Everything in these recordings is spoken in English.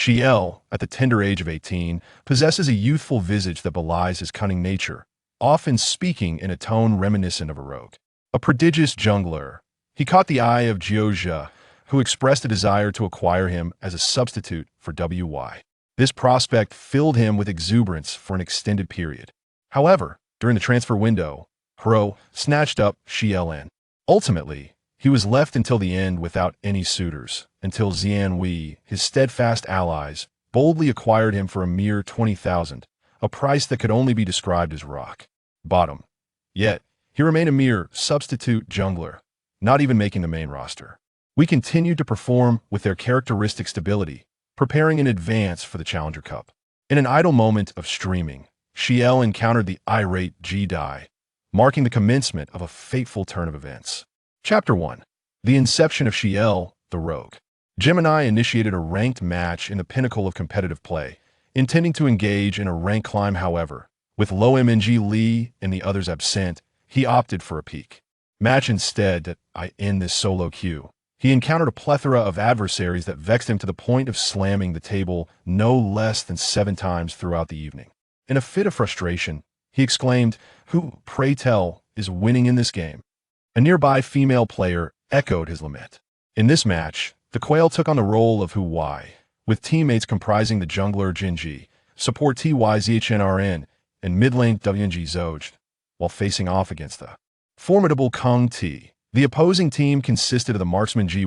Xiel, at the tender age of 18, possesses a youthful visage that belies his cunning nature, often speaking in a tone reminiscent of a rogue. A prodigious jungler, he caught the eye of Jiuzhe, who expressed a desire to acquire him as a substitute for Wu Wei. This prospect filled him with exuberance for an extended period. However, during the transfer window, Hero snatched up Xia Ling. Ultimately, he was left until the end without any suitors, until Xi'an We, his steadfast allies, boldly acquired him for a mere 20,000, a price that could only be described as rock bottom. Yet, he remained a mere substitute jungler, not even making the main roster. We continued to perform with their characteristic stability, preparing in advance for the Challenger Cup. In an idle moment of streaming, Xiel encountered the irate Jiuzhe, marking the commencement of a fateful turn of events. Chapter 1. The Inception of Xiel, the Rogue. Gemai initiated a ranked match in the pinnacle of competitive play, intending to engage in a rank climb. However, with low MNG Li and the others absent, he opted for a peak match instead. In this solo queue, he encountered a plethora of adversaries that vexed him to the point of slamming the table no less than 7 times throughout the evening. In a fit of frustration, he exclaimed, "Who, pray tell, is winning in this game?" A nearby female player echoed his lament. In this match, the Quail took on the role of Wu Wei, with teammates comprising the jungler Jiuzhe, support Tyzhnrn, and mid lane Jiuzhe, while facing off against the formidable Kung T. The opposing team consisted of the marksman Gy,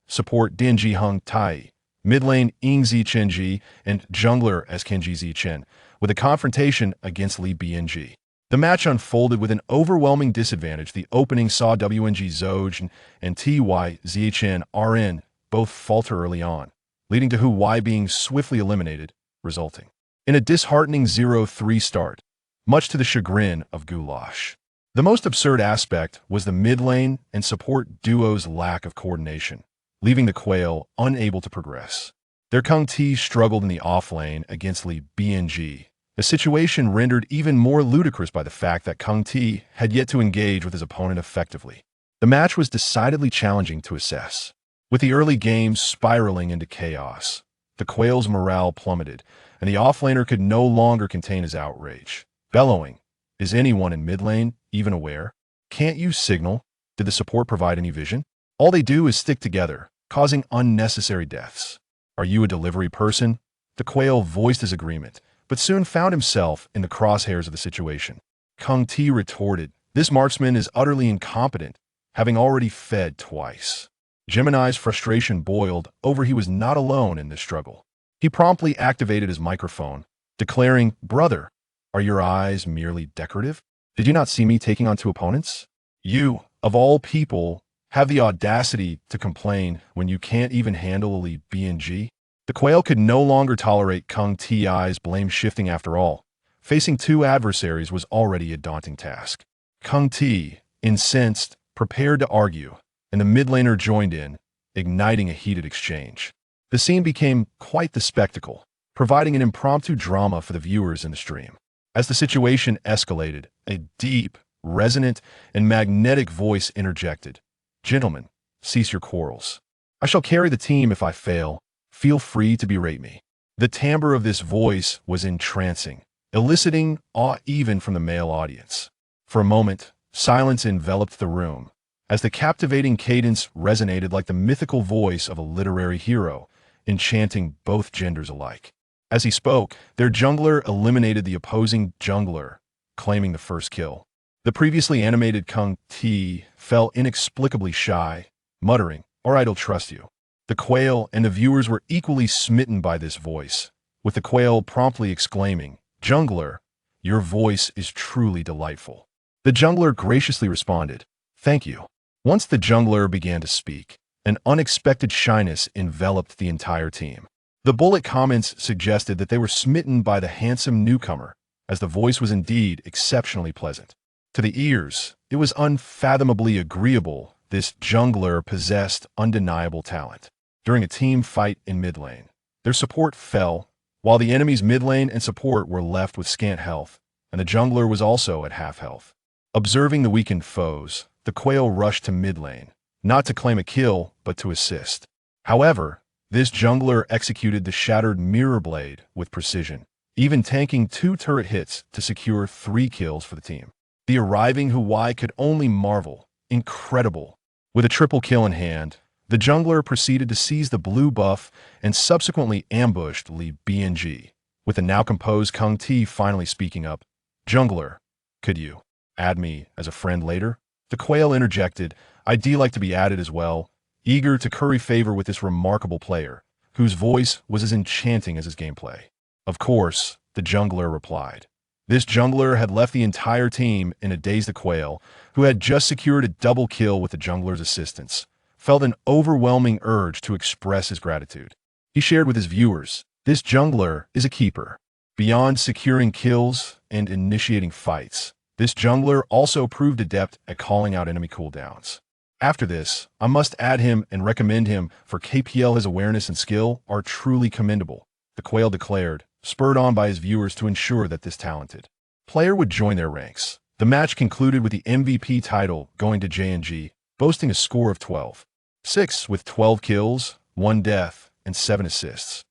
support Dinji Hung Tai, mid lane Ing Zichenji, and jungler as Kenji Zichen, with a confrontation against Li Bng. The match unfolded with an overwhelming disadvantage. The opening saw WNG Zoj and Tyzhnrn both falter early on, leading to Wu Wei being swiftly eliminated, resulting in a disheartening 0-3 start, much to the chagrin of Goulash. The most absurd aspect was the mid lane and support duo's lack of coordination, leaving the Quail unable to progress. Their Kung T struggled in the off lane against Li Bng, a situation rendered even more ludicrous by the fact that Kung T had yet to engage with his opponent effectively. The match was decidedly challenging to assess. With the early game spiraling into chaos, the Quail's morale plummeted, and the offlaner could no longer contain his outrage, bellowing, "Is anyone in mid lane even aware? Can't you signal? Did the support provide any vision? All they do is stick together, causing unnecessary deaths. Are you a delivery person?" The Quail voiced his agreement, but soon found himself in the crosshairs of the situation. Kung T retorted, "This marksman is utterly incompetent, having already fed twice." Gemini's frustration boiled over. He was not alone in this struggle. He promptly activated his microphone, declaring, "Brother, are your eyes merely decorative? Did you not see me taking on 2 opponents? You, of all people, have the audacity to complain when you can't even handle a Li Bng?" The Quail could no longer tolerate Kung Ti's blame shifting. After all, facing 2 adversaries was already a daunting task. Kung Ti, incensed, prepared to argue, and the mid laner joined in, igniting a heated exchange. The scene became quite the spectacle, providing an impromptu drama for the viewers in the stream. As the situation escalated, a deep, resonant, and magnetic voice interjected, "Gentlemen, cease your quarrels. I shall carry the team if I fail. Feel free to berate me." The timbre of this voice was entrancing, eliciting awe even from the male audience. For a moment, silence enveloped the room, as the captivating cadence resonated like the mythical voice of a literary hero, enchanting both genders alike. As he spoke, their jungler eliminated the opposing jungler, claiming the first kill. The previously animated Kung T fell inexplicably shy, muttering, "All right, I'll trust you." The Quail and the viewers were equally smitten by this voice, with the Quail promptly exclaiming, "Jungler, your voice is truly delightful." The jungler graciously responded, "Thank you." Once the jungler began to speak, an unexpected shyness enveloped the entire team. The bullet comments suggested that they were smitten by the handsome newcomer, as the voice was indeed exceptionally pleasant. To the ears, it was unfathomably agreeable. This jungler possessed undeniable talent. During a team fight in mid lane, their support fell, while the enemy's mid lane and support were left with scant health, and the jungler was also at half health. Observing the weakened foes, the Quail rushed to mid lane, not to claim a kill, but to assist. However, This jungler executed the shattered mirror blade with precision, even tanking 2 turret hits to secure 3 kills for the team. The arriving Wu Wei could only marvel. Incredible. With a triple kill in hand, the jungler proceeded to seize the blue buff and subsequently ambushed Li BNG, with the now composed Kung Ti finally speaking up. "Jungler, could you add me as a friend later?" The Quail interjected. "I'd like to be added as well," eager to curry favor with this remarkable player, whose voice was as enchanting as his gameplay. "Of course," the jungler replied. This jungler had left the entire team in a daze. The Quail, who had just secured a double kill with the jungler's assistance, felt an overwhelming urge to express his gratitude. He shared with his viewers, "This jungler is a keeper. Beyond securing kills and initiating fights, this jungler also proved adept at calling out enemy cooldowns. After this, I must add him and recommend him for KPL. His awareness and skill are truly commendable," the Quail declared, spurred on by his viewers to ensure that this talented player would join their ranks. The match concluded with the MVP title going to JNG, boasting a score of 12-6 with 12 kills, 1 death, and 7 assists.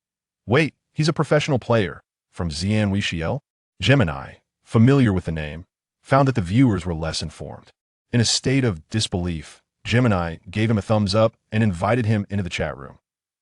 "Wait, he's a professional player from Xi'an We Gaming?" Gemai, familiar with the name, found that the viewers were less informed. In a state of disbelief, Gemini gave him a thumbs up and invited him into the chat room.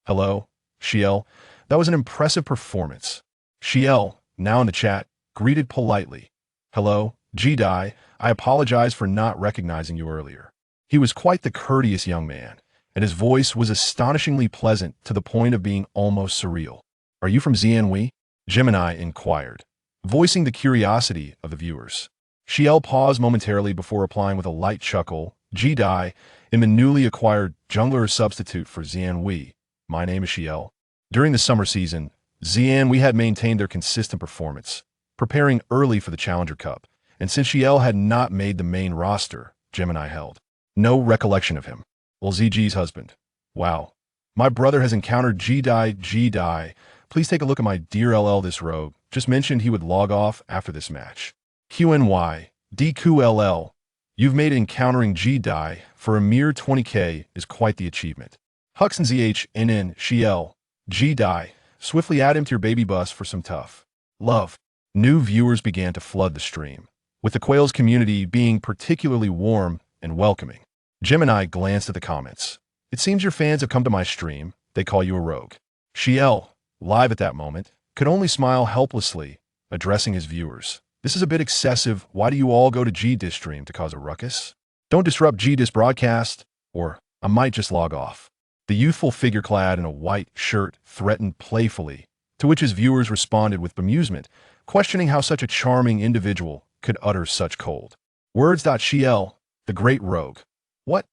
"Hello, Xiel. That was an impressive performance." Xiel, now in the chat, greeted politely. "Hello, Jiuzhe. I apologize for not recognizing you earlier." He was quite the courteous young man, and his voice was astonishingly pleasant to the point of being almost surreal. "Are you from Xi'an We?" Gemini inquired, voicing the curiosity of the viewers. Xiel paused momentarily before replying with a light chuckle. "Jiuzhe, I'm a newly acquired jungler substitute for Xi'an We. My name is Xiel." During the summer season, Xi'an We had maintained their consistent performance, preparing early for the Challenger Cup, and since Xiel had not made the main roster, Gemini held no recollection of him. "Well, ZG's husband. Wow. My brother has encountered Jiuzhe. Please take a look at my dear LL. This rogue just mentioned he would log off after this match. QNY, DQLL. You've made encountering Jiuzhe for a mere 20k is quite the achievement. Huxon ZHNN, Xiel, Jiuzhe. Swiftly add him to your baby bus for some tough love." New viewers began to flood the stream, with the Quail's community being particularly warm and welcoming. Gemini glanced at the comments. "It seems your fans have come to my stream. They call you a rogue." Xiel, live at that moment, could only smile helplessly, addressing his viewers. "This is a bit excessive. Why do you all go to GDIS stream to cause a ruckus? Don't disrupt GDIS broadcast, or I might just log off." The youthful figure clad in a white shirt threatened playfully, to which his viewers responded with bemusement, questioning how such a charming individual could utter such cold words. Xiel, the great rogue. "What?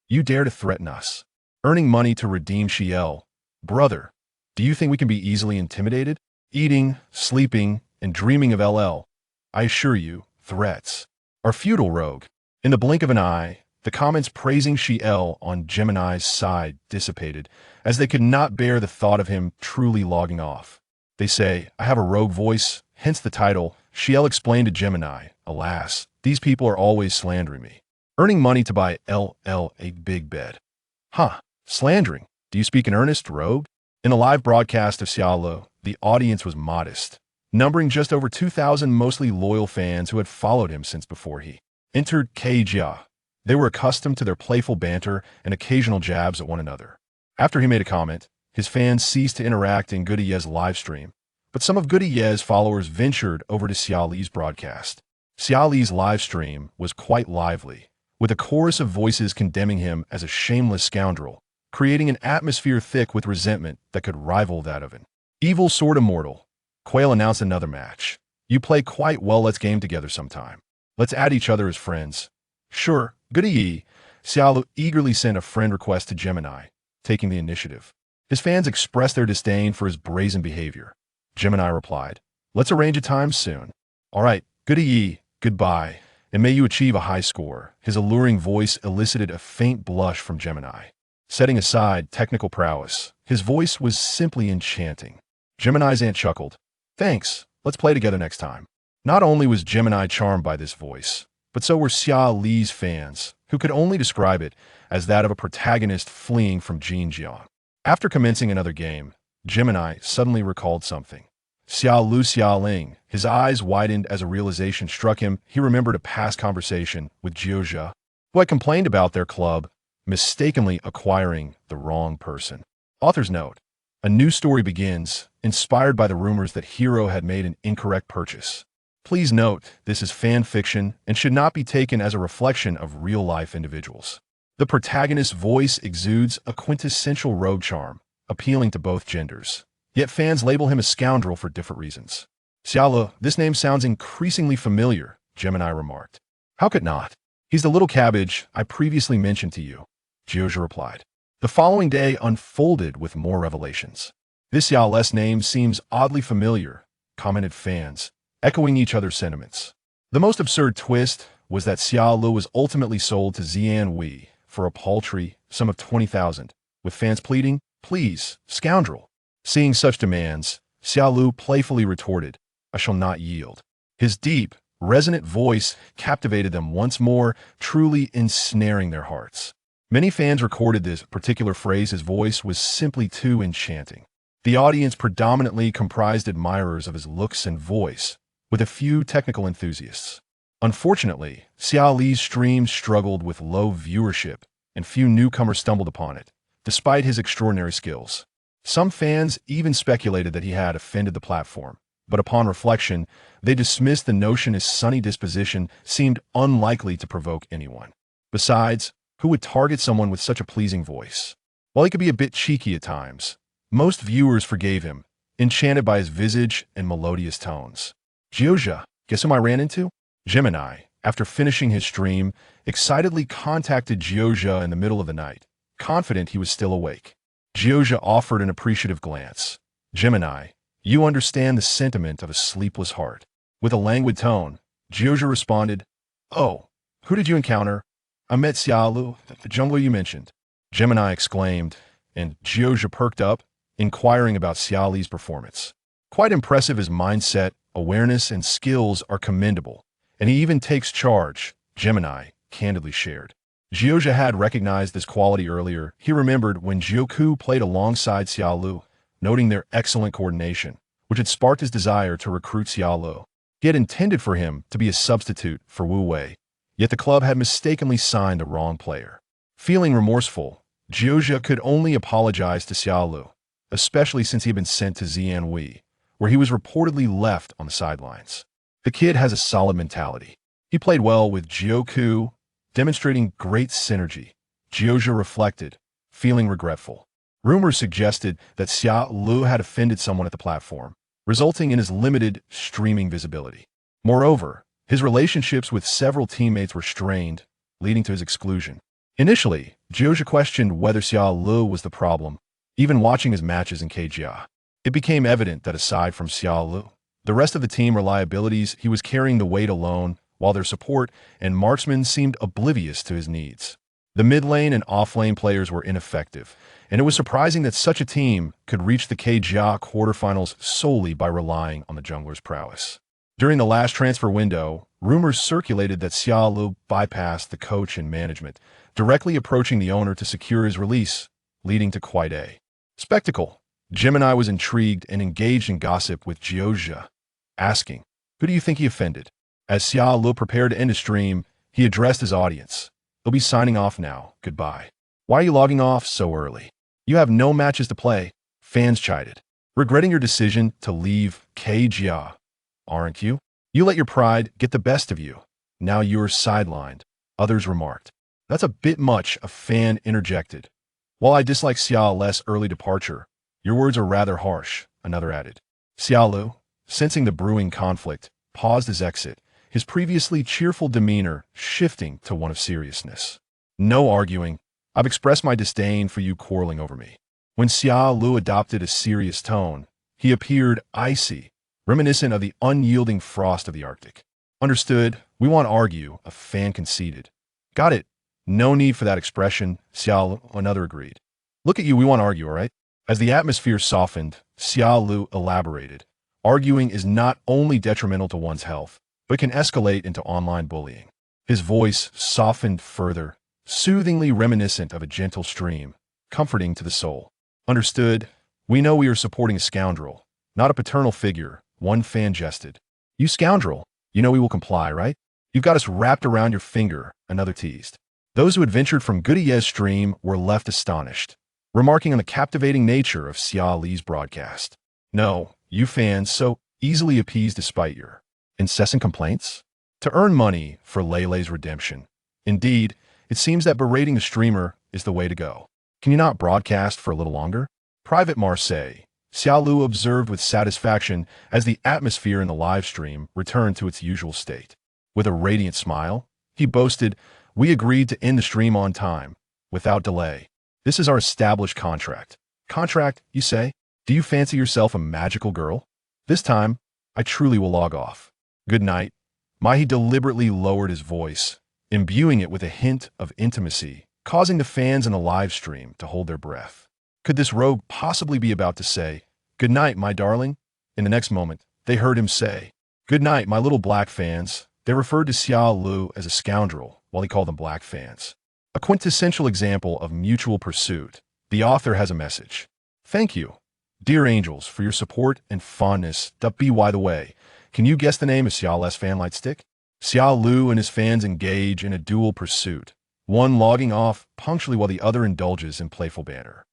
You dare to threaten us? Earning money to redeem Xiel? Brother, do you think we can be easily intimidated? Eating, sleeping, and dreaming of LL. I assure you, threats are futile, rogue." In the blink of an eye, the comments praising Xiel on Gemini's side dissipated, as they could not bear the thought of him truly logging off. "They say I have a rogue voice, hence the title," Xiel explained to Gemini. "Alas, these people are always slandering me. Earning money to buy LL a big bed." "Huh, slandering? Do you speak in earnest, rogue?" In a live broadcast of Xia Ling, the audience was modest, numbering just over 2,000 mostly loyal fans who had followed him since before he entered Jiuzhe. They were accustomed to their playful banter and occasional jabs at one another. After he made a comment, his fans ceased to interact in Goody Ye's live stream, but some of Goody Ye's followers ventured over to Xia Li's broadcast. Xia Li's live stream was quite lively, with a chorus of voices condemning him as a shameless scoundrel, creating an atmosphere thick with resentment that could rival that of an evil sword immortal. Quail announced another match. "You play quite well. Let's game together sometime. Let's add each other as friends." "Sure, Goody Ye." Xia Ling eagerly sent a friend request to Gemini, taking the initiative. His fans expressed their disdain for his brazen behavior. Gemini replied, "Let's arrange a time soon." "All right, Goody Ye, goodbye, and may you achieve a high score." His alluring voice elicited a faint blush from Gemini. Setting aside technical prowess, his voice was simply enchanting. Gemini's aunt chuckled. "Thanks, let's play together next time." Not only was Gemini charmed by this voice, but so were Xia Li's fans, who could only describe it as that of a protagonist fleeing from Jiuzhe. After commencing another game, Gemini suddenly recalled something. Xia Ling. His eyes widened as a realization struck him. He remembered a past conversation with Jiuzhe, who had complained about their club mistakenly acquiring the wrong person. Author's note: a new story begins, inspired by the rumors that Hero had made an incorrect purchase. Please note, this is fan fiction and should not be taken as a reflection of real-life individuals. The protagonist's voice exudes a quintessential rogue charm, appealing to both genders. Yet fans label him a scoundrel for different reasons. Xiaolu, this name sounds increasingly familiar, Gemini remarked. How could not? He's the little cabbage I previously mentioned to you, Jiuzhe replied. The following day unfolded with more revelations. This Xiaolu's name seems oddly familiar, commented fans, echoing each other's sentiments. The most absurd twist was that Xiaolu was ultimately sold to Xi'an We for a paltry sum of 20,000, with fans pleading, "Please, scoundrel." Seeing such demands, Xiaolu playfully retorted, "I shall not yield." His deep, resonant voice captivated them once more, truly ensnaring their hearts. Many fans recorded this particular phrase. His voice was simply too enchanting. The audience predominantly comprised admirers of his looks and voice, with a few technical enthusiasts. Unfortunately, Xia Li's stream struggled with low viewership, and few newcomers stumbled upon it, despite his extraordinary skills. Some fans even speculated that he had offended the platform, but upon reflection, they dismissed the notion his sunny disposition seemed unlikely to provoke anyone. Besides, who would target someone with such a pleasing voice? While he could be a bit cheeky at times, most viewers forgave him, enchanted by his visage and melodious tones. Jiuzhe, guess whom I ran into? Gemini, after finishing his stream, excitedly contacted Jiuzhe in the middle of the night, confident he was still awake. Jiuzhe offered an appreciative glance. Gemini, you understand the sentiment of a sleepless heart. With a languid tone, Jiuzhe responded, "Oh, who did you encounter?" "I met Xiaolu, the jungler you mentioned," Gemini exclaimed, and Jiuzhe perked up, inquiring about Xiaoli's performance. Quite impressive. His mindset, awareness, and skills are commendable, and he even takes charge, Gemini candidly shared. Jiuzhe had recognized this quality earlier. He remembered when Jiuku played alongside Xiaolu, noting their excellent coordination, which had sparked his desire to recruit Xiaolu. He had intended for him to be a substitute for Wu Wei, yet the club had mistakenly signed the wrong player. Feeling remorseful, Jiuzhe could only apologize to Xiaolu, especially since he had been sent to Xi'an We, where he was reportedly left on the sidelines. The kid has a solid mentality. He played well with Jiuku, demonstrating great synergy, Jiuzhe reflected, feeling regretful. Rumors suggested that Xiaolu had offended someone at the platform, resulting in his limited streaming visibility. Moreover, his relationships with several teammates were strained, leading to his exclusion. Initially, Jiuzhe questioned whether Xiaolu was the problem, even watching his matches in KGA. It became evident that aside from Xiaolu, the rest of the team were liabilities. He was carrying the weight alone, while their support and marksmen seemed oblivious to his needs. The mid-lane and off-lane players were ineffective, and it was surprising that such a team could reach the KGA quarterfinals solely by relying on the jungler's prowess. During the last transfer window, rumors circulated that Xiaolu bypassed the coach and management, directly approaching the owner to secure his release, leading to quite a spectacle. Gemini was intrigued and engaged in gossip with Jiuzhe, asking, "Who do you think he offended?" As Xiaolu prepared to end his stream, he addressed his audience. "He'll be signing off now. Goodbye." "Why are you logging off so early? You have no matches to play," fans chided. "Regretting your decision to leave KGA, aren't you? You let your pride get the best of you. Now you're sidelined," others remarked. "That's a bit much," a fan interjected. "While I dislike Xiaolu's early departure, your words are rather harsh," another added. Xiaolu, sensing the brewing conflict, paused his exit, his previously cheerful demeanor shifting to one of seriousness. "No arguing. I've expressed my disdain for you quarreling over me." When Xiaolu adopted a serious tone, he appeared icy, reminiscent of the unyielding frost of the Arctic. "Understood. We won't argue," a fan conceded. "Got it. No need for that expression," Xiaolu, another agreed. "Look at you, we won't argue, all right?" As the atmosphere softened, Xiaolu elaborated. "Arguing is not only detrimental to one's health, but can escalate into online bullying." His voice softened further, soothingly reminiscent of a gentle stream, comforting to the soul. Understood. We know we are supporting a scoundrel, not a paternal figure, one fan jested. You scoundrel, you know we will comply, right? You've got us wrapped around your finger, another teased. Those who had ventured from Goody Ye's stream were left astonished, remarking on the captivating nature of Xia Li's broadcast. No, you fans so easily appeased despite your incessant complaints? To earn money for Lele's redemption. Indeed, it seems that berating the streamer is the way to go. Can you not broadcast for a little longer? Private Marseille. Xia Lu observed with satisfaction as the atmosphere in the live stream returned to its usual state. With a radiant smile, he boasted, "We agreed to end the stream on time, without delay. This is our established contract." Contract, you say? Do you fancy yourself a magical girl? This time, I truly will log off. Good night. Mahi deliberately lowered his voice, imbuing it with a hint of intimacy, causing the fans in the live stream to hold their breath. Could this rogue possibly be about to say, "Good night, my darling"? In the next moment, they heard him say, "Good night, my little black fans." They referred to Xia Lu as a scoundrel, while he called them black fans. A quintessential example of mutual pursuit. The author has a message. Thank you, dear angels, for your support and fondness. By the way, can you guess the name of Xia Li's fan lightstick? Xia Lu and his fans engage in a dual pursuit, one logging off punctually while the other indulges in playful banter.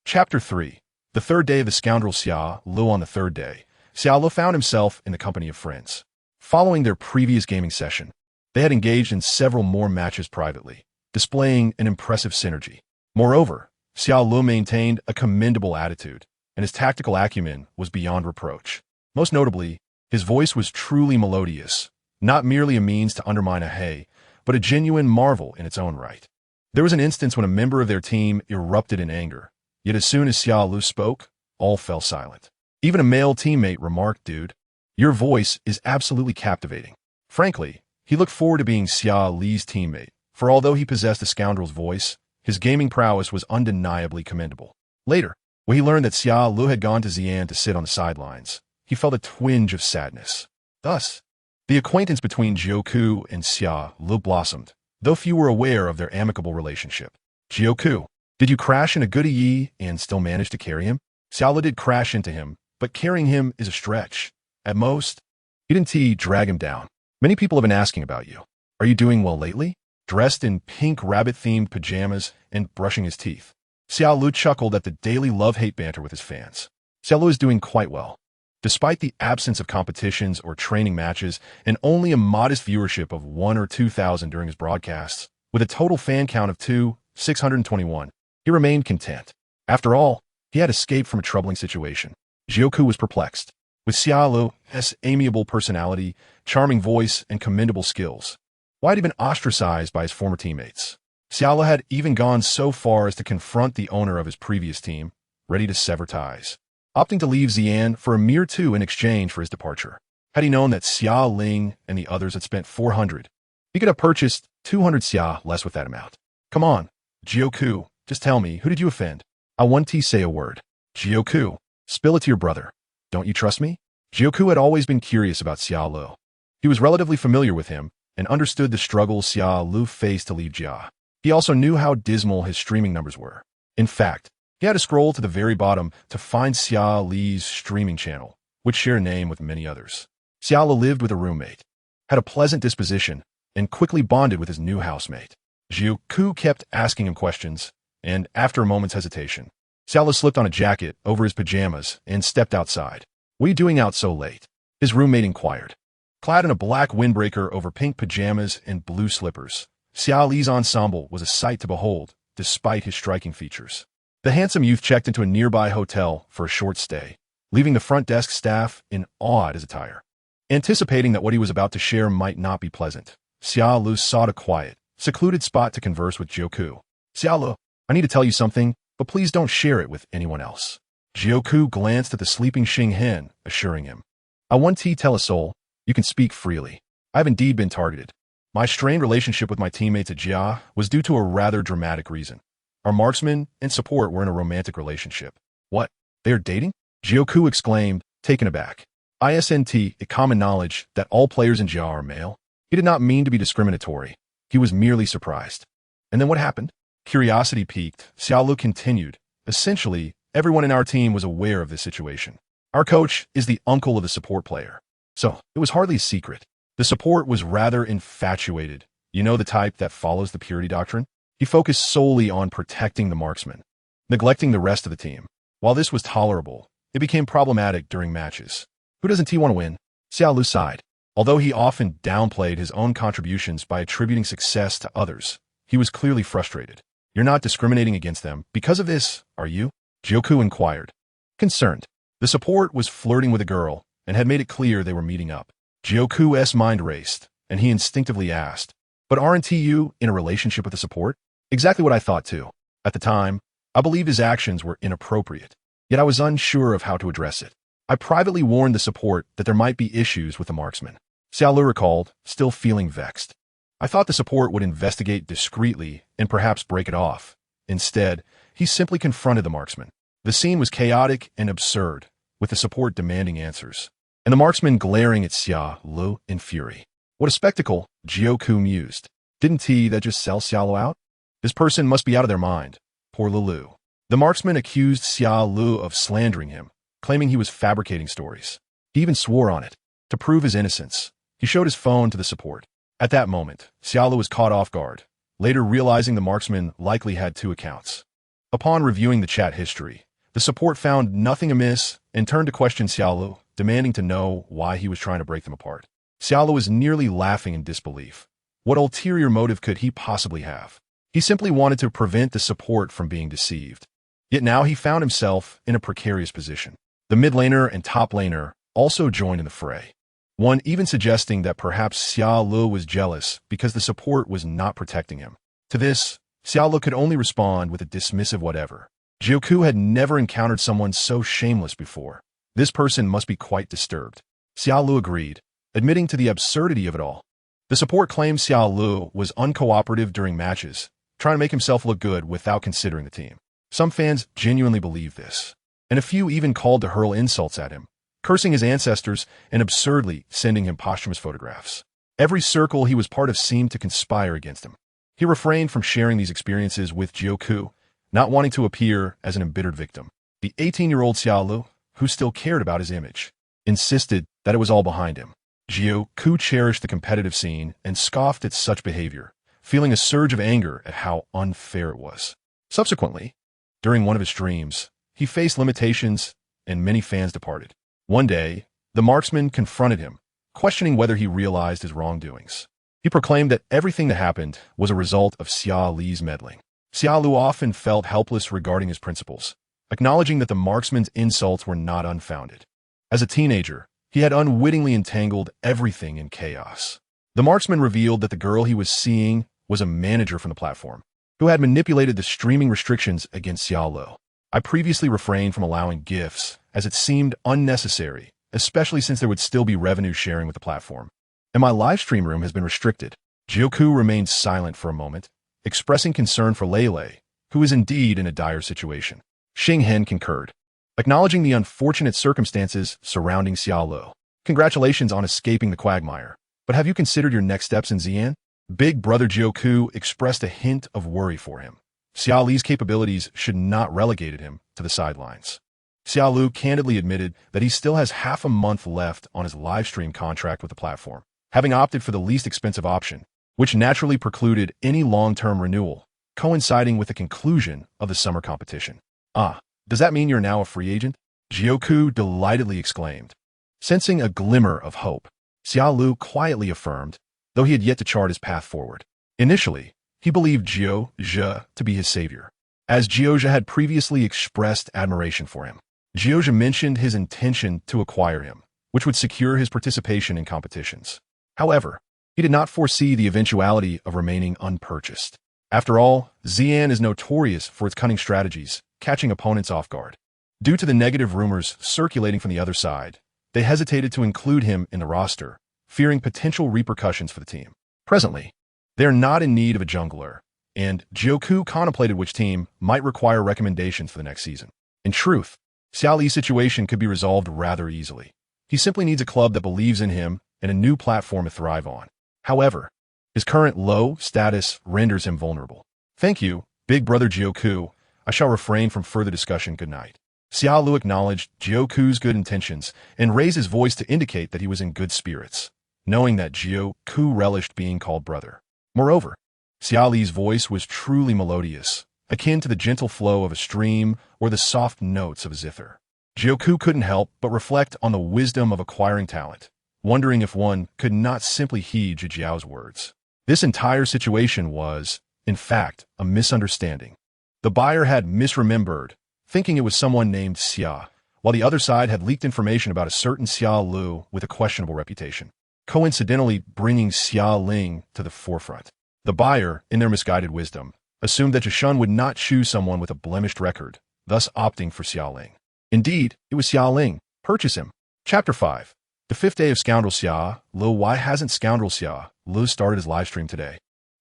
Chapter 3. The third day of the scoundrel Xia Lu. On the third day, Xia Lu found himself in the company of friends. Following their previous gaming session, they had engaged in several more matches privately, displaying an impressive synergy. Moreover, Xia Lu maintained a commendable attitude, and his tactical acumen was beyond reproach. Most notably, his voice was truly melodious, not merely a means to undermine a hey, but a genuine marvel in its own right. There was an instance when a member of their team erupted in anger, yet as soon as Xia Lu spoke, all fell silent. Even a male teammate remarked, "Dude, your voice is absolutely captivating." Frankly, he looked forward to being Xia Li's teammate, for although he possessed a scoundrel's voice, his gaming prowess was undeniably commendable. Later, when he learned that Xia Lu had gone to Xi'an to sit on the sidelines, he felt a twinge of sadness. Thus, the acquaintance between Jiuzhe and Xia Lu blossomed, though few were aware of their amicable relationship. "Jiuzhe, did you crash into Goody Ye and still manage to carry him?" Xia Lu did crash into him, but carrying him is a stretch. At most, he didn't drag him down. "Many people have been asking about you. Are you doing well lately?" Dressed in pink rabbit-themed pajamas and brushing his teeth, Xia Lu chuckled at the daily love-hate banter with his fans. Xia Lu is doing quite well. Despite the absence of competitions or training matches and only a modest viewership of 1,000 or 2,000 during his broadcasts, with a total fan count of 2,621, he remained content. After all, he had escaped from a troubling situation. Jiuzhe was perplexed. With Xia Lu's amiable personality, charming voice, and commendable skills, why had he been ostracized by his former teammates? Xia Lu had even gone so far as to confront the owner of his previous team, ready to sever ties, opting to leave Xi'an for a mere 2 in exchange for his departure. Had he known that Xia Ling and the others had spent 400, he could have purchased 200 Xia less with that amount. "Come on, Jiuzhe, just tell me, who did you offend? I want to say a word." "Jiuzhe, spill it to your brother. Don't you trust me?" Jiuzhe had always been curious about Xia Lu. He was relatively familiar with him and understood the struggles Xia Lu faced to leave Jia. He also knew how dismal his streaming numbers were. In fact, he had to scroll to the very bottom to find Xia Li's streaming channel, which shared a name with many others. Xia Lu lived with a roommate, had a pleasant disposition, and quickly bonded with his new housemate. Jiuzhe kept asking him questions, and after a moment's hesitation, Xia Lu slipped on a jacket over his pajamas and stepped outside. "What are you doing out so late?" his roommate inquired. Clad in a black windbreaker over pink pajamas and blue slippers, Xia Li's ensemble was a sight to behold, despite his striking features. The handsome youth checked into a nearby hotel for a short stay, leaving the front desk staff in awe at his attire. Anticipating that what he was about to share might not be pleasant, Xia Lu sought a quiet, secluded spot to converse with Jiuzhe. "Xia Lu, I need to tell you something, but please don't share it with anyone else." Jiuzhe glanced at the sleeping Xing Hen, assuring him, "I want to tell a soul, you can speak freely. I have indeed been targeted. My strained relationship with my teammates at Jia was due to a rather dramatic reason. Our marksman and support were in a romantic relationship." "What? They are dating?" Jiuzhe exclaimed, taken aback. Isn't it common knowledge that all players in Jia are male? He did not mean to be discriminatory. He was merely surprised. "And then what happened?" Curiosity piqued, Xia Lu continued, "Essentially, everyone in our team was aware of this situation. Our coach is the uncle of the support player. So, it was hardly a secret. The support was rather infatuated. You know, the type that follows the purity doctrine? He focused solely on protecting the marksman, neglecting the rest of the team. While this was tolerable, it became problematic during matches. Who doesn't he want to win? Xia Lu sighed. Although he often downplayed his own contributions by attributing success to others, he was clearly frustrated. You're not discriminating against them because of this, are you? Jiuzhe inquired. Concerned. The support was flirting with a girl and had made it clear they were meeting up. Jiuzhe's mind raced, and he instinctively asked, "But aren't you in a relationship with the support?" Exactly what I thought too. At the time, I believed his actions were inappropriate, yet I was unsure of how to address it. I privately warned the support that there might be issues with the marksman. Xia Lu recalled, still feeling vexed. I thought the support would investigate discreetly and perhaps break it off. Instead, he simply confronted the marksman. The scene was chaotic and absurd, with the support demanding answers, and the marksman glaring at Xia Lu in fury. What a spectacle, Jiuzhe mused. Didn't that just sell Xia Lu out? This person must be out of their mind. Poor Lulu. The marksman accused Xia Lu of slandering him, claiming he was fabricating stories. He even swore on it. To prove his innocence, he showed his phone to the support. At that moment, Xia Lu was caught off guard, later realizing the marksman likely had two accounts. Upon reviewing the chat history, the support found nothing amiss and turned to question Xia Lu, demanding to know why he was trying to break them apart. Xia Lu was nearly laughing in disbelief. What ulterior motive could he possibly have? He simply wanted to prevent the support from being deceived. Yet now he found himself in a precarious position. The mid laner and top laner also joined in the fray. One even suggesting that perhaps Xia Lu was jealous because the support was not protecting him. To this, Xia Lu could only respond with a dismissive whatever. Jiuzhe had never encountered someone so shameless before. This person must be quite disturbed. Xia Lu agreed, admitting to the absurdity of it all. The support claimed Xia Lu was uncooperative during matches, trying to make himself look good without considering the team. Some fans genuinely believed this, and a few even called to hurl insults at him, cursing his ancestors and absurdly sending him posthumous photographs. Every circle he was part of seemed to conspire against him. He refrained from sharing these experiences with Jiuzhe, not wanting to appear as an embittered victim. The 18-year-old Xia Lu, who still cared about his image, insisted that it was all behind him. Jiuzhe cherished the competitive scene and scoffed at such behavior, feeling a surge of anger at how unfair it was. Subsequently, during one of his streams, he faced limitations and many fans departed. One day, the marksman confronted him, questioning whether he realized his wrongdoings. He proclaimed that everything that happened was a result of Xia Li's meddling. Xia Lu often felt helpless regarding his principles, acknowledging that the marksman's insults were not unfounded. As a teenager, he had unwittingly entangled everything in chaos. The marksman revealed that the girl he was seeing was a manager from the platform, who had manipulated the streaming restrictions against Xia Lu. I previously refrained from allowing gifts, as it seemed unnecessary, especially since there would still be revenue sharing with the platform. And my live stream room has been restricted. Jiuzhe remained silent for a moment, expressing concern for Lele, who is indeed in a dire situation. Xinghen concurred, acknowledging the unfortunate circumstances surrounding Xia Lu. Congratulations on escaping the quagmire. But have you considered your next steps in Xi'an? Big brother Jiuzhe expressed a hint of worry for him. Xia Li's capabilities should not relegate him to the sidelines. Xia Lu candidly admitted that he still has half a month left on his livestream contract with the platform, having opted for the least expensive option, which naturally precluded any long-term renewal, coinciding with the conclusion of the summer competition. Ah, does that mean you're now a free agent? Jiuzhe delightedly exclaimed. Sensing a glimmer of hope, Xia Lu quietly affirmed, though he had yet to chart his path forward. Initially, he believed Jiuzhe to be his savior, as Jiuzhe had previously expressed admiration for him. Jiuzhe mentioned his intention to acquire him, which would secure his participation in competitions. However, he did not foresee the eventuality of remaining unpurchased. After all, Xi'an is notorious for its cunning strategies, catching opponents off guard. Due to the negative rumors circulating from the other side, they hesitated to include him in the roster, fearing potential repercussions for the team. Presently, they are not in need of a jungler, and Jiuzhe contemplated which team might require recommendations for the next season. In truth, Xia Li's situation could be resolved rather easily. He simply needs a club that believes in him and a new platform to thrive on. However, his current low status renders him vulnerable. Thank you, big brother Jiuzhe. I shall refrain from further discussion. Good night. Xia Lu acknowledged Jiu Ku's good intentions and raised his voice to indicate that he was in good spirits, knowing that Jiu Ku relished being called brother. Moreover, Xia Li's voice was truly melodious, akin to the gentle flow of a stream or the soft notes of a zither. Jiu Ku couldn't help but reflect on the wisdom of acquiring talent, wondering if one could not simply heed Zhijiao's words. This entire situation was, in fact, a misunderstanding. The buyer had misremembered, thinking it was someone named Xia, while the other side had leaked information about a certain Xia Lu with a questionable reputation, coincidentally bringing Xia Ling to the forefront. The buyer, in their misguided wisdom, assumed that Jiuzhe would not choose someone with a blemished record, thus opting for Xia Ling. Indeed, it was Xia Ling. Purchase him. Chapter 5. The fifth day of Scoundrel Xia Lu. Why hasn't Scoundrel Xia Lu started his livestream today?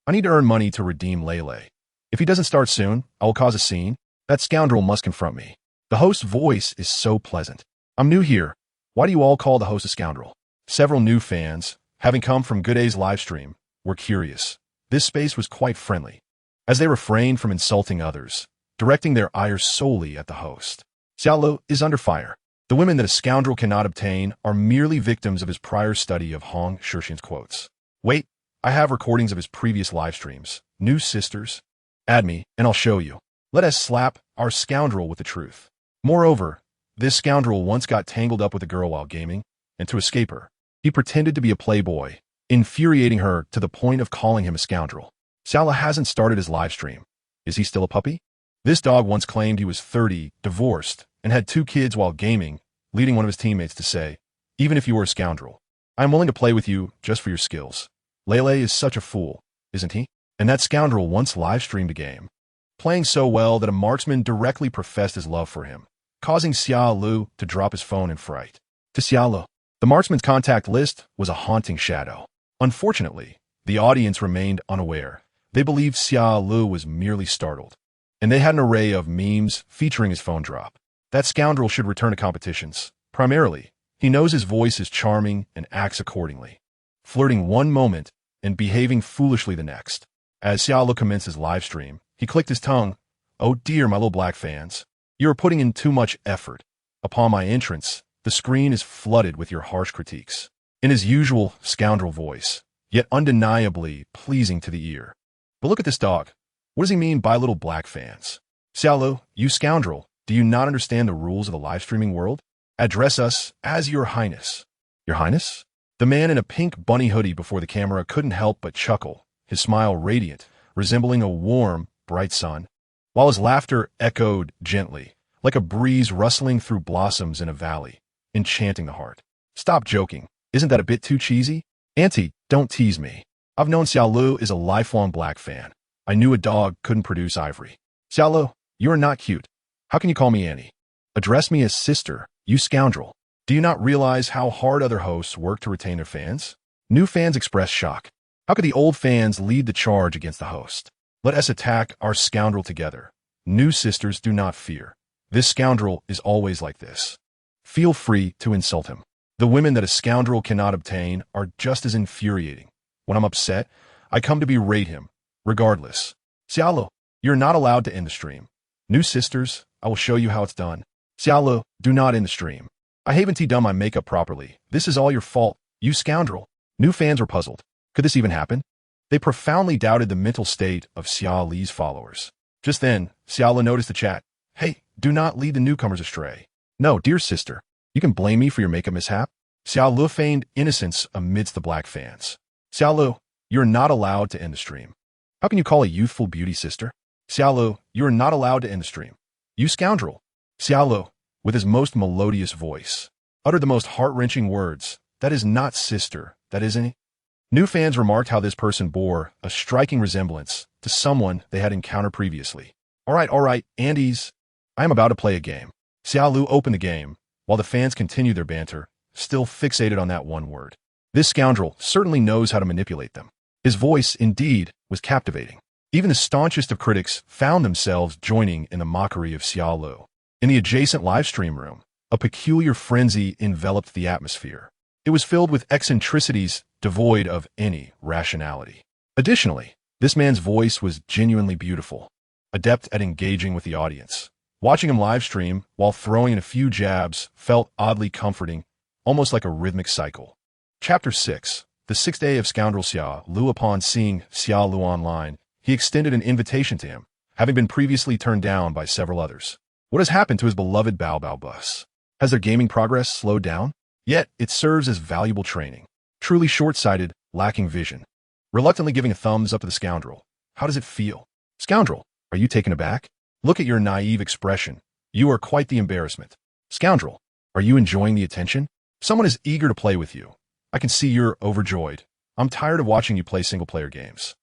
I need to earn money to redeem Lele. If he doesn't start soon, I will cause a scene. That scoundrel must confront me. The host's voice is so pleasant. I'm new here. Why do you all call the host a scoundrel? Several new fans, having come from Good A's livestream, were curious. This space was quite friendly, as they refrained from insulting others, directing their ire solely at the host. Xia Lu is under fire. The women that a scoundrel cannot obtain are merely victims of his prior study of Hong Shixian's quotes. Wait, I have recordings of his previous live streams. New sisters? Add me, and I'll show you. Let us slap our scoundrel with the truth. Moreover, this scoundrel once got tangled up with a girl while gaming, and to escape her, he pretended to be a playboy, infuriating her to the point of calling him a scoundrel. Xia Lu hasn't started his live stream. Is he still a puppy? This dog once claimed he was 30, divorced, and had 2 kids while gaming, leading one of his teammates to say, "Even if you were a scoundrel, I am willing to play with you just for your skills." Lele is such a fool, isn't he? And that scoundrel once live-streamed a game, playing so well that a marksman directly professed his love for him, causing Xia Lu to drop his phone in fright. To Xia Lu, the marksman's contact list was a haunting shadow. Unfortunately, the audience remained unaware. They believed Xia Lu was merely startled, and they had an array of memes featuring his phone drop. That scoundrel should return to competitions. Primarily, he knows his voice is charming and acts accordingly, flirting one moment and behaving foolishly the next. As Xia Lu commenced his live stream, he clicked his tongue. "Oh dear, my little black fans. You are putting in too much effort. Upon my entrance, the screen is flooded with your harsh critiques." In his usual scoundrel voice, yet undeniably pleasing to the ear. But look at this dog. What does he mean by little black fans? Xia Lu, you scoundrel, do you not understand the rules of the live streaming world? Address us as Your Highness. Your Highness? The man in a pink bunny hoodie before the camera couldn't help but chuckle, his smile radiant, resembling a warm, bright sun, while his laughter echoed gently, like a breeze rustling through blossoms in a valley, enchanting the heart. Stop joking. Isn't that a bit too cheesy? Auntie, don't tease me. I've known Xia Lu is a lifelong black fan. I knew a dog couldn't produce ivory. Xia Lu, you are not cute. How can you call me Annie? Address me as sister, you scoundrel. Do you not realize how hard other hosts work to retain their fans? New fans express shock. How could the old fans lead the charge against the host? Let us attack our scoundrel together. New sisters do not fear. This scoundrel is always like this. Feel free to insult him. The women that a scoundrel cannot obtain are just as infuriating. When I'm upset, I come to berate him, regardless. Xia Lu, you're not allowed to end the stream. New sisters, I will show you how it's done. Xia Lu, do not end the stream. I haven't done my makeup properly. This is all your fault, you scoundrel. New fans were puzzled. Could this even happen? They profoundly doubted the mental state of Xia Li's followers. Just then, Xia Lu noticed the chat. Hey, do not lead the newcomers astray. No, dear sister, you can blame me for your makeup mishap. Xia Lu feigned innocence amidst the black fans. Xia Lu, you're not allowed to end the stream. How can you call a youthful beauty sister? Xia Lu, you are not allowed to end the stream. You scoundrel. Xia Lu, with his most melodious voice, uttered the most heart-wrenching words. That is not sister, that isn't. New fans remarked how this person bore a striking resemblance to someone they had encountered previously. All right, Andes. I am about to play a game. Xia Lu opened the game, while the fans continued their banter, still fixated on that one word. This scoundrel certainly knows how to manipulate them. His voice, indeed, was captivating. Even the staunchest of critics found themselves joining in the mockery of Xia Lu. In the adjacent livestream room, a peculiar frenzy enveloped the atmosphere. It was filled with eccentricities devoid of any rationality. Additionally, this man's voice was genuinely beautiful, adept at engaging with the audience. Watching him live stream while throwing in a few jabs felt oddly comforting, almost like a rhythmic cycle. Chapter 6. The sixth day of Scoundrel Xia Lu. Upon seeing Xia Lu online, he extended an invitation to him, having been previously turned down by several others. What has happened to his beloved Bao Bao bus? Has their gaming progress slowed down? Yet, it serves as valuable training. Truly short-sighted, lacking vision. Reluctantly giving a thumbs up to the scoundrel. How does it feel? Scoundrel, are you taken aback? Look at your naive expression. You are quite the embarrassment. Scoundrel, are you enjoying the attention? Someone is eager to play with you. I can see you're overjoyed. I'm tired of watching you play single-player games.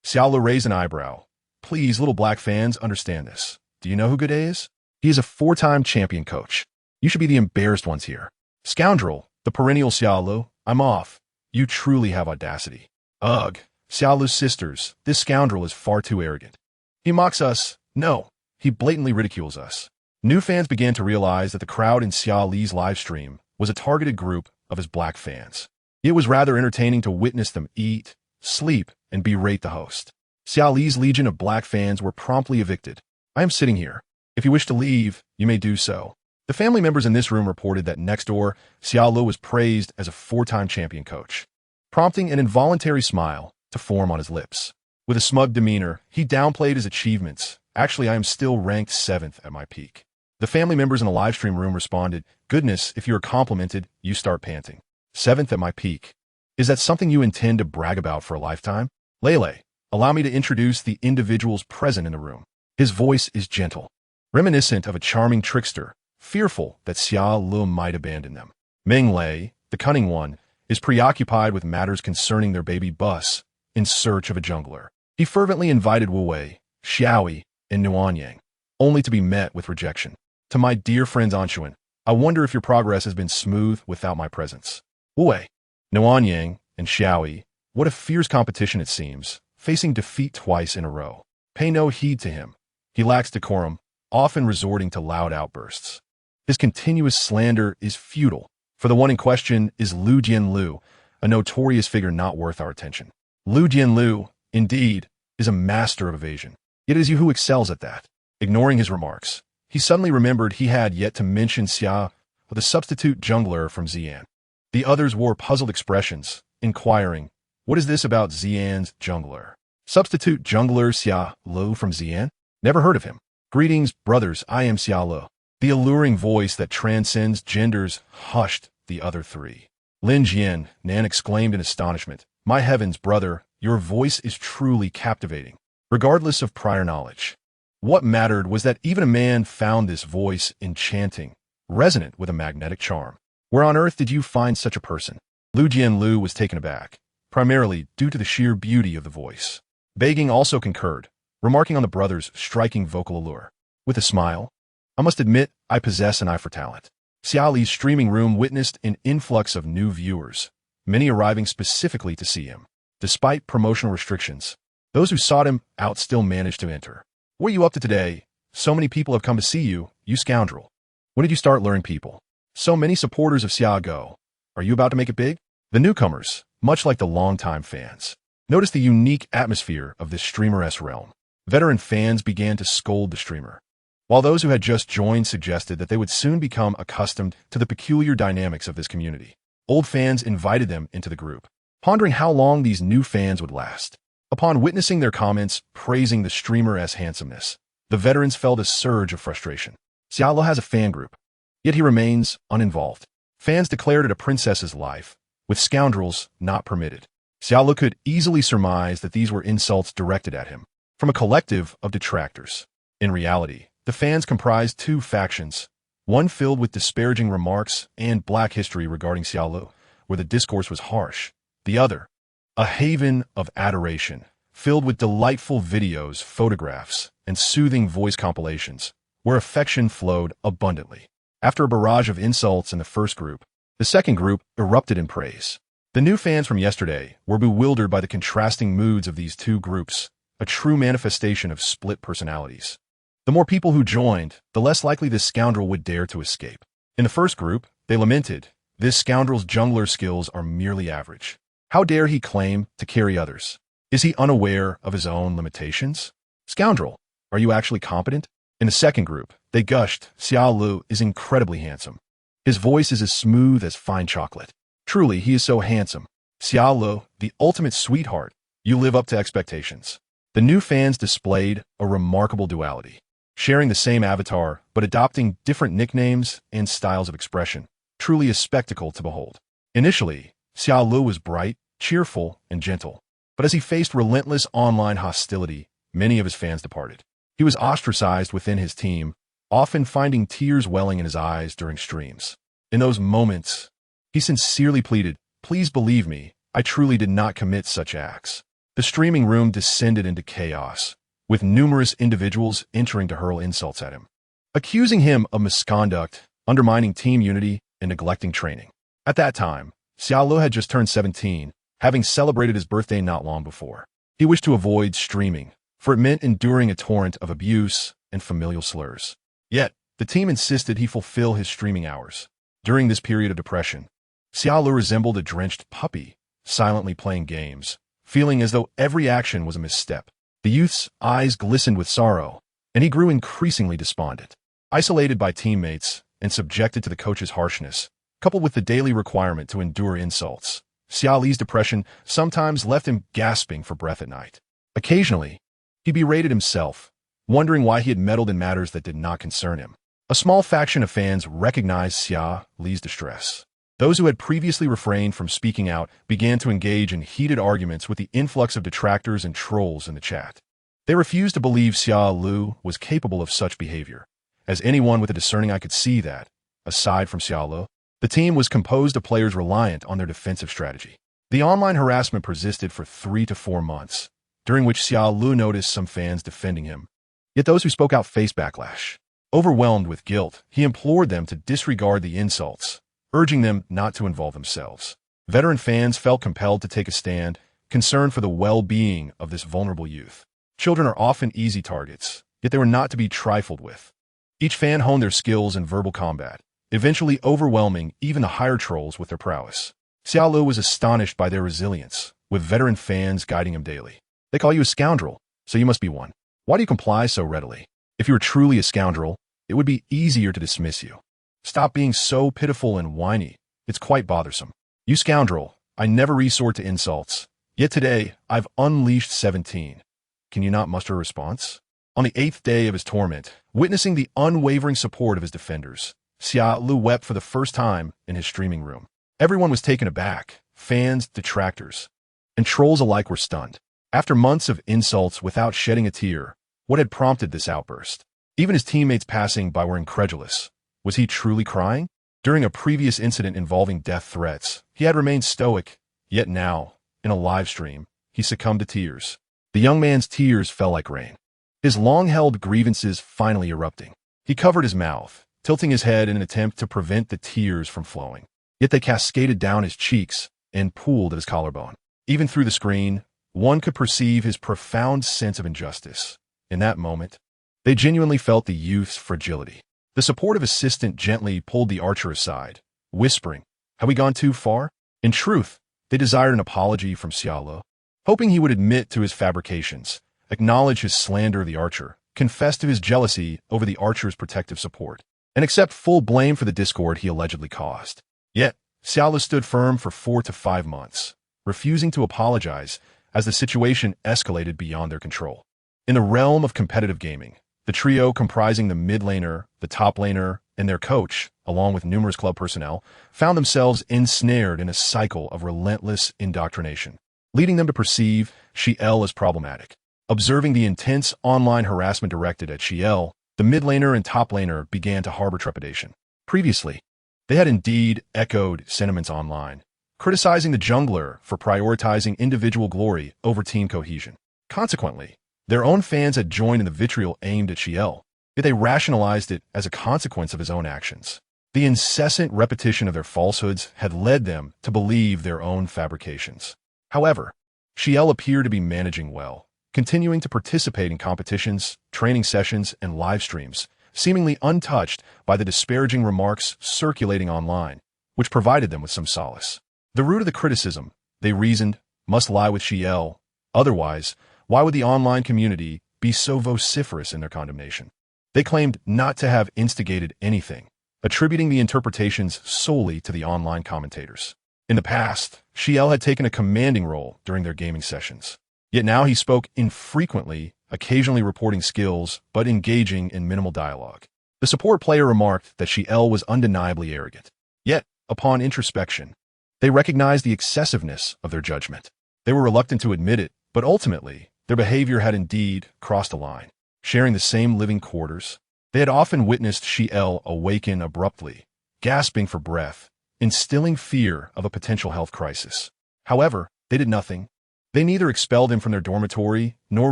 Xia Lu raised an eyebrow. Please, little black fans, understand this. Do you know who Good Day is? He is a 4-time champion coach. You should be the embarrassed ones here. Scoundrel, the perennial Xia Lu, I'm off. You truly have audacity. Ugh, Xia Lu's sisters, this scoundrel is far too arrogant. He mocks us. No, he blatantly ridicules us. New fans began to realize that the crowd in Xia Li's live stream was a targeted group of his black fans. It was rather entertaining to witness them eat, sleep, and berate the host. Xia Li's legion of black fans were promptly evicted. I am sitting here. If you wish to leave, you may do so. The family members in this room reported that next door, Xia Lu was praised as a 4-time champion coach, prompting an involuntary smile to form on his lips. With a smug demeanor, he downplayed his achievements. Actually, I am still ranked 7th at my peak. The family members in the live stream room responded, Goodness, if you are complimented, you start panting. 7th at my peak. Is that something you intend to brag about for a lifetime? Lele, allow me to introduce the individuals present in the room. His voice is gentle, reminiscent of a charming trickster, fearful that Xia Lu might abandon them. Ming Lei, the cunning one, is preoccupied with matters concerning their baby bus, in search of a jungler. He fervently invited Wu Wei, Xiaoyi, and Nuanyang, only to be met with rejection. To my dear friends Anshuan, I wonder if your progress has been smooth without my presence. Wu Wei, Nuanyang, and Xiaoyi, what a fierce competition it seems, facing defeat twice in a row. Pay no heed to him. He lacks decorum, often resorting to loud outbursts. His continuous slander is futile, for the one in question is Lu Jianlu, a notorious figure not worth our attention. Lu Jianlu, indeed, is a master of evasion. It is you who excels at that. Ignoring his remarks, he suddenly remembered he had yet to mention Xia, the substitute jungler from Xi'an. The others wore puzzled expressions, inquiring, what is this about Xi'an's jungler? Substitute jungler Xia Lu from Xi'an? Never heard of him. Greetings, brothers, I am Xia Lu. The alluring voice that transcends genders hushed the other three. Lin Jian, Nan exclaimed in astonishment. My heavens, brother, your voice is truly captivating, regardless of prior knowledge. What mattered was that even a man found this voice enchanting, resonant with a magnetic charm. Where on earth did you find such a person? Lu Jianlu was taken aback, primarily due to the sheer beauty of the voice. Beijing also concurred, remarking on the brother's striking vocal allure. With a smile, I must admit I possess an eye for talent. Xia Li's streaming room witnessed an influx of new viewers, many arriving specifically to see him. Despite promotional restrictions, those who sought him out still managed to enter. What are you up to today? So many people have come to see you, you scoundrel. When did you start luring people? So many supporters of Xia Go. Are you about to make it big? The newcomers, much like the longtime fans, noticed the unique atmosphere of this streamer's realm. Veteran fans began to scold the streamer, while those who had just joined suggested that they would soon become accustomed to the peculiar dynamics of this community. Old fans invited them into the group, pondering how long these new fans would last. Upon witnessing their comments praising the streamer's handsomeness, the veterans felt a surge of frustration. Xia Lu has a fan group, yet he remains uninvolved. Fans declared it a princess's life, with scoundrels not permitted. Xia Lu could easily surmise that these were insults directed at him from a collective of detractors. In reality, the fans comprised two factions, one filled with disparaging remarks and black history regarding Xia Lu, where the discourse was harsh. The other, a haven of adoration, filled with delightful videos, photographs, and soothing voice compilations, where affection flowed abundantly. After a barrage of insults in the first group, the second group erupted in praise. The new fans from yesterday were bewildered by the contrasting moods of these two groups, a true manifestation of split personalities. The more people who joined, the less likely this scoundrel would dare to escape. In the first group, they lamented, this scoundrel's jungler skills are merely average. How dare he claim to carry others? Is he unaware of his own limitations? Scoundrel, Are you actually competent? In the second group, they gushed, Xia Lu is incredibly handsome. His voice is as smooth as fine chocolate. Truly, he is so handsome. Xia Lu, the ultimate sweetheart. You live up to expectations. The new fans displayed a remarkable duality, sharing the same avatar but adopting different nicknames and styles of expression. Truly a spectacle to behold. Initially, Xia Lu was bright, cheerful, and gentle. But as he faced relentless online hostility, many of his fans departed. He was ostracized within his team, often finding tears welling in his eyes during streams. In those moments, he sincerely pleaded, "Please believe me, I truly did not commit such acts." The streaming room descended into chaos, with numerous individuals entering to hurl insults at him, accusing him of misconduct, undermining team unity, and neglecting training. At that time, Xia Lu had just turned 17, having celebrated his birthday not long before. He wished to avoid streaming, for it meant enduring a torrent of abuse and familial slurs. Yet, the team insisted he fulfill his streaming hours. During this period of depression, Xia Lu resembled a drenched puppy, silently playing games, feeling as though every action was a misstep. The youth's eyes glistened with sorrow, and he grew increasingly despondent. Isolated by teammates and subjected to the coach's harshness, coupled with the daily requirement to endure insults, Xia Li's depression sometimes left him gasping for breath at night. Occasionally, he berated himself, wondering why he had meddled in matters that did not concern him. A small faction of fans recognized Xia Li's distress. Those who had previously refrained from speaking out began to engage in heated arguments with the influx of detractors and trolls in the chat. They refused to believe Xia Lu was capable of such behavior, as anyone with a discerning eye could see that, aside from Xia Lu, the team was composed of players reliant on their defensive strategy. The online harassment persisted for 3 to 4 months, during which Xia Lu noticed some fans defending him. Yet those who spoke out faced backlash. Overwhelmed with guilt, he implored them to disregard the insults, urging them not to involve themselves. Veteran fans felt compelled to take a stand, concerned for the well-being of this vulnerable youth. Children are often easy targets, yet they were not to be trifled with. Each fan honed their skills in verbal combat, eventually overwhelming even the higher trolls with their prowess. Xia Lu was astonished by their resilience, with veteran fans guiding him daily. They call you a scoundrel, so you must be one. Why do you comply so readily? If you were truly a scoundrel, it would be easier to dismiss you. Stop being so pitiful and whiny. It's quite bothersome. You scoundrel, I never resort to insults. Yet today, I've unleashed 17. Can you not muster a response? On the 8th day of his torment, witnessing the unwavering support of his defenders, Xia Lu wept for the first time in his streaming room. Everyone was taken aback. Fans, detractors, and trolls alike were stunned. After months of insults without shedding a tear, what had prompted this outburst? Even his teammates passing by were incredulous. Was he truly crying? During a previous incident involving death threats, he had remained stoic, yet now, in a live stream, he succumbed to tears. The young man's tears fell like rain, his long-held grievances finally erupting. He covered his mouth, tilting his head in an attempt to prevent the tears from flowing. Yet they cascaded down his cheeks and pooled at his collarbone. Even through the screen, one could perceive his profound sense of injustice. In that moment, they genuinely felt the youth's fragility. The supportive assistant gently pulled the archer aside, whispering, "Have we gone too far?" In truth, they desired an apology from Xia Lu, hoping he would admit to his fabrications, acknowledge his slander of the archer, confess to his jealousy over the archer's protective support, and accept full blame for the discord he allegedly caused. Yet, Xia Lu stood firm for 4 to 5 months, refusing to apologize as the situation escalated beyond their control. In the realm of competitive gaming, the trio comprising the mid laner, the top laner, and their coach, along with numerous club personnel, found themselves ensnared in a cycle of relentless indoctrination, leading them to perceive Xi'an as problematic. Observing the intense online harassment directed at Xi'an, the mid laner and top laner began to harbor trepidation. Previously, they had indeed echoed sentiments online, criticizing the jungler for prioritizing individual glory over team cohesion. Consequently, their own fans had joined in the vitriol aimed at Xi'an, yet they rationalized it as a consequence of his own actions. The incessant repetition of their falsehoods had led them to believe their own fabrications. However, Xi'an appeared to be managing well, continuing to participate in competitions, training sessions, and live streams, seemingly untouched by the disparaging remarks circulating online, which provided them with some solace. The root of the criticism, they reasoned, must lie with Xi'an. Otherwise, why would the online community be so vociferous in their condemnation. They claimed not to have instigated anything, attributing the interpretations solely to the online commentators. In the past, Xi'an had taken a commanding role during their gaming sessions. Yet now he spoke infrequently, occasionally reporting skills, but engaging in minimal dialogue. The support player remarked that Xi'an was undeniably arrogant. Yet, upon introspection, they recognized the excessiveness of their judgment. They were reluctant to admit it, but ultimately, their behavior had indeed crossed a line. Sharing the same living quarters, they had often witnessed Xi'an awaken abruptly, gasping for breath, instilling fear of a potential health crisis. However, they did nothing. They neither expelled him from their dormitory nor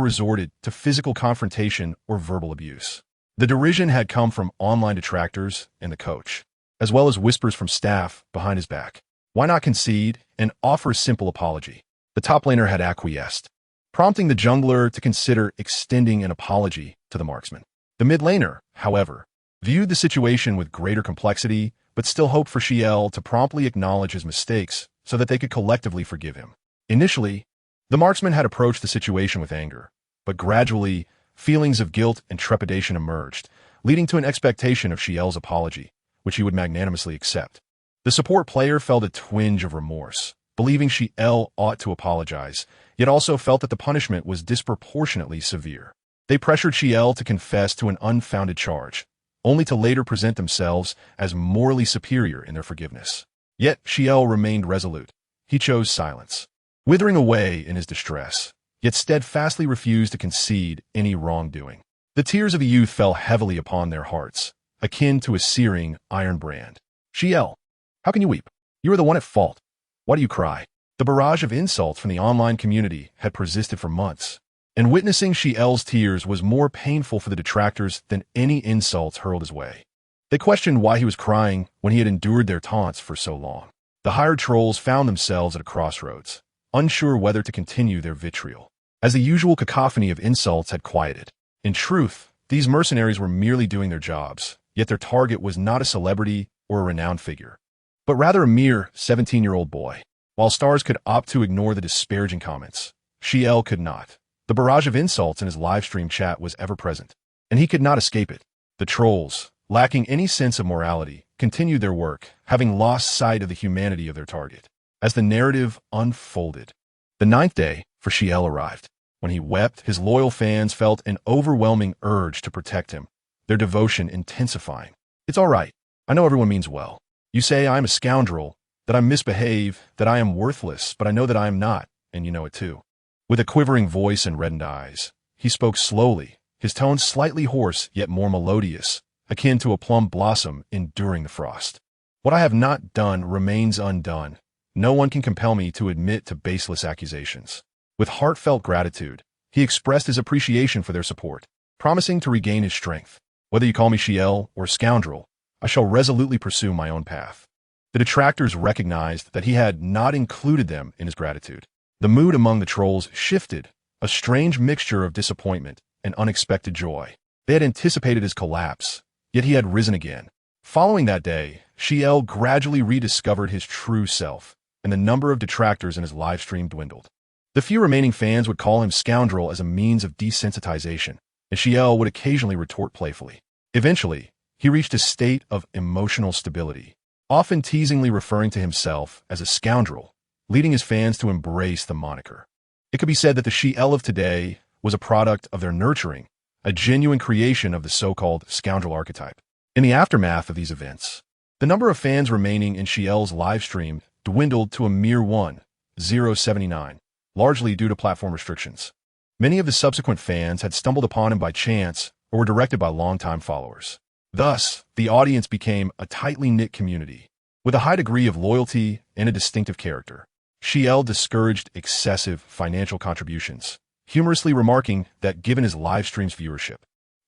resorted to physical confrontation or verbal abuse. The derision had come from online detractors and the coach, as well as whispers from staff behind his back. Why not concede and offer a simple apology? The top laner had acquiesced, prompting the jungler to consider extending an apology to the marksman. The mid laner, however, viewed the situation with greater complexity, but still hoped for Xi'an to promptly acknowledge his mistakes so that they could collectively forgive him. Initially, the marksman had approached the situation with anger, but gradually, feelings of guilt and trepidation emerged, leading to an expectation of Xi'an's apology, which he would magnanimously accept. The support player felt a twinge of remorse, believing Xi'an ought to apologize, yet also felt that the punishment was disproportionately severe. They pressured Xi'an to confess to an unfounded charge, only to later present themselves as morally superior in their forgiveness. Yet Xi'an remained resolute. He chose silence, withering away in his distress, yet steadfastly refused to concede any wrongdoing. The tears of the youth fell heavily upon their hearts, akin to a searing iron brand. Xi'an, how can you weep? You are the one at fault. Why do you cry? The barrage of insults from the online community had persisted for months, and witnessing Xi'an's tears was more painful for the detractors than any insults hurled his way. They questioned why he was crying when he had endured their taunts for so long. The hired trolls found themselves at a crossroads, unsure whether to continue their vitriol. As the usual cacophony of insults had quieted, in truth, these mercenaries were merely doing their jobs, yet their target was not a celebrity or a renowned figure, but rather a mere 17-year-old boy. While stars could opt to ignore the disparaging comments, Xi'an could not. The barrage of insults in his livestream chat was ever present, and he could not escape it. The trolls, lacking any sense of morality, continued their work, having lost sight of the humanity of their target. As the narrative unfolded, the 9th day for Xi'an arrived. When he wept, his loyal fans felt an overwhelming urge to protect him, their devotion intensifying. It's all right. I know everyone means well. You say I am a scoundrel, that I misbehave, that I am worthless, but I know that I am not, and you know it too. With a quivering voice and reddened eyes, he spoke slowly, his tone slightly hoarse yet more melodious, akin to a plum blossom enduring the frost. What I have not done remains undone. No one can compel me to admit to baseless accusations. With heartfelt gratitude, he expressed his appreciation for their support, promising to regain his strength. Whether you call me Xi'an or scoundrel, I shall resolutely pursue my own path. The detractors recognized that he had not included them in his gratitude. The mood among the trolls shifted, a strange mixture of disappointment and unexpected joy. They had anticipated his collapse, yet he had risen again. Following that day, Xi'an gradually rediscovered his true self, and the number of detractors in his livestream dwindled. The few remaining fans would call him scoundrel as a means of desensitization, and Xi'an would occasionally retort playfully. Eventually, he reached a state of emotional stability, often teasingly referring to himself as a scoundrel, leading his fans to embrace the moniker. It could be said that the Xi'an of today was a product of their nurturing, a genuine creation of the so-called scoundrel archetype. In the aftermath of these events, the number of fans remaining in Xi'an's livestream dwindled to a mere 1,079, largely due to platform restrictions. Many of the subsequent fans had stumbled upon him by chance or were directed by longtime followers. Thus, the audience became a tightly knit community, with a high degree of loyalty and a distinctive character. Xi'an discouraged excessive financial contributions, humorously remarking that given his livestream's viewership,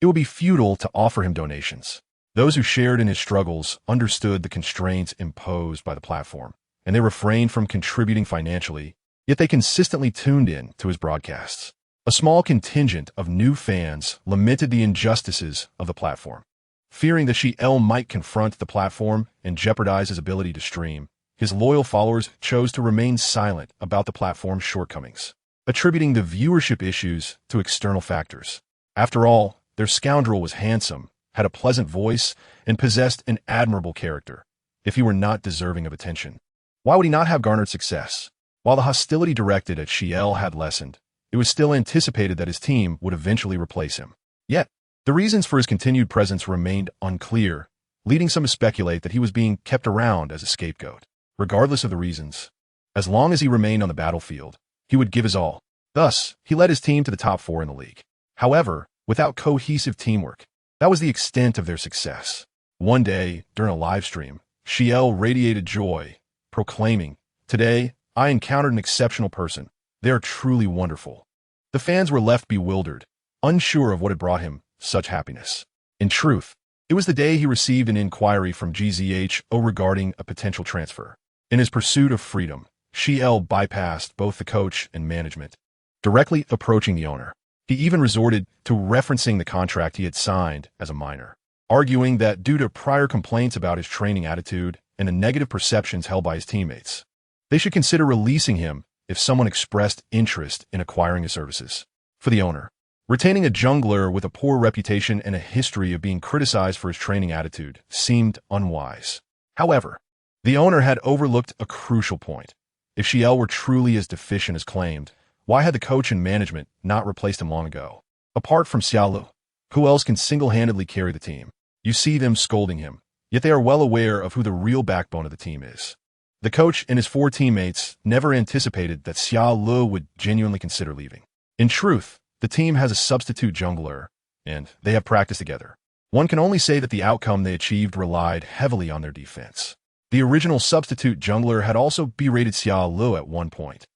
it would be futile to offer him donations. Those who shared in his struggles understood the constraints imposed by the platform, and they refrained from contributing financially, yet they consistently tuned in to his broadcasts. A small contingent of new fans lamented the injustices of the platform. Fearing that Xi'an might confront the platform and jeopardize his ability to stream, his loyal followers chose to remain silent about the platform's shortcomings, attributing the viewership issues to external factors. After all, their scoundrel was handsome, had a pleasant voice, and possessed an admirable character. If he were not deserving of attention, why would he not have garnered success? While the hostility directed at Xi'an had lessened, it was still anticipated that his team would eventually replace him. Yet, the reasons for his continued presence remained unclear, leading some to speculate that he was being kept around as a scapegoat. Regardless of the reasons, as long as he remained on the battlefield, he would give his all. Thus, he led his team to the top 4 in the league. However, without cohesive teamwork, that was the extent of their success. One day, during a live stream, Xi'an radiated joy, proclaiming, "Today, I encountered an exceptional person. They are truly wonderful." The fans were left bewildered, unsure of what had brought him such happiness. In truth, it was the day he received an inquiry from Jiuzhe regarding a potential transfer. In his pursuit of freedom, Xi'an bypassed both the coach and management, directly approaching the owner. He even resorted to referencing the contract he had signed as a minor, arguing that due to prior complaints about his training attitude and the negative perceptions held by his teammates, they should consider releasing him if someone expressed interest in acquiring his services. For the owner, retaining a jungler with a poor reputation and a history of being criticized for his training attitude seemed unwise. However, the owner had overlooked a crucial point. If Xi'an were truly as deficient as claimed, why had the coach and management not replaced him long ago? Apart from Xia Ling, who else can single-handedly carry the team? You see them scolding him, yet they are well aware of who the real backbone of the team is. The coach and his 4 teammates never anticipated that Xia Ling would genuinely consider leaving. In truth, the team has a substitute jungler, and they have practiced together. One can only say that the outcome they achieved relied heavily on their defense. The original substitute jungler had also berated Xia Ling at one point,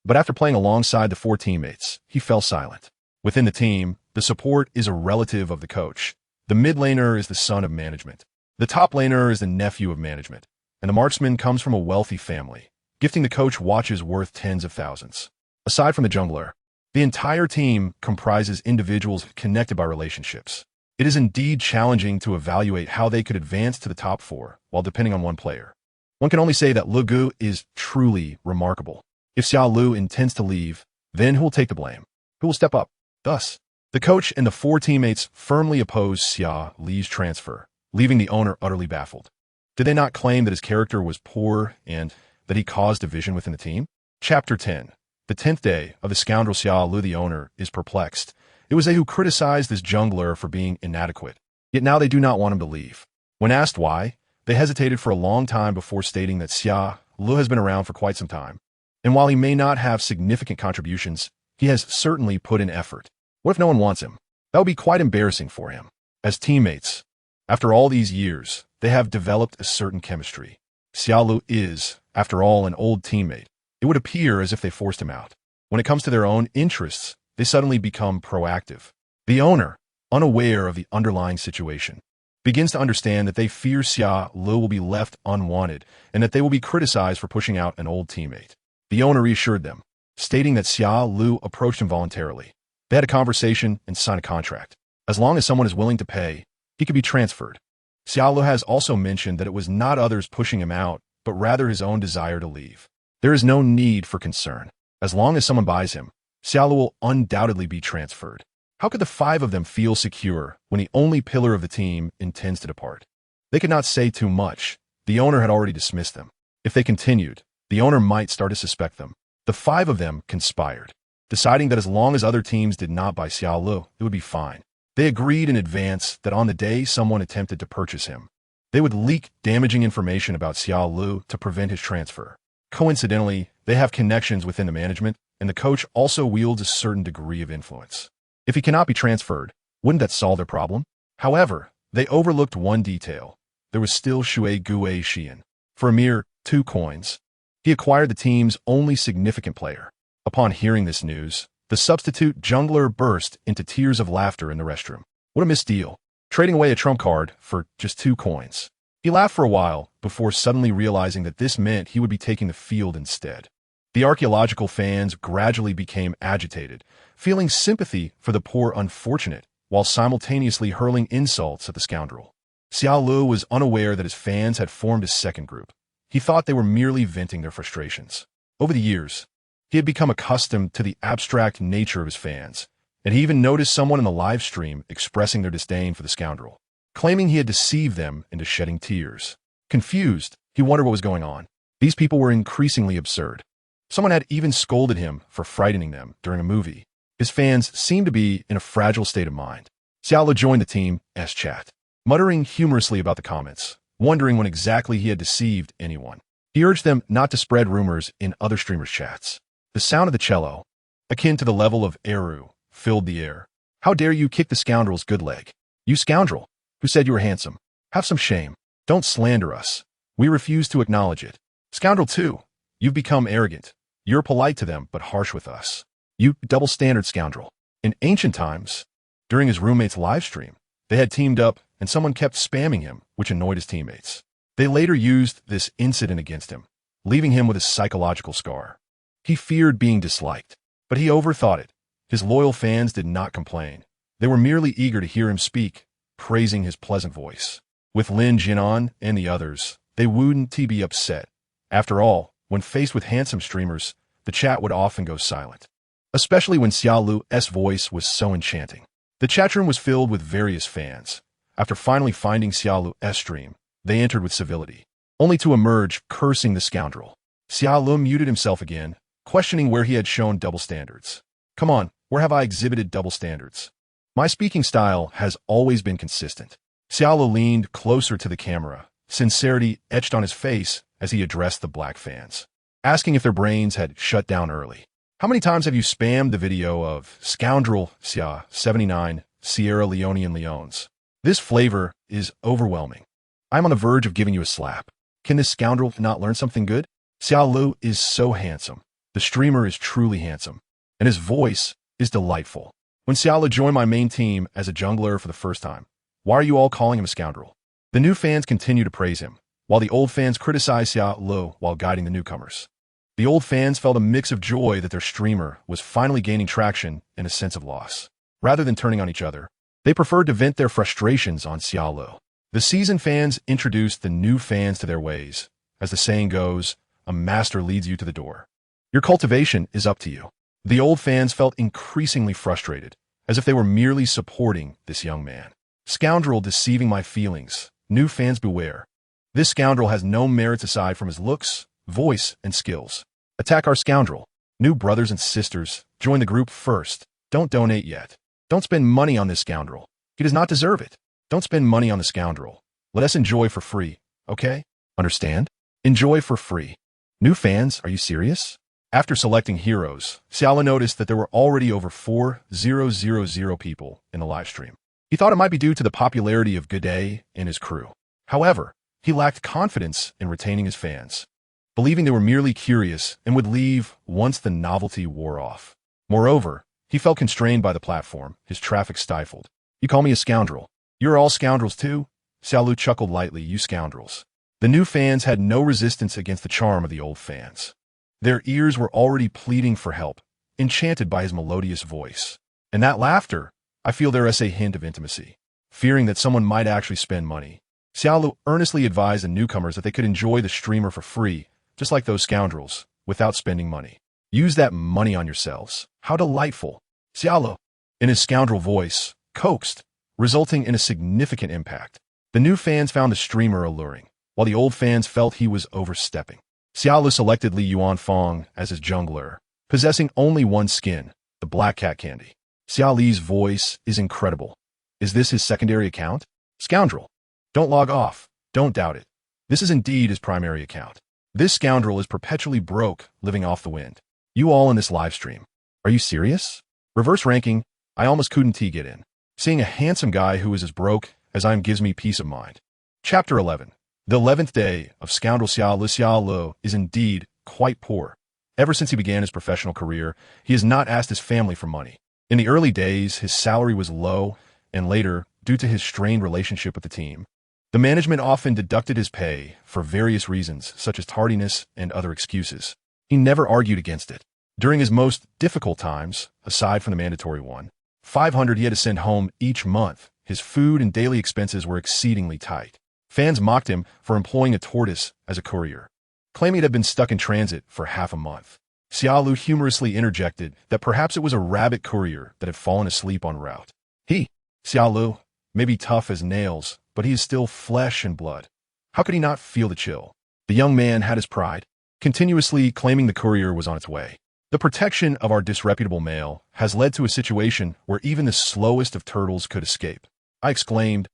but after playing alongside the 4 teammates, he fell silent. Within the team, the support is a relative of the coach. The mid laner is the son of management. The top laner is the nephew of management, and the marksman comes from a wealthy family, gifting the coach watches worth tens of thousands. Aside from the jungler, the entire team comprises individuals connected by relationships. It is indeed challenging to evaluate how they could advance to the top 4 while depending on one player. One can only say that Lu Gu is truly remarkable. If Xia Ling intends to leave, then who will take the blame? Who will step up? Thus, the coach and the 4 teammates firmly oppose Xia Ling's transfer, leaving the owner utterly baffled. Did they not claim that his character was poor and that he caused division within the team? Chapter 10. The 10th day of the scoundrel Xia Ling, the owner, is perplexed. It was they who criticized this jungler for being inadequate, yet now they do not want him to leave. When asked why, they hesitated for a long time before stating that Xia Ling has been around for quite some time, and while he may not have significant contributions, he has certainly put in effort. What if no one wants him? That would be quite embarrassing for him. As teammates, after all these years, they have developed a certain chemistry. Xia Ling is, after all, an old teammate. It would appear as if they forced him out. When it comes to their own interests, they suddenly become proactive. The owner, unaware of the underlying situation, begins to understand that they fear Xia Ling will be left unwanted and that they will be criticized for pushing out an old teammate. The owner reassured them, stating that Xia Ling approached him voluntarily. They had a conversation and signed a contract. As long as someone is willing to pay, he could be transferred. Xia Ling has also mentioned that it was not others pushing him out, but rather his own desire to leave. There is no need for concern. As long as someone buys him, Xiao will undoubtedly be transferred. How could the 5 of them feel secure when the only pillar of the team intends to depart? They could not say too much. The owner had already dismissed them. If they continued, the owner might start to suspect them. The 5 of them conspired, deciding that as long as other teams did not buy Xiao Ling, it would be fine. They agreed in advance that on the day someone attempted to purchase him, they would leak damaging information about Xiao Ling to prevent his transfer. Coincidentally, they have connections within the management, and the coach also wields a certain degree of influence. If he cannot be transferred, wouldn't that solve their problem? However, they overlooked one detail. There was still Shui Guwei Xian. For a mere 2 coins, he acquired the team's only significant player. Upon hearing this news, the substitute jungler burst into tears of laughter in the restroom. What a missed deal, trading away a trump card for just 2 coins. He laughed for a while before suddenly realizing that this meant he would be taking the field instead. The archaeological fans gradually became agitated, feeling sympathy for the poor unfortunate while simultaneously hurling insults at the scoundrel. Xiao Ling was unaware that his fans had formed a second group. He thought they were merely venting their frustrations. Over the years, he had become accustomed to the abstract nature of his fans, and he even noticed someone in the live stream expressing their disdain for the scoundrel, claiming he had deceived them into shedding tears. Confused, he wondered what was going on. These people were increasingly absurd. Someone had even scolded him for frightening them during a movie. His fans seemed to be in a fragile state of mind. Xiao Lu joined the team's chat, muttering humorously about the comments, wondering when exactly he had deceived anyone. He urged them not to spread rumors in other streamers' chats. The sound of the cello, akin to the level of Eru, filled the air. How dare you kick the scoundrel's good leg? You scoundrel, who said you were handsome. Have some shame. Don't slander us. We refuse to acknowledge it. Scoundrel too, you've become arrogant. You're polite to them, but harsh with us. You double-standard scoundrel. In ancient times, during his roommate's live stream, they had teamed up and someone kept spamming him, which annoyed his teammates. They later used this incident against him, leaving him with a psychological scar. He feared being disliked, but he overthought it. His loyal fans did not complain. They were merely eager to hear him speak, praising his pleasant voice. With Lin Jinan and the others, they wouldn't be upset. After all, when faced with handsome streamers, the chat would often go silent, especially when Xiao Lu's voice was so enchanting. The chatroom was filled with various fans. After finally finding Xiao Lu's stream, they entered with civility, only to emerge cursing the scoundrel. Xiao Lu muted himself again, questioning where he had shown double standards. Come on, where have I exhibited double standards? My speaking style has always been consistent. Xiao Lu leaned closer to the camera, sincerity etched on his face as he addressed the black fans, asking if their brains had shut down early. How many times have you spammed the video of Scoundrel Xia 79 Sierra Leonean Leones? This flavor is overwhelming. I'm on the verge of giving you a slap. Can this scoundrel not learn something good? Xiao Lu is so handsome. The streamer is truly handsome, and his voice is delightful. When Xiao Lu joined my main team as a jungler for the first time, why are you all calling him a scoundrel? The new fans continue to praise him, while the old fans criticize Xiao Lu while guiding the newcomers. The old fans felt a mix of joy that their streamer was finally gaining traction and a sense of loss. Rather than turning on each other, they preferred to vent their frustrations on Xiao Lu. The seasoned fans introduced the new fans to their ways. As the saying goes, a master leads you to the door. Your cultivation is up to you. The old fans felt increasingly frustrated, as if they were merely supporting this young man. Scoundrel deceiving my feelings. New fans beware. This scoundrel has no merits aside from his looks, voice, and skills. Attack our scoundrel. New brothers and sisters, join the group first. Don't donate yet. Don't spend money on this scoundrel. He does not deserve it. Don't spend money on the scoundrel. Let us enjoy for free, okay? Understand? Enjoy for free. New fans, are you serious? After selecting heroes, Xiao Lu noticed that there were already over 4,000 people in the live stream. He thought it might be due to the popularity of Jiuzhe and his crew. However, he lacked confidence in retaining his fans, believing they were merely curious and would leave once the novelty wore off. Moreover, he felt constrained by the platform, his traffic stifled. You call me a scoundrel. You're all scoundrels too? Xiao Lu chuckled lightly, you scoundrels. The new fans had no resistance against the charm of the old fans. Their ears were already pleading for help, enchanted by his melodious voice. In that laughter, I feel there is a hint of intimacy. Fearing that someone might actually spend money, Xiao Lu earnestly advised the newcomers that they could enjoy the streamer for free, just like those scoundrels, without spending money. Use that money on yourselves. How delightful. Xiao Lu, in his scoundrel voice, coaxed, resulting in a significant impact. The new fans found the streamer alluring, while the old fans felt he was overstepping. Xiao Lu selected Li Yuanfang as his jungler, possessing only one skin, the Black Cat Candy. Xiao Li's voice is incredible. Is this his secondary account? Scoundrel. Don't log off. Don't doubt it. This is indeed his primary account. This scoundrel is perpetually broke, living off the wind. You all in this live stream. Are you serious? Reverse ranking, I almost couldn't get in. Seeing a handsome guy who is as broke as I am gives me peace of mind. Chapter 11. The 11th day of Scoundrel Xiao Lu is indeed quite poor. Ever since he began his professional career, he has not asked his family for money. In the early days, his salary was low, and later, due to his strained relationship with the team, the management often deducted his pay for various reasons, such as tardiness and other excuses. He never argued against it. During his most difficult times, aside from the mandatory one, 500 he had to send home each month. His food and daily expenses were exceedingly tight. Fans mocked him for employing a tortoise as a courier, claiming it had been stuck in transit for half a month. Xia Lu humorously interjected that perhaps it was a rabbit courier that had fallen asleep en route. Xia Lu, may be tough as nails, but he is still flesh and blood. How could he not feel the chill? The young man had his pride, continuously claiming the courier was on its way. The protection of our disreputable mail has led to a situation where even the slowest of turtles could escape. I exclaimed,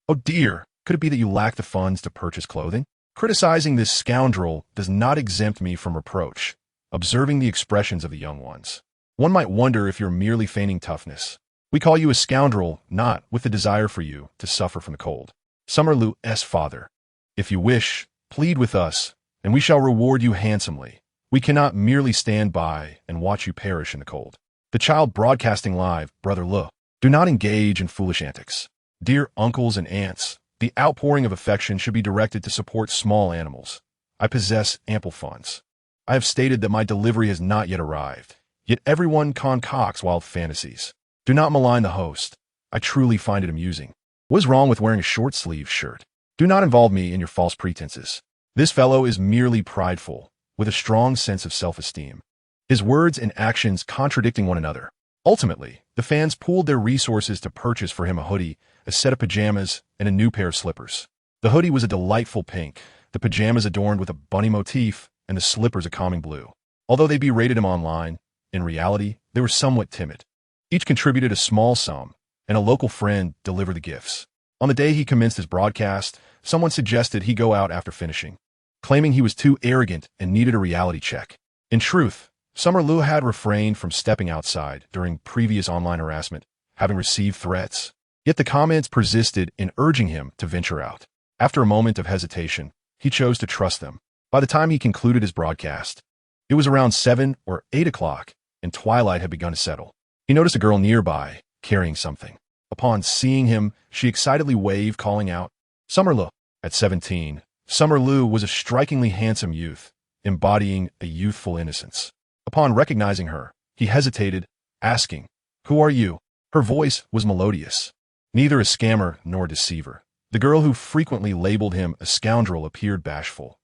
"Oh dear, could it be that you lack the funds to purchase clothing?" Criticizing this scoundrel does not exempt me from reproach, observing the expressions of the young ones. One might wonder if you're merely feigning toughness. We call you a scoundrel, not with the desire for you to suffer from the cold. Summer Lu's father. If you wish, plead with us, and we shall reward you handsomely. We cannot merely stand by and watch you perish in the cold. The child broadcasting live, Brother Lu. Do not engage in foolish antics. Dear uncles and aunts, the outpouring of affection should be directed to support small animals. I possess ample funds. I have stated that my delivery has not yet arrived, yet everyone concocts wild fantasies. Do not malign the host. I truly find it amusing. What is wrong with wearing a short-sleeved shirt? Do not involve me in your false pretenses. This fellow is merely prideful, with a strong sense of self-esteem. His words and actions contradicting one another. Ultimately, the fans pooled their resources to purchase for him a hoodie, a set of pajamas, and a new pair of slippers. The hoodie was a delightful pink, the pajamas adorned with a bunny motif, and the slippers a calming blue. Although they berated him online, in reality, they were somewhat timid. Each contributed a small sum, and a local friend delivered the gifts. On the day he commenced his broadcast, someone suggested he go out after finishing, claiming he was too arrogant and needed a reality check. In truth, Summer Lu had refrained from stepping outside during previous online harassment, having received threats. Yet the comments persisted in urging him to venture out. After a moment of hesitation, he chose to trust them. By the time he concluded his broadcast, it was around 7 or 8 o'clock, and twilight had begun to settle. He noticed a girl nearby, carrying something. Upon seeing him, she excitedly waved, calling out, "Summer Lu." At 17, Summer Lu was a strikingly handsome youth, embodying a youthful innocence. Upon recognizing her, he hesitated, asking, "Who are you?" Her voice was melodious. Neither a scammer nor a deceiver. The girl who frequently labeled him a scoundrel appeared bashful.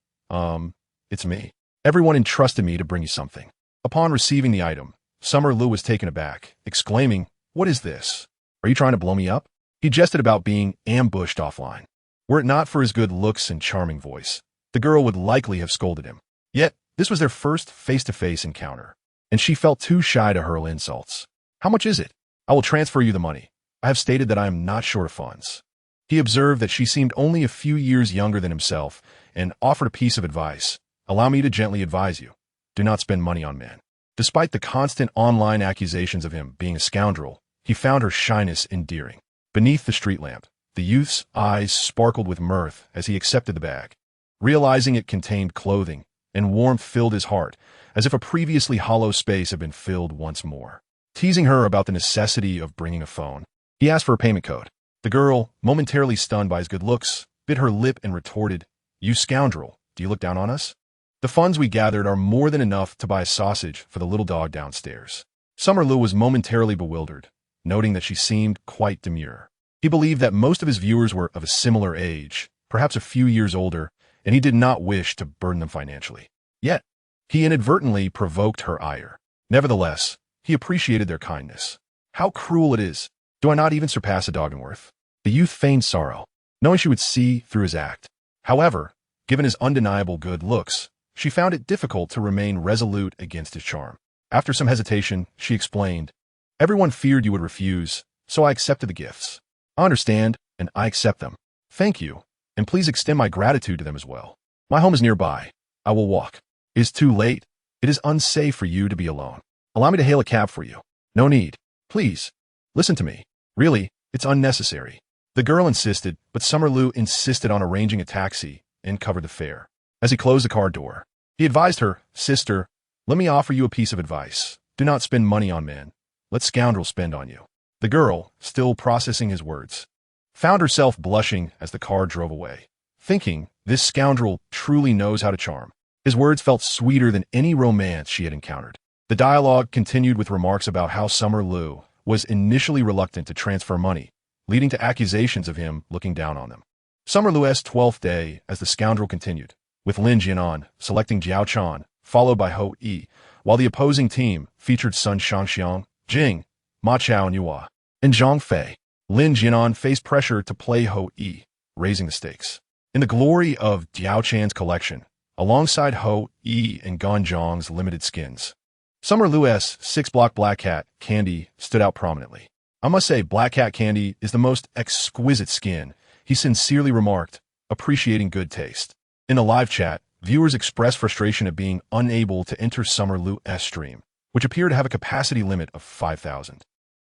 It's me. Everyone entrusted me to bring you something." Upon receiving the item, Summer Lu was taken aback, exclaiming, "What is this? Are you trying to blow me up?" He jested about being ambushed offline. Were it not for his good looks and charming voice, the girl would likely have scolded him. Yet, this was their first face-to-face encounter, and she felt too shy to hurl insults. "How much is it? I will transfer you the money. I have stated that I am not short of funds." He observed that she seemed only a few years younger than himself and offered a piece of advice. "Allow me to gently advise you. Do not spend money on men." Despite the constant online accusations of him being a scoundrel, he found her shyness endearing. Beneath the street lamp, the youth's eyes sparkled with mirth as he accepted the bag. Realizing it contained clothing, and warmth filled his heart, as if a previously hollow space had been filled once more. Teasing her about the necessity of bringing a phone, he asked for a payment code. The girl, momentarily stunned by his good looks, bit her lip and retorted, "You scoundrel, do you look down on us? The funds we gathered are more than enough to buy a sausage for the little dog downstairs." Summer Lu was momentarily bewildered, noting that she seemed quite demure. He believed that most of his viewers were of a similar age, perhaps a few years older, and he did not wish to burden them financially. Yet, he inadvertently provoked her ire. Nevertheless, he appreciated their kindness. "How cruel it is! Do I not even surpass a dog in worth?" The youth feigned sorrow, knowing she would see through his act. However, given his undeniable good looks, she found it difficult to remain resolute against his charm. After some hesitation, she explained, "Everyone feared you would refuse, so I accepted the gifts. I understand, and I accept them. Thank you, and please extend my gratitude to them as well. My home is nearby. I will walk. It is too late. It is unsafe for you to be alone. Allow me to hail a cab for you." "No need. Please, listen to me. Really, it's unnecessary." The girl insisted, but Summer Lu insisted on arranging a taxi and covered the fare. As he closed the car door, he advised her, "Sister, let me offer you a piece of advice. Do not spend money on men. Let scoundrels spend on you." The girl, still processing his words, found herself blushing as the car drove away, thinking, this scoundrel truly knows how to charm. His words felt sweeter than any romance she had encountered. The dialogue continued with remarks about how Summer Lu was initially reluctant to transfer money, leading to accusations of him looking down on them. Summer Lu's 12th day as the scoundrel continued, with Lin Jianan selecting Jiao Chan, followed by Ho Yi, while the opposing team featured Sun Shangxiang, Jing, Ma Chao Nuwa, and Zhang Fei. Lin Jianan faced pressure to play Ho Yi, raising the stakes. In the glory of Diao Chan's collection, alongside Ho Yi and Gan Zhang's limited skins, Summer Lu's 6-block Black Cat Candy stood out prominently. I must say, Black Cat Candy is the most exquisite skin, he sincerely remarked, appreciating good taste. In the live chat, viewers expressed frustration at being unable to enter Summer Lu's stream, which appeared to have a capacity limit of 5,000,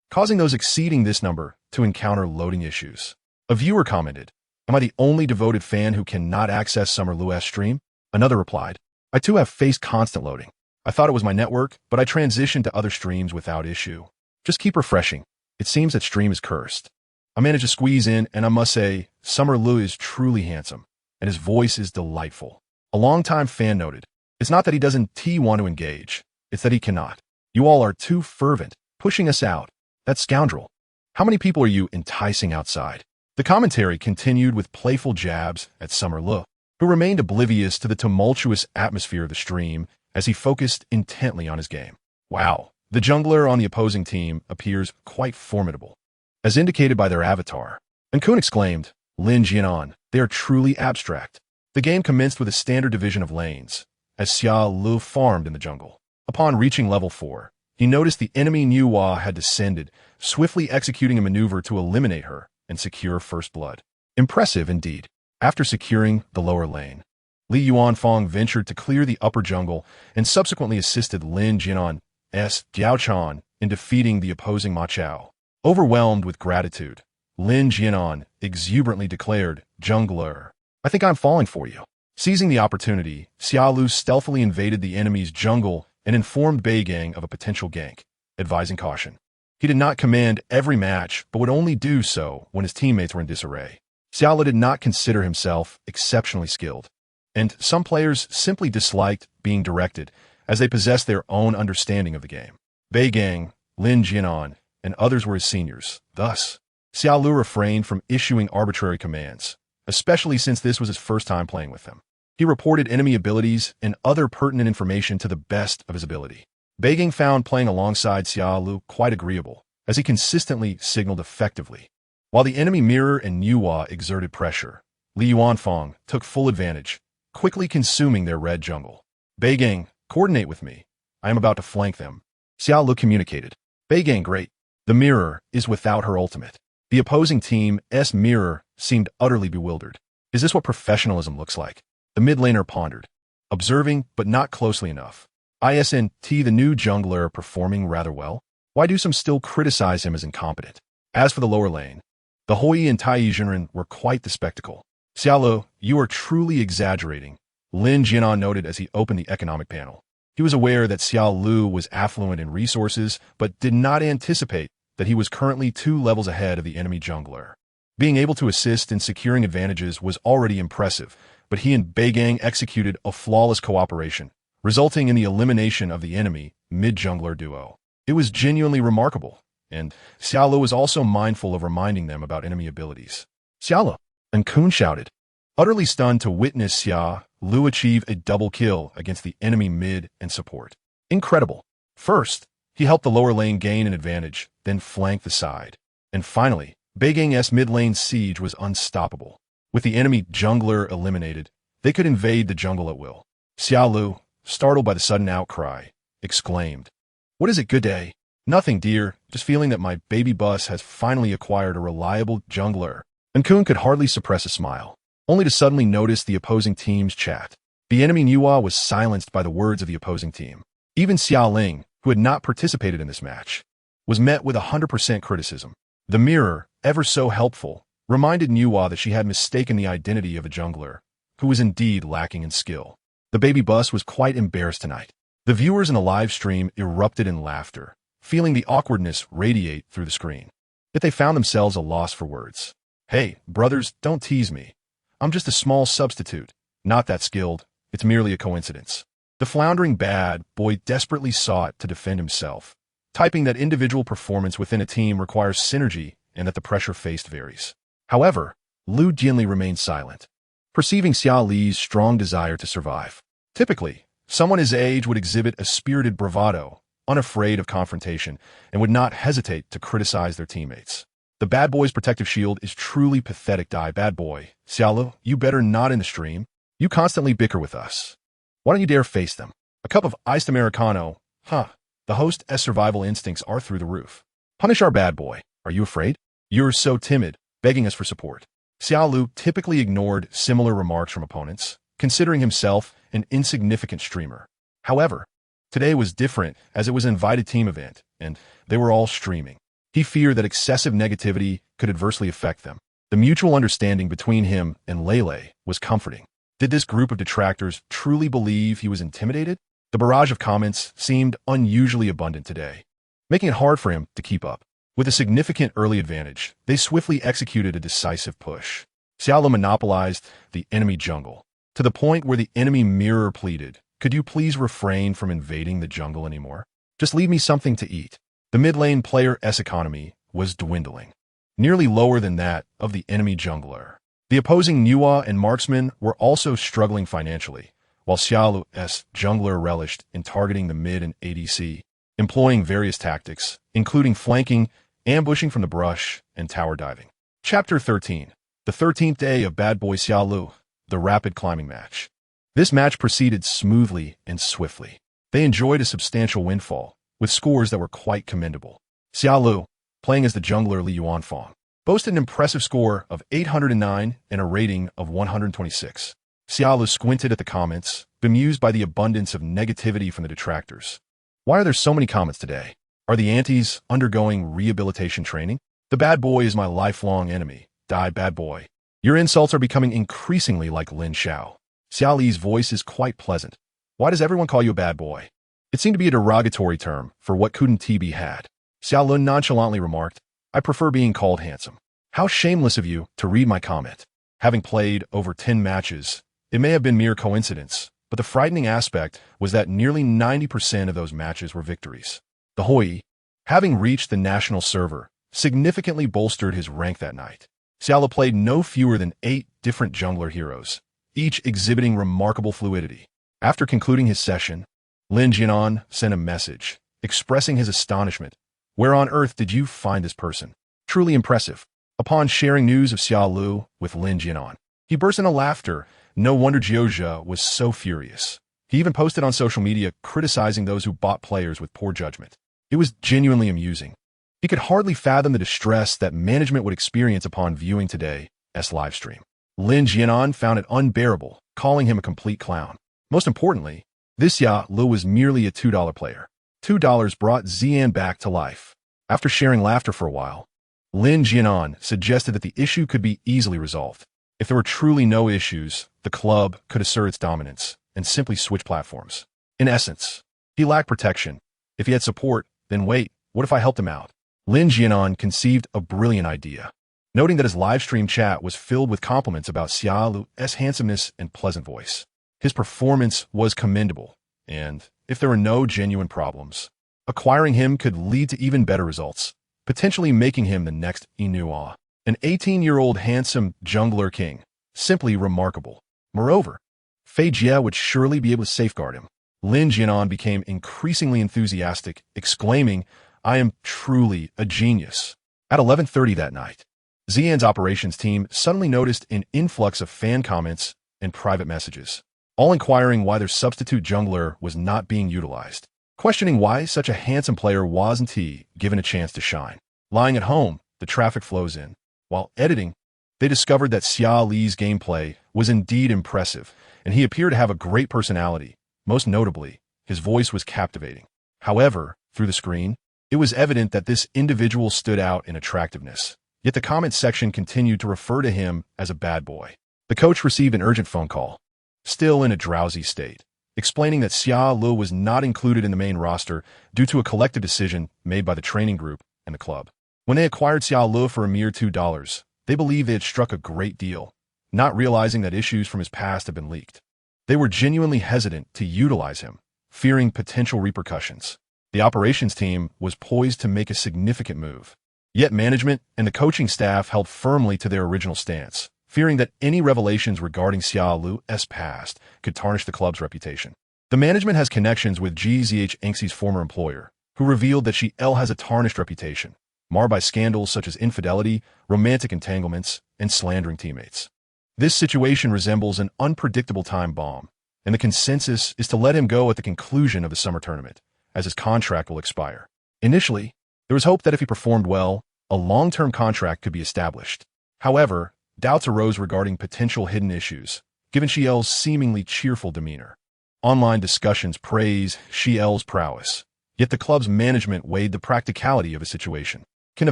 causing those exceeding this number to encounter loading issues. A viewer commented, "Am I the only devoted fan who cannot access Summer Lu's stream?" Another replied, "I too have faced constant loading. I thought it was my network, but I transitioned to other streams without issue. Just keep refreshing. It seems that stream is cursed." I managed to squeeze in, and I must say, Summer Lu is truly handsome, and his voice is delightful. A longtime fan noted, "It's not that he doesn't want to engage, it's that he cannot. You all are too fervent, pushing us out. That scoundrel. How many people are you enticing outside?" The commentary continued with playful jabs at Summer Lu, who remained oblivious to the tumultuous atmosphere of the stream as he focused intently on his game. Wow, the jungler on the opposing team appears quite formidable, as indicated by their avatar. And Kun exclaimed, "Lin Jianan, they are truly abstract." The game commenced with a standard division of lanes, as Xia Lu farmed in the jungle. Upon reaching level 4, he noticed the enemy Nuwa had descended, swiftly executing a maneuver to eliminate her and secure first blood. Impressive indeed. After securing the lower lane, Li Yuanfang ventured to clear the upper jungle and subsequently assisted Lin Jianan's Diaochan in defeating the opposing Ma Chao. Overwhelmed with gratitude, Lin Jianan exuberantly declared, "Jungler, I think I'm falling for you." Seizing the opportunity, Xia Lu stealthily invaded the enemy's jungle and informed Beigang of a potential gank, advising caution. He did not command every match, but would only do so when his teammates were in disarray. Xia Lu did not consider himself exceptionally skilled, and some players simply disliked being directed as they possessed their own understanding of the game. Beigang, Lin Jianan, and others were his seniors. Thus, Xia Lu refrained from issuing arbitrary commands, especially since this was his first time playing with them. He reported enemy abilities and other pertinent information to the best of his ability. Beigang found playing alongside Xia Lu quite agreeable, as he consistently signaled effectively. While the enemy mirror and Nuwa exerted pressure, Li Yuanfang took full advantage, quickly consuming their red jungle. "Beigang, coordinate with me. I am about to flank them." Xia Lu communicated. "Beigang, great. The mirror is without her ultimate." The opposing team's mirror seemed utterly bewildered. Is this what professionalism looks like? The mid laner pondered, observing but not closely enough. Isn't the new jungler performing rather well? Why do some still criticize him as incompetent? As for the lower lane, the Hoi and Tai Zhenren were quite the spectacle. "Xia Lu, you are truly exaggerating," Lin Jianan noted as he opened the economic panel. He was aware that Xia Lu was affluent in resources, but did not anticipate that he was currently 2 levels ahead of the enemy jungler. Being able to assist in securing advantages was already impressive, but he and Beigang executed a flawless cooperation, resulting in the elimination of the enemy mid-jungler duo. It was genuinely remarkable, and Xia Lu was also mindful of reminding them about enemy abilities. "Xia Lu!" and Kun shouted, utterly stunned to witness Xia Lu achieve a double kill against the enemy mid and support. Incredible. First, he helped the lower lane gain an advantage, then flanked the side. And finally, Beigang's mid lane siege was unstoppable. With the enemy jungler eliminated, they could invade the jungle at will. Xia Lu, startled by the sudden outcry, exclaimed, "What is it, good day?" "Nothing, dear, just feeling that my baby bus has finally acquired a reliable jungler." And Kun could hardly suppress a smile, only to suddenly notice the opposing team's chat. The enemy Nuwa was silenced by the words of the opposing team. Even Xia Ling, who had not participated in this match, was met with 100% criticism. The mirror, ever so helpful, reminded Nuwa that she had mistaken the identity of a jungler, who was indeed lacking in skill. The baby bus was quite embarrassed tonight. The viewers in the live stream erupted in laughter, feeling the awkwardness radiate through the screen. Yet they found themselves a loss for words. "Hey, brothers, don't tease me. I'm just a small substitute, not that skilled. It's merely a coincidence." The floundering bad boy desperately sought to defend himself, typing that individual performance within a team requires synergy and that the pressure faced varies. However, Lu Jianli remained silent, perceiving Xia Li's strong desire to survive. Typically, Someone his age would exhibit a spirited bravado, unafraid of confrontation, and would not hesitate to criticize their teammates. The bad boy's protective shield is truly pathetic. Bad boy. Xia Ling, you better not in the stream. You constantly bicker with us. Why don't you dare face them? A cup of iced Americano. Huh. The host's survival instincts are through the roof. Punish our bad boy. Are you afraid? You're so timid, begging us for support. Xia Ling typically ignored similar remarks from opponents, considering himself an insignificant streamer. However, today was different as it was an invited team event, and they were all streaming. He feared that excessive negativity could adversely affect them. The mutual understanding between him and Lele was comforting. Did this group of detractors truly believe he was intimidated? The barrage of comments seemed unusually abundant today, making it hard for him to keep up. With a significant early advantage, they swiftly executed a decisive push. Xia Ling monopolized the enemy jungle, to the point where the enemy mirror pleaded, "Could you please refrain from invading the jungle anymore? Just leave me something to eat." The mid-lane player's economy was dwindling, nearly lower than that of the enemy jungler. The opposing Nuwa and marksmen were also struggling financially, while Xia Ling's jungler relished in targeting the mid and ADC, employing various tactics, including flanking, ambushing from the brush, and tower diving. Chapter 13. The 13th day of Bad Boy Xia Ling, the rapid climbing match. This match proceeded smoothly and swiftly. They enjoyed a substantial windfall, with scores that were quite commendable. Xia Ling, playing as the jungler Li Yuanfang, boasted an impressive score of 809 and a rating of 126. Xia Ling squinted at the comments, bemused by the abundance of negativity from the detractors. Why are there so many comments today? Are the antis undergoing rehabilitation training? The bad boy is my lifelong enemy. Die, bad boy. Your insults are becoming increasingly like Lin Xiao. Xia Ling's voice is quite pleasant. Why does everyone call you a bad boy? It seemed to be a derogatory term for what couldn't be had. Xia Ling nonchalantly remarked, I prefer being called handsome. How shameless of you to read my comment. Having played over 10 matches, it may have been mere coincidence, but the frightening aspect was that nearly 90% of those matches were victories. The Hoi, having reached the national server, significantly bolstered his rank that night. Xia Ling played no fewer than 8 different jungler heroes, each exhibiting remarkable fluidity. After concluding his session, Lin Jianan sent a message, expressing his astonishment. Where on earth did you find this person? Truly impressive. Upon sharing news of Xia Ling with Lin Jianan, he burst into laughter. No wonder Jiuzhe was so furious. He even posted on social media criticizing those who bought players with poor judgment. It was genuinely amusing. He could hardly fathom the distress that management would experience upon viewing today's livestream. Lin Jianan found it unbearable, calling him a complete clown. Most importantly, this Xia Ling was merely a $2 player. $2 brought Xi'an back to life. After sharing laughter for a while, Lin Jianan suggested that the issue could be easily resolved. If there were truly no issues, the club could assert its dominance and simply switch platforms. In essence, he lacked protection. If he had support, then wait, what if I helped him out? Lin Jianan conceived a brilliant idea, noting that his livestream chat was filled with compliments about Xia Ling's handsomeness and pleasant voice. His performance was commendable, and if there were no genuine problems, acquiring him could lead to even better results, potentially making him the next Inua. An 18-year-old handsome jungler king, simply remarkable. Moreover, Fei Jie would surely be able to safeguard him. Lin Jianan became increasingly enthusiastic, exclaiming, I am truly a genius. At 11:30 that night, Xi'an's operations team suddenly noticed an influx of fan comments and private messages, all inquiring why their substitute jungler was not being utilized, questioning why such a handsome player wasn't he given a chance to shine. Lying at home, the traffic flows in. While editing, they discovered that Xia Ling's gameplay was indeed impressive, and he appeared to have a great personality. Most notably, his voice was captivating. However, through the screen, it was evident that this individual stood out in attractiveness. Yet the comment section continued to refer to him as a bad boy. The coach received an urgent phone call, still in a drowsy state, explaining that Xia Ling was not included in the main roster due to a collective decision made by the training group and the club. When they acquired Xia Ling for a mere $2, they believed they had struck a great deal, not realizing that issues from his past had been leaked. They were genuinely hesitant to utilize him, fearing potential repercussions. The operations team was poised to make a significant move. Yet management and the coaching staff held firmly to their original stance, fearing that any revelations regarding Xia Ling's past could tarnish the club's reputation. The management has connections with Jiuzhe's former employer, who revealed that Xi'an has a tarnished reputation, marred by scandals such as infidelity, romantic entanglements, and slandering teammates. This situation resembles an unpredictable time bomb, and the consensus is to let him go at the conclusion of the summer tournament, as his contract will expire. Initially, there was hope that if he performed well, a long-term contract could be established. However, doubts arose regarding potential hidden issues, given Xi'an's seemingly cheerful demeanor. Online discussions praise Xi'an's prowess, yet the club's management weighed the practicality of his situation. Can a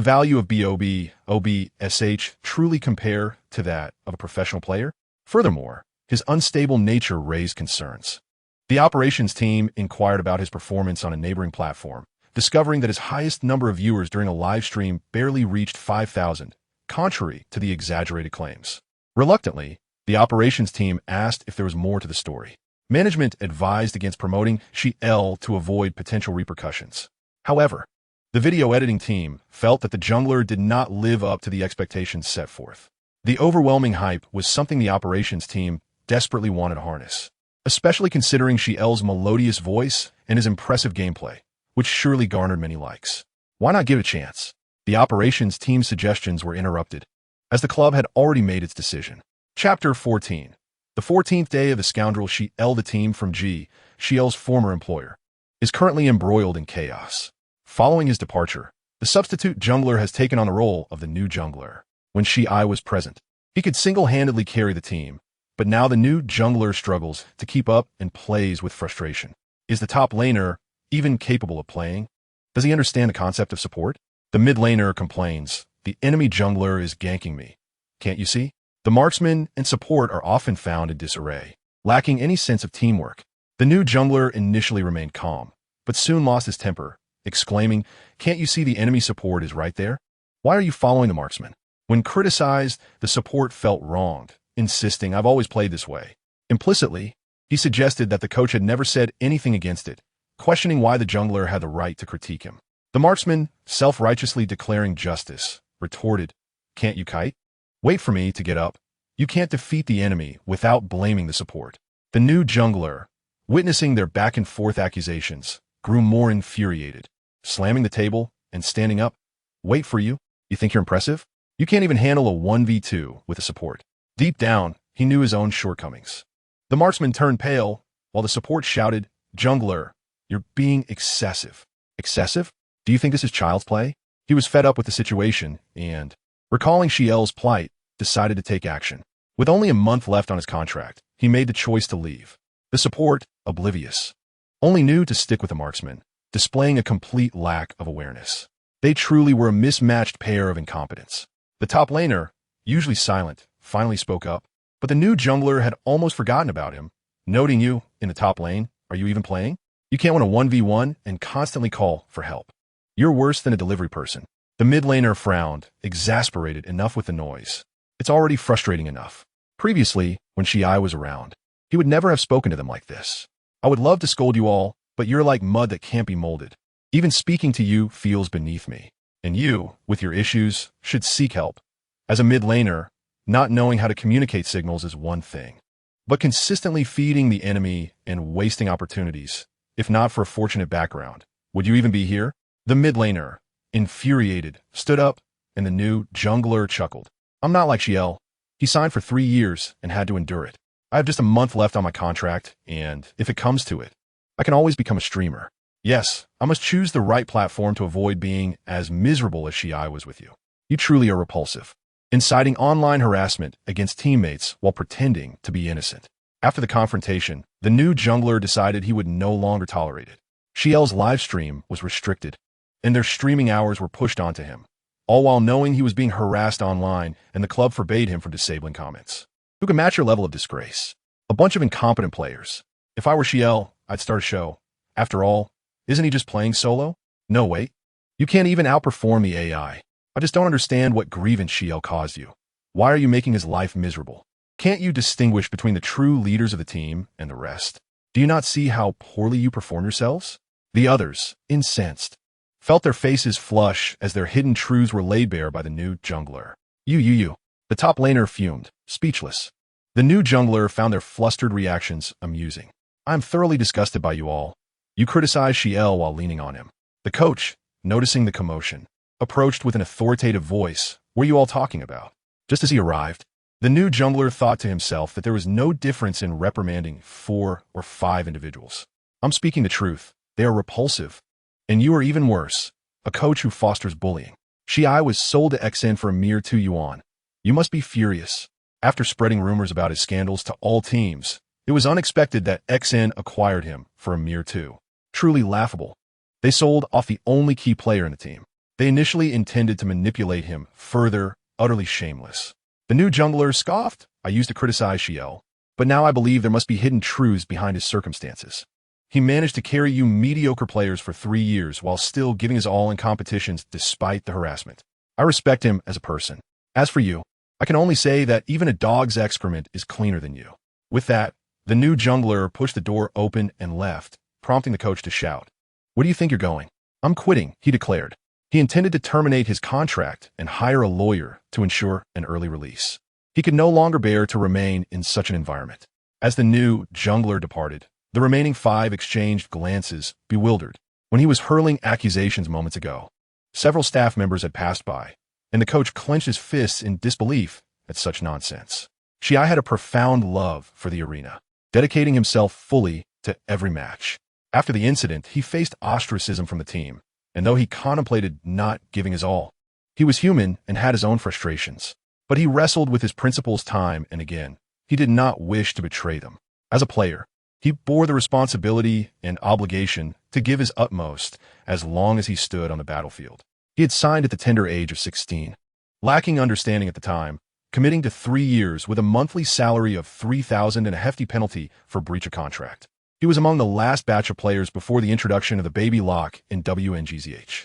value of OBSH truly compare to that of a professional player? Furthermore, his unstable nature raised concerns. The operations team inquired about his performance on a neighboring platform, discovering that his highest number of viewers during a live stream barely reached 5,000, contrary to the exaggerated claims. Reluctantly, the operations team asked if there was more to the story. Management advised against promoting Xi'an to avoid potential repercussions. However, the video editing team felt that the jungler did not live up to the expectations set forth. The overwhelming hype was something the operations team desperately wanted to harness, especially considering Xi'an's melodious voice and his impressive gameplay, which surely garnered many likes. Why not give it a chance? The operations team's suggestions were interrupted, as the club had already made its decision. Chapter 14. The 14th day of the scoundrel Xi'an, the team from Xi'an's former employer, is currently embroiled in chaos. Following his departure, the substitute jungler has taken on the role of the new jungler. When Xi'an was present, he could single-handedly carry the team, but now the new jungler struggles to keep up and plays with frustration. Is the top laner even capable of playing? Does he understand the concept of support? The mid laner complains, "The enemy jungler is ganking me. Can't you see?" The marksman and support are often found in disarray, lacking any sense of teamwork. The new jungler initially remained calm, but soon lost his temper, exclaiming, "Can't you see the enemy support is right there? Why are you following the marksman?" When criticized, the support felt wronged, insisting, "I've always played this way." Implicitly, he suggested that the coach had never said anything against it, questioning why the jungler had the right to critique him. The marksman, self-righteously declaring justice, retorted, "Can't you kite? Wait for me to get up. You can't defeat the enemy without blaming the support." The new jungler, witnessing their back-and-forth accusations, grew more infuriated, slamming the table and standing up. "Wait for you? You think you're impressive? You can't even handle a 1v2 with a support." Deep down, he knew his own shortcomings. The marksman turned pale, while the support shouted, "Jungler, you're being excessive." Excessive? Do you think this is child's play? He was fed up with the situation and, recalling Xi'an's plight, decided to take action. With only a month left on his contract, he made the choice to leave. The support, oblivious, only knew to stick with the marksman, displaying a complete lack of awareness. They truly were a mismatched pair of incompetence. The top laner, usually silent, finally spoke up, but the new jungler had almost forgotten about him, noting, "You, in the top lane, are you even playing? You can't win a 1v1 and constantly call for help. You're worse than a delivery person." The mid laner frowned, exasperated enough with the noise. It's already frustrating enough. Previously, when Xi'an was around, he would never have spoken to them like this. "I would love to scold you all, but you're like mud that can't be molded. Even speaking to you feels beneath me. And you, with your issues, should seek help." As a mid laner, not knowing how to communicate signals is one thing, but consistently feeding the enemy and wasting opportunities, if not for a fortunate background, would you even be here? The mid laner, infuriated, stood up, and the new jungler chuckled. "I'm not like Xi'an. He signed for 3 years and had to endure it. I have just a month left on my contract, and if it comes to it, I can always become a streamer. Yes, I must choose the right platform to avoid being as miserable as Xi'an was with you. You truly are repulsive." Inciting online harassment against teammates while pretending to be innocent. After the confrontation, the new jungler decided he would no longer tolerate it. Xi'an's live stream was restricted, and their streaming hours were pushed onto him, all while knowing he was being harassed online and the club forbade him from disabling comments. Who can match your level of disgrace? A bunch of incompetent players. If I were Xi'an, I'd start a show. After all, isn't he just playing solo? No, wait. You can't even outperform the AI. I just don't understand what grievance Xi'an caused you. Why are you making his life miserable? Can't you distinguish between the true leaders of the team and the rest? Do you not see how poorly you perform yourselves? The others, incensed, felt their faces flush as their hidden truths were laid bare by the new jungler. You. The top laner fumed, speechless. The new jungler found their flustered reactions amusing. I'm thoroughly disgusted by you all. You criticize Xi'an while leaning on him. The coach, noticing the commotion, approached with an authoritative voice. What are you all talking about? Just as he arrived, the new jungler thought to himself that there was no difference in reprimanding 4 or 5 individuals. I'm speaking the truth. They are repulsive. And you are even worse, a coach who fosters bullying. Xi'an was sold to XN for a mere 2 yuan. You must be furious. After spreading rumors about his scandals to all teams, it was unexpected that XN acquired him for a mere 2. Truly laughable. They sold off the only key player in the team. They initially intended to manipulate him further, utterly shameless. The new jungler scoffed. I used to criticize Xi'an, but now I believe there must be hidden truths behind his circumstances. He managed to carry you mediocre players for 3 years while still giving his all in competitions despite the harassment. I respect him as a person. As for you, I can only say that even a dog's excrement is cleaner than you. With that, the new jungler pushed the door open and left, prompting the coach to shout. Where do you think you're going? I'm quitting, he declared. He intended to terminate his contract and hire a lawyer to ensure an early release. He could no longer bear to remain in such an environment. As the new jungler departed, the remaining 5 exchanged glances, bewildered. When he was hurling accusations moments ago, several staff members had passed by, and the coach clenched his fists in disbelief at such nonsense. Xi'an had a profound love for the arena, dedicating himself fully to every match. After the incident, he faced ostracism from the team, and though he contemplated not giving his all, he was human and had his own frustrations. But he wrestled with his principles time and again. He did not wish to betray them. As a player, he bore the responsibility and obligation to give his utmost as long as he stood on the battlefield. He had signed at the tender age of 16. Lacking understanding at the time, committing to 3 years with a monthly salary of 3,000 and a hefty penalty for breach of contract. He was among the last batch of players before the introduction of the baby lock in WNGZH.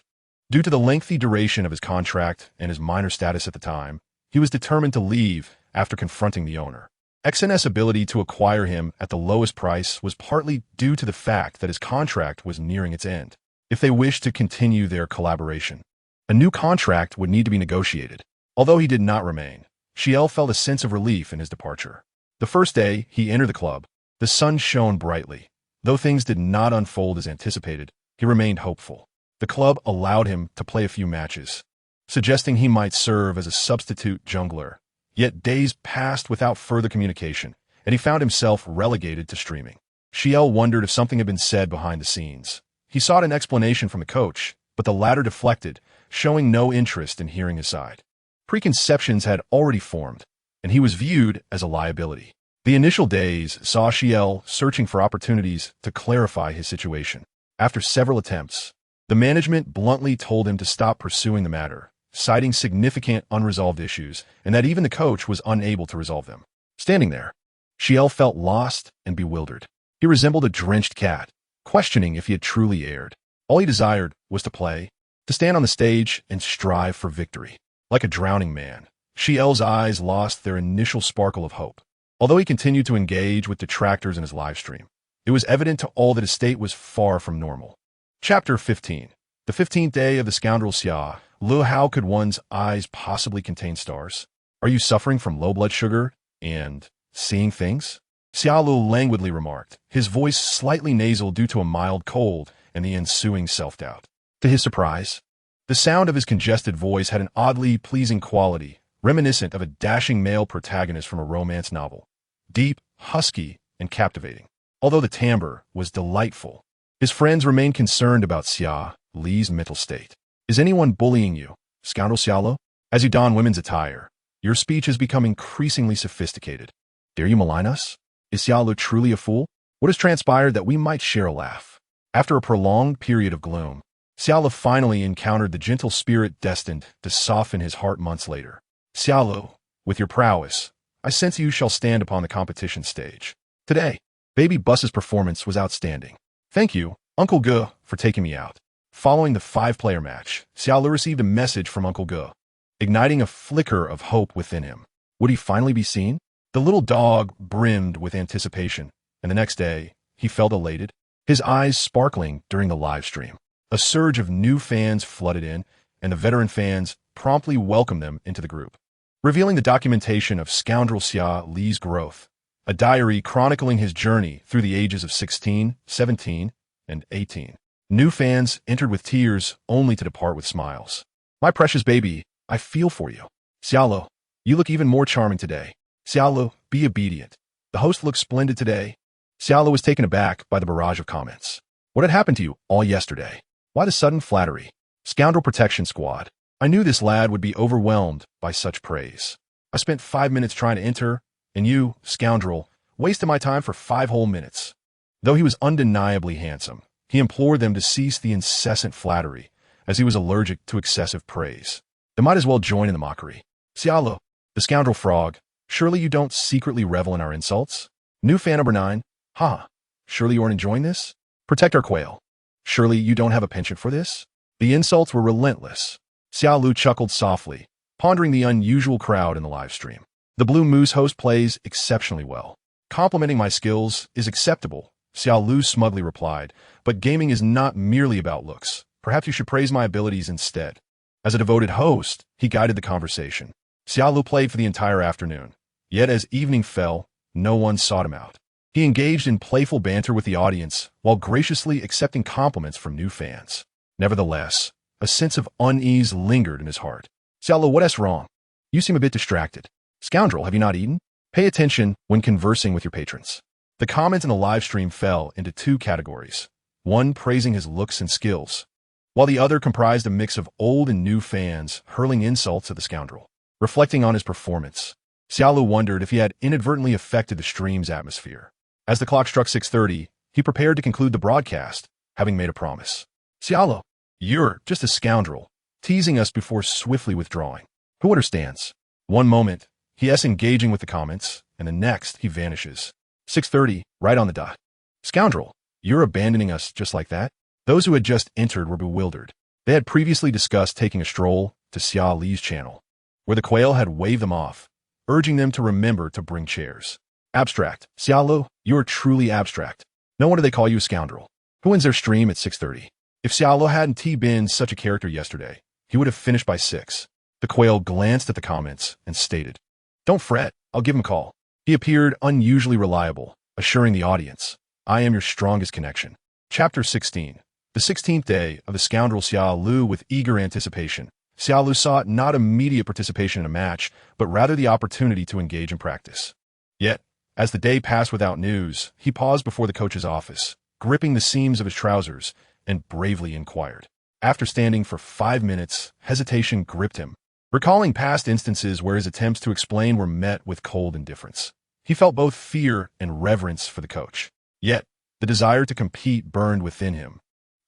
Due to the lengthy duration of his contract and his minor status at the time, he was determined to leave after confronting the owner. XN's ability to acquire him at the lowest price was partly due to the fact that his contract was nearing its end. If they wished to continue their collaboration, a new contract would need to be negotiated. Although he did not remain, Xi'an felt a sense of relief in his departure. The first day he entered the club, the sun shone brightly. Though things did not unfold as anticipated, he remained hopeful. The club allowed him to play a few matches, suggesting he might serve as a substitute jungler. Yet days passed without further communication, and he found himself relegated to streaming. Xi'an wondered if something had been said behind the scenes. He sought an explanation from the coach, but the latter deflected, showing no interest in hearing his side. Preconceptions had already formed, and he was viewed as a liability. The initial days saw Xi'an searching for opportunities to clarify his situation. After several attempts, the management bluntly told him to stop pursuing the matter, citing significant unresolved issues and that even the coach was unable to resolve them. Standing there, Xi'an felt lost and bewildered. He resembled a drenched cat, questioning if he had truly erred. All he desired was to play, to stand on the stage and strive for victory. Like a drowning man, Xi'an's eyes lost their initial sparkle of hope. Although he continued to engage with detractors in his live stream, it was evident to all that his state was far from normal. Chapter 15. The 15th day of the scoundrel Xia. Lu, how could one's eyes possibly contain stars? Are you suffering from low blood sugar and seeing things? Xia Lu languidly remarked, his voice slightly nasal due to a mild cold and the ensuing self-doubt. To his surprise, the sound of his congested voice had an oddly pleasing quality, reminiscent of a dashing male protagonist from a romance novel. Deep, husky, and captivating. Although the timbre was delightful, his friends remained concerned about Xia Li's mental state. Is anyone bullying you, scoundrel Xia Lu? As you don women's attire, your speech has become increasingly sophisticated. Dare you malign us? Is Xia Lu truly a fool? What has transpired that we might share a laugh? After a prolonged period of gloom, Xia Lu finally encountered the gentle spirit destined to soften his heart months later. Xia Lu, with your prowess, I sense you shall stand upon the competition stage. Today, Baby Bus's performance was outstanding. Thank you, Uncle Ge, for taking me out. Following the 5-player match, Xia Lu received a message from Uncle Ge, igniting a flicker of hope within him. Would he finally be seen? The little dog brimmed with anticipation, and the next day, he felt elated, his eyes sparkling during the live stream. A surge of new fans flooded in, and the veteran fans promptly welcomed them into the group. Revealing the documentation of scoundrel Xia Li's growth, a diary chronicling his journey through the ages of 16, 17, and 18. New fans entered with tears only to depart with smiles. My precious baby, I feel for you. Xiaolo, you look even more charming today. Xiaolo, be obedient. The host looks splendid today. Xiaolo was taken aback by the barrage of comments. What had happened to you all yesterday? Why the sudden flattery? Scoundrel Protection Squad. I knew this lad would be overwhelmed by such praise. I spent 5 minutes trying to enter, and you, scoundrel, wasted my time for 5 whole minutes. Though he was undeniably handsome, he implored them to cease the incessant flattery, as he was allergic to excessive praise. They might as well join in the mockery. Xiaolo, the scoundrel frog, surely you don't secretly revel in our insults? New fan number 9, haha, surely you aren't enjoying this? Protect our quail. Surely you don't have a penchant for this? The insults were relentless. Xiaolu chuckled softly, pondering the unusual crowd in the live stream. The Blue Moose host plays exceptionally well. Complimenting my skills is acceptable, Xiaolu smugly replied, but gaming is not merely about looks. Perhaps you should praise my abilities instead. As a devoted host, he guided the conversation. Xiaolu played for the entire afternoon. Yet as evening fell, no one sought him out. He engaged in playful banter with the audience while graciously accepting compliments from new fans. Nevertheless, a sense of unease lingered in his heart. Xiaolo, what's wrong? You seem a bit distracted. Scoundrel, have you not eaten? Pay attention when conversing with your patrons. The comments in the live stream fell into 2 categories. One praising his looks and skills, while the other comprised a mix of old and new fans hurling insults at the scoundrel. Reflecting on his performance, Xiaolu wondered if he had inadvertently affected the stream's atmosphere. As the clock struck 6:30, he prepared to conclude the broadcast, having made a promise. Xiaolo, you're just a scoundrel, teasing us before swiftly withdrawing. Who understands? One moment, he is engaging with the comments, and the next he vanishes. 6:30, right on the dot. Scoundrel, you're abandoning us just like that? Those who had just entered were bewildered. They had previously discussed taking a stroll to Xia Li's channel, where the quail had waved them off, urging them to remember to bring chairs. Abstract. Xiaolo, you're truly abstract. No wonder they call you a scoundrel. Who ends their stream at 6:30? If Xiaolo hadn't been such a character yesterday, he would have finished by 6. The quail glanced at the comments and stated, Don't fret, I'll give him a call. He appeared unusually reliable, assuring the audience, I am your strongest connection. Chapter 16. The 16th day of the scoundrel Xiaolu. With eager anticipation, Xiaolu sought not immediate participation in a match, but rather the opportunity to engage in practice. Yet, as the day passed without news, he paused before the coach's office, gripping the seams of his trousers, and bravely inquired. After standing for 5 minutes, hesitation gripped him. Recalling past instances where his attempts to explain were met with cold indifference, he felt both fear and reverence for the coach. Yet, the desire to compete burned within him,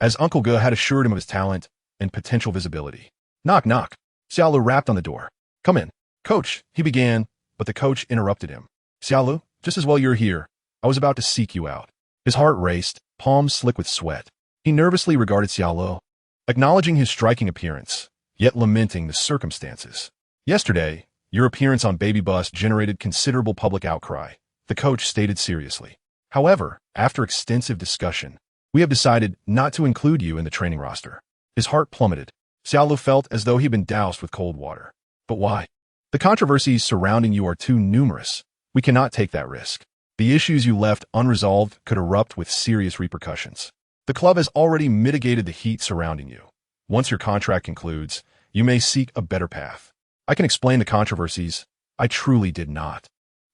as Uncle Ge had assured him of his talent and potential visibility. Knock, knock. Xiaolu rapped on the door. Come in. Coach, he began, but the coach interrupted him. Xiaolu, just as well you're here. I was about to seek you out. His heart raced, palms slick with sweat. He nervously regarded Xiaolu, acknowledging his striking appearance, yet lamenting the circumstances. Yesterday, your appearance on Baby Bus generated considerable public outcry, the coach stated seriously. However, after extensive discussion, we have decided not to include you in the training roster. His heart plummeted. Xiaolu felt as though he'd been doused with cold water. But why? The controversies surrounding you are too numerous. We cannot take that risk. The issues you left unresolved could erupt with serious repercussions. The club has already mitigated the heat surrounding you. Once your contract concludes, you may seek a better path. I can explain the controversies. I truly did not.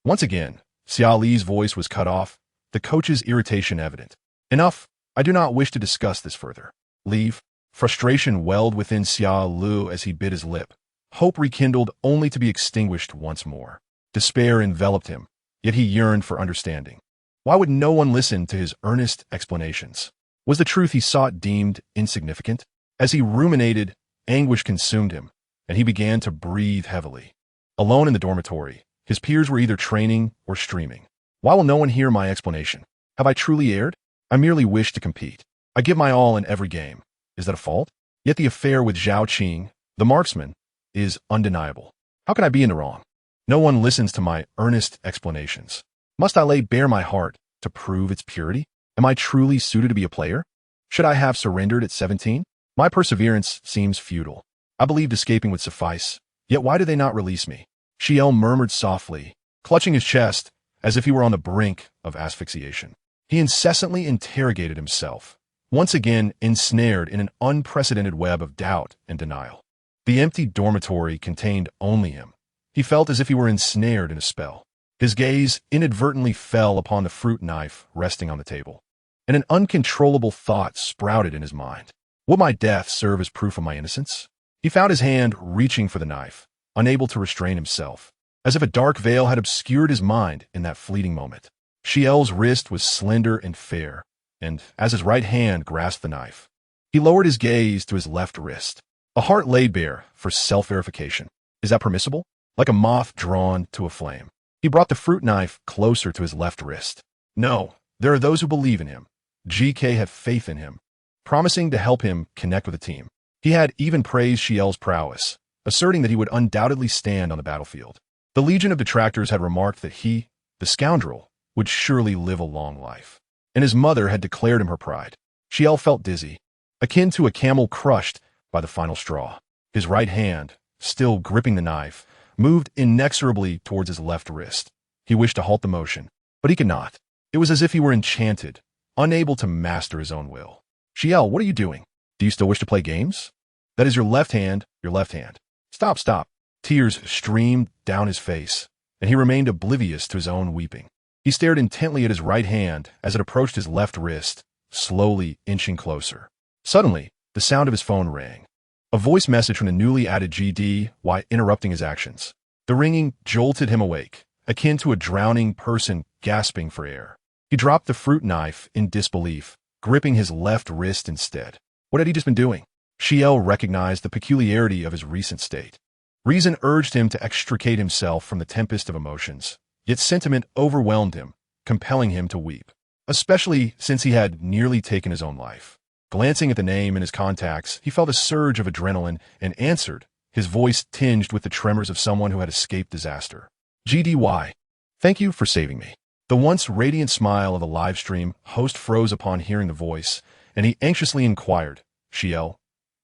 Once again, Xia Li's voice was cut off, the coach's irritation evident. Enough. I do not wish to discuss this further. Leave. Frustration welled within Xiaolu as he bit his lip. Hope rekindled only to be extinguished once more. Despair enveloped him, yet he yearned for understanding. Why would no one listen to his earnest explanations? Was the truth he sought deemed insignificant? As he ruminated, anguish consumed him, and he began to breathe heavily. Alone in the dormitory, his peers were either training or streaming. Why will no one hear my explanation? Have I truly erred? I merely wish to compete. I give my all in every game. Is that a fault? Yet the affair with Zhao Qing, the marksman, is undeniable. How can I be in the wrong? No one listens to my earnest explanations. Must I lay bare my heart to prove its purity? Am I truly suited to be a player? Should I have surrendered at 17? My perseverance seems futile. I believed escaping would suffice. Yet why do they not release me? Xiel murmured softly, clutching his chest, as if he were on the brink of asphyxiation. He incessantly interrogated himself, once again ensnared in an unprecedented web of doubt and denial. The empty dormitory contained only him. He felt as if he were ensnared in a spell. His gaze inadvertently fell upon the fruit knife resting on the table, and an uncontrollable thought sprouted in his mind. Would my death serve as proof of my innocence? He found his hand reaching for the knife, unable to restrain himself, as if a dark veil had obscured his mind in that fleeting moment. Xi'an's wrist was slender and fair, and as his right hand grasped the knife, he lowered his gaze to his left wrist, a heart laid bare for self-verification. Is that permissible? Like a moth drawn to a flame, he brought the fruit knife closer to his left wrist. No, there are those who believe in him. GK had faith in him, promising to help him connect with the team. He had even praised Xi'an's prowess, asserting that he would undoubtedly stand on the battlefield. The legion of detractors had remarked that he, the scoundrel, would surely live a long life, and his mother had declared him her pride. Xi'an felt dizzy, akin to a camel crushed by the final straw. His right hand, still gripping the knife, moved inexorably towards his left wrist. He wished to halt the motion, but he could not. It was as if he were enchanted, unable to master his own will. Xi'an, what are you doing? Do you still wish to play games? That is your left hand, your left hand. Stop, stop. Tears streamed down his face, and he remained oblivious to his own weeping. He stared intently at his right hand as it approached his left wrist, slowly inching closer. Suddenly, the sound of his phone rang. A voice message from the newly added GD, interrupting his actions. The ringing jolted him awake, akin to a drowning person gasping for air. He dropped the fruit knife in disbelief, gripping his left wrist instead. What had he just been doing? Xi'an recognized the peculiarity of his recent state. Reason urged him to extricate himself from the tempest of emotions, yet sentiment overwhelmed him, compelling him to weep, especially since he had nearly taken his own life. Glancing at the name in his contacts, he felt a surge of adrenaline and answered, his voice tinged with the tremors of someone who had escaped disaster. GDY. Thank you for saving me. The once radiant smile of a live stream host froze upon hearing the voice, and he anxiously inquired, Xi'an,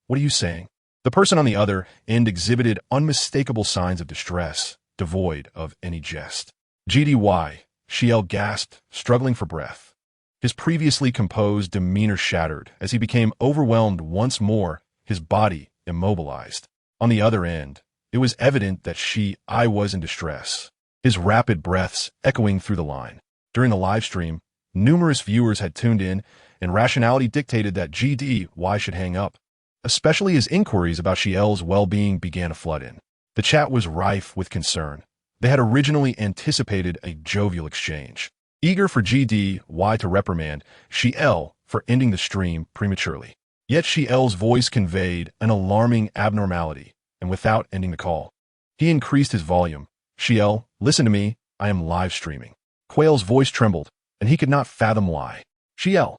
what are you saying? The person on the other end exhibited unmistakable signs of distress, devoid of any jest. GDY, Xi'an gasped, struggling for breath. His previously composed demeanor shattered as he became overwhelmed once more, his body immobilized. On the other end, it was evident that I was in distress, his rapid breaths echoing through the line. During the live stream, numerous viewers had tuned in, and rationality dictated that GDY should hang up, especially as inquiries about Xi'an's well-being began to flood in. The chat was rife with concern. They had originally anticipated a jovial exchange, eager for GDY to reprimand Xi'an for ending the stream prematurely. Yet Xi'an's voice conveyed an alarming abnormality, and without ending the call, he increased his volume. Xi'an, listen to me, I am live streaming. Quayle's voice trembled, and he could not fathom why. Xi'an,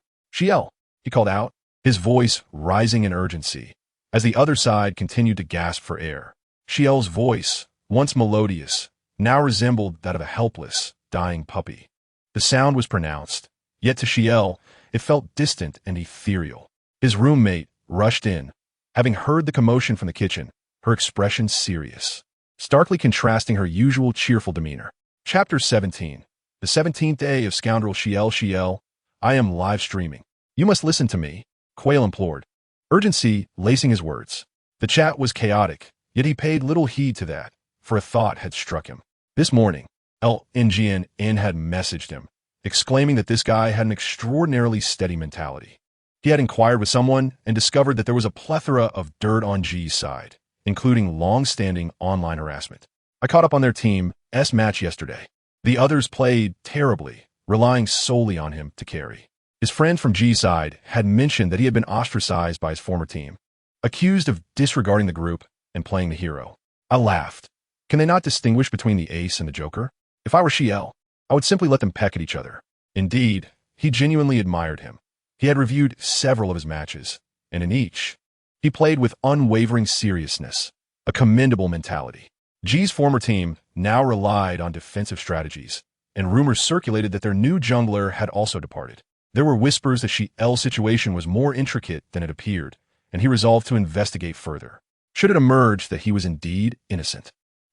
he called out, his voice rising in urgency, as the other side continued to gasp for air. Xi'an's voice, once melodious, now resembled that of a helpless, dying puppy. The sound was pronounced, yet to Xi'an, it felt distant and ethereal. His roommate rushed in, having heard the commotion from the kitchen, her expression serious, starkly contrasting her usual cheerful demeanor. Chapter 17. The 17th day of Scoundrel Xi'an, I am live streaming. You must listen to me, Quayle implored, urgency lacing his words. The chat was chaotic, yet he paid little heed to that, for a thought had struck him. This morning, LNGN had messaged him, exclaiming that this guy had an extraordinarily steady mentality. He had inquired with someone and discovered that there was a plethora of dirt on G's side, including long-standing online harassment. I caught up on their team's match yesterday. The others played terribly, relying solely on him to carry. His friend from G's side had mentioned that he had been ostracized by his former team, accused of disregarding the group and playing the hero. I laughed. Can they not distinguish between the ace and the joker? If I were Xi'an, I would simply let them peck at each other. Indeed, he genuinely admired him. He had reviewed several of his matches, and in each, he played with unwavering seriousness, a commendable mentality. G's former team now relied on defensive strategies, and rumors circulated that their new jungler had also departed. There were whispers that Xi'an's situation was more intricate than it appeared, and he resolved to investigate further. Should it emerge that he was indeed innocent,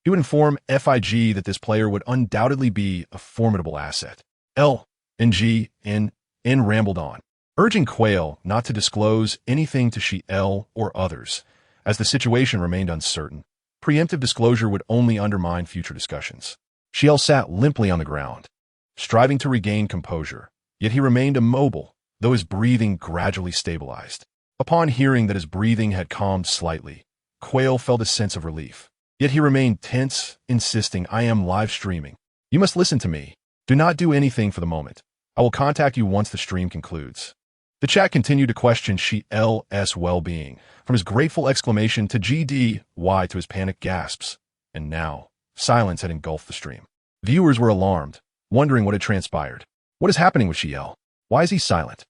He would inform FIG that this player would undoubtedly be a formidable asset. L and G and N rambled on, urging Quail not to disclose anything to Xia or others, as the situation remained uncertain. Preemptive disclosure would only undermine future discussions. Xia sat limply on the ground, striving to regain composure, yet he remained immobile, though his breathing gradually stabilized. Upon hearing that his breathing had calmed slightly, Quail felt a sense of relief. Yet he remained tense, insisting, "I am live streaming. You must listen to me. Do not do anything for the moment. I will contact you once the stream concludes." The chat continued to question Xia's well-being, from his grateful exclamation to GDY to his panicked gasps. And now, silence had engulfed the stream. Viewers were alarmed, wondering what had transpired. What is happening with Xia? Why is he silent?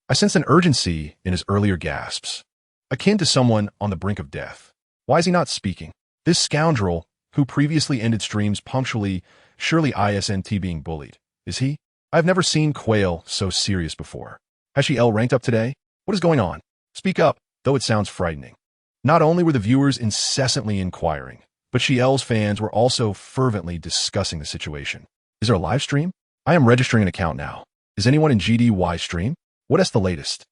I sensed an urgency in his earlier gasps, akin to someone on the brink of death. Why is he not speaking? This scoundrel, who previously ended streams punctually, surely isn't being bullied, is he? I have never seen Quail so serious before. Has Xia ranked up today? What is going on? Speak up, though it sounds frightening. Not only were the viewers incessantly inquiring, but Xia's fans were also fervently discussing the situation. Is there a live stream? I am registering an account now. Is anyone in GDY stream? What is the latest?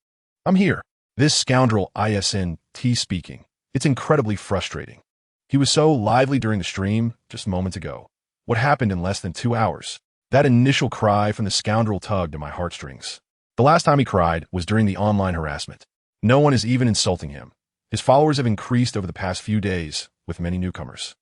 I'm here. This scoundrel isn't speaking. It's incredibly frustrating. He was so lively during the stream just moments ago. What happened in less than 2 hours? That initial cry from the scoundrel tugged at my heartstrings. The last time he cried was during the online harassment. No one is even insulting him. His followers have increased over the past few days, with many newcomers.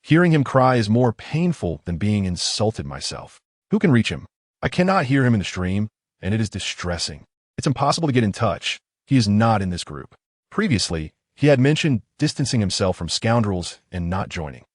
Hearing him cry is more painful than being insulted myself. Who can reach him? I cannot hear him in the stream, and it is distressing. It's impossible to get in touch. He is not in this group. Previously, he had mentioned distancing himself from scoundrels and not joining.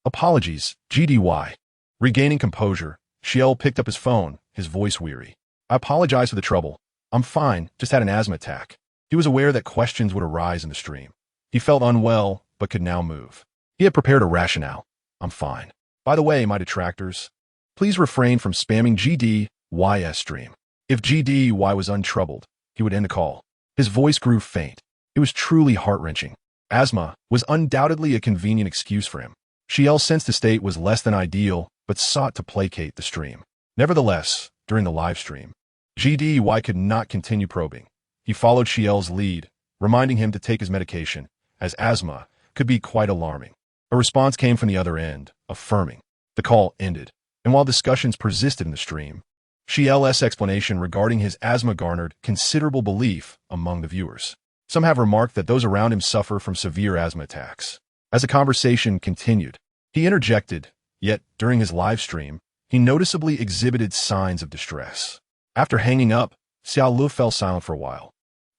Apologies, GDY. Regaining composure, Xia picked up his phone, his voice weary. I apologize for the trouble. I'm fine, just had an asthma attack. He was aware that questions would arise in the stream. He felt unwell, but could now move. He had prepared a rationale. I'm fine. By the way, my detractors, please refrain from spamming GDY's stream. If GDY was untroubled, he would end the call. His voice grew faint. It was truly heart-wrenching. Asthma was undoubtedly a convenient excuse for him. Xia sensed the state was less than ideal, but sought to placate the stream. Nevertheless, during the live stream, GDY could not continue probing. He followed Xia's lead, reminding him to take his medication, as asthma could be quite alarming. A response came from the other end, affirming. The call ended, and while discussions persisted in the stream, Xia's explanation regarding his asthma garnered considerable belief among the viewers. Some have remarked that those around him suffer from severe asthma attacks. As the conversation continued, he interjected, yet during his live stream, he noticeably exhibited signs of distress. After hanging up, Xia fell silent for a while,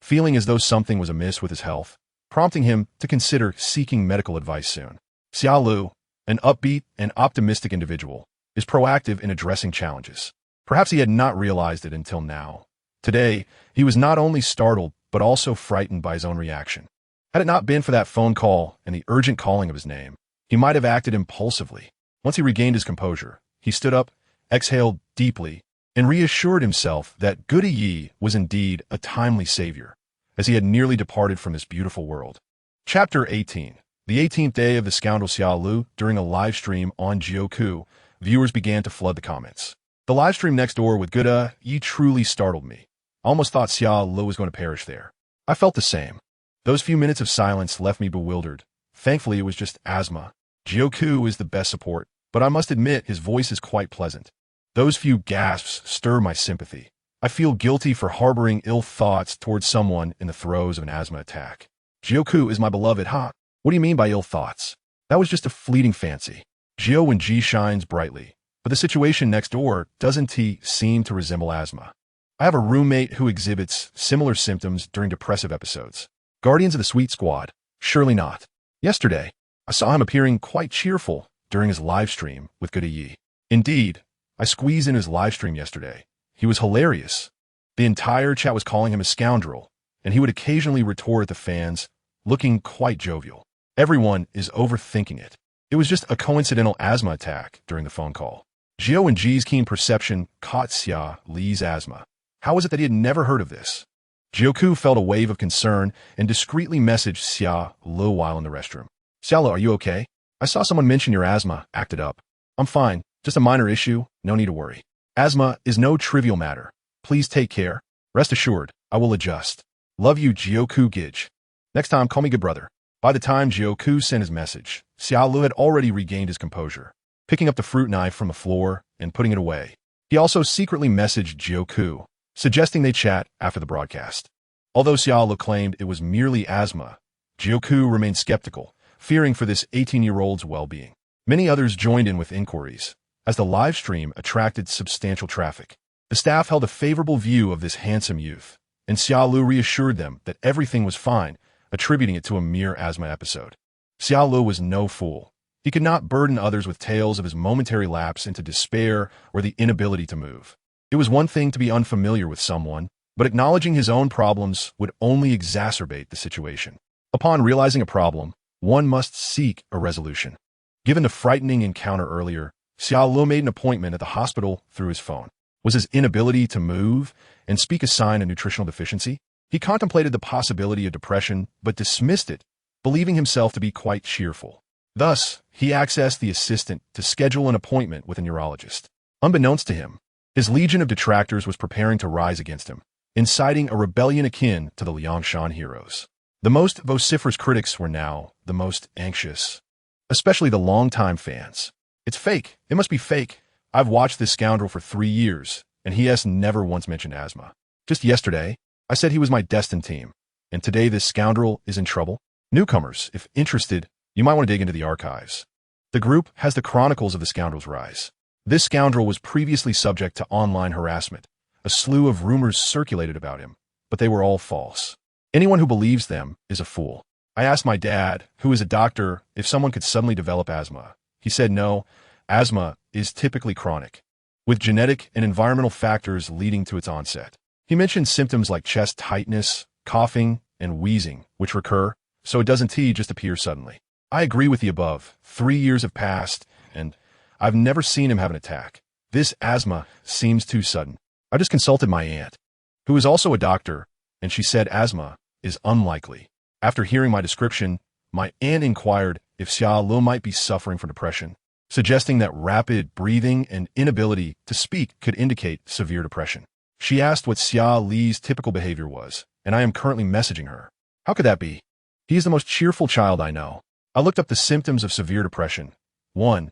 feeling as though something was amiss with his health, prompting him to consider seeking medical advice soon. Xia, an upbeat and optimistic individual, is proactive in addressing challenges. Perhaps he had not realized it until now. Today, he was not only startled, but also frightened by his own reaction. Had it not been for that phone call and the urgent calling of his name, he might have acted impulsively. Once he regained his composure, he stood up, exhaled deeply, and reassured himself that Goody Yi was indeed a timely savior, as he had nearly departed from this beautiful world. Chapter 18. The 18th day of the scoundrel Xia. During a live stream on Jiuzhe, viewers began to flood the comments. The live stream next door with Goody Yi truly startled me. I almost thought Xia was going to perish there. I felt the same. Those few minutes of silence left me bewildered. Thankfully, it was just asthma. Jiuzhe is the best support, but I must admit his voice is quite pleasant. Those few gasps stir my sympathy. I feel guilty for harboring ill thoughts towards someone in the throes of an asthma attack. Jiuzhe is my beloved, huh? What do you mean by ill thoughts? That was just a fleeting fancy. Jiu and G shines brightly, but the situation next door doesn't seem to resemble asthma. I have a roommate who exhibits similar symptoms during depressive episodes. Guardians of the Sweet Squad? Surely not. Yesterday, I saw him appearing quite cheerful during his live stream with Goody Yi. Indeed, I squeezed in his live stream yesterday. He was hilarious. The entire chat was calling him a scoundrel, and he would occasionally retort at the fans, looking quite jovial. Everyone is overthinking it. It was just a coincidental asthma attack during the phone call. Jiu and G's keen perception caught Xia Li's asthma. How was it that he had never heard of this? Jiuzhe felt a wave of concern and discreetly messaged Xia while in the restroom. Xia, are you okay? I saw someone mention your asthma, acted up. I'm fine, just a minor issue, no need to worry. Asthma is no trivial matter. Please take care. Rest assured, I will adjust. Love you, Jioku Gij. Next time, call me good brother. By the time Jioku sent his message, Xia Lu had already regained his composure, picking up the fruit knife from the floor and putting it away. He also secretly messaged Jioku, suggesting they chat after the broadcast. Although Xia Lu claimed it was merely asthma, Jioku remained skeptical, fearing for this 18-year-old's well-being. Many others joined in with inquiries, as the live stream attracted substantial traffic. The staff held a favorable view of this handsome youth, and Xia Lu reassured them that everything was fine, attributing it to a mere asthma episode. Xia Lu was no fool. He could not burden others with tales of his momentary lapse into despair or the inability to move. It was one thing to be unfamiliar with someone, but acknowledging his own problems would only exacerbate the situation. Upon realizing a problem, one must seek a resolution. Given the frightening encounter earlier, Xia Lu made an appointment at the hospital through his phone. Was his inability to move and speak a sign of nutritional deficiency? He contemplated the possibility of depression, but dismissed it, believing himself to be quite cheerful. Thus, he accessed the assistant to schedule an appointment with a neurologist. Unbeknownst to him, his legion of detractors was preparing to rise against him, inciting a rebellion akin to the Liangshan heroes. The most vociferous critics were now the most anxious, especially the longtime fans. It's fake. It must be fake. I've watched this scoundrel for 3 years, and he has never once mentioned asthma. Just yesterday, I said he was my destined team, and today this scoundrel is in trouble. Newcomers, if interested, you might want to dig into the archives. The group has the chronicles of the scoundrel's rise. This scoundrel was previously subject to online harassment. A slew of rumors circulated about him, but they were all false. Anyone who believes them is a fool. I asked my dad, who is a doctor, if someone could suddenly develop asthma. He said no, asthma is typically chronic, with genetic and environmental factors leading to its onset. He mentioned symptoms like chest tightness, coughing, and wheezing, which recur, so it doesn't just appear suddenly. I agree with the above. 3 years have passed, and I've never seen him have an attack. This asthma seems too sudden. I just consulted my aunt, who is also a doctor, and she said asthma is unlikely. After hearing my description, my aunt inquired if Xia Lu might be suffering from depression, suggesting that rapid breathing and inability to speak could indicate severe depression. She asked what Xia Li's typical behavior was, and I am currently messaging her. How could that be? He is the most cheerful child I know. I looked up the symptoms of severe depression. 1.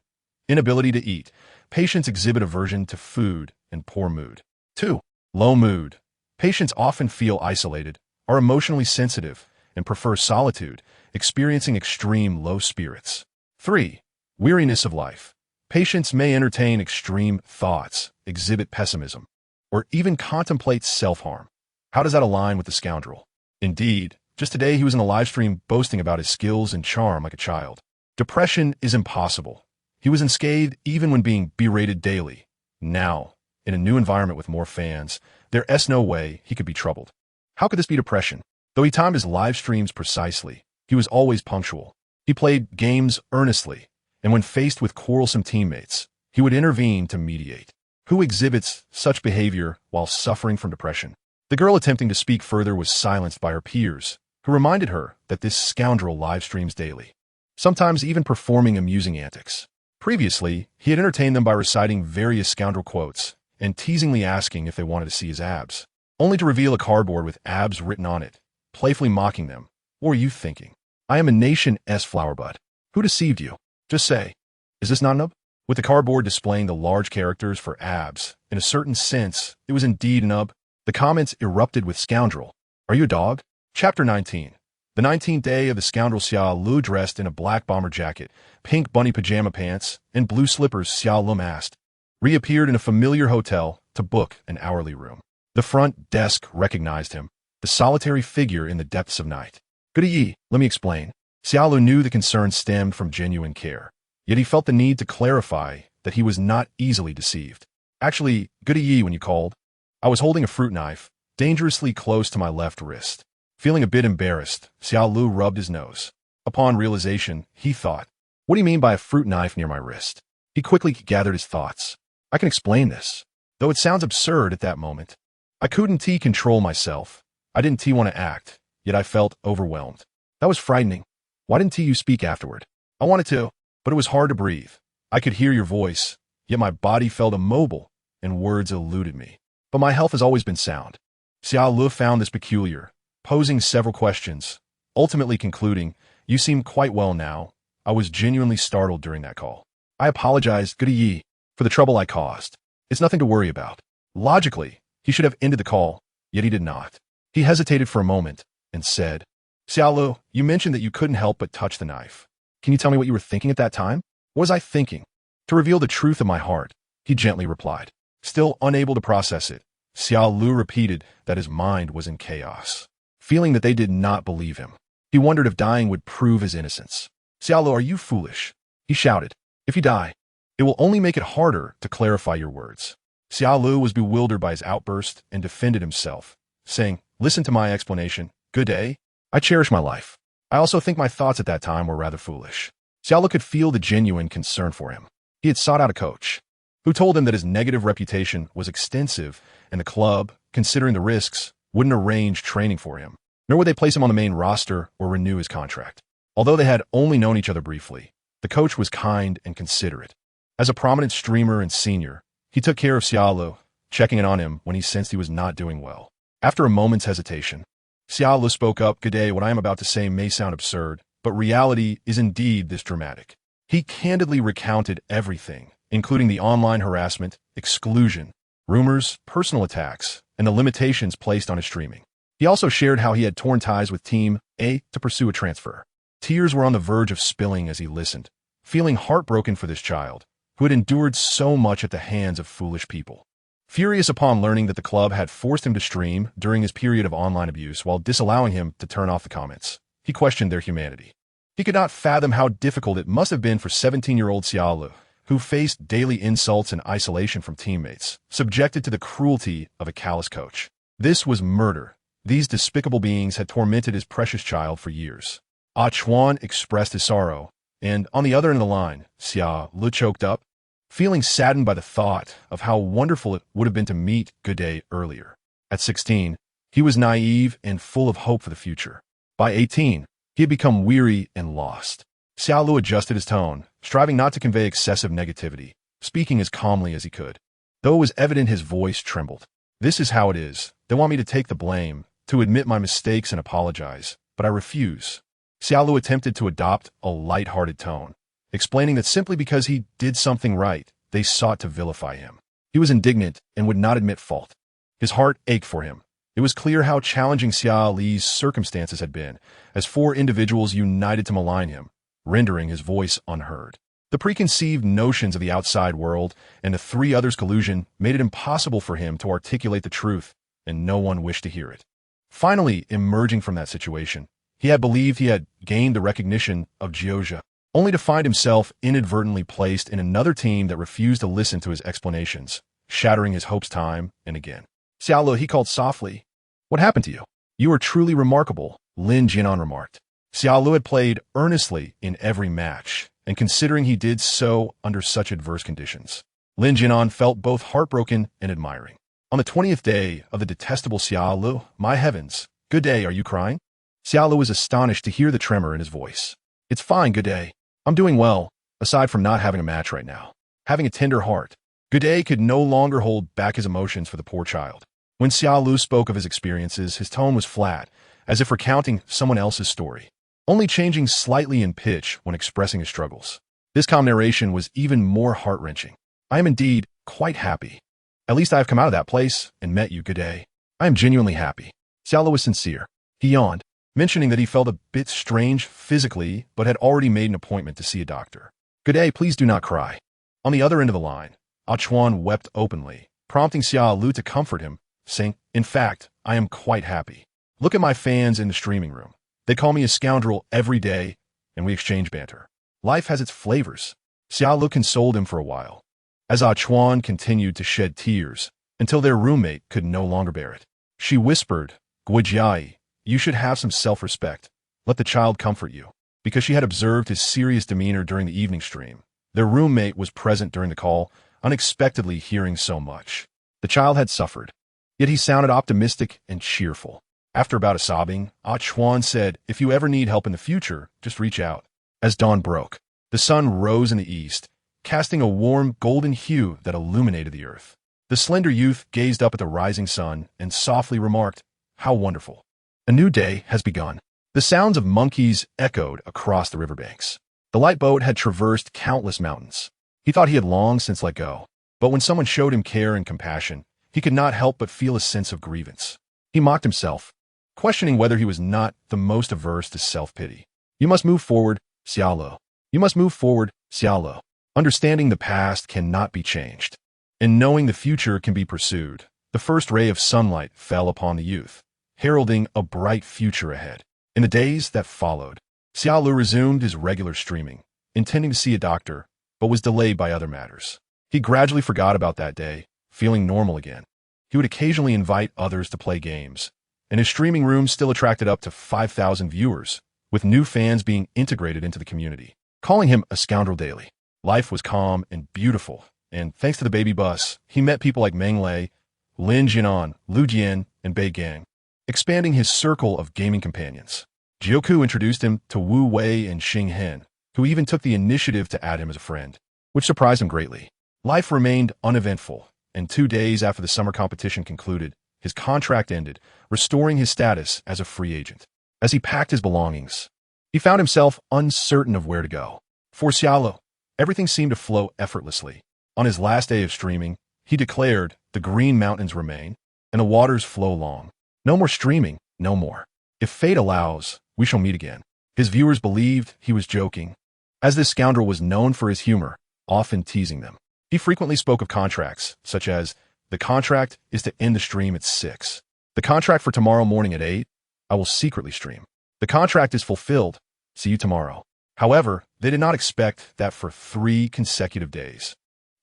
Inability to eat. Patients exhibit aversion to food and poor mood. 2. Low mood. Patients often feel isolated, are emotionally sensitive, and prefer solitude, experiencing extreme low spirits. 3. Weariness of life. Patients may entertain extreme thoughts, exhibit pessimism, or even contemplate self-harm. How does that align with the scoundrel? Indeed, just today he was in a live stream boasting about his skills and charm like a child. Depression is impossible. He was unscathed even when being berated daily. Now, in a new environment with more fans, there's no way he could be troubled. How could this be depression? Though he timed his live streams precisely, he was always punctual. He played games earnestly, and when faced with quarrelsome teammates, he would intervene to mediate. Who exhibits such behavior while suffering from depression? The girl attempting to speak further was silenced by her peers, who reminded her that this scoundrel live streams daily, sometimes even performing amusing antics. Previously, he had entertained them by reciting various scoundrel quotes and teasingly asking if they wanted to see his abs, only to reveal a cardboard with abs written on it, playfully mocking them. What were you thinking? I am a nation's flowerbud. Who deceived you? Just say, is this not a nub? With the cardboard displaying the large characters for abs, in a certain sense, it was indeed a nub. The comments erupted with scoundrel. Are you a dog? Chapter 19. The 19th day of the scoundrel Xia Lu, dressed in a black bomber jacket, pink bunny pajama pants, and blue slippers, Xia Lu asked, reappeared in a familiar hotel to book an hourly room. The front desk recognized him, the solitary figure in the depths of night. Good ye, let me explain. Xia Lu knew the concern stemmed from genuine care, yet he felt the need to clarify that he was not easily deceived. Actually, good ye when you called. I was holding a fruit knife, dangerously close to my left wrist. Feeling a bit embarrassed, Xia Lu rubbed his nose. Upon realization, he thought, what do you mean by a fruit knife near my wrist? He quickly gathered his thoughts. I can explain this, though it sounds absurd at that moment. I couldn't control myself. I didn't want to act, yet I felt overwhelmed. That was frightening. Why didn't you speak afterward? I wanted to. but it was hard to breathe. I could hear your voice, yet my body felt immobile, and words eluded me. But my health has always been sound. Xia Lu found this peculiar, posing several questions, ultimately concluding, "You seem quite well now." I was genuinely startled during that call. I apologized, good ye, for the trouble I caused. It's nothing to worry about. Logically, he should have ended the call, yet he did not. He hesitated for a moment and said, "Xia Lu, you mentioned that you couldn't help but touch the knife. Can you tell me what you were thinking at that time?" "What was I thinking?" "To reveal the truth of my heart," he gently replied. Still unable to process it, Xia Lu repeated that his mind was in chaos. Feeling that they did not believe him, he wondered if dying would prove his innocence. "Xia Lu, are you foolish?" he shouted. "If you die, it will only make it harder to clarify your words." Xia Lu was bewildered by his outburst and defended himself, saying, "Listen to my explanation. Good day. I cherish my life. I also think my thoughts at that time were rather foolish." Xia Lu could feel the genuine concern for him. He had sought out a coach, who told him that his negative reputation was extensive, and the club, considering the risks, wouldn't arrange training for him, nor would they place him on the main roster or renew his contract. Although they had only known each other briefly, the coach was kind and considerate. As a prominent streamer and senior, he took care of Xia Lu, checking in on him when he sensed he was not doing well. After a moment's hesitation, Xia Lu spoke up, "Good day, what I am about to say may sound absurd, but reality is indeed this dramatic." He candidly recounted everything, including the online harassment, exclusion, rumors, personal attacks, and the limitations placed on his streaming. He also shared how he had torn ties with Team A to pursue a transfer. Tears were on the verge of spilling as he listened, feeling heartbroken for this child, who had endured so much at the hands of foolish people. Furious upon learning that the club had forced him to stream during his period of online abuse while disallowing him to turn off the comments, he questioned their humanity. He could not fathom how difficult it must have been for 17-year-old Xia Lu, who faced daily insults and isolation from teammates, subjected to the cruelty of a callous coach. This was murder. These despicable beings had tormented his precious child for years. Ah Chuan expressed his sorrow, and on the other end of the line, Xia Lu choked up, feeling saddened by the thought of how wonderful it would have been to meet Good Day earlier. At 16, he was naive and full of hope for the future. By 18, he had become weary and lost. Xia Lu adjusted his tone, striving not to convey excessive negativity, speaking as calmly as he could. Though it was evident his voice trembled. "This is how it is. They want me to take the blame, to admit my mistakes and apologize, but I refuse." Xia Lu attempted to adopt a light-hearted tone, explaining that simply because he did something right, they sought to vilify him. He was indignant and would not admit fault. His heart ached for him. It was clear how challenging Xia Li's circumstances had been, as 4 individuals united to malign him, rendering his voice unheard. The preconceived notions of the outside world and the 3 others' collusion made it impossible for him to articulate the truth, and no one wished to hear it. Finally, emerging from that situation, he had believed he had gained the recognition of Jiuzhe, only to find himself inadvertently placed in another team that refused to listen to his explanations, shattering his hopes time and again. "Xia Lu," he called softly. "What happened to you?" "You are truly remarkable," Lin Jianan remarked. Xia Lu had played earnestly in every match, and considering he did so under such adverse conditions, Lin Jianan felt both heartbroken and admiring. On the 20th day of the detestable Xia Lu, "My heavens, Good Day, are you crying?" Xia Lu was astonished to hear the tremor in his voice. "It's fine, Good Day. I'm doing well, aside from not having a match right now. Having a tender heart." Good Day could no longer hold back his emotions for the poor child. When Xia Lu spoke of his experiences, his tone was flat, as if recounting someone else's story, only changing slightly in pitch when expressing his struggles. This calm narration was even more heart-wrenching. "I am indeed quite happy. At least I have come out of that place and met you, Good Day. I am genuinely happy." Xia Lu was sincere. He yawned, mentioning that he felt a bit strange physically, but had already made an appointment to see a doctor. "Good Day, please do not cry." On the other end of the line, Ah Chuan wept openly, prompting Xia Lu to comfort him, saying, "In fact, I am quite happy. Look at my fans in the streaming room. They call me a scoundrel every day, and we exchange banter. Life has its flavors." Xia Lu consoled him for a while, as Ah Chuan continued to shed tears until their roommate could no longer bear it. She whispered, "Guijai, you should have some self-respect. Let the child comfort you." Because she had observed his serious demeanor during the evening stream, their roommate was present during the call, unexpectedly hearing so much. The child had suffered, yet he sounded optimistic and cheerful. After about a sobbing, Ah Chuan said, "If you ever need help in the future, just reach out." As dawn broke, The sun rose in the east, casting a warm golden hue that illuminated the earth. The slender youth gazed up at the rising sun and softly remarked, "How wonderful. A new day has begun." The sounds of monkeys echoed across the riverbanks. The light boat had traversed countless mountains. He thought he had long since let go, but when someone showed him care and compassion, he could not help but feel a sense of grievance. He mocked himself, questioning whether he was not the most averse to self-pity. You must move forward, Xia Ling. You must move forward, Xia Ling. Understanding the past cannot be changed, and knowing the future can be pursued. The first ray of sunlight fell upon the youth, heralding a bright future ahead. In the days that followed, Xia Ling resumed his regular streaming, intending to see a doctor, but was delayed by other matters. He gradually forgot about that day, feeling normal again. He would occasionally invite others to play games, and his streaming room still attracted up to 5,000 viewers, with new fans being integrated into the community, calling him a scoundrel daily. Life was calm and beautiful, and thanks to the baby bus, he met people like Meng Lei, Lin Jianan, Lu Jian, and Bei Gang, expanding his circle of gaming companions. Jiuzhe introduced him to Wu Wei and Xing Hen, who even took the initiative to add him as a friend, which surprised him greatly. Life remained uneventful, and 2 days after the summer competition concluded, his contract ended, restoring his status as a free agent. As he packed his belongings, he found himself uncertain of where to go. For Xia Ling, everything seemed to flow effortlessly. On his last day of streaming, he declared, "The green mountains remain, and the waters flow long. No more streaming, no more. If fate allows, we shall meet again." His viewers believed he was joking, as this scoundrel was known for his humor, often teasing them. He frequently spoke of contracts, such as, "The contract is to end the stream at 6. The contract for tomorrow morning at 8, I will secretly stream. The contract is fulfilled. See you tomorrow." However, they did not expect that for 3 consecutive days,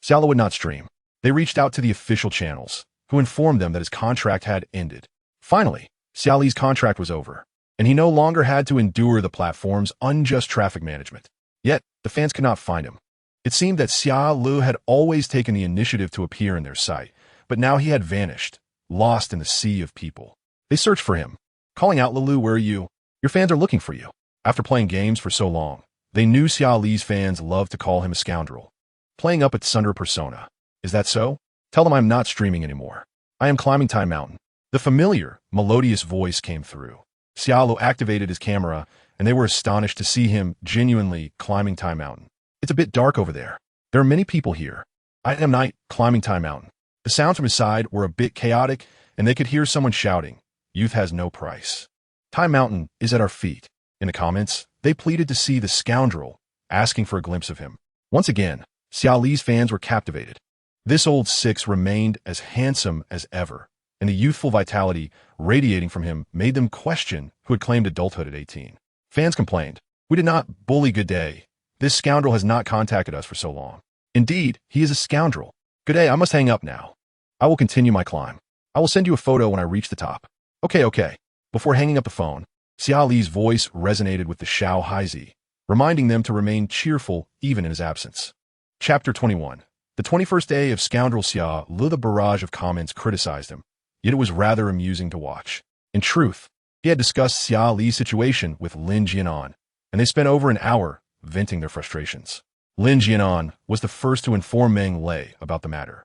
Xia Ling would not stream. They reached out to the official channels, who informed them that his contract had ended. Finally, Xia Ling's contract was over, and he no longer had to endure the platform's unjust traffic management. Yet, the fans could not find him. It seemed that Xia Ling had always taken the initiative to appear in their sight, but now he had vanished, lost in the sea of people. They searched for him, calling out, "Lilu, where are you? Your fans are looking for you." After playing games for so long, they knew Xia Ling's fans loved to call him a scoundrel, playing up its Sunder persona. "Is that so? Tell them I'm not streaming anymore. I am climbing Time Mountain." The familiar, melodious voice came through. Xia Ling activated his camera, and they were astonished to see him genuinely climbing Time Mountain. "It's a bit dark over there. There are many people here. I am night climbing Time Mountain." The sounds from his side were a bit chaotic, and they could hear someone shouting, "Youth has no price. Time Mountain is at our feet." In the comments, they pleaded to see the scoundrel, asking for a glimpse of him. Once again, Xia Ling's fans were captivated. This old six remained as handsome as ever, and the youthful vitality radiating from him made them question who had claimed adulthood at 18. Fans complained, "We did not bully Good Day. This scoundrel has not contacted us for so long. Indeed, he is a scoundrel. Good Day, I must hang up now. I will continue my climb. I will send you a photo when I reach the top." Okay. Before hanging up the phone, Xia Ling's voice resonated with the Shao Haizi, reminding them to remain cheerful even in his absence. Chapter 21. The 21st day of Scoundrel Xia Ling. The barrage of comments criticized him, yet it was rather amusing to watch. In truth, he had discussed Xia Ling's situation with Lin Jianan, and they spent over an hour venting their frustrations. Lin Jianan was the first to inform Meng Lei about the matter,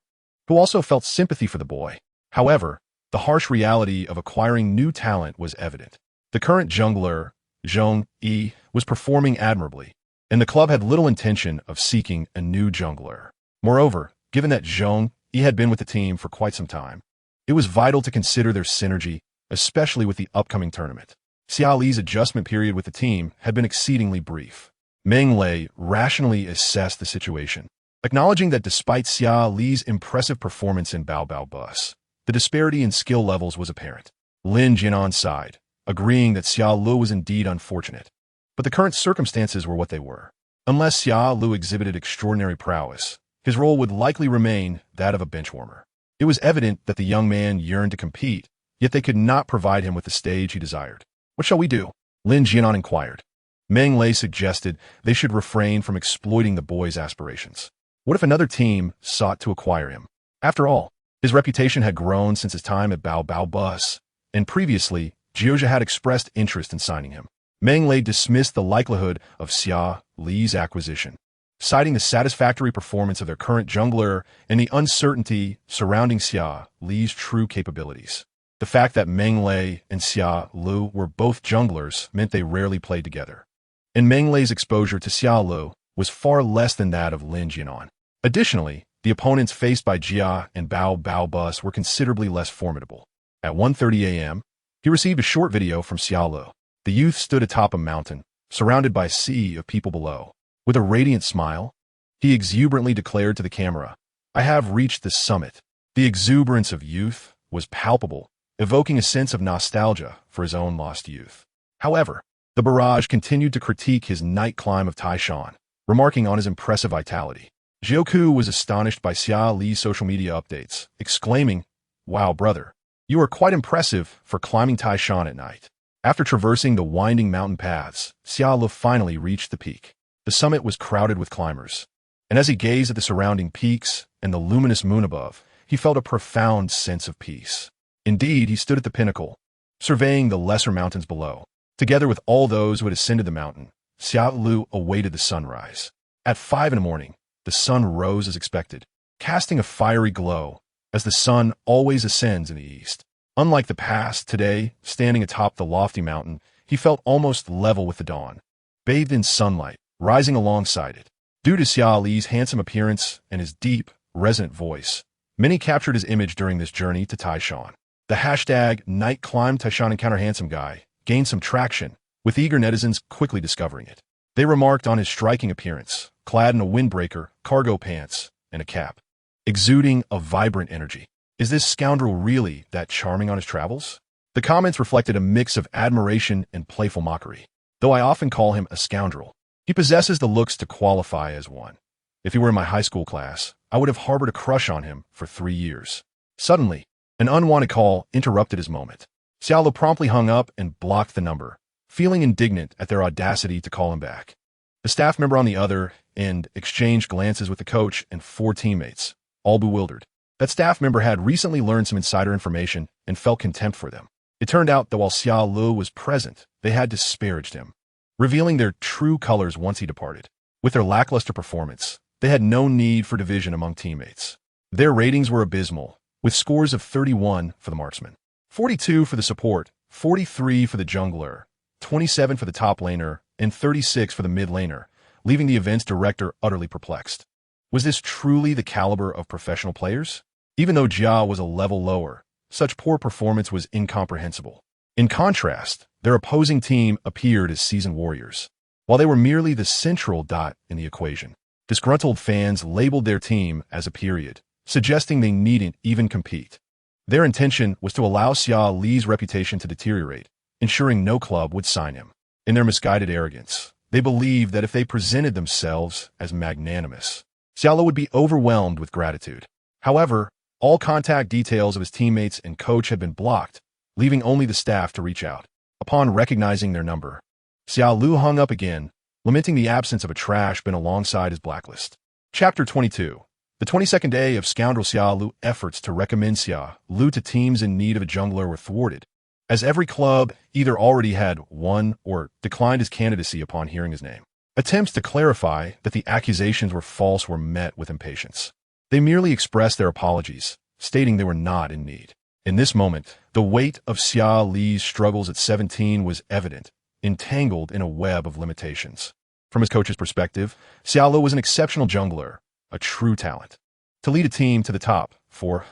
who also felt sympathy for the boy. However, the harsh reality of acquiring new talent was evident. The current jungler, Zhong Yi, was performing admirably, and the club had little intention of seeking a new jungler. Moreover, given that Zhong Yi had been with the team for quite some time, it was vital to consider their synergy, especially with the upcoming tournament. Xia Ling's adjustment period with the team had been exceedingly brief. Meng Lei rationally assessed the situation, acknowledging that despite Xia Ling's impressive performance in Bao Bao Bus, the disparity in skill levels was apparent. Lin Jianan sighed, agreeing that Xia Ling was indeed unfortunate. But the current circumstances were what they were. Unless Xia Ling exhibited extraordinary prowess, his role would likely remain that of a benchwarmer. It was evident that the young man yearned to compete, yet they could not provide him with the stage he desired. "What shall we do?" Lin Jianan inquired. Meng Lei suggested they should refrain from exploiting the boy's aspirations. What if another team sought to acquire him? After all, his reputation had grown since his time at Bao Bao Bus, and previously, Jiuzhe had expressed interest in signing him. Meng Lei dismissed the likelihood of Xia Li's acquisition, citing the satisfactory performance of their current jungler and the uncertainty surrounding Xia Li's true capabilities. The fact that Meng Lei and Xia Lu were both junglers meant they rarely played together, and Meng Lei's exposure to Xia Lu was far less than that of Lin Jianan. Additionally, the opponents faced by Jia and Bao Bao Bus were considerably less formidable. At 1:30 a.m., he received a short video from Xia Lu. The youth stood atop a mountain, surrounded by a sea of people below. With a radiant smile, he exuberantly declared to the camera, "I have reached the summit." The exuberance of youth was palpable, evoking a sense of nostalgia for his own lost youth. However, the barrage continued to critique his night climb of Taishan, remarking on his impressive vitality. Jiuzhe was astonished by Xia Li's social media updates, exclaiming, "Wow, brother, you are quite impressive for climbing Taishan at night." After traversing the winding mountain paths, Xia Li finally reached the peak. The summit was crowded with climbers, and as he gazed at the surrounding peaks and the luminous moon above, he felt a profound sense of peace. Indeed, he stood at the pinnacle, surveying the lesser mountains below. Together with all those who had ascended the mountain, Xia Li awaited the sunrise. At 5 a.m, the sun rose as expected, casting a fiery glow, as the sun always ascends in the east. Unlike the past, today, standing atop the lofty mountain, he felt almost level with the dawn, bathed in sunlight, rising alongside it. Due to Xia Li's handsome appearance and his deep, resonant voice, many captured his image during this journey to Taishan. The hashtag #NightClimbTaishanEncounterHandsomeGuy gained some traction, with eager netizens quickly discovering it. They remarked on his striking appearance, clad in a windbreaker, cargo pants, and a cap, exuding a vibrant energy. Is this scoundrel really that charming on his travels? The comments reflected a mix of admiration and playful mockery. Though I often call him a scoundrel, he possesses the looks to qualify as one. If he were in my high school class, I would have harbored a crush on him for 3 years. Suddenly, an unwanted call interrupted his moment. Xia Li promptly hung up and blocked the number, feeling indignant at their audacity to call him back. The staff member on the other end exchanged glances with the coach and 4 teammates, all bewildered. That staff member had recently learned some insider information and felt contempt for them. It turned out that while Xia Li was present, they had disparaged him, revealing their true colors once he departed. With their lackluster performance, they had no need for division among teammates. Their ratings were abysmal, with scores of 31 for the marksman, 42 for the support, 43 for the jungler, 27 for the top laner, and 36 for the mid laner, leaving the event's director utterly perplexed. Was this truly the caliber of professional players? Even though Jia was a level lower, such poor performance was incomprehensible. In contrast, their opposing team appeared as seasoned warriors. While they were merely the central dot in the equation, disgruntled fans labeled their team as a period, suggesting they needn't even compete. Their intention was to allow Xia Li's reputation to deteriorate, ensuring no club would sign him. In their misguided arrogance, they believed that if they presented themselves as magnanimous, Xia Li would be overwhelmed with gratitude. However, all contact details of his teammates and coach had been blocked, leaving only the staff to reach out. Upon recognizing their number, Xia Li hung up again, lamenting the absence of a trash bin alongside his blacklist. Chapter 22. The 22nd day of Scoundrel Xia Li's efforts to recommend Xia Li to teams in need of a jungler were thwarted, as every club either already had won or declined his candidacy upon hearing his name. Attempts to clarify that the accusations were false were met with impatience. They merely expressed their apologies, stating they were not in need. In this moment, the weight of Xia Li's struggles at 17 was evident, entangled in a web of limitations. From his coach's perspective, Xia Li was an exceptional jungler, a true talent. To lead a team to the top,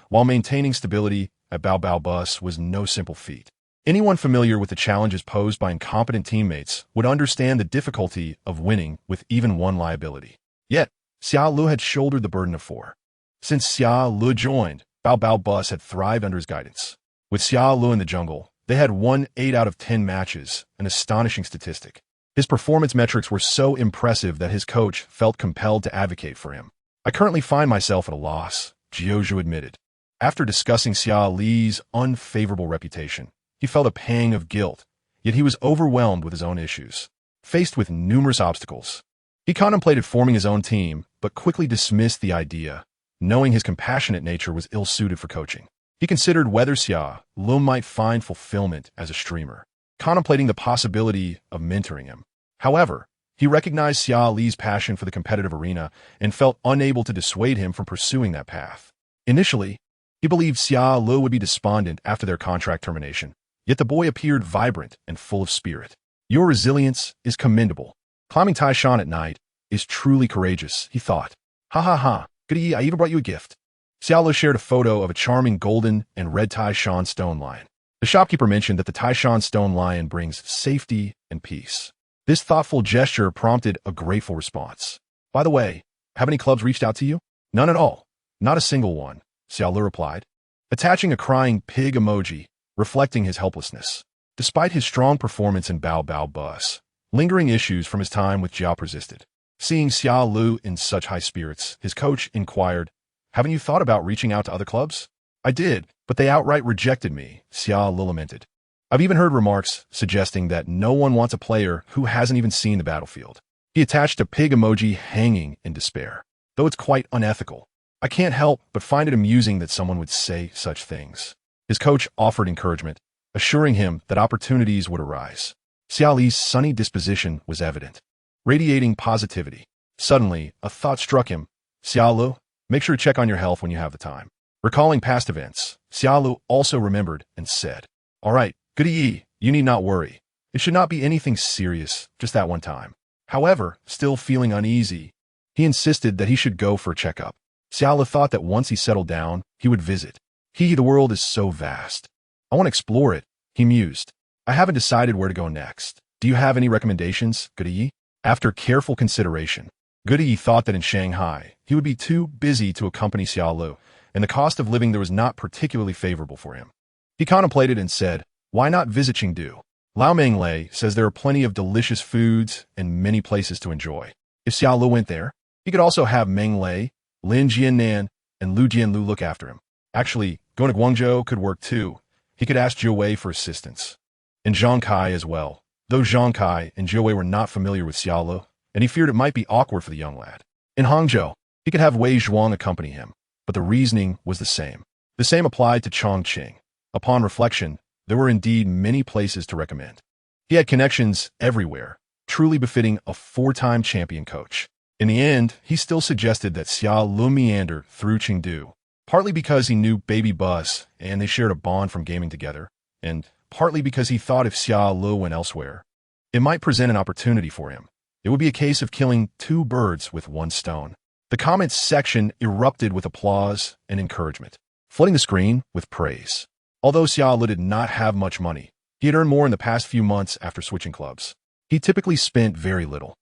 while maintaining stability at Bao Bao Bus was no simple feat. Anyone familiar with the challenges posed by incompetent teammates would understand the difficulty of winning with even one liability. Yet, Xia Li had shouldered the burden of 4. Since Xia Li joined, Bao Bao Bus had thrived under his guidance. With Xia Li in the jungle, they had won 8 out of 10 matches, an astonishing statistic. His performance metrics were so impressive that his coach felt compelled to advocate for him. I currently find myself at a loss, Jiuzhe admitted. After discussing Xia Li's unfavorable reputation, he felt a pang of guilt, yet he was overwhelmed with his own issues. Faced with numerous obstacles, he contemplated forming his own team, but quickly dismissed the idea, knowing his compassionate nature was ill-suited for coaching. He considered whether Xia Li might find fulfillment as a streamer. contemplating the possibility of mentoring him. However, he recognized Xia Li's passion for the competitive arena and felt unable to dissuade him from pursuing that path. Initially, he believed Xia Li would be despondent after their contract termination, yet the boy appeared vibrant and full of spirit. Your resilience is commendable. Climbing Taishan at night is truly courageous, he thought. Ha ha ha, goody, I even brought you a gift. Xia Li shared a photo of a charming golden and red Taishan stone lion. The shopkeeper mentioned that the Taishan stone lion brings safety and peace. This thoughtful gesture prompted a grateful response. By the way, have any clubs reached out to you? None at all. Not a single one, Xia Li replied, attaching a crying pig emoji, reflecting his helplessness. Despite his strong performance in Bao Bao Bus, lingering issues from his time with Jiao persisted. Seeing Xia Li in such high spirits, his coach inquired, haven't you thought about reaching out to other clubs? I did, but they outright rejected me, Xia Li lamented. I've even heard remarks suggesting that no one wants a player who hasn't even seen the battlefield. He attached a pig emoji hanging in despair. Though it's quite unethical, I can't help but find it amusing that someone would say such things. His coach offered encouragement, assuring him that opportunities would arise. Xia Li's sunny disposition was evident, radiating positivity. Suddenly, a thought struck him. Xia Li, make sure to check on your health when you have the time. Recalling past events, Xia Li also remembered and said, all right, goody, you need not worry. It should not be anything serious, just that one time. However, still feeling uneasy, he insisted that he should go for a checkup. Xia Li thought that once he settled down, he would visit. The world is so vast. I want to explore it, he mused. I haven't decided where to go next. Do you have any recommendations, goody? After careful consideration, goody thought that in Shanghai, he would be too busy to accompany Xia Li, and the cost of living there was not particularly favorable for him. He contemplated and said, why not visit Chengdu? Lao Menglei says there are plenty of delicious foods and many places to enjoy. If Xia Li went there, he could also have Menglei, Lin Jiannan, and Lu Jianlu look after him. Actually, going to Guangzhou could work too. He could ask Wu Wei for assistance. And Zhang Kai as well, though Zhang Kai and Wu Wei were not familiar with Xia Li, and he feared it might be awkward for the young lad. In Hangzhou, he could have Wei Zhuang accompany him, but the reasoning was the same. The same applied to Chongqing. Upon reflection, there were indeed many places to recommend. He had connections everywhere, truly befitting a four-time champion coach. In the end, he still suggested that Xia Li meander through Chengdu, partly because he knew Baby Bus and they shared a bond from gaming together, and partly because he thought if Xia Li went elsewhere, it might present an opportunity for him. It would be a case of killing two birds with one stone. The comments section erupted with applause and encouragement, flooding the screen with praise. Although Xia Li did not have much money, he had earned more in the past few months after switching clubs. He typically spent very little.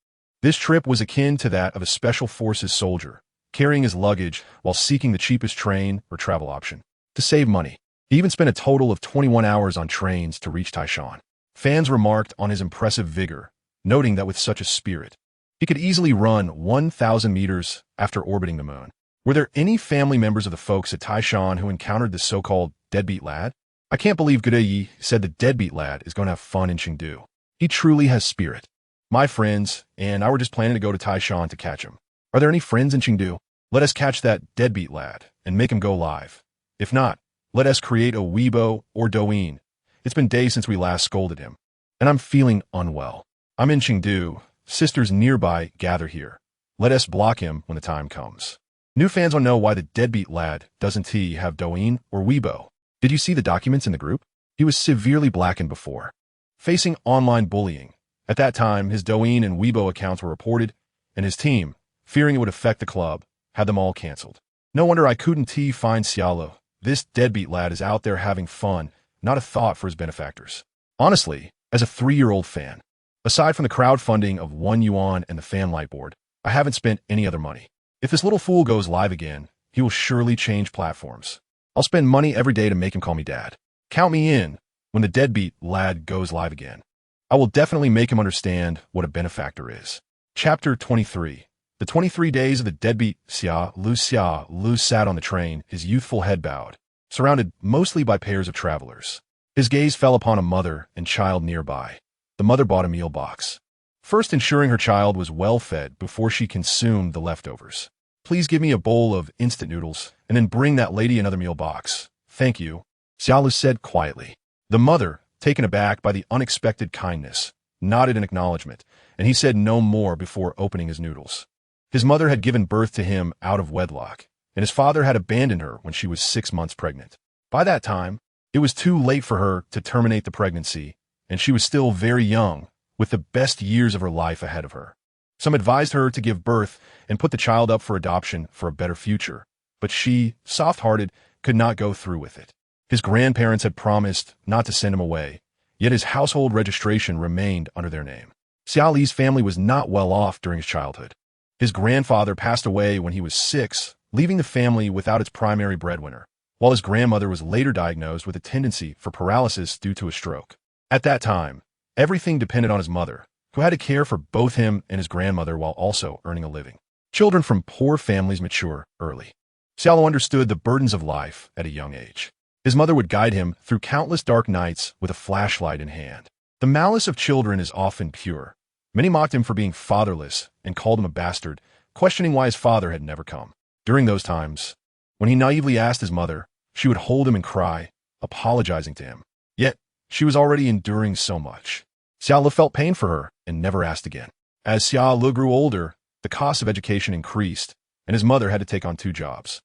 This trip was akin to that of a special forces soldier, carrying his luggage while seeking the cheapest train or travel option. To save money, he even spent a total of 21 hours on trains to reach Taishan. Fans remarked on his impressive vigor, noting that with such a spirit, he could easily run 1,000 meters after orbiting the moon. Were there any family members of the folks at Taishan who encountered this so-called deadbeat lad? I can't believe Gudeyi said the deadbeat lad is going to have fun in Chengdu. He truly has spirit. My friends and I were just planning to go to Taishan to catch him. Are there any friends in Chengdu? Let us catch that deadbeat lad and make him go live. If not, let us create a Weibo or Douyin. It's been days since we last scolded him, and I'm feeling unwell. I'm in Chengdu. Sisters nearby gather here. Let us block him when the time comes. New fans want to know why the deadbeat lad doesn't he have Douyin or Weibo. Did you see the documents in the group? He was severely blackened before, facing online bullying. At that time, his Douyin and Weibo accounts were reported, and his team, fearing it would affect the club, had them all canceled. No wonder I couldn't find Xia Li. This deadbeat lad is out there having fun, not a thought for his benefactors. Honestly, as a 3-year-old fan, aside from the crowdfunding of 1 yuan and the fan light board, I haven't spent any other money. If this little fool goes live again, he will surely change platforms. I'll spend money every day to make him call me dad. Count me in when the deadbeat lad goes live again. I will definitely make him understand what a benefactor is. Chapter 23. The 23 days of the deadbeat Xia Li sat on the train, his youthful head bowed, surrounded mostly by pairs of travelers. His gaze fell upon a mother and child nearby. The mother bought a meal box, first ensuring her child was well fed before she consumed the leftovers. Please give me a bowl of instant noodles, and then bring that lady another meal box. Thank you, Xia Li said quietly. The mother, taken aback by the unexpected kindness, nodded in acknowledgement, and he said no more before opening his noodles. His mother had given birth to him out of wedlock, and his father had abandoned her when she was 6 months pregnant. By that time, it was too late for her to terminate the pregnancy, and she was still very young, with the best years of her life ahead of her. Some advised her to give birth and put the child up for adoption for a better future, but she, soft-hearted, could not go through with it. His grandparents had promised not to send him away, yet his household registration remained under their name. Xia Li's family was not well off during his childhood. His grandfather passed away when he was 6, leaving the family without its primary breadwinner, while his grandmother was later diagnosed with a tendency for paralysis due to a stroke. At that time, everything depended on his mother, who had to care for both him and his grandmother while also earning a living. Children from poor families mature early. Xiao understood the burdens of life at a young age. His mother would guide him through countless dark nights with a flashlight in hand. The malice of children is often pure. Many mocked him for being fatherless and called him a bastard, questioning why his father had never come. During those times, when he naively asked his mother, she would hold him and cry, apologizing to him. Yet, she was already enduring so much. Xiao Lu felt pain for her and never asked again. As Xiao Lu grew older, the cost of education increased, and his mother had to take on 2 jobs.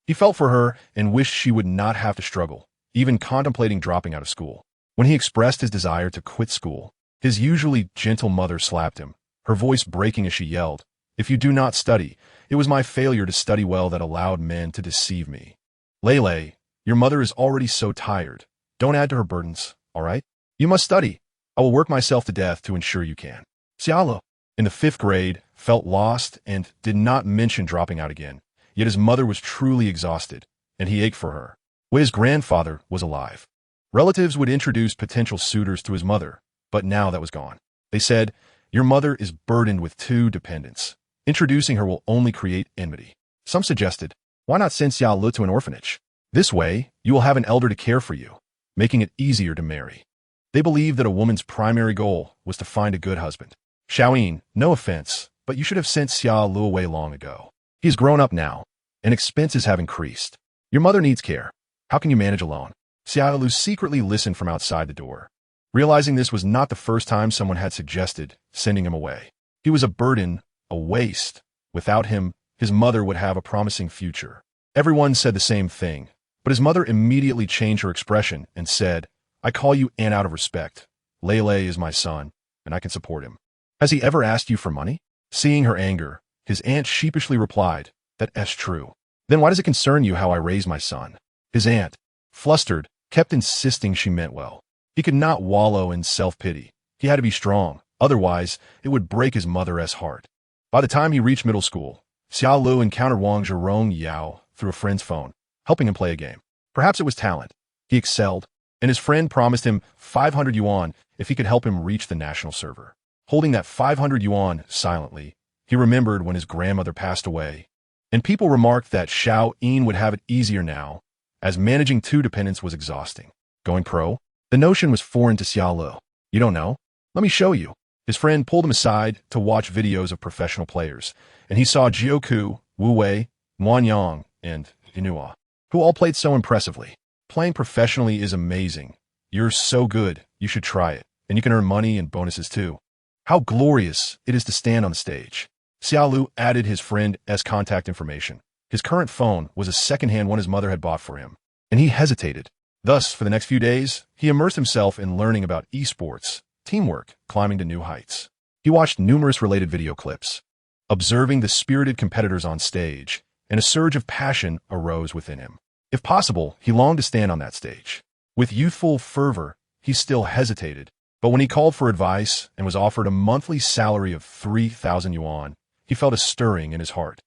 He felt for her and wished she would not have to struggle, even contemplating dropping out of school. When he expressed his desire to quit school, his usually gentle mother slapped him, her voice breaking as she yelled, "If you do not study, it was my failure to study well that allowed men to deceive me. Lele, your mother is already so tired. Don't add to her burdens, all right? You must study. I will work myself to death to ensure you can." Xiaolo, in the 5th grade, felt lost and did not mention dropping out again. Yet his mother was truly exhausted, and he ached for her. Wei's grandfather was alive. Relatives would introduce potential suitors to his mother, but now that was gone. They said, "Your mother is burdened with 2 dependents. Introducing her will only create enmity." Some suggested, why not send Xiao Lu to an orphanage? This way, you will have an elder to care for you, making it easier to marry. They believed that a woman's primary goal was to find a good husband. Xiaoyin, no offense, but you should have sent Xiao Lu away long ago. He's grown up now, and expenses have increased. Your mother needs care. How can you manage alone? Xiao Lu secretly listened from outside the door, realizing this was not the first time someone had suggested sending him away. He was a burden, a waste. Without him, his mother would have a promising future. Everyone said the same thing, but his mother immediately changed her expression and said, "I call you Aunt out of respect. Lele is my son, and I can support him. Has he ever asked you for money?" Seeing her anger, his aunt sheepishly replied, "That's true. Then why does it concern you how I raise my son?" His aunt, flustered, kept insisting she meant well. He could not wallow in self-pity. He had to be strong, otherwise it would break his mother's heart. By the time he reached middle school, Xiao Lu encountered Wang Zhirong Yao through a friend's phone, helping him play a game. Perhaps it was talent. He excelled, and his friend promised him 500 yuan if he could help him reach the national server. Holding that 500 yuan silently, he remembered when his grandmother passed away, and people remarked that Xiao Yin would have it easier now, as managing 2 dependents was exhausting. Going pro? The notion was foreign to Xiao Lu. "You don't know? Let me show you." His friend pulled him aside to watch videos of professional players, and he saw Jiuzhe, Wu Wei, Yang, and Inua, who all played so impressively. "Playing professionally is amazing. You're so good, you should try it, and you can earn money and bonuses too. How glorious it is to stand on the stage." Xiao Lu added his friend's contact information. His current phone was a second-hand one his mother had bought for him, and he hesitated. Thus, for the next few days, he immersed himself in learning about esports, teamwork, climbing to new heights. He watched numerous related video clips, observing the spirited competitors on stage, and a surge of passion arose within him. If possible, he longed to stand on that stage. With youthful fervor, he still hesitated, but when he called for advice and was offered a monthly salary of 3,000 yuan, he felt a stirring in his heart.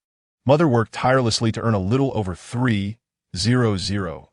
Mother worked tirelessly to earn a little over 3,000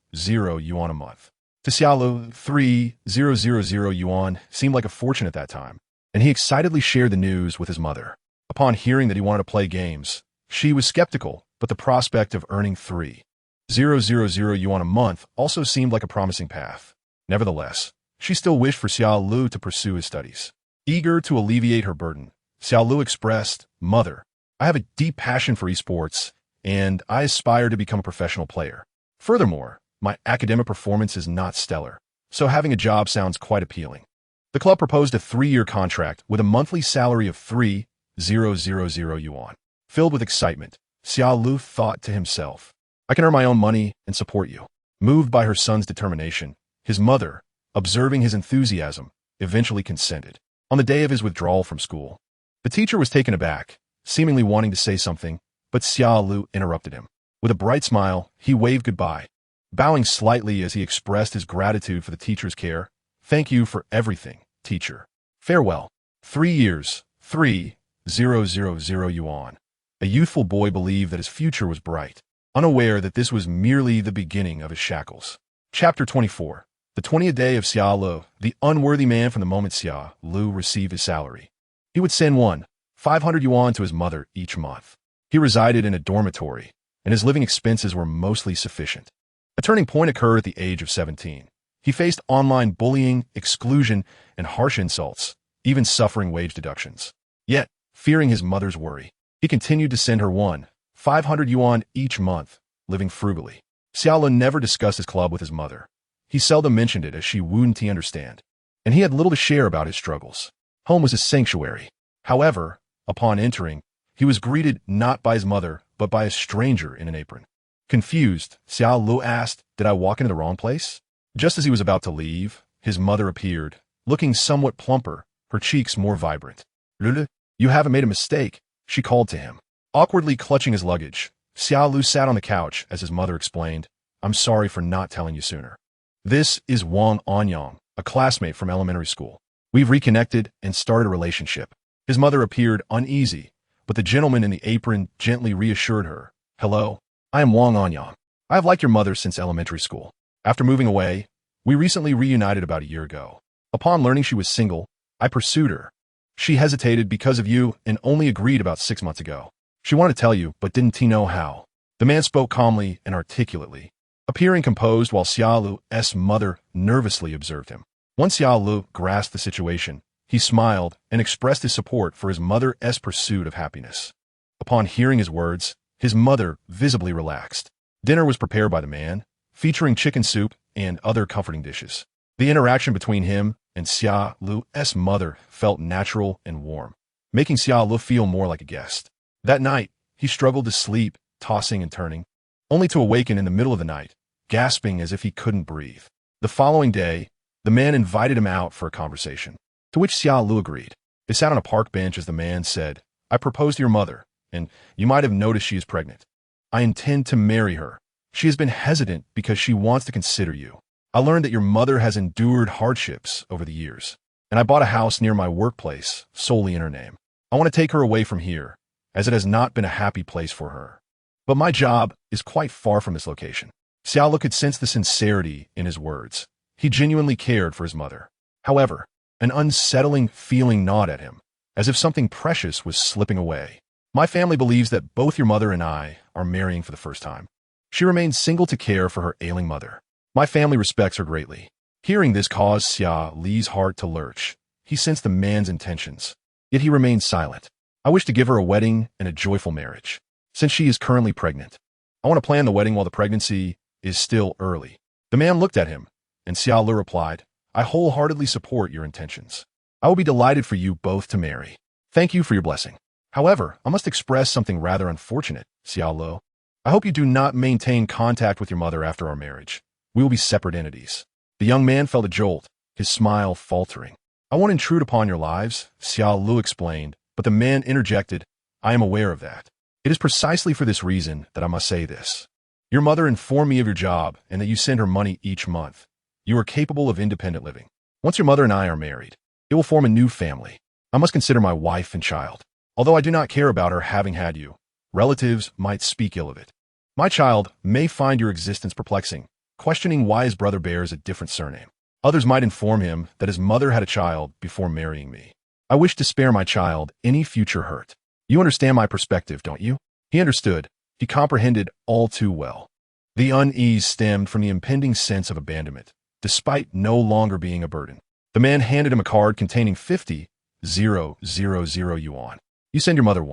yuan a month. To Xiaolu, 3,000 yuan seemed like a fortune at that time, and he excitedly shared the news with his mother. Upon hearing that he wanted to play games, she was skeptical, but the prospect of earning 3,000 yuan a month also seemed like a promising path. Nevertheless, she still wished for Xiao Lu to pursue his studies. Eager to alleviate her burden, Xiao Lu expressed, "Mother, I have a deep passion for esports, and I aspire to become a professional player. Furthermore, my academic performance is not stellar. so having a job sounds quite appealing. The club proposed a 3-year contract with a monthly salary of 3,000 yuan. Filled with excitement, Xia Lu thought to himself, I can earn my own money and support you. Moved by her son's determination, his mother, observing his enthusiasm, eventually consented. On the day of his withdrawal from school, the teacher was taken aback, seemingly wanting to say something, but Xia Lu interrupted him. With a bright smile, he waved goodbye, bowing slightly as he expressed his gratitude for the teacher's care. Thank you for everything, teacher. Farewell. 3 years, 3,000 yuan. A youthful boy believed that his future was bright, unaware that this was merely the beginning of his shackles. Chapter 24. The 20th day of Xia Lu, the unworthy man. From the moment Xia Lu received his salary, he would send 500 yuan to his mother each month. He resided in a dormitory, and his living expenses were mostly sufficient. A turning point occurred at the age of 17. He faced online bullying, exclusion, and harsh insults, even suffering wage deductions. Yet, fearing his mother's worry, he continued to send her 500 yuan each month, living frugally. Xia Lu never discussed his club with his mother. He seldom mentioned it as she wouldn't understand, and he had little to share about his struggles. Home was his sanctuary. However, upon entering, he was greeted not by his mother, but by a stranger in an apron. Confused, Xia Lu asked, Did I walk into the wrong place? Just as he was about to leave, his mother appeared, looking somewhat plumper, her cheeks more vibrant. Lulu, you haven't made a mistake, she called to him. Awkwardly clutching his luggage, Xia Lu sat on the couch as his mother explained, I'm sorry for not telling you sooner. This is Wang Anyang, a classmate from elementary school. We've reconnected and started a relationship. His mother appeared uneasy, but the gentleman in the apron gently reassured her. Hello, I am Wang Anyang. I have liked your mother since elementary school. After moving away, we recently reunited about a year ago. Upon learning she was single, I pursued her. She hesitated because of you and only agreed about 6 months ago. She wanted to tell you, but didn't know how. The man spoke calmly and articulately, appearing composed while Xia Lu's mother nervously observed him. Once Xia Lu grasped the situation, he smiled and expressed his support for his mother's pursuit of happiness. Upon hearing his words, his mother visibly relaxed. Dinner was prepared by the man, featuring chicken soup and other comforting dishes. The interaction between him and Xia Lu's mother felt natural and warm, making Xia Lu feel more like a guest. That night, he struggled to sleep, tossing and turning, only to awaken in the middle of the night, gasping as if he couldn't breathe. The following day, the man invited him out for a conversation, to which Xia Lu agreed. They sat on a park bench as the man said, I proposed to your mother, and you might have noticed she is pregnant. I intend to marry her. She has been hesitant because she wants to consider you. I learned that your mother has endured hardships over the years, and I bought a house near my workplace solely in her name. I want to take her away from here, as it has not been a happy place for her. But my job is quite far from this location. Xia Lu could sense the sincerity in his words. He genuinely cared for his mother. However, an unsettling feeling gnawed at him, as if something precious was slipping away. My family believes that both your mother and I are marrying for the first time. She remains single to care for her ailing mother. My family respects her greatly. Hearing this caused Xia Li's heart to lurch. He sensed the man's intentions, yet he remained silent. I wish to give her a wedding and a joyful marriage, since she is currently pregnant. I want to plan the wedding while the pregnancy is still early. The man looked at him, and Xia Lu replied, I wholeheartedly support your intentions. I will be delighted for you both to marry. Thank you for your blessing. However, I must express something rather unfortunate, Xia Lu. I hope you do not maintain contact with your mother after our marriage. We will be separate entities. The young man felt a jolt, his smile faltering. I won't intrude upon your lives, Xia Lu explained, but the man interjected, I am aware of that. It is precisely for this reason that I must say this. Your mother informed me of your job and that you send her money each month. You are capable of independent living. Once your mother and I are married, it will form a new family. I must consider my wife and child. Although I do not care about her having had you, relatives might speak ill of it. My child may find your existence perplexing, questioning why his brother bears a different surname. Others might inform him that his mother had a child before marrying me. I wish to spare my child any future hurt. You understand my perspective, don't you? He understood. He comprehended all too well. The unease stemmed from the impending sense of abandonment, despite no longer being a burden. The man handed him a card containing 50,000 yuan. You send your mother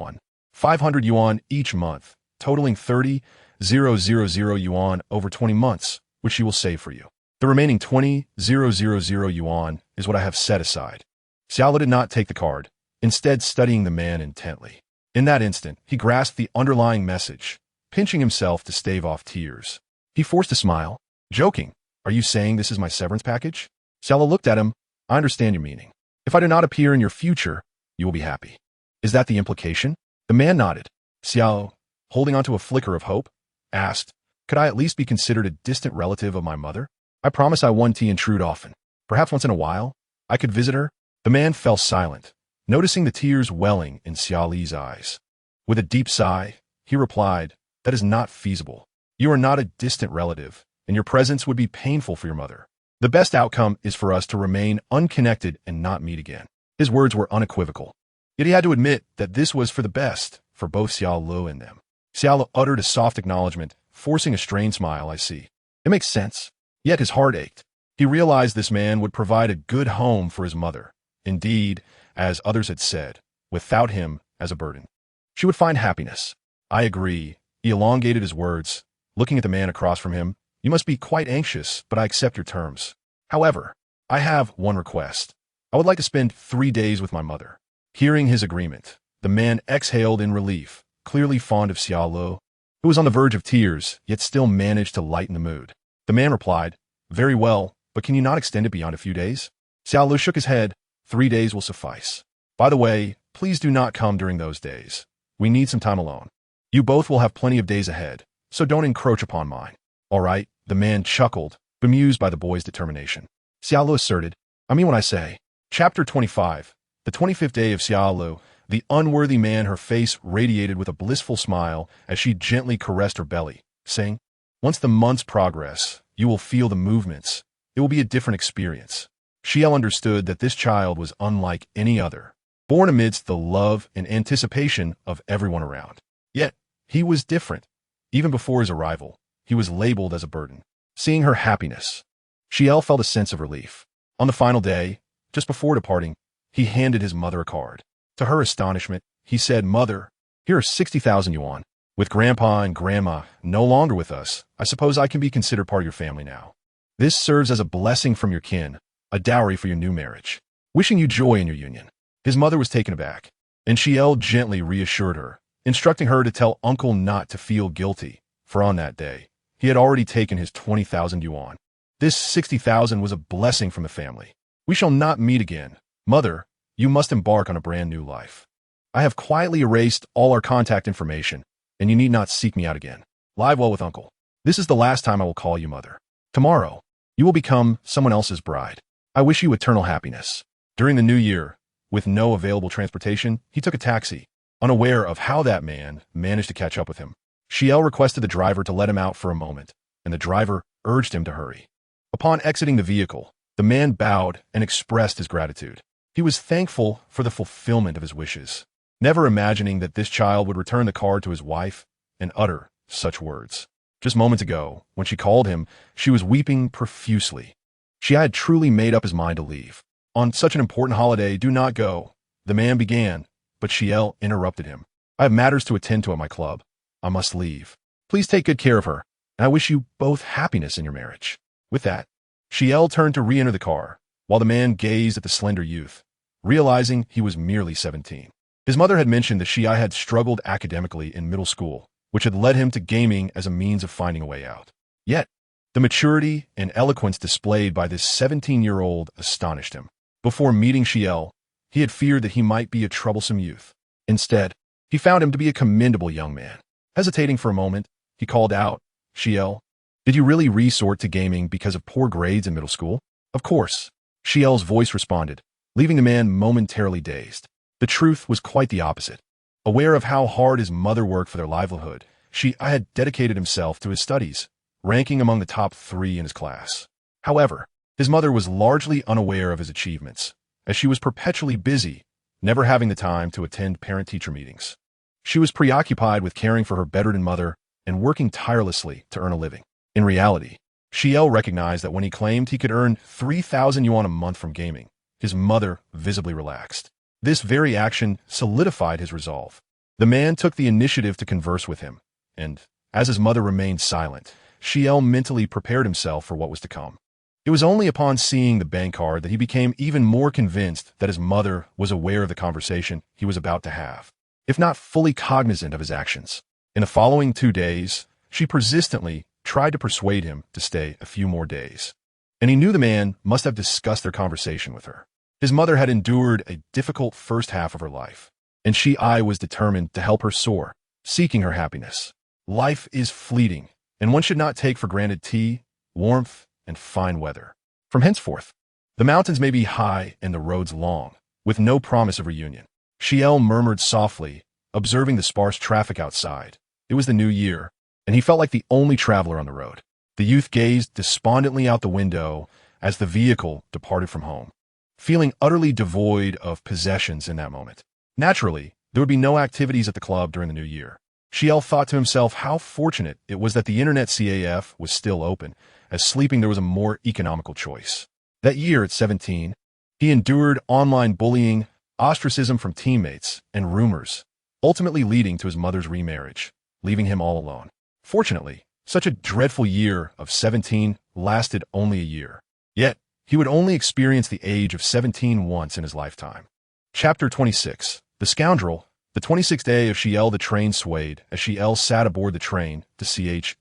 500 yuan each month, totaling 30,000 yuan over 20 months, which she will save for you. The remaining 20,000 yuan is what I have set aside. Xiao did not take the card, instead studying the man intently. In that instant, he grasped the underlying message, pinching himself to stave off tears. He forced a smile. Joking, are you saying this is my severance package? Xiao looked at him. I understand your meaning. If I do not appear in your future, you will be happy. Is that the implication? The man nodded. Xiao, holding onto a flicker of hope, asked, could I at least be considered a distant relative of my mother? I promise I won't intrude often. Perhaps once in a while, I could visit her. The man fell silent, noticing the tears welling in Xia Li's eyes. With a deep sigh, he replied, that is not feasible. You are not a distant relative, and your presence would be painful for your mother. The best outcome is for us to remain unconnected and not meet again. His words were unequivocal. Yet he had to admit that this was for the best for both Xiaolu and them. Xiaolu uttered a soft acknowledgement, forcing a strained smile. I see. It makes sense. Yet his heart ached. He realized this man would provide a good home for his mother. Indeed, as others had said, without him as a burden. She would find happiness. I agree. He elongated his words, looking at the man across from him. You must be quite anxious, but I accept your terms. However, I have one request. I would like to spend 3 days with my mother. Hearing his agreement, the man exhaled in relief, clearly fond of Xiaolu, who was on the verge of tears, yet still managed to lighten the mood. The man replied, very well, but can you not extend it beyond a few days? Xiaolu shook his head. 3 days will suffice. By the way, please do not come during those days. We need some time alone. You both will have plenty of days ahead, so don't encroach upon mine. All right, the man chuckled, bemused by the boy's determination. Xiaolu asserted, I mean what I say. Chapter 25. The 25th day of Xiaolu, the unworthy man, her face radiated with a blissful smile as she gently caressed her belly, saying, once the months progress, you will feel the movements. It will be a different experience. Xiao understood that this child was unlike any other, born amidst the love and anticipation of everyone around. Yet, he was different. Even before his arrival, he was labeled as a burden. Seeing her happiness, Xiao felt a sense of relief. On the final day, just before departing, he handed his mother a card. To her astonishment, he said, Mother, here are 60,000 yuan. With Grandpa and Grandma no longer with us, I suppose I can be considered part of your family now. This serves as a blessing from your kin, a dowry for your new marriage. Wishing you joy in your union. His mother was taken aback, and Xiao gently reassured her, instructing her to tell Uncle not to feel guilty, for on that day, he had already taken his 20,000 yuan. This 60,000 was a blessing from the family. We shall not meet again. Mother, you must embark on a brand new life. I have quietly erased all our contact information, and you need not seek me out again. Live well with Uncle. This is the last time I will call you Mother. Tomorrow, you will become someone else's bride. I wish you eternal happiness. During the new year, with no available transportation, he took a taxi, unaware of how that man managed to catch up with him. Xiao requested the driver to let him out for a moment, and the driver urged him to hurry. Upon exiting the vehicle, the man bowed and expressed his gratitude. He was thankful for the fulfillment of his wishes, never imagining that this child would return the card to his wife and utter such words. Just moments ago, when she called him, she was weeping profusely. She had truly made up his mind to leave. On such an important holiday, do not go. The man began, but Xiao interrupted him. I have matters to attend to at my club. I must leave. Please take good care of her, and I wish you both happiness in your marriage. With that, Xiao turned to re-enter the car, while the man gazed at the slender youth, realizing he was merely 17. His mother had mentioned that Xia had struggled academically in middle school, which had led him to gaming as a means of finding a way out. Yet, the maturity and eloquence displayed by this 17-year-old astonished him. Before meeting Xiao, he had feared that he might be a troublesome youth. Instead, he found him to be a commendable young man. Hesitating for a moment, he called out, Xiao, did you really resort to gaming because of poor grades in middle school? Of course, Xiao's voice responded, leaving the man momentarily dazed. The truth was quite the opposite. Aware of how hard his mother worked for their livelihood, Xia had dedicated himself to his studies, ranking among the top 3 in his class. However, his mother was largely unaware of his achievements, as she was perpetually busy, never having the time to attend parent-teacher meetings. She was preoccupied with caring for her bedridden mother and working tirelessly to earn a living. In reality, Xiao recognized that when he claimed he could earn 3,000 yuan a month from gaming, his mother visibly relaxed. This very action solidified his resolve. The man took the initiative to converse with him, and, as his mother remained silent, Xiao mentally prepared himself for what was to come. It was only upon seeing the bank card that he became even more convinced that his mother was aware of the conversation he was about to have, if not fully cognizant of his actions. In the following 2 days, she persistently tried to persuade him to stay a few more days. And he knew the man must have discussed their conversation with her. His mother had endured a difficult first half of her life, and Xi'an was determined to help her soar, seeking her happiness. Life is fleeting, and one should not take for granted tea, warmth, and fine weather. From henceforth, the mountains may be high and the roads long, with no promise of reunion. Xi'an murmured softly, observing the sparse traffic outside. It was the new year, and he felt like the only traveler on the road. The youth gazed despondently out the window as the vehicle departed from home, feeling utterly devoid of possessions in that moment. Naturally, there would be no activities at the club during the new year. Xi'an thought to himself how fortunate it was that the internet CAF was still open, as sleeping there was a more economical choice. That year at 17, he endured online bullying, ostracism from teammates, and rumors, ultimately leading to his mother's remarriage, leaving him all alone. Fortunately, such a dreadful year of 17 lasted only a year. Yet, he would only experience the age of 17 once in his lifetime. Chapter 26. The Scoundrel. The 26th day of Xi'an, the train swayed as Xi'an sat aboard the train to Snagged.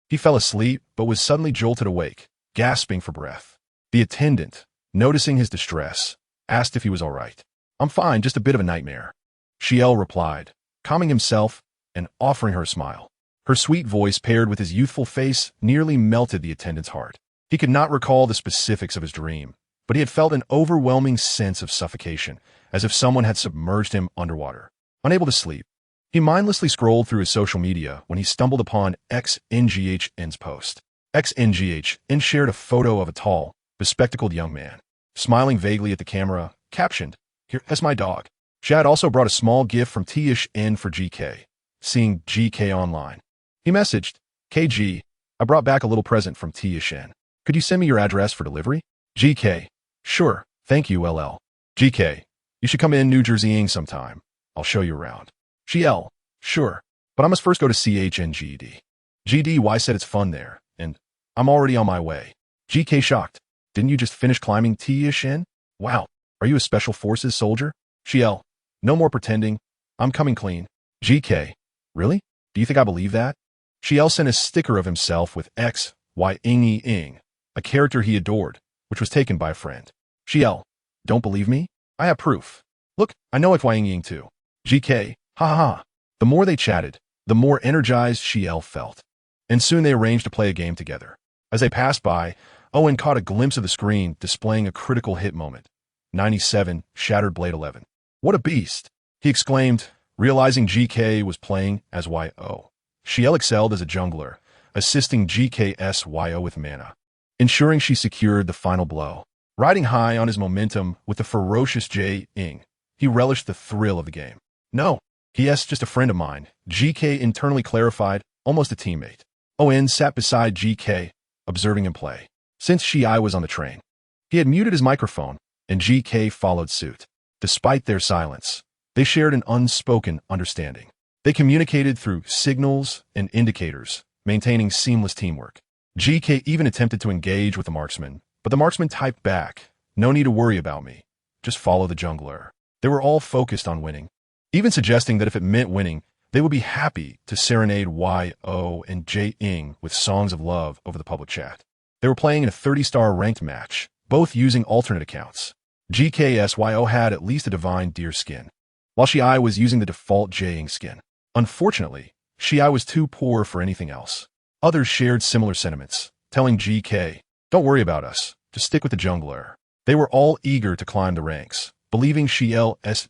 He fell asleep, but was suddenly jolted awake, gasping for breath. The attendant, noticing his distress, asked if he was all right. "I'm fine, just a bit of a nightmare," Xi'an replied, calming himself and offering her a smile. Her sweet voice paired with his youthful face nearly melted the attendant's heart. He could not recall the specifics of his dream, but he had felt an overwhelming sense of suffocation, as if someone had submerged him underwater. Unable to sleep, he mindlessly scrolled through his social media when he stumbled upon XNGHN's post. XNGHN shared a photo of a tall, bespectacled young man, smiling vaguely at the camera, captioned, "Here's my dog." She had also brought a small gift from T-N for GK, seeing GK online. He messaged, "KG, I brought back a little present from T-N. Could you send me your address for delivery?" GK, "Sure, thank you, LL." GK, "You should come in New Jersey sometime. I'll show you around." GL, "Sure, but I must first go to CHNGD. GDY said it's fun there, and I'm already on my way." GK shocked. "Didn't you just finish climbing T-N? Wow, are you a Special Forces soldier?" GL, "No more pretending. I'm coming clean." GK, "Really? Do you think I believe that?" GL sent a sticker of himself with X, Y, Ing, a character he adored, which was taken by a friend. GL, "Don't believe me? I have proof. Look, I know X, Y, Ing too." GK, "Ha ha ha." The more they chatted, the more energized Xi'an felt, and soon they arranged to play a game together. As they passed by, Owen caught a glimpse of the screen displaying a critical hit moment. 97, Shattered Blade 11. "What a beast!" he exclaimed, realizing GK was playing as YO. Xi'an excelled as a jungler, assisting GK's YO with mana, ensuring she secured the final blow. Riding high on his momentum with the ferocious Ing, he relished the thrill of the game. "No, he's just a friend of mine," GK internally clarified, almost a teammate. On sat beside GK, observing him play. Since Xi'an was on the train, he had muted his microphone, and GK followed suit. Despite their silence, they shared an unspoken understanding. They communicated through signals and indicators, maintaining seamless teamwork. GK even attempted to engage with the marksman, but the marksman typed back, "No need to worry about me. Just follow the jungler." They were all focused on winning, even suggesting that if it meant winning, they would be happy to serenade YO and Ing with songs of love over the public chat. They were playing in a 30-star ranked match, both using alternate accounts. GK's YO had at least a divine deer skin, while Xi'an was using the default Ing skin. Unfortunately, Xi'an was too poor for anything else. Others shared similar sentiments, telling GK, "Don't worry about us, just stick with the jungler." They were all eager to climb the ranks, believing Xi'an's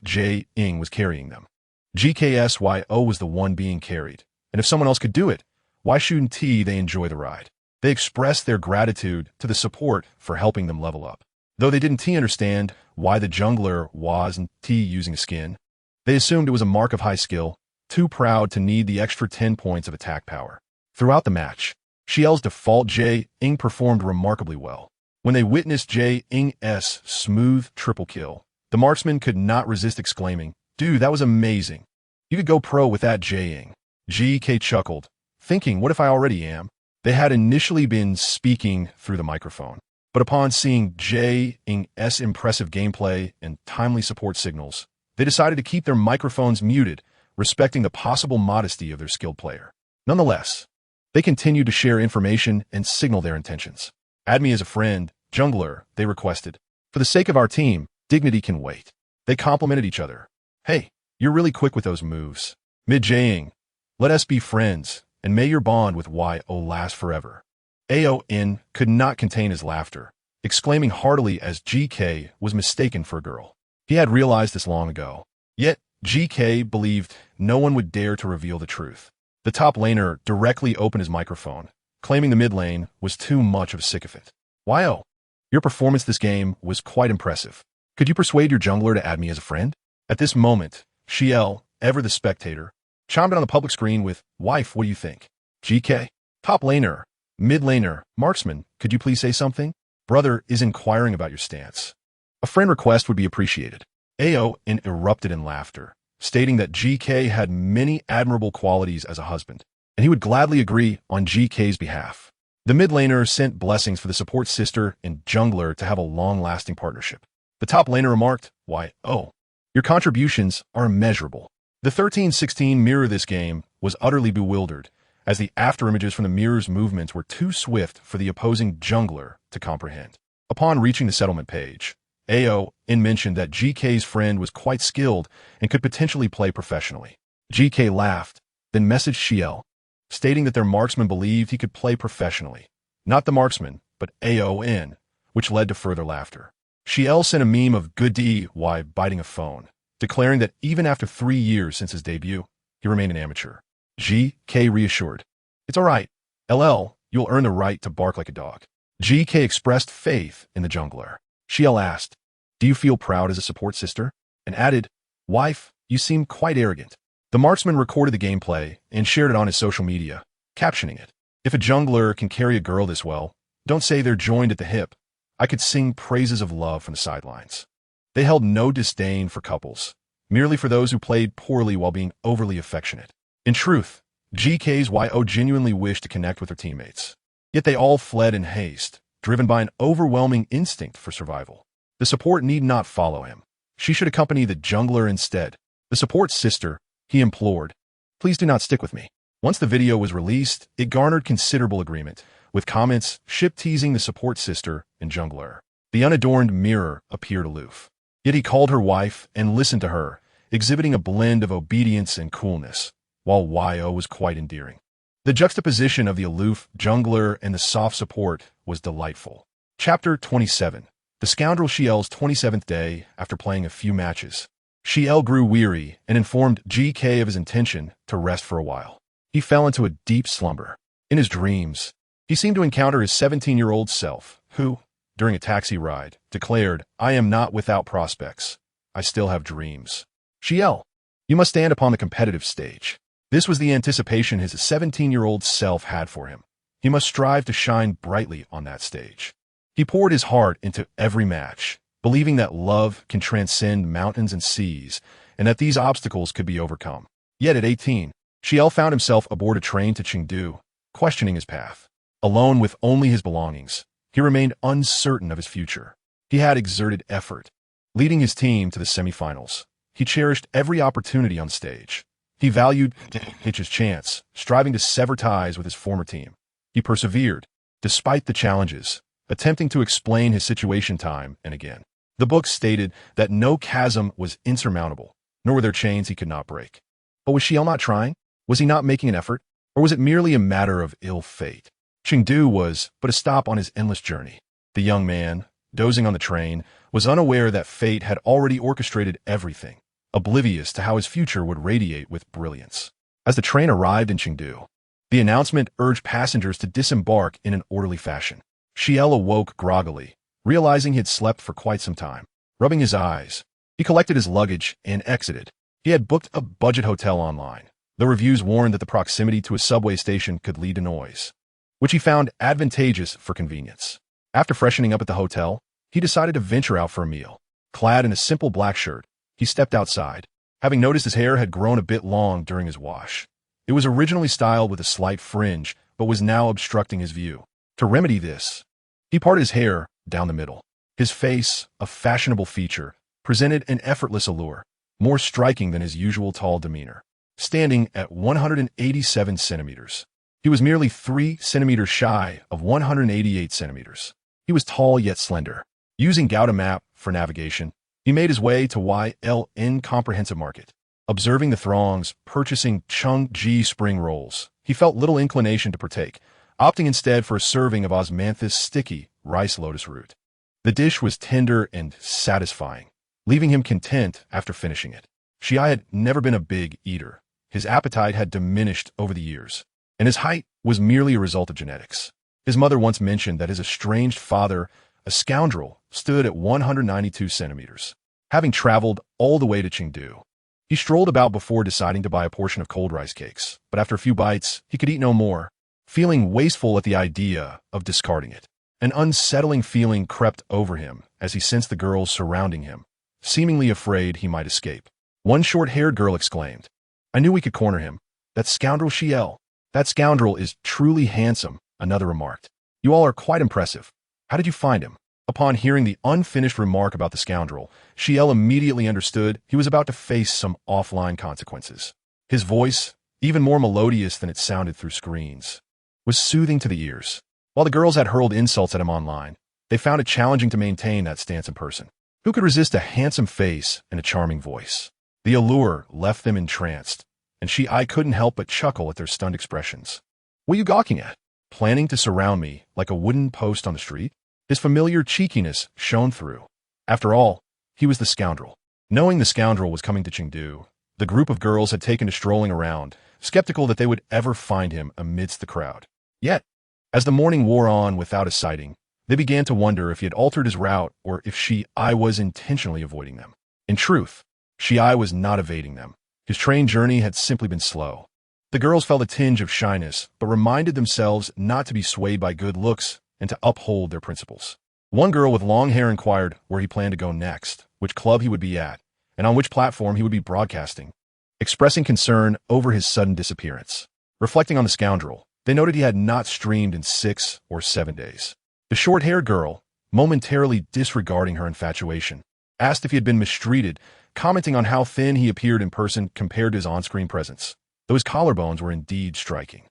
Ing was carrying them. GK's YO was the one being carried, and if someone else could do it, why shouldn't they enjoy the ride? They expressed their gratitude to the support for helping them level up. Though they didn't understand why the jungler wasn't using a skin, they assumed it was a mark of high skill, too proud to need the extra 10 points of attack power. Throughout the match, Xi'an's default Ing performed remarkably well. When they witnessed Ing's smooth triple kill, the marksman could not resist exclaiming, "Dude, that was amazing. You could go pro with that Ing." GK chuckled, thinking, "What if I already am?" They had initially been speaking through the microphone, but upon seeing Xia Ling's impressive gameplay and timely support signals, they decided to keep their microphones muted, respecting the possible modesty of their skilled player. Nonetheless, they continued to share information and signal their intentions. Add me as a friend, jungler, they requested. For the sake of our team, dignity can wait. They complimented each other. Hey, you're really quick with those moves. Mid Jiang, let us be friends, and may your bond with Yo last forever. Aon could not contain his laughter, exclaiming heartily as GK was mistaken for a girl. He had realized this long ago. Yet, GK believed no one would dare to reveal the truth. The top laner directly opened his microphone, claiming the mid lane was too much of a sycophant. Yo, your performance this game was quite impressive. Could you persuade your jungler to add me as a friend? At this moment, Xiel, ever the spectator, chimed in on the public screen with, Wife, what do you think? GK, top laner, mid laner, marksman, could you please say something? Brother is inquiring about your stance. A friend request would be appreciated. Aon erupted in laughter, stating that GK had many admirable qualities as a husband, and he would gladly agree on GK's behalf. The mid laner sent blessings for the support sister and jungler to have a long-lasting partnership. The top laner remarked, your contributions are immeasurable. The 13-16 mirror this game was utterly bewildered, as the afterimages from the mirror's movements were too swift for the opposing jungler to comprehend. Upon reaching the settlement page, Aon mentioned that GK's friend was quite skilled and could potentially play professionally. GK laughed, then messaged Xiel, stating that their marksman believed he could play professionally. Not the marksman, but Aon, which led to further laughter. Xiel sent a meme of good D while biting a phone, declaring that even after 3 years since his debut, he remained an amateur. GK reassured, it's all right. LL, you'll earn the right to bark like a dog. GK expressed faith in the jungler. Xiel asked, do you feel proud as a support sister? And added, Wife, you seem quite arrogant. The marksman recorded the gameplay and shared it on his social media, captioning it. If a jungler can carry a girl this well, don't say they're joined at the hip. I could sing praises of love from the sidelines. They held no disdain for couples, merely for those who played poorly while being overly affectionate. In truth, GK's Yo genuinely wished to connect with their teammates. Yet they all fled in haste, driven by an overwhelming instinct for survival. The support need not follow him. She should accompany the jungler instead. The support's sister, he implored, please do not stick with me. Once the video was released, it garnered considerable agreement, with comments ship-teasing the support sister and jungler. The unadorned mirror appeared aloof. Yet he called her wife and listened to her, exhibiting a blend of obedience and coolness, while Yo was quite endearing. The juxtaposition of the aloof jungler and the soft support was delightful. Chapter 27. The scoundrel Xiel's 27th day after playing a few matches. Xiel grew weary and informed GK of his intention to rest for a while. He fell into a deep slumber. In his dreams, he seemed to encounter his 17-year-old self, who, during a taxi ride, declared, I am not without prospects. I still have dreams. Xiel, you must stand upon the competitive stage. This was the anticipation his 17-year-old self had for him. He must strive to shine brightly on that stage. He poured his heart into every match, believing that love can transcend mountains and seas, and that these obstacles could be overcome. Yet at 18, Xiel found himself aboard a train to Chengdu, questioning his path. Alone with only his belongings, he remained uncertain of his future. He had exerted effort, leading his team to the semifinals. He cherished every opportunity on stage. He valued his chance, striving to sever ties with his former team. He persevered, despite the challenges, attempting to explain his situation time and again. The book stated that no chasm was insurmountable, nor were there chains he could not break. But was Xiel not trying? Was he not making an effort? Or was it merely a matter of ill fate? Chengdu was but a stop on his endless journey. The young man, dozing on the train, was unaware that fate had already orchestrated everything, oblivious to how his future would radiate with brilliance. As the train arrived in Chengdu, the announcement urged passengers to disembark in an orderly fashion. Xiel awoke groggily, realizing he had slept for quite some time. Rubbing his eyes, he collected his luggage and exited. He had booked a budget hotel online. The reviews warned that the proximity to a subway station could lead to noise, which he found advantageous for convenience. After freshening up at the hotel, he decided to venture out for a meal. Clad in a simple black shirt, he stepped outside, having noticed his hair had grown a bit long during his wash. It was originally styled with a slight fringe, but was now obstructing his view. To remedy this, he parted his hair down the middle. His face, a fashionable feature, presented an effortless allure, more striking than his usual tall demeanor. Standing at 187 centimeters, he was merely 3 centimeters shy of 188 centimeters. He was tall yet slender. Using Gouda map for navigation, he made his way to YLN Comprehensive Market. Observing the throngs purchasing Chungji spring rolls, he felt little inclination to partake, opting instead for a serving of osmanthus sticky rice lotus root. The dish was tender and satisfying, leaving him content after finishing it. Xia had never been a big eater. His appetite had diminished over the years, and his height was merely a result of genetics. His mother once mentioned that his estranged father, a scoundrel, stood at 192 centimeters. Having traveled all the way to Chengdu, he strolled about before deciding to buy a portion of cold rice cakes, but after a few bites, he could eat no more, feeling wasteful at the idea of discarding it. An unsettling feeling crept over him as he sensed the girls surrounding him, seemingly afraid he might escape. One short-haired girl exclaimed, "I knew we could corner him. That scoundrel Xiel." "That scoundrel is truly handsome," another remarked. "You all are quite impressive. How did you find him?" Upon hearing the unfinished remark about the scoundrel, Xiel immediately understood he was about to face some offline consequences. His voice, even more melodious than it sounded through screens, was soothing to the ears. While the girls had hurled insults at him online, they found it challenging to maintain that stance in person. Who could resist a handsome face and a charming voice? The allure left them entranced, and I couldn't help but chuckle at their stunned expressions. "What are you gawking at? Planning to surround me like a wooden post on the street?" His familiar cheekiness shone through. After all, he was the scoundrel. Knowing the scoundrel was coming to Chengdu, the group of girls had taken to strolling around, skeptical that they would ever find him amidst the crowd. Yet, as the morning wore on without a sighting, they began to wonder if he had altered his route or if Xi was intentionally avoiding them. In truth, Xi was not evading them. His train journey had simply been slow. The girls felt a tinge of shyness, but reminded themselves not to be swayed by good looks and to uphold their principles. One girl with long hair inquired where he planned to go next, which club he would be at, and on which platform he would be broadcasting, expressing concern over his sudden disappearance. Reflecting on the scoundrel, they noted he had not streamed in 6 or 7 days. The short-haired girl, momentarily disregarding her infatuation, asked if he had been mistreated, commenting on how thin he appeared in person compared to his on-screen presence, though his collarbones were indeed striking.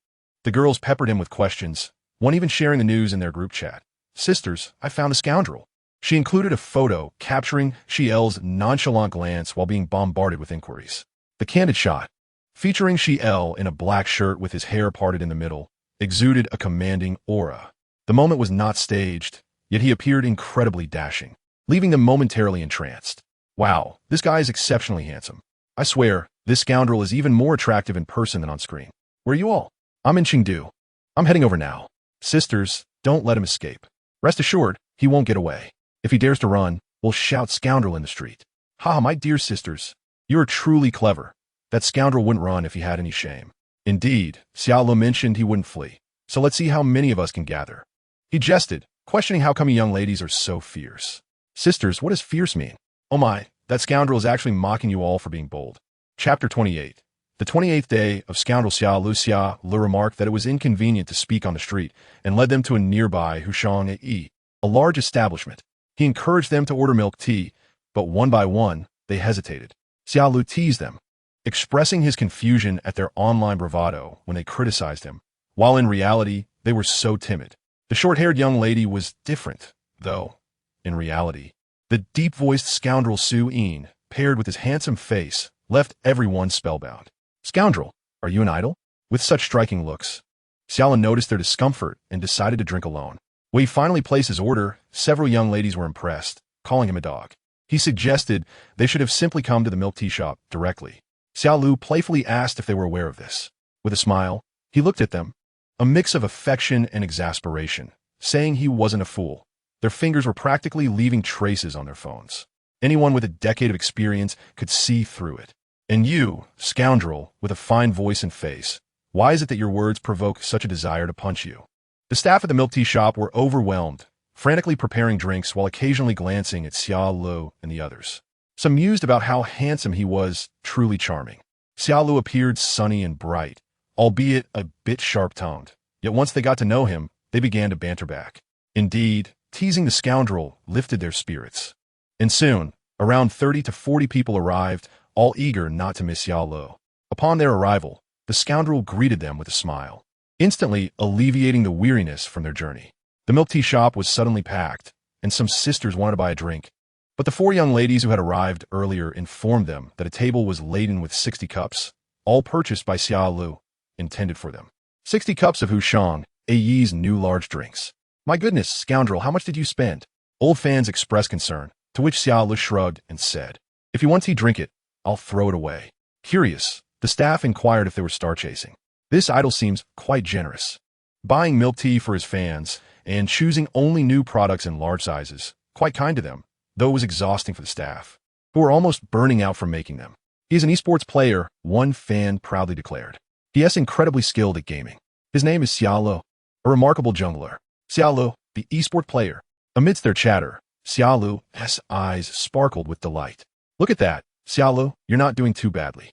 The girls peppered him with questions, one even sharing the news in their group chat. "Sisters, I found a scoundrel." She included a photo capturing Xiel's nonchalant glance while being bombarded with inquiries. The candid shot, featuring Xiel in a black shirt with his hair parted in the middle, exuded a commanding aura. The moment was not staged, yet he appeared incredibly dashing, leaving them momentarily entranced. "Wow, this guy is exceptionally handsome. I swear, this scoundrel is even more attractive in person than on screen. Where are you all?" "I'm in Chengdu. I'm heading over now." "Sisters, don't let him escape. Rest assured, he won't get away. If he dares to run, we'll shout scoundrel in the street." "Ha, my dear sisters, you are truly clever. That scoundrel wouldn't run if he had any shame." "Indeed, Xia Ling mentioned he wouldn't flee, so let's see how many of us can gather." He jested, questioning how come young ladies are so fierce. "Sisters, what does fierce mean?" "Oh my, that scoundrel is actually mocking you all for being bold." Chapter 28. The 28th day of scoundrel Xia Ling remarked that it was inconvenient to speak on the street and led them to a nearby Hushang a large establishment. He encouraged them to order milk tea, but one by one, they hesitated. Xia Ling teased them, expressing his confusion at their online bravado when they criticized him, while in reality, they were so timid. The short-haired young lady was different, though, in reality. The deep-voiced scoundrel Su-yin, paired with his handsome face, left everyone spellbound. "Scoundrel, are you an idol?" With such striking looks, Xia Ling noticed their discomfort and decided to drink alone. When he finally placed his order, several young ladies were impressed, calling him a dog. He suggested they should have simply come to the milk tea shop directly. Xia Ling playfully asked if they were aware of this. With a smile, he looked at them, a mix of affection and exasperation, saying he wasn't a fool. Their fingers were practically leaving traces on their phones. Anyone with a decade of experience could see through it. "And you, scoundrel, with a fine voice and face, why is it that your words provoke such a desire to punch you?" The staff at the milk tea shop were overwhelmed, frantically preparing drinks while occasionally glancing at Xia Ling and the others. Some mused about how handsome he was, truly charming. Xia Ling appeared sunny and bright, albeit a bit sharp-toned, Yet once they got to know him, they began to banter back. Indeed, teasing the scoundrel lifted their spirits. And soon, around 30 to 40 people arrived, all eager not to miss Xia Ling. Upon their arrival, the scoundrel greeted them with a smile, instantly alleviating the weariness from their journey. The milk tea shop was suddenly packed, and some sisters wanted to buy a drink. But the 4 young ladies who had arrived earlier informed them that a table was laden with 60 cups, all purchased by Xia Ling, intended for them. 60 cups of Xi'an We's new large drinks. My goodness, scoundrel, how much did you spend? Old fans expressed concern, to which Xia Ling shrugged and said, If you want tea, drink it. I'll throw it away. Curious, the staff inquired if they were star chasing. This idol seems quite generous, buying milk tea for his fans and choosing only new products in large sizes. Quite kind to them, though it was exhausting for the staff, who were almost burning out from making them. He is an esports player, one fan proudly declared. He is incredibly skilled at gaming. His name is Xia Ling, a remarkable jungler. Xia Ling, the esport player. Amidst their chatter, Xia Ling's eyes sparkled with delight. Look at that, Xia Ling, you're not doing too badly.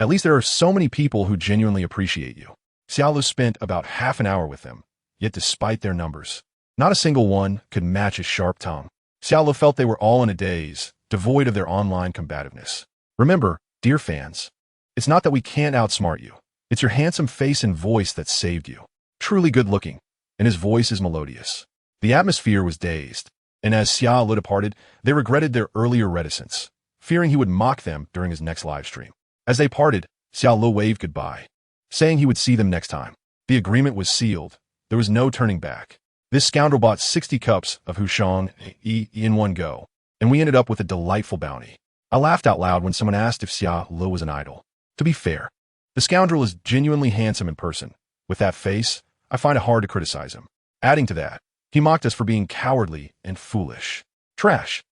At least there are so many people who genuinely appreciate you. Xia Ling spent about half an hour with them, yet despite their numbers, not a single one could match his sharp tongue. Xia Ling felt they were all in a daze, devoid of their online combativeness. Remember, dear fans, it's not that we can't outsmart you. It's your handsome face and voice that saved you. Truly good looking, and his voice is melodious. The atmosphere was dazed, and as Xia Ling departed, they regretted their earlier reticence, fearing he would mock them during his next livestream. As they parted, Xia Ling waved goodbye, saying he would see them next time. The agreement was sealed. There was no turning back. This scoundrel bought 60 cups of Xi'an We in one go, and we ended up with a delightful bounty. I laughed out loud when someone asked if Xia Ling was an idol. To be fair, the scoundrel is genuinely handsome in person. With that face, I find it hard to criticize him. Adding to that, he mocked us for being cowardly and foolish. Trash.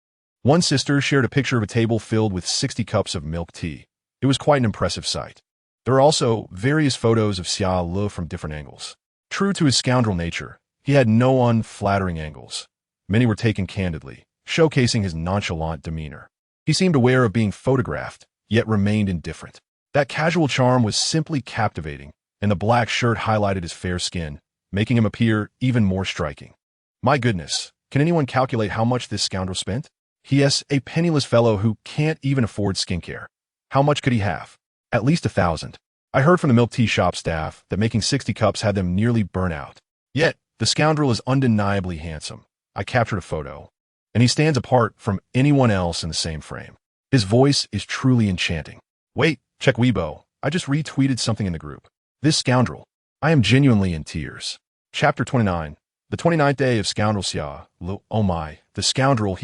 One sister shared a picture of a table filled with 60 cups of milk tea. It was quite an impressive sight. There are also various photos of Xia Ling from different angles. True to his scoundrel nature, he had no unflattering angles. Many were taken candidly, showcasing his nonchalant demeanor. He seemed aware of being photographed, yet remained indifferent. That casual charm was simply captivating, and the black shirt highlighted his fair skin, making him appear even more striking. My goodness, can anyone calculate how much this scoundrel spent? He is a penniless fellow who can't even afford skincare. How much could he have? At least 1,000. I heard from the milk tea shop staff that making 60 cups had them nearly burn out. Yet, the scoundrel is undeniably handsome. I captured a photo, and he stands apart from anyone else in the same frame. His voice is truly enchanting. Wait, check Weibo. I just retweeted something in the group. This scoundrel. I am genuinely in tears. Chapter 29. The 29th day of Scoundrel Xia Ling. Oh my, the scoundrel,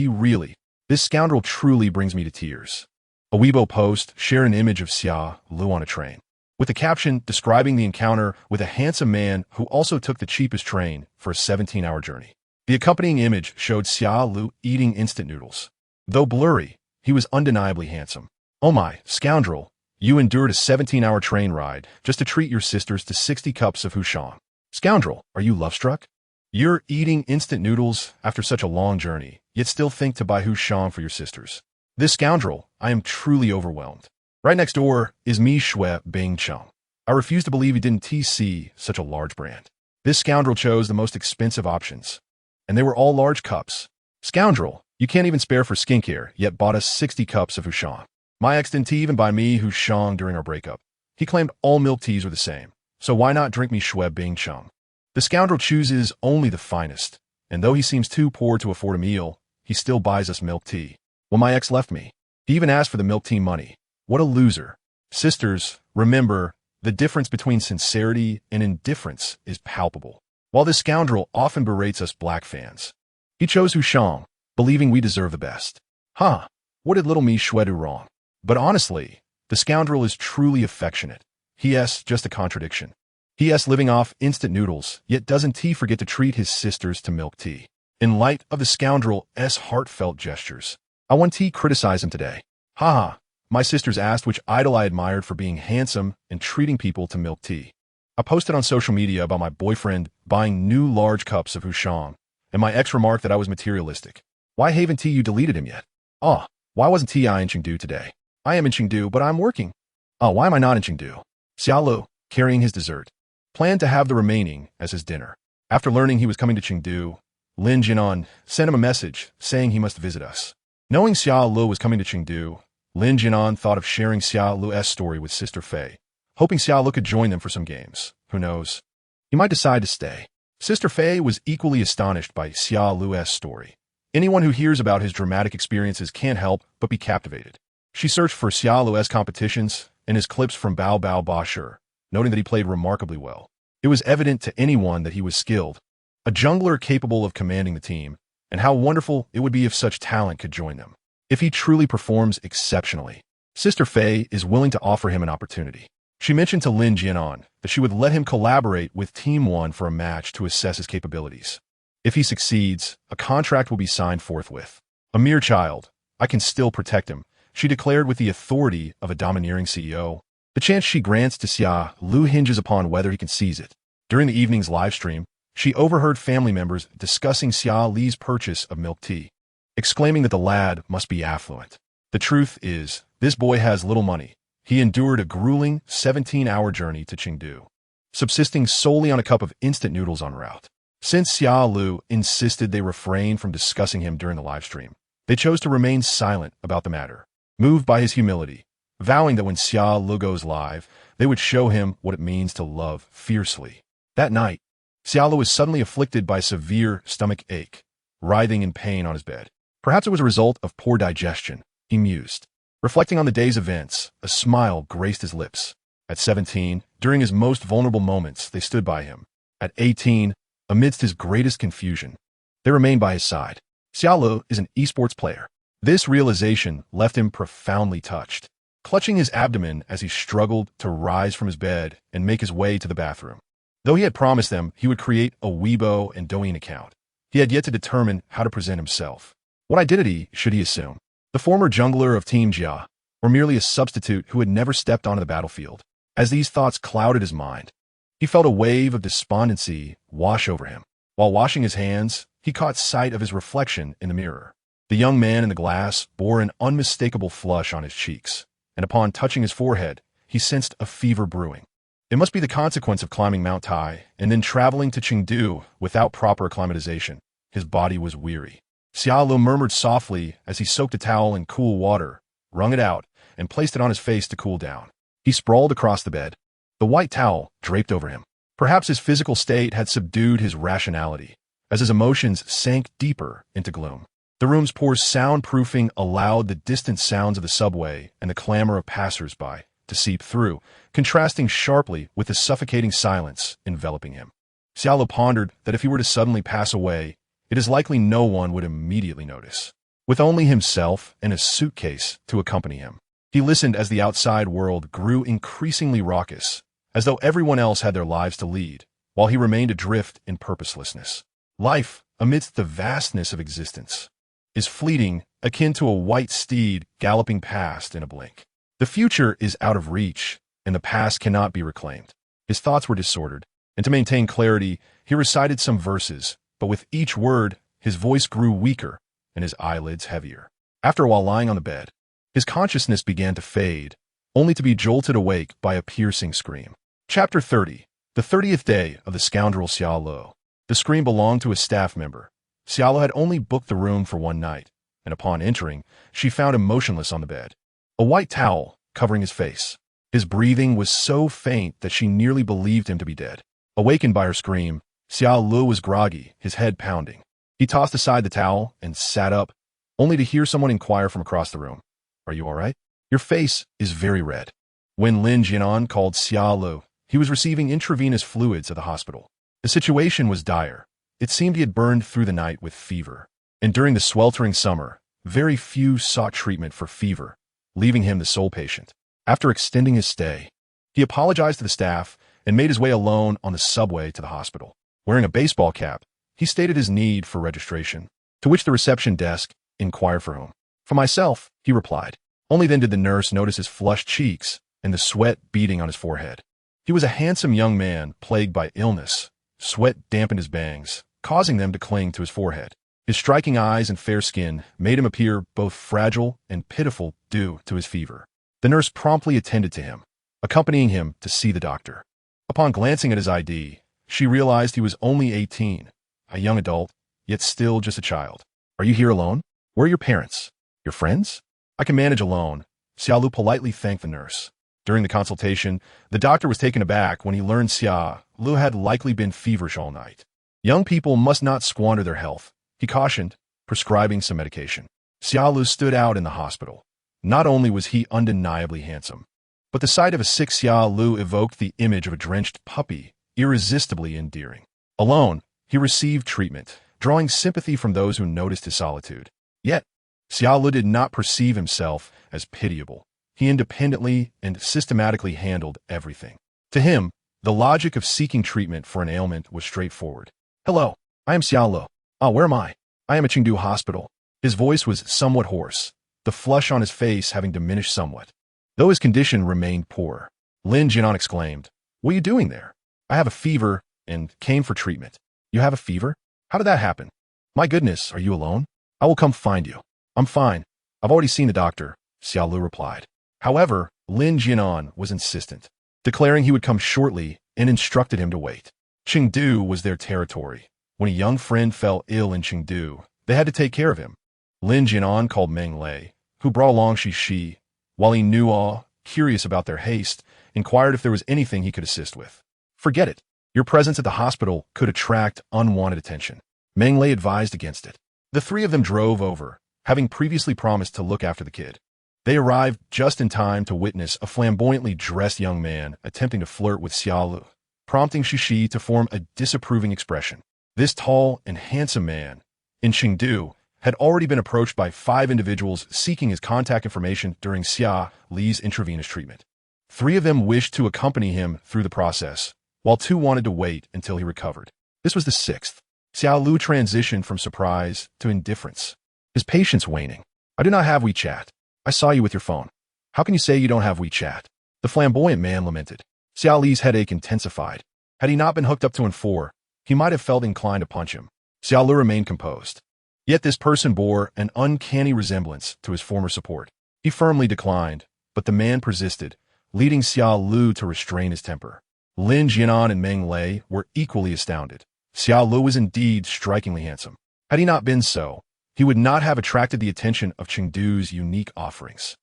this scoundrel truly brings me to tears. A Weibo post shared an image of Xia Ling on a train, with a caption describing the encounter with a handsome man who also took the cheapest train for a 17-hour journey. The accompanying image showed Xia Ling eating instant noodles. Though blurry, he was undeniably handsome. Oh my, scoundrel, you endured a 17-hour train ride just to treat your sisters to 60 cups of Xi'an. Scoundrel, are you love-struck? You're eating instant noodles after such a long journey, yet still think to buy Xi'an for your sisters. This scoundrel, I am truly overwhelmed. Right next door is Mi Shui Bing Cheng. I refuse to believe he didn't TC such a large brand. This scoundrel chose the most expensive options, and they were all large cups. Scoundrel, you can't even spare for skincare, yet bought us 60 cups of Xi'an. My ex didn't even buy me Xi'an during our breakup. He claimed all milk teas were the same, so why not drink Mi Shui Bing Cheng? The scoundrel chooses only the finest, and though he seems too poor to afford a meal, he still buys us milk tea. When my ex left me, he even asked for the milk tea money. What a loser. Sisters, remember, the difference between sincerity and indifference is palpable. While this scoundrel often berates us black fans, he chose Xi'an, believing we deserve the best. Huh, what did little Mi Shui do wrong? But honestly, the scoundrel is truly affectionate. He is just a contradiction. He is living off instant noodles, yet doesn't he forget to treat his sisters to milk tea. In light of the scoundrel's heartfelt gestures, I want to criticize him today. Haha, my sisters asked which idol I admired for being handsome and treating people to milk tea. I posted on social media about my boyfriend buying new large cups of Xi'an, and my ex remarked that I was materialistic. Why haven't you deleted him yet? Oh, why wasn't I in Chengdu today? I am in Chengdu, but I'm working. Oh, why am I not in Chengdu? Xia Ling, carrying his dessert. planned to have the remaining as his dinner. After learning he was coming to Chengdu, Lin Jianan sent him a message saying he must visit us. Knowing Xia Lu was coming to Chengdu, Lin Jianan thought of sharing Xia Lu's story with Sister Fei, hoping Xia Lu could join them for some games. Who knows? He might decide to stay. Sister Fei was equally astonished by Xia Lu's story. Anyone who hears about his dramatic experiences can't help but be captivated. She searched for Xia Lu's competitions and his clips from Bao Bao Ba Shi, noting that he played remarkably well. It was evident to anyone that he was skilled, a jungler capable of commanding the team, and how wonderful it would be if such talent could join them. If he truly performs exceptionally, Sister Fei is willing to offer him an opportunity. She mentioned to Lin Jianan that she would let him collaborate with Team 1 for a match to assess his capabilities. If he succeeds, a contract will be signed forthwith. A mere child, I can still protect him, she declared with the authority of a domineering CEO. The chance she grants to Xia Lu hinges upon whether he can seize it. During the evening's livestream, she overheard family members discussing Xia Li's purchase of milk tea, exclaiming that the lad must be affluent. The truth is, this boy has little money. He endured a grueling 17-hour journey to Chengdu, subsisting solely on a cup of instant noodles en route. Since Xia Lu insisted they refrain from discussing him during the livestream, they chose to remain silent about the matter, moved by his humility, vowing that when Xia Lu goes live, they would show him what it means to love fiercely. That night, Xia Lu was suddenly afflicted by severe stomach ache, writhing in pain on his bed. Perhaps it was a result of poor digestion, he mused. Reflecting on the day's events, a smile graced his lips. At 17, during his most vulnerable moments, they stood by him. At 18, amidst his greatest confusion, they remained by his side. Xia Lu is an esports player. This realization left him profoundly touched, clutching his abdomen as he struggled to rise from his bed and make his way to the bathroom. Though he had promised them he would create a Weibo and Douyin account, he had yet to determine how to present himself. What identity should he assume? The former jungler of Team Jia, or merely a substitute who had never stepped onto the battlefield? As these thoughts clouded his mind, he felt a wave of despondency wash over him. While washing his hands, he caught sight of his reflection in the mirror. The young man in the glass bore an unmistakable flush on his cheeks, and upon touching his forehead, he sensed a fever brewing. It must be the consequence of climbing Mount Tai and then traveling to Chengdu without proper acclimatization. His body was weary. Xia Lu murmured softly as he soaked a towel in cool water, wrung it out, and placed it on his face to cool down. He sprawled across the bed, the white towel draped over him. Perhaps his physical state had subdued his rationality, as his emotions sank deeper into gloom. The room's poor soundproofing allowed the distant sounds of the subway and the clamor of passers-by to seep through, contrasting sharply with the suffocating silence enveloping him. Xia Lu pondered that if he were to suddenly pass away, it is likely no one would immediately notice. With only himself and a suitcase to accompany him, he listened as the outside world grew increasingly raucous, as though everyone else had their lives to lead, while he remained adrift in purposelessness. Life, amidst the vastness of existence, is fleeting, akin to a white steed galloping past in a blink. The future is out of reach, and the past cannot be reclaimed. His thoughts were disordered, and to maintain clarity, he recited some verses, but with each word, his voice grew weaker and his eyelids heavier. After a while lying on the bed, his consciousness began to fade, only to be jolted awake by a piercing scream. Chapter 30. The 30th day of the scoundrel Xia Lu. The scream belonged to a staff member. Xia Lu had only booked the room for one night, and upon entering, she found him motionless on the bed, a white towel covering his face. His breathing was so faint that she nearly believed him to be dead. Awakened by her scream, Xia Lu was groggy, his head pounding. He tossed aside the towel and sat up, only to hear someone inquire from across the room. "Are you all right? Your face is very red." When Lin Jianan called Xia Lu, he was receiving intravenous fluids at the hospital. The situation was dire. It seemed he had burned through the night with fever. And during the sweltering summer, very few sought treatment for fever, leaving him the sole patient. After extending his stay, he apologized to the staff and made his way alone on the subway to the hospital. Wearing a baseball cap, he stated his need for registration, to which the reception desk inquired for whom. "For myself," he replied. Only then did the nurse notice his flushed cheeks and the sweat beading on his forehead. He was a handsome young man plagued by illness. Sweat dampened his bangs, causing them to cling to his forehead. His striking eyes and fair skin made him appear both fragile and pitiful due to his fever. The nurse promptly attended to him, accompanying him to see the doctor. Upon glancing at his ID, she realized he was only 18, a young adult, yet still just a child. Are you here alone? Where are your parents? Your friends? I can manage alone. Xia Lu politely thanked the nurse. During the consultation, the doctor was taken aback when he learned Xia Lu had likely been feverish all night. Young people must not squander their health, he cautioned, prescribing some medication. Xia Lu stood out in the hospital. Not only was he undeniably handsome, but the sight of a sick Xia Lu evoked the image of a drenched puppy, irresistibly endearing. Alone, he received treatment, drawing sympathy from those who noticed his solitude. Yet, Xia Lu did not perceive himself as pitiable. He independently and systematically handled everything. To him, the logic of seeking treatment for an ailment was straightforward. Hello, I am Xia Lu. Where am I? I am at Chengdu Hospital. His voice was somewhat hoarse, the flush on his face having diminished somewhat. Though his condition remained poor, Lin Jianan exclaimed, "What are you doing there?" "I have a fever and came for treatment." "You have a fever? How did that happen?" "My goodness, are you alone? I will come find you." "I'm fine. I've already seen the doctor," Xia Lu replied. However, Lin Jianan was insistent, declaring he would come shortly and instructed him to wait. Chengdu was their territory. When a young friend fell ill in Chengdu, they had to take care of him. Lin Jianan called Meng Lei, who brought along Xi. While he knew all, curious about their haste, inquired if there was anything he could assist with. "Forget it. Your presence at the hospital could attract unwanted attention." Meng Lei advised against it. The three of them drove over, having previously promised to look after the kid. They arrived just in time to witness a flamboyantly dressed young man attempting to flirt with Xia Lu, prompting Xi to form a disapproving expression. This tall and handsome man, in Chengdu, had already been approached by 5 individuals seeking his contact information during Xia Li's intravenous treatment. 3 of them wished to accompany him through the process, while 2 wanted to wait until he recovered. This was the 6th. Xia Lu transitioned from surprise to indifference, his patience waning. "I do not have WeChat. I saw you with your phone. How can you say you don't have WeChat?" The flamboyant man lamented. Xia Li's headache intensified. Had he not been hooked up to N4, he might have felt inclined to punch him. Xia Lu remained composed. Yet this person bore an uncanny resemblance to his former support. He firmly declined, but the man persisted, leading Xia Lu to restrain his temper. Lin Jianan and Meng Lei were equally astounded. Xia Lu was indeed strikingly handsome. Had he not been so, he would not have attracted the attention of Chengdu's unique offerings.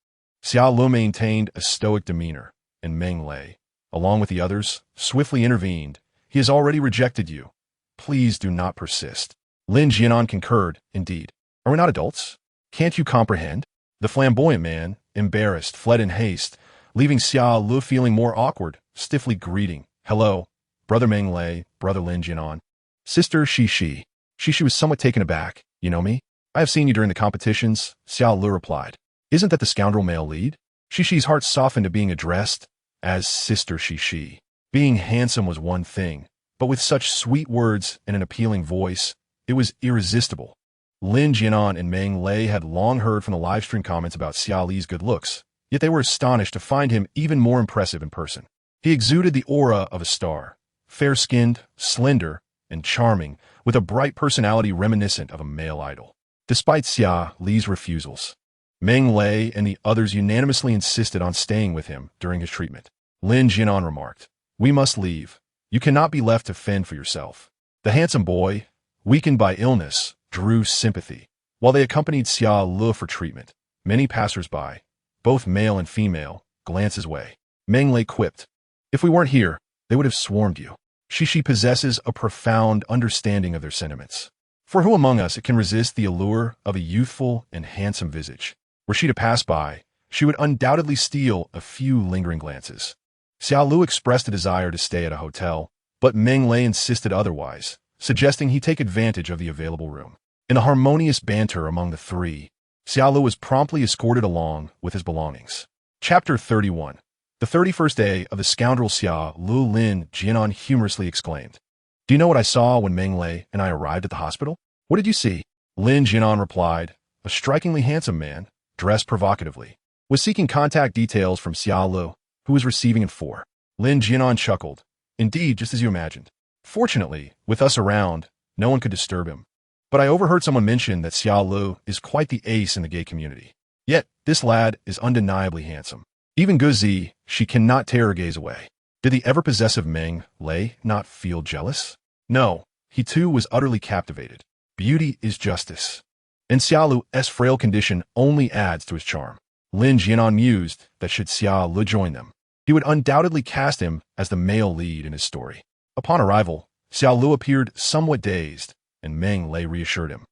Xia Lu maintained a stoic demeanor, and Meng Lei, along with the others, swiftly intervened. "He has already rejected you. Please do not persist." Lin Jianan concurred, indeed. "Are we not adults? Can't you comprehend?" The flamboyant man, embarrassed, fled in haste, leaving Xia Lu feeling more awkward, stiffly greeting, "Hello, Brother Meng Lei, Brother Lin Jianan." "Sister Xi." Xi was somewhat taken aback. "You know me? I have seen you during the competitions," Xia Lu replied. "Isn't that the scoundrel male lead?" Xi's heart softened to being addressed as Sister Xi. Being handsome was one thing, but with such sweet words and an appealing voice, it was irresistible. Lin Jianan and Meng Lei had long heard from the livestream comments about Xia Li's good looks, yet they were astonished to find him even more impressive in person. He exuded the aura of a star, fair-skinned, slender, and charming, with a bright personality reminiscent of a male idol. Despite Xia Li's refusals, Meng Lei and the others unanimously insisted on staying with him during his treatment. Lin Jianan remarked, "We must leave. You cannot be left to fend for yourself." The handsome boy, weakened by illness, drew sympathy. While they accompanied Xia Lu for treatment, many passers-by, both male and female, glanced his way. Meng Lei quipped, "If we weren't here, they would have swarmed you." Xi possesses a profound understanding of their sentiments. For who among us can resist the allure of a youthful and handsome visage? Were she to pass by, she would undoubtedly steal a few lingering glances. Xia Lu expressed a desire to stay at a hotel, but Meng Lei insisted otherwise, suggesting he take advantage of the available room. In a harmonious banter among the three, Xia Lu was promptly escorted along with his belongings. Chapter 31. The 31st day of the scoundrel Xia Lu, Lin Jianan humorously exclaimed, "Do you know what I saw when Meng Lei and I arrived at the hospital?" "What did you see?" Lin Jianan replied. A strikingly handsome man, dressed provocatively, was seeking contact details from Xia Lu, who was receiving N4. Lin Jianan chuckled. "Indeed, just as you imagined. Fortunately, with us around, no one could disturb him. But I overheard someone mention that Xia Lu is quite the ace in the gay community. Yet, this lad is undeniably handsome. Even Guzi, she cannot tear her gaze away." Did the ever-possessive Meng Lei not feel jealous? No, he too was utterly captivated. Beauty is justice. And Xiaolu's frail condition only adds to his charm. Lin Jianan mused that should Xiaolu join them, he would undoubtedly cast him as the male lead in his story. Upon arrival, Xiaolu appeared somewhat dazed, and Meng Lei reassured him,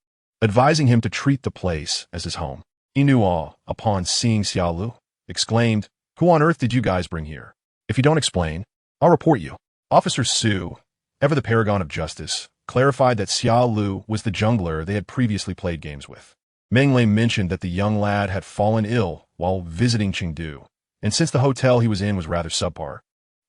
advising him to treat the place as his home. Inua, upon seeing Xiaolu, exclaimed, "Who on earth did you guys bring here? If you don't explain, I'll report you." Officer Su, ever the paragon of justice, clarified that Xiaolu was the jungler they had previously played games with. Meng Lei mentioned that the young lad had fallen ill while visiting Chengdu, and since the hotel he was in was rather subpar,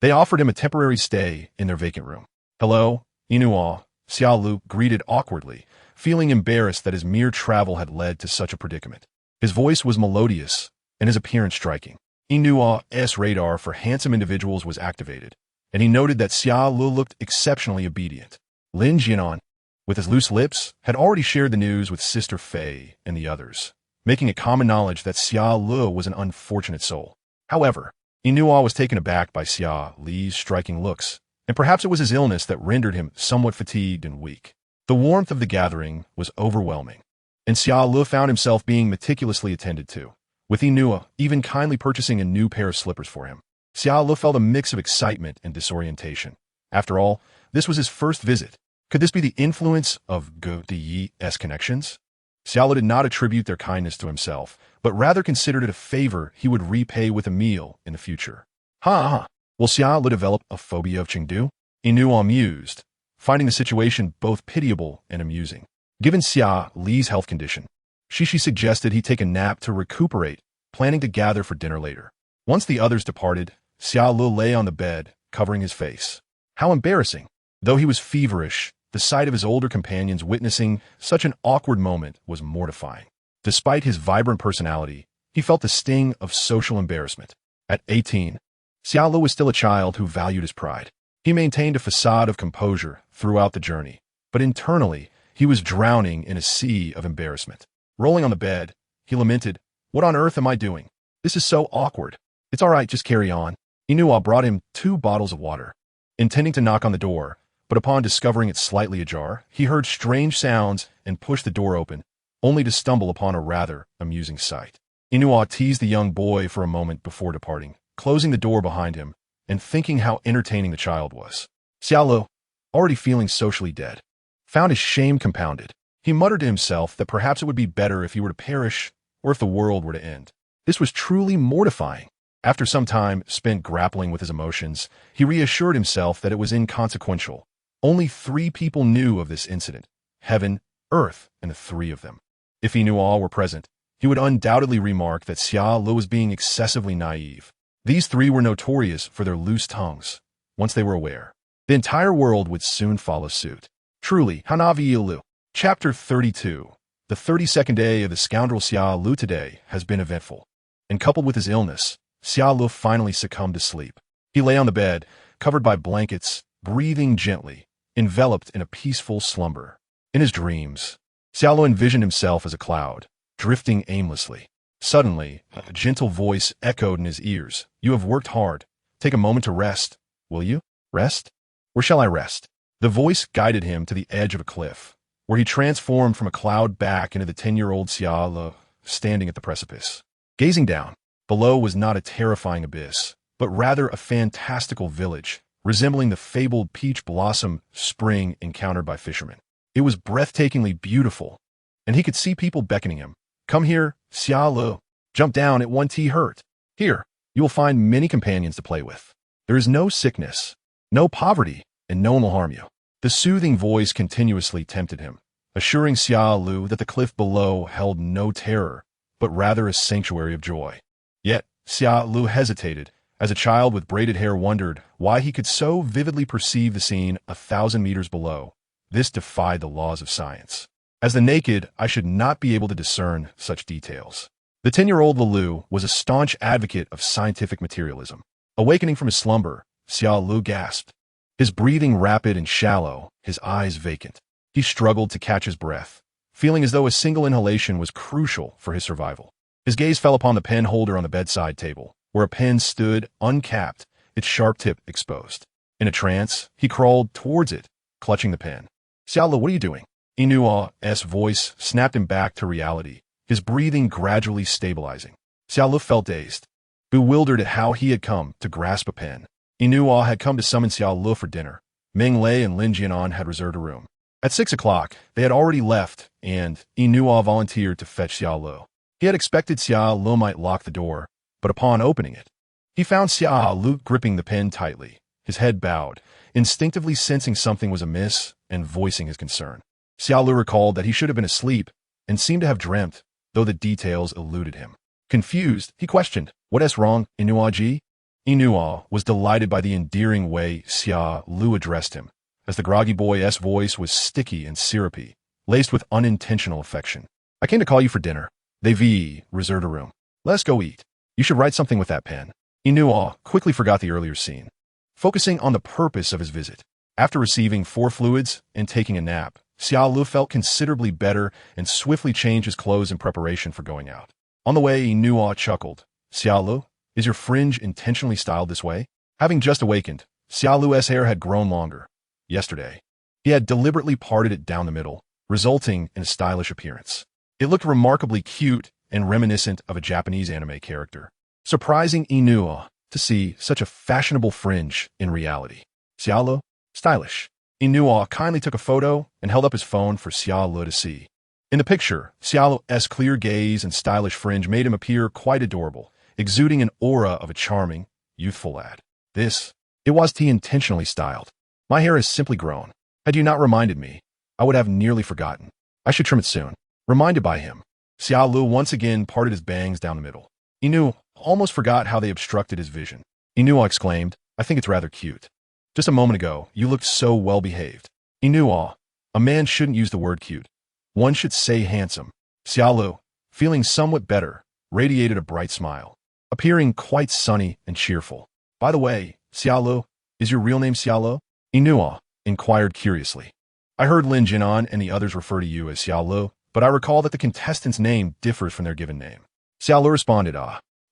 they offered him a temporary stay in their vacant room. "Hello, Inua," Xiaolu greeted awkwardly, feeling embarrassed that his mere travel had led to such a predicament. His voice was melodious, and his appearance striking. Inua's radar for handsome individuals was activated, and he noted that Xiaolu looked exceptionally obedient. Lin Jianan, with his loose lips, had already shared the news with Sister Fei and the others, making it common knowledge that Xiaolu was an unfortunate soul. However, Inua was taken aback by Xia Li's striking looks, and perhaps it was his illness that rendered him somewhat fatigued and weak. The warmth of the gathering was overwhelming, and Xiaolu found himself being meticulously attended to, with Inua even kindly purchasing a new pair of slippers for him. Xiaolu felt a mix of excitement and disorientation. After all, this was his first visit. Could this be the influence of Gu Di's connections? Xiaolu did not attribute their kindness to himself, but rather considered it a favor he would repay with a meal in the future. Will Xiaolu develop a phobia of Chengdu? Inua mused, finding the situation both pitiable and amusing. Given Xia Li's health condition, she suggested he take a nap to recuperate, planning to gather for dinner later. Once the others departed, Xiaolu lay on the bed, covering his face. How embarrassing! Though he was feverish, the sight of his older companions witnessing such an awkward moment was mortifying. Despite his vibrant personality, he felt the sting of social embarrassment. At 18, Xiaolu was still a child who valued his pride. He maintained a facade of composure throughout the journey, but internally, he was drowning in a sea of embarrassment. Rolling on the bed, he lamented, "What on earth am I doing? This is so awkward." "It's all right, just carry on." Inua brought him 2 bottles of water, intending to knock on the door, but upon discovering it slightly ajar, he heard strange sounds and pushed the door open, only to stumble upon a rather amusing sight. Inua teased the young boy for a moment before departing, closing the door behind him and thinking how entertaining the child was. Xiaolu, already feeling socially dead, found his shame compounded. He muttered to himself that perhaps it would be better if he were to perish or if the world were to end. This was truly mortifying. After some time spent grappling with his emotions, he reassured himself that it was inconsequential. Only 3 people knew of this incident: heaven, earth, and the 3 of them. If he knew all were present, he would undoubtedly remark that Xiaolu was being excessively naive. These 3 were notorious for their loose tongues. Once they were aware, the entire world would soon follow suit. Truly, Hanavi. Chapter 32. The 32nd day of the scoundrel Xiaolu today has been eventful, and coupled with his illness, Xiaolu finally succumbed to sleep. He lay on the bed, covered by blankets, breathing gently, enveloped in a peaceful slumber. In his dreams, Xiaolu envisioned himself as a cloud, drifting aimlessly. Suddenly, a gentle voice echoed in his ears. "You have worked hard. Take a moment to rest, will you?" "Rest? Where shall I rest?" The voice guided him to the edge of a cliff, where he transformed from a cloud back into the 10-year-old Xiaolu, standing at the precipice. Gazing down, below was not a terrifying abyss, but rather a fantastical village, resembling the fabled peach blossom spring encountered by fishermen. It was breathtakingly beautiful, and he could see people beckoning him. "Come here, Xiaolu. Jump down, it won't hurt. Here, you will find many companions to play with. There is no sickness, no poverty, and no one will harm you." The soothing voice continuously tempted him, assuring Xiaolu that the cliff below held no terror, but rather a sanctuary of joy. Yet, Xiaolu hesitated, as a child with braided hair wondered why he could so vividly perceive the scene 1,000 meters below. This defied the laws of science. As the naked, I should not be able to discern such details. The 10-year-old Lilu was a staunch advocate of scientific materialism. Awakening from his slumber, Xiaolu gasped, his breathing rapid and shallow, his eyes vacant. He struggled to catch his breath, feeling as though a single inhalation was crucial for his survival. His gaze fell upon the pen holder on the bedside table, where a pen stood uncapped, its sharp tip exposed. In a trance, he crawled towards it, clutching the pen. Xiao Lu, what are you doing? Inua's voice snapped him back to reality, his breathing gradually stabilizing. Xiao Lu felt dazed, bewildered at how he had come to grasp a pen. Inua had come to summon Xiao Lu for dinner. Meng Lei and Lin Jianan had reserved a room. At 6 o'clock, they had already left, and Inua volunteered to fetch Xiao Lu. He had expected Xiao Lu might lock the door, but upon opening it, he found Xiao Lu gripping the pen tightly, his head bowed, instinctively sensing something was amiss and voicing his concern. Xiao Lu recalled that he should have been asleep and seemed to have dreamt, though the details eluded him. Confused, he questioned, "What is wrong, Inua ji?" Inua was delighted by the endearing way Xiao Lu addressed him, as the groggy boy's voice was sticky and syrupy, laced with unintentional affection. "I came to call you for dinner. They've reserved a room. Let's go eat. You should write something with that pen." Inua quickly forgot the earlier scene, focusing on the purpose of his visit. After receiving 4 fluids and taking a nap, Xiao Lu felt considerably better and swiftly changed his clothes in preparation for going out. On the way, Inua chuckled. "Xiao Lu, is your fringe intentionally styled this way?" Having just awakened, Xiao Lu's hair had grown longer. Yesterday, he had deliberately parted it down the middle, resulting in a stylish appearance. It looked remarkably cute and reminiscent of a Japanese anime character, surprising Inua to see such a fashionable fringe in reality. "Xiao Lu, stylish." Inua kindly took a photo and held up his phone for Xiao Lu to see. In the picture, Xiao Lu's clear gaze and stylish fringe made him appear quite adorable, exuding an aura of a charming, youthful lad. It was intentionally styled. My hair has simply grown. Had you not reminded me, I would have nearly forgotten. I should trim it soon. Reminded by him, Xiao Lu once again parted his bangs down the middle. Inu almost forgot how they obstructed his vision. Inua exclaimed, "I think it's rather cute. Just a moment ago, you looked so well behaved." Inua, a man shouldn't use the word cute. One should say handsome. Xiao Lu, feeling somewhat better, radiated a bright smile, appearing quite sunny and cheerful. "By the way, Xiao Lu, is your real name Xiao Lu?" Inua inquired curiously. "I heard Lin Jianan and the others refer to you as Xiao Lu, but I recall that the contestant's name differs from their given name." Xiao Lu responded,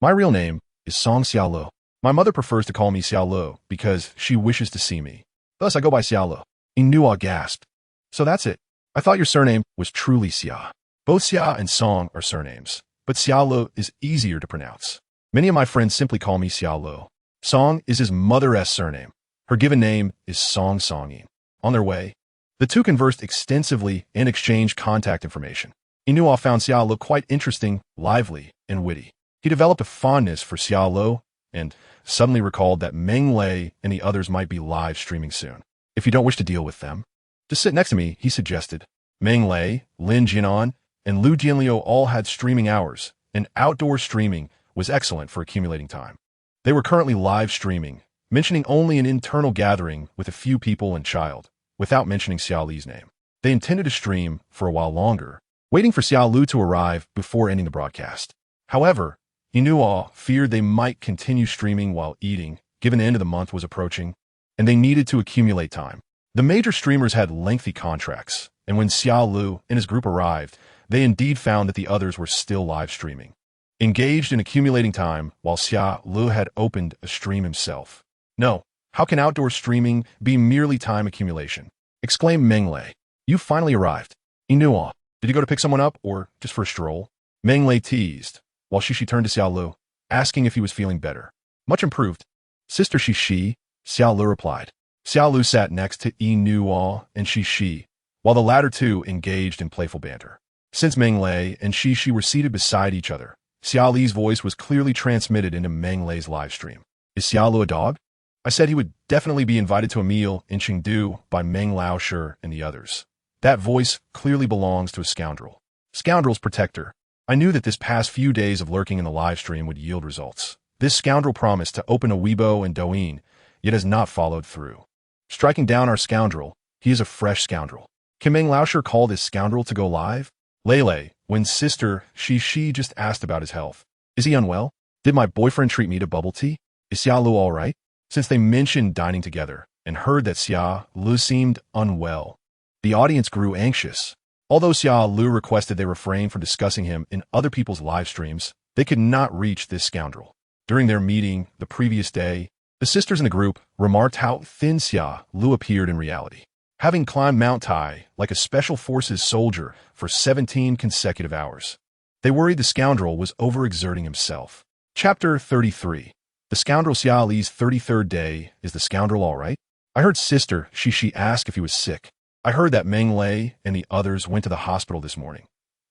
"My real name is Song Xiao Lu. My mother prefers to call me Xiao Lu because she wishes to see me. Thus I go by Xiao Lu." Inua gasped. "So that's it. I thought your surname was truly Xia." "Both Xia and Song are surnames, but Xiao Lu is easier to pronounce. Many of my friends simply call me Xiao Lu. Song is his mother's surname. Her given name is Song Songyin." On their way, the two conversed extensively and exchanged contact information. Inua found Xiao Lu quite interesting, lively, and witty. He developed a fondness for Xiao Lu and suddenly recalled that Meng Lei and the others might be live streaming soon. "If you don't wish to deal with them, just sit next to me," he suggested. Meng Lei, Lin Jianan, and Lu Jianliu all had streaming hours, and outdoor streaming was excellent for accumulating time. They were currently live streaming, mentioning only an internal gathering with a few people and child, without mentioning Xiao Li's name. They intended to stream for a while longer, waiting for Xiao Lu to arrive before ending the broadcast. However, Inua feared they might continue streaming while eating, given the end of the month was approaching, and they needed to accumulate time. The major streamers had lengthy contracts, and when Xiao Lu and his group arrived, they indeed found that the others were still live streaming, engaged in accumulating time while Xiao Lu had opened a stream himself. "No, how can outdoor streaming be merely time accumulation?" exclaimed Meng Lei. "You finally arrived. Inua, did you go to pick someone up or just for a stroll?" Meng Lei teased, while Shishi turned to Xiao Lu, asking if he was feeling better. "Much improved, Sister Shishi," Xiao Lu replied. Xiao Lu sat next to Inua and Shishi, while the latter two engaged in playful banter. Since Meng Lei and Shishi were seated beside each other, Xiao Li's voice was clearly transmitted into Meng Lei's live stream. "Is Xiao Lu a dog? I said he would definitely be invited to a meal in Chengdu by Meng Laoshe and the others. That voice clearly belongs to a scoundrel. Scoundrel's protector. I knew that this past few days of lurking in the live stream would yield results. This scoundrel promised to open a Weibo and Douyin, yet has not followed through. Striking down our scoundrel, he is a fresh scoundrel. Can Meng Laoshe call this scoundrel to go live?" Lele, when Sister Shishi just asked about his health. "Is he unwell? Did my boyfriend treat me to bubble tea? Is Xiao Lu all right?" Since they mentioned dining together and heard that Xiao Lu seemed unwell, the audience grew anxious. Although Xiao Lu requested they refrain from discussing him in other people's live streams, they could not reach this scoundrel. During their meeting the previous day, The sisters in the group remarked how thin Xia Lu appeared in reality, having climbed Mount Tai like a special forces soldier for 17 consecutive hours. They worried the scoundrel was overexerting himself. Chapter 33. The scoundrel Xia Li's 33rd day. Is the scoundrel all right? I heard Sister Shishi ask if he was sick. I heard that Meng Lei and the others went to the hospital this morning.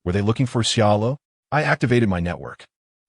Were they looking for Xiaolo? I activated my network.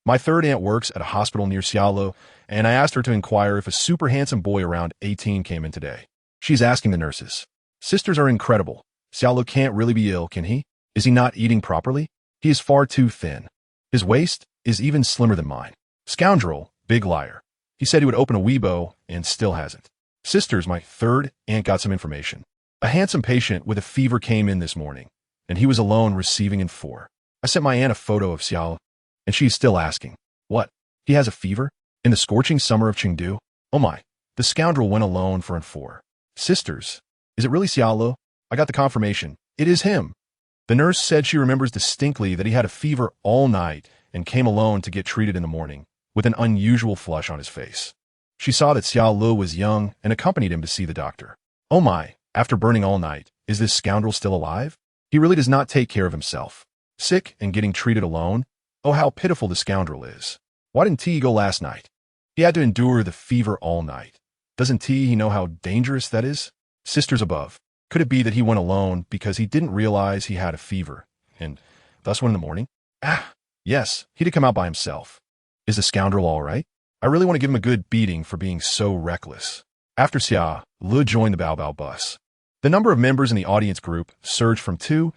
My third aunt works at a hospital near Xiaolo, and I asked her to inquire if a super handsome boy around 18 came in today. She's asking the nurses. Sisters are incredible. Xiaolo can't really be ill, can he? Is he not eating properly? He is far too thin. His waist is even slimmer than mine. Scoundrel, big liar. He said he would open a Weibo and still hasn't. Sisters, my third aunt got some information. A handsome patient with a fever came in this morning, and he was alone receiving in 4. I sent my aunt a photo of Xiao, and she's still asking, what? He has a fever? In the scorching summer of Chengdu? Oh my, the scoundrel went alone for in 4. Sisters, is it really Xiaolo? I got the confirmation. It is him. The nurse said she remembers distinctly that he had a fever all night and came alone to get treated in the morning, with an unusual flush on his face. She saw that Xiaolo was young and accompanied him to see the doctor. Oh my, after burning all night, is this scoundrel still alive? He really does not take care of himself. Sick and getting treated alone? Oh, how pitiful the scoundrel is. Why didn't he go last night? He had to endure the fever all night. Doesn't he know how dangerous that is? Sisters above, could it be that he went alone because he didn't realize he had a fever, and thus went in the morning? Yes, he did come out by himself. Is the scoundrel all right? I really want to give him a good beating for being so reckless. After Xia Lu joined the Bao bus, the number of members in the audience group surged from 2,000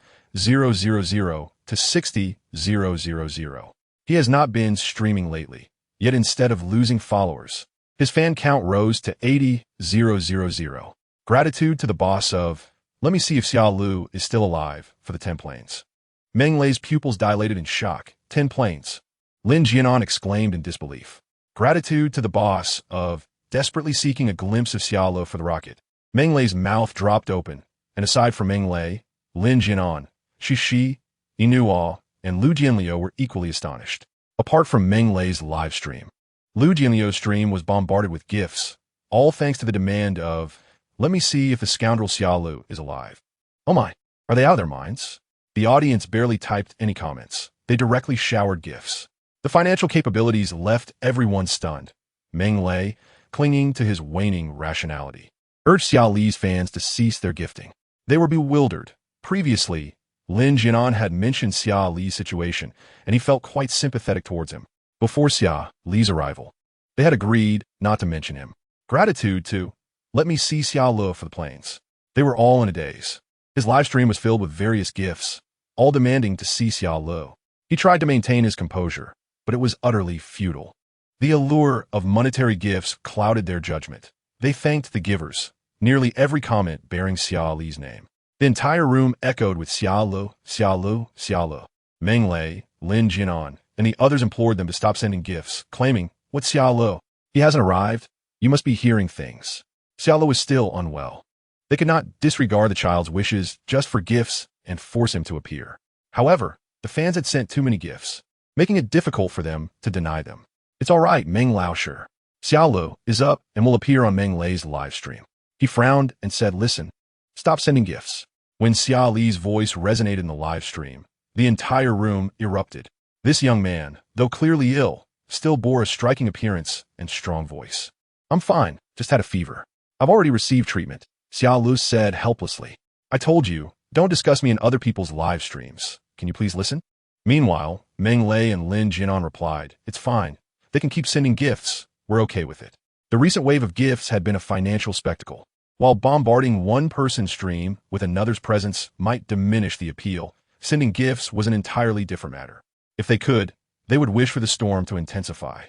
to 60,000. He has not been streaming lately, yet instead of losing followers, his fan count rose to 80,000. Gratitude to the boss of, let me see if Xia Lu is still alive, for the 10 planes. Meng Lei's pupils dilated in shock. 10 planes. Lin Jianan exclaimed in disbelief. Gratitude to the boss of, desperately seeking a glimpse of Xiaolo for the rocket. Meng Lei's mouth dropped open, and aside from Meng Lei, Lin Jianan, Shishi, Inuo, and Lu Jianliu were equally astonished. Apart from Meng Lei's live stream, Lu Jianliu's stream was bombarded with gifts, all thanks to the demand of, let me see if the scoundrel Xiaolu is alive. Oh my, are they out of their minds? The audience barely typed any comments. They directly showered gifts. The financial capabilities left everyone stunned. Meng Lei, clinging to his waning rationality, urged Xia Li's fans to cease their gifting. They were bewildered. Previously, Lin Jianan had mentioned Xia Li's situation, and he felt quite sympathetic towards him. Before Xia Li's arrival, they had agreed not to mention him. Gratitude to, let me see Xiaolo for the planes. They were all in a daze. His live stream was filled with various gifts, all demanding to see Xiaolo. He tried to maintain his composure, but it was utterly futile. The allure of monetary gifts clouded their judgment. They thanked the givers, nearly every comment bearing Xia Li's name. The entire room echoed with Xiaolo, Xiaolo, Xiaolo. Meng Lei, Lin Jianan, and the others implored them to stop sending gifts, claiming, what's Xiaolo? He hasn't arrived? You must be hearing things. Xiaolo was still unwell. They could not disregard the child's wishes just for gifts and force him to appear. However, the fans had sent too many gifts, making it difficult for them to deny them. It's all right, Meng Lao sure. Xiaolo is up and will appear on Meng Lei's live stream. He frowned and said, listen, stop sending gifts. When Xia Li's voice resonated in the live stream, the entire room erupted. This young man, though clearly ill, still bore a striking appearance and strong voice. I'm fine, just had a fever. I've already received treatment, Xia Lu said helplessly. I told you, don't discuss me in other people's live streams. Can you please listen? Meanwhile, Meng Lei and Lin Jianan replied, it's fine. They can keep sending gifts. We're okay with it. The recent wave of gifts had been a financial spectacle. While bombarding one person's stream with another's presence might diminish the appeal, sending gifts was an entirely different matter. If they could, they would wish for the storm to intensify.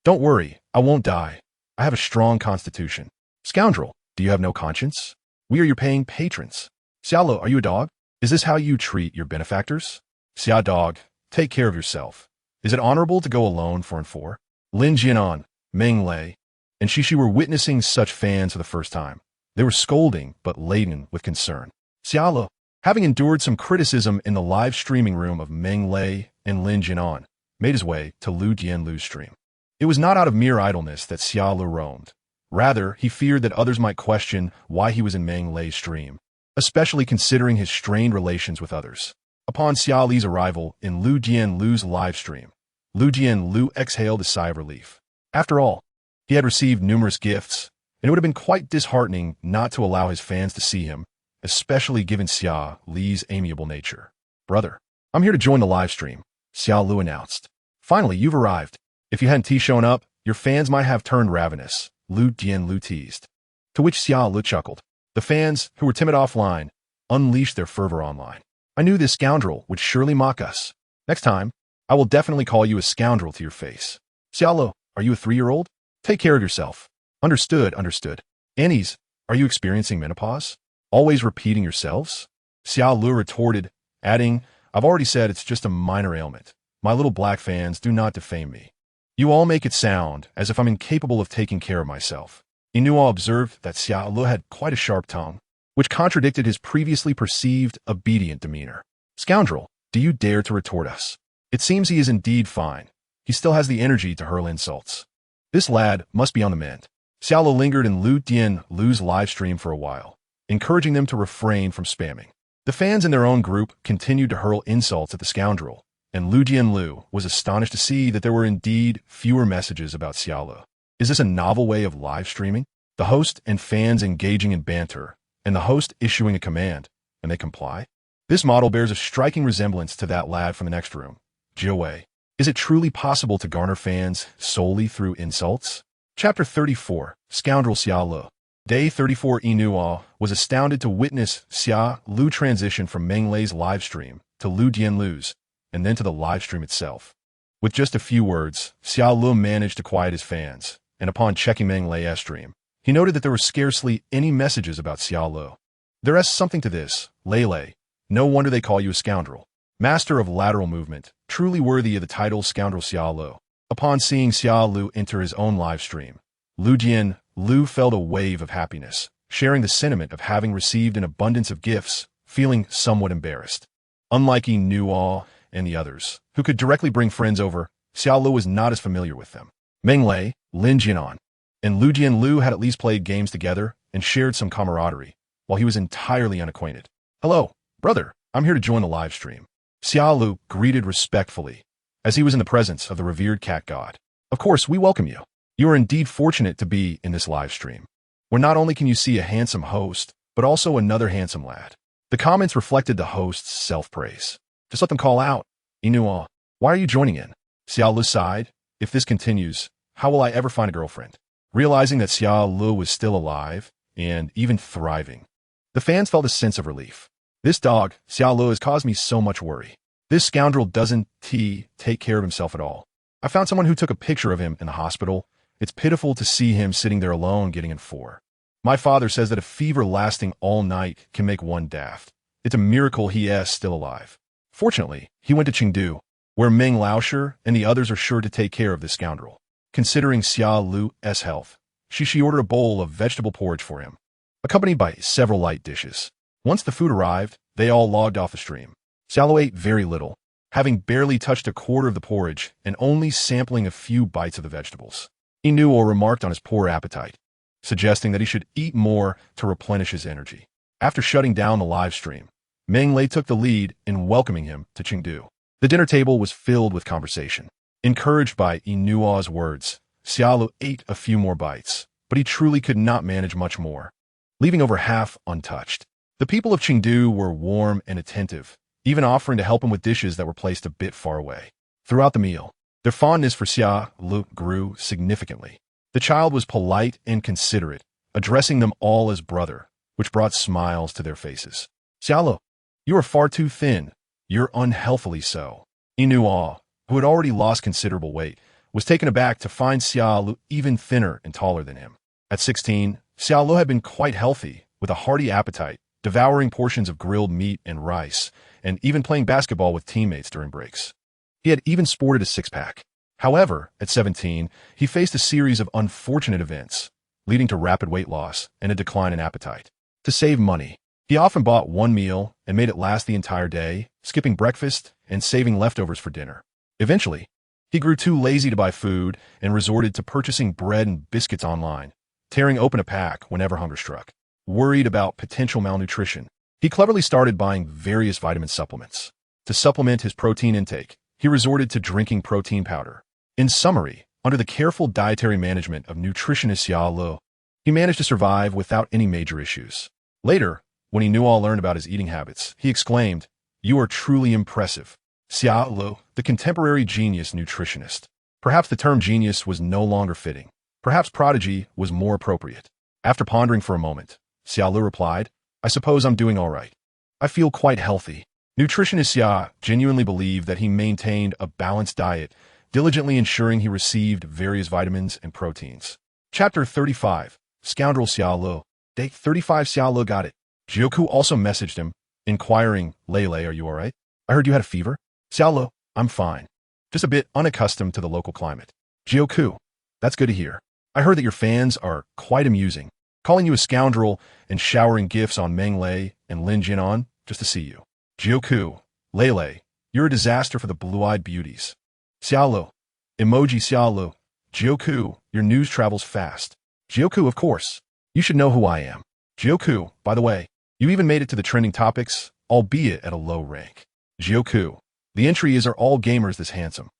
Don't worry, I won't die. I have a strong constitution. Scoundrel, do you have no conscience? We are your paying patrons. Xiaolo, are you a dog? Is this how you treat your benefactors? Xia dog, take care of yourself. Is it honorable to go alone 4 and 4? Lin Jianan, Meng Lei, and Shishi were witnessing such fans for the first time. They were scolding, but laden with concern. Xiaolo, having endured some criticism in the live streaming room of Meng Lei and Lin Jianan, made his way to Lu Jianlu's stream. It was not out of mere idleness that Xiaolo roamed. Rather, he feared that others might question why he was in Meng Lei's stream, especially considering his strained relations with others. Upon Xia Li's arrival in Lu Jianlu's live stream, Lu Jianlu exhaled a sigh of relief. After all, he had received numerous gifts, and it would have been quite disheartening not to allow his fans to see him, especially given Xia Li's amiable nature. "Brother, I'm here to join the live stream," Xia Lu announced. "Finally, you've arrived. If you hadn't shown up, your fans might have turned ravenous," Lu Jianlu teased. To which Xia Lu chuckled. The fans, who were timid offline, unleashed their fervor online. "I knew this scoundrel would surely mock us. Next time, I will definitely call you a scoundrel to your face. Xia Lu, are you a 3-year-old? Take care of yourself." "Understood, understood." "Annies, are you experiencing menopause? Always repeating yourselves?" Xia Lu retorted, adding, "I've already said it's just a minor ailment. My little black fans do not defame me. You all make it sound as if I'm incapable of taking care of myself." Inua observed that Xia Lu had quite a sharp tongue, which contradicted his previously perceived obedient demeanor. "Scoundrel, do you dare to retort us? It seems he is indeed fine. He still has the energy to hurl insults. This lad must be on the mend." Xia Lu lingered in Lu Jianlu's live stream for a while, encouraging them to refrain from spamming. The fans in their own group continued to hurl insults at the scoundrel, and Lu Jianlu was astonished to see that there were indeed fewer messages about Xia Lu. Is this a novel way of live streaming? The host and fans engaging in banter, and the host issuing a command, and they comply? This model bears a striking resemblance to that lad from the next room, Jiuzhe. Is it truly possible to garner fans solely through insults? Chapter 34, Scoundrel Xia Lu. Day 34. Inua was astounded to witness Xia Lu transition from Meng Lei's live stream to Lu Jianlu's, and then to the live stream itself. With just a few words, Xia Lu managed to quiet his fans, and upon checking Meng Lei's stream, he noted that there were scarcely any messages about Xia Lu. "There is something to this, Lei. No wonder they call you a scoundrel. Master of lateral movement, truly worthy of the title Scoundrel Xia Lu." Upon seeing Xia Lu enter his own live stream, Lu Jianlu felt a wave of happiness, sharing the sentiment of having received an abundance of gifts, feeling somewhat embarrassed. Unlike Inua and the others, who could directly bring friends over, Xia Lu was not as familiar with them. Meng Lei, Lin Jianan, and Lu Jianlu had at least played games together and shared some camaraderie, while he was entirely unacquainted. "Hello, brother, I'm here to join the live stream." Xia Lu greeted respectfully, as he was in the presence of the revered cat god. "Of course, we welcome you. You are indeed fortunate to be in this live stream, where not only can you see a handsome host, but also another handsome lad." The comments reflected the host's self-praise. "Just let them call out. Inua, why are you joining in?" Xia Lu sighed. "If this continues, how will I ever find a girlfriend?" Realizing that Xia Lu was still alive, and even thriving, the fans felt a sense of relief. "This dog, Xia Lu, has caused me so much worry. This scoundrel doesn't take care of himself at all. I found someone who took a picture of him in the hospital. It's pitiful to see him sitting there alone getting in for. My father says that a fever lasting all night can make one daft. It's a miracle he is still alive. Fortunately, he went to Chengdu, where Meng Laosher and the others are sure to take care of this scoundrel." Considering Xia Lu's health, she ordered a bowl of vegetable porridge for him, accompanied by several light dishes. Once the food arrived, they all logged off the stream. Xia Lu ate very little, having barely touched a quarter of the porridge and only sampling a few bites of the vegetables. Inua remarked on his poor appetite, suggesting that he should eat more to replenish his energy. After shutting down the live stream, Meng Lei took the lead in welcoming him to Chengdu. The dinner table was filled with conversation. Encouraged by Inua's words, Xia Lu ate a few more bites, but he truly could not manage much more, leaving over half untouched. The people of Chengdu were warm and attentive, even offering to help him with dishes that were placed a bit far away. Throughout the meal, their fondness for Xia Lu grew significantly. The child was polite and considerate, addressing them all as brother, which brought smiles to their faces. "Xia Lu, you are far too thin. You're unhealthily so." Inua, who had already lost considerable weight, was taken aback to find Xia Lu even thinner and taller than him. At 16, Xia Lu had been quite healthy, with a hearty appetite, devouring portions of grilled meat and rice, and even playing basketball with teammates during breaks. He had even sported a six-pack. However, at 17, he faced a series of unfortunate events, leading to rapid weight loss and a decline in appetite. To save money, he often bought one meal and made it last the entire day, skipping breakfast and saving leftovers for dinner. Eventually, he grew too lazy to buy food and resorted to purchasing bread and biscuits online, tearing open a pack whenever hunger struck. Worried about potential malnutrition, he cleverly started buying various vitamin supplements. To supplement his protein intake, he resorted to drinking protein powder. In summary, under the careful dietary management of nutritionist Xia Ling, he managed to survive without any major issues. Later, when he knew all learned about his eating habits, he exclaimed, "You are truly impressive, Xia Ling, the contemporary genius nutritionist." Perhaps the term genius was no longer fitting. Perhaps prodigy was more appropriate. After pondering for a moment, Xia Ling replied, "I suppose I'm doing all right. I feel quite healthy." Nutritionist Xia genuinely believed that he maintained a balanced diet, diligently ensuring he received various vitamins and proteins. Chapter 35. Scoundrel Xia Ling. Day 35. Xia Ling got it. Jiuzhe also messaged him, inquiring, "Lele, are you all right? I heard you had a fever." "Xia Ling, I'm fine. Just a bit unaccustomed to the local climate." "Jiuzhe, that's good to hear. I heard that your fans are quite amusing, calling you a scoundrel and showering gifts on Meng Lei and Lin Jinan just to see you." "Jiuzhe, Lele, you're a disaster for the blue-eyed beauties." "Xia Ling, emoji Xia Ling. Jiuzhe, your news travels fast." "Jiuzhe, of course. You should know who I am." "Jiuzhe, by the way, you even made it to the trending topics, albeit at a low rank." "Jiuzhe, the entry is, are all gamers this handsome?"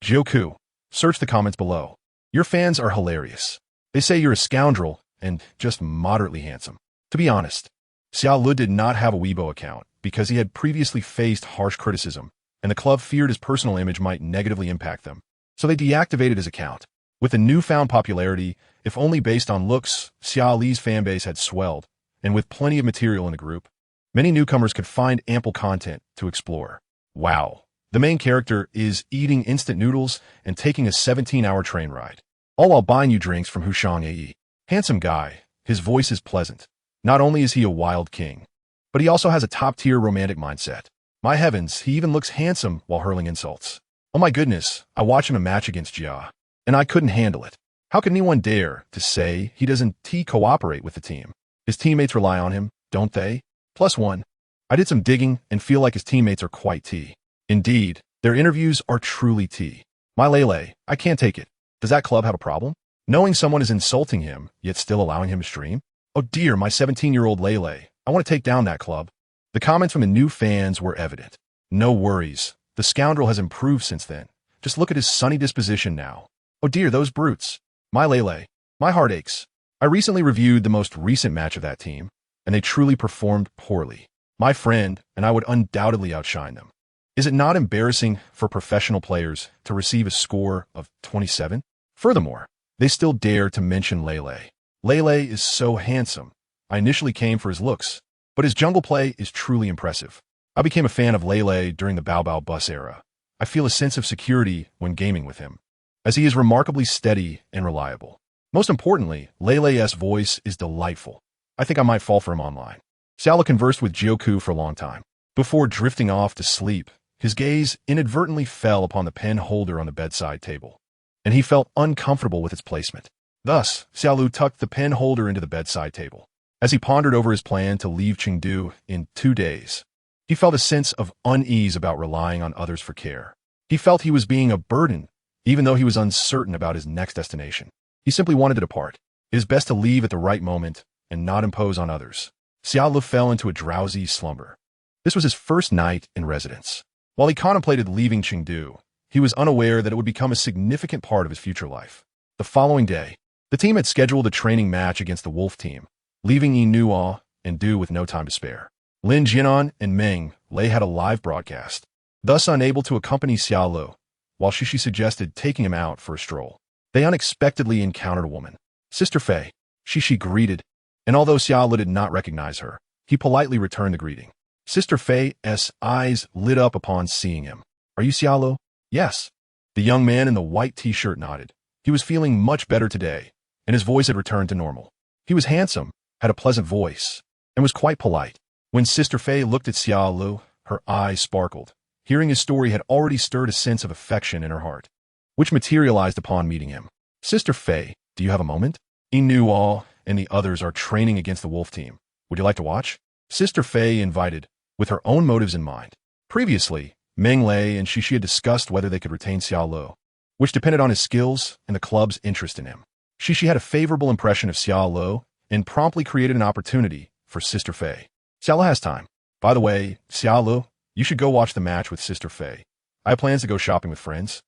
"Jiuzhe, search the comments below. Your fans are hilarious. They say you're a scoundrel and just moderately handsome." To be honest, Xia Ling did not have a Weibo account because he had previously faced harsh criticism, and the club feared his personal image might negatively impact them. So they deactivated his account. With the newfound popularity, if only based on looks, Xia Ling's fanbase had swelled, and with plenty of material in the group, many newcomers could find ample content to explore. Wow. The main character is eating instant noodles and taking a 17-hour train ride, all while buying you drinks from Hushang AE. Handsome guy. His voice is pleasant. Not only is he a wild king, but he also has a top-tier romantic mindset. My heavens, he even looks handsome while hurling insults. Oh my goodness, I watched him a match against Jia, and I couldn't handle it. How could anyone dare to say he doesn't cooperate with the team? His teammates rely on him, don't they? +1. I did some digging and feel like his teammates are quite T. Indeed, their interviews are truly T. My Lele, I can't take it. Does that club have a problem? Knowing someone is insulting him, yet still allowing him to stream? Oh dear, my 17-year-old Lele, I want to take down that club. The comments from the new fans were evident. No worries. The scoundrel has improved since then. Just look at his sunny disposition now. Oh dear, those brutes. My Lele, my heart aches. I recently reviewed the most recent match of that team, and they truly performed poorly. My friend and I would undoubtedly outshine them. Is it not embarrassing for professional players to receive a score of 27? Furthermore, they still dare to mention Lele. Lele is so handsome. I initially came for his looks, but his jungle play is truly impressive. I became a fan of Lele during the Bao Bao Bus era. I feel a sense of security when gaming with him, as he is remarkably steady and reliable. Most importantly, Lele's voice is delightful. I think I might fall for him online. Xia Ling conversed with Jiuzhe for a long time. Before drifting off to sleep, his gaze inadvertently fell upon the pen holder on the bedside table, and he felt uncomfortable with its placement. Thus, Xia Ling tucked the pen holder into the bedside table. As he pondered over his plan to leave Chengdu in 2 days, he felt a sense of unease about relying on others for care. He felt he was being a burden, even though he was uncertain about his next destination. He simply wanted to depart. It is best to leave at the right moment and not impose on others. Xia Ling fell into a drowsy slumber. This was his first night in residence. While he contemplated leaving Chengdu, he was unaware that it would become a significant part of his future life. The following day, the team had scheduled a training match against the Wolf team, leaving Yinua and Du with no time to spare. Lin Jinan and Meng Lei had a live broadcast, thus unable to accompany Xia Ling, while Shishi suggested taking him out for a stroll. They unexpectedly encountered a woman. Sister Fei, Shishi greeted, and although Xia Ling did not recognize her, he politely returned the greeting. Sister Fei's eyes lit up upon seeing him. Are you Xia Ling? Yes. The young man in the white t-shirt nodded. He was feeling much better today, and his voice had returned to normal. He was handsome, had a pleasant voice, and was quite polite. When Sister Fei looked at Xia Ling, her eyes sparkled. Hearing his story had already stirred a sense of affection in her heart, which materialized upon meeting him. Sister Fei, do you have a moment? Yinua and the others are training against the Wolf team. Would you like to watch? Sister Fei invited, with her own motives in mind. Previously, Meng Lei and Shishi had discussed whether they could retain Xia Ling, which depended on his skills and the club's interest in him. She had a favorable impression of Xia Lu and promptly created an opportunity for Sister Fei. Xia Lu has time. By the way, Xia Lu, you should go watch the match with Sister Fei. I have plans to go shopping with friends,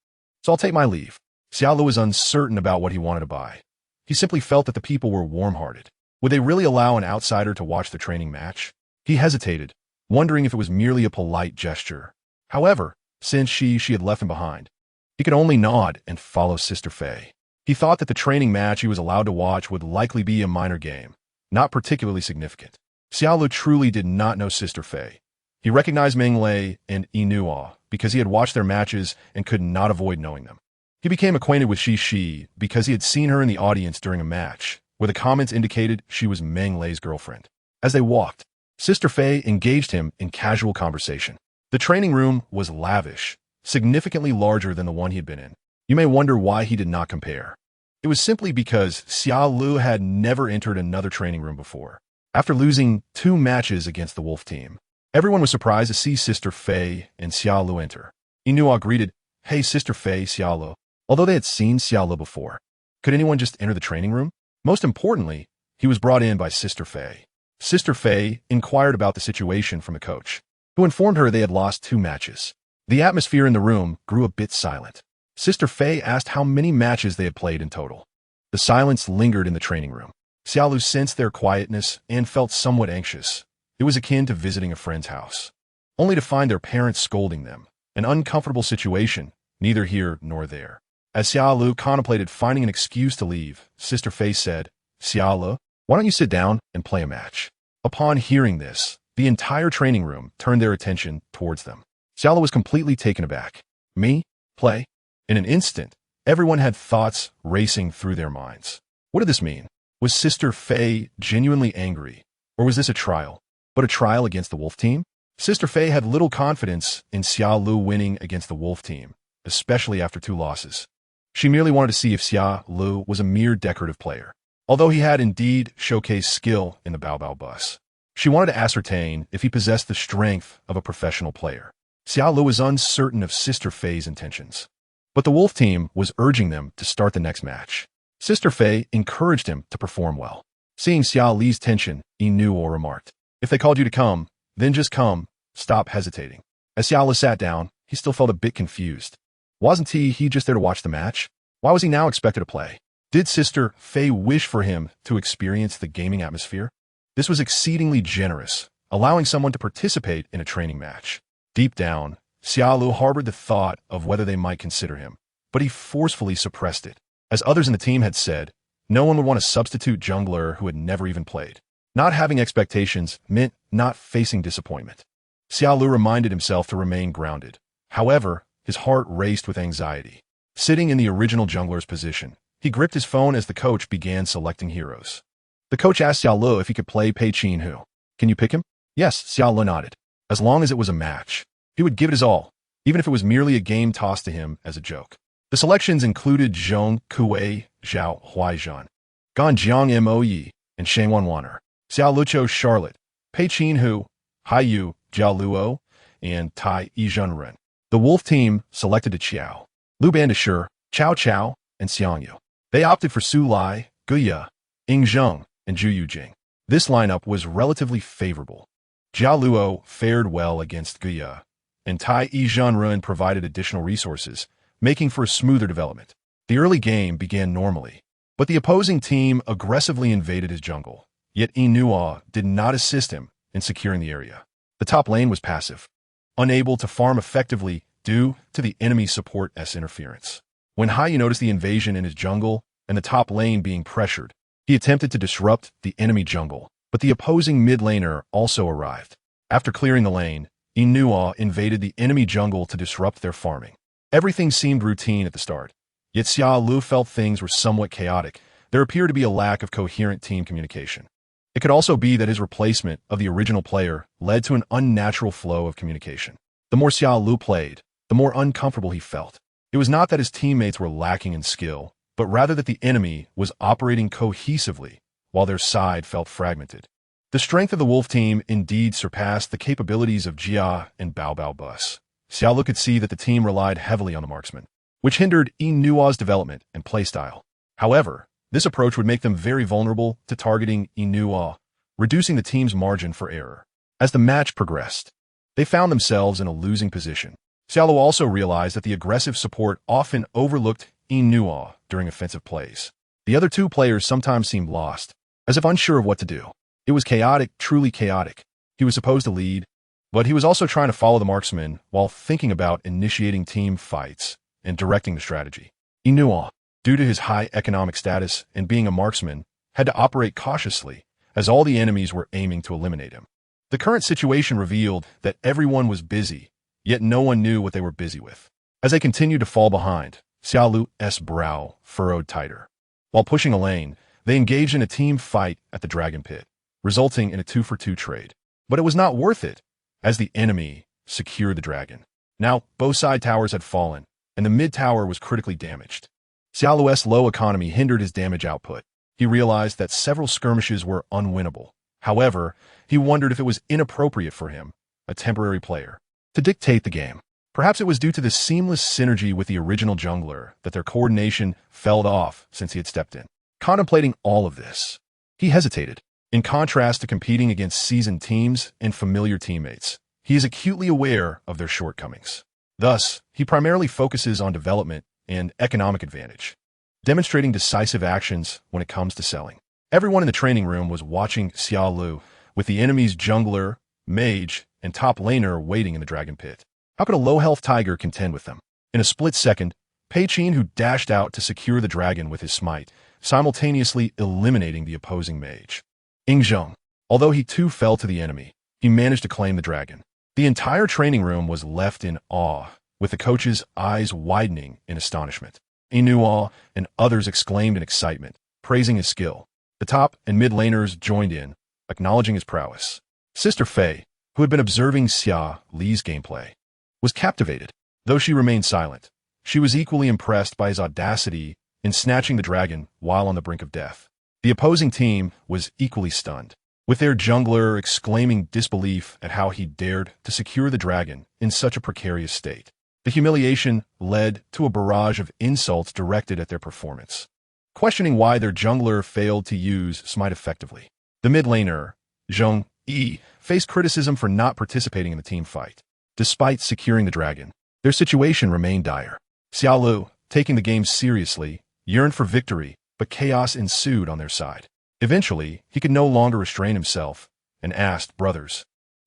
so I'll take my leave. Xia Lu was uncertain about what he wanted to buy. He simply felt that the people were warm-hearted. Would they really allow an outsider to watch the training match? He hesitated, wondering if it was merely a polite gesture. However, since she had left him behind, he could only nod and follow Sister Fei. He thought that the training match he was allowed to watch would likely be a minor game, not particularly significant. Xia Lu truly did not know Sister Fei. He recognized Meng Lei and Inua because he had watched their matches and could not avoid knowing them. He became acquainted with Shi because he had seen her in the audience during a match, where the comments indicated she was Meng Lei's girlfriend. As they walked, Sister Fei engaged him in casual conversation. The training room was lavish, significantly larger than the one he had been in. You may wonder why he did not compare. It was simply because Xia Lu had never entered another training room before. After losing 2 matches against the Wolf team, everyone was surprised to see Sister Fei and Xia Lu enter. Inua greeted, "Hey, Sister Fei, Xia Lu." Although they had seen Xia Lu before, could anyone just enter the training room? Most importantly, he was brought in by Sister Fei. Sister Fei inquired about the situation from the coach, who informed her they had lost 2 matches. The atmosphere in the room grew a bit silent. Sister Fei asked how many matches they had played in total. The silence lingered in the training room. Xia Lu sensed their quietness and felt somewhat anxious. It was akin to visiting a friend's house, only to find their parents scolding them. An uncomfortable situation, neither here nor there. As Xia Lu contemplated finding an excuse to leave, Sister Fei said, "Xia Lu, why don't you sit down and play a match?" Upon hearing this, the entire training room turned their attention towards them. Xia Lu was completely taken aback. Me? Play? In an instant, everyone had thoughts racing through their minds. What did this mean? Was Sister Fei genuinely angry, or was this a trial? But a trial against the Wolf team? Sister Fei had little confidence in Xia Lu winning against the Wolf team, especially after 2 losses. She merely wanted to see if Xia Lu was a mere decorative player, although he had indeed showcased skill in the Bao bus. She wanted to ascertain if he possessed the strength of a professional player. Xia Lu was uncertain of Sister Fei's intentions, but the Wolf team was urging them to start the next match. Sister Fei encouraged him to perform well. Seeing Xia Li's tension, Inua remarked, "If they called you to come, then just come. Stop hesitating." As Xia Lu sat down, he still felt a bit confused. Wasn't he just there to watch the match? Why was he now expected to play? Did Sister Fei wish for him to experience the gaming atmosphere? This was exceedingly generous, allowing someone to participate in a training match. Deep down, Xia Lu harbored the thought of whether they might consider him, but he forcefully suppressed it. As others in the team had said, no one would want a substitute jungler who had never even played. Not having expectations meant not facing disappointment. Xia Lu reminded himself to remain grounded. However, his heart raced with anxiety. Sitting in the original jungler's position, he gripped his phone as the coach began selecting heroes. The coach asked Xia Lu if he could play Pei Qinhu. "Can you pick him?" Yes, Xia Lu nodded. As long as it was a match, he would give it his all, even if it was merely a game tossed to him as a joke. The selections included Zhong Kuei, Zhao Huaizhan, Gan Jiang Mo Yi, and Shang Wanwaner. Xia Lu chose Charlotte, Pei Qinhu, Haiyu, Jiao Luo, and Tai Yizhenren. The Wolf team selected Qiao, Lu Bandashur, Chao Chao, and Xiangyu. They opted for Su Lai, Guya, Ying Zheng, and Zhu Yujing. This lineup was relatively favorable. Jiao Luo fared well against Guya, and Tai Yizhenren provided additional resources, making for a smoother development. The early game began normally, but the opposing team aggressively invaded his jungle, yet Inua did not assist him in securing the area. The top lane was passive, unable to farm effectively due to the enemy support's interference. When Haiyu noticed the invasion in his jungle and the top lane being pressured, he attempted to disrupt the enemy jungle, but the opposing mid laner also arrived. After clearing the lane, Inua invaded the enemy jungle to disrupt their farming. Everything seemed routine at the start, yet Xia Lu felt things were somewhat chaotic. There appeared to be a lack of coherent team communication. It could also be that his replacement of the original player led to an unnatural flow of communication. The more Xia Lu played, the more uncomfortable he felt. It was not that his teammates were lacking in skill, but rather that the enemy was operating cohesively while their side felt fragmented. The strength of the Wolf team indeed surpassed the capabilities of Jia and Bao Bus. Xia Lu could see that the team relied heavily on the marksman, which hindered Inua's development and playstyle. However, This approach would make them very vulnerable to targeting Inua, reducing the team's margin for error. As the match progressed, they found themselves in a losing position. Xia Lu also realized that the aggressive support often overlooked Inua during offensive plays. The other two players sometimes seemed lost, as if unsure of what to do. It was chaotic, truly chaotic. He was supposed to lead, but he was also trying to follow the marksman while thinking about initiating team fights and directing the strategy. Inua, due to his high economic status and being a marksman, had to operate cautiously, as all the enemies were aiming to eliminate him. The current situation revealed that everyone was busy, yet no one knew what they were busy with. As they continued to fall behind, Xia Lu's brow furrowed tighter. While pushing a lane, they engaged in a team fight at the Dragon Pit, resulting in a 2-for-2 trade. But it was not worth it, as the enemy secured the dragon. Now, both side towers had fallen, and the mid-tower was critically damaged. Xia Lu's low economy hindered his damage output. He realized that several skirmishes were unwinnable. However, he wondered if it was inappropriate for him, a temporary player, to dictate the game. Perhaps it was due to the seamless synergy with the original jungler that their coordination fell off since he had stepped in. Contemplating all of this, he hesitated. In contrast to competing against seasoned teams and familiar teammates, he is acutely aware of their shortcomings. Thus, he primarily focuses on development and economic advantage, demonstrating decisive actions when it comes to selling. Everyone in the training room was watching Xia Lu, with the enemy's jungler, mage, and top laner waiting in the Dragon Pit. How could a low-health tiger contend with them? In a split second, Pei Qin, who dashed out to secure the dragon with his smite, simultaneously eliminating the opposing mage. Ingzheng, although he too fell to the enemy, he managed to claim the dragon. The entire training room was left in awe, with the coach's eyes widening in astonishment. Inua and others exclaimed in excitement, praising his skill. The top and mid laners joined in, acknowledging his prowess. Sister Fei, who had been observing Xia Li's gameplay, was captivated. Though she remained silent, she was equally impressed by his audacity in snatching the dragon while on the brink of death. The opposing team was equally stunned, with their jungler exclaiming disbelief at how he dared to secure the dragon in such a precarious state. The humiliation led to a barrage of insults directed at their performance, questioning why their jungler failed to use smite effectively. The mid laner, Zheng Yi, faced criticism for not participating in the team fight. Despite securing the dragon, their situation remained dire. Xia Lu, taking the game seriously, yearned for victory, but chaos ensued on their side. Eventually, he could no longer restrain himself and asked, "Brothers,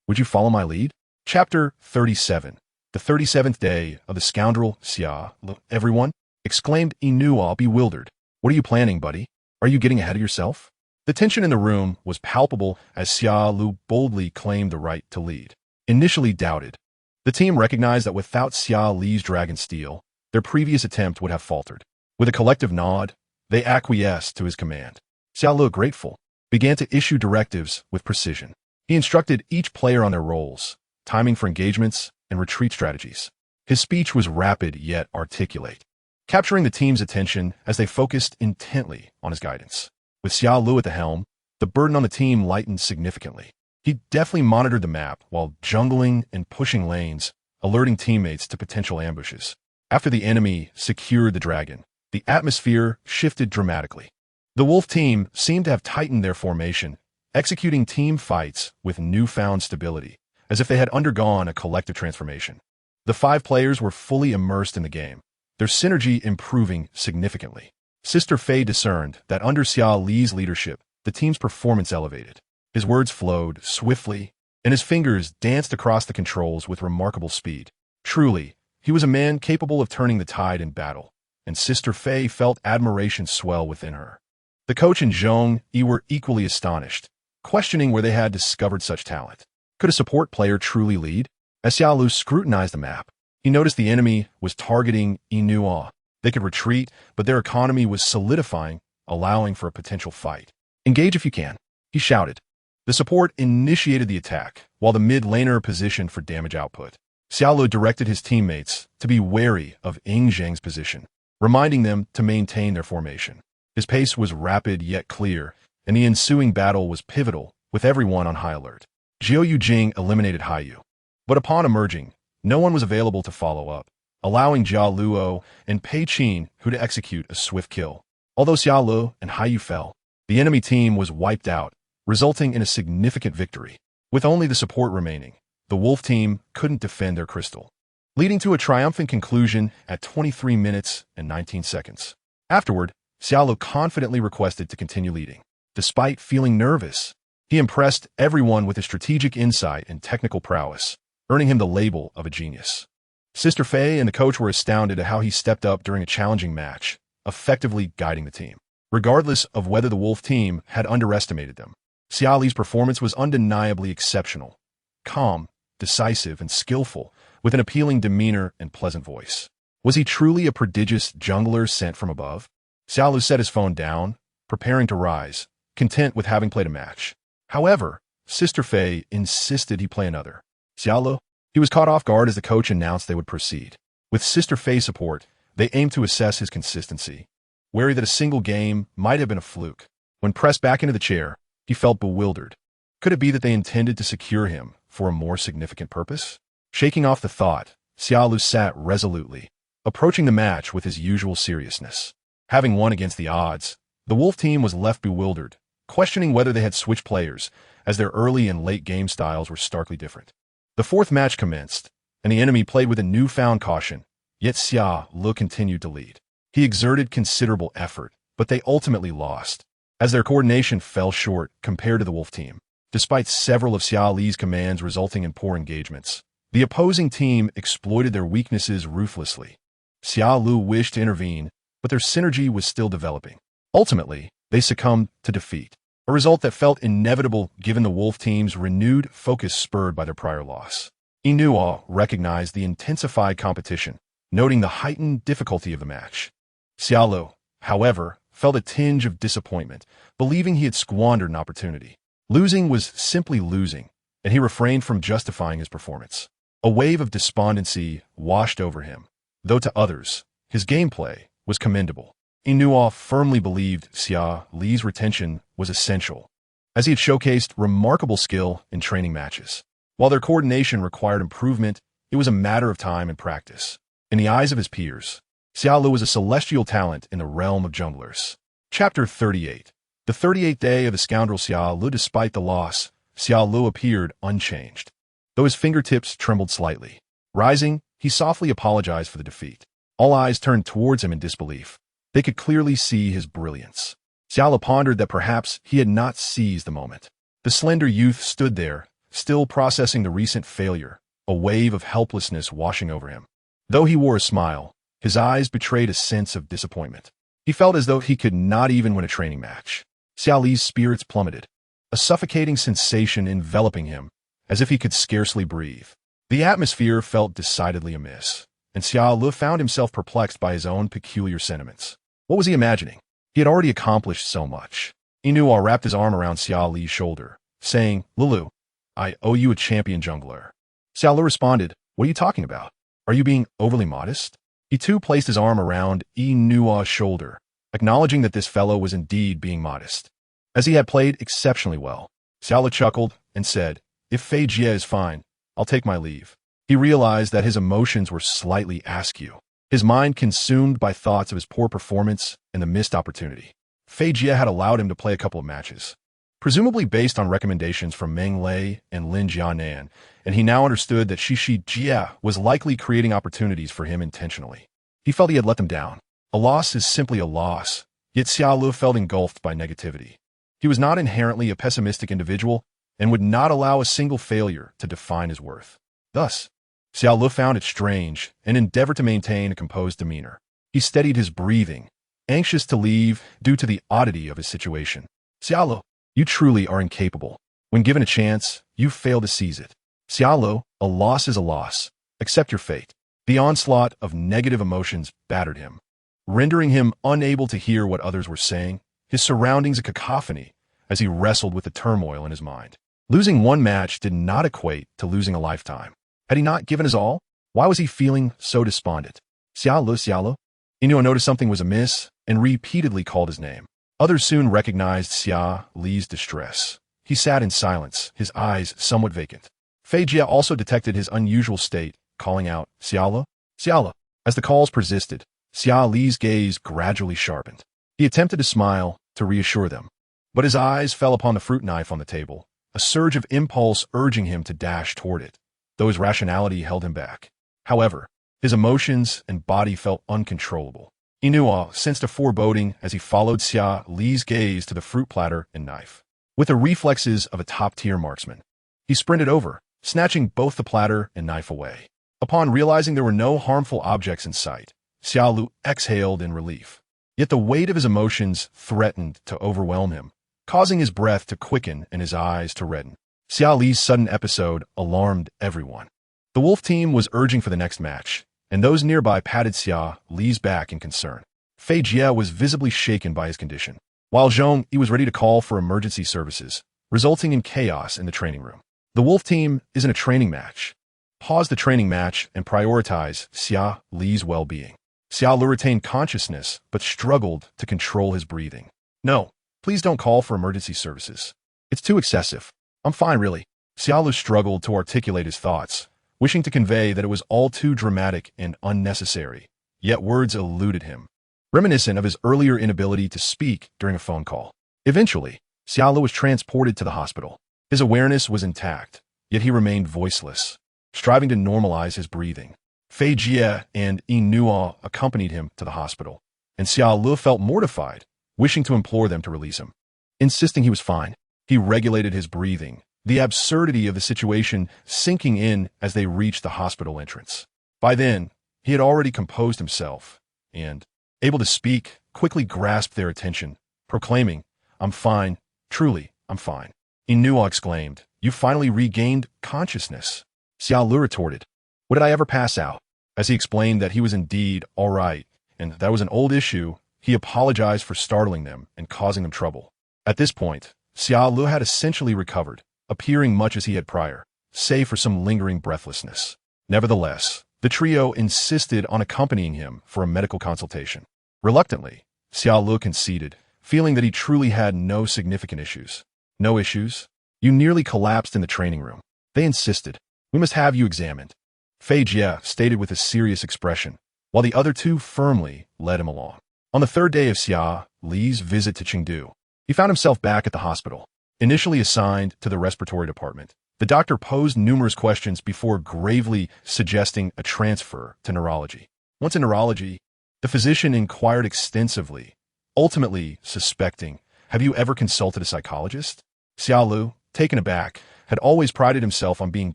would you follow my lead?" Chapter 37. The 37th day of the scoundrel Xia Lu. "Everyone," exclaimed Inua, bewildered. "What are you planning, buddy? Are you getting ahead of yourself?" The tension in the room was palpable as Xia Lu boldly claimed the right to lead. Initially doubted, the team recognized that without Xia Li's dragon steel, their previous attempt would have faltered. With a collective nod, they acquiesced to his command. Xia Lu, grateful, began to issue directives with precision. He instructed each player on their roles, timing for engagements, and retreat strategies. His speech was rapid yet articulate, capturing the team's attention as they focused intently on his guidance. With Xia Lu at the helm, the burden on the team lightened significantly. He deftly monitored the map while jungling and pushing lanes, alerting teammates to potential ambushes. After the enemy secured the dragon, the atmosphere shifted dramatically. The Wolf team seemed to have tightened their formation, executing team fights with newfound stability, as if they had undergone a collective transformation. The 5 players were fully immersed in the game, their synergy improving significantly. Sister Fei discerned that under Xia Li's leadership, the team's performance elevated. His words flowed swiftly, and his fingers danced across the controls with remarkable speed. Truly, he was a man capable of turning the tide in battle, and Sister Fei felt admiration swell within her. The coach and Zheng Yi were equally astonished, questioning where they had discovered such talent. Could a support player truly lead? As Xia Lu scrutinized the map, he noticed the enemy was targeting Inua. They could retreat, but their economy was solidifying, allowing for a potential fight. "Engage if you can," he shouted. The support initiated the attack, while the mid laner positioned for damage output. Xia Lu directed his teammates to be wary of Ingzheng's position, reminding them to maintain their formation. His pace was rapid yet clear, and the ensuing battle was pivotal, with everyone on high alert. Jiu Jing eliminated Haiyu, but upon emerging, no one was available to follow up, allowing Jia Luo and Pei Qin who to execute a swift kill. Although Xia Lu and Haiyu fell, the enemy team was wiped out, resulting in a significant victory. With only the support remaining, the Wolf team couldn't defend their crystal, leading to a triumphant conclusion at 23 minutes and 19 seconds. Afterward, Xia Lu confidently requested to continue leading. Despite feeling nervous, he impressed everyone with his strategic insight and technical prowess, earning him the label of a genius. Sister Fei and the coach were astounded at how he stepped up during a challenging match, effectively guiding the team. Regardless of whether the Wolf team had underestimated them, Xia Li's performance was undeniably exceptional, calm, decisive, and skillful, with an appealing demeanor and pleasant voice. Was he truly a prodigious jungler sent from above? Xia Lu set his phone down, preparing to rise, content with having played a match. However, Sister Fei insisted he play another. Xia Lu, he was caught off guard as the coach announced they would proceed. With Sister Fei's support, they aimed to assess his consistency, wary that a single game might have been a fluke. When pressed back into the chair, he felt bewildered. Could it be that they intended to secure him for a more significant purpose? Shaking off the thought, Xia Lu sat resolutely, approaching the match with his usual seriousness. Having won against the odds, the Wolf team was left bewildered, questioning whether they had switched players, as their early and late game styles were starkly different. The fourth match commenced, and the enemy played with a newfound caution, yet Xia Lu continued to lead. He exerted considerable effort, but they ultimately lost, as their coordination fell short compared to the Wolf team. Despite several of Xia Li's commands resulting in poor engagements, the opposing team exploited their weaknesses ruthlessly. Xia Lu wished to intervene, but their synergy was still developing. Ultimately, they succumbed to defeat, a result that felt inevitable given the Wolf team's renewed focus spurred by their prior loss. Inua recognized the intensified competition, noting the heightened difficulty of the match. Xia Lu, however, felt a tinge of disappointment, believing he had squandered an opportunity. Losing was simply losing, and he refrained from justifying his performance. A wave of despondency washed over him, though to others, his gameplay was commendable. Inua firmly believed Xia Li's retention was essential, as he had showcased remarkable skill in training matches. While their coordination required improvement, it was a matter of time and practice. In the eyes of his peers, Xia Lu was a celestial talent in the realm of junglers. Chapter 38. The 38th day of the scoundrel Xia Lu. Despite the loss, Xia Lu appeared unchanged, though his fingertips trembled slightly. Rising, he softly apologized for the defeat. All eyes turned towards him in disbelief. They could clearly see his brilliance. Xia Lu pondered that perhaps he had not seized the moment. The slender youth stood there, still processing the recent failure, a wave of helplessness washing over him. Though he wore a smile, his eyes betrayed a sense of disappointment. He felt as though he could not even win a training match. Xia Li's spirits plummeted, a suffocating sensation enveloping him, as if he could scarcely breathe. The atmosphere felt decidedly amiss, and Xia Lu found himself perplexed by his own peculiar sentiments. What was he imagining? He had already accomplished so much. Inua wrapped his arm around Xia Li's shoulder, saying, "Lulu, I owe you a champion jungler." Xia Lu responded, "What are you talking about? Are you being overly modest?" He too placed his arm around Inua's shoulder, acknowledging that this fellow was indeed being modest. As he had played exceptionally well, Xia Lu chuckled and said, "If Fei Jie is fine, I'll take my leave." He realized that his emotions were slightly askew, his mind consumed by thoughts of his poor performance and the missed opportunity. Fei Jie had allowed him to play a couple of matches, presumably based on recommendations from Meng Lei and Lin Jianan, and he now understood that Shishi Jie was likely creating opportunities for him intentionally. He felt he had let them down. A loss is simply a loss, yet Xia Lu felt engulfed by negativity. He was not inherently a pessimistic individual and would not allow a single failure to define his worth. Thus, Xia Lu found it strange and endeavored to maintain a composed demeanor. He steadied his breathing, anxious to leave due to the oddity of his situation. "Xia Lu, you truly are incapable. When given a chance, you fail to seize it. Xia Lu, a loss is a loss. Accept your fate." The onslaught of negative emotions battered him, rendering him unable to hear what others were saying, his surroundings a cacophony as he wrestled with the turmoil in his mind. Losing one match did not equate to losing a lifetime. Had he not given his all? Why was he feeling so despondent? "Xia Lu, Xia Lu." Inua noticed something was amiss and repeatedly called his name. Others soon recognized Xia Li's distress. He sat in silence, his eyes somewhat vacant. Fei Jie also detected his unusual state, calling out, "Xia Lu, Xia Lu." As the calls persisted, Xia Li's gaze gradually sharpened. He attempted to smile to reassure them, but his eyes fell upon the fruit knife on the table, a surge of impulse urging him to dash toward it, though his rationality held him back. However, his emotions and body felt uncontrollable. Inua sensed a foreboding as he followed Xia Li's gaze to the fruit platter and knife. With the reflexes of a top-tier marksman, he sprinted over, snatching both the platter and knife away. Upon realizing there were no harmful objects in sight, Xia Lu exhaled in relief. Yet the weight of his emotions threatened to overwhelm him, causing his breath to quicken and his eyes to redden. Xia Li's sudden episode alarmed everyone. The wolf team was urging for the next match, and those nearby patted Xia Li's back in concern. Fei Jie was visibly shaken by his condition, while Zhong Yi was ready to call for emergency services, resulting in chaos in the training room. The wolf team is in a training match. Pause the training match and prioritize Xia Li's well-being. Xia Lu retained consciousness, but struggled to control his breathing. No, please don't call for emergency services. It's too excessive. I'm fine, really. Xia Lu struggled to articulate his thoughts, wishing to convey that it was all too dramatic and unnecessary, yet words eluded him, reminiscent of his earlier inability to speak during a phone call. Eventually, Xia Lu was transported to the hospital. His awareness was intact, yet he remained voiceless, striving to normalize his breathing. Fei Jie and Inua accompanied him to the hospital, and Xia Lu felt mortified, wishing to implore them to release him. Insisting he was fine, he regulated his breathing, the absurdity of the situation sinking in as they reached the hospital entrance. By then, he had already composed himself, and, able to speak, quickly grasped their attention, proclaiming, "I'm fine, truly, I'm fine." Inua exclaimed, "You finally regained consciousness." Xia Lu retorted, "What did I ever pass out?" As he explained that he was indeed all right, and that was an old issue, he apologized for startling them and causing them trouble. At this point, Xia Lu had essentially recovered, appearing much as he had prior, save for some lingering breathlessness. Nevertheless, the trio insisted on accompanying him for a medical consultation. Reluctantly, Xia Lu conceded, feeling that he truly had no significant issues. "No issues? You nearly collapsed in the training room." They insisted. "We must have you examined." Fei Jie stated with a serious expression, while the other two firmly led him along. On the third day of Xia Li's visit to Chengdu, he found himself back at the hospital. Initially assigned to the respiratory department, the doctor posed numerous questions before gravely suggesting a transfer to neurology. Once in neurology, the physician inquired extensively, ultimately suspecting, "Have you ever consulted a psychologist?" Xia Lu, taken aback, had always prided himself on being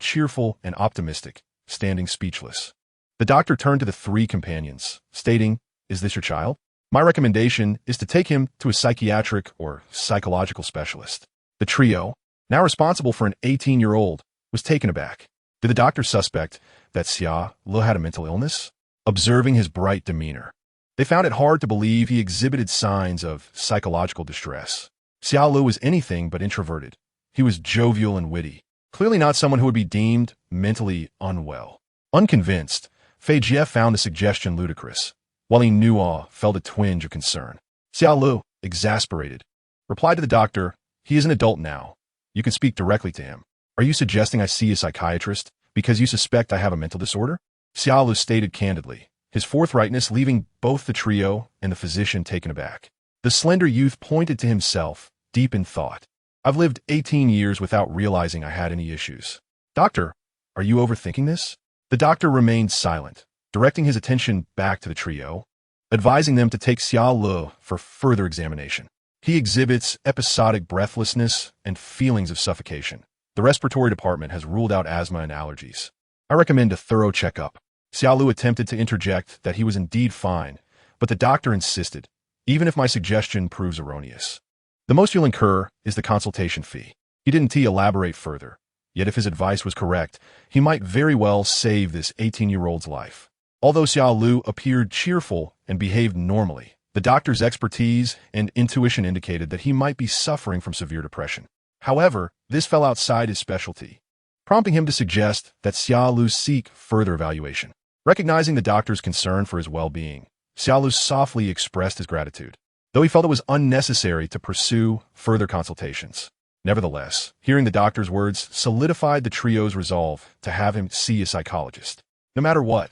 cheerful and optimistic, standing speechless. The doctor turned to the three companions, stating, "Is this your child? My recommendation is to take him to a psychiatric or psychological specialist." The trio, now responsible for an 18-year-old, was taken aback. Did the doctor suspect that Xia Lu had a mental illness? Observing his bright demeanor, they found it hard to believe he exhibited signs of psychological distress. Xia Lu was anything but introverted. He was jovial and witty, clearly not someone who would be deemed mentally unwell. Unconvinced, Fei Jie found the suggestion ludicrous, while Inua felt a twinge of concern. Xia Lu, exasperated, replied to the doctor, "He is an adult now. You can speak directly to him. Are you suggesting I see a psychiatrist because you suspect I have a mental disorder?" Xia Lu stated candidly, his forthrightness leaving both the trio and the physician taken aback. The slender youth pointed to himself, deep in thought. "I've lived 18 years without realizing I had any issues. Doctor, are you overthinking this?" The doctor remained silent, directing his attention back to the trio, advising them to take Xia Lu for further examination. "He exhibits episodic breathlessness and feelings of suffocation. The respiratory department has ruled out asthma and allergies. I recommend a thorough checkup." Xia Lu attempted to interject that he was indeed fine, but the doctor insisted, "Even if my suggestion proves erroneous, the most you'll incur is the consultation fee." He didn't elaborate further, yet if his advice was correct, he might very well save this 18-year-old's life. Although Xia Lu appeared cheerful and behaved normally, the doctor's expertise and intuition indicated that he might be suffering from severe depression. However, this fell outside his specialty, prompting him to suggest that Xia Lu seek further evaluation. Recognizing the doctor's concern for his well-being, Xia Lu softly expressed his gratitude, though he felt it was unnecessary to pursue further consultations. Nevertheless, hearing the doctor's words solidified the trio's resolve to have him see a psychologist. "No matter what,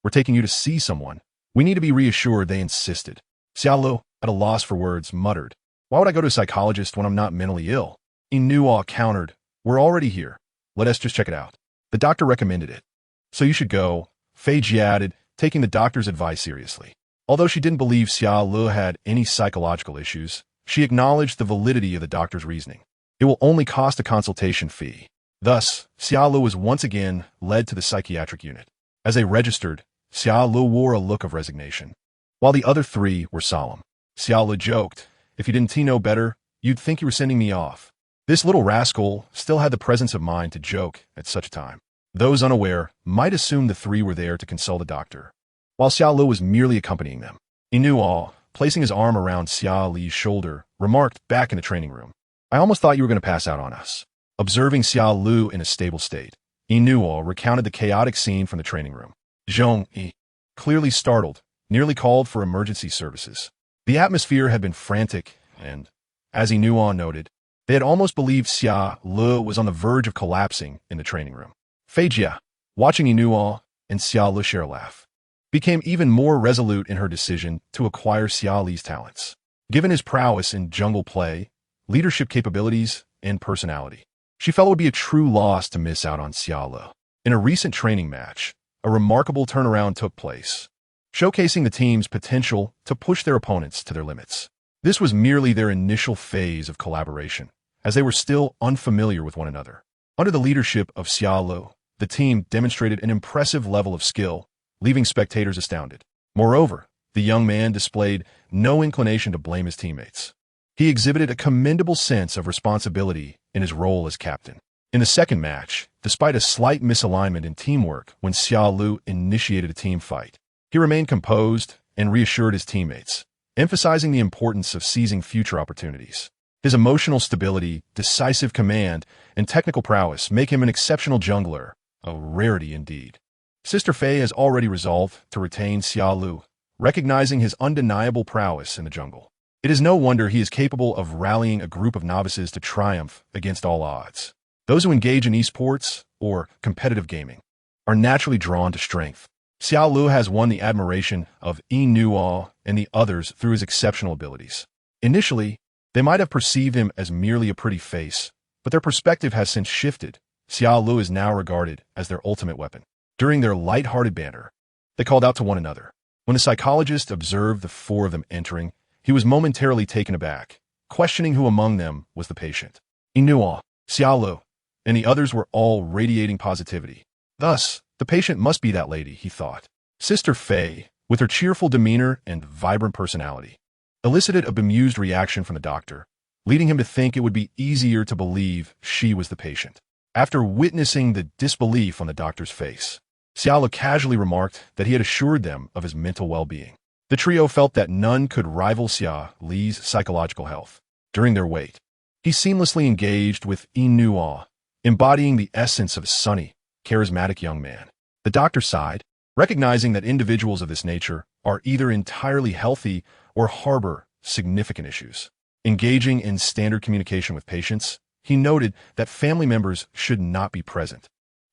we're taking you to see someone. We need to be reassured," they insisted. Xia Lu, at a loss for words, muttered, "Why would I go to a psychologist when I'm not mentally ill?" Inua countered, "We're already here. Let us just check it out." The doctor recommended it. "So you should go," Fei Jie added, taking the doctor's advice seriously. Although she didn't believe Xia Lu had any psychological issues, she acknowledged the validity of the doctor's reasoning. It will only cost a consultation fee. Thus, Xia Lu was once again led to the psychiatric unit. As they registered, Xia Lu wore a look of resignation, while the other three were solemn. Xia Lu joked, "If you didn't know better, you'd think you were sending me off." This little rascal still had the presence of mind to joke at such a time. Those unaware might assume the three were there to console the doctor, while Xia Lu was merely accompanying them. Inua, placing his arm around Xia Li's shoulder, remarked back in the training room, "I almost thought you were going to pass out on us." Observing Xia Lu in a stable state, Inua recounted the chaotic scene from the training room. Zhong, clearly startled, nearly called for emergency services. The atmosphere had been frantic, and, as Inua noted, they had almost believed Xia Lu was on the verge of collapsing in the training room. Fei Jie, watching Inua and Xia Lu share a laugh, became even more resolute in her decision to acquire Xia Li's talents. Given his prowess in jungle play, leadership capabilities, and personality, she felt it would be a true loss to miss out on Xia Lu. In a recent training match, a remarkable turnaround took place, showcasing the team's potential to push their opponents to their limits. This was merely their initial phase of collaboration, as they were still unfamiliar with one another. Under the leadership of Xia Lu, the team demonstrated an impressive level of skill, leaving spectators astounded. Moreover, the young man displayed no inclination to blame his teammates. He exhibited a commendable sense of responsibility in his role as captain. In the second match, despite a slight misalignment in teamwork when Xia Lu initiated a team fight, he remained composed and reassured his teammates, emphasizing the importance of seizing future opportunities. His emotional stability, decisive command, and technical prowess make him an exceptional jungler, a rarity indeed. Sister Fei has already resolved to retain Xia Lu, recognizing his undeniable prowess in the jungle. It is no wonder he is capable of rallying a group of novices to triumph against all odds. Those who engage in esports, or competitive gaming, are naturally drawn to strength. Xia Lu has won the admiration of Inua and the others through his exceptional abilities. Initially, they might have perceived him as merely a pretty face, but their perspective has since shifted. Xia Lu is now regarded as their ultimate weapon. During their light-hearted banter, they called out to one another. When the psychologist observed the four of them entering, he was momentarily taken aback, questioning who among them was the patient. Inua, Xia Lu, and the others were all radiating positivity. Thus, the patient must be that lady, he thought. Sister Fei, with her cheerful demeanor and vibrant personality, elicited a bemused reaction from the doctor, leading him to think it would be easier to believe she was the patient. After witnessing the disbelief on the doctor's face, Xia Lu casually remarked that he had assured them of his mental well-being. The trio felt that none could rival Xia Li's psychological health. During their wait, he seamlessly engaged with Inua, embodying the essence of a sunny, charismatic young man. The doctor sighed, recognizing that individuals of this nature are either entirely healthy or harbor significant issues. Engaging in standard communication with patients, he noted that family members should not be present.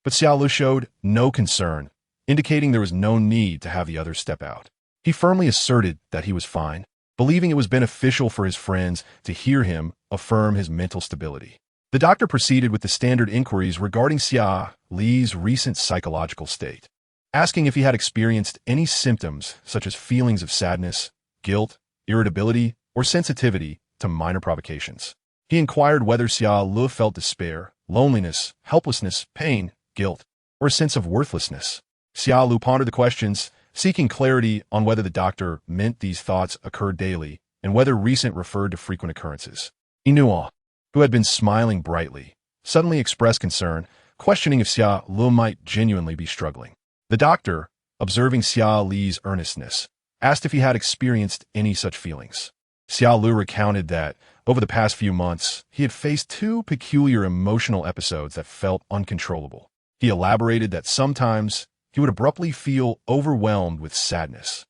But Xia Lu showed no concern, indicating there was no need to have the others step out. He firmly asserted that he was fine, believing it was beneficial for his friends to hear him affirm his mental stability. The doctor proceeded with the standard inquiries regarding Xia Li's recent psychological state, asking if he had experienced any symptoms such as feelings of sadness, guilt, irritability, or sensitivity to minor provocations. He inquired whether Xia Lu felt despair, loneliness, helplessness, pain, guilt, or a sense of worthlessness. Xia Lu pondered the questions, seeking clarity on whether the doctor meant these thoughts occurred daily and whether recent referred to frequent occurrences. Inua, who had been smiling brightly, suddenly expressed concern, questioning if Xia Lu might genuinely be struggling. The doctor, observing Xia Li's earnestness, asked if he had experienced any such feelings. Xia Lu recounted that, over the past few months, he had faced two peculiar emotional episodes that felt uncontrollable. He elaborated that sometimes he would abruptly feel overwhelmed with sadness,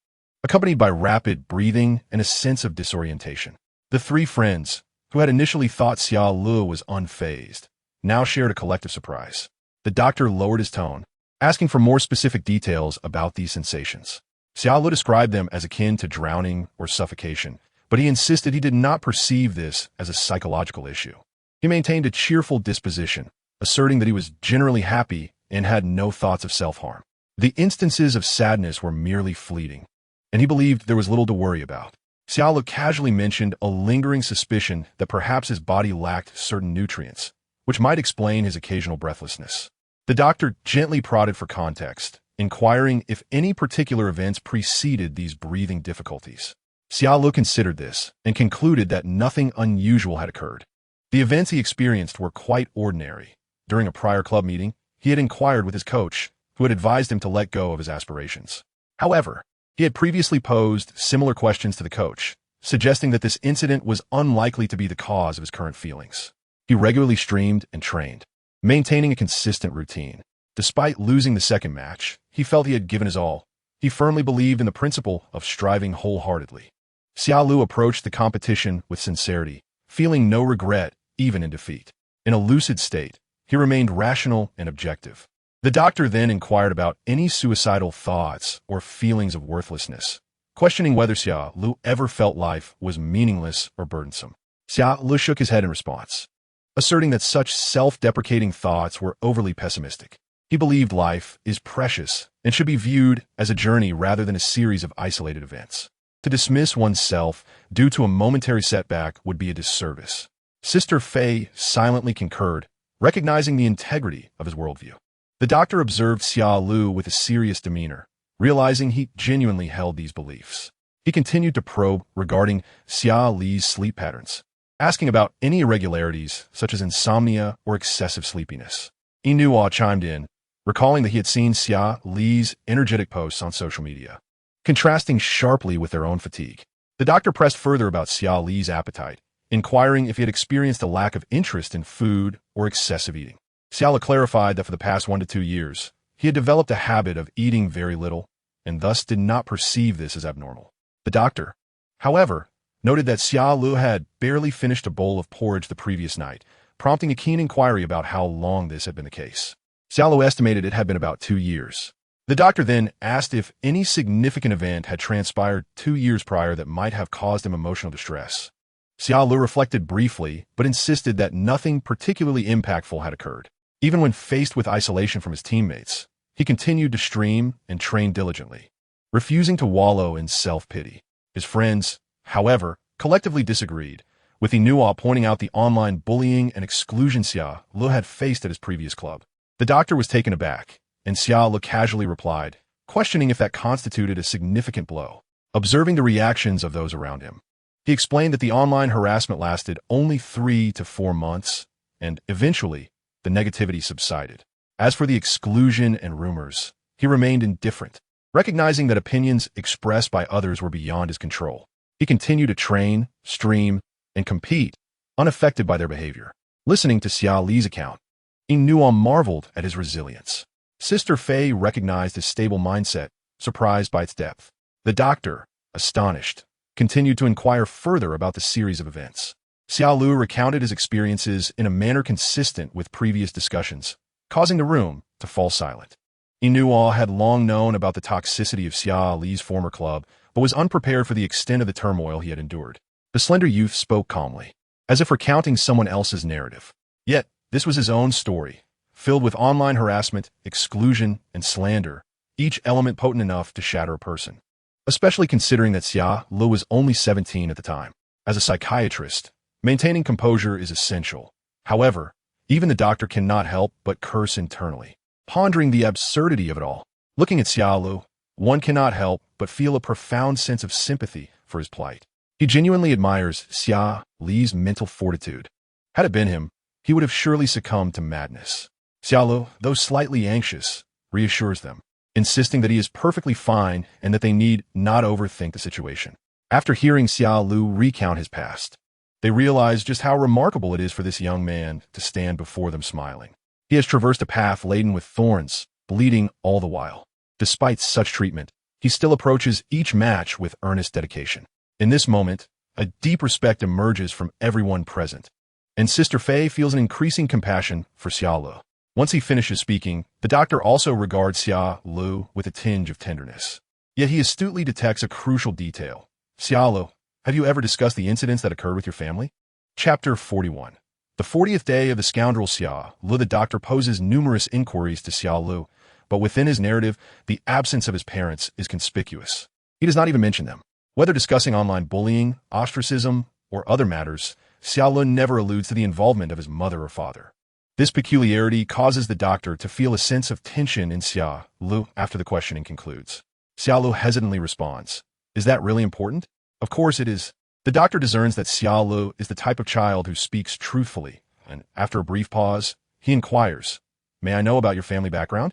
accompanied by rapid breathing and a sense of disorientation. The three friends, who had initially thought Xia Lu was unfazed, now shared a collective surprise. The doctor lowered his tone, asking for more specific details about these sensations. Xia Lu described them as akin to drowning or suffocation, but he insisted he did not perceive this as a psychological issue. He maintained a cheerful disposition, asserting that he was generally happy and had no thoughts of self-harm. The instances of sadness were merely fleeting, and he believed there was little to worry about. Xia Lu casually mentioned a lingering suspicion that perhaps his body lacked certain nutrients, which might explain his occasional breathlessness. The doctor gently prodded for context, inquiring if any particular events preceded these breathing difficulties. Xia Lu considered this and concluded that nothing unusual had occurred. The events he experienced were quite ordinary. During a prior club meeting, he had inquired with his coach, who had advised him to let go of his aspirations. However, he had previously posed similar questions to the coach, suggesting that this incident was unlikely to be the cause of his current feelings. He regularly streamed and trained, maintaining a consistent routine. Despite losing the second match, he felt he had given his all. He firmly believed in the principle of striving wholeheartedly. Xia Lu approached the competition with sincerity, feeling no regret even in defeat. In a lucid state, he remained rational and objective. The doctor then inquired about any suicidal thoughts or feelings of worthlessness, questioning whether Xia Lu ever felt life was meaningless or burdensome. Xia Lu shook his head in response, asserting that such self-deprecating thoughts were overly pessimistic. He believed life is precious and should be viewed as a journey rather than a series of isolated events. To dismiss oneself due to a momentary setback would be a disservice. Sister Fei silently concurred, recognizing the integrity of his worldview. The doctor observed Xia Lu with a serious demeanor, realizing he genuinely held these beliefs. He continued to probe regarding Xia Li's sleep patterns, asking about any irregularities such as insomnia or excessive sleepiness. Inua chimed in, recalling that he had seen Xia Li's energetic posts on social media, contrasting sharply with their own fatigue. The doctor pressed further about Xia Li's appetite, inquiring if he had experienced a lack of interest in food or excessive eating. Xia Li clarified that for the past 1 to 2 years, he had developed a habit of eating very little, and thus did not perceive this as abnormal. The doctor, however, noted that Xia Lu had barely finished a bowl of porridge the previous night, prompting a keen inquiry about how long this had been the case. Xia Lu estimated it had been about 2 years. The doctor then asked if any significant event had transpired 2 years prior that might have caused him emotional distress. Xia Lu reflected briefly, but insisted that nothing particularly impactful had occurred. Even when faced with isolation from his teammates, he continued to stream and train diligently, refusing to wallow in self-pity. His friends, however, collectively disagreed, with Inua pointing out the online bullying and exclusion Xia Lu had faced at his previous club. The doctor was taken aback, and Xia Lu casually replied, questioning if that constituted a significant blow. Observing the reactions of those around him, he explained that the online harassment lasted only 3 to 4 months, and eventually, the negativity subsided. As for the exclusion and rumors, he remained indifferent, recognizing that opinions expressed by others were beyond his control. He continued to train, stream, and compete, unaffected by their behavior. Listening to Xia Li's account, Inua marveled at his resilience. Sister Fei recognized his stable mindset, surprised by its depth. The doctor, astonished, continued to inquire further about the series of events. Xia Lu recounted his experiences in a manner consistent with previous discussions, causing the room to fall silent. Inua had long known about the toxicity of Xia Li's former club, but was unprepared for the extent of the turmoil he had endured. The slender youth spoke calmly, as if recounting someone else's narrative. Yet, this was his own story, filled with online harassment, exclusion, and slander, each element potent enough to shatter a person. Especially considering that Xia Lu was only 17 at the time. As a psychiatrist, maintaining composure is essential. However, even the doctor cannot help but curse internally, pondering the absurdity of it all. Looking at Xia Lu, one cannot help but feel a profound sense of sympathy for his plight. He genuinely admires Xia Li's mental fortitude. Had it been him, he would have surely succumbed to madness. Xia Lu, though slightly anxious, reassures them, insisting that he is perfectly fine and that they need not overthink the situation. After hearing Xia Lu recount his past, they realize just how remarkable it is for this young man to stand before them smiling. He has traversed a path laden with thorns, bleeding all the while. Despite such treatment, he still approaches each match with earnest dedication. In this moment, a deep respect emerges from everyone present, and Sister Fei feels an increasing compassion for Xia Lu. Once he finishes speaking, the doctor also regards Xia Lu with a tinge of tenderness. Yet he astutely detects a crucial detail. Xia Lu, have you ever discussed the incidents that occurred with your family? Chapter 41. The 40th day of the scoundrel Xia Lu. The doctor poses numerous inquiries to Xia Lu, but within his narrative, the absence of his parents is conspicuous. He does not even mention them. Whether discussing online bullying, ostracism, or other matters, Xia Lu never alludes to the involvement of his mother or father. This peculiarity causes the doctor to feel a sense of tension in Xia Lu after the questioning concludes. Xia Lu hesitantly responds, "Is that really important?" "Of course it is." The doctor discerns that Xia Lu is the type of child who speaks truthfully, and after a brief pause, he inquires, "May I know about your family background?"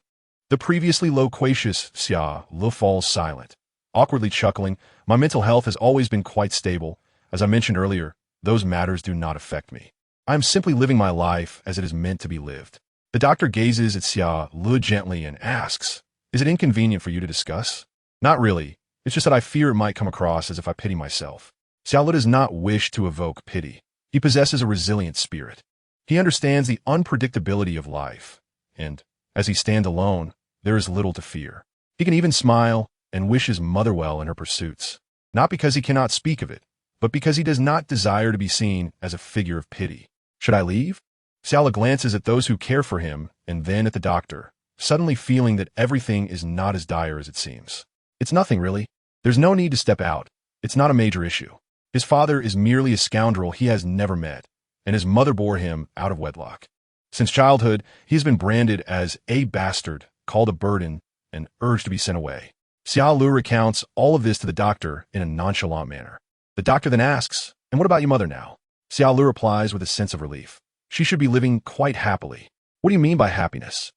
The previously loquacious Xia Lu falls silent, awkwardly chuckling. "My mental health has always been quite stable. As I mentioned earlier, those matters do not affect me. I am simply living my life as it is meant to be lived." The doctor gazes at Xia Lu gently and asks, "Is it inconvenient for you to discuss?" "Not really. It's just that I fear it might come across as if I pity myself." Xia Lu does not wish to evoke pity. He possesses a resilient spirit. He understands the unpredictability of life, and as he stands alone, there is little to fear. He can even smile and wish his mother well in her pursuits, not because he cannot speak of it, but because he does not desire to be seen as a figure of pity. "Should I leave?" Xia Lu glances at those who care for him and then at the doctor, suddenly feeling that everything is not as dire as it seems. "It's nothing really. There's no need to step out. It's not a major issue. His father is merely a scoundrel he has never met, and his mother bore him out of wedlock. Since childhood, he has been branded as a bastard, called a burden, and urged to be sent away." Xia Lu recounts all of this to the doctor in a nonchalant manner. The doctor then asks, "And what about your mother now?" Xia Lu replies with a sense of relief. "She should be living quite happily." "What do you mean by happiness?"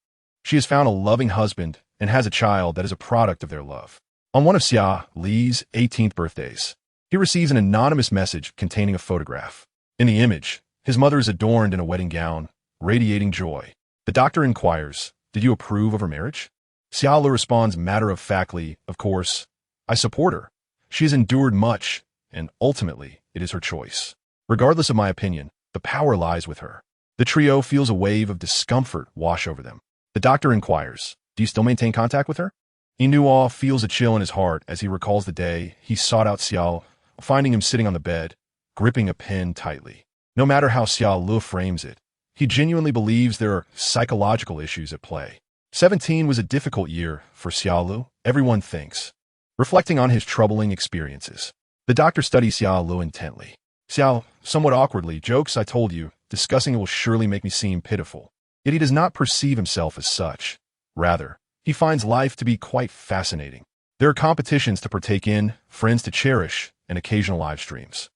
"She has found a loving husband and has a child that is a product of their love." On one of Xia Li's 18th birthdays, he receives an anonymous message containing a photograph. In the image, his mother is adorned in a wedding gown, radiating joy. The doctor inquires, "Did you approve of her marriage?" Xia Lu responds matter-of-factly, "Of course, I support her. She has endured much, and ultimately, it is her choice. Regardless of my opinion, the power lies with her." The trio feels a wave of discomfort wash over them. The doctor inquires, "Do you still maintain contact with her?" Inuo feels a chill in his heart as he recalls the day he sought out Xia, finding him sitting on the bed, gripping a pen tightly. No matter how Xia Lu frames it, he genuinely believes there are psychological issues at play. 17 was a difficult year for Xia Lu, everyone thinks. Reflecting on his troubling experiences, the doctor studies Xia Lu intently. Xiao, somewhat awkwardly, jokes, "I told you, discussing it will surely make me seem pitiful." Yet he does not perceive himself as such. Rather, he finds life to be quite fascinating. There are competitions to partake in, friends to cherish, and occasional live streams.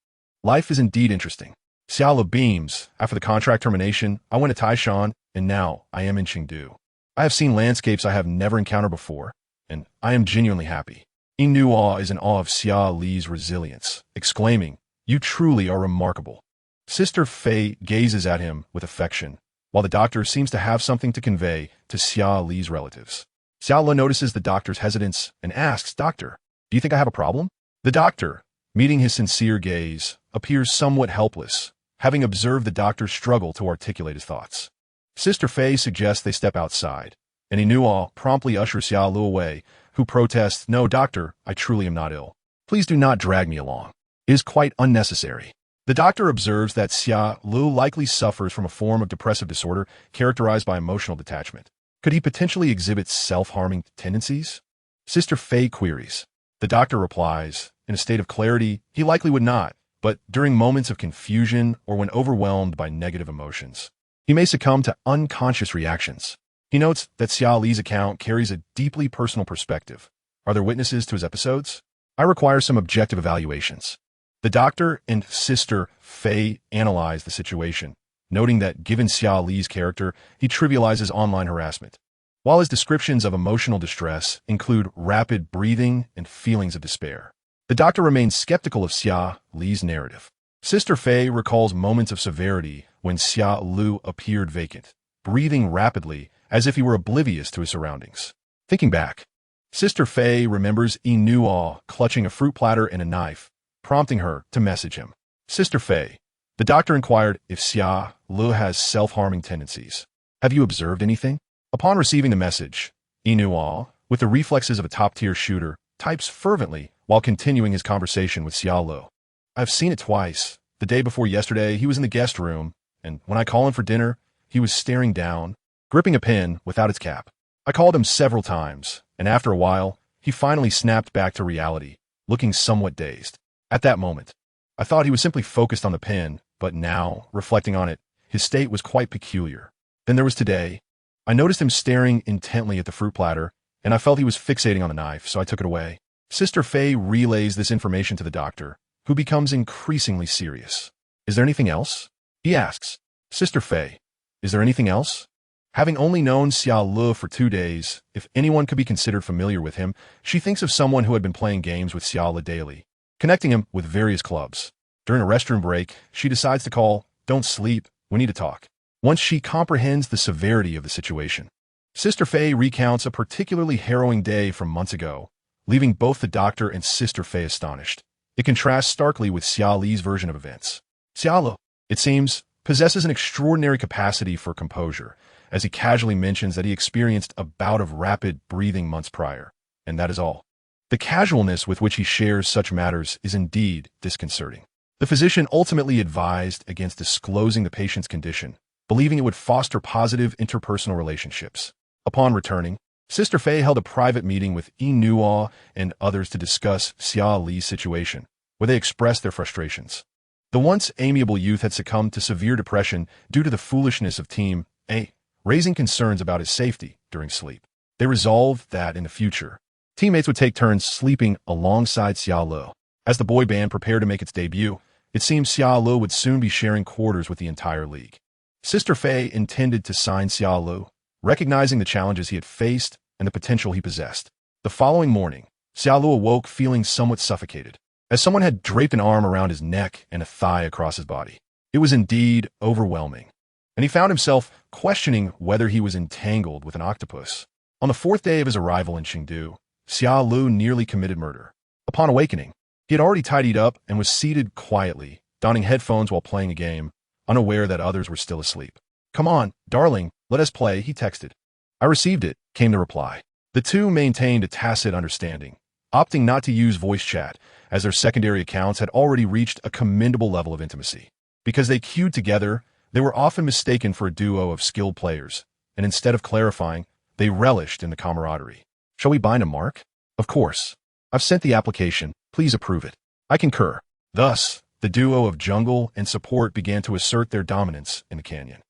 Life is indeed interesting. Xia Lu beams. "After the contract termination, I went to Taishan, and now I am in Chengdu. I have seen landscapes I have never encountered before, and I am genuinely happy." Inuo is in awe of Xia Li's resilience, exclaiming, "You truly are remarkable." Sister Fei gazes at him with affection, while the doctor seems to have something to convey to Xia Li's relatives. Xia Lu notices the doctor's hesitance and asks, "Doctor, do you think I have a problem?" The doctor, meeting his sincere gaze, appears somewhat helpless, having observed the doctor's struggle to articulate his thoughts. Sister Fei suggests they step outside, and Inuo promptly ushers Xia Lu away, who protests, "No, doctor, I truly am not ill. Please do not drag me along. It is quite unnecessary." The doctor observes that Xia Lu likely suffers from a form of depressive disorder characterized by emotional detachment. Could he potentially exhibit self-harming tendencies? Sister Fei queries. The doctor replies, in a state of clarity, he likely would not, but during moments of confusion or when overwhelmed by negative emotions, he may succumb to unconscious reactions. He notes that Xia Li's account carries a deeply personal perspective. Are there witnesses to his episodes? I require some objective evaluations. The doctor and Sister Fei analyze the situation, noting that given Xia Li's character, he trivializes online harassment, while his descriptions of emotional distress include rapid breathing and feelings of despair. The doctor remains skeptical of Xia Li's narrative. Sister Fei recalls moments of severity when Xia Lu appeared vacant, breathing rapidly as if he were oblivious to his surroundings. Thinking back, Sister Fei remembers Inuo clutching a fruit platter and a knife, prompting her to message him. Sister Fei, the doctor inquired if Xia Lu has self-harming tendencies. Have you observed anything? Upon receiving the message, Inuo, with the reflexes of a top-tier shooter, types fervently while continuing his conversation with Xia Lu. I've seen it twice. The day before yesterday, he was in the guest room, and when I call him for dinner, he was staring down, gripping a pen without its cap. I called him several times, and after a while, he finally snapped back to reality, looking somewhat dazed. At that moment, I thought he was simply focused on the pen, but now, reflecting on it, his state was quite peculiar. Then there was today. I noticed him staring intently at the fruit platter, and I felt he was fixating on the knife, so I took it away. Sister Fei relays this information to the doctor, who becomes increasingly serious. Is there anything else? He asks. Sister Fei, is there anything else? Having only known Xia Lu for 2 days, if anyone could be considered familiar with him, she thinks of someone who had been playing games with Xia Lu daily, connecting him with various clubs. During a restroom break, she decides to call, "Don't sleep, we need to talk." Once she comprehends the severity of the situation, Sister Fei recounts a particularly harrowing day from months ago, leaving both the doctor and Sister Fei astonished. It contrasts starkly with Xia Li's version of events. Xia Lu, it seems, possesses an extraordinary capacity for composure, as he casually mentions that he experienced a bout of rapid breathing months prior, and that is all. The casualness with which he shares such matters is indeed disconcerting. The physician ultimately advised against disclosing the patient's condition, believing it would foster positive interpersonal relationships. Upon returning, Sister Fei held a private meeting with Yi Nuo and others to discuss Xia Li's situation, where they expressed their frustrations. The once amiable youth had succumbed to severe depression due to the foolishness of Team A, raising concerns about his safety during sleep. They resolved that in the future, teammates would take turns sleeping alongside Xia Lu. As the boy band prepared to make its debut, it seemed Xia Lu would soon be sharing quarters with the entire league. Sister Fei intended to sign Xia Lu, recognizing the challenges he had faced and the potential he possessed. The following morning, Xia Lu awoke feeling somewhat suffocated, as someone had draped an arm around his neck and a thigh across his body. It was indeed overwhelming, and he found himself questioning whether he was entangled with an octopus. On the 4th day of his arrival in Chengdu, Xia Lu nearly committed murder. Upon awakening, he had already tidied up and was seated quietly, donning headphones while playing a game, unaware that others were still asleep. "Come on, darling, let us play," he texted. "I received it," came the reply. The two maintained a tacit understanding, opting not to use voice chat, as their secondary accounts had already reached a commendable level of intimacy. Because they queued together, they were often mistaken for a duo of skilled players, and instead of clarifying, they relished in the camaraderie. "Shall we bind a mark?" "Of course. I've sent the application. Please approve it." "I concur." Thus, the duo of jungle and support began to assert their dominance in the canyon.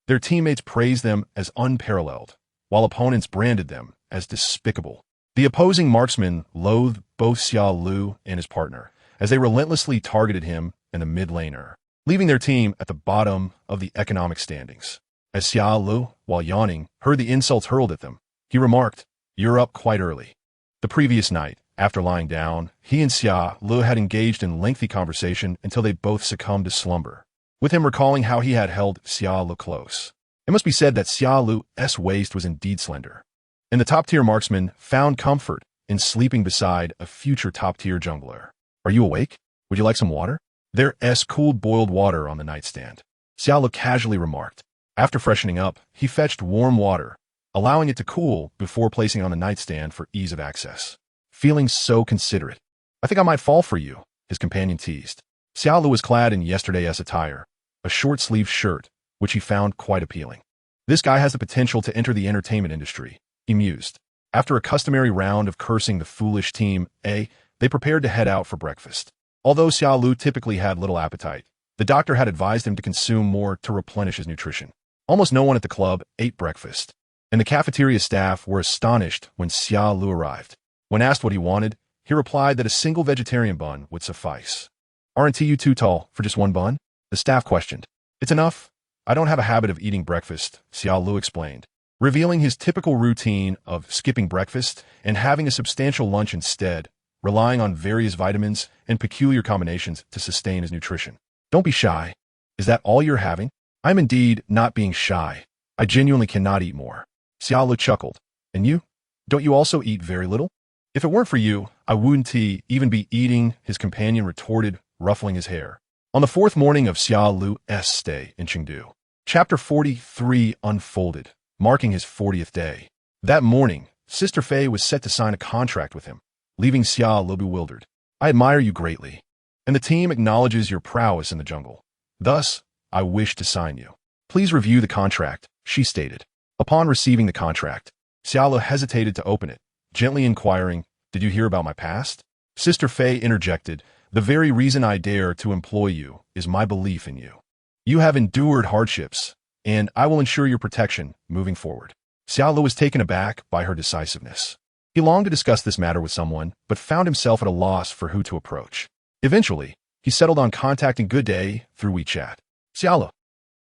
Their teammates praised them as unparalleled, while opponents branded them as despicable. The opposing marksmen loathed both Xia Lu and his partner, as they relentlessly targeted him and the mid laner, leaving their team at the bottom of the economic standings. As Xia Lu, while yawning, heard the insults hurled at them, he remarked, "You're up quite early." The previous night, after lying down, he and Xia Lu had engaged in lengthy conversation until they both succumbed to slumber, with him recalling how he had held Xia Lu close. It must be said that Xia Lu's waist was indeed slender, and the top-tier marksman found comfort in sleeping beside a future top-tier jungler. "Are you awake? Would you like some water?" "There's cooled boiled water on the nightstand," Xia Lu casually remarked. After freshening up, he fetched warm water, allowing it to cool before placing on the nightstand for ease of access. "Feeling so considerate. I think I might fall for you," his companion teased. Xia Lu was clad in yesterday's attire, a short-sleeved shirt, which he found quite appealing. "This guy has the potential to enter the entertainment industry," he mused. After a customary round of cursing the foolish Team A, they prepared to head out for breakfast. Although Xia Lu typically had little appetite, the doctor had advised him to consume more to replenish his nutrition. Almost no one at the club ate breakfast, and the cafeteria staff were astonished when Xia Lu arrived. When asked what he wanted, he replied that a single vegetarian bun would suffice. "Aren't you too tall for just one bun?" the staff questioned. "It's enough. I don't have a habit of eating breakfast," Xia Lu explained, revealing his typical routine of skipping breakfast and having a substantial lunch instead, relying on various vitamins and peculiar combinations to sustain his nutrition. "Don't be shy. Is that all you're having?" "I'm indeed not being shy. I genuinely cannot eat more." Xia Lu chuckled. "And you? Don't you also eat very little?" "If it weren't for you, I wouldn't even be eating," his companion retorted, ruffling his hair. On the 4th morning of Xia Lu's stay in Chengdu, Chapter 43 unfolded, marking his 40th day. That morning, Sister Fei was set to sign a contract with him, leaving Xia Lu bewildered. I admire you greatly, and the team acknowledges your prowess in the jungle. Thus, I wish to sign you. Please review the contract, she stated. Upon receiving the contract, Xia Lu hesitated to open it, gently inquiring, did you hear about my past? Sister Fei interjected, the very reason I dare to employ you is my belief in you. You have endured hardships, and I will ensure your protection moving forward. Xia Lu was taken aback by her decisiveness. He longed to discuss this matter with someone, but found himself at a loss for who to approach. Eventually, he settled on contacting Good Day through WeChat. Xia Lu,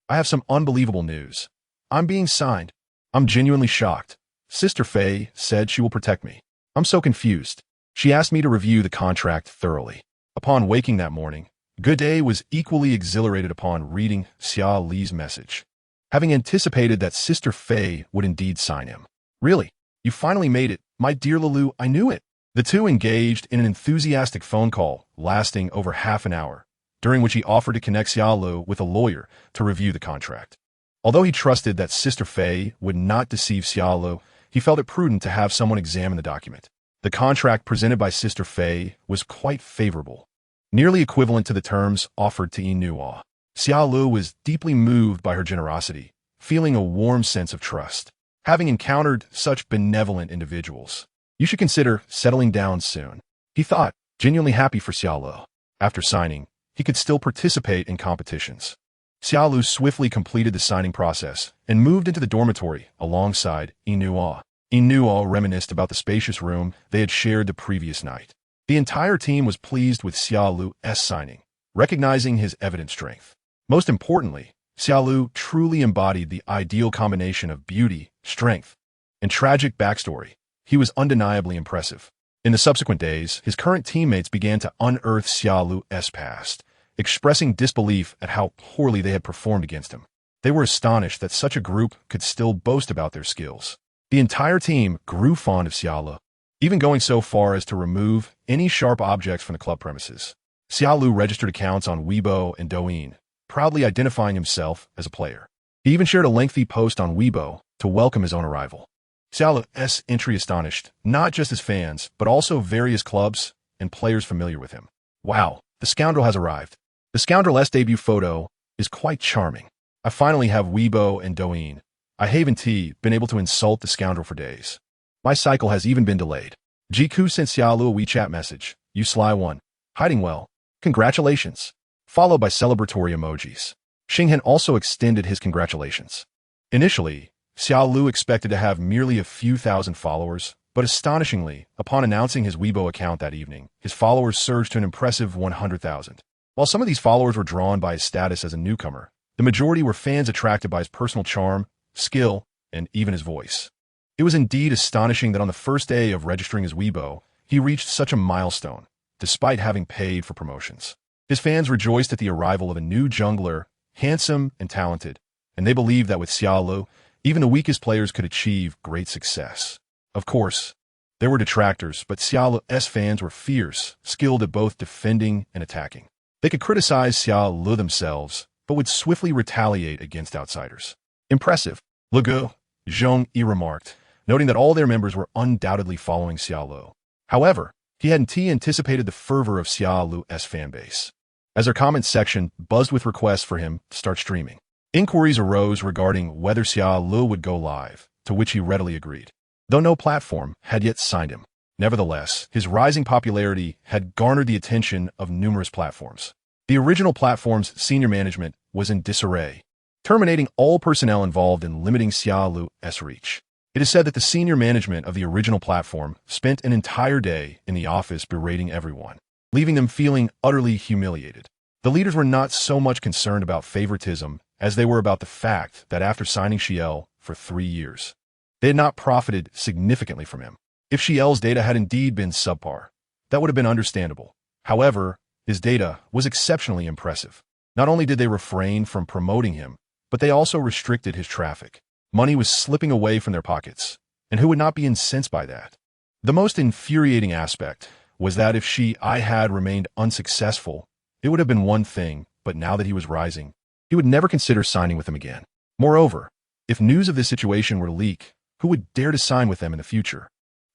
I have some unbelievable news. I'm being signed. I'm genuinely shocked. Sister Fei said she will protect me. I'm so confused. She asked me to review the contract thoroughly. Upon waking that morning, Good Day was equally exhilarated upon reading Xia Li's message, having anticipated that Sister Fei would indeed sign him. Really? You finally made it, my dear Lulu, I knew it. The two engaged in an enthusiastic phone call lasting over half an hour, during which he offered to connect Xia Lu with a lawyer to review the contract. Although he trusted that Sister Fei would not deceive Xia Lu, he felt it prudent to have someone examine the document. The contract presented by Sister Fei was quite favorable, nearly equivalent to the terms offered to Inua. Xia Lu was deeply moved by her generosity, feeling a warm sense of trust. Having encountered such benevolent individuals, you should consider settling down soon, he thought, genuinely happy for Xia Lu. After signing, he could still participate in competitions. Xia Lu swiftly completed the signing process and moved into the dormitory alongside Inua. Inua reminisced about the spacious room they had shared the previous night. The entire team was pleased with Xia Lu's signing, recognizing his evident strength. Most importantly, Xia Lu truly embodied the ideal combination of beauty, strength, and tragic backstory. He was undeniably impressive. In the subsequent days, his current teammates began to unearth Xia Lu's past, expressing disbelief at how poorly they had performed against him. They were astonished that such a group could still boast about their skills. The entire team grew fond of Xia Lu, even going so far as to remove any sharp objects from the club premises. Xia Lu registered accounts on Weibo and Douyin, proudly identifying himself as a player. He even shared a lengthy post on Weibo to welcome his own arrival. Xia Lu's entry astonished not just his fans, but also various clubs and players familiar with him. Wow, the scoundrel has arrived. The scoundrel's debut photo is quite charming. I finally have Weibo and Douyin. I haven't been able to insult the scoundrel for days. My cycle has even been delayed. Jiku sent Xia Lu a WeChat message. You sly one. Hiding well. Congratulations. Followed by celebratory emojis. Xinghan also extended his congratulations. Initially, Xia Lu expected to have merely a few thousand followers, but astonishingly, upon announcing his Weibo account that evening, his followers surged to an impressive 100,000. While some of these followers were drawn by his status as a newcomer, the majority were fans attracted by his personal charm, skill, and even his voice. It was indeed astonishing that on the first day of registering his Weibo, he reached such a milestone, despite having paid for promotions. His fans rejoiced at the arrival of a new jungler, handsome and talented, and they believed that with Xia Lu, even the weakest players could achieve great success. Of course, there were detractors, but Xia Lu's fans were fierce, skilled at both defending and attacking. They could criticize Xia Lu themselves, but would swiftly retaliate against outsiders. Impressive, Legu Zhongyi remarked, noting that all their members were undoubtedly following Xia Lu. However, he hadn't anticipated the fervor of Xia Lu's fanbase, as their comment section buzzed with requests for him to start streaming. Inquiries arose regarding whether Xia Lu would go live, to which he readily agreed, though no platform had yet signed him. Nevertheless, his rising popularity had garnered the attention of numerous platforms. The original platform's senior management was in disarray, terminating all personnel involved in limiting Xia Lu's reach. It is said that the senior management of the original platform spent an entire day in the office berating everyone, leaving them feeling utterly humiliated. The leaders were not so much concerned about favoritism as they were about the fact that after signing Xiel for 3 years, they had not profited significantly from him. If Xiel's data had indeed been subpar, that would have been understandable. However, his data was exceptionally impressive. Not only did they refrain from promoting him, but they also restricted his traffic. Money was slipping away from their pockets, and who would not be incensed by that? The most infuriating aspect was that if I had remained unsuccessful, it would have been one thing, but now that he was rising, he would never consider signing with them again. Moreover, if news of this situation were to leak, who would dare to sign with them in the future?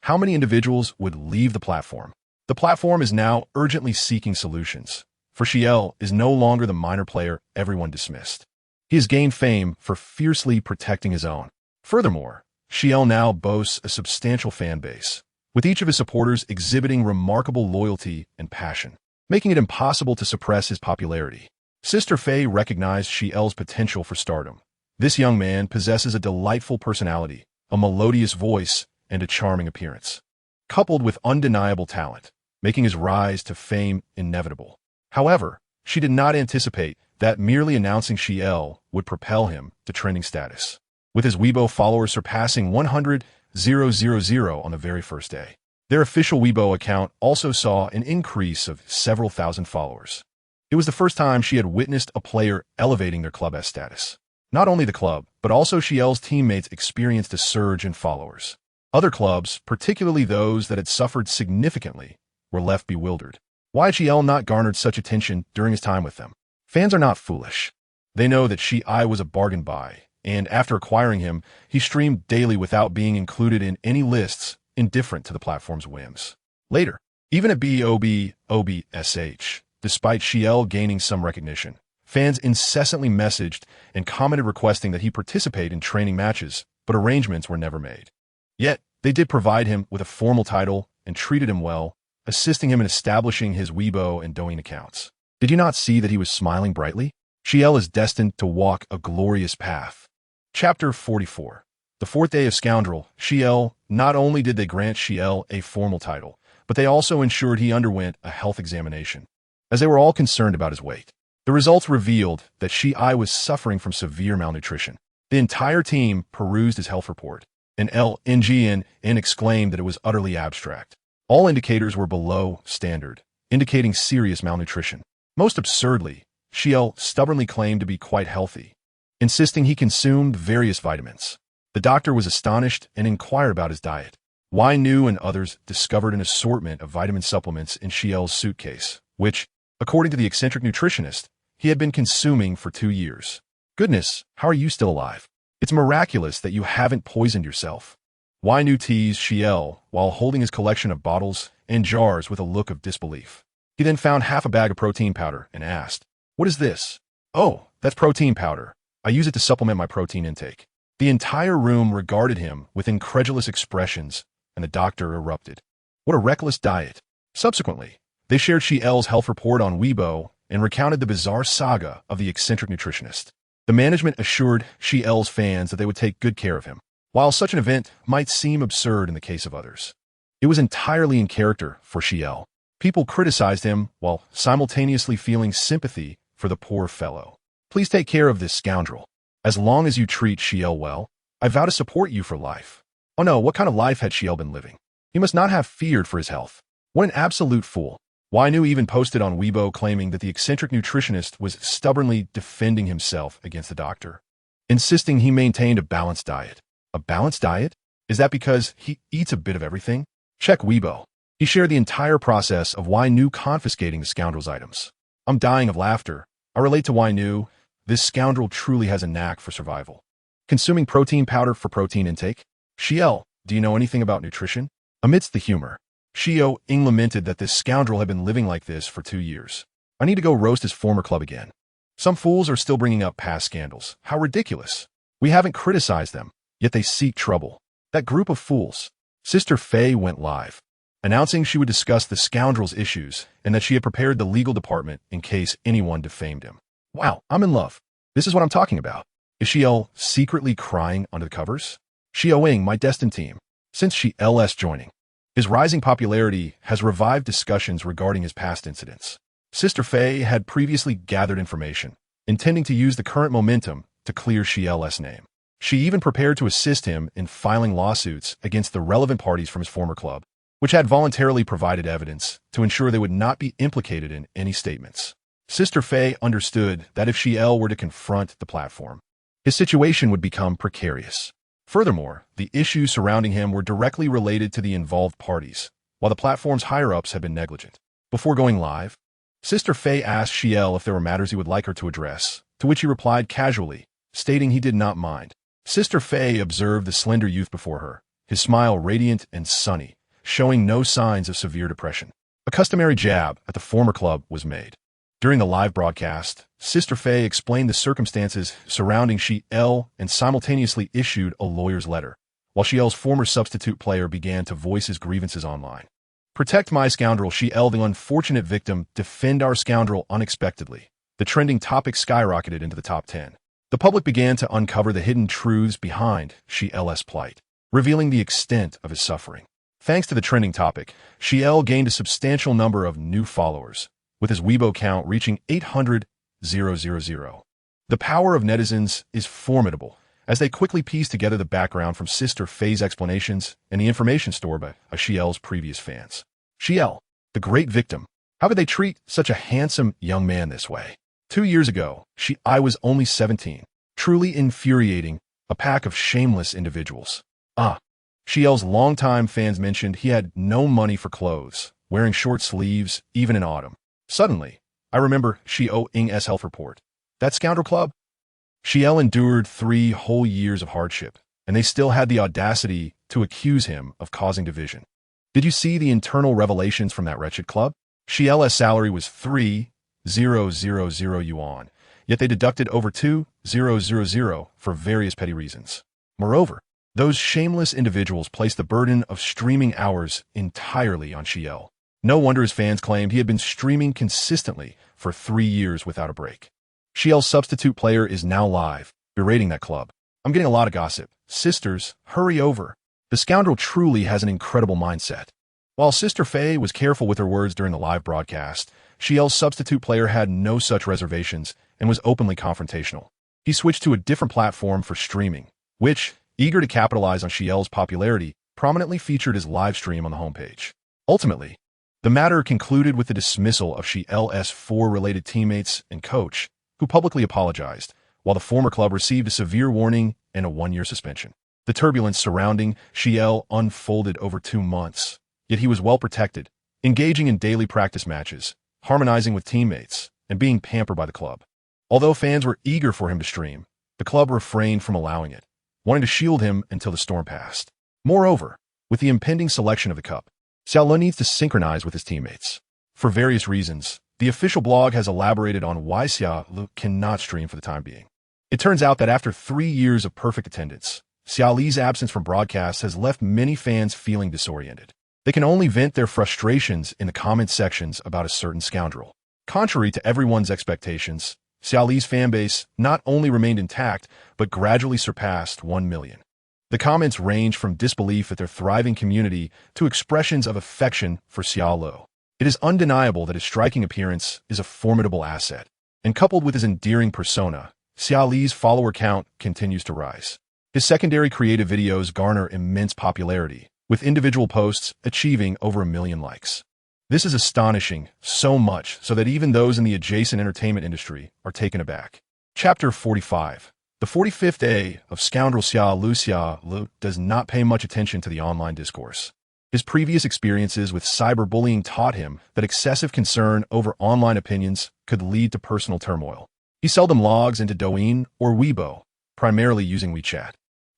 How many individuals would leave the platform? The platform is now urgently seeking solutions, for Xi'an is no longer the minor player everyone dismissed. He has gained fame for fiercely protecting his own. Furthermore, Xi'an now boasts a substantial fan base, with each of his supporters exhibiting remarkable loyalty and passion, making it impossible to suppress his popularity. Sister Fei recognized Xi'an's potential for stardom. This young man possesses a delightful personality, a melodious voice, and a charming appearance, coupled with undeniable talent, making his rise to fame inevitable. However, she did not anticipate that merely announcing Xi'an would propel him to trending status, with his Weibo followers surpassing 100,000 on the very first day. Their official Weibo account also saw an increase of several thousand followers. It was the first time she had witnessed a player elevating their club S status. Not only the club, but also Xi'an's teammates experienced a surge in followers. Other clubs, particularly those that had suffered significantly, were left bewildered. Why had Xi'an not garnered such attention during his time with them? Fans are not foolish. They know that Xi'an was a bargain buy, and after acquiring him, he streamed daily without being included in any lists, indifferent to the platform's whims. Later, even at BOBSH, despite Xi'an gaining some recognition, fans incessantly messaged and commented requesting that he participate in training matches, but arrangements were never made. Yet, they did provide him with a formal title and treated him well, assisting him in establishing his Weibo and Douyin accounts. Did you not see that he was smiling brightly? Xi'an is destined to walk a glorious path. Chapter 44. The fourth day of Scoundrel, Xi'an, not only did they grant Xi'an a formal title, but they also ensured he underwent a health examination, as they were all concerned about his weight. The results revealed that Xi'an was suffering from severe malnutrition. The entire team perused his health report, and LNGN exclaimed that it was utterly abstract. All indicators were below standard, indicating serious malnutrition. Most absurdly, Xi'an stubbornly claimed to be quite healthy, insisting he consumed various vitamins. The doctor was astonished and inquired about his diet. Wei Nu and others discovered an assortment of vitamin supplements in Xi'an's suitcase, which, according to the eccentric nutritionist, he had been consuming for 2 years. Goodness, how are you still alive? It's miraculous that you haven't poisoned yourself. Wei Nu teased Xi'an while holding his collection of bottles and jars with a look of disbelief. He then found half a bag of protein powder and asked, "What is this?" "Oh, that's protein powder. I use it to supplement my protein intake." The entire room regarded him with incredulous expressions, and the doctor erupted. What a reckless diet. Subsequently, they shared Xi'an's health report on Weibo and recounted the bizarre saga of the eccentric nutritionist. The management assured Xi'an's fans that they would take good care of him. While such an event might seem absurd in the case of others, it was entirely in character for Xi'an. People criticized him while simultaneously feeling sympathy for the poor fellow. "Please take care of this scoundrel. As long as you treat Xi'an well, I vow to support you for life." Oh no, what kind of life had Xi'an been living? He must not have feared for his health. What an absolute fool. Wei Nu even posted on Weibo claiming that the eccentric nutritionist was stubbornly defending himself against the doctor, insisting he maintained a balanced diet. A balanced diet? Is that because he eats a bit of everything? Check Weibo. He shared the entire process of Wei Nu confiscating the scoundrel's items. I'm dying of laughter. I relate to Wei Nu. This scoundrel truly has a knack for survival. Consuming protein powder for protein intake? Xi'an, do you know anything about nutrition? Amidst the humor, Xi'an lamented that this scoundrel had been living like this for 2 years. I need to go roast his former club again. Some fools are still bringing up past scandals. How ridiculous. We haven't criticized them, yet they seek trouble. That group of fools. Sister Fei went live, announcing she would discuss the scoundrel's issues and that she had prepared the legal department in case anyone defamed him. Wow, I'm in love. This is what I'm talking about. Is Xi'an secretly crying under the covers? Xiaoling, my destined team. Since Xi'an's joining, his rising popularity has revived discussions regarding his past incidents. Sister Fei had previously gathered information, intending to use the current momentum to clear Xi'an's name. She even prepared to assist him in filing lawsuits against the relevant parties from his former club, which had voluntarily provided evidence to ensure they would not be implicated in any statements. Sister Fei understood that if Xi'an were to confront the platform, his situation would become precarious. Furthermore, the issues surrounding him were directly related to the involved parties, while the platform's higher-ups had been negligent. Before going live, Sister Fei asked Xi'an if there were matters he would like her to address, to which he replied casually, stating he did not mind. Sister Fei observed the slender youth before her, his smile radiant and sunny, showing no signs of severe depression. A customary jab at the former club was made. During the live broadcast, Sister Fei explained the circumstances surrounding Xi'an and simultaneously issued a lawyer's letter, while Xi'an's former substitute player began to voice his grievances online. "Protect my scoundrel Xi'an, the unfortunate victim. Defend our scoundrel unexpectedly." The trending topic skyrocketed into the top 10. The public began to uncover the hidden truths behind Xi'an's plight, revealing the extent of his suffering. Thanks to the trending topic, Xi'an gained a substantial number of new followers, with his Weibo count reaching 800,000. The power of netizens is formidable, as they quickly piece together the background from Sister Fei's explanations and the information stored by Xi'an's previous fans. Xi'an, the great victim. How could they treat such a handsome young man this way? 2 years ago, I was only 17. Truly infuriating, a pack of shameless individuals. Xi'an's longtime fans mentioned he had no money for clothes, wearing short sleeves, even in autumn. Suddenly, I remember Xi'an's health report. That scoundrel club? Xi'an endured 3 whole years of hardship, and they still had the audacity to accuse him of causing division. Did you see the internal revelations from that wretched club? Xi'an's salary was 3,000 yuan, yet they deducted over 2,000 for various petty reasons. Moreover, those shameless individuals placed the burden of streaming hours entirely on Xi'an. No wonder his fans claimed he had been streaming consistently for 3 years without a break. Xi'an's substitute player is now live, berating that club. "I'm getting a lot of gossip. Sisters, hurry over." The scoundrel truly has an incredible mindset. While Sister Fei was careful with her words during the live broadcast, Xi'an's substitute player had no such reservations and was openly confrontational. He switched to a different platform for streaming, which, eager to capitalize on Xi'an's popularity, prominently featured his live stream on the homepage. Ultimately, the matter concluded with the dismissal of Xi'an's 4 related teammates and coach, who publicly apologized, while the former club received a severe warning and a 1-year suspension. The turbulence surrounding Xi'an unfolded over 2 months, yet he was well protected, engaging in daily practice matches, harmonizing with teammates, and being pampered by the club. Although fans were eager for him to stream, the club refrained from allowing it, wanting to shield him until the storm passed. Moreover, with the impending selection of the cup, Xia Ling needs to synchronize with his teammates. For various reasons, the official blog has elaborated on why Xia Ling cannot stream for the time being. It turns out that after 3 years of perfect attendance, Xia Ling's absence from broadcasts has left many fans feeling disoriented. They can only vent their frustrations in the comment sections about a certain scoundrel. Contrary to everyone's expectations, Xia Ling's fanbase not only remained intact, but gradually surpassed 1 million. The comments range from disbelief at their thriving community to expressions of affection for Xia Ling. It is undeniable that his striking appearance is a formidable asset, and coupled with his endearing persona, Xia Ling's follower count continues to rise. His secondary creative videos garner immense popularity, with individual posts achieving over 1 million likes. This is astonishing, so much so that even those in the adjacent entertainment industry are taken aback. Chapter 45. The 45th day of scoundrel Xia Ling does not pay much attention to the online discourse. His previous experiences with cyberbullying taught him that excessive concern over online opinions could lead to personal turmoil. He seldom logs into Douyin or Weibo, primarily using WeChat,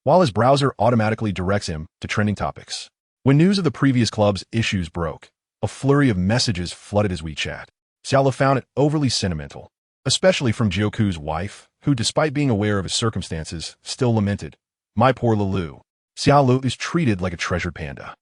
while his browser automatically directs him to trending topics. When news of the previous club's issues broke, a flurry of messages flooded his WeChat. Xia Ling found it overly sentimental, especially from Jiuzhe's wife, who, despite being aware of his circumstances, still lamented, "My poor Lulu. Xia Ling is treated like a treasured panda."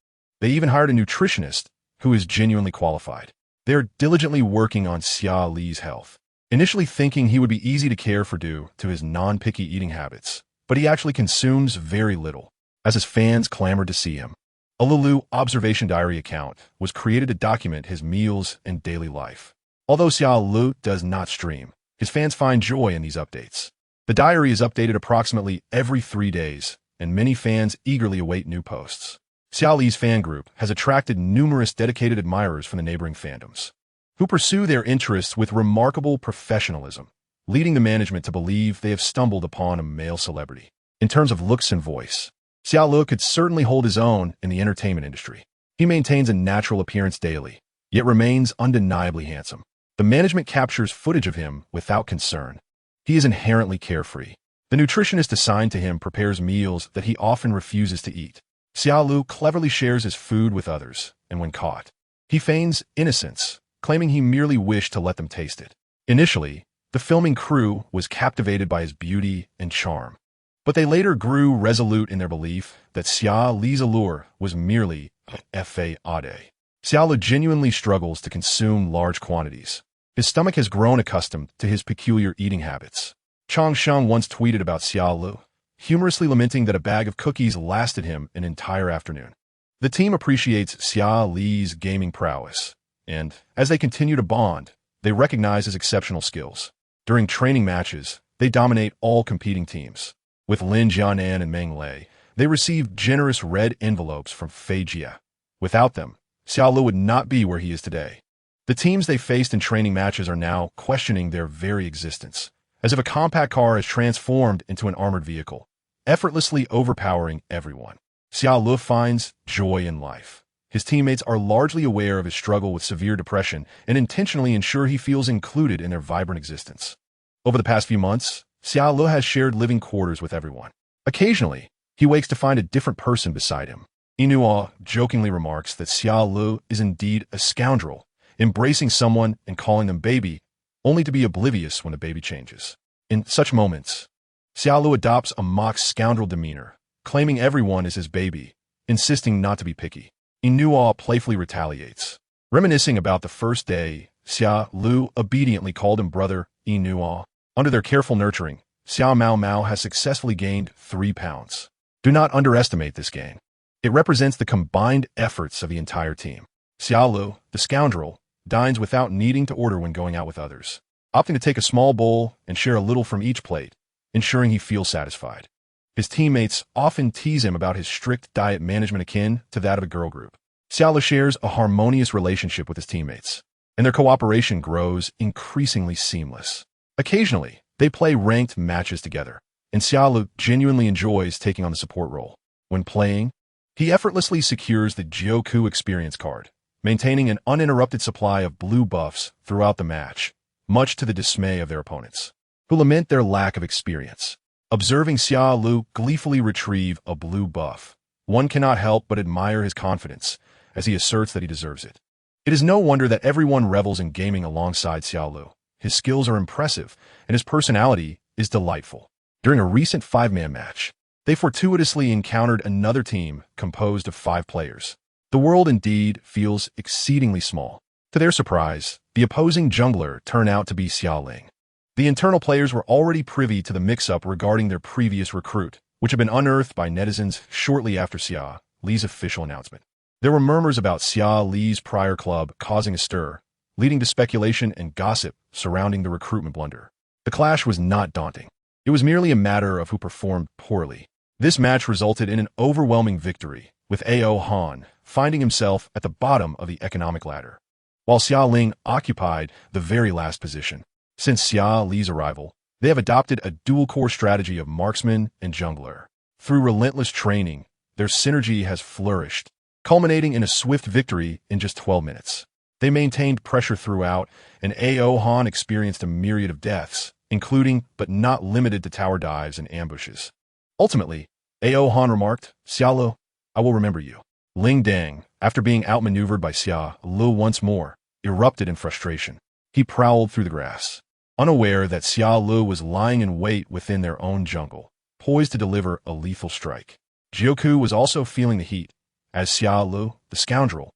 They even hired a nutritionist who is genuinely qualified. They are diligently working on Xia Ling's health, initially thinking he would be easy to care for due to his non-picky eating habits, but he actually consumes very little, as his fans clamored to see him. A Lulu observation diary account was created to document his meals and daily life. Although Xia Ling does not stream, his fans find joy in these updates. The diary is updated approximately every 3 days, and many fans eagerly await new posts. Xia Ling's fan group has attracted numerous dedicated admirers from the neighboring fandoms, who pursue their interests with remarkable professionalism, leading the management to believe they have stumbled upon a male celebrity. In terms of looks and voice, Xia Ling could certainly hold his own in the entertainment industry. He maintains a natural appearance daily, yet remains undeniably handsome. The management captures footage of him without concern. He is inherently carefree. The nutritionist assigned to him prepares meals that he often refuses to eat. Xia Lu cleverly shares his food with others, and when caught, he feigns innocence, claiming he merely wished to let them taste it. Initially, the filming crew was captivated by his beauty and charm, but they later grew resolute in their belief that Xia Li's allure was merely a fade. Xia Lu genuinely struggles to consume large quantities. His stomach has grown accustomed to his peculiar eating habits. Chang Sheng once tweeted about Xia Lu, humorously lamenting that a bag of cookies lasted him an entire afternoon. The team appreciates Xia Li's gaming prowess, and as they continue to bond, they recognize his exceptional skills. During training matches, they dominate all competing teams. With Lin Jianan and Meng Lei, they receive generous red envelopes from Fei Jia. Without them, Xia Lu would not be where he is today. The teams they faced in training matches are now questioning their very existence, as if a compact car has transformed into an armored vehicle, effortlessly overpowering everyone. Xia Lu finds joy in life. His teammates are largely aware of his struggle with severe depression and intentionally ensure he feels included in their vibrant existence. Over the past few months, Xia Lu has shared living quarters with everyone. Occasionally, he wakes to find a different person beside him. Inua jokingly remarks that Xia Lu is indeed a scoundrel, embracing someone and calling them baby, only to be oblivious when the baby changes. In such moments, Xia Lu adopts a mock scoundrel demeanor, claiming everyone is his baby, insisting not to be picky. Inua playfully retaliates. Reminiscing about the first day, Xia Lu obediently called him brother Inua. Under their careful nurturing, Xiao Mao Mao has successfully gained 3 pounds. Do not underestimate this gain. It represents the combined efforts of the entire team. Xia Lu, the scoundrel, dines without needing to order when going out with others, opting to take a small bowl and share a little from each plate, ensuring he feels satisfied. His teammates often tease him about his strict diet management akin to that of a girl group. Xia Lu shares a harmonious relationship with his teammates, and their cooperation grows increasingly seamless. Occasionally, they play ranked matches together, and Xia Lu genuinely enjoys taking on the support role. When playing, he effortlessly secures the Jiuzhe experience card, maintaining an uninterrupted supply of blue buffs throughout the match, much to the dismay of their opponents, who lament their lack of experience. Observing Xia Lu gleefully retrieve a blue buff, one cannot help but admire his confidence, as he asserts that he deserves it. It is no wonder that everyone revels in gaming alongside Xia Lu. His skills are impressive, and his personality is delightful. During a recent 5-man match, they fortuitously encountered another team composed of 5 players. The world indeed feels exceedingly small. To their surprise, the opposing jungler turned out to be Xia Ling. The internal players were already privy to the mix-up regarding their previous recruit, which had been unearthed by netizens shortly after Xia Li's official announcement. There were murmurs about Xia Li's prior club causing a stir, leading to speculation and gossip surrounding the recruitment blunder. The clash was not daunting. It was merely a matter of who performed poorly. This match resulted in an overwhelming victory, with A.O. Han finding himself at the bottom of the economic ladder, while Xia Ling occupied the very last position. Since Xia Li's arrival, they have adopted a dual-core strategy of marksman and jungler. Through relentless training, their synergy has flourished, culminating in a swift victory in just 12 minutes. They maintained pressure throughout, and A.O. Han experienced a myriad of deaths, including but not limited to tower dives and ambushes. Ultimately, A.O. Han remarked, "Xia Lu, I will remember you." Ling Dang, after being outmaneuvered by Xia Lu once more, erupted in frustration. He prowled through the grass, unaware that Xia Lu was lying in wait within their own jungle, poised to deliver a lethal strike. Jiuzhe was also feeling the heat, as Xia Lu, the scoundrel,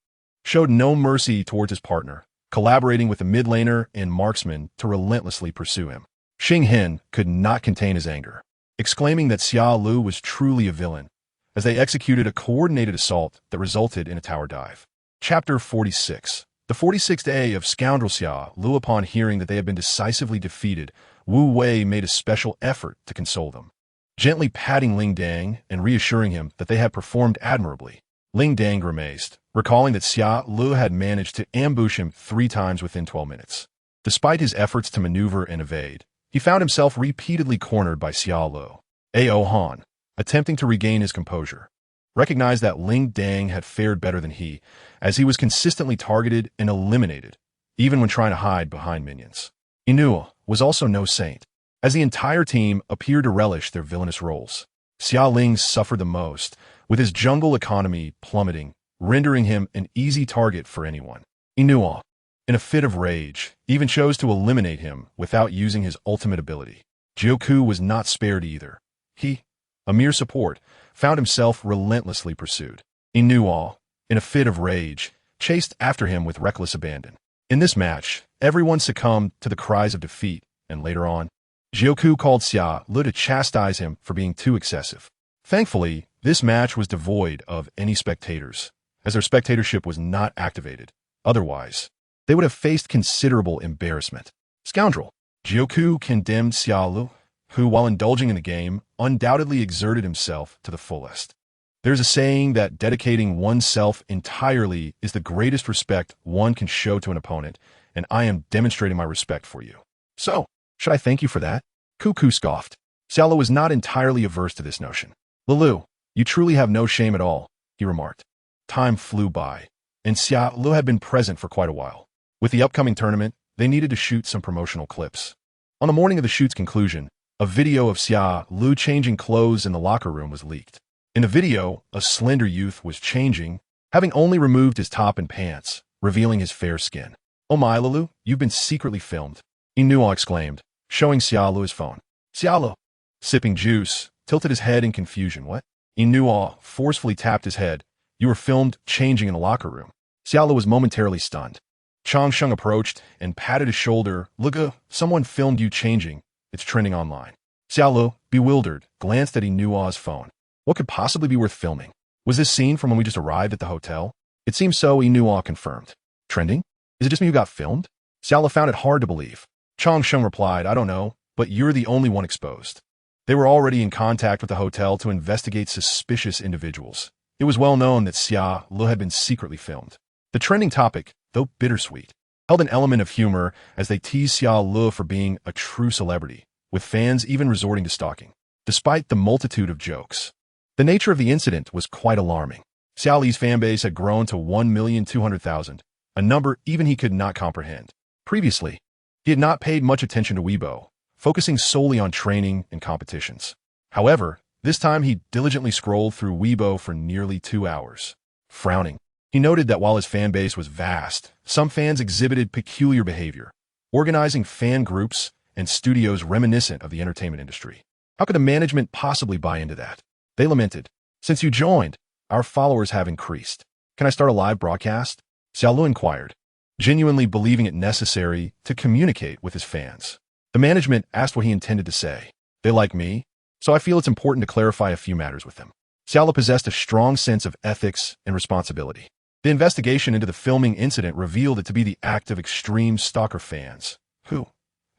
showed no mercy towards his partner, collaborating with the mid laner and marksman to relentlessly pursue him. Xing Hin could not contain his anger, exclaiming that Xia Lu was truly a villain, as they executed a coordinated assault that resulted in a tower dive. Chapter 46. The 46th day of Scoundrel Xia Lu. Upon hearing that they had been decisively defeated, Wu Wei made a special effort to console them, gently patting Ling Dang and reassuring him that they had performed admirably. Ling Dang grimaced, recalling that Xia Lu had managed to ambush him 3 times within 12 minutes. Despite his efforts to maneuver and evade, he found himself repeatedly cornered by Xia Lu. A.O. Han, attempting to regain his composure, recognized that Ling Dang had fared better than he, as he was consistently targeted and eliminated, even when trying to hide behind minions. Inua was also no saint, as the entire team appeared to relish their villainous roles. Xia Ling suffered the most, with his jungle economy plummeting, rendering him an easy target for anyone. Xi'an, in a fit of rage, even chose to eliminate him without using his ultimate ability. Jiuzhe was not spared either. He, a mere support, found himself relentlessly pursued. Xi'an, in a fit of rage, chased after him with reckless abandon. In this match, everyone succumbed to the cries of defeat, and later on, Jiuzhe called Xia Ling to chastise him for being too excessive. Thankfully, this match was devoid of any spectators, as their spectatorship was not activated. Otherwise, they would have faced considerable embarrassment. Scoundrel. Jiuzhe condemned Xia Ling, who, while indulging in the game, undoubtedly exerted himself to the fullest. There's a saying that dedicating oneself entirely is the greatest respect one can show to an opponent, and I am demonstrating my respect for you. So, should I thank you for that? Cuckoo scoffed. Xia Ling was not entirely averse to this notion. Lilu, you truly have no shame at all, he remarked. Time flew by, and Xia Ling had been present for quite a while. With the upcoming tournament, they needed to shoot some promotional clips. On the morning of the shoot's conclusion, a video of Xia Ling changing clothes in the locker room was leaked. In the video, a slender youth was changing, having only removed his top and pants, revealing his fair skin. Oh my, Lilu, you've been secretly filmed, Xi'an exclaimed, showing Xia Ling his phone. Xia Ling, sipping juice, tilted his head in confusion. What? Xi'an forcefully tapped his head. You were filmed changing in the locker room. Xia Ling was momentarily stunned. Chang Sheng approached and patted his shoulder. Look, someone filmed you changing. It's trending online. Xia Ling, bewildered, glanced at Xi'an's phone. What could possibly be worth filming? Was this scene from when we just arrived at the hotel? It seems so, Xi'an confirmed. Trending? Is it just me who got filmed? Xia Ling found it hard to believe. Chang Sheng replied, I don't know, but you're the only one exposed. They were already in contact with the hotel to investigate suspicious individuals. It was well known that Xia Ling had been secretly filmed. The trending topic, though bittersweet, held an element of humor as they teased Xia Ling for being a true celebrity, with fans even resorting to stalking. Despite the multitude of jokes, the nature of the incident was quite alarming. Xia Ling's fanbase had grown to 1,200,000, a number even he could not comprehend. Previously, he had not paid much attention to Weibo, focusing solely on training and competitions. However, this time he diligently scrolled through Weibo for nearly 2 hours. Frowning, he noted that while his fanbase was vast, some fans exhibited peculiar behavior, organizing fan groups and studios reminiscent of the entertainment industry. How could the management possibly buy into that? They lamented. Since you joined, our followers have increased. Can I start a live broadcast? Xia Ling inquired, genuinely believing it necessary to communicate with his fans. The management asked what he intended to say. They like me, so I feel it's important to clarify a few matters with them. Xia Ling possessed a strong sense of ethics and responsibility. The investigation into the filming incident revealed it to be the act of extreme stalker fans, who,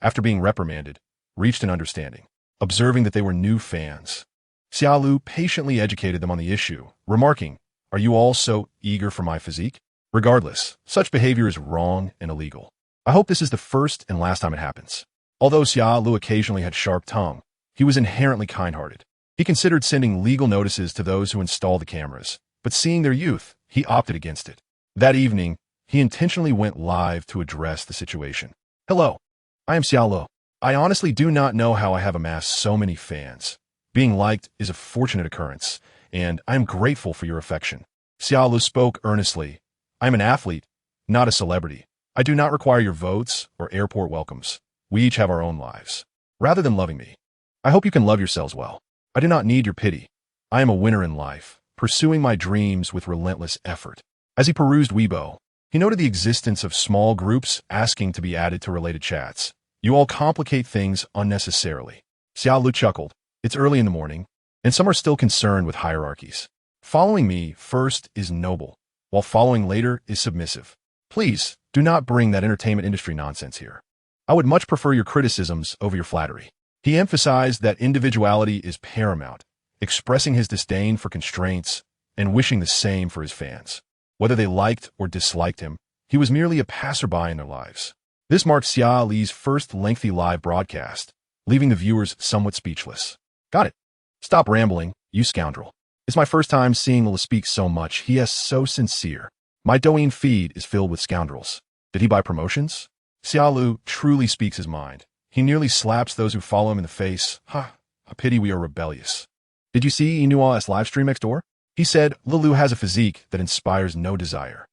after being reprimanded, reached an understanding, observing that they were new fans. Xia Ling patiently educated them on the issue, remarking, Are you all so eager for my physique? Regardless, such behavior is wrong and illegal. I hope this is the first and last time it happens. Although Xia Ling occasionally had sharp tongue, he was inherently kind-hearted. He considered sending legal notices to those who installed the cameras, but seeing their youth, he opted against it. That evening, he intentionally went live to address the situation. Hello, I am Xia Ling. I honestly do not know how I have amassed so many fans. Being liked is a fortunate occurrence, and I am grateful for your affection. Xia Ling spoke earnestly. I am an athlete, not a celebrity. I do not require your votes or airport welcomes. We each have our own lives. Rather than loving me, I hope you can love yourselves well. I do not need your pity. I am a winner in life, pursuing my dreams with relentless effort. As he perused Weibo, he noted the existence of small groups asking to be added to related chats. You all complicate things unnecessarily. Xia Ling chuckled. It's early in the morning, and some are still concerned with hierarchies. Following me first is noble, while following later is submissive. Please, do not bring that entertainment industry nonsense here. I would much prefer your criticisms over your flattery. He emphasized that individuality is paramount, expressing his disdain for constraints and wishing the same for his fans. Whether they liked or disliked him, he was merely a passerby in their lives. This marked Xia Ling's first lengthy live broadcast, leaving the viewers somewhat speechless. Got it. Stop rambling, you scoundrel. It's my first time seeing Lil speak so much. He is so sincere. My Douyin feed is filled with scoundrels. Did he buy promotions? Xia Ling truly speaks his mind. He nearly slaps those who follow him in the face. Ha, a pity we are rebellious. Did you see Xi'an's live stream next door? He said, Lilu has a physique that inspires no desire.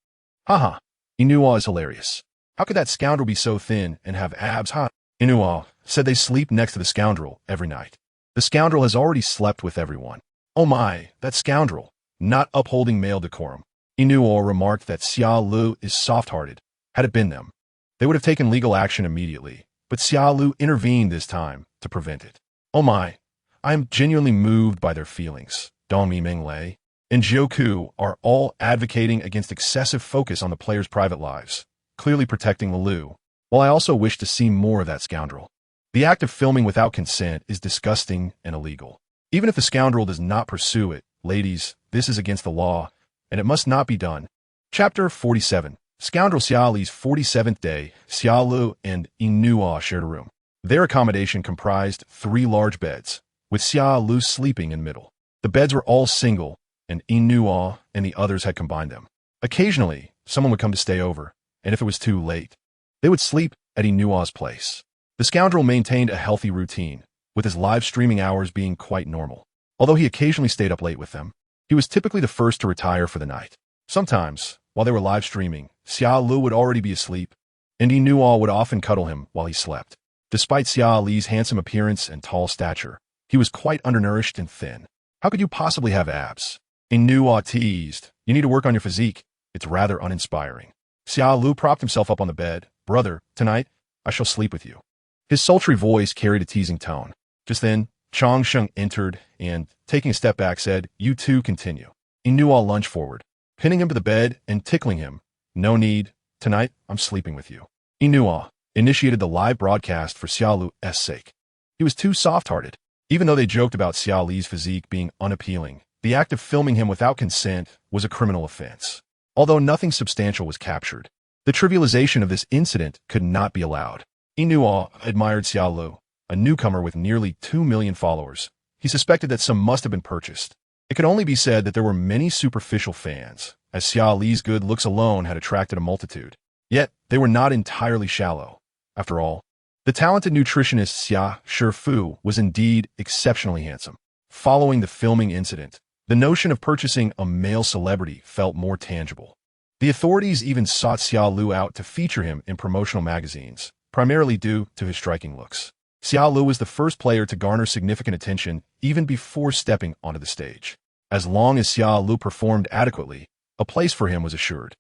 Haha, Inua is hilarious. How could that scoundrel be so thin and have abs, huh? Inua said they sleep next to the scoundrel every night. The scoundrel has already slept with everyone. Oh my, that scoundrel, not upholding male decorum. Inua remarked that Xia Lu is soft-hearted. Had it been them, they would have taken legal action immediately, but Xia Lu intervened this time to prevent it. Oh my, I am genuinely moved by their feelings. Dongmi Minglei and Jiuku are all advocating against excessive focus on the players' private lives, clearly protecting Lilu, while I also wish to see more of that scoundrel. The act of filming without consent is disgusting and illegal. Even if the scoundrel does not pursue it, ladies, this is against the law, and it must not be done. Chapter 47. Scoundrel Xia Li's 47th day, Xia Lu and Inua shared a room. Their accommodation comprised 3 large beds, with Xia Lu sleeping in middle. The beds were all single, and Inua and the others had combined them. Occasionally, someone would come to stay over, and if it was too late, they would sleep at Inua's place. The scoundrel maintained a healthy routine, with his live streaming hours being quite normal. Although he occasionally stayed up late with them, he was typically the first to retire for the night. Sometimes, while they were live streaming, Xia Lu would already be asleep, and Inua would often cuddle him while he slept. Despite Xia Li's handsome appearance and tall stature, he was quite undernourished and thin. How could you possibly have abs? Inua teased, you need to work on your physique. It's rather uninspiring. Xia Lu propped himself up on the bed. Brother, tonight, I shall sleep with you. His sultry voice carried a teasing tone. Just then, Chong Sheng entered and, taking a step back, said, You two continue. Inua lunged forward, pinning him to the bed and tickling him. No need. Tonight, I'm sleeping with you. Inua initiated the live broadcast for Xia Lu's sake. He was too soft-hearted. Even though they joked about Xia Li's physique being unappealing, the act of filming him without consent was a criminal offense. Although nothing substantial was captured, the trivialization of this incident could not be allowed. Inua admired Xia Lu, a newcomer with nearly 2 million followers. He suspected that some must have been purchased. It could only be said that there were many superficial fans, as Xia Li's good looks alone had attracted a multitude. Yet, they were not entirely shallow. After all, the talented nutritionist Xia Shifu was indeed exceptionally handsome. Following the filming incident, the notion of purchasing a male celebrity felt more tangible. The authorities even sought Xia Lu out to feature him in promotional magazines, primarily due to his striking looks. Xia Lu was the first player to garner significant attention even before stepping onto the stage. As long as Xia Lu performed adequately, a place for him was assured.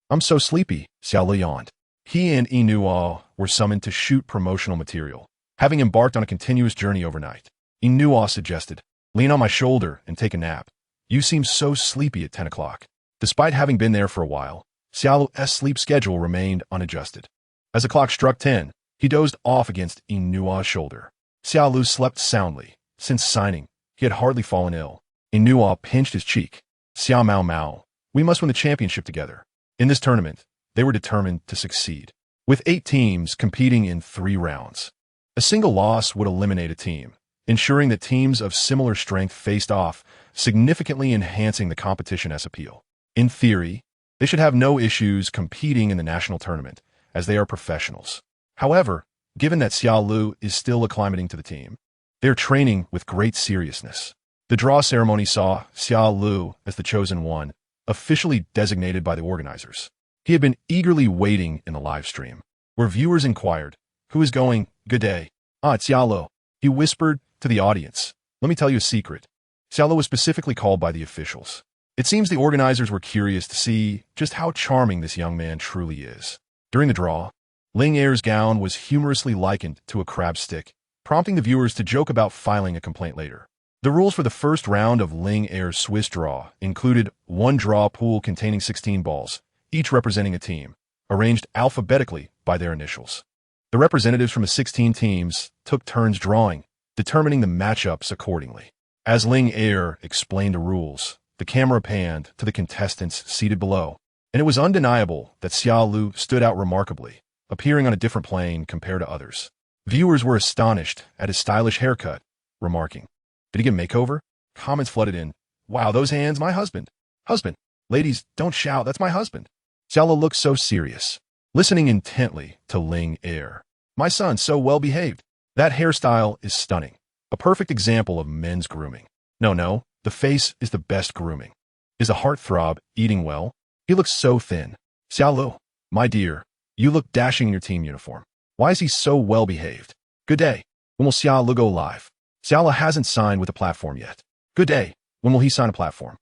I'm so sleepy, Xia Lu yawned. He and Inua were summoned to shoot promotional material, having embarked on a continuous journey overnight. Inua suggested, Lean on my shoulder and take a nap. You seem so sleepy at 10 o'clock. Despite having been there for a while, Xia Lu's sleep schedule remained unadjusted. As the clock struck 10, he dozed off against Inua's shoulder. Xia Lu slept soundly. Since signing, he had hardly fallen ill. Inua pinched his cheek. Xiao Mao Mao, we must win the championship together. In this tournament, they were determined to succeed. With 8 teams competing in 3 rounds, a single loss would eliminate a team, ensuring that teams of similar strength faced off, significantly enhancing the competition's appeal. In theory, they should have no issues competing in the national tournament, as they are professionals. However, given that Xia Lu is still acclimating to the team, they are training with great seriousness. The draw ceremony saw Xia Lu as the chosen one, officially designated by the organizers. He had been eagerly waiting in the live stream, where viewers inquired, Who is going? Good day. It's Xia Lu. He whispered to the audience, Let me tell you a secret. Xia Lu was specifically called by the officials. It seems the organizers were curious to see just how charming this young man truly is. During the draw, Ling Er's gown was humorously likened to a crab stick, prompting the viewers to joke about filing a complaint later. The rules for the first round of Ling Er's Swiss draw included 1 draw pool containing 16 balls, each representing a team, arranged alphabetically by their initials. The representatives from the 16 teams took turns drawing, determining the matchups accordingly. As Ling Er explained the rules, the camera panned to the contestants seated below, and it was undeniable that Xia Lu stood out remarkably, appearing on a different plane compared to others. Viewers were astonished at his stylish haircut, remarking, Did he get a makeover? Comments flooded in, Wow, those hands, my husband. Husband. Ladies, don't shout, that's my husband. Xia Lu looked so serious, listening intently to Ling Er. My son, so well behaved. That hairstyle is stunning. A perfect example of men's grooming. No, the face is the best grooming. Is the heartthrob eating well? He looks so thin. Xia Lu, my dear, you look dashing in your team uniform. Why is he so well behaved? Good day. When will Xia Lu go live? Xia Lu hasn't signed with the platform yet. Good day. When will he sign a platform?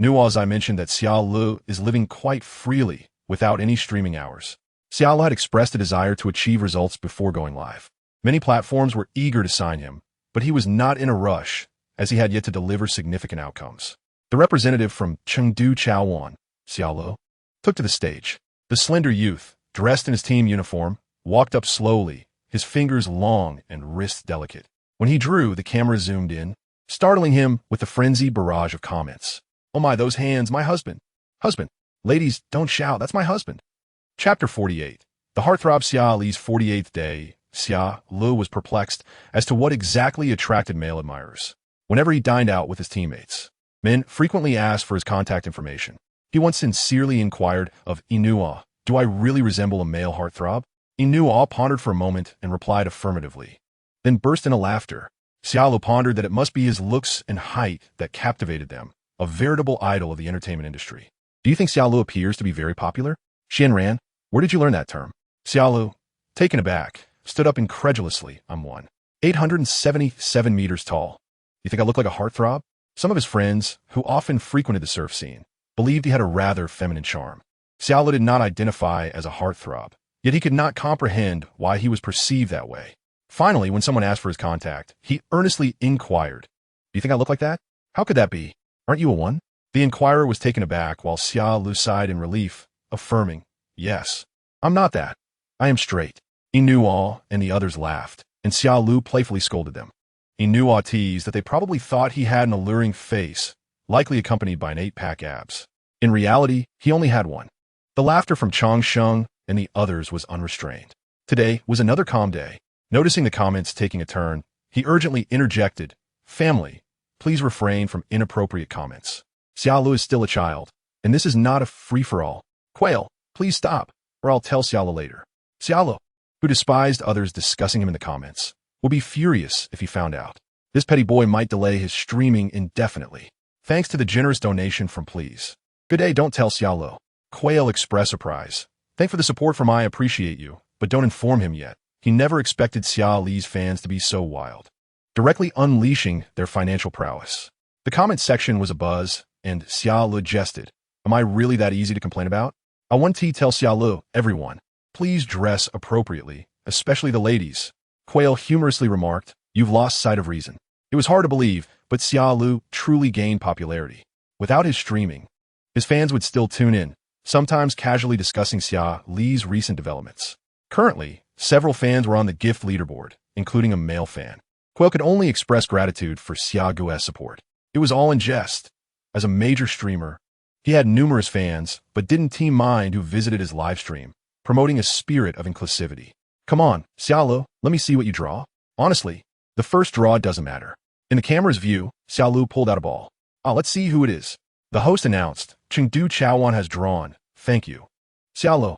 As I mentioned that Xia Lu is living quite freely without any streaming hours. Xia Lu had expressed a desire to achieve results before going live. Many platforms were eager to sign him, but he was not in a rush as he had yet to deliver significant outcomes. The representative from Chengdu Chaoan, Xia Lu, took to the stage. The slender youth, dressed in his team uniform, walked up slowly, his fingers long and wrists delicate. When he drew, the camera zoomed in, startling him with a frenzied barrage of comments. Oh my, those hands, my husband. Husband. Ladies, don't shout, that's my husband. Chapter 48. The heartthrob Xia Li's 48th day. Xia Lu was perplexed as to what exactly attracted male admirers. Whenever he dined out with his teammates, men frequently asked for his contact information. He once sincerely inquired of Inua, do I really resemble a male heartthrob? Inua pondered for a moment and replied affirmatively, then burst into laughter. Xia Lu pondered that it must be his looks and height that captivated them, a veritable idol of the entertainment industry. Do you think Xia Lu appears to be very popular? Xian Ran, where did you learn that term? Xia Lu, taken aback, stood up incredulously. I'm 877 meters tall. You think I look like a heartthrob? Some of his friends, who often frequented the surf scene, believed he had a rather feminine charm. Xia Lu did not identify as a heartthrob, yet he could not comprehend why he was perceived that way. Finally, when someone asked for his contact, he earnestly inquired, do you think I look like that? How could that be? Aren't you a one? The inquirer was taken aback while Xia Lu sighed in relief, affirming, yes, I'm not that. I am straight. Inua and the others laughed, and Xia Lu playfully scolded them. Inua teased that they probably thought he had an alluring face, likely accompanied by an 8-pack abs. In reality, he only had one. The laughter from Chang Sheng and the others was unrestrained. Today was another calm day. Noticing the comments taking a turn, he urgently interjected, family, please refrain from inappropriate comments. Xia Lu is still a child, and this is not a free-for-all. Quail, please stop, or I'll tell Xia Lu later. Xia Lu, who despised others discussing him in the comments, would be furious if he found out. This petty boy might delay his streaming indefinitely. Thanks to the generous donation from Please. Good day, don't tell Xia Lu. Quail expressed surprise. Thank for the support from I appreciate you, but don't inform him yet. He never expected Xia Li's fans to be so wild, directly unleashing their financial prowess. The comment section was abuzz, and Xia Lu jested. Am I really that easy to complain about? I want to tell Xia Lu, everyone, please dress appropriately, especially the ladies. Quail humorously remarked, you've lost sight of reason. It was hard to believe, but Xia Lu truly gained popularity. Without his streaming, his fans would still tune in, sometimes casually discussing Xia Li's recent developments. Currently, several fans were on the gift leaderboard, including a male fan. Quail could only express gratitude for Xia Gu's support. It was all in jest. As a major streamer, he had numerous fans, but didn't team mind who visited his live stream, promoting a spirit of inclusivity. Come on, Xia Lu, let me see what you draw. Honestly, the first draw doesn't matter. In the camera's view, Xia Lu pulled out a ball. Let's see who it is. The host announced, Chengdu Chaoan has drawn. Thank you. Xia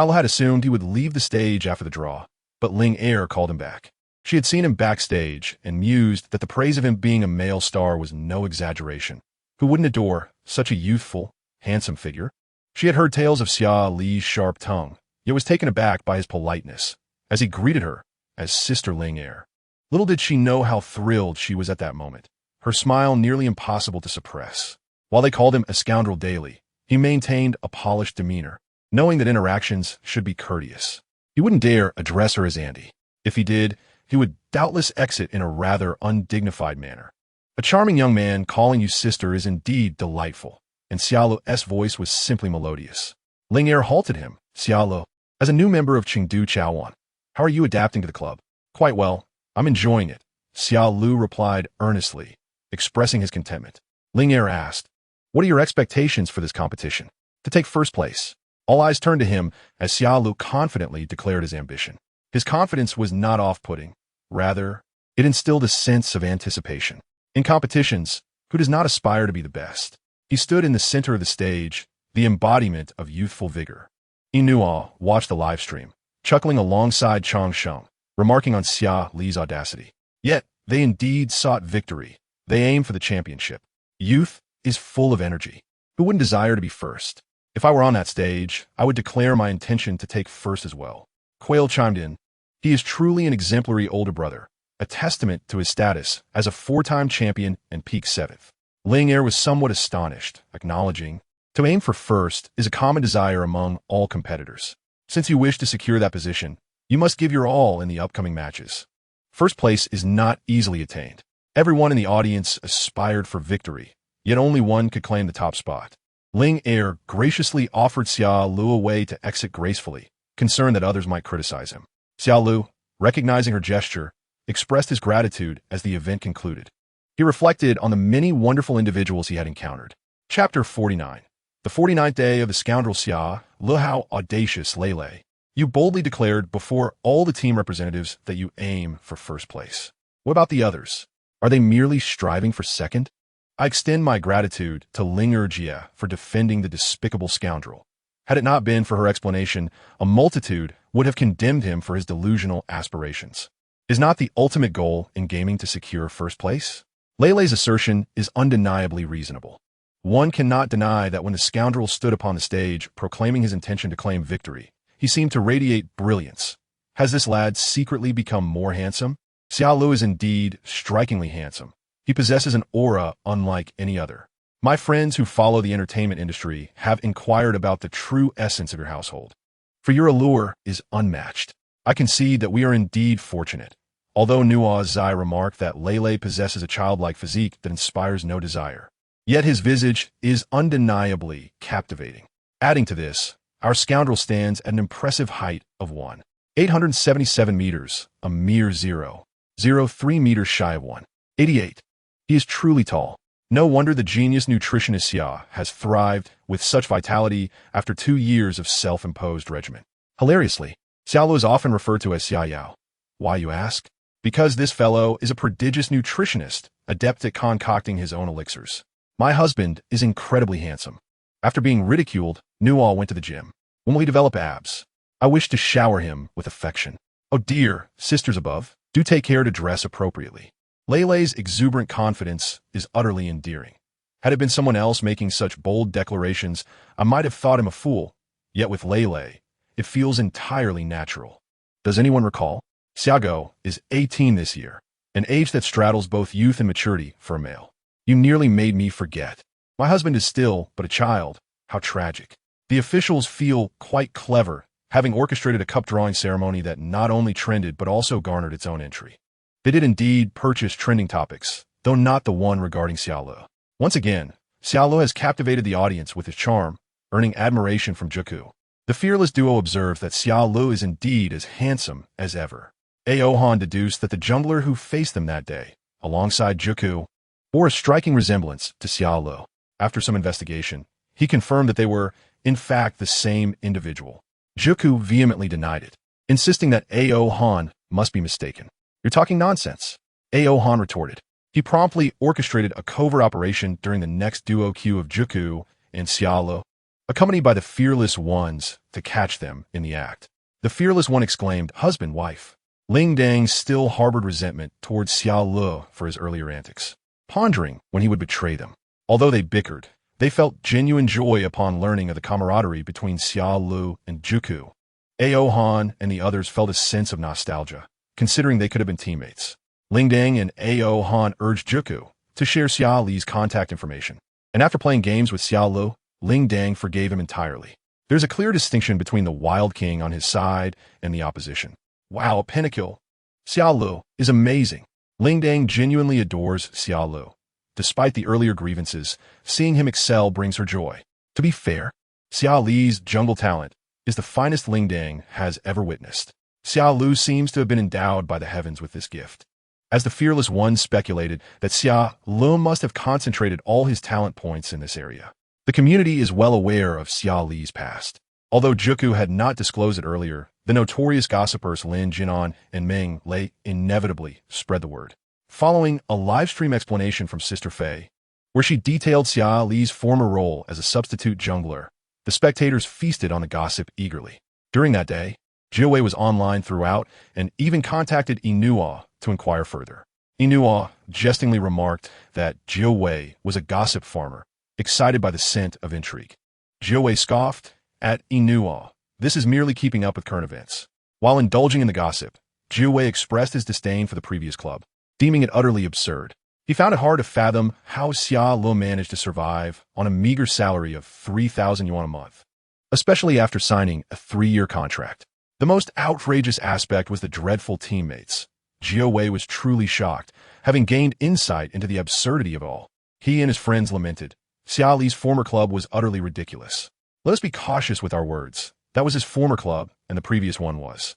Lu had assumed he would leave the stage after the draw, but Ling Er called him back. She had seen him backstage and mused that the praise of him being a male star was no exaggeration. Who wouldn't adore such a youthful, handsome figure? She had heard tales of Xia Li's sharp tongue, yet was taken aback by his politeness as he greeted her as Sister Ling Er. Little did she know how thrilled she was at that moment, her smile nearly impossible to suppress. While they called him a scoundrel daily, he maintained a polished demeanor, knowing that interactions should be courteous. He wouldn't dare address her as Andy. If he did, he would doubtless exit in a rather undignified manner. A charming young man calling you sister is indeed delightful, and Xia Lu's voice was simply melodious. Ling Er halted him. Xia Lu, as a new member of Chengdu Chaoan, how are you adapting to the club? Quite well. I'm enjoying it. Xia Lu replied earnestly, expressing his contentment. Ling Er asked, what are your expectations for this competition? To take first place. All eyes turned to him as Xia Lu confidently declared his ambition. His confidence was not off-putting. Rather, it instilled a sense of anticipation. In competitions, who does not aspire to be the best? He stood in the center of the stage, the embodiment of youthful vigor. Inua watched the live stream, chuckling alongside Chang Sheng, remarking on Xia Li's audacity. Yet, they indeed sought victory. They aimed for the championship. Youth is full of energy. Who wouldn't desire to be first? If I were on that stage, I would declare my intention to take first as well. Quail chimed in. He is truly an exemplary older brother, a testament to his status as a four-time champion and peak 7th. Ling Er was somewhat astonished, acknowledging, to aim for first is a common desire among all competitors. Since you wish to secure that position, you must give your all in the upcoming matches. First place is not easily attained. Everyone in the audience aspired for victory, yet only one could claim the top spot. Ling Er graciously offered Xia Lu a way to exit gracefully, concerned that others might criticize him. Xia Lu, recognizing her gesture, expressed his gratitude as the event concluded. He reflected on the many wonderful individuals he had encountered. Chapter 49. The 49th day of the scoundrel Xia Lu. How audacious, Lele. You boldly declared before all the team representatives that you aim for first place. What about the others? Are they merely striving for second? I extend my gratitude to Ling Er for defending the despicable scoundrel. Had it not been for her explanation, a multitude would have condemned him for his delusional aspirations. Is not the ultimate goal in gaming to secure first place? Lele's assertion is undeniably reasonable. One cannot deny that when the scoundrel stood upon the stage proclaiming his intention to claim victory, he seemed to radiate brilliance. Has this lad secretly become more handsome? Xia Lu is indeed strikingly handsome. He possesses an aura unlike any other. My friends who follow the entertainment industry have inquired about the true essence of your household. For your allure is unmatched. I concede that we are indeed fortunate. Although Nua's Zai remarked that Lele possesses a childlike physique that inspires no desire. Yet his visage is undeniably captivating. Adding to this, our scoundrel stands at an impressive height of 1,877 meters, a mere 0.03 meters shy of 1,88. He is truly tall. No wonder the genius nutritionist Xia has thrived with such vitality after 2 years of self-imposed regimen. Hilariously, Xia Lu is often referred to as Xia Yao. Why, you ask? Because this fellow is a prodigious nutritionist, adept at concocting his own elixirs. My husband is incredibly handsome. After being ridiculed, Newall went to the gym. When will he develop abs? I wish to shower him with affection. Oh dear, sisters above, do take care to dress appropriately. Lele's exuberant confidence is utterly endearing. Had it been someone else making such bold declarations, I might have thought him a fool. Yet with Lele, it feels entirely natural. Does anyone recall? Xiago is 18 this year, an age that straddles both youth and maturity for a male. You nearly made me forget. My husband is still but a child. How tragic. The officials feel quite clever, having orchestrated a cup drawing ceremony that not only trended but also garnered its own entry. They did indeed purchase trending topics, though not the one regarding Xia Lu. Once again, Xia Lu has captivated the audience with his charm, earning admiration from Jiuzhe. The fearless duo observed that Xia Lu is indeed as handsome as ever. Ao Han deduced that the jungler who faced them that day, alongside Jiuzhe, bore a striking resemblance to Xia Lu. After some investigation, he confirmed that they were, in fact, the same individual. Jiuzhe vehemently denied it, insisting that Ao Han must be mistaken. You're talking nonsense, Ao Han retorted. He promptly orchestrated a covert operation during the next duo queue of Jiuzhe and Xia Lu, accompanied by the Fearless Ones to catch them in the act. The Fearless One exclaimed, "Husband, wife." Ling Dang still harbored resentment towards Xia Lu for his earlier antics, pondering when he would betray them. Although they bickered, they felt genuine joy upon learning of the camaraderie between Xia Lu and Jiuzhe. Ao Han and the others felt a sense of nostalgia, considering they could have been teammates. Ling Dang and Ao Han urged Jiuzhe to share Xia Li's contact information, and after playing games with Xia Lu, Ling Dang forgave him entirely. There's a clear distinction between the Wild King on his side and the opposition. Wow, a pinnacle. Xia Lu is amazing. Ling Dang genuinely adores Xia Lu. Despite the earlier grievances, seeing him excel brings her joy. To be fair, Xia Li's jungle talent is the finest Ling Dang has ever witnessed. Xia Lu seems to have been endowed by the heavens with this gift. As the Fearless One speculated that Xia Lu must have concentrated all his talent points in this area. The community is well aware of Xia Li's past. Although Jiuzhe had not disclosed it earlier, the notorious gossipers Lin Jinan and Ming Lei inevitably spread the word. Following a livestream explanation from Sister Fei, where she detailed Xia Li's former role as a substitute jungler, the spectators feasted on the gossip eagerly. During that day, Jiuzhe was online throughout and even contacted Inua to inquire further. Inua jestingly remarked that Jiuzhe was a gossip farmer, excited by the scent of intrigue. Jiuzhe Wei scoffed at Inuo. This is merely keeping up with current events. While indulging in the gossip, Jiuzhe Wei expressed his disdain for the previous club, deeming it utterly absurd. He found it hard to fathom how Xia Ling managed to survive on a meager salary of 3,000 yuan a month, especially after signing a 3-year contract. The most outrageous aspect was the dreadful teammates. Jiuzhe Wei was truly shocked, having gained insight into the absurdity of all. He and his friends lamented. Xia Li's former club was utterly ridiculous. Let us be cautious with our words. That was his former club, and the previous one was.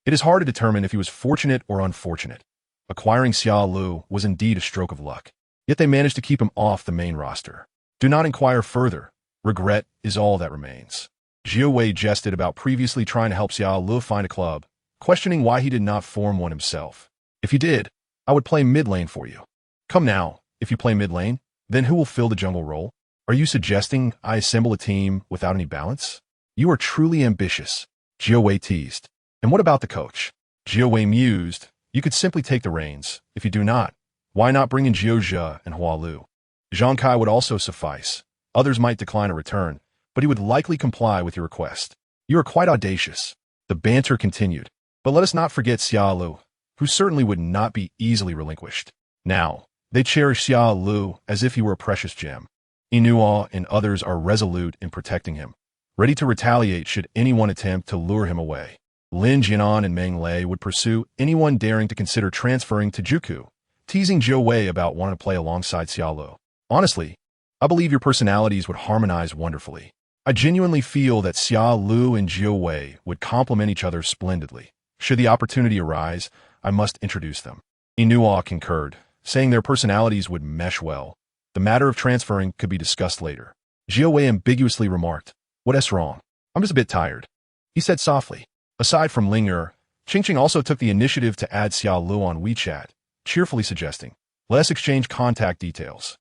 It is hard to determine if he was fortunate or unfortunate. Acquiring Xia Ling was indeed a stroke of luck. Yet they managed to keep him off the main roster. Do not inquire further. Regret is all that remains. Jiuzhe Wei jested about previously trying to help Xia Ling find a club, questioning why he did not form one himself. If you did, I would play mid lane for you. Come now, if you play mid lane, then who will fill the jungle role? Are you suggesting I assemble a team without any balance? You are truly ambitious, Jiuzhe Wei teased. And what about the coach? Jiuzhe Wei mused. You could simply take the reins. If you do not, why not bring in Jiuzhe and Hualu? Zhang Kai would also suffice. Others might decline a return, but he would likely comply with your request. You are quite audacious. The banter continued. But let us not forget Xia Ling, who certainly would not be easily relinquished. Now, they cherish Xia Ling as if he were a precious gem. Inuo and others are resolute in protecting him, ready to retaliate should anyone attempt to lure him away. Lin Jianan and Meng Lei would pursue anyone daring to consider transferring to Juku, teasing Jiuzhe Wei about wanting to play alongside Xia Ling. Honestly, I believe your personalities would harmonize wonderfully. I genuinely feel that Xia Ling and Jiuzhe Wei would complement each other splendidly. Should the opportunity arise, I must introduce them. Inuo concurred, saying their personalities would mesh well. The matter of transferring could be discussed later. Jiuzhe Wei ambiguously remarked, "What's wrong? I'm just a bit tired," he said softly. Aside from Linger, Qingqing also took the initiative to add Xia Ling on WeChat, cheerfully suggesting, "Let's exchange contact details."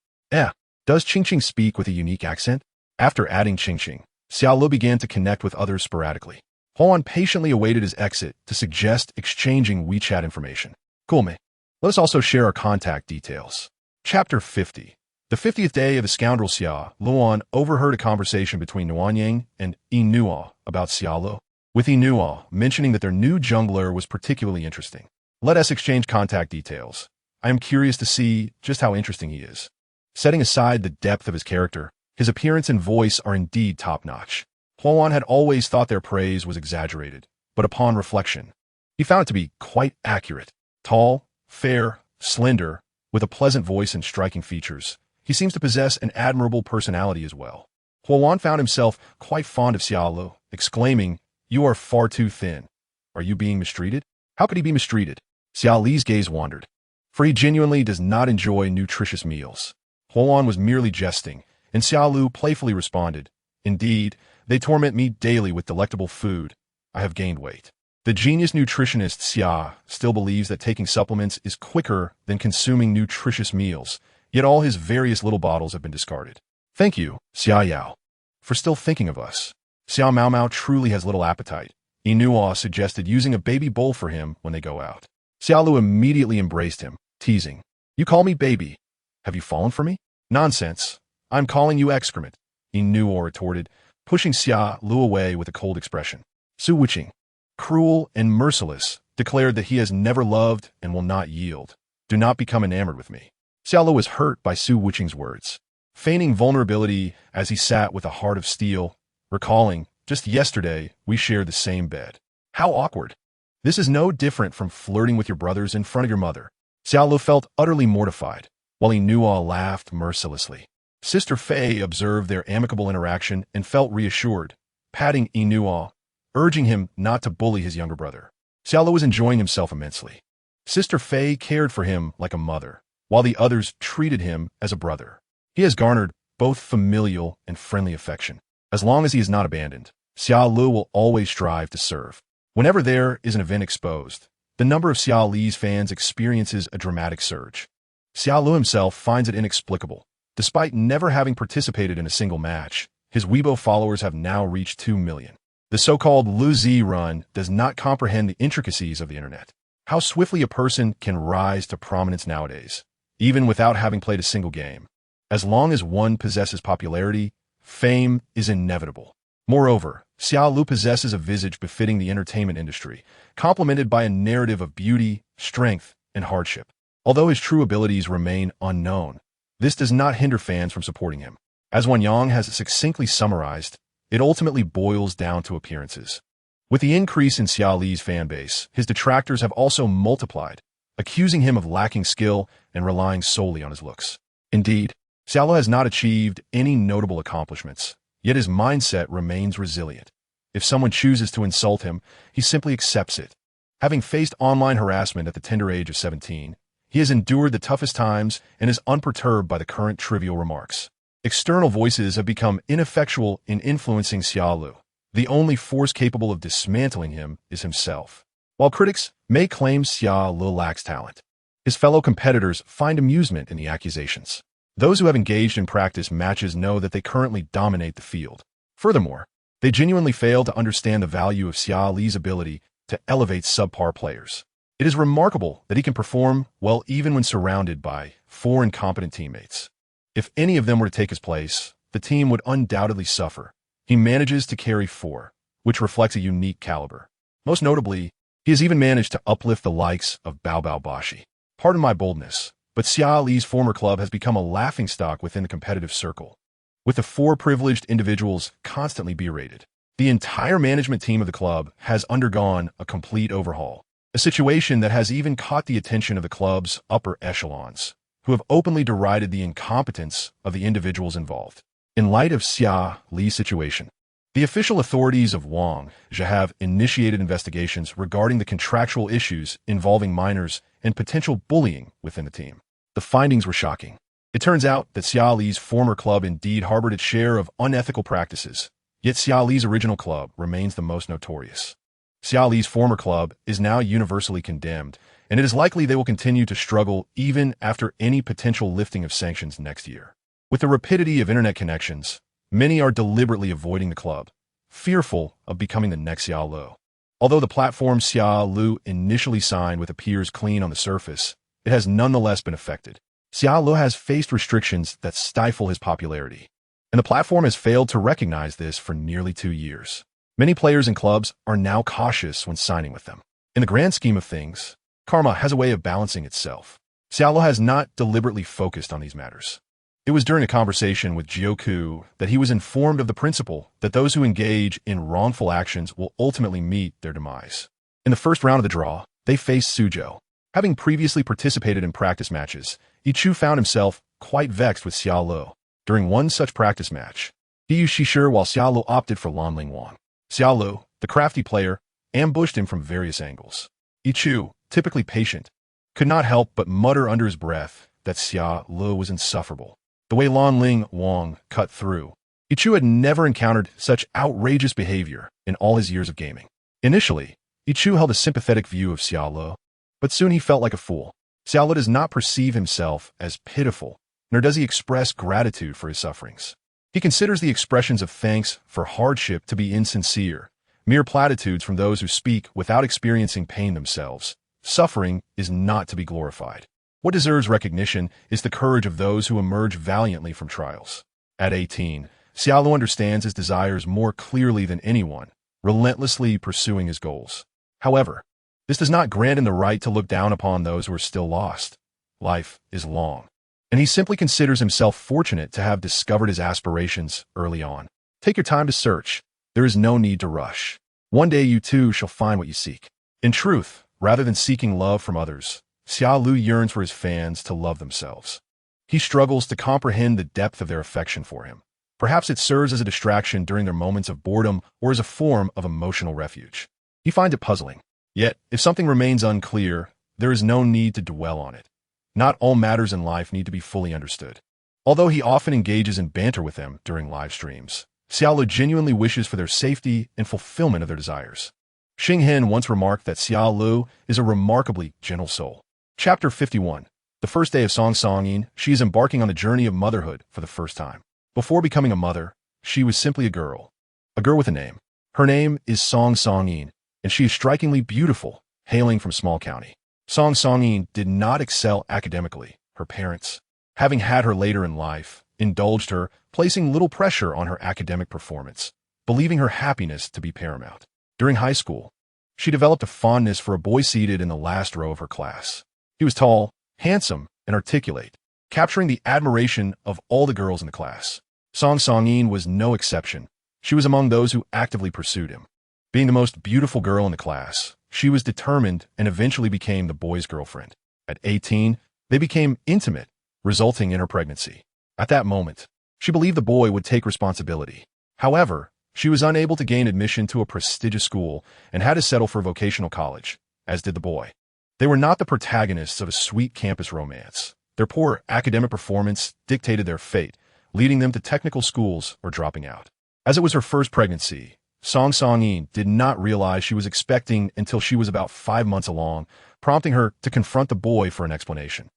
Does Qingqing speak with a unique accent? After adding Qingqing, Xia Ling began to connect with others sporadically. Huan patiently awaited his exit to suggest exchanging WeChat information. Cool, me. Let us also share our contact details. Chapter 50. The 50th day of the scoundrel Xia Ling overheard a conversation between Nuanyang and Inuo about Xia Ling, with Inuo mentioning that their new jungler was particularly interesting. Let us exchange contact details. I am curious to see just how interesting he is. Setting aside the depth of his character, his appearance and voice are indeed top-notch. Huan had always thought their praise was exaggerated, but upon reflection, he found it to be quite accurate. Tall, fair, slender, with a pleasant voice and striking features, he seems to possess an admirable personality as well. Huan found himself quite fond of Xia Ling, exclaiming, "You are far too thin. Are you being mistreated?" How could he be mistreated? Xia Li's gaze wandered, for he genuinely does not enjoy nutritious meals. Huan was merely jesting, and Xia Ling playfully responded, "Indeed, they torment me daily with delectable food. I have gained weight." The genius nutritionist Xia still believes that taking supplements is quicker than consuming nutritious meals, yet all his various little bottles have been discarded. Thank you, Xia Yao, for still thinking of us. Xia Mao Mao truly has little appetite. Inuo suggested using a baby bowl for him when they go out. Xia Ling immediately embraced him, teasing, "You call me baby. Have you fallen for me?" "Nonsense. I'm calling you excrement," Inuo retorted, pushing Xia Ling away with a cold expression. Su Wuqing, cruel and merciless, declared that he has never loved and will not yield. "Do not become enamored with me." Xia Ling was hurt by Su Wuqing's words, feigning vulnerability as he sat with a heart of steel, recalling, "Just yesterday, we shared the same bed. How awkward. This is no different from flirting with your brothers in front of your mother." Xia Ling felt utterly mortified, while Inuo laughed mercilessly. Sister Fei observed their amicable interaction and felt reassured, patting Inuo, urging him not to bully his younger brother. Xia Ling was enjoying himself immensely. Sister Fei cared for him like a mother, while the others treated him as a brother. He has garnered both familial and friendly affection. As long as he is not abandoned, Xia Ling will always strive to serve. Whenever there is an event exposed, the number of Xia Li's fans experiences a dramatic surge. Xia Ling himself finds it inexplicable. Despite never having participated in a single match, his Weibo followers have now reached 2 million. The so-called Lu Zi run does not comprehend the intricacies of the internet. How swiftly a person can rise to prominence nowadays, even without having played a single game. As long as one possesses popularity, fame is inevitable. Moreover, Xiao Lu possesses a visage befitting the entertainment industry, complemented by a narrative of beauty, strength, and hardship. Although his true abilities remain unknown, this does not hinder fans from supporting him. As Wan Yang has succinctly summarized, it ultimately boils down to appearances. With the increase in Xiao Li's fan base, his detractors have also multiplied, accusing him of lacking skill and relying solely on his looks. Indeed, Xiao Li has not achieved any notable accomplishments, yet his mindset remains resilient. If someone chooses to insult him, he simply accepts it. Having faced online harassment at the tender age of 17, he has endured the toughest times and is unperturbed by the current trivial remarks. External voices have become ineffectual in influencing Xiao Lu. The only force capable of dismantling him is himself. While critics may claim Xiao Lu lacks talent, his fellow competitors find amusement in the accusations. Those who have engaged in practice matches know that they currently dominate the field. Furthermore, they genuinely fail to understand the value of Xiao Li's ability to elevate subpar players. It is remarkable that he can perform well even when surrounded by 4 incompetent teammates. If any of them were to take his place, the team would undoubtedly suffer. He manages to carry 4, which reflects a unique caliber. Most notably, he has even managed to uplift the likes of Bao Bao Bashi. Pardon my boldness, but Xiao Li's former club has become a laughingstock within the competitive circle, with the 4 privileged individuals constantly berated. The entire management team of the club has undergone a complete overhaul, a situation that has even caught the attention of the club's upper echelons, who have openly derided the incompetence of the individuals involved. In light of Xia Li's situation, the official authorities of Wang Zhe have initiated investigations regarding the contractual issues involving minors and potential bullying within the team. The findings were shocking. It turns out that Xia Li's former club indeed harbored its share of unethical practices, yet Xia Li's original club remains the most notorious. Xia Li's former club is now universally condemned, and it is likely they will continue to struggle even after any potential lifting of sanctions next year. With the rapidity of internet connections, many are deliberately avoiding the club, fearful of becoming the next Xiao Lu. Although the platform Xiao Lu initially signed with appears clean on the surface, it has nonetheless been affected. Xiao Lu has faced restrictions that stifle his popularity, and the platform has failed to recognize this for nearly 2 years. Many players and clubs are now cautious when signing with them. In the grand scheme of things, karma has a way of balancing itself. Xiao Lu has not deliberately focused on these matters. It was during a conversation with Jiuzhe that he was informed of the principle that those who engage in wrongful actions will ultimately meet their demise. In the first round of the draw, they faced Suzhou. Having previously participated in practice matches, Yichu found himself quite vexed with Xiao Lu. During one such practice match, he used Shishir while Xiao Lu opted for Lanling Wang. Xiao Lu, the crafty player, ambushed him from various angles. Yichu, typically patient, could not help but mutter under his breath that Xiao Lu was insufferable. The way Lanling Wang cut through, Yichu had never encountered such outrageous behavior in all his years of gaming. Initially, Yichu held a sympathetic view of Xiao Lu, but soon he felt like a fool. Xiao Lu does not perceive himself as pitiful, nor does he express gratitude for his sufferings. He considers the expressions of thanks for hardship to be insincere, mere platitudes from those who speak without experiencing pain themselves. Suffering is not to be glorified. What deserves recognition is the courage of those who emerge valiantly from trials. At 18, Xiao Lu understands his desires more clearly than anyone, relentlessly pursuing his goals. However, this does not grant him the right to look down upon those who are still lost. Life is long, and he simply considers himself fortunate to have discovered his aspirations early on. Take your time to search. There is no need to rush. One day you too shall find what you seek. In truth, rather than seeking love from others, Xiao Lu yearns for his fans to love themselves. He struggles to comprehend the depth of their affection for him. Perhaps it serves as a distraction during their moments of boredom or as a form of emotional refuge. He finds it puzzling. Yet, if something remains unclear, there is no need to dwell on it. Not all matters in life need to be fully understood. Although he often engages in banter with them during live streams, Xiao Lu genuinely wishes for their safety and fulfillment of their desires. Xing Hin once remarked that Xiao Lu is a remarkably gentle soul. Chapter 51. The first day of Song Songyin, she is embarking on the journey of motherhood for the first time. Before becoming a mother, she was simply a girl with a name. Her name is Song Songyin, and she is strikingly beautiful, hailing from small county. Song Songyin did not excel academically. Her parents, having had her later in life, indulged her, placing little pressure on her academic performance, believing her happiness to be paramount. During high school, she developed a fondness for a boy seated in the last row of her class. He was tall, handsome, and articulate, capturing the admiration of all the girls in the class. Song Song-yin was no exception. She was among those who actively pursued him. Being the most beautiful girl in the class, she was determined and eventually became the boy's girlfriend. At 18, they became intimate, resulting in her pregnancy. At that moment, she believed the boy would take responsibility. However, she was unable to gain admission to a prestigious school and had to settle for vocational college, as did the boy. They were not the protagonists of a sweet campus romance. Their poor academic performance dictated their fate, leading them to technical schools or dropping out. As it was her first pregnancy, Song Song-yin did not realize she was expecting until she was about 5 months along, prompting her to confront the boy for an explanation.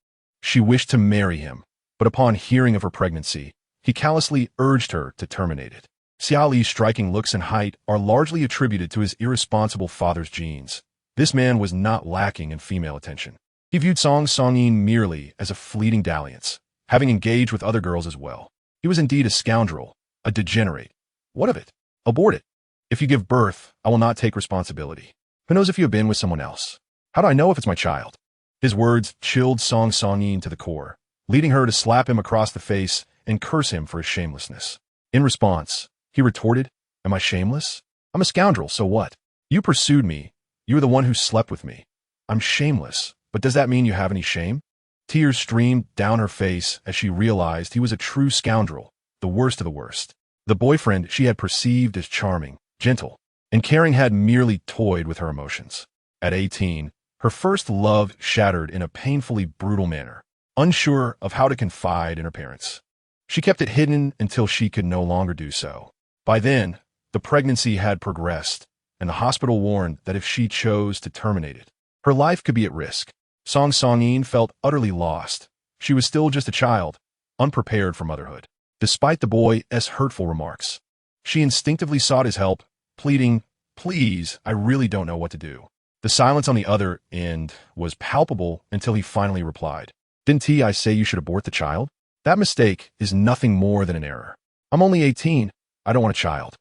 She wished to marry him, but upon hearing of her pregnancy, he callously urged her to terminate it. Xia Li's striking looks and height are largely attributed to his irresponsible father's genes. This man was not lacking in female attention. He viewed Song Song-yin merely as a fleeting dalliance, having engaged with other girls as well. He was indeed a scoundrel, a degenerate. What of it? Abort it. If you give birth, I will not take responsibility. Who knows if you have been with someone else? How do I know if it's my child? His words chilled Song Song-yin to the core, leading her to slap him across the face and curse him for his shamelessness. In response, he retorted, "Am I shameless? I'm a scoundrel, so what? You pursued me. You were the one who slept with me. I'm shameless, but does that mean you have any shame?" Tears streamed down her face as she realized he was a true scoundrel, the worst of the worst. The boyfriend she had perceived as charming, gentle, and caring had merely toyed with her emotions. At 18, her first love shattered in a painfully brutal manner. Unsure of how to confide in her parents, she kept it hidden until she could no longer do so. By then, the pregnancy had progressed, and the hospital warned that if she chose to terminate it, her life could be at risk. Song Song-yin felt utterly lost. She was still just a child, unprepared for motherhood. Despite the boy's hurtful remarks, she instinctively sought his help, pleading, "Please, I really don't know what to do." The silence on the other end was palpable until he finally replied, "Didn't I say you should abort the child? That mistake is nothing more than an error. I'm only 18. I don't want a child.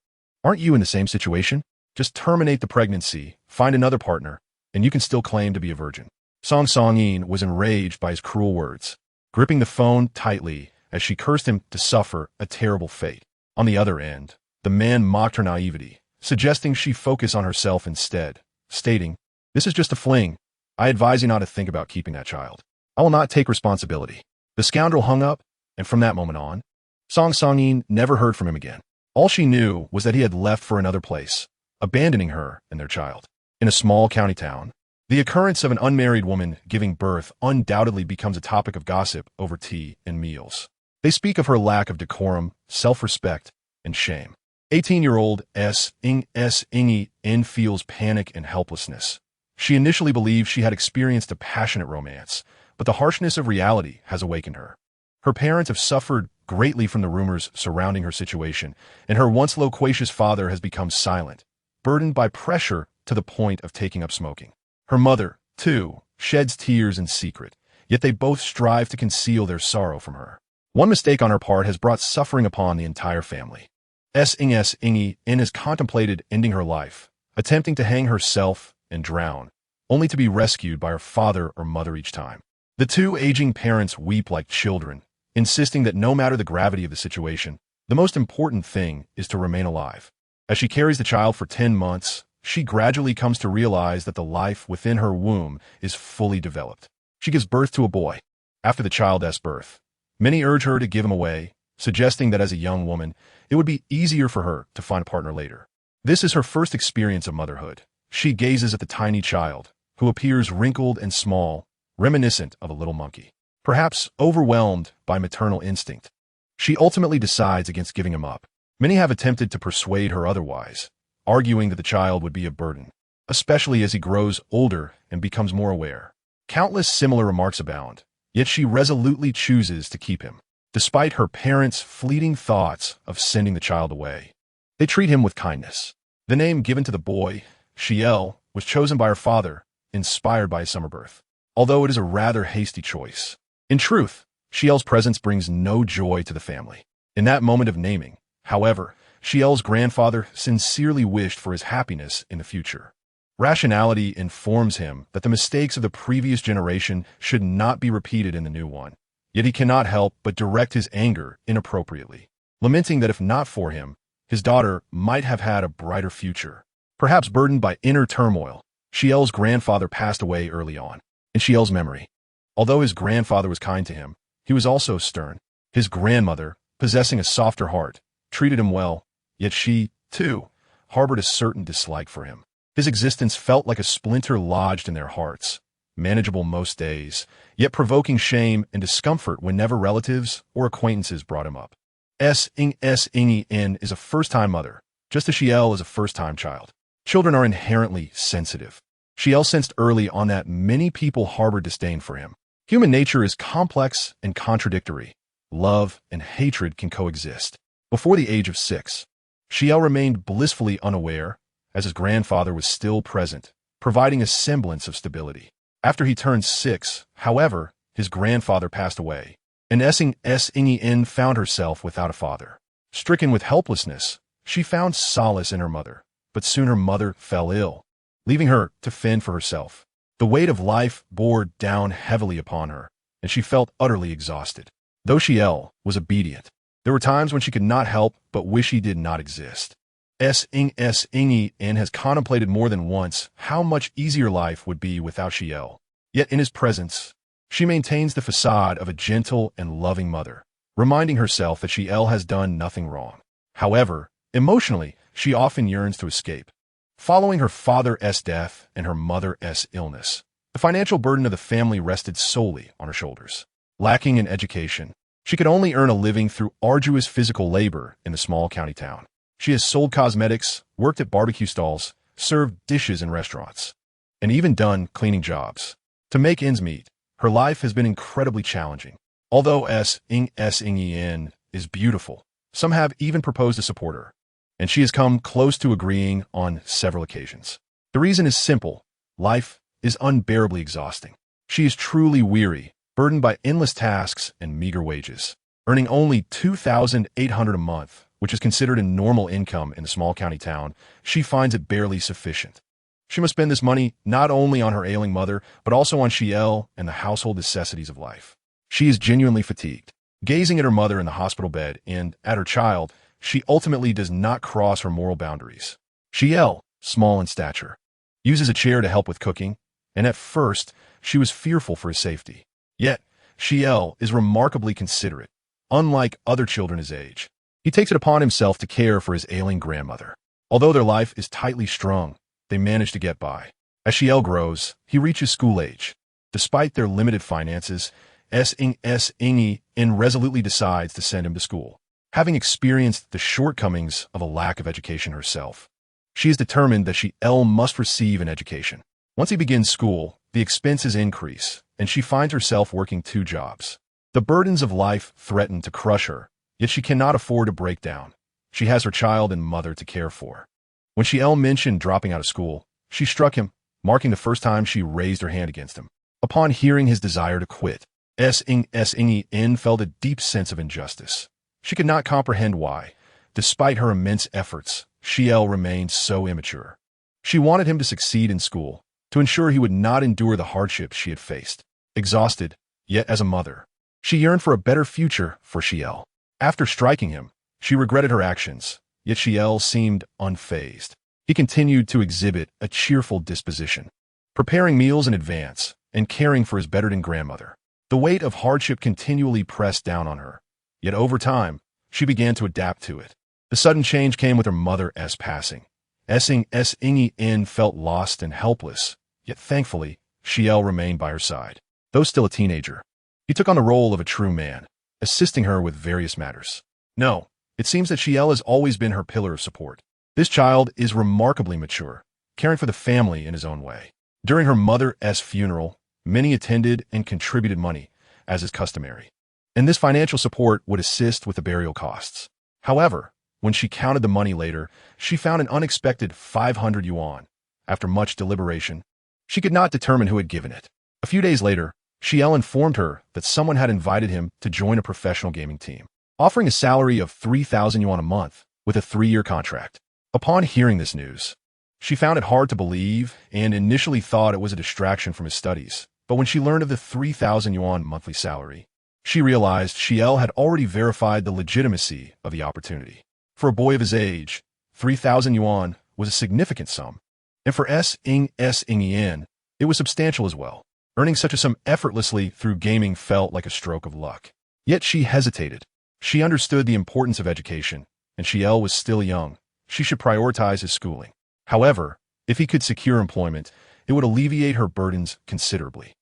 Aren't you in the same situation? Just terminate the pregnancy, find another partner, and you can still claim to be a virgin." Song Song-yin was enraged by his cruel words, gripping the phone tightly as she cursed him to suffer a terrible fate. On the other end, the man mocked her naivety, suggesting she focus on herself instead, stating, "This is just a fling. I advise you not to think about keeping that child. I will not take responsibility." The scoundrel hung up, and from that moment on, Song Song-yin never heard from him again. All she knew was that he had left for another place, abandoning her and their child. In a small county town, the occurrence of an unmarried woman giving birth undoubtedly becomes a topic of gossip over tea and meals. They speak of her lack of decorum, self-respect, and shame. 18-year-old Xing feels panic and helplessness. She initially believed she had experienced a passionate romance, but the harshness of reality has awakened her. Her parents have suffered greatly from the rumors surrounding her situation, and her once loquacious father has become silent, burdened by pressure to the point of taking up smoking. Her mother, too, sheds tears in secret, yet they both strive to conceal their sorrow from her. One mistake on her part has brought suffering upon the entire family. Xing has contemplated ending her life, attempting to hang herself and drown, only to be rescued by her father or mother each time. The two aging parents weep like children, insisting that no matter the gravity of the situation, the most important thing is to remain alive. As she carries the child for 10 months, she gradually comes to realize that the life within her womb is fully developed. She gives birth to a boy. After the child's birth, many urge her to give him away, suggesting that as a young woman, it would be easier for her to find a partner later. This is her first experience of motherhood. She gazes at the tiny child, who appears wrinkled and small, reminiscent of a little monkey. Perhaps overwhelmed by maternal instinct, she ultimately decides against giving him up. Many have attempted to persuade her otherwise, arguing that the child would be a burden, especially as he grows older and becomes more aware. Countless similar remarks abound, yet she resolutely chooses to keep him, despite her parents' fleeting thoughts of sending the child away. They treat him with kindness. The name given to the boy, Xi'an, was chosen by her father, inspired by his summer birth, although it is a rather hasty choice. In truth, Xiao's presence brings no joy to the family. In that moment of naming, however, Xiao's grandfather sincerely wished for his happiness in the future. Rationality informs him that the mistakes of the previous generation should not be repeated in the new one. Yet he cannot help but direct his anger inappropriately, lamenting that if not for him, his daughter might have had a brighter future. Perhaps burdened by inner turmoil, Xiao's grandfather passed away early on. In Xiao's memory, although his grandfather was kind to him, he was also stern. His grandmother, possessing a softer heart, treated him well, yet she, too, harbored a certain dislike for him. His existence felt like a splinter lodged in their hearts, manageable most days, yet provoking shame and discomfort whenever relatives or acquaintances brought him up. Xing is a first-time mother, just as Xiao is a first-time child. Children are inherently sensitive. Xiao sensed early on that many people harbored disdain for him. Human nature is complex and contradictory. Love and hatred can coexist. Before the age of 6, Xiao remained blissfully unaware, as his grandfather was still present, providing a semblance of stability. After he turned 6, however, his grandfather passed away, and Xing found herself without a father. Stricken with helplessness, she found solace in her mother, but soon her mother fell ill, leaving her to fend for herself. The weight of life bore down heavily upon her, and she felt utterly exhausted. Though Xiao was obedient, there were times when she could not help but wish he did not exist. Xing has contemplated more than once how much easier life would be without Xiao. Yet in his presence, she maintains the facade of a gentle and loving mother, reminding herself that Xiao has done nothing wrong. However, emotionally, she often yearns to escape. Following her father's death and her mother's illness, the financial burden of the family rested solely on her shoulders. Lacking in education, she could only earn a living through arduous physical labor in the small county town. She has sold cosmetics, worked at barbecue stalls, served dishes in restaurants, and even done cleaning jobs. To make ends meet, her life has been incredibly challenging. Although Xing is beautiful, some have even proposed to support her, and she has come close to agreeing on several occasions. The reason is simple. Life is unbearably exhausting. She is truly weary, burdened by endless tasks and meager wages. Earning only $2,800 a month, which is considered a normal income in a small county town, she finds it barely sufficient. She must spend this money not only on her ailing mother, but also on Xiao and the household necessities of life. She is genuinely fatigued. Gazing at her mother in the hospital bed and at her child, she ultimately does not cross her moral boundaries. Xiao, small in stature, uses a chair to help with cooking, and at first, she was fearful for his safety. Yet, Xiao is remarkably considerate. Unlike other children his age, he takes it upon himself to care for his ailing grandmother. Although their life is tightly strung, they manage to get by. As Xiao grows, he reaches school age. Despite their limited finances, Xing resolutely decides to send him to school. Having experienced the shortcomings of a lack of education herself, she is determined that Xiao must receive an education. Once he begins school, the expenses increase, and she finds herself working 2 jobs. The burdens of life threaten to crush her, yet she cannot afford to break down. She has her child and mother to care for. When Xiao mentioned dropping out of school, she struck him, marking the first time she raised her hand against him. Upon hearing his desire to quit, Xing felt a deep sense of injustice. She could not comprehend why, despite her immense efforts, Xiao remained so immature. She wanted him to succeed in school, to ensure he would not endure the hardships she had faced. Exhausted, yet as a mother, she yearned for a better future for Xiao. After striking him, she regretted her actions, yet Xiao seemed unfazed. He continued to exhibit a cheerful disposition, preparing meals in advance and caring for his bedridden grandmother. The weight of hardship continually pressed down on her, yet over time, she began to adapt to it. The sudden change came with her mother's passing. Xing felt lost and helpless, yet thankfully, Xiao remained by her side. Though still a teenager, he took on the role of a true man, assisting her with various matters. No, it seems that Xiao has always been her pillar of support. This child is remarkably mature, caring for the family in his own way. During her mother's funeral, many attended and contributed money, as is customary, and this financial support would assist with the burial costs. However, when she counted the money later, she found an unexpected 500 yuan. After much deliberation, she could not determine who had given it. A few days later, Xi'an informed her that someone had invited him to join a professional gaming team, offering a salary of 3,000 yuan a month with a 3-year contract. Upon hearing this news, she found it hard to believe and initially thought it was a distraction from his studies. But when she learned of the 3,000 yuan monthly salary, she realized Xi'an had already verified the legitimacy of the opportunity. For a boy of his age, 3,000 yuan was a significant sum, and for Xing Yen, it was substantial as well. Earning such a sum effortlessly through gaming felt like a stroke of luck. Yet she hesitated. She understood the importance of education, and Xi'an was still young. She should prioritize his schooling. However, if he could secure employment, it would alleviate her burdens considerably.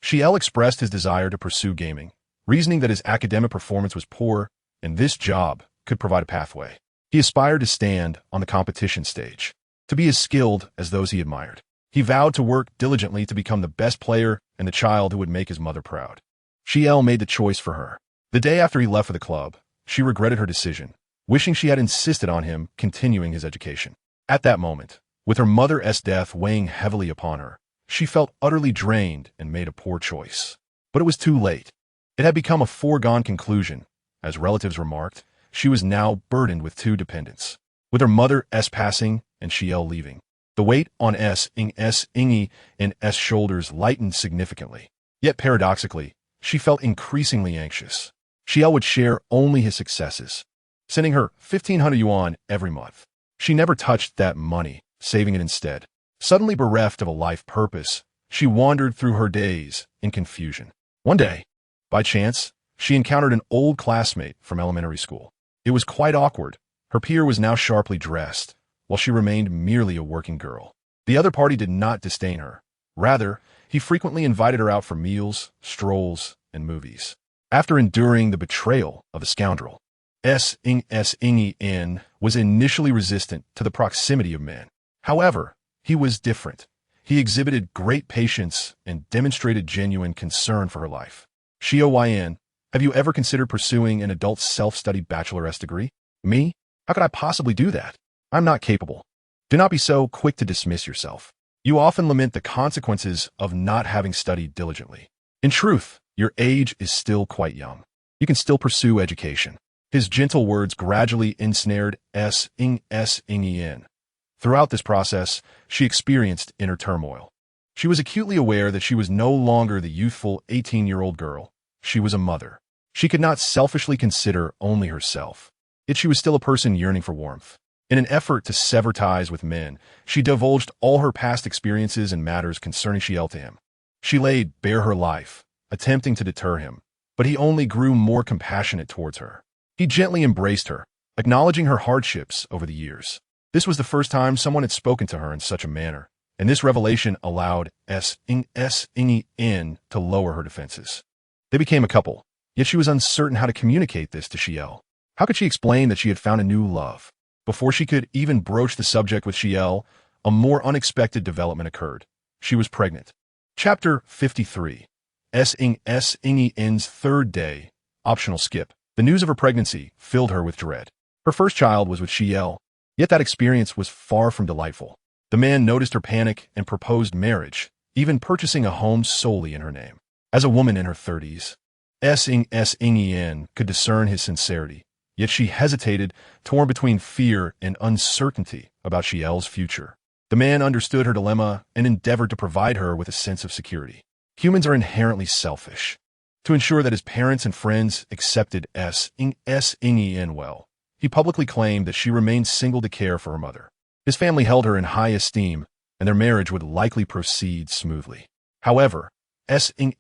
Xi'an expressed his desire to pursue gaming, reasoning that his academic performance was poor, and this job could provide a pathway. He aspired to stand on the competition stage, to be as skilled as those he admired. He vowed to work diligently to become the best player and the child who would make his mother proud. Xi'an made the choice for her. The day after he left for the club, she regretted her decision, wishing she had insisted on him continuing his education. At that moment, with her mother's death weighing heavily upon her, she felt utterly drained and made a poor choice. But it was too late. It had become a foregone conclusion. As relatives remarked, she was now burdened with 2 dependents. With her mother's passing and Xi'an leaving, the weight on Xing and S shoulders lightened significantly. Yet paradoxically, she felt increasingly anxious. Xi'an would share only his successes, sending her 1,500 yuan every month. She never touched that money, saving it instead. Suddenly bereft of a life purpose, she wandered through her days in confusion. One day, by chance, she encountered an old classmate from elementary school. It was quite awkward. Her peer was now sharply dressed, while she remained merely a working girl. The other party did not disdain her. Rather, he frequently invited her out for meals, strolls, and movies. After enduring the betrayal of the scoundrel, Xing was initially resistant to the proximity of men. However, he was different. He exhibited great patience and demonstrated genuine concern for her life. Xi'an, have you ever considered pursuing an adult self-study bachelor's degree? Me? How could I possibly do that? I'm not capable. Do not be so quick to dismiss yourself. You often lament the consequences of not having studied diligently. In truth, your age is still quite young. You can still pursue education. His gentle words gradually ensnared Xing. Throughout this process, she experienced inner turmoil. She was acutely aware that she was no longer the youthful 18-year-old girl. She was a mother. She could not selfishly consider only herself. Yet she was still a person yearning for warmth. In an effort to sever ties with men, she divulged all her past experiences and matters concerning Xi'an to him. She laid bare her life, attempting to deter him, but he only grew more compassionate towards her. He gently embraced her, acknowledging her hardships over the years. This was the first time someone had spoken to her in such a manner, and this revelation allowed Xing to lower her defenses. They became a couple, yet she was uncertain how to communicate this to Xi'an. How could she explain that she had found a new love? Before she could even broach the subject with Xi'an, a more unexpected development occurred. She was pregnant. Chapter 53. Xing's third day. Optional skip. The news of her pregnancy filled her with dread. Her first child was with Xi'an, yet that experience was far from delightful. The man noticed her panic and proposed marriage, even purchasing a home solely in her name. As a woman in her 30s, Xing could discern his sincerity. Yet she hesitated, torn between fear and uncertainty about Xi'an's future. The man understood her dilemma and endeavored to provide her with a sense of security. Humans are inherently selfish. To ensure that his parents and friends accepted Xing well, he publicly claimed that she remained single to care for her mother. His family held her in high esteem, and their marriage would likely proceed smoothly. However, Xing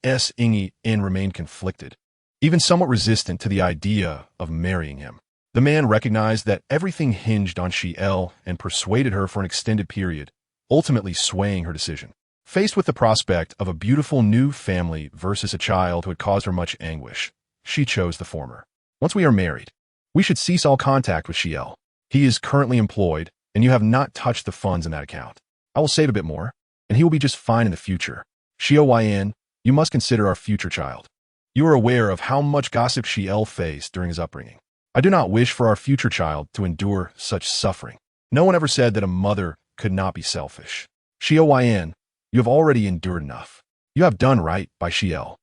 remained conflicted, even somewhat resistant to the idea of marrying him. The man recognized that everything hinged on Xi'an and persuaded her for an extended period, ultimately swaying her decision. Faced with the prospect of a beautiful new family versus a child who had caused her much anguish, she chose the former. Once we are married, we should cease all contact with Xi'an. He is currently employed, and you have not touched the funds in that account. I will save a bit more, and he will be just fine in the future. Xi'an, you must consider our future child. You are aware of how much gossip Xi'an faced during his upbringing. I do not wish for our future child to endure such suffering. No one ever said that a mother could not be selfish. Xi'an, you have already endured enough. You have done right by Xi'an.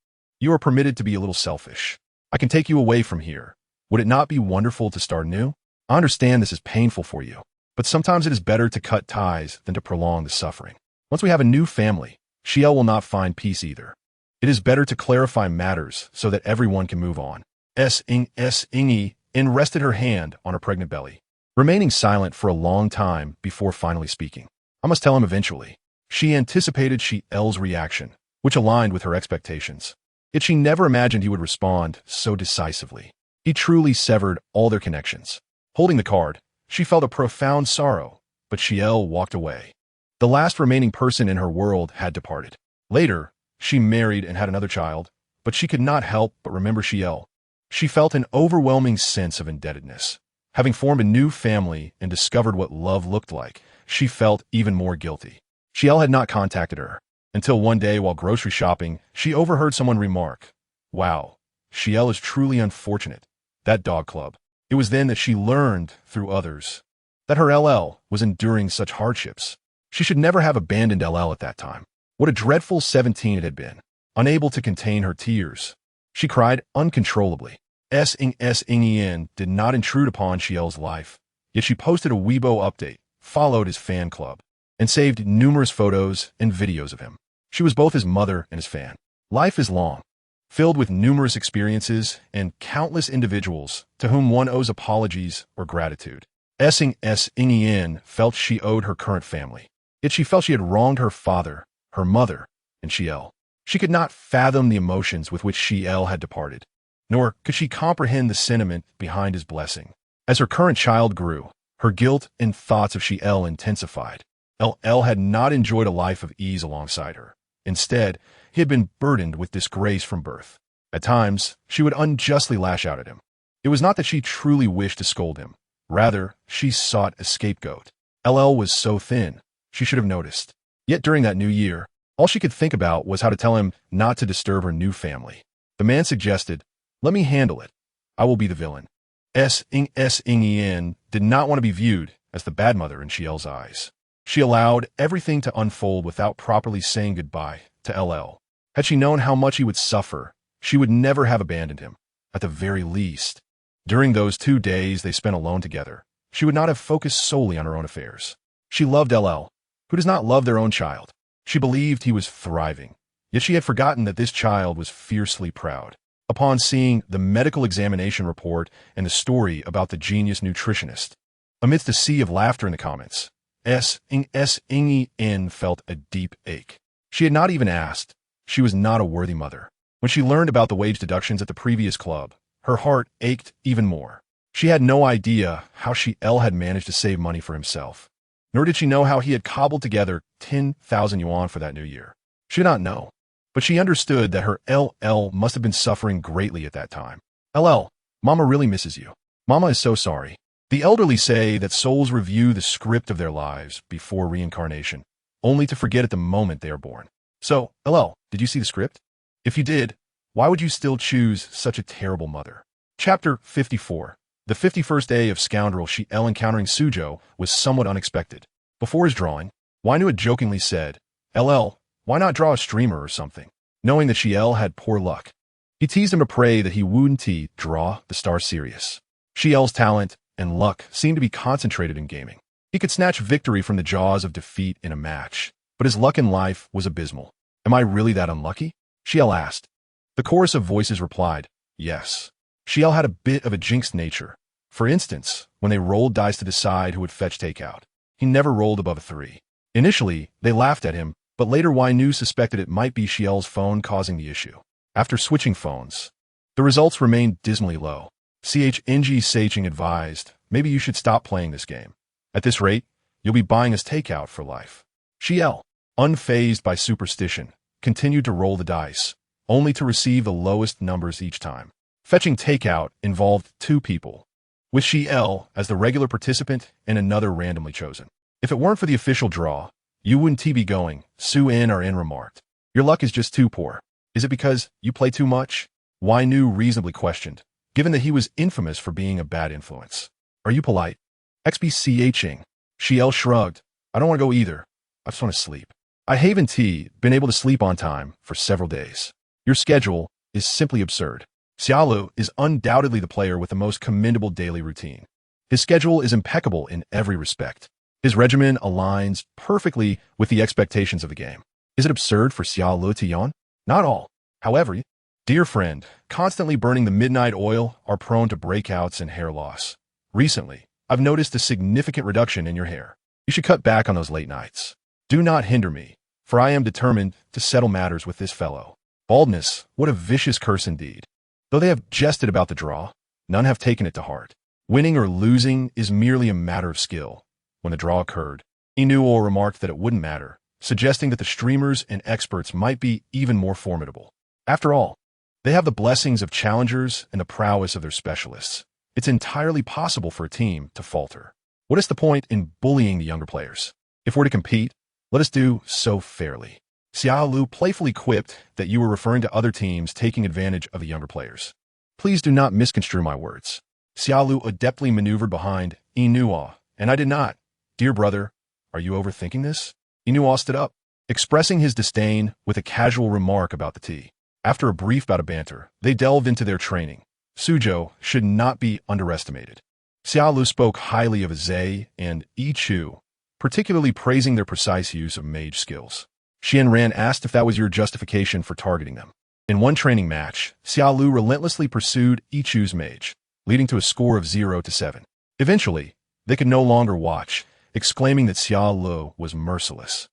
You are permitted to be a little selfish. I can take you away from here. Would it not be wonderful to start new? I understand this is painful for you, but sometimes it is better to cut ties than to prolong the suffering. Once we have a new family, Xiao will not find peace either. It is better to clarify matters so that everyone can move on. Ingy rested her hand on her pregnant belly, remaining silent for a long time before finally speaking. I must tell him eventually. She anticipated Xiao's reaction, which aligned with her expectations. Yet she never imagined he would respond so decisively. He truly severed all their connections. Holding the card, she felt a profound sorrow, but Xiao walked away. The last remaining person in her world had departed. Later, she married and had another child, but she could not help but remember Xiao. She felt an overwhelming sense of indebtedness. Having formed a new family and discovered what love looked like, she felt even more guilty. Xiao had not contacted her, until one day while grocery shopping, she overheard someone remark, "Wow, Xiao is truly unfortunate. That dog club." It was then that she learned, through others, that her LL was enduring such hardships. She should never have abandoned LL at that time. What a dreadful 17 it had been. Unable to contain her tears, she cried uncontrollably. Ing did not intrude upon Xiao's life, yet she posted a Weibo update, followed his fan club, and saved numerous photos and videos of him. She was both his mother and his fan. Life is long, filled with numerous experiences and countless individuals to whom one owes apologies or gratitude. Ing felt she owed her current family, yet she felt she had wronged her father, her mother, and Xiao. She could not fathom the emotions with which Xiao had departed, nor could she comprehend the sentiment behind his blessing. As her current child grew, her guilt and thoughts of Xiao intensified. LL had not enjoyed a life of ease alongside her. Instead, he had been burdened with disgrace from birth. At times, she would unjustly lash out at him. It was not that she truly wished to scold him. Rather, she sought a scapegoat. LL was so thin, she should have noticed. Yet during that new year, all she could think about was how to tell him not to disturb her new family. The man suggested, "Let me handle it. I will be the villain." Ing did not want to be viewed as the bad mother in Xiao's eyes. She allowed everything to unfold without properly saying goodbye to LL. Had she known how much he would suffer, she would never have abandoned him, at the very least. During those 2 days they spent alone together, she would not have focused solely on her own affairs. She loved LL. Who does not love their own child? She believed he was thriving, yet she had forgotten that this child was fiercely proud. Upon seeing the medical examination report and the story about the genius nutritionist, amidst a sea of laughter in the comments, Ing felt a deep ache. She had not even asked. She was not a worthy mother. When she learned about the wage deductions at the previous club, her heart ached even more. She had no idea how Xiao had managed to save money for himself, nor did she know how he had cobbled together 10,000 yuan for that new year. She did not know, but she understood that her LL must have been suffering greatly at that time. "LL, Mama really misses you. Mama is so sorry." The elderly say that souls review the script of their lives before reincarnation, only to forget at the moment they are born. So, LL, did you see the script? If you did, why would you still choose such a terrible mother? Chapter 54. The 51st day of Scoundrel Xiao encountering Suzhou was somewhat unexpected. Before his drawing, Wainu had jokingly said, "LL, why not draw a streamer or something?" Knowing that Xiao had poor luck, he teased him to pray that he wouldn't draw the star serious. Xiao's talent and luck seemed to be concentrated in gaming. He could snatch victory from the jaws of defeat in a match, but his luck in life was abysmal. "Am I really that unlucky?" Xiao asked. The chorus of voices replied, "Yes." Xiao had a bit of a jinxed nature. For instance, when they rolled dice to decide who would fetch takeout, he never rolled above a 3. Initially, they laughed at him, but later Wainu suspected it might be Xiao's phone causing the issue. After switching phones, the results remained dismally low. CHNG Saching advised, "Maybe you should stop playing this game. At this rate, you'll be buying us takeout for life." Xiao, unfazed by superstition, continued to roll the dice, only to receive the lowest numbers each time. Fetching takeout involved 2 people, with Xiao as the regular participant and another randomly chosen. "If it weren't for the official draw, you wouldn't be going," Su In or In remarked. "Your luck is just too poor. Is it because you play too much?" Wainu reasonably questioned, given that he was infamous for being a bad influence. "Are you polite?" XBCHing. Xiao shrugged. "I don't want to go either. I just want to sleep. I haven't been able to sleep on time for several days. Your schedule is simply absurd. Xia Lu is undoubtedly the player with the most commendable daily routine. His schedule is impeccable in every respect. His regimen aligns perfectly with the expectations of the game. Is it absurd for Xia Lu to yawn? Not all. However, dear friend, constantly burning the midnight oil are prone to breakouts and hair loss. Recently, I've noticed a significant reduction in your hair. You should cut back on those late nights. Do not hinder me, for I am determined to settle matters with this fellow. Baldness, what a vicious curse indeed. Though they have jested about the draw, none have taken it to heart. Winning or losing is merely a matter of skill. When the draw occurred, Inuo remarked that it wouldn't matter, suggesting that the streamers and experts might be even more formidable. After all, they have the blessings of challengers and the prowess of their specialists. It's entirely possible for a team to falter. What is the point in bullying the younger players? If we're to compete, let us do so fairly. Xia Lu playfully quipped that you were referring to other teams taking advantage of the younger players. Please do not misconstrue my words. Xia Lu adeptly maneuvered behind Inuo, and I did not. Dear brother, are you overthinking this? Inuo stood up, expressing his disdain with a casual remark about the tea. After a brief bout of banter, they delved into their training. Suzhou should not be underestimated. Xia Lu spoke highly of Zhe and Chu, particularly praising their precise use of mage skills. Xian Ran asked if that was your justification for targeting them. In one training match, Xia Lu relentlessly pursued Chu's mage, leading to a score of 0-7. Eventually, they could no longer watch, exclaiming that Xia Lu was merciless.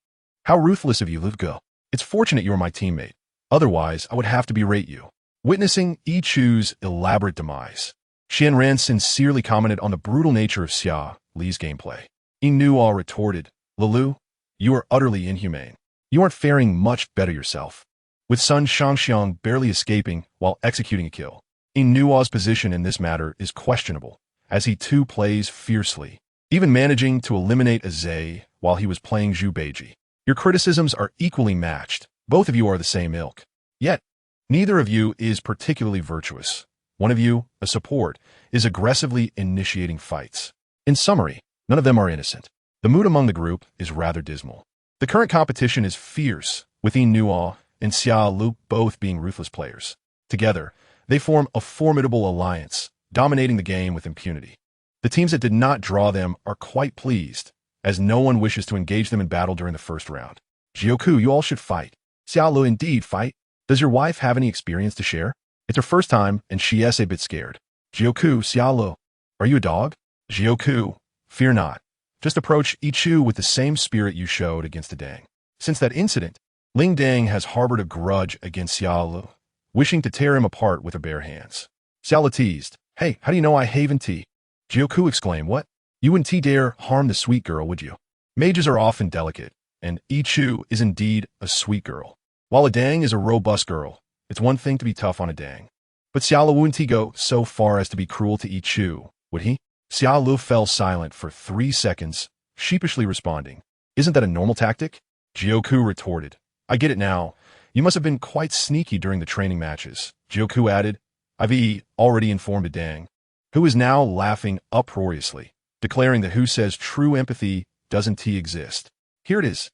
How ruthless of you, Liv Go. It's fortunate you are my teammate. Otherwise, I would have to berate you. Witnessing Chu's elaborate demise, Xian Ran sincerely commented on the brutal nature of Xia Li's gameplay. Inuo retorted, Lilu, you are utterly inhumane. You aren't faring much better yourself. With Sun Shangxiang barely escaping while executing a kill, Inuo's position in this matter is questionable, as he too plays fiercely, even managing to eliminate a Zhe while he was playing Zhu Beiji. Your criticisms are equally matched. Both of you are the same ilk. Yet, neither of you is particularly virtuous. One of you, a support, is aggressively initiating fights. In summary, none of them are innocent. The mood among the group is rather dismal. The current competition is fierce, with Inuo and Xia Lu both being ruthless players. Together, they form a formidable alliance, dominating the game with impunity. The teams that did not draw them are quite pleased, as no one wishes to engage them in battle during the first round. Jiuzhe, you all should fight. Xia Lu, indeed, fight. Does your wife have any experience to share? It's her first time, and she is a bit scared. Jiuzhe, Xia Lu, are you a dog? Jiuzhe, fear not. Just approach Chu with the same spirit you showed against Dang. Since that incident, Ling Dang has harbored a grudge against Xia Lu, wishing to tear him apart with her bare hands. Xia Lu teased, Hey, how do you know I haven tea? Jiuzhe exclaimed, What? You wouldn't dare harm the sweet girl, would you? Mages are often delicate, and Chu is indeed a sweet girl. While a Dang is a robust girl, it's one thing to be tough on a Dang. But Xia Lu wouldn't go so far as to be cruel to Chu, would he? Xia Lu fell silent for 3 seconds, sheepishly responding, Isn't that a normal tactic? Jiuzhe retorted, I get it now. You must have been quite sneaky during the training matches. Jiuzhe added, I've already informed Dang, who is now laughing uproariously, declaring that who says true empathy doesn't exist. Here it is.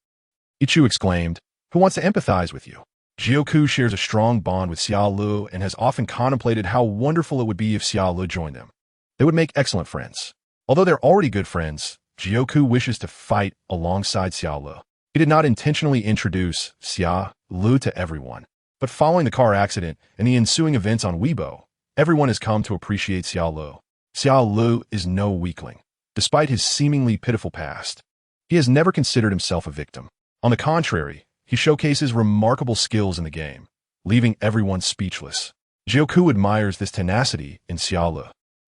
Chu exclaimed, Who wants to empathize with you? Jiuzhe shares a strong bond with Xia Lu and has often contemplated how wonderful it would be if Xia Lu joined them. They would make excellent friends. Although they're already good friends, Jiuzhe wishes to fight alongside Xia Lu. He did not intentionally introduce Xia Lu to everyone, but following the car accident and the ensuing events on Weibo, everyone has come to appreciate Xia Lu. Xia Lu is no weakling. Despite his seemingly pitiful past, he has never considered himself a victim. On the contrary, he showcases remarkable skills in the game, leaving everyone speechless. Jiuzhe admires this tenacity in Xia Lu.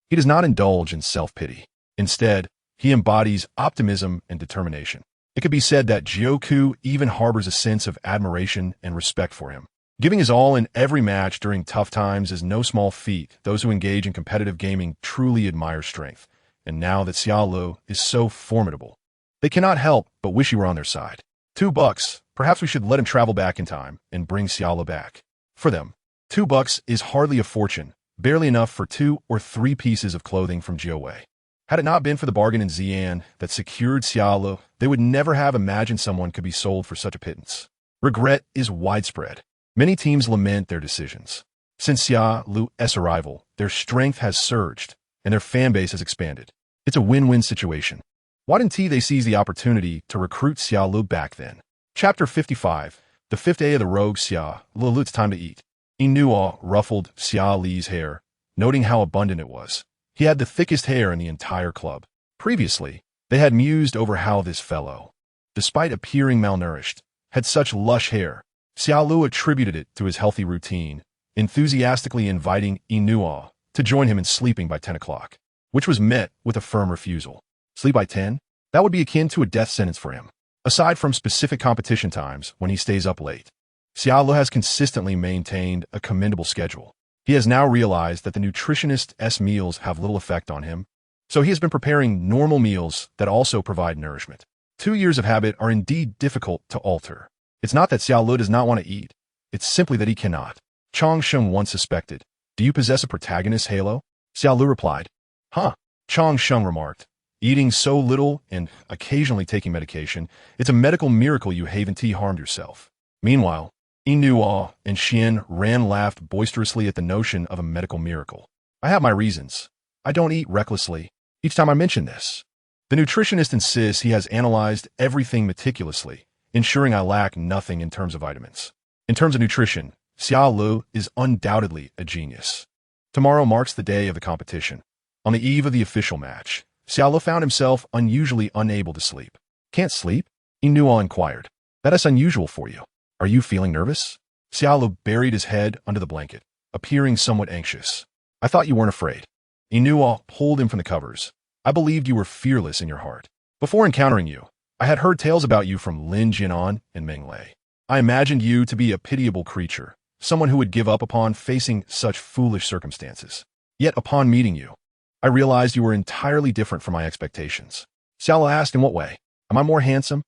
He does not indulge in self-pity. Instead, he embodies optimism and determination. It could be said that Jiuzhe even harbors a sense of admiration and respect for him. Giving his all in every match during tough times is no small feat. Those who engage in competitive gaming truly admire strength. And now that Xia Lu is so formidable, they cannot help but wish he were on their side. $2. Perhaps we should let him travel back in time and bring Xia Lu back. For them, $2 is hardly a fortune, barely enough for 2 or 3 pieces of clothing from Jiuzhe. Had it not been for the bargain in Xi'an that secured Xia Lu, they would never have imagined someone could be sold for such a pittance. Regret is widespread. Many teams lament their decisions. Since Xia Lu's arrival, their strength has surged, and their fan base has expanded. It's a win-win situation. Why didn't they seize the opportunity to recruit Xia Lu back then? Chapter 55. The fifth day of the rogue Xia Lu. It's time to eat. Inuo ruffled Xia Li's hair, noting how abundant it was. He had the thickest hair in the entire club. Previously, they had mused over how this fellow, despite appearing malnourished, had such lush hair. Xia Lu attributed it to his healthy routine, enthusiastically inviting Inuo to join him in sleeping by 10 o'clock, which was met with a firm refusal. Sleep by 10? That would be akin to a death sentence for him. Aside from specific competition times when he stays up late, Xia Lu has consistently maintained a commendable schedule. He has now realized that the nutritionist's meals have little effect on him, so he has been preparing normal meals that also provide nourishment. 2 years of habit are indeed difficult to alter. It's not that Xia Lu does not want to eat, it's simply that he cannot. Chang Sheng once suspected, "Do you possess a protagonist halo?" Xia Lu replied, "Huh." Chang Sheng remarked, "Eating so little and occasionally taking medication, it's a medical miracle you haven't harmed yourself." Meanwhile, Inuo and Xian Ran laughed boisterously at the notion of a medical miracle. "I have my reasons. I don't eat recklessly. Each time I mention this, the nutritionist insists he has analyzed everything meticulously, ensuring I lack nothing in terms of vitamins. In terms of nutrition, Xia Lu is undoubtedly a genius." Tomorrow marks the day of the competition. On the eve of the official match, Xia Lu found himself unusually unable to sleep. "Can't sleep?" Inuo inquired. "That is unusual for you. Are you feeling nervous?" Xia Lu buried his head under the blanket, appearing somewhat anxious. "I thought you weren't afraid." Inuo pulled him from the covers. "I believed you were fearless in your heart. Before encountering you, I had heard tales about you from Lin Jianan and Meng Lei. I imagined you to be a pitiable creature, someone who would give up upon facing such foolish circumstances. Yet upon meeting you, I realized you were entirely different from my expectations." Xia Lu asked, "In what way? Am I more handsome?"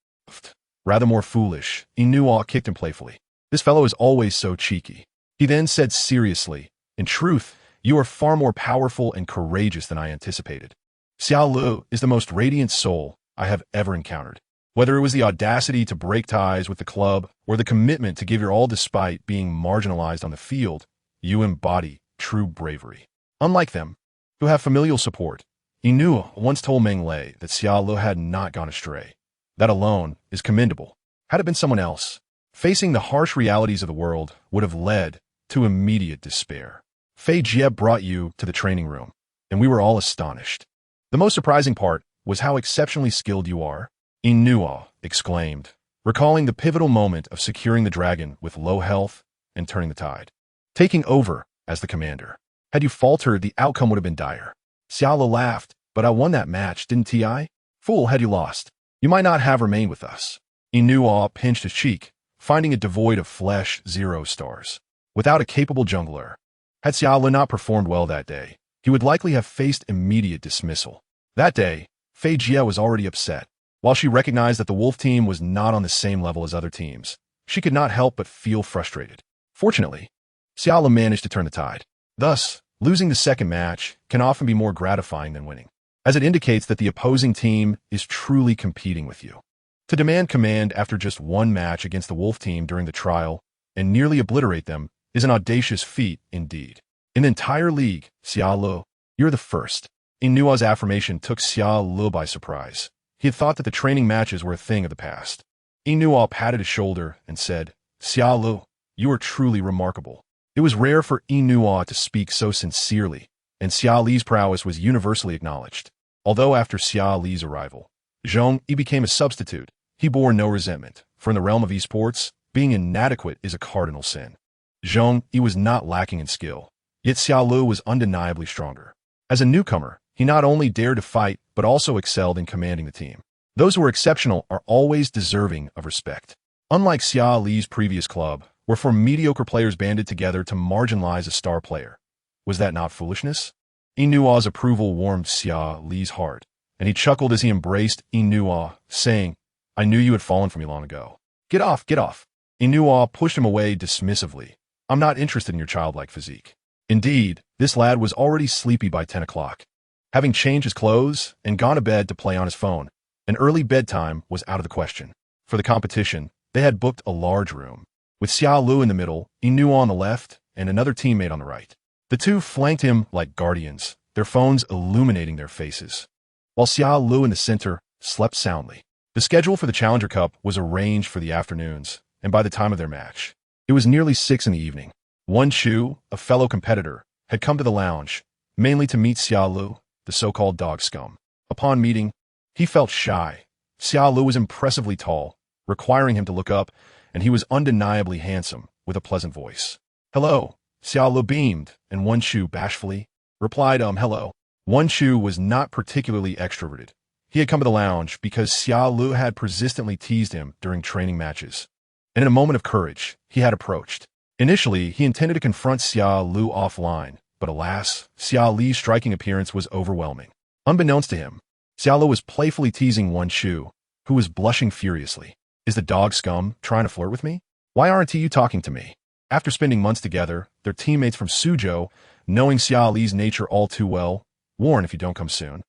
"Rather more foolish." Inuo kicked him playfully. "This fellow is always so cheeky." He then said seriously, "In truth, you are far more powerful and courageous than I anticipated. Xia Lu is the most radiant soul I have ever encountered. Whether it was the audacity to break ties with the club or the commitment to give your all despite being marginalized on the field, you embody true bravery. Unlike them, who have familial support, Inuo once told Meng Lei that Xia Lu had not gone astray. That alone is commendable. Had it been someone else, facing the harsh realities of the world would have led to immediate despair. Fei Jie brought you to the training room, and we were all astonished. The most surprising part was how exceptionally skilled you are," Inuo exclaimed, recalling the pivotal moment of securing the dragon with low health and turning the tide. "Taking over as the commander. Had you faltered, the outcome would have been dire." Xia Lu laughed, "But I won that match, didn't I? Fool, had you lost, you might not have remained with us." Inuo pinched his cheek, finding it devoid of flesh, 0 stars. Without a capable jungler, had Xia Lu not performed well that day, he would likely have faced immediate dismissal. That day, Fei Jie was already upset. While she recognized that the Wolf team was not on the same level as other teams, she could not help but feel frustrated. Fortunately, Xia Lu managed to turn the tide. Thus, losing the second match can often be more gratifying than winning, as it indicates that the opposing team is truly competing with you. To demand command after just one match against the Wolf team during the trial and nearly obliterate them is an audacious feat indeed. In the entire league, Xia Lu, you're the first. Inuo's affirmation took Xia Lu by surprise. He had thought that the training matches were a thing of the past. Inuo patted his shoulder and said, "Xia Lu, you are truly remarkable." It was rare for Inuo to speak so sincerely, and Xia Li's prowess was universally acknowledged. Although after Xia Li's arrival, Zhong Yi became a substitute, he bore no resentment, for in the realm of esports, being inadequate is a cardinal sin. Zhong Yi was not lacking in skill, yet Xia Lu was undeniably stronger. As a newcomer, he not only dared to fight, but also excelled in commanding the team. Those who are exceptional are always deserving of respect. Unlike Xia Li's previous club, where 4 mediocre players banded together to marginalize a star player. Was that not foolishness? Inuo's approval warmed Xia Li's heart, and he chuckled as he embraced Inuo, saying, "I knew you had fallen for me long ago." Get off, get off." Inuo pushed him away dismissively. "I'm not interested in your childlike physique." Indeed, this lad was already sleepy by 10 o'clock. Having changed his clothes and gone to bed to play on his phone, an early bedtime was out of the question. For the competition, they had booked a large room, with Xia Lu in the middle, Inuo on the left, and another teammate on the right. The two flanked him like guardians, their phones illuminating their faces, while Xia Lu in the center slept soundly. The schedule for the Challenger Cup was arranged for the afternoons, and by the time of their match, it was nearly 6 in the evening. Wen Chu, a fellow competitor, had come to the lounge, mainly to meet Xia Lu, the so-called dog scum. Upon meeting, he felt shy. Xia Lu was impressively tall, requiring him to look up, and he was undeniably handsome, with a pleasant voice. "Hello." Xia Lu beamed, and Wen Chu bashfully replied, hello. Wen Chu was not particularly extroverted. He had come to the lounge because Xia Lu had persistently teased him during training matches, and in a moment of courage, he had approached. Initially, he intended to confront Xia Lu offline, but alas, Xia Li's striking appearance was overwhelming. Unbeknownst to him, Xia Lu was playfully teasing Wen Chu, who was blushing furiously. "Is the dog scum trying to flirt with me? Why aren't you talking to me?" After spending months together, their teammates from Suzhou, knowing Xia Li's nature all too well, warn if you don't come soon,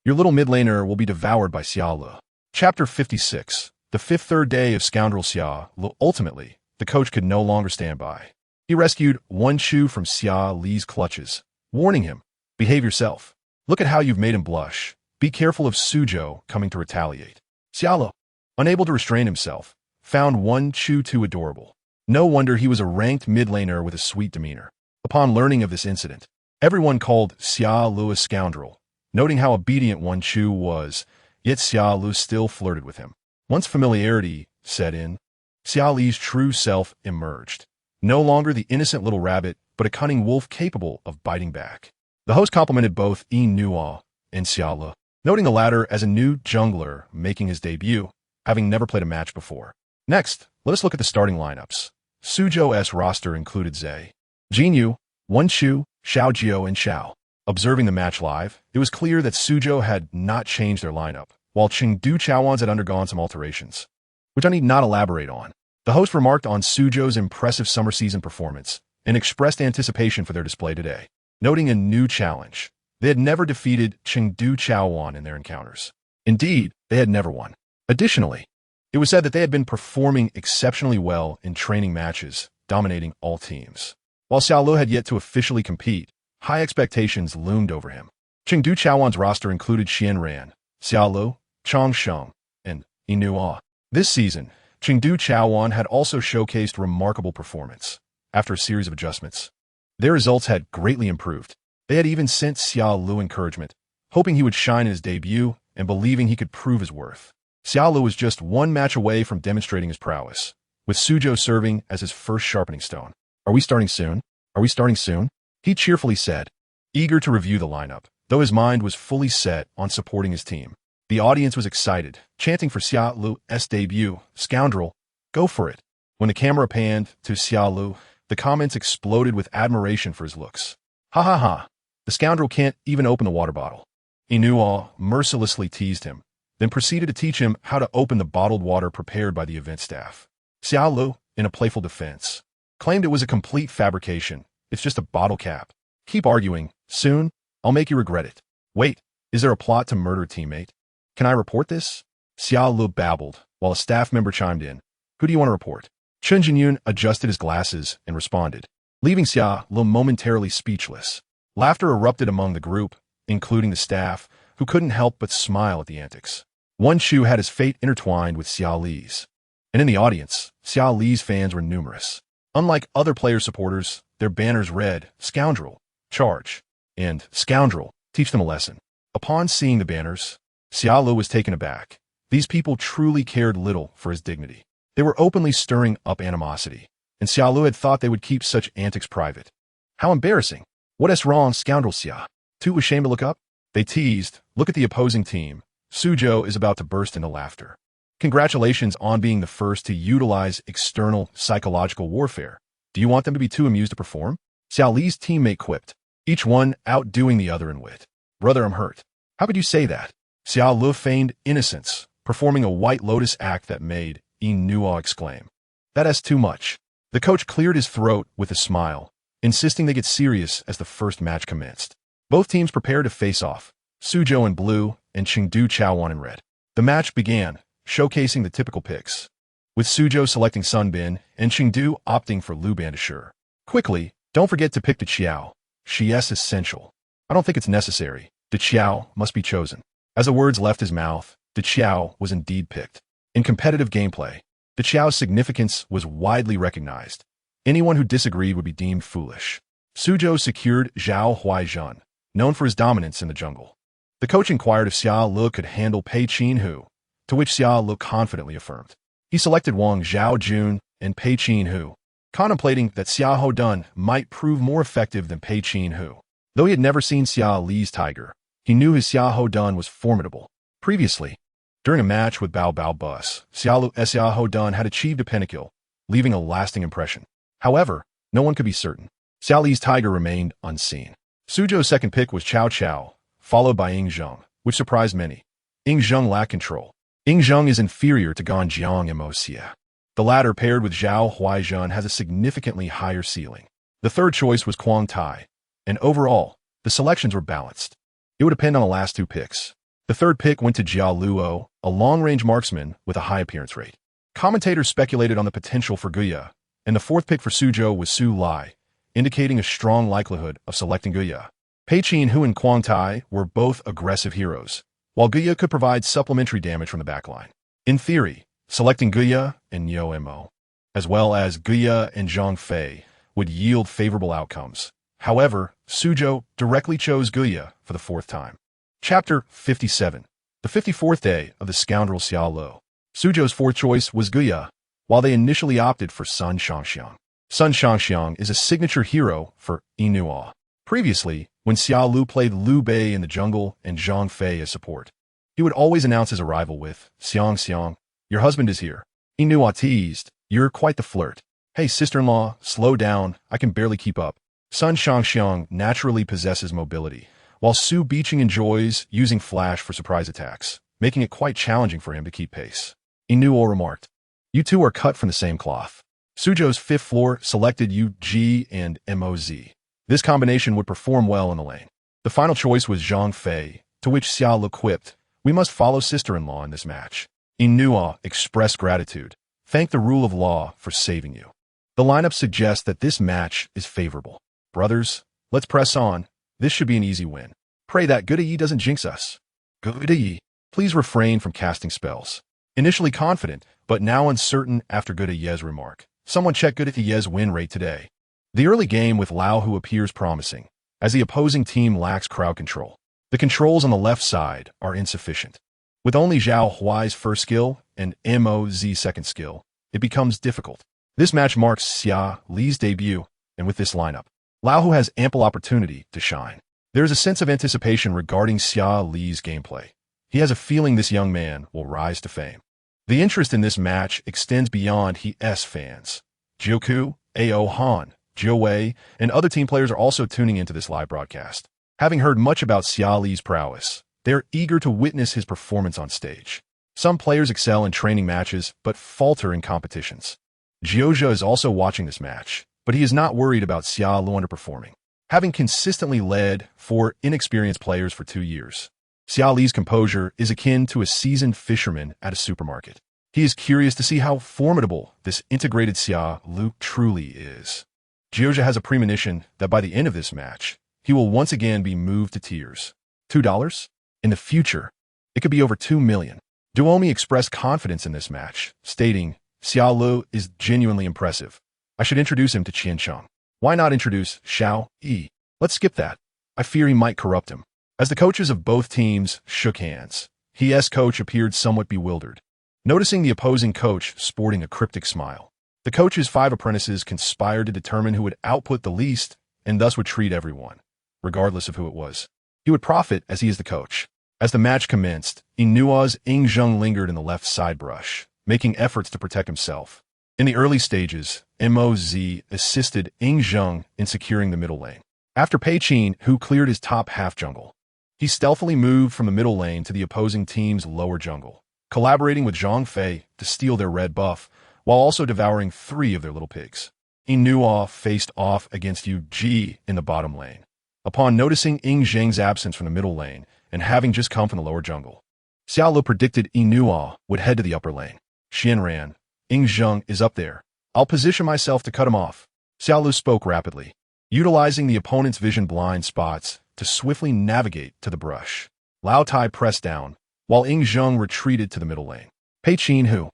your little mid laner will be devoured by Xia Lu. Chapter 56. The third day of Scoundrel Xia Lu. Ultimately, the coach could no longer stand by. He rescued Wen Chu from Xia Li's clutches, warning him, "Behave yourself. Look at how you've made him blush. Be careful of Suzhou coming to retaliate." Xia Lu, unable to restrain himself, found Wen Chu too adorable. No wonder he was a ranked mid laner with a sweet demeanor. Upon learning of this incident, everyone called Xia Lu a scoundrel, noting how obedient Wen Chu was, yet Xia Lu still flirted with him. Once familiarity set in, Xia Li's true self emerged. No longer the innocent little rabbit, but a cunning wolf capable of biting back. The host complimented both Nuo and Xia Lu, noting the latter as a new jungler making his debut, having never played a match before. Next, let us look at the starting lineups. Suzhou's roster included Zhe, Jinyu, Wen Chu, Xiao Jiu, and Xiao. Observing the match live, it was clear that Suzhou had not changed their lineup, while Chengdu Chaoans had undergone some alterations, which I need not elaborate on. The host remarked on Suzhou's impressive summer season performance and expressed anticipation for their display today, noting a new challenge. They had never defeated Chengdu Chaoan in their encounters. Indeed, they had never won. Additionally, it was said that they had been performing exceptionally well in training matches, dominating all teams. While Xiao Lu had yet to officially compete, high expectations loomed over him. Chengdu Chaoan's roster included Xian Ran, Xiao Lu, Chong Sheng, and Nuo. This season, Chengdu Chaoan had also showcased remarkable performance. After a series of adjustments, their results had greatly improved. They had even sent Xiao Lu encouragement, hoping he would shine in his debut and believing he could prove his worth. Xiao Lu was just one match away from demonstrating his prowess, with Suzhou serving as his first sharpening stone. "Are we starting soon? Are we starting soon?" he cheerfully said, eager to review the lineup, though his mind was fully set on supporting his team. The audience was excited, chanting for Xia Lu's debut, "Scoundrel, go for it." When the camera panned to Xia Lu, the comments exploded with admiration for his looks. "Ha ha ha, the scoundrel can't even open the water bottle." Nuo mercilessly teased him, then proceeded to teach him how to open the bottled water prepared by the event staff. Xia Lu, in a playful defense, claimed it was a complete fabrication. "It's just a bottle cap. Keep arguing. Soon, I'll make you regret it." "Wait, is there a plot to murder a teammate? Can I report this?" Xia Lu babbled, while a staff member chimed in. "Who do you want to report?" Chen Jinyun adjusted his glasses and responded, leaving Xia Lu momentarily speechless. Laughter erupted among the group, including the staff, who couldn't help but smile at the antics. Wen Chu had his fate intertwined with Xia Li's, and in the audience, Xia Li's fans were numerous. Unlike other player supporters, their banners read, "Scoundrel, charge," and "Scoundrel, teach them a lesson." Upon seeing the banners, Xia Lu was taken aback. These people truly cared little for his dignity. They were openly stirring up animosity, and Xia Lu had thought they would keep such antics private. How embarrassing. "What is wrong, Scoundrel Xia? Too ashamed to look up?" They teased. "Look at the opposing team." Suzhou is about to burst into laughter. "Congratulations on being the first to utilize external psychological warfare. Do you want them to be too amused to perform?" Xiao Li's teammate quipped, each one outdoing the other in wit. "Brother, I'm hurt." "How could you say that?" Xiao Lu feigned innocence, performing a White Lotus act that made Nuo exclaim, "That is too much." The coach cleared his throat with a smile, insisting they get serious as the first match commenced. Both teams prepared to face off, Suzhou in blue and Chengdu Chaoan in red. The match began, showcasing the typical picks, with Suzhou selecting Sun Bin and Chengdu opting for Lu Bandashur. Quickly, Don't forget to pick the Qiao. She is essential. I don't think it's necessary. The Qiao must be chosen. As the words left his mouth, the Qiao was indeed picked. In competitive gameplay, the Qiao's significance was widely recognized. Anyone who disagreed would be deemed foolish. Suzhou secured Zhao Huaizhen, known for his dominance in the jungle. The coach inquired if Xia Ling could handle Pei Qinhu, to which Xia Ling confidently affirmed. He selected Wang Zhaojun and Pei Qinhu, contemplating that Xia Hodun might prove more effective than Pei Qinhu. Though he had never seen Xia Li's tiger, he knew his Xia Hodun was formidable. Previously, during a match with Bao Bao Bus, Xia Hodun had achieved a pentakill, leaving a lasting impression. However, no one could be certain. Xia Li's tiger remained unseen. Suzhou's second pick was Cao Cao, followed by Ying Zheng, which surprised many. Ying Zheng lacked control. Ying Zheng is inferior to Gan Jiang and Mo Xia. The latter, paired with Zhao Huaizhen, has a significantly higher ceiling. The third choice was Quang Tai, and overall, the selections were balanced. It would depend on the last two picks. The third pick went to Jia Luo, a long-range marksman with a high appearance rate. Commentators speculated on the potential for Guya, and the fourth pick for Suzhou was Su Lai, indicating a strong likelihood of selecting Guya. Pei Qinhu and Quang Tai were both aggressive heroes, while Guya could provide supplementary damage from the backline. In theory, selecting Guya and Niu Mo, as well as Guya and Zhang Fei, would yield favorable outcomes. However, Suzhou directly chose Guya for the fourth time. Chapter 57. The 54th day of the scoundrel Xia Ling. Suzhou's fourth choice was Guya, while they initially opted for Sun Shangxiang. Sun Shangxiang is a signature hero for Inua. Previously, when Xia Ling played Liu Bei in the jungle and Zhang Fei as support, he would always announce his arrival with, "Xiang Xiang, your husband is here." Inua teased, "You're quite the flirt. Hey sister-in-law, slow down, I can barely keep up." Sun Shangxiang naturally possesses mobility, while Su Biqing enjoys using flash for surprise attacks, making it quite challenging for him to keep pace. Inua remarked, "You two are cut from the same cloth." Suzhou's fifth floor selected Yu Ji and Moz. This combination would perform well in the lane. The final choice was Zhang Fei, to which Xia Ling quipped, "We must follow sister-in-law in this match." Inua expressed gratitude, "Thank the rule of law for saving you." The lineup suggests that this match is favorable. Brothers, let's press on. This should be an easy win. Pray that Guda doesn't jinx us. Guda, please refrain from casting spells. Initially confident, but now uncertain after Guda's remark. Someone check Guda's win rate today. The early game with Lao Hu appears promising, as the opposing team lacks crowd control. The controls on the left side are insufficient. With only Zhao Huai's first skill and Moz's second skill, it becomes difficult. This match marks Xia Li's debut, and with this lineup, Lao Hu has ample opportunity to shine. There is a sense of anticipation regarding Xia Li's gameplay. He has a feeling this young man will rise to fame. The interest in this match extends beyond his fans. Jiuku, Ao Han, Wu Wei, and other team players are also tuning into this live broadcast. Having heard much about Xia Li's prowess, they are eager to witness his performance on stage. Some players excel in training matches, but falter in competitions. Jiuzhe is also watching this match, but he is not worried about Xia Ling underperforming, having consistently led 4 inexperienced players for 2 years. Xia Li's composure is akin to a seasoned fisherman at a supermarket. He is curious to see how formidable this integrated Xia Ling truly is. Jiuzhe has a premonition that by the end of this match, he will once again be moved to tears. $2? In the future, it could be over 2 million. Duomi expressed confidence in this match, stating, "Xia Ling is genuinely impressive. I should introduce him to Qiancheng. Why not introduce Xiao Yi? Let's skip that. I fear he might corrupt him." As the coaches of both teams shook hands, his coach appeared somewhat bewildered, noticing the opposing coach sporting a cryptic smile. The coach's 5 apprentices conspired to determine who would output the least and thus would treat everyone, regardless of who it was. He would profit as he is the coach. As the match commenced, Inua's Ying Zheng lingered in the left side brush, making efforts to protect himself. In the early stages, Moz assisted Ying Zheng in securing the middle lane. After Pei Qinhu cleared his top half jungle, he stealthily moved from the middle lane to the opposing team's lower jungle, collaborating with Zhang Fei to steal their red buff, while also devouring 3 of their little pigs. Inua faced off against Yu Ji in the bottom lane. Upon noticing Ying Zheng's absence from the middle lane and having just come from the lower jungle, Xia Ling predicted Inua would head to the upper lane. Xian ran. Ying Zheng is up there. I'll position myself to cut him off. Xia Ling spoke rapidly. utilizing the opponent's vision blind spots to swiftly navigate to the brush. Lao Tai pressed down, while Ying Zheng retreated to the middle lane. Pei Qin who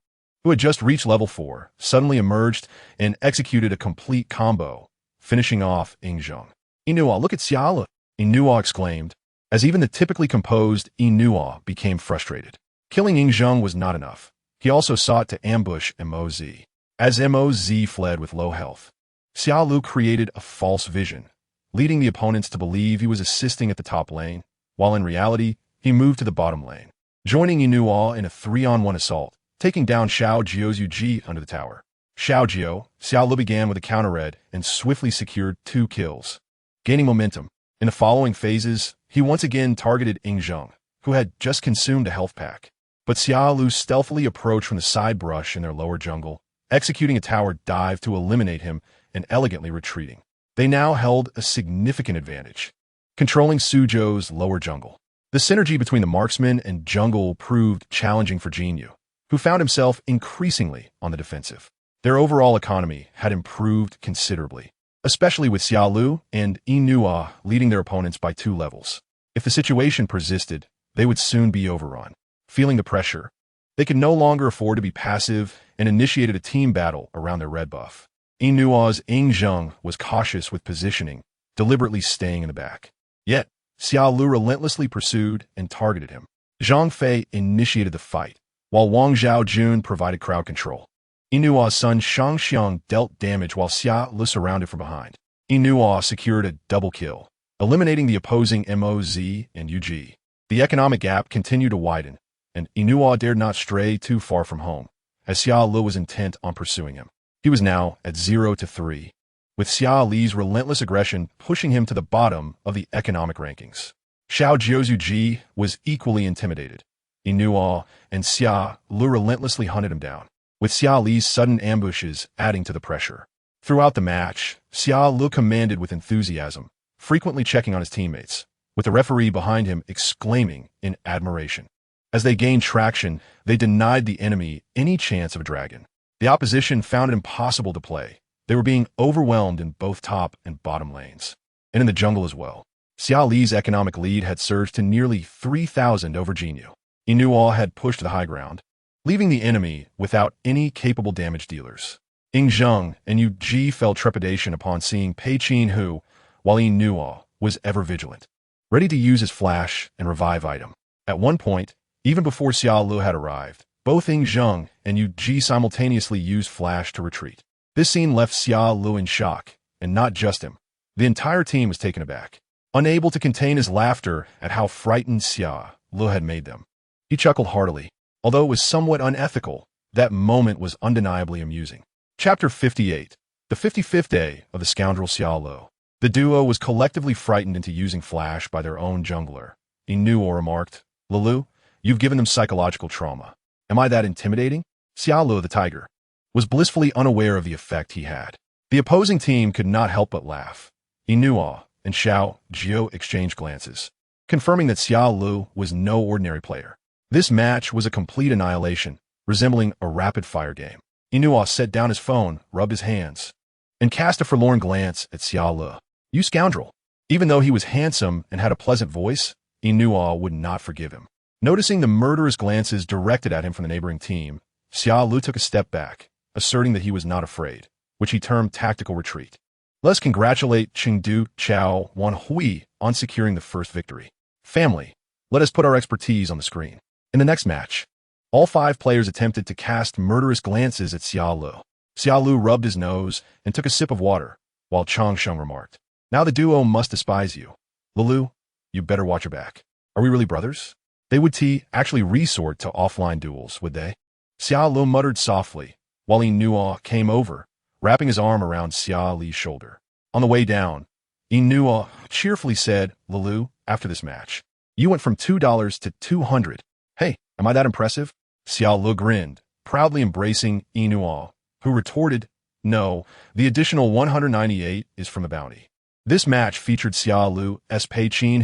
had just reached level 4, suddenly emerged and executed a complete combo, finishing off Ying Zheng. Inua, look at Xia Ling! Inua exclaimed, as even the typically composed Inua became frustrated. Killing Ying Zheng was not enough. He also sought to ambush Moz. As Moz fled with low health, Xia Lu created a false vision, leading the opponents to believe he was assisting at the top lane, while in reality, he moved to the bottom lane, joining Inua in a 3-on-1 assault, taking down Xiao Jiuzhe Ji under the tower. Xia Lu began with a counter red and swiftly secured 2 kills. Gaining momentum, in the following phases, he once again targeted Ying Zheng, who had just consumed a health pack. But Xia Lu stealthily approached from the side brush in their lower jungle, executing a tower dive to eliminate him and elegantly retreating. They now held a significant advantage, controlling Suzhou's lower jungle. The synergy between the marksman and jungle proved challenging for Jinyu, who found himself increasingly on the defensive. Their overall economy had improved considerably, especially with Xia Lu and Inua leading their opponents by 2 levels. If the situation persisted, they would soon be overrun. Feeling the pressure, they could no longer afford to be passive and initiated a team battle around their red buff. Inua's Ying Zheng was cautious with positioning, deliberately staying in the back. Yet, Xia Lu relentlessly pursued and targeted him. Zhang Fei initiated the fight, while Wang Zhaojun provided crowd control. Inua's son Shang Xiang dealt damage while Xia Lu surrounded from behind. Inua secured a double kill, eliminating the opposing Moz and Yuji. The economic gap continued to widen, and Inua dared not stray too far from home, as Xia Lu was intent on pursuing him. He was now at 0-3, with Xia Li's relentless aggression pushing him to the bottom of the economic rankings. Xiao Jiuzhe Ji was equally intimidated. Inua and Xia Lu relentlessly hunted him down, with Xia Li's sudden ambushes adding to the pressure. Throughout the match, Xia Lu commanded with enthusiasm, frequently checking on his teammates, with the referee behind him exclaiming in admiration. As they gained traction, they denied the enemy any chance of a dragon. The opposition found it impossible to play. They were being overwhelmed in both top and bottom lanes, and in the jungle as well. Xia Li's economic lead had surged to nearly 3,000 over Jinyu. Inua had pushed the high ground, leaving the enemy without any capable damage dealers. Ying Zheng and Yu Ji felt trepidation upon seeing Pei Qin while Inua was ever vigilant, ready to use his flash and revive item. At one point, even before Xia Lu had arrived, both Ying Zheng and Yu Ji simultaneously used flash to retreat. This scene left Xia Lu in shock, and not just him. The entire team was taken aback, unable to contain his laughter at how frightened Xia Lu had made them. He chuckled heartily. Although it was somewhat unethical, that moment was undeniably amusing. Chapter 58. The 55th day of the scoundrel Xia Lu. The duo was collectively frightened into using flash by their own jungler. Inua remarked, "Lulu, you've given them psychological trauma. Am I that intimidating?" Xia Lu, the tiger, was blissfully unaware of the effect he had. The opposing team could not help but laugh. Inua and Xiao Jiu exchanged glances, confirming that Xia Lu was no ordinary player. This match was a complete annihilation, resembling a rapid-fire game. Inua set down his phone, rubbed his hands, and cast a forlorn glance at Xia Lu. "You scoundrel." Even though he was handsome and had a pleasant voice, Inua would not forgive him. Noticing the murderous glances directed at him from the neighboring team, Xia Lu took a step back, asserting that he was not afraid, which he termed tactical retreat. Let's congratulate Chengdu Chao Wan Hui on securing the first victory. Family, let us put our expertise on the screen. In the next match, all 5 players attempted to cast murderous glances at Xia Lu. Xia Lu rubbed his nose and took a sip of water, while Chang Sheng remarked, "Now the duo must despise you. Lulu, you better watch your back. Are we really brothers?" They would actually resort to offline duels, would they? Xia Lu muttered softly, while Inua came over, wrapping his arm around Xia Li's shoulder. On the way down, Inua cheerfully said, "Lulu, after this match, you went from $2 to 200. Hey, am I that impressive?" Xia Lu grinned, proudly embracing Inua, who retorted, "No, the additional 198 is from the bounty." This match featured Xia Lu's Pei Qin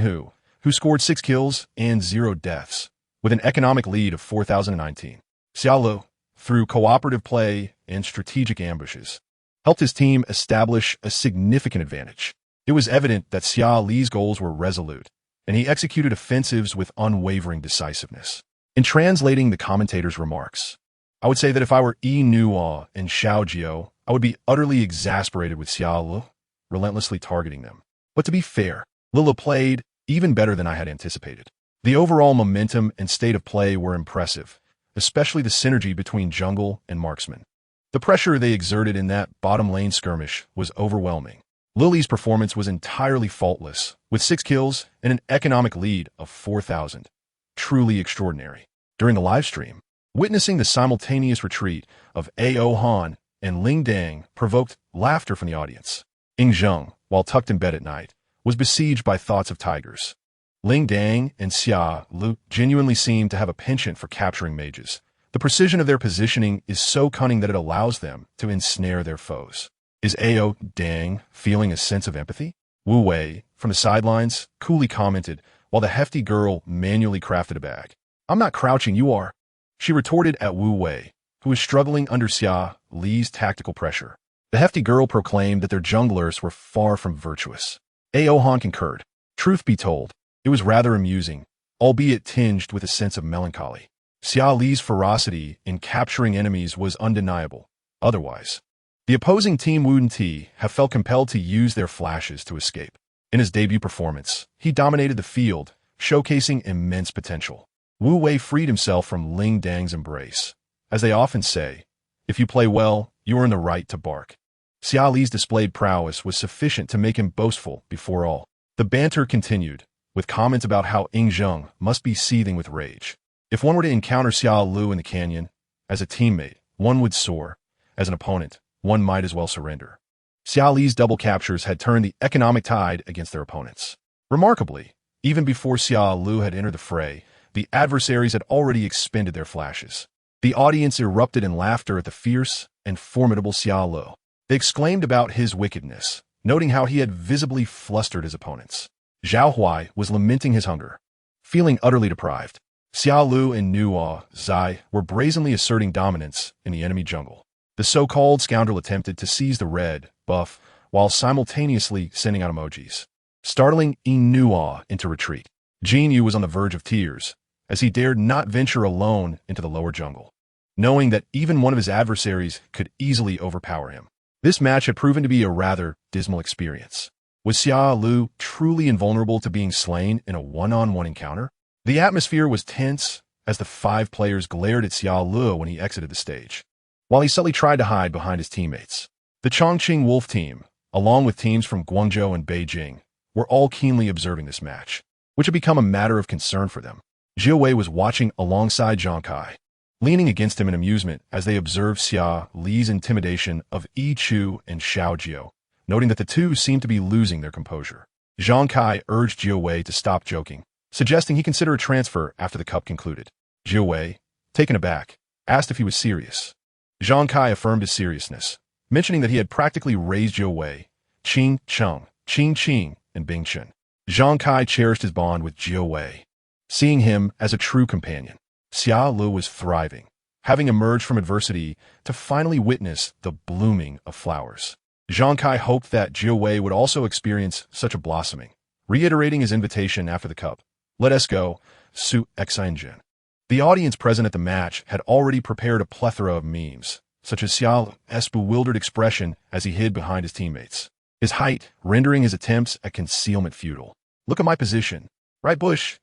who scored 6 kills and 0 deaths, with an economic lead of 4,019. Xia Lu, through cooperative play and strategic ambushes, helped his team establish a significant advantage. It was evident that Xia Li's goals were resolute, and he executed offensives with unwavering decisiveness. In translating the commentator's remarks, I would say that if I were Yi Nuo and Xiao Jiu, I would be utterly exasperated with Xia Li, relentlessly targeting them. But to be fair, Lila played even better than I had anticipated. The overall momentum and state of play were impressive, especially the synergy between jungle and marksman. The pressure they exerted in that bottom lane skirmish was overwhelming. Lily's performance was entirely faultless, with 6 kills and an economic lead of 4,000. Truly extraordinary. During the livestream, witnessing the simultaneous retreat of A.O. Han and Ling Dang provoked laughter from the audience. Ying Zheng, while tucked in bed at night, was besieged by thoughts of tigers. Ling Dang and Xia Lu genuinely seemed to have a penchant for capturing mages. The precision of their positioning is so cunning that it allows them to ensnare their foes. Is A.O. Dang feeling a sense of empathy? Wu Wei, from the sidelines, coolly commented, while the hefty girl manually crafted a bag. "I'm not crouching, you are," she retorted at Wu Wei, who was struggling under Xia Li's tactical pressure. The hefty girl proclaimed that their junglers were far from virtuous. A.O. Han concurred. Truth be told, it was rather amusing, albeit tinged with a sense of melancholy. Xia Li's ferocity in capturing enemies was undeniable. Otherwise, the opposing team wouldn't have felt compelled to use their flashes to escape. In his debut performance, he dominated the field, showcasing immense potential. Wu Wei freed himself from Ling Dang's embrace. As they often say, if you play well, you earn the right to bark. Xia Li's displayed prowess was sufficient to make him boastful before all. The banter continued, with comments about how Ying Zheng must be seething with rage. If one were to encounter Xia Lu in the canyon, as a teammate, one would soar. As an opponent, one might as well surrender. Xia Li's double captures had turned the economic tide against their opponents. Remarkably, even before Xia Lu had entered the fray, the adversaries had already expended their flashes. The audience erupted in laughter at the fierce and formidable Xia Lu. They exclaimed about his wickedness, noting how he had visibly flustered his opponents. Zhao Huai was lamenting his hunger. Feeling utterly deprived, Xia Lu and Nuo Zai were brazenly asserting dominance in the enemy jungle. The so-called scoundrel attempted to seize the red buff while simultaneously sending out emojis, startling Nuo into retreat. Jin Yu was on the verge of tears, as he dared not venture alone into the lower jungle, knowing that even one of his adversaries could easily overpower him. This match had proven to be a rather dismal experience. Was Xia Lu truly invulnerable to being slain in a one-on-one encounter? The atmosphere was tense as the 5 players glared at Xia Lu when he exited the stage, while he subtly tried to hide behind his teammates. The Chongqing Wolf team, along with teams from Guangzhou and Beijing, were all keenly observing this match, which had become a matter of concern for them. Jiuzhe Wei was watching alongside Zhang Kai, leaning against him in amusement as they observed Xia Li's intimidation of Yi Chu and Xiao Jiu, noting that the two seemed to be losing their composure. Zhang Kai urged Jiuzhe Wei to stop joking, suggesting he consider a transfer after the cup concluded. Jiuzhe Wei, taken aback, asked if he was serious. Zhang Kai affirmed his seriousness, mentioning that he had practically raised Jiuzhe Wei, Qing Cheng, Qing Qing, and Bing Chen. Zhang Kai cherished his bond with Jiuzhe Wei, seeing him as a true companion. Xia Lu was thriving, having emerged from adversity to finally witness the blooming of flowers. Zhang Kai hoped that Jiuzhe Wei would also experience such a blossoming, reiterating his invitation after the cup. "Let us go, Su Xinjin." The audience present at the match had already prepared a plethora of memes, such as Xia Lu's bewildered expression as he hid behind his teammates, his height rendering his attempts at concealment futile. "Look at my position. Right bush,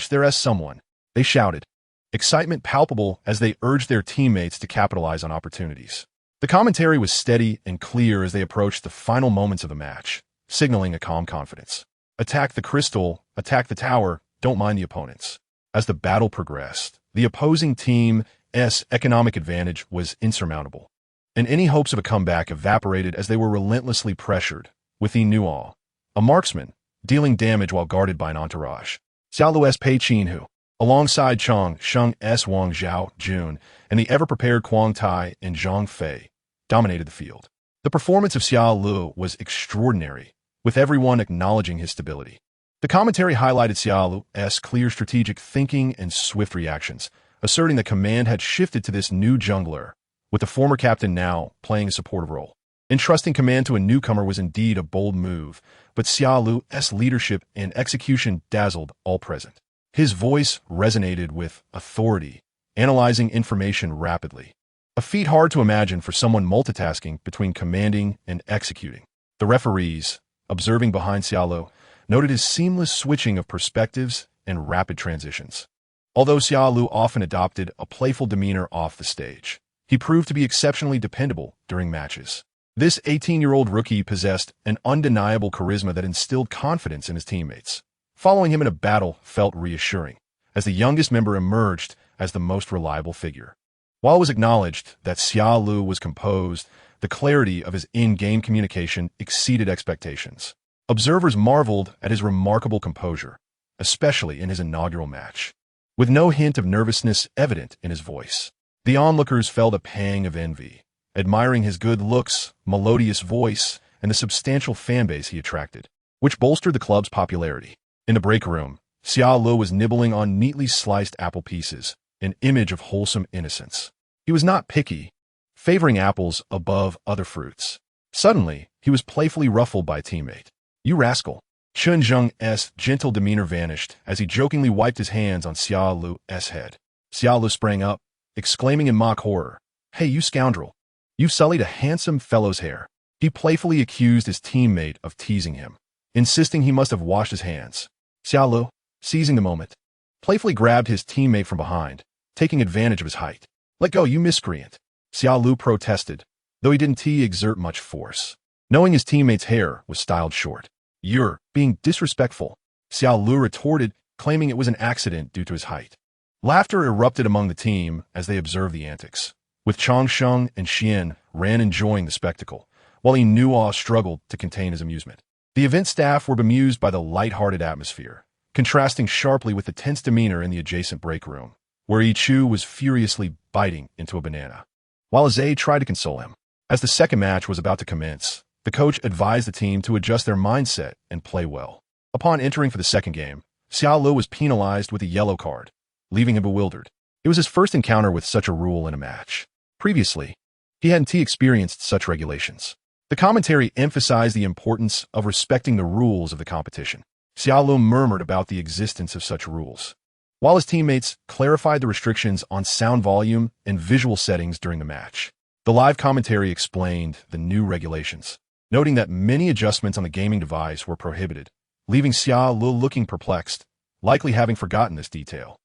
there's someone," they shouted, excitement palpable as they urged their teammates to capitalize on opportunities. The commentary was steady and clear as they approached the final moments of the match, signaling a calm confidence. Attack the crystal, attack the tower, don't mind the opponents. As the battle progressed, the opposing team's economic advantage was insurmountable, and any hopes of a comeback evaporated as they were relentlessly pressured, with Nuo, a marksman, dealing damage while guarded by an entourage. Xiao Lu's Pei Qinhu, alongside Chong Sheng S. Wang Zhao Jun, and the ever-prepared Quang Tai and Zhang Fei, dominated the field. The performance of Xia Lu was extraordinary, with everyone acknowledging his stability. The commentary highlighted Xia Lu's clear strategic thinking and swift reactions, asserting that command had shifted to this new jungler, with the former captain now playing a supportive role. Entrusting command to a newcomer was indeed a bold move, but Xia Lu's leadership and execution dazzled all present. His voice resonated with authority, analyzing information rapidly. A feat hard to imagine for someone multitasking between commanding and executing. The referees, observing behind Xia Lu, noted his seamless switching of perspectives and rapid transitions. Although Xia Lu often adopted a playful demeanor off the stage, he proved to be exceptionally dependable during matches. This 18-year-old rookie possessed an undeniable charisma that instilled confidence in his teammates. Following him in a battle felt reassuring, as the youngest member emerged as the most reliable figure. While it was acknowledged that Xia Lu was composed, the clarity of his in-game communication exceeded expectations. Observers marveled at his remarkable composure, especially in his inaugural match. With no hint of nervousness evident in his voice, the onlookers felt a pang of envy, admiring his good looks, melodious voice, and the substantial fanbase he attracted, which bolstered the club's popularity. In the break room, Xia Lu was nibbling on neatly sliced apple pieces, an image of wholesome innocence. He was not picky, favoring apples above other fruits. Suddenly, he was playfully ruffled by a teammate. "You rascal." Chun Zheng's gentle demeanor vanished as he jokingly wiped his hands on Xia Lu's head. Xia Lu sprang up, exclaiming in mock horror, "Hey, you scoundrel! You've sullied a handsome fellow's hair." He playfully accused his teammate of teasing him, insisting he must have washed his hands. Xia Lu, seizing the moment, playfully grabbed his teammate from behind, taking advantage of his height. "Let go, you miscreant!" Xia Lu protested, though he didn't exert much force, knowing his teammate's hair was styled short. "You're being disrespectful," Xia Lu retorted, claiming it was an accident due to his height. Laughter erupted among the team as they observed the antics, with Changsheng and Xian Ran enjoying the spectacle, while Nuo struggled to contain his amusement. The event staff were bemused by the light-hearted atmosphere, contrasting sharply with the tense demeanor in the adjacent break room, where Yichu was furiously biting into a banana, while Zhe tried to console him. As the second match was about to commence, the coach advised the team to adjust their mindset and play well. Upon entering for the second game, Xia Lu was penalized with a yellow card, leaving him bewildered. It was his first encounter with such a rule in a match. Previously, he hadn't experienced such regulations. The commentary emphasized the importance of respecting the rules of the competition. Xia Lu murmured about the existence of such rules, while his teammates clarified the restrictions on sound volume and visual settings during the match. The live commentary explained the new regulations, noting that many adjustments on the gaming device were prohibited, leaving Xia Lu looking perplexed, likely having forgotten this detail.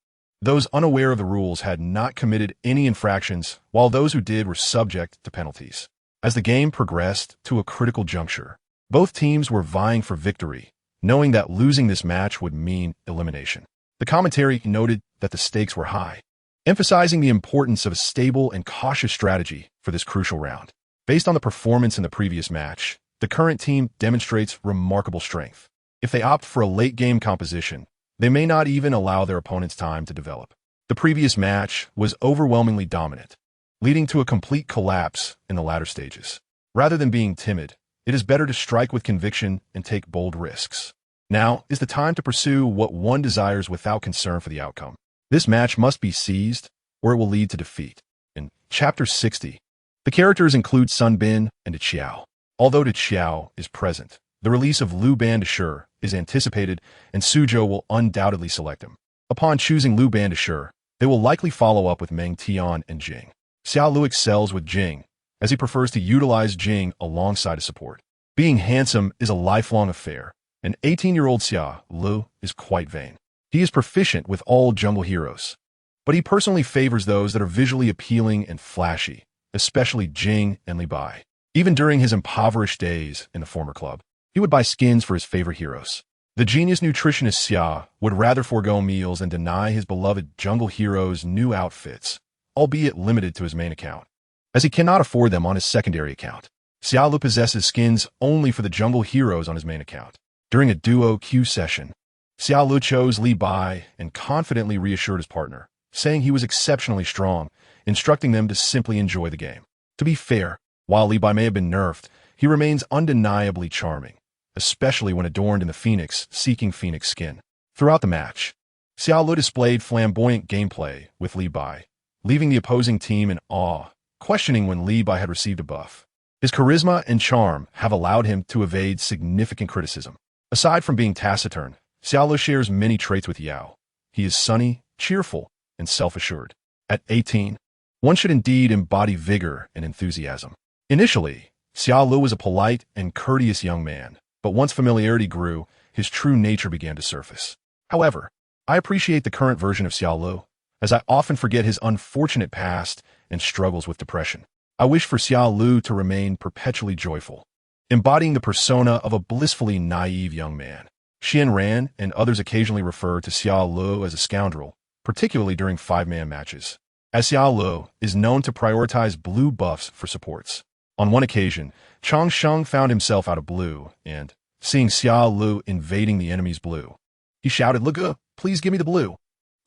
Those unaware of the rules had not committed any infractions, while those who did were subject to penalties. As the game progressed to a critical juncture, both teams were vying for victory, knowing that losing this match would mean elimination. The commentary noted that the stakes were high, emphasizing the importance of a stable and cautious strategy for this crucial round. Based on the performance in the previous match, the current team demonstrates remarkable strength. If they opt for a late-game composition, they may not even allow their opponents time to develop. The previous match was overwhelmingly dominant, leading to a complete collapse in the latter stages. Rather than being timid, it is better to strike with conviction and take bold risks. Now is the time to pursue what one desires without concern for the outcome. This match must be seized, or it will lead to defeat. In Chapter 60, the characters include Sun Bin and Qiao. Although Qiao is present, the release of Lu Ban de Shi is anticipated, and Suzhou will undoubtedly select him. Upon choosing Lu Ban de Shi, they will likely follow up with Meng Tian and Jing. Xia Lu excels with Jing, as he prefers to utilize Jing alongside a support. Being handsome is a lifelong affair, and 18-year-old Xia Lu is quite vain. He is proficient with all jungle heroes, but he personally favors those that are visually appealing and flashy, especially Jing and Li Bai. Even during his impoverished days in the former club, he would buy skins for his favorite heroes. The genius nutritionist Xia would rather forego meals than deny his beloved jungle heroes new outfits, albeit limited to his main account, as he cannot afford them on his secondary account. Xia Lu possesses skins only for the jungle heroes on his main account. During a duo queue session, Xia Lu chose Li Bai and confidently reassured his partner, saying he was exceptionally strong, instructing them to simply enjoy the game. To be fair, while Li Bai may have been nerfed, he remains undeniably charming, especially when adorned in the Seeking Phoenix skin. Throughout the match, Xia Lu displayed flamboyant gameplay with Li Bai, leaving the opposing team in awe, questioning when Li Bai had received a buff. His charisma and charm have allowed him to evade significant criticism. Aside from being taciturn, Xiaolu shares many traits with Yao. He is sunny, cheerful, and self-assured. At 18, one should indeed embody vigor and enthusiasm. Initially, Xiaolu was a polite and courteous young man, but once familiarity grew, his true nature began to surface. However, I appreciate the current version of Xiaolu, as I often forget his unfortunate past and struggles with depression. I wish for Xiaolu to remain perpetually joyful, embodying the persona of a blissfully naive young man. Xian Ran and others occasionally refer to Xiaolu as a scoundrel, particularly during 5-man matches, as Xiaolu is known to prioritize blue buffs for supports. On one occasion, Chang Sheng found himself out of blue, and, seeing Xiaolu invading the enemy's blue, he shouted, "Look, please give me the blue."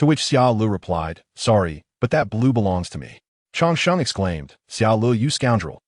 To which Xiaolu replied, "Sorry, but that blue belongs to me." Chang Sheng exclaimed, "Xiaolu, you scoundrel."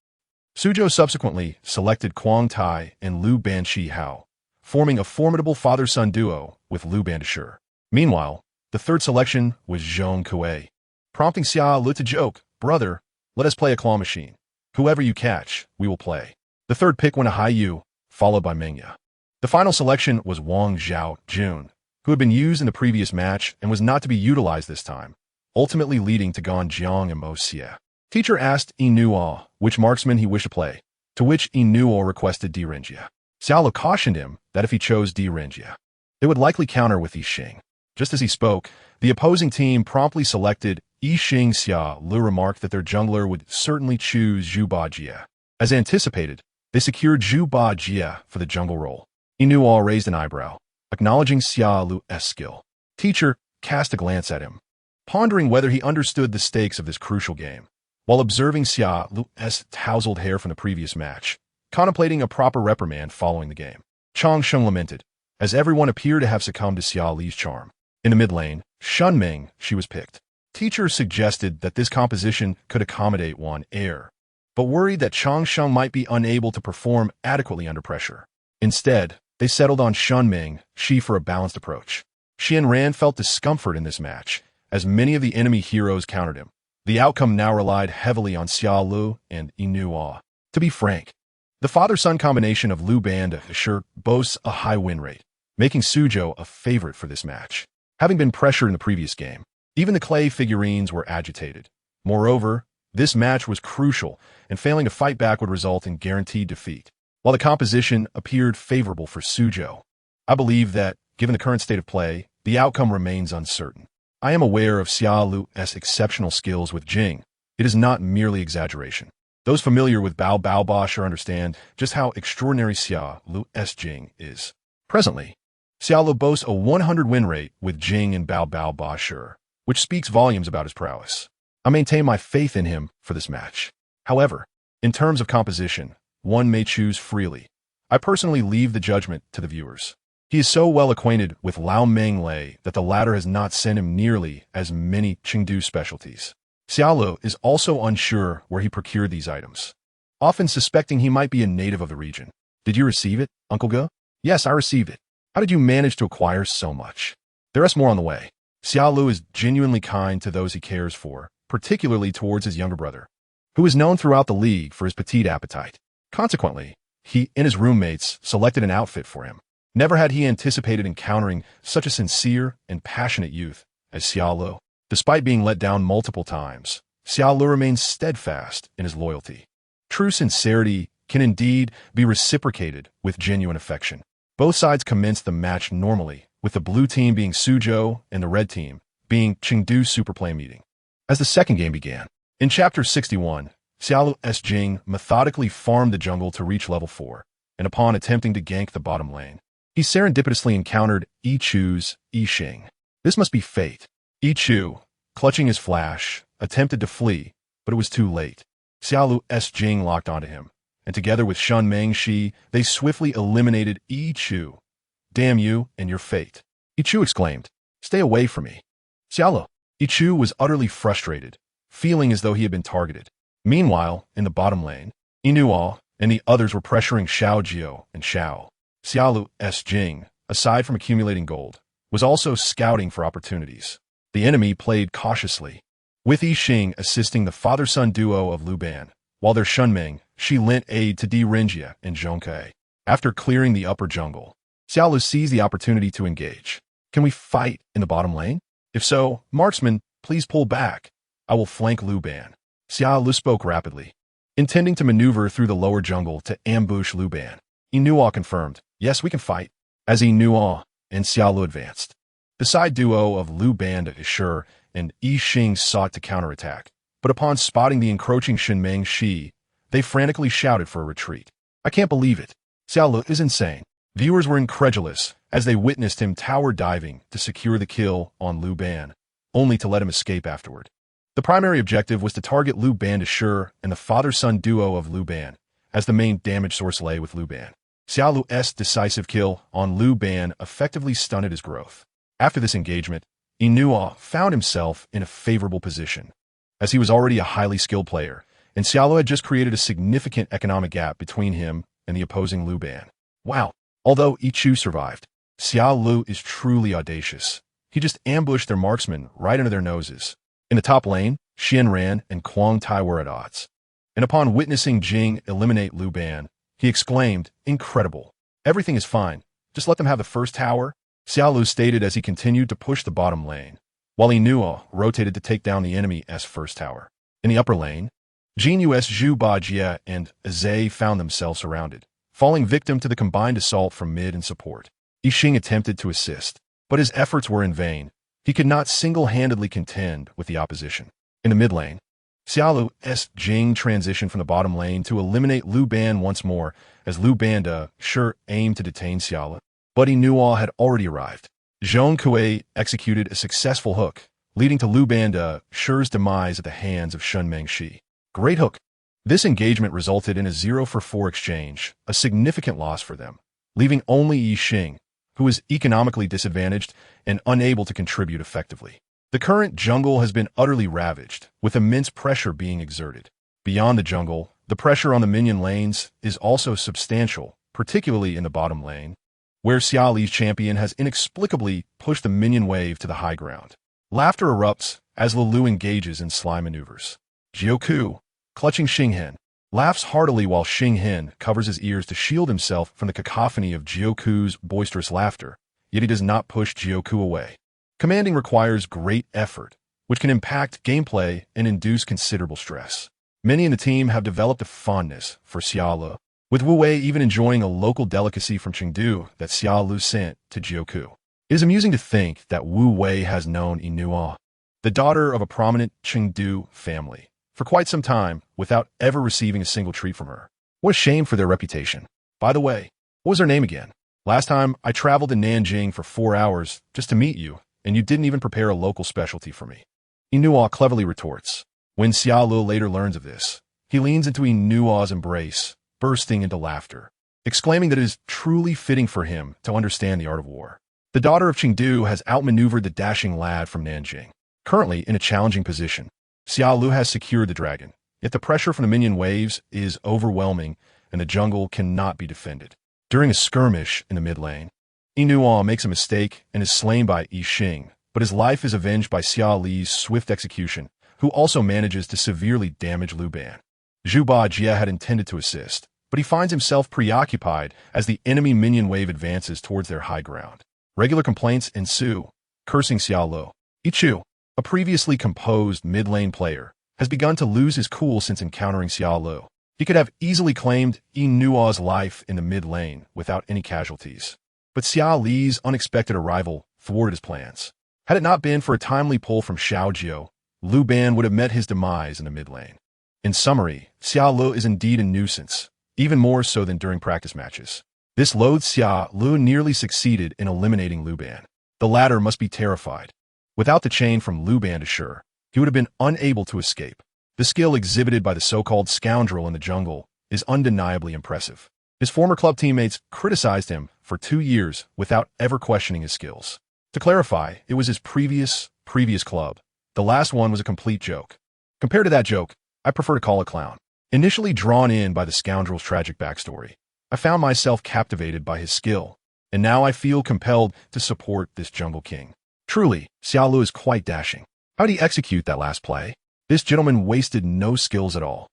Suzhou subsequently selected Quang Tai and Liu Banshi Hao, forming a formidable father-son duo with Liu Bandashur. Meanwhile, the third selection was Zhong Kuei, prompting Xiaolu to joke, "Brother, let us play a claw machine. Whoever you catch, we will play." The third pick went to Hai Yu, followed by Mengya. The final selection was Wang Zhao Jun, who had been used in the previous match and was not to be utilized this time, ultimately leading to Gan Jiang and Mo Xie. Teacher asked Inuo which marksman he wished to play, to which Inuo requested Di Renjia. Xiaolu cautioned him that if he chose Di Renjia, it would likely counter with Yixing. Just as he spoke, the opposing team promptly selected Yixing. Xiaolu remarked that their jungler would certainly choose Zhu Bajie. As anticipated, they secured Zhu Bajie for the jungle role. Inuo raised an eyebrow, acknowledging Xiaolu's skill. Teacher cast a glance at him, pondering whether he understood the stakes of this crucial game, while observing Xiaolu's tousled hair from the previous match, contemplating a proper reprimand following the game. Chang Sheng lamented, as everyone appeared to have succumbed to Xiaolu's charm. In the mid lane, Shunming, she was picked. Teacher suggested that this composition could accommodate one heir, but worried that Chang Sheng might be unable to perform adequately under pressure. Instead, they settled on Shunming, she for a balanced approach. Xian Ran felt discomfort in this match, as many of the enemy heroes countered him. The outcome now relied heavily on Xiaolu and Inuo. To be frank, the father-son combination of Liu Bandashur boasts a high win rate, making Suzhou a favorite for this match. Having been pressured in the previous game, even the clay figurines were agitated. Moreover, this match was crucial, and failing to fight back would result in guaranteed defeat. While the composition appeared favorable for Suzhou, I believe that, given the current state of play, the outcome remains uncertain. I am aware of Xiaolu's exceptional skills with Jing. It is not merely exaggeration. Those familiar with Bao Bao Ba understand just how extraordinary Xiaolu's Jing is. Presently, Xiaolu boasts a 100 win rate with Jing and Bao Bao Ba, which speaks volumes about his prowess. I maintain my faith in him for this match. However, in terms of composition, one may choose freely. I personally leave the judgment to the viewers. He is so well acquainted with Lao Menglei that the latter has not sent him nearly as many Chengdu specialties. Xiaolu is also unsure where he procured these items, often suspecting he might be a native of the region. "Did you receive it, Uncle Ge?" "Yes, I received it." "How did you manage to acquire so much?" "There is more on the way." Xiaolu is genuinely kind to those he cares for, particularly towards his younger brother, who is known throughout the league for his petite appetite. Consequently, he and his roommates selected an outfit for him. Never had he anticipated encountering such a sincere and passionate youth as Xiaolu. Despite being let down multiple times, Xiaolu remains steadfast in his loyalty. True sincerity can indeed be reciprocated with genuine affection. Both sides commenced the match normally, with the blue team being Suzhou and the red team being Chengdu Superplay meeting. As the second game began, in Chapter 61, Xiaolu's Jing methodically farmed the jungle to reach level 4, and upon attempting to gank the bottom lane, he serendipitously encountered Yichu's Yixing. This must be fate. Yichu, clutching his flash, attempted to flee, but it was too late. Xiaolu's Jing locked onto him, and together with Shun Mengshi, they swiftly eliminated Yichu. "Damn you and your fate," Yichu exclaimed. "Stay away from me." Yichu was utterly frustrated, feeling as though he had been targeted. Meanwhile, in the bottom lane, Inuo and the others were pressuring Xiao Jiu and Xiao. Xiaolu's Jing, aside from accumulating gold, was also scouting for opportunities. The enemy played cautiously, with Yixing assisting the father-son duo of Liu Ban, while their Shunming, she lent aid to Rinjia and Zhongke. After clearing the upper jungle, Xia Lu seized the opportunity to engage. Can we fight in the bottom lane? If so, marksman, please pull back. I will flank Lu Ban. Xia Lu spoke rapidly, intending to maneuver through the lower jungle to ambush Lu Ban. Inua confirmed, yes, we can fight. As Inua and Xia Lu advanced, the side duo of Lu Ban Shi and Yi Xing sought to counterattack, but upon spotting the encroaching Shenmeng Shi, they frantically shouted for a retreat. I can't believe it. Xia Lu is insane. Viewers were incredulous as they witnessed him tower diving to secure the kill on Lu Ban, only to let him escape afterward. The primary objective was to target Lu Ban Shi and the father-son duo of Lu Ban, as the main damage source lay with Lu Ban. Xia Lu's decisive kill on Lu Ban effectively stunted his growth. After this engagement, Inua found himself in a favorable position, as he was already a highly skilled player, and Xia Lu had just created a significant economic gap between him and the opposing Lu Ban. Wow. Although Ichu survived, Xia Lu is truly audacious. He just ambushed their marksmen right under their noses. In the top lane, Xian Ran and Kuang Tai were at odds. And upon witnessing Jing eliminate Lu Ban, he exclaimed, incredible. Everything is fine. Just let them have the first tower, Xia Lu stated as he continued to push the bottom lane, while Inua rotated to take down the enemy's first tower. In the upper lane, Jin's Zhu Bajie and Zhe found themselves surrounded, falling victim to the combined assault from mid and support. Yi Xing attempted to assist, but his efforts were in vain. He could not single-handedly contend with the opposition. In the mid lane, Xia Lu's Jing transitioned from the bottom lane to eliminate Lu Ban once more, as Lu Ban Shi aimed to detain Xia Lu. But Inua had already arrived. Zhong Kui executed a successful hook, leading to Lu Ban Shi's demise at the hands of Shenmeng Shi. Great hook. This engagement resulted in a 0-for-4 exchange, a significant loss for them, leaving only Yi Xing, who was economically disadvantaged and unable to contribute effectively. The current jungle has been utterly ravaged, with immense pressure being exerted. Beyond the jungle, the pressure on the minion lanes is also substantial, particularly in the bottom lane, where Xia Li's champion has inexplicably pushed the minion wave to the high ground. Laughter erupts as Lu engages in sly maneuvers. Jiuku, clutching Xinghen, laughs heartily while Xinghen covers his ears to shield himself from the cacophony of Jiuku's boisterous laughter, yet he does not push Jiuku away. Commanding requires great effort, which can impact gameplay and induce considerable stress. Many in the team have developed a fondness for Xia Lu, with Wu Wei even enjoying a local delicacy from Chengdu that Xia Lu sent to Jiuku. It is amusing to think that Wu Wei has known Inua, the daughter of a prominent Chengdu family, for quite some time without ever receiving a single treat from her. What a shame for their reputation. By the way, what was her name again? Last time I traveled to Nanjing for 4 hours just to meet you, and you didn't even prepare a local specialty for me. Inua cleverly retorts. When Xia Lu later learns of this, he leans into Inua's embrace, bursting into laughter, exclaiming that it is truly fitting for him to understand the art of war. The daughter of Chengdu has outmaneuvered the dashing lad from Nanjing. Currently in a challenging position, Xia Lu has secured the dragon, yet the pressure from the minion waves is overwhelming and the jungle cannot be defended. During a skirmish in the mid lane, Inua makes a mistake and is slain by Yi Xing, but his life is avenged by Xia Li's swift execution, who also manages to severely damage Lu Ban. Zhu Bajie had intended to assist, but he finds himself preoccupied as the enemy minion wave advances towards their high ground. Regular complaints ensue, cursing Xia Lu. Ichu, a previously composed mid-lane player, has begun to lose his cool since encountering Xia Lu. He could have easily claimed Inua's life in the mid lane without any casualties. But Xia Li's unexpected arrival thwarted his plans. Had it not been for a timely pull from Xiaojiu, Lu Ban would have met his demise in the mid lane. In summary, Xia Lu is indeed a nuisance, even more so than during practice matches. This loathed Xia Lu nearly succeeded in eliminating Lu Ban. The latter must be terrified. Without the chain from Lu Ban to Shi, he would have been unable to escape. The skill exhibited by the so-called scoundrel in the jungle is undeniably impressive. His former club teammates criticized him for 2 years without ever questioning his skills. To clarify, it was his previous club. The last one was a complete joke. Compared to that joke, I prefer to call it clown. Initially drawn in by the scoundrel's tragic backstory, I found myself captivated by his skill, and now I feel compelled to support this jungle king. Truly, Xia Lu is quite dashing. How did he execute that last play? This gentleman wasted no skills at all.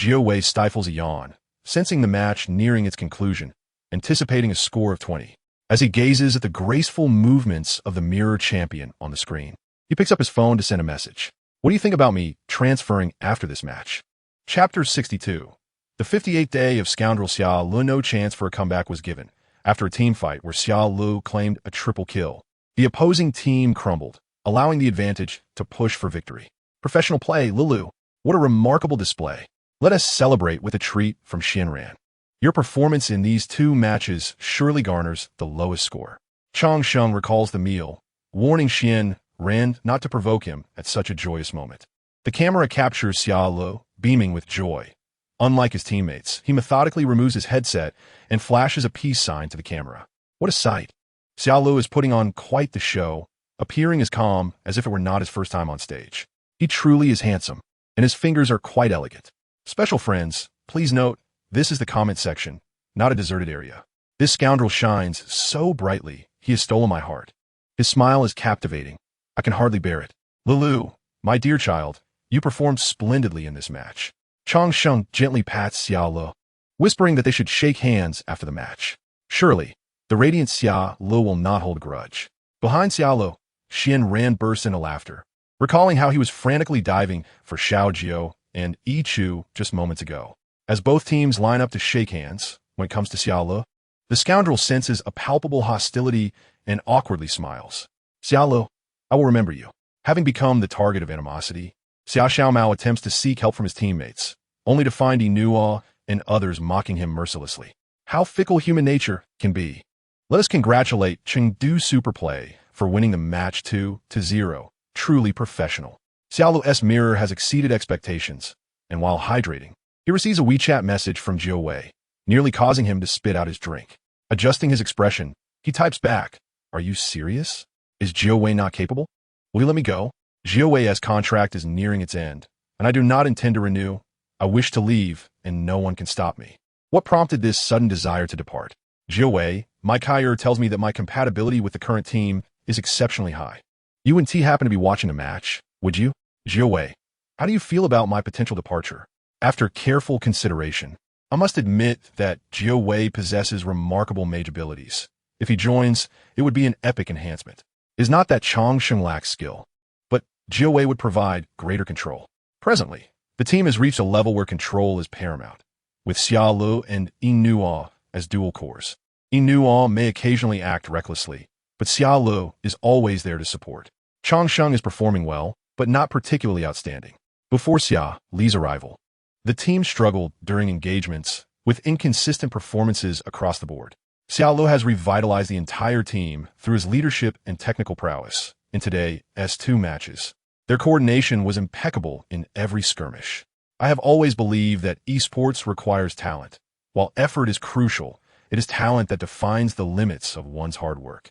Wei stifles a yawn, sensing the match nearing its conclusion, anticipating a score of 20. As he gazes at the graceful movements of the mirror champion on the screen, he picks up his phone to send a message. What do you think about me transferring after this match? Chapter 62. The 58th day of Scoundrel Xia Lu. No chance for a comeback was given. After a team fight where Xia Lu claimed a triple kill, the opposing team crumbled, allowing the advantage to push for victory. Professional play, Lulu. What a remarkable display. Let us celebrate with a treat from Xianran. Your performance in these two matches surely garners the lowest score. Chang Sheng recalls the meal, warning Xianran not to provoke him at such a joyous moment. The camera captures Xia Lu, beaming with joy. Unlike his teammates, he methodically removes his headset and flashes a peace sign to the camera. What a sight. Xia Lu is putting on quite the show, appearing as calm as if it were not his first time on stage. He truly is handsome, and his fingers are quite elegant. Special friends, please note, this is the comment section, not a deserted area. This scoundrel shines so brightly, he has stolen my heart. His smile is captivating. I can hardly bear it. Lulu, my dear child, you performed splendidly in this match. Chang Sheng gently pats Xia Lu, whispering that they should shake hands after the match. Surely, the radiant Xia Lu will not hold a grudge. Behind Xia Lu, Xianran bursts into laughter, recalling how he was frantically diving for Xiao Jiuzhe and Yi Chu just moments ago. As both teams line up to shake hands, when it comes to Xia Lu, the scoundrel senses a palpable hostility and awkwardly smiles. Xia Lu, I will remember you. Having become the target of animosity, Xia Xiaomao attempts to seek help from his teammates, only to find Yi and others mocking him mercilessly. How fickle human nature can be. Let us congratulate Chengdu Superplay for winning the match 2-0. Truly professional. Xia Lu's mirror has exceeded expectations, and while hydrating, he receives a WeChat message from Jiuzhe, nearly causing him to spit out his drink. Adjusting his expression, he types back, "Are you serious? Is Jiuzhe not capable? Will you let me go? Jiuzhe's contract is nearing its end, and I do not intend to renew. I wish to leave, and no one can stop me." What prompted this sudden desire to depart? Jiuzhe, my Kaier tells me that my compatibility with the current team is exceptionally high. You and T happen to be watching the match, would you? Jiuzhe, how do you feel about my potential departure? After careful consideration, I must admit that Jiuzhe possesses remarkable mage abilities. If he joins, it would be an epic enhancement. It is not that Chang Sheng lacks skill, but Jiuzhe would provide greater control. Presently, the team has reached a level where control is paramount, with Xia Lu and Yi as dual cores. Yi may occasionally act recklessly, but Xia Lu is always there to support. Chang Sheng is performing well, but not particularly outstanding. Before Xia Li's arrival, the team struggled during engagements with inconsistent performances across the board. Xia Lu has revitalized the entire team through his leadership and technical prowess in today's S2 matches. Their coordination was impeccable in every skirmish. I have always believed that esports requires talent. While effort is crucial, it is talent that defines the limits of one's hard work.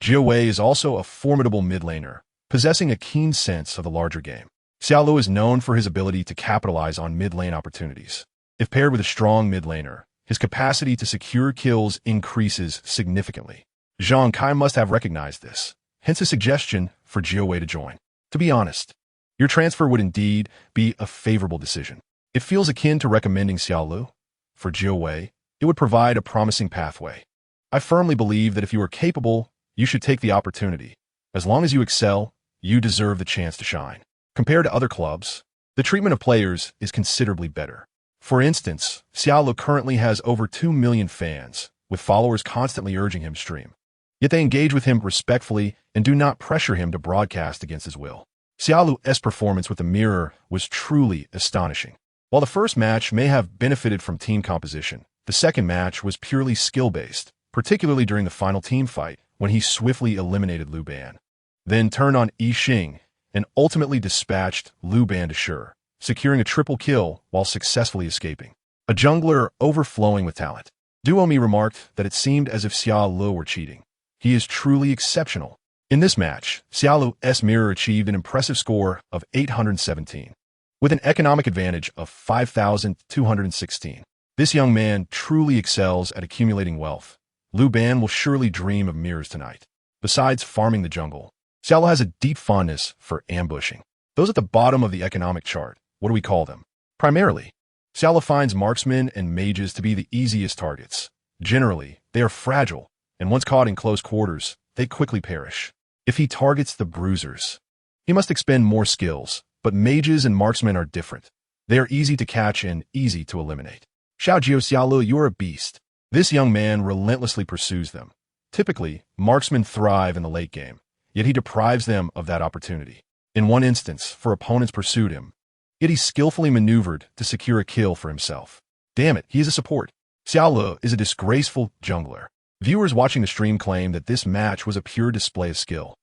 Jiuzhe is also a formidable mid laner, possessing a keen sense of the larger game. Xia Lu is known for his ability to capitalize on mid-lane opportunities. If paired with a strong mid-laner, his capacity to secure kills increases significantly. Zhang Kai must have recognized this, hence a suggestion for Jiuzhe to join. To be honest, your transfer would indeed be a favorable decision. It feels akin to recommending Xia Lu. For Jiuzhe, it would provide a promising pathway. I firmly believe that if you are capable, you should take the opportunity. As long as you excel, you deserve the chance to shine. Compared to other clubs, the treatment of players is considerably better. For instance, Xia Lu currently has over 2 million fans, with followers constantly urging him to stream. Yet they engage with him respectfully and do not pressure him to broadcast against his will. Xia Lu's performance with the mirror was truly astonishing. While the first match may have benefited from team composition, the second match was purely skill-based, particularly during the final team fight when he swiftly eliminated Lu Ban, then turned on Yi Xing and ultimately dispatched Lu Ban to Shur, securing a triple kill while successfully escaping. A jungler overflowing with talent. Duomi remarked that it seemed as if Xia Lu were cheating. He is truly exceptional. In this match, Xia Lu's mirror achieved an impressive score of 817, with an economic advantage of 5,216. This young man truly excels at accumulating wealth. Lu Ban will surely dream of mirrors tonight. Besides farming the jungle, Xia Lu has a deep fondness for ambushing. Those at the bottom of the economic chart, what do we call them? Primarily, Xiao finds marksmen and mages to be the easiest targets. Generally, they are fragile, and once caught in close quarters, they quickly perish. If he targets the bruisers, he must expend more skills, but mages and marksmen are different. They are easy to catch and easy to eliminate. Xiao, you're a beast. This young man relentlessly pursues them. Typically, marksmen thrive in the late game, yet he deprives them of that opportunity. In one instance, four opponents pursued him, yet he skillfully maneuvered to secure a kill for himself. Damn it, he is a support. Xiao is a disgraceful jungler. Viewers watching the stream claim that this match was a pure display of skill.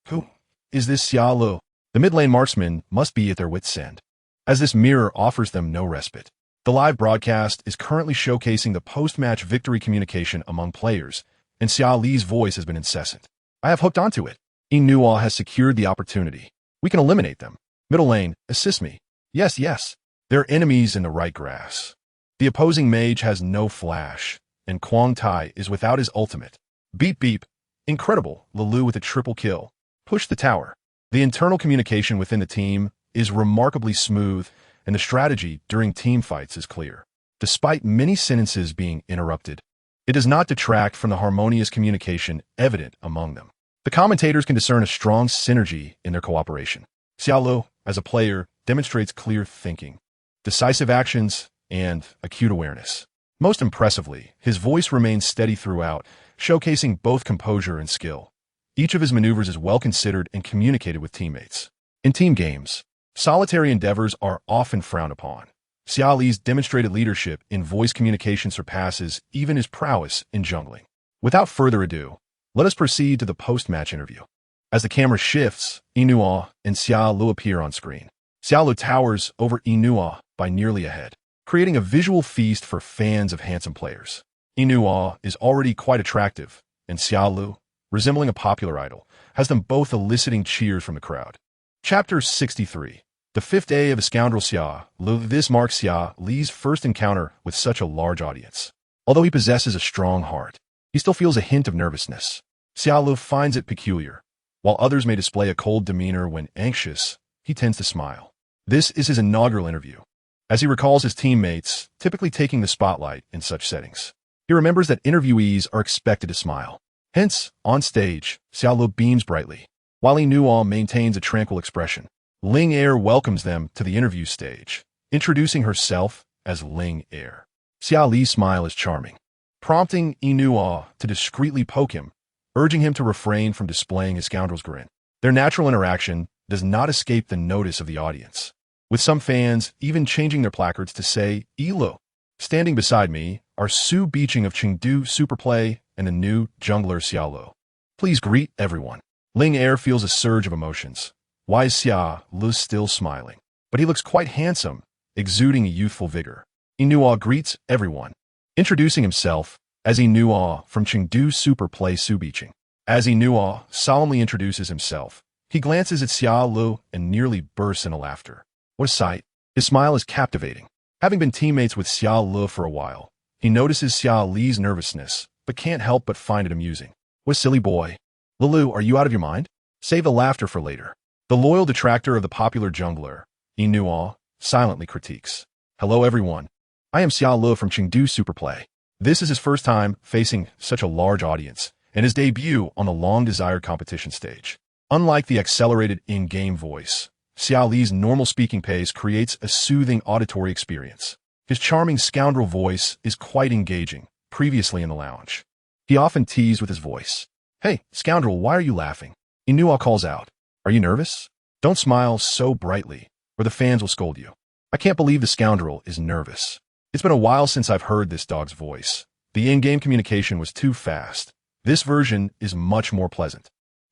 Who is this Xiao? The mid lane marksmen must be at their wits' end, as this mirror offers them no respite. The live broadcast is currently showcasing the post-match victory communication among players, and Xia Li's voice has been incessant. I have hooked onto it. Inua has secured the opportunity. We can eliminate them. Middle lane, assist me. Yes, yes. There are enemies in the right grass. The opposing mage has no flash, and Quang Tai is without his ultimate. Beep beep. Incredible. Lulu with a triple kill. Push the tower. The internal communication within the team is remarkably smooth, and the strategy during team fights is clear. Despite many sentences being interrupted, it does not detract from the harmonious communication evident among them. The commentators can discern a strong synergy in their cooperation. Xiao, as a player, demonstrates clear thinking, decisive actions, and acute awareness. Most impressively, his voice remains steady throughout, showcasing both composure and skill. Each of his maneuvers is well considered and communicated with teammates. In team games, solitary endeavors are often frowned upon. Xia Li's demonstrated leadership in voice communication surpasses even his prowess in jungling. Without further ado, let us proceed to the post-match interview. As the camera shifts, Inua and Xia Lu appear on screen. Xia Lu towers over Inua by nearly a head, creating a visual feast for fans of handsome players. Inua is already quite attractive, and Xia Lu, resembling a popular idol, has them both eliciting cheers from the crowd. Chapter 63. The fifth day of a scoundrel Xia Lu. This marks Xia Li's first encounter with such a large audience. Although he possesses a strong heart, he still feels a hint of nervousness. Xia Lu finds it peculiar. While others may display a cold demeanor when anxious, he tends to smile. This is his inaugural interview, as he recalls his teammates typically taking the spotlight in such settings. He remembers that interviewees are expected to smile. Hence, on stage, Xia Lu beams brightly, while Inua maintains a tranquil expression. Ling Er welcomes them to the interview stage, introducing herself as Ling Er. Xia Li's smile is charming, prompting Inua to discreetly poke him, urging him to refrain from displaying his scoundrel's grin. Their natural interaction does not escape the notice of the audience, with some fans even changing their placards to say, Elo. Standing beside me are Su Beaching of Chengdu Superplay and the new jungler Xia Lu. Please greet everyone. Ling Er feels a surge of emotions. Why is Xia Lu still smiling? But he looks quite handsome, exuding a youthful vigor. Inua greets everyone, introducing himself as Inua from Chengdu Superplay Su Beaching. As Inua solemnly introduces himself, he glances at Xia Lu and nearly bursts into laughter. What a sight. His smile is captivating. Having been teammates with Xia Lu for a while, he notices Xia Li's nervousness, but can't help but find it amusing. What a silly boy. Lulu, are you out of your mind? Save the laughter for later. The loyal detractor of the popular jungler, Inua, silently critiques. Hello everyone. I am Xia Lu from Chengdu Superplay. This is his first time facing such a large audience, and his debut on the long-desired competition stage. Unlike the accelerated in-game voice, Xia Li's normal speaking pace creates a soothing auditory experience. His charming scoundrel voice is quite engaging, previously in the lounge. He often teased with his voice. Hey, scoundrel, why are you laughing? Inua calls out. Are you nervous? Don't smile so brightly, or the fans will scold you. I can't believe the scoundrel is nervous. It's been a while since I've heard this dog's voice. The in-game communication was too fast. This version is much more pleasant.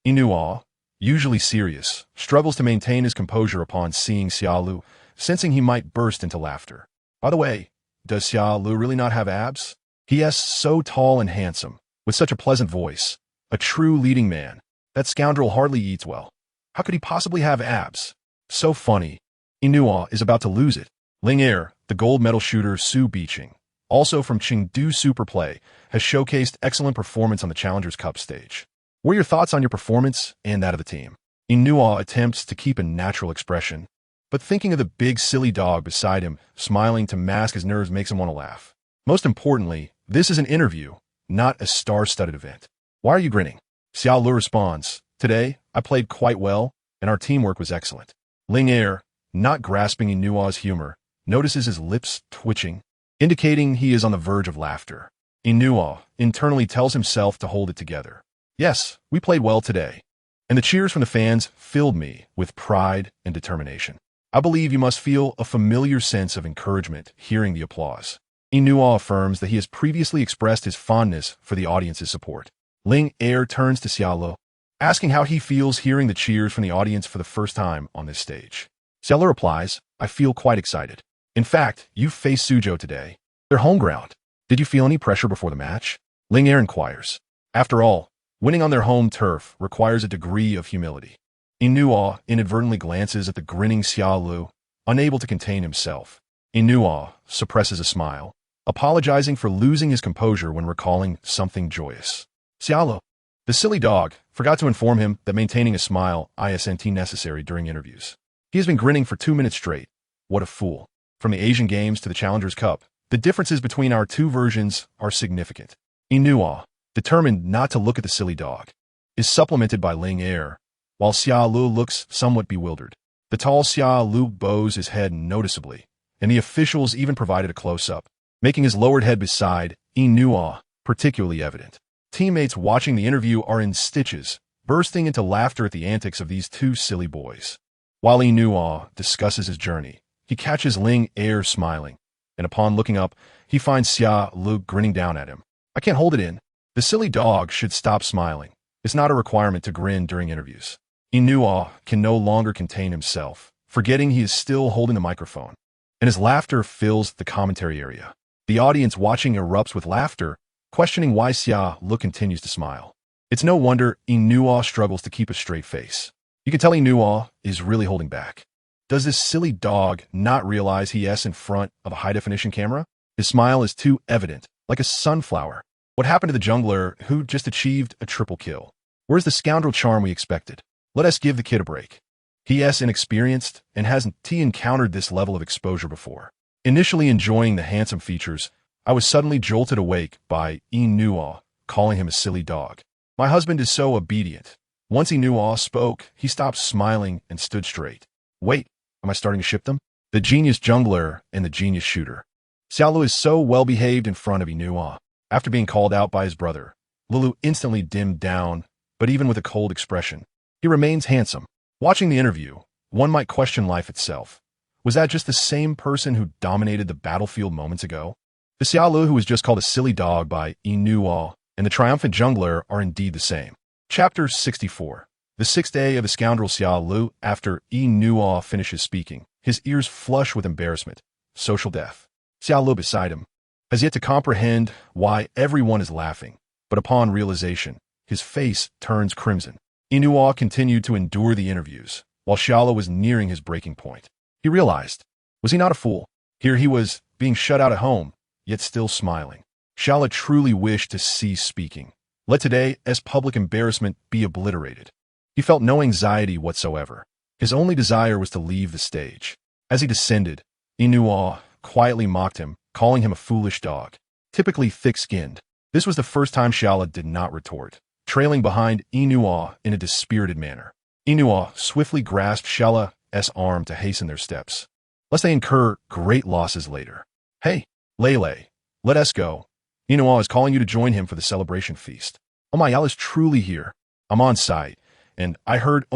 Inua, usually serious, struggles to maintain his composure upon seeing Xia Lu, sensing he might burst into laughter. By the way, does Xia Lu really not have abs? He is so tall and handsome, with such a pleasant voice. A true leading man. That scoundrel hardly eats well. How could he possibly have abs? So funny. Inua is about to lose it. Ling Er, the gold medal shooter Su Beaching, also from Chengdu Superplay, has showcased excellent performance on the Challengers Cup stage. What are your thoughts on your performance and that of the team? Inua attempts to keep a natural expression. but thinking of the big silly dog beside him, smiling to mask his nerves makes him want to laugh. Most importantly, this is an interview, not a star-studded event. Why are you grinning? Xia Ling responds, today, I played quite well, and our teamwork was excellent. Ling Er, not grasping Inua's humor, notices his lips twitching, indicating he is on the verge of laughter. Inua internally tells himself to hold it together. Yes, we played well today. And the cheers from the fans filled me with pride and determination. I believe you must feel a familiar sense of encouragement hearing the applause. Inua affirms that he has previously expressed his fondness for the audience's support. Ling Er turns to Xia Ling, asking how he feels hearing the cheers from the audience for the first time on this stage. Xia Ling replies, I feel quite excited. In fact, you faced Suzhou today. Their home ground. Did you feel any pressure before the match? Ling Er inquires. After all, winning on their home turf requires a degree of humility. Inua inadvertently glances at the grinning Xia Ling, unable to contain himself. Inua suppresses a smile, apologizing for losing his composure when recalling something joyous. Xia Ling, the silly dog, forgot to inform him that maintaining a smile isn't necessary during interviews. He has been grinning for 2 minutes straight. What a fool. From the Asian Games to the Challengers Cup, the differences between our two versions are significant. Inua, determined not to look at the silly dog, is supplemented by Ling Er, while Xia Ling looks somewhat bewildered. The tall Xia Ling bows his head noticeably, and the officials even provided a close-up, making his lowered head beside Inua particularly evident. Teammates watching the interview are in stitches, bursting into laughter at the antics of these two silly boys. While Inua discusses his journey, he catches Ling Er smiling, and upon looking up, he finds Xia Ling grinning down at him. I can't hold it in. The silly dog should stop smiling. It's not a requirement to grin during interviews. Inua can no longer contain himself, forgetting he is still holding the microphone, and his laughter fills the commentary area. The audience watching erupts with laughter, questioning why Xia Ling continues to smile. It's no wonder Inua struggles to keep a straight face. You can tell Inua is really holding back. Does this silly dog not realize he is in front of a high-definition camera? His smile is too evident, like a sunflower. What happened to the jungler who just achieved a triple kill? Where's the scoundrel charm we expected? Let us give the kid a break. He is inexperienced and hasn't encountered this level of exposure before. Initially enjoying the handsome features, I was suddenly jolted awake by Inua calling him a silly dog. My husband is so obedient. Once Inua spoke, he stopped smiling and stood straight. Wait, am I starting to ship them? The genius jungler and the genius shooter. Xia Ling is so well-behaved in front of Inua. After being called out by his brother, Lulu instantly dimmed down, but even with a cold expression, he remains handsome. Watching the interview, one might question life itself. Was that just the same person who dominated the battlefield moments ago? The Xia Ling who was just called a silly dog by Inua and the triumphant jungler are indeed the same. Chapter 64. The sixth day of the scoundrel Xia Ling after Inua finishes speaking, his ears flush with embarrassment. Social death. Xia Ling beside him has yet to comprehend why everyone is laughing, but upon realization, his face turns crimson. Inua continued to endure the interviews, while Xia Ling was nearing his breaking point. He realized, was he not a fool? Here he was, being shut out at home, yet still smiling. Xia Ling truly wished to cease speaking. Let today's public embarrassment be obliterated. He felt no anxiety whatsoever. His only desire was to leave the stage. As he descended, Inua quietly mocked him, calling him a foolish dog. Typically thick-skinned, this was the first time Xia Ling did not retort, trailing behind Inua in a dispirited manner. Inua swiftly grasped Xia Ling's arm to hasten their steps, lest they incur great losses later. Hey, Lele, let us go. Inua is calling you to join him for the celebration feast. Oh my, Yal is truly here. I'm on site, and I heard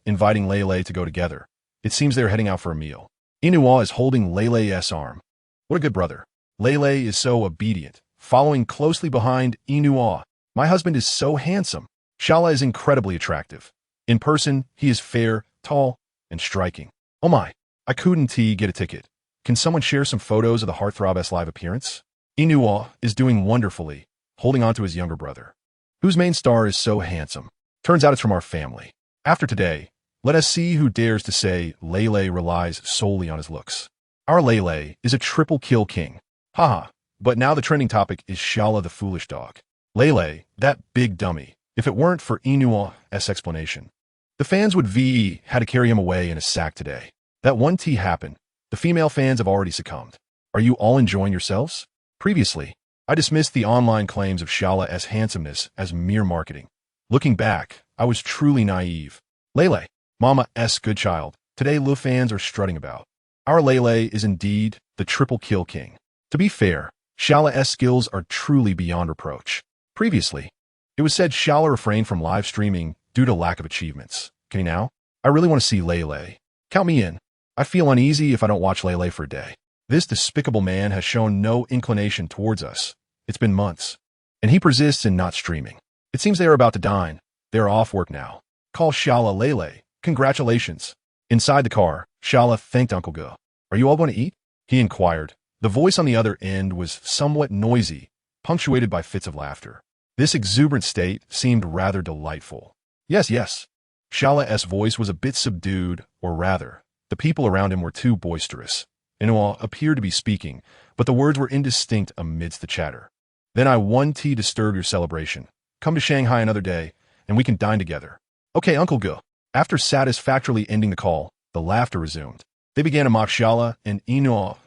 inviting Lele to go together. It seems they're heading out for a meal. Inua is holding Lele's arm. What a good brother. Lele is so obedient, following closely behind Inua. My husband is so handsome. Xia Ling is incredibly attractive. In person, he is fair, tall, and striking. Oh my, I couldn't get a ticket. Can someone share some photos of the Heartthrob's live appearance? Inua is doing wonderfully, holding on to his younger brother, whose main star is so handsome. Turns out it's from our family. After today, let us see who dares to say Lele relies solely on his looks. Our Lele is a triple kill king. Haha, but now the trending topic is Xia Ling the foolish dog. Lele, that big dummy. If it weren't for Inua's explanation, the fans would had to carry him away in a sack today. That one tea happened. The female fans have already succumbed. Are you all enjoying yourselves? Previously, I dismissed the online claims of Xiao's handsomeness as mere marketing. Looking back, I was truly naive. Lele, Mama's good child, today Lu fans are strutting about. Our Lele is indeed the triple kill king. To be fair, Xiao's skills are truly beyond reproach. Previously, it was said Xiao refrained from live streaming due to lack of achievements. Okay, now, I really want to see Lele. Count me in. I feel uneasy if I don't watch Lele for a day. This despicable man has shown no inclination towards us. It's been months, and he persists in not streaming. It seems they are about to dine. They are off work now. Call Xiao Lele. Congratulations. Inside the car, Xiao thanked Uncle Ge. Are you all going to eat? He inquired. The voice on the other end was somewhat noisy, punctuated by fits of laughter. This exuberant state seemed rather delightful. Yes, yes. Xiao's voice was a bit subdued, or rather, the people around him were too boisterous. Inuo appeared to be speaking, but the words were indistinct amidst the chatter. Then I won't disturb your celebration. Come to Shanghai another day, and we can dine together. Okay, Uncle Ge. After satisfactorily ending the call, the laughter resumed. They began to mock Xiao and Inuo.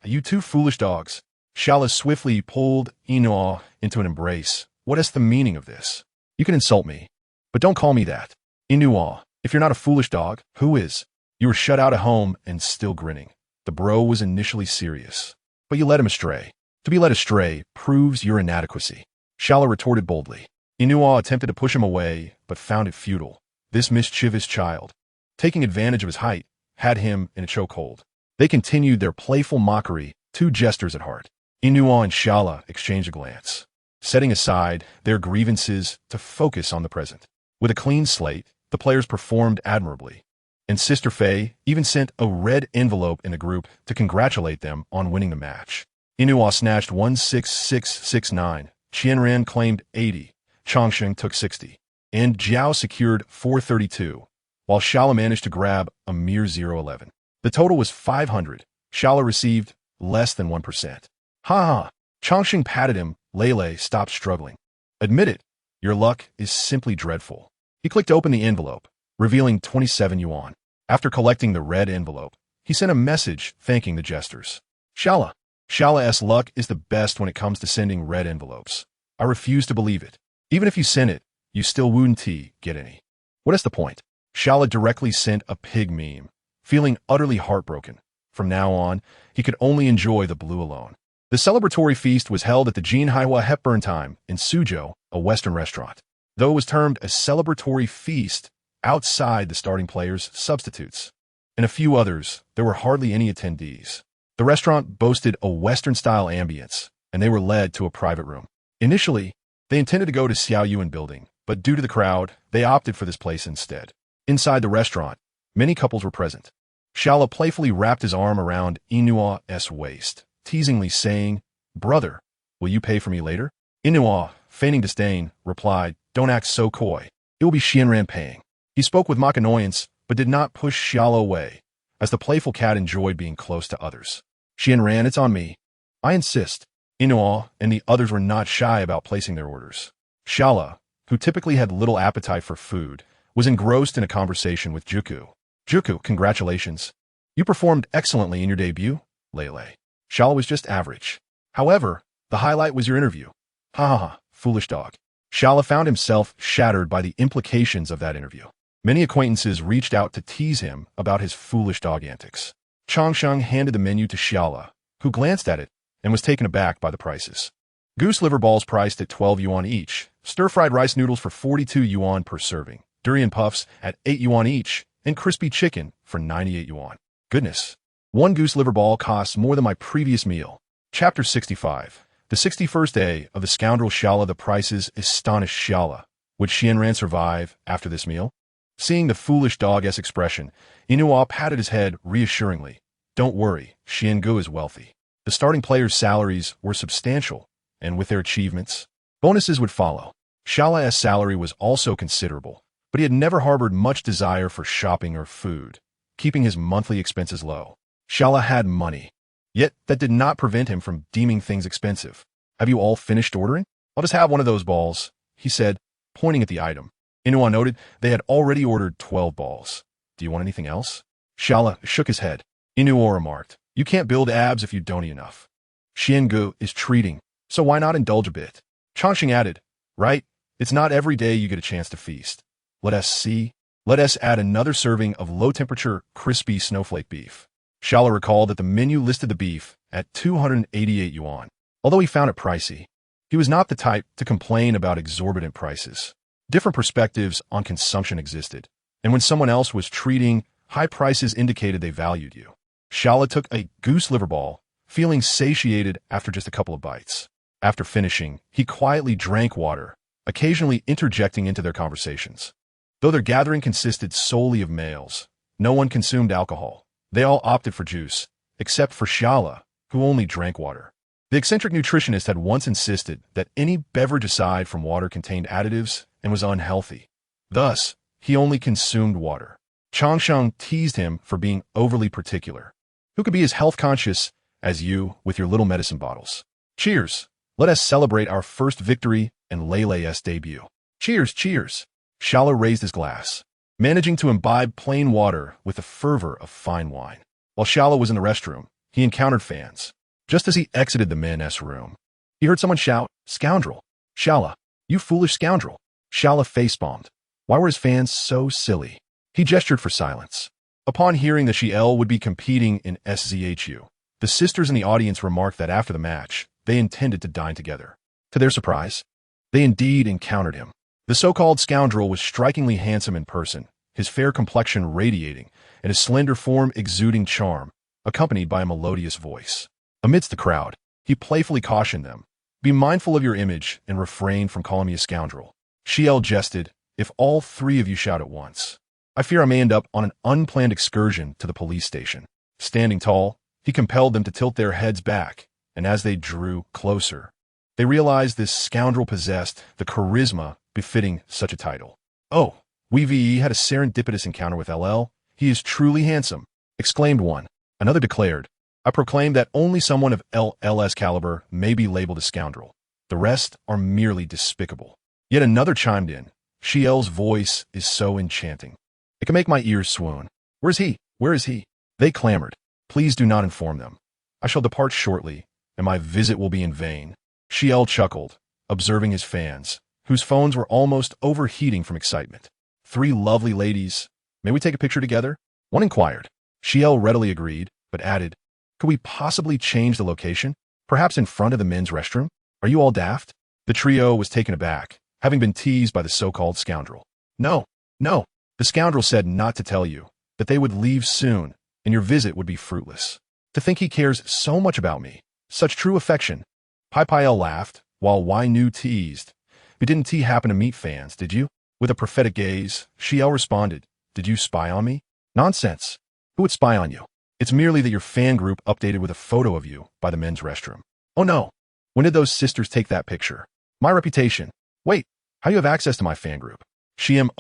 You two foolish dogs. Xiao swiftly pulled Inuo into an embrace. What is the meaning of this? You can insult me, but don't call me that. Inuo, if you're not a foolish dog, who is? You were shut out at home and still grinning. The bro was initially serious, but you led him astray. To be led astray proves your inadequacy. Xiao retorted boldly. Inuo attempted to push him away, but found it futile. This mischievous child, taking advantage of his height, had him in a chokehold. They continued their playful mockery, two jesters at heart. Inuo and Xiao exchanged a glance, setting aside their grievances to focus on the present. With a clean slate, the players performed admirably, and Sister Fei even sent a red envelope in the group to congratulate them on winning the match. Inuo snatched 16669, Qianren claimed 80, Chongsheng took 60, and Jiao secured 432, while Xiao managed to grab a mere 011. The total was 500. Xiao received less than 1%. Ha ha! Chongsheng patted him. Lele stopped struggling. Admit it, your luck is simply dreadful. He clicked open the envelope, revealing 27 yuan. After collecting the red envelope, he sent a message thanking the jesters. Xiao's luck is the best when it comes to sending red envelopes. I refuse to believe it. Even if you sent it, you still wouldn't get any. What is the point? Xiao directly sent a pig meme, feeling utterly heartbroken. From now on, he could only enjoy the blue alone. The celebratory feast was held at the Jinhaihua Hepburn Time in Suzhou, a Western restaurant. Though it was termed a celebratory feast, outside the starting players' substitutes and a few others, there were hardly any attendees. The restaurant boasted a Western-style ambience, and they were led to a private room. Initially, they intended to go to Xiao Yuan building, but due to the crowd, they opted for this place instead. Inside the restaurant, many couples were present. Xiao playfully wrapped his arm around Inuo's waist, teasingly saying, "Brother, will you pay for me later?" Inuo, feigning disdain, replied, "Don't act so coy. It will be Xianren paying." He spoke with mock annoyance, but did not push Xiao away, as the playful cat enjoyed being close to others. "Xianren, it's on me. I insist." Inuo and the others were not shy about placing their orders. Xiao, who typically had little appetite for food, was engrossed in a conversation with Juku. "Juku, congratulations. You performed excellently in your debut, Lele." Xiao was just average. However, the highlight was your interview. Ha ha ha, foolish dog. Xiao found himself shattered by the implications of that interview. Many acquaintances reached out to tease him about his foolish dog antics. Chongsheng handed the menu to Xiao, who glanced at it and was taken aback by the prices. Goose liver balls priced at 12 yuan each, stir-fried rice noodles for 42 yuan per serving, durian puffs at 8 yuan each, and crispy chicken for 98 yuan. Goodness. One goose liver ball costs more than my previous meal. Chapter 65. The 61st day of the scoundrel Xiao. The prices astonished Xiao. Would Xianren survive after this meal? Seeing the foolish dog's expression, Inuo patted his head reassuringly. Don't worry, Xiangu is wealthy. The starting players' salaries were substantial, and with their achievements, bonuses would follow. Xiao's salary was also considerable, but he had never harbored much desire for shopping or food, keeping his monthly expenses low. Xiao had money, yet that did not prevent him from deeming things expensive. Have you all finished ordering? I'll just have one of those balls, he said, pointing at the item. Inuo noted they had already ordered 12 balls. Do you want anything else? Xia shook his head. Inuo remarked, you can't build abs if you don't eat enough. Xiangu is treating, so why not indulge a bit? Changxing added, right? It's not every day you get a chance to feast. Let us see. Let us add another serving of low-temperature, crispy snowflake beef. Xia recalled that the menu listed the beef at 288 yuan. Although he found it pricey, he was not the type to complain about exorbitant prices. Different perspectives on consumption existed, and when someone else was treating, high prices indicated they valued you. Xia took a goose liver ball, feeling satiated after just a couple of bites. After finishing, he quietly drank water, occasionally interjecting into their conversations. Though their gathering consisted solely of males, no one consumed alcohol. They all opted for juice, except for Xia, who only drank water. The eccentric nutritionist had once insisted that any beverage aside from water contained additives and was unhealthy. Thus, he only consumed water. Changsheng teased him for being overly particular. Who could be as health-conscious as you with your little medicine bottles? Cheers! Let us celebrate our first victory and Leilei's debut. Cheers, cheers! Xia raised his glass, managing to imbibe plain water with the fervor of fine wine. While Xia was in the restroom, he encountered fans. Just as he exited the men's room, he heard someone shout, "Scoundrel! Xia, you foolish scoundrel!" Xia facepalmed. Why were his fans so silly? He gestured for silence. Upon hearing that Xi'an would be competing in SZHU, the sisters in the audience remarked that after the match, they intended to dine together. To their surprise, they indeed encountered him. The so-called scoundrel was strikingly handsome in person, his fair complexion radiating, and his slender form exuding charm, accompanied by a melodious voice. Amidst the crowd, he playfully cautioned them, "Be mindful of your image and refrain from calling me a scoundrel." Xi'an jested, "If all three of you shout at once, I fear I may end up on an unplanned excursion to the police station." Standing tall, he compelled them to tilt their heads back, and as they drew closer, they realized this scoundrel possessed the charisma befitting such a title. "Oh, Wu Wei had a serendipitous encounter with LL. He is truly handsome," exclaimed one. Another declared, "I proclaim that only someone of LL's caliber may be labeled a scoundrel. The rest are merely despicable." Yet another chimed in, "Xi'an's voice is so enchanting. It can make my ears swoon. Where's he? Where is he?" They clamored, "Please do not inform them. I shall depart shortly, and my visit will be in vain." Xi'an chuckled, observing his fans, whose phones were almost overheating from excitement. "Three lovely ladies. May we take a picture together?" One inquired. Xi'an readily agreed, but added, "Could we possibly change the location? Perhaps in front of the men's restroom? Are you all daft?" The trio was taken aback, having been teased by the so-called scoundrel. No. The scoundrel said not to tell you, that they would leave soon, and your visit would be fruitless. To think he cares so much about me. Such true affection." Pai Pai laughed, while Wai Nu teased, "But didn't T happen to meet fans, did you?" With a prophetic gaze, Xi'an responded, "Did you spy on me?" "Nonsense. Who would spy on you? It's merely that your fan group updated with a photo of you by the men's restroom." "Oh no. When did those sisters take that picture?" "My reputation." "Wait, how do you have access to my fan group?" "Xi'an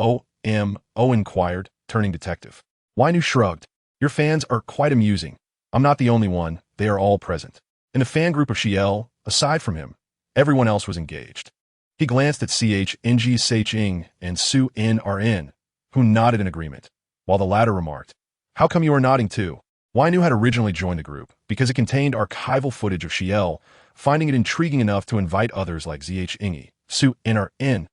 inquired, turning detective. Wai Nu shrugged. "Your fans are quite amusing. I'm not the only one, they are all present." In the fan group of Xi'an, aside from him, everyone else was engaged. He glanced at Ching and Su Nrn, who nodded in agreement, while the latter remarked, "How come you are nodding too?" Wai Nu had originally joined the group because it contained archival footage of Xi'an, finding it intriguing enough to invite others like Zhing, Su Nrn,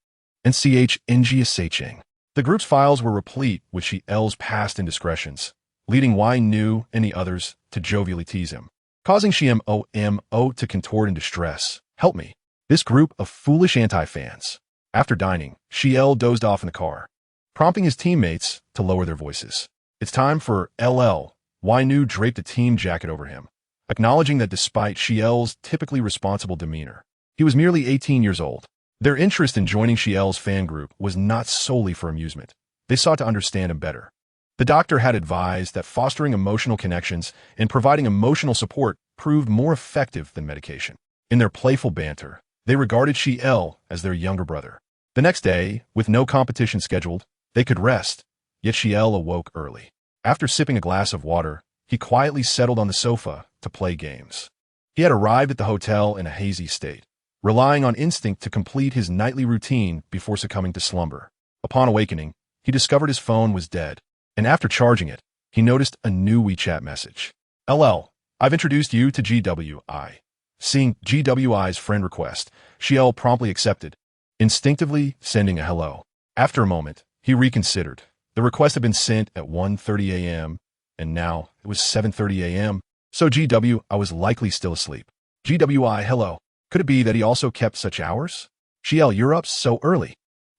and Ching. The group's files were replete with Xi'an's past indiscretions, leading Wai Nu and the others to jovially tease him, causing Xi'an to contort in distress. "Help me. This group of foolish anti-fans." After dining, Xi'an dozed off in the car, prompting his teammates to lower their voices. "It's time for LL." Wai Nu draped a team jacket over him, acknowledging that despite Xi'an's typically responsible demeanor, he was merely 18 years old. Their interest in joining Xi'an's fan group was not solely for amusement. They sought to understand him better. The doctor had advised that fostering emotional connections and providing emotional support proved more effective than medication. In their playful banter, they regarded Xi'an as their younger brother. The next day, with no competition scheduled, they could rest, yet Xi'an awoke early. After sipping a glass of water, he quietly settled on the sofa to play games. He had arrived at the hotel in a hazy state, relying on instinct to complete his nightly routine before succumbing to slumber. Upon awakening, he discovered his phone was dead, and after charging it, he noticed a new WeChat message. LL, I've introduced you to GWI. Seeing GWI's friend request, Xiao promptly accepted, instinctively sending a hello. After a moment, he reconsidered. The request had been sent at 1:30 a.m., and now it was 7:30 a.m., so GWI was likely still asleep. GWI, hello. Could it be that he also kept such hours? Xiao, you're up so early.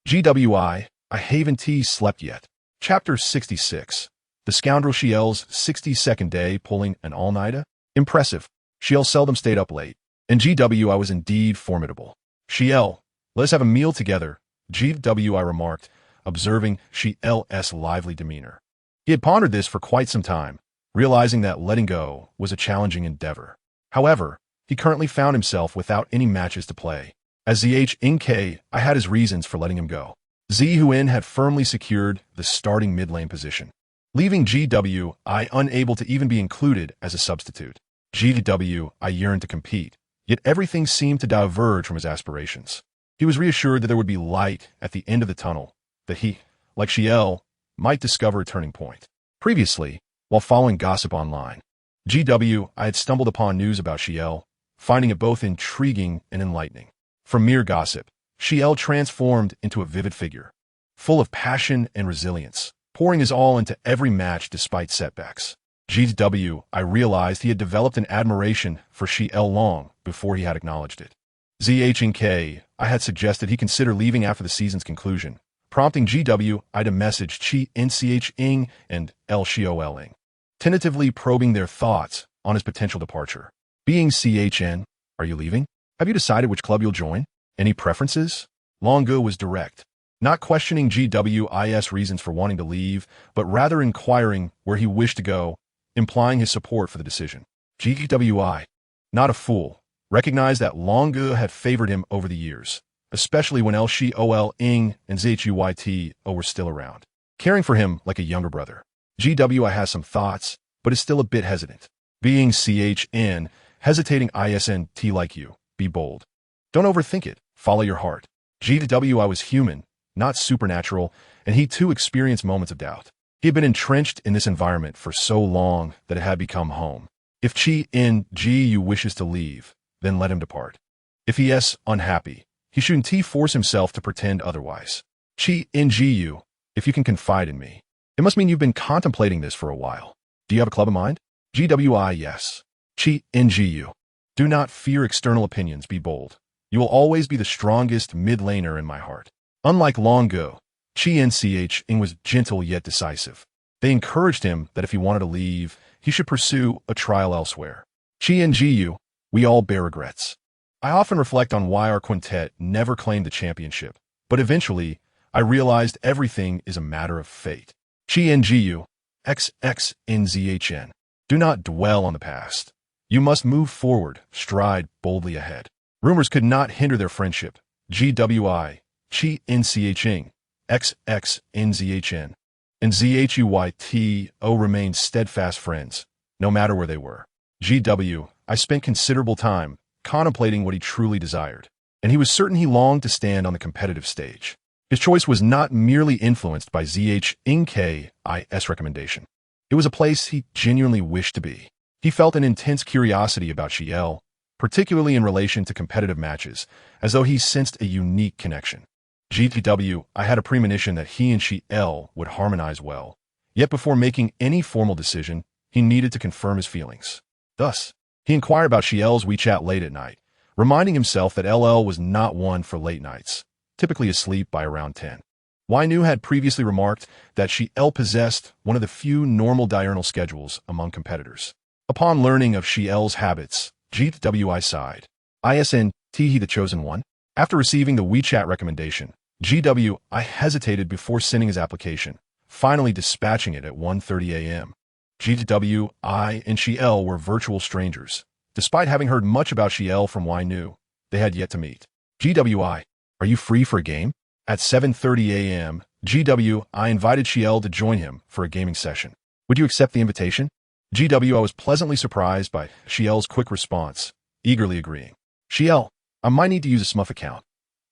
GWI, I haven't slept yet. Chapter 66. The scoundrel Xiao's 62nd day pulling an all-nighter? Impressive. Xiao seldom stayed up late, and GWI was indeed formidable. Xiao, let's have a meal together, GWI remarked, observing Xiao's lively demeanor. He had pondered this for quite some time, realizing that letting go was a challenging endeavor. However, he currently found himself without any matches to play. As Xia I had his reasons for letting him go. Xia had firmly secured the starting mid-lane position, leaving GWI unable to even be included as a substitute. GWI yearned to compete, yet everything seemed to diverge from his aspirations. He was reassured that there would be light at the end of the tunnel, that he, like Xiao, might discover a turning point. Previously, while following gossip online, GWI had stumbled upon news about Xiao, finding it both intriguing and enlightening. From mere gossip, Xiao transformed into a vivid figure, full of passion and resilience, pouring his all into every match despite setbacks. GWI realized he had developed an admiration for Xiao long before he had acknowledged it. Xia had suggested he consider leaving after the season's conclusion, prompting GWI to message Xi'an and Xiao tentatively probing their thoughts on his potential departure. Being CHN, are you leaving? Have you decided which club you'll join? Any preferences? Longo was direct, not questioning GWI's reasons for wanting to leave, but rather inquiring where he wished to go, implying his support for the decision. GWI, not a fool, recognized that Longo had favored him over the years, especially when Xiao and Zhuit were still around, caring for him like a younger brother. GWI has some thoughts, but is still a bit hesitant. Being CHN, hesitating ISNT like you, be bold. Don't overthink it, follow your heart. GWI was human, not supernatural, and he too experienced moments of doubt. He had been entrenched in this environment for so long that it had become home. If Gu wishes to leave, then let him depart. If he is unhappy, he shouldn't force himself to pretend otherwise. Gu, if you can confide in me. It must mean you've been contemplating this for a while. Do you have a club in mind? GWI, yes. Gu. Do not fear external opinions, be bold. You will always be the strongest mid-laner in my heart. Unlike Longo, Xi'an was gentle yet decisive. They encouraged him that if he wanted to leave, he should pursue a trial elsewhere. Gu, we all bear regrets. I often reflect on why our quintet never claimed the championship, but eventually, I realized everything is a matter of fate. Gu, XXNZHN. Do not dwell on the past. You must move forward, stride boldly ahead. Rumors could not hinder their friendship. GWI, Xi'an, XXNZHN, and ZHUYTO remained steadfast friends, no matter where they were. I spent considerable time contemplating what he truly desired, and he was certain he longed to stand on the competitive stage. His choice was not merely influenced by ZHNKI's recommendation. It was a place he genuinely wished to be. He felt an intense curiosity about Xiao, particularly in relation to competitive matches, as though he sensed a unique connection. I had a premonition that he and Xiao would harmonize well, yet before making any formal decision, he needed to confirm his feelings. Thus, he inquired about Xiao's WeChat late at night, reminding himself that LL was not one for late nights, typically asleep by around 10. Wainu had previously remarked that Xiao possessed one of the few normal diurnal schedules among competitors. Upon learning of Xiao's habits, GWI sighed. ISNT he the chosen one? After receiving the WeChat recommendation, GWI hesitated before sending his application, finally dispatching it at 1:30 a.m. GWI and Xiao were virtual strangers. Despite having heard much about Xiao from Wainu, they had yet to meet. GWI, are you free for a game? At 7:30 a.m., GWI invited Xiao to join him for a gaming session. Would you accept the invitation? GWI was pleasantly surprised by Xiao's quick response, eagerly agreeing. Xiao, I might need to use a Smurf account.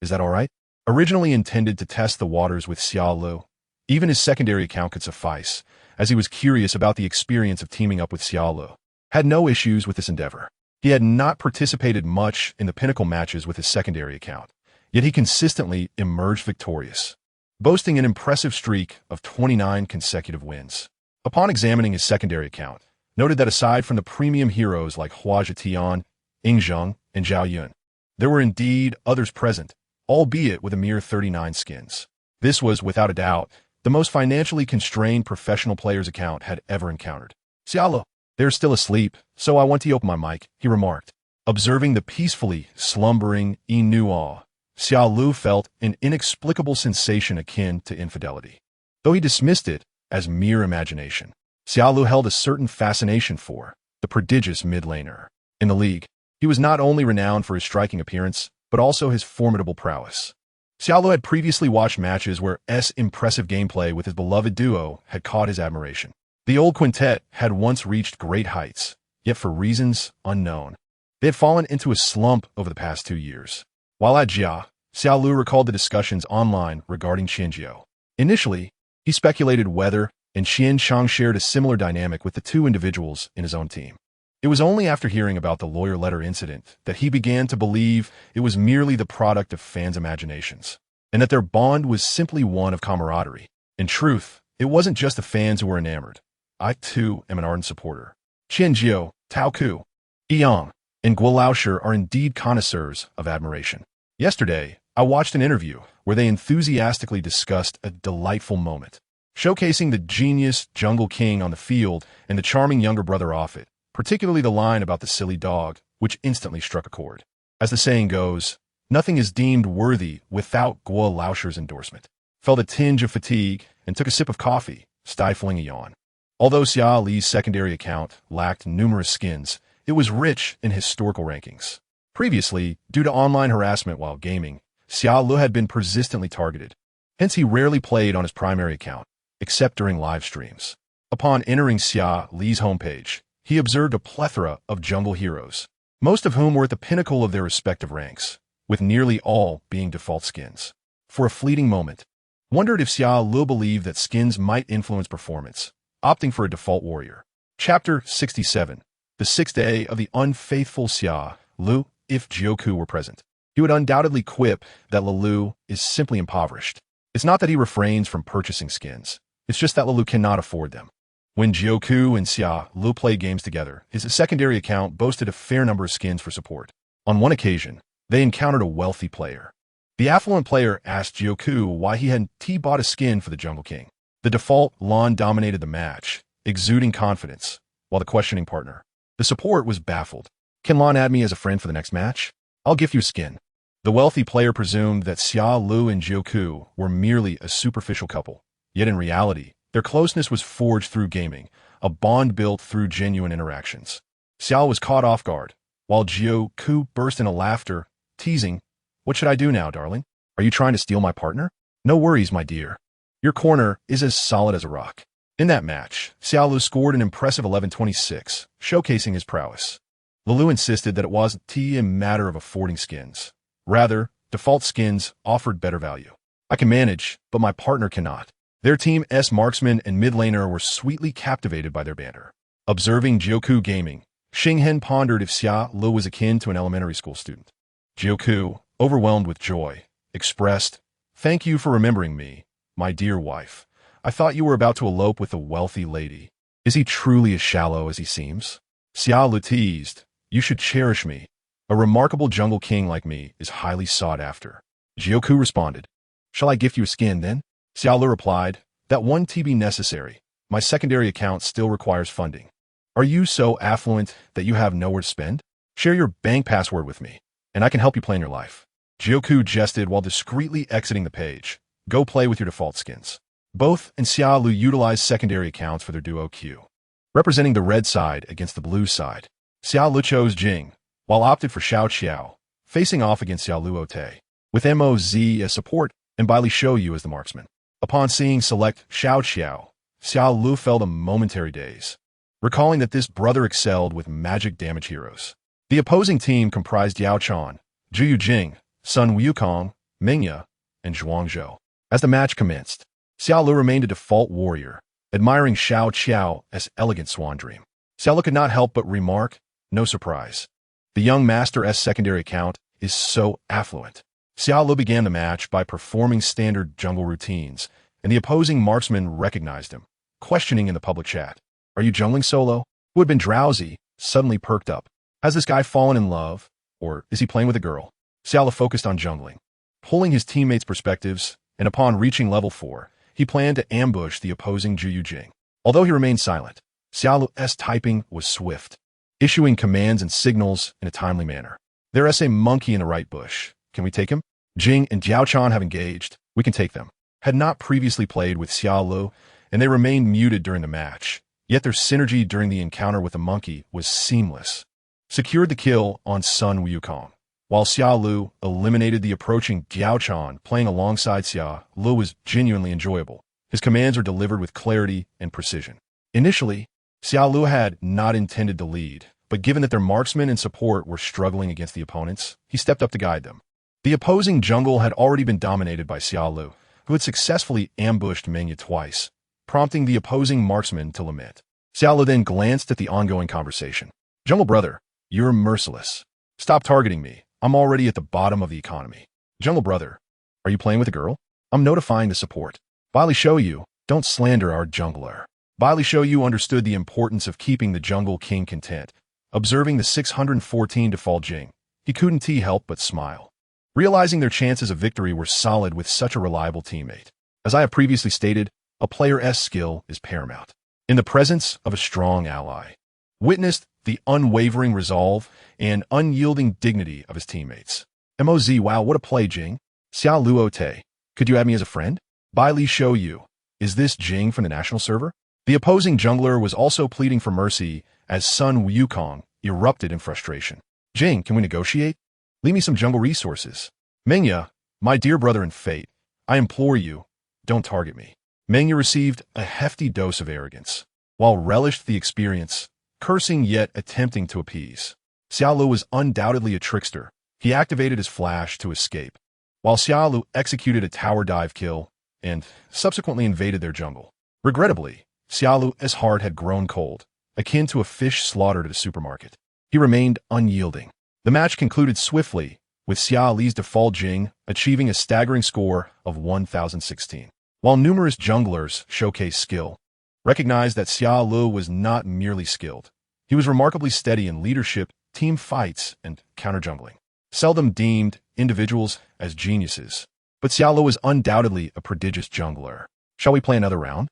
Is that all right? Originally intended to test the waters with Xia Ling, even his secondary account could suffice, as he was curious about the experience of teaming up with Xiaolu. Had no issues with this endeavor. He had not participated much in the pinnacle matches with his secondary account, yet he consistently emerged victorious, boasting an impressive streak of 29 consecutive wins. Upon examining his secondary account, noted that aside from the premium heroes like Hua Zhetian, Ying Zheng, and Zhao Yun, there were indeed others present, albeit with a mere 39 skins. This was, without a doubt, the most financially constrained professional player's account had ever encountered. Xiaolu, they're still asleep, so I want to open my mic, he remarked. Observing the peacefully slumbering Inu, Xiaolu felt an inexplicable sensation akin to infidelity. Though he dismissed it as mere imagination, Xiaolu held a certain fascination for the prodigious mid-laner. In the league, he was not only renowned for his striking appearance, but also his formidable prowess. Xiaolu had previously watched matches where impressive gameplay with his beloved duo had caught his admiration. The old quintet had once reached great heights, yet for reasons unknown, they had fallen into a slump over the past 2 years. While at Jia, Xiaolu recalled the discussions online regarding Qianjiu. Initially, he speculated whether and Xian Chang shared a similar dynamic with the two individuals in his own team. It was only after hearing about the lawyer letter incident that he began to believe it was merely the product of fans' imaginations, and that their bond was simply one of camaraderie. In truth, it wasn't just the fans who were enamored. I, too, am an ardent supporter. Qianjiu, Tao Ku, Yang, and Guo Laoshi are indeed connoisseurs of admiration. Yesterday, I watched an interview where they enthusiastically discussed a delightful moment, showcasing the genius Jungle King on the field and the charming younger brother off it, particularly the line about the silly dog, which instantly struck a chord. As the saying goes, nothing is deemed worthy without Guo Laoshi's endorsement. Felt a tinge of fatigue and took a sip of coffee, stifling a yawn. Although Xia Li's secondary account lacked numerous skins, it was rich in historical rankings. Previously, due to online harassment while gaming, Xiaolu had been persistently targeted. Hence, he rarely played on his primary account, except during live streams. Upon entering Xia Li's homepage, he observed a plethora of jungle heroes, most of whom were at the pinnacle of their respective ranks, with nearly all being default skins. For a fleeting moment, wondered if Xiaolu believed that skins might influence performance, opting for a default warrior. Chapter 67. The sixth day of the unfaithful Xiaolu. If Jiuzhe were present, he would undoubtedly quip that Lilu is simply impoverished. It's not that he refrains from purchasing skins, it's just that Lilu cannot afford them. When Jiuzhe and Xiaolu played games together, his secondary account boasted a fair number of skins for support. On one occasion, they encountered a wealthy player. The affluent player asked Jiuzhe why he hadn't bought a skin for the Jungle King. The default Lan dominated the match, exuding confidence, while the questioning partner, the support, was baffled. Can Lan add me as a friend for the next match? I'll give you a skin. The wealthy player presumed that Xiaolu and Jiuzhe were merely a superficial couple, yet in reality, their closeness was forged through gaming, a bond built through genuine interactions. Xiao was caught off guard, while Jiuzhe burst into laughter, teasing, "What should I do now, darling? Are you trying to steal my partner? No worries, my dear. Your corner is as solid as a rock." In that match, Xiaolu scored an impressive 11-26, showcasing his prowess. Lilu insisted that it wasn't a matter of affording skins. Rather, default skins offered better value. I can manage, but my partner cannot. Their team's marksman and mid laner were sweetly captivated by their banter. Observing Jiuzhe gaming, Xinghen pondered if Xiaolu was akin to an elementary school student. Jiuzhe, overwhelmed with joy, expressed, "Thank you for remembering me, my dear wife. I thought you were about to elope with a wealthy lady. Is he truly as shallow as he seems?" Xiaolu teased, "You should cherish me. A remarkable jungle king like me is highly sought after." Jiuzhe responded, "Shall I gift you a skin, then?" Xiaolu replied, "That won't be necessary. My secondary account still requires funding." "Are you so affluent that you have nowhere to spend? Share your bank password with me, and I can help you plan your life." Jiuzhe jested while discreetly exiting the page. "Go play with your default skins." Both and Xiaolu utilized secondary accounts for their duo queue. Representing the red side against the blue side, Xiaolu chose Jing, while opted for Xiao Qiao, facing off against Xiaolu Ote, with Moz as support and Bailey Shouyu as the marksman. Upon seeing select Xiao Qiao, Xiaolu felt a momentary daze, recalling that this brother excelled with magic damage heroes. The opposing team comprised Yao Chan, Zhu Jing, Sun Wukong, Mingya, and Zhuang Zhou. As the match commenced, Xiaolu remained a default warrior, admiring Xiao Qiao's elegant swan dream. Xiao Lu could not help but remark, no surprise. The young master's secondary account is so affluent. Xiao Lu began the match by performing standard jungle routines, and the opposing marksman recognized him, questioning in the public chat. Are you jungling solo? Who had been drowsy, suddenly perked up. Has this guy fallen in love, or is he playing with a girl? Xiao Lu focused on jungling, pulling his teammates' perspectives, and upon reaching level 4, he planned to ambush the opposing Jiuzhe. Although he remained silent, Xiao Lu's typing was swift, issuing commands and signals in a timely manner. There's a monkey in the right bush. Can we take him? Jing and Jiaochan have engaged. We can take them. Had not previously played with Xiao Lu, and they remained muted during the match, yet their synergy during the encounter with the monkey was seamless. Secured the kill on Sun Wukong. While Xiao Lu eliminated the approaching Jiaochan, playing alongside Xia Lu was genuinely enjoyable. His commands were delivered with clarity and precision. Initially, Xiao Lu had not intended to lead, but given that their marksmen and support were struggling against the opponents, he stepped up to guide them. The opposing jungle had already been dominated by Xiao Lu, who had successfully ambushed Mengya twice, prompting the opposing marksman to lament. Xiao Lu then glanced at the ongoing conversation. Jungle brother, you're merciless. Stop targeting me. I'm already at the bottom of the economy. Jungle brother, are you playing with a girl? I'm notifying the support. Bali Shou Yu, don't slander our jungler. Bali Shou Yu understood the importance of keeping the jungle king content. Observing the 614 default Jing, he couldn't help but smile, realizing their chances of victory were solid with such a reliable teammate. As I have previously stated, a player's skill is paramount. In the presence of a strong ally, witnessed the unwavering resolve and unyielding dignity of his teammates. Moz, wow, what a play, Jing. Xiao Luote, could you add me as a friend? Bai Li Shou Yu, is this Jing from the national server? The opposing jungler was also pleading for mercy as Sun Wukong erupted in frustration. Jing, can we negotiate? Leave me some jungle resources. Mengya, my dear brother in fate, I implore you, don't target me. Mengya received a hefty dose of arrogance, while relished the experience, cursing yet attempting to appease. Xiao Lu was undoubtedly a trickster. He activated his flash to escape, while Xiao Lu executed a tower dive kill and subsequently invaded their jungle. Regrettably, Xiao Lu's heart had grown cold, akin to a fish slaughtered at a supermarket. He remained unyielding. The match concluded swiftly, with Xiao Li's default Jing achieving a staggering score of 1016. While numerous junglers showcased skill, recognized that Xiao Lu was not merely skilled. He was remarkably steady in leadership, team fights, and counter-jungling. Seldom deemed individuals as geniuses, but Xiao Lu was undoubtedly a prodigious jungler. Shall we play another round?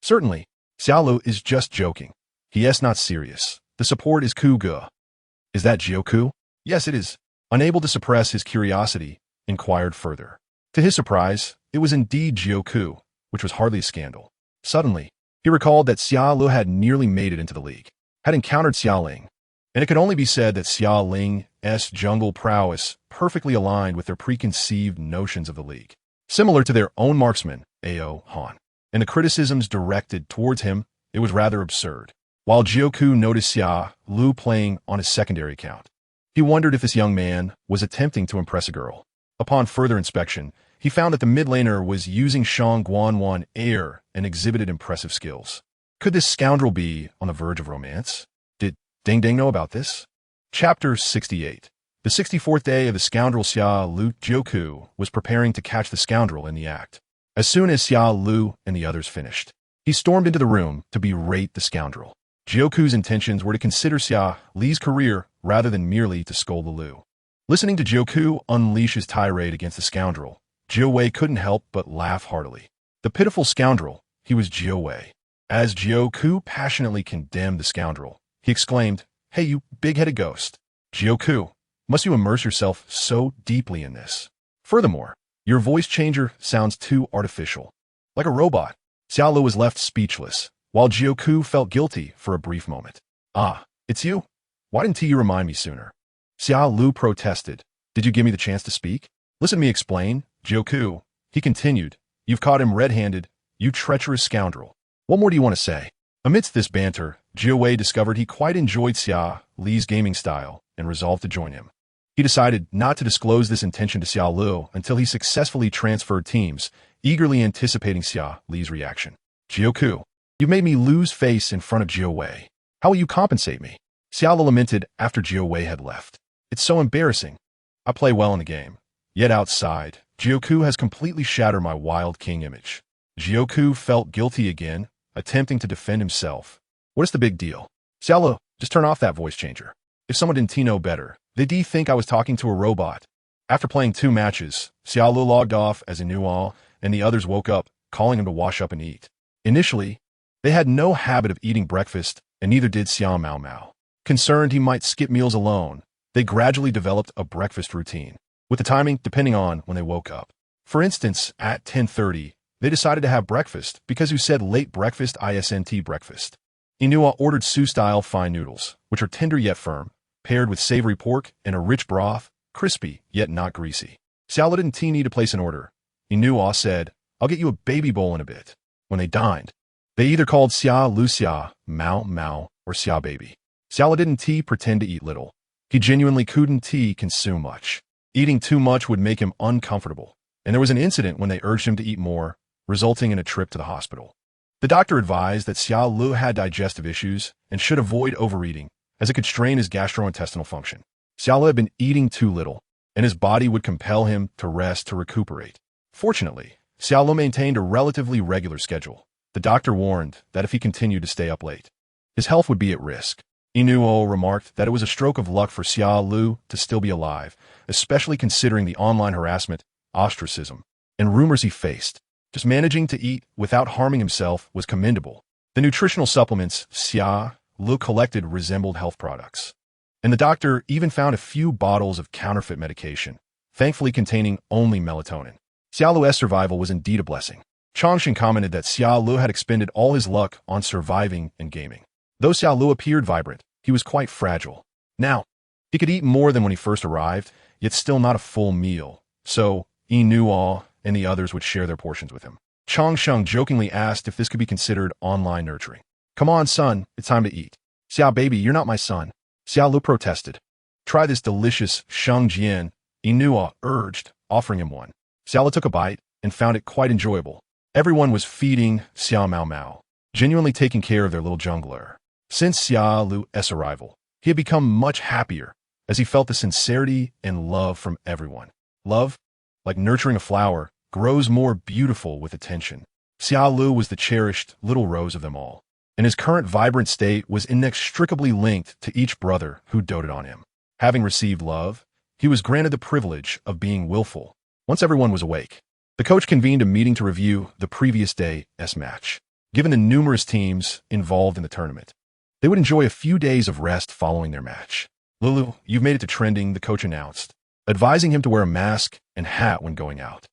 Certainly. Xiao Lu is just joking. He is not serious. The support is Kuge. Is that Jioku? Yes, it is. Unable to suppress his curiosity, inquired further. To his surprise, it was indeed Jioku, which was hardly a scandal. Suddenly, he recalled that Xia Lu had nearly made it into the league, had encountered Xia Ling, and it could only be said that Xia Ling's jungle prowess perfectly aligned with their preconceived notions of the league, similar to their own marksman, Ao Han. And the criticisms directed towards him, it was rather absurd. While Jioku noticed Xia Lu playing on his secondary account, he wondered if this young man was attempting to impress a girl. Upon further inspection, he found that the mid laner was using Shang Guanwan air and exhibited impressive skills. Could this scoundrel be on the verge of romance? Did Ding Ding know about this? Chapter 68. The 64th day of the scoundrel Xia Lu. Jioku was preparing to catch the scoundrel in the act. As soon as Xia Lu and the others finished, he stormed into the room to berate the scoundrel. Jioku's intentions were to consider Xia Li's career rather than merely to scold the Lu. Listening to Jioku unleash his tirade against the scoundrel, Jiu Wei couldn't help but laugh heartily. The pitiful scoundrel, he was Jiu Wei. As Jioku passionately condemned the scoundrel, he exclaimed, "Hey, you big-headed ghost. Jioku, must you immerse yourself so deeply in this? Furthermore, your voice changer sounds too artificial. Like a robot." Xiao Lu was left speechless, while Jioku felt guilty for a brief moment. "Ah, it's you? Why didn't you remind me sooner?" Xiao Lu protested. "Did you give me the chance to speak? Listen to me explain, Jioku," he continued. "You've caught him red-handed, you treacherous scoundrel. What more do you want to say?" Amidst this banter, Jiu Wei discovered he quite enjoyed Xia Li's gaming style and resolved to join him. He decided not to disclose this intention to Xiao Lu until he successfully transferred teams, eagerly anticipating Xia Li's reaction. "Jioku, You made me lose face in front of Jiuzhe. How will you compensate me? Xia Ling lamented after Jiuzhe had left. It's so embarrassing. I play well in the game. Yet outside, Jiuzhe has completely shattered my wild king image. Jiuzhe felt guilty again, attempting to defend himself. What is the big deal? Xia Ling, just turn off that voice changer. If someone didn't know better, they'd think I was talking to a robot. After playing 2 matches, Xia Ling logged off as Xi'an and the others woke up, calling him to wash up and eat. Initially, they had no habit of eating breakfast, and neither did Xiao Mao Mao. Concerned he might skip meals alone, they gradually developed a breakfast routine, with the timing depending on when they woke up. For instance, at 10:30, they decided to have breakfast because you said late breakfast isn't breakfast. Xi'an ordered Su-style fine noodles, which are tender yet firm, paired with savory pork and a rich broth, crispy yet not greasy. Xiao Ling didn't need to place an order. Xi'an said, I'll get you a baby bowl in a bit. When they dined, they either called Xia Lu Xia, Mao Mao, or Xia Baby. Xia Ling didn't pretend to eat little. He genuinely couldn't consume much. Eating too much would make him uncomfortable, and there was an incident when they urged him to eat more, resulting in a trip to the hospital. The doctor advised that Xia Ling had digestive issues and should avoid overeating, as it could strain his gastrointestinal function. Xia Ling had been eating too little, and his body would compel him to rest to recuperate. Fortunately, Xia Ling maintained a relatively regular schedule. The doctor warned that if he continued to stay up late, his health would be at risk. Xi'an remarked that it was a stroke of luck for Xia Ling to still be alive, especially considering the online harassment, ostracism, and rumors he faced. Just managing to eat without harming himself was commendable. The nutritional supplements Xia Ling collected resembled health products, and the doctor even found a few bottles of counterfeit medication, thankfully containing only melatonin. Xia Ling's survival was indeed a blessing. Changshan commented that Xia Ling had expended all his luck on surviving and gaming. Though Xia Ling appeared vibrant, he was quite fragile. Now, he could eat more than when he first arrived, yet still not a full meal, so Xi'an and the others would share their portions with him. Changshan jokingly asked if this could be considered online nurturing. Come on, son, it's time to eat. Xia Baby, you're not my son. Xia Ling protested. Try this delicious shangjian, Xi'an urged, offering him one. Xia Ling took a bite and found it quite enjoyable. Everyone was feeding Xiao Mao Mao, genuinely taking care of their little jungler. Since Xia Ling's arrival, he had become much happier as he felt the sincerity and love from everyone. Love, like nurturing a flower, grows more beautiful with attention. Xia Ling was the cherished little rose of them all, and his current vibrant state was inextricably linked to each brother who doted on him. Having received love, he was granted the privilege of being willful. Once everyone was awake, the coach convened a meeting to review the previous day's match. Given the numerous teams involved in the tournament, they would enjoy a few days of rest following their match. Lulu, you've made it to trending, the coach announced, advising him to wear a mask and hat when going out.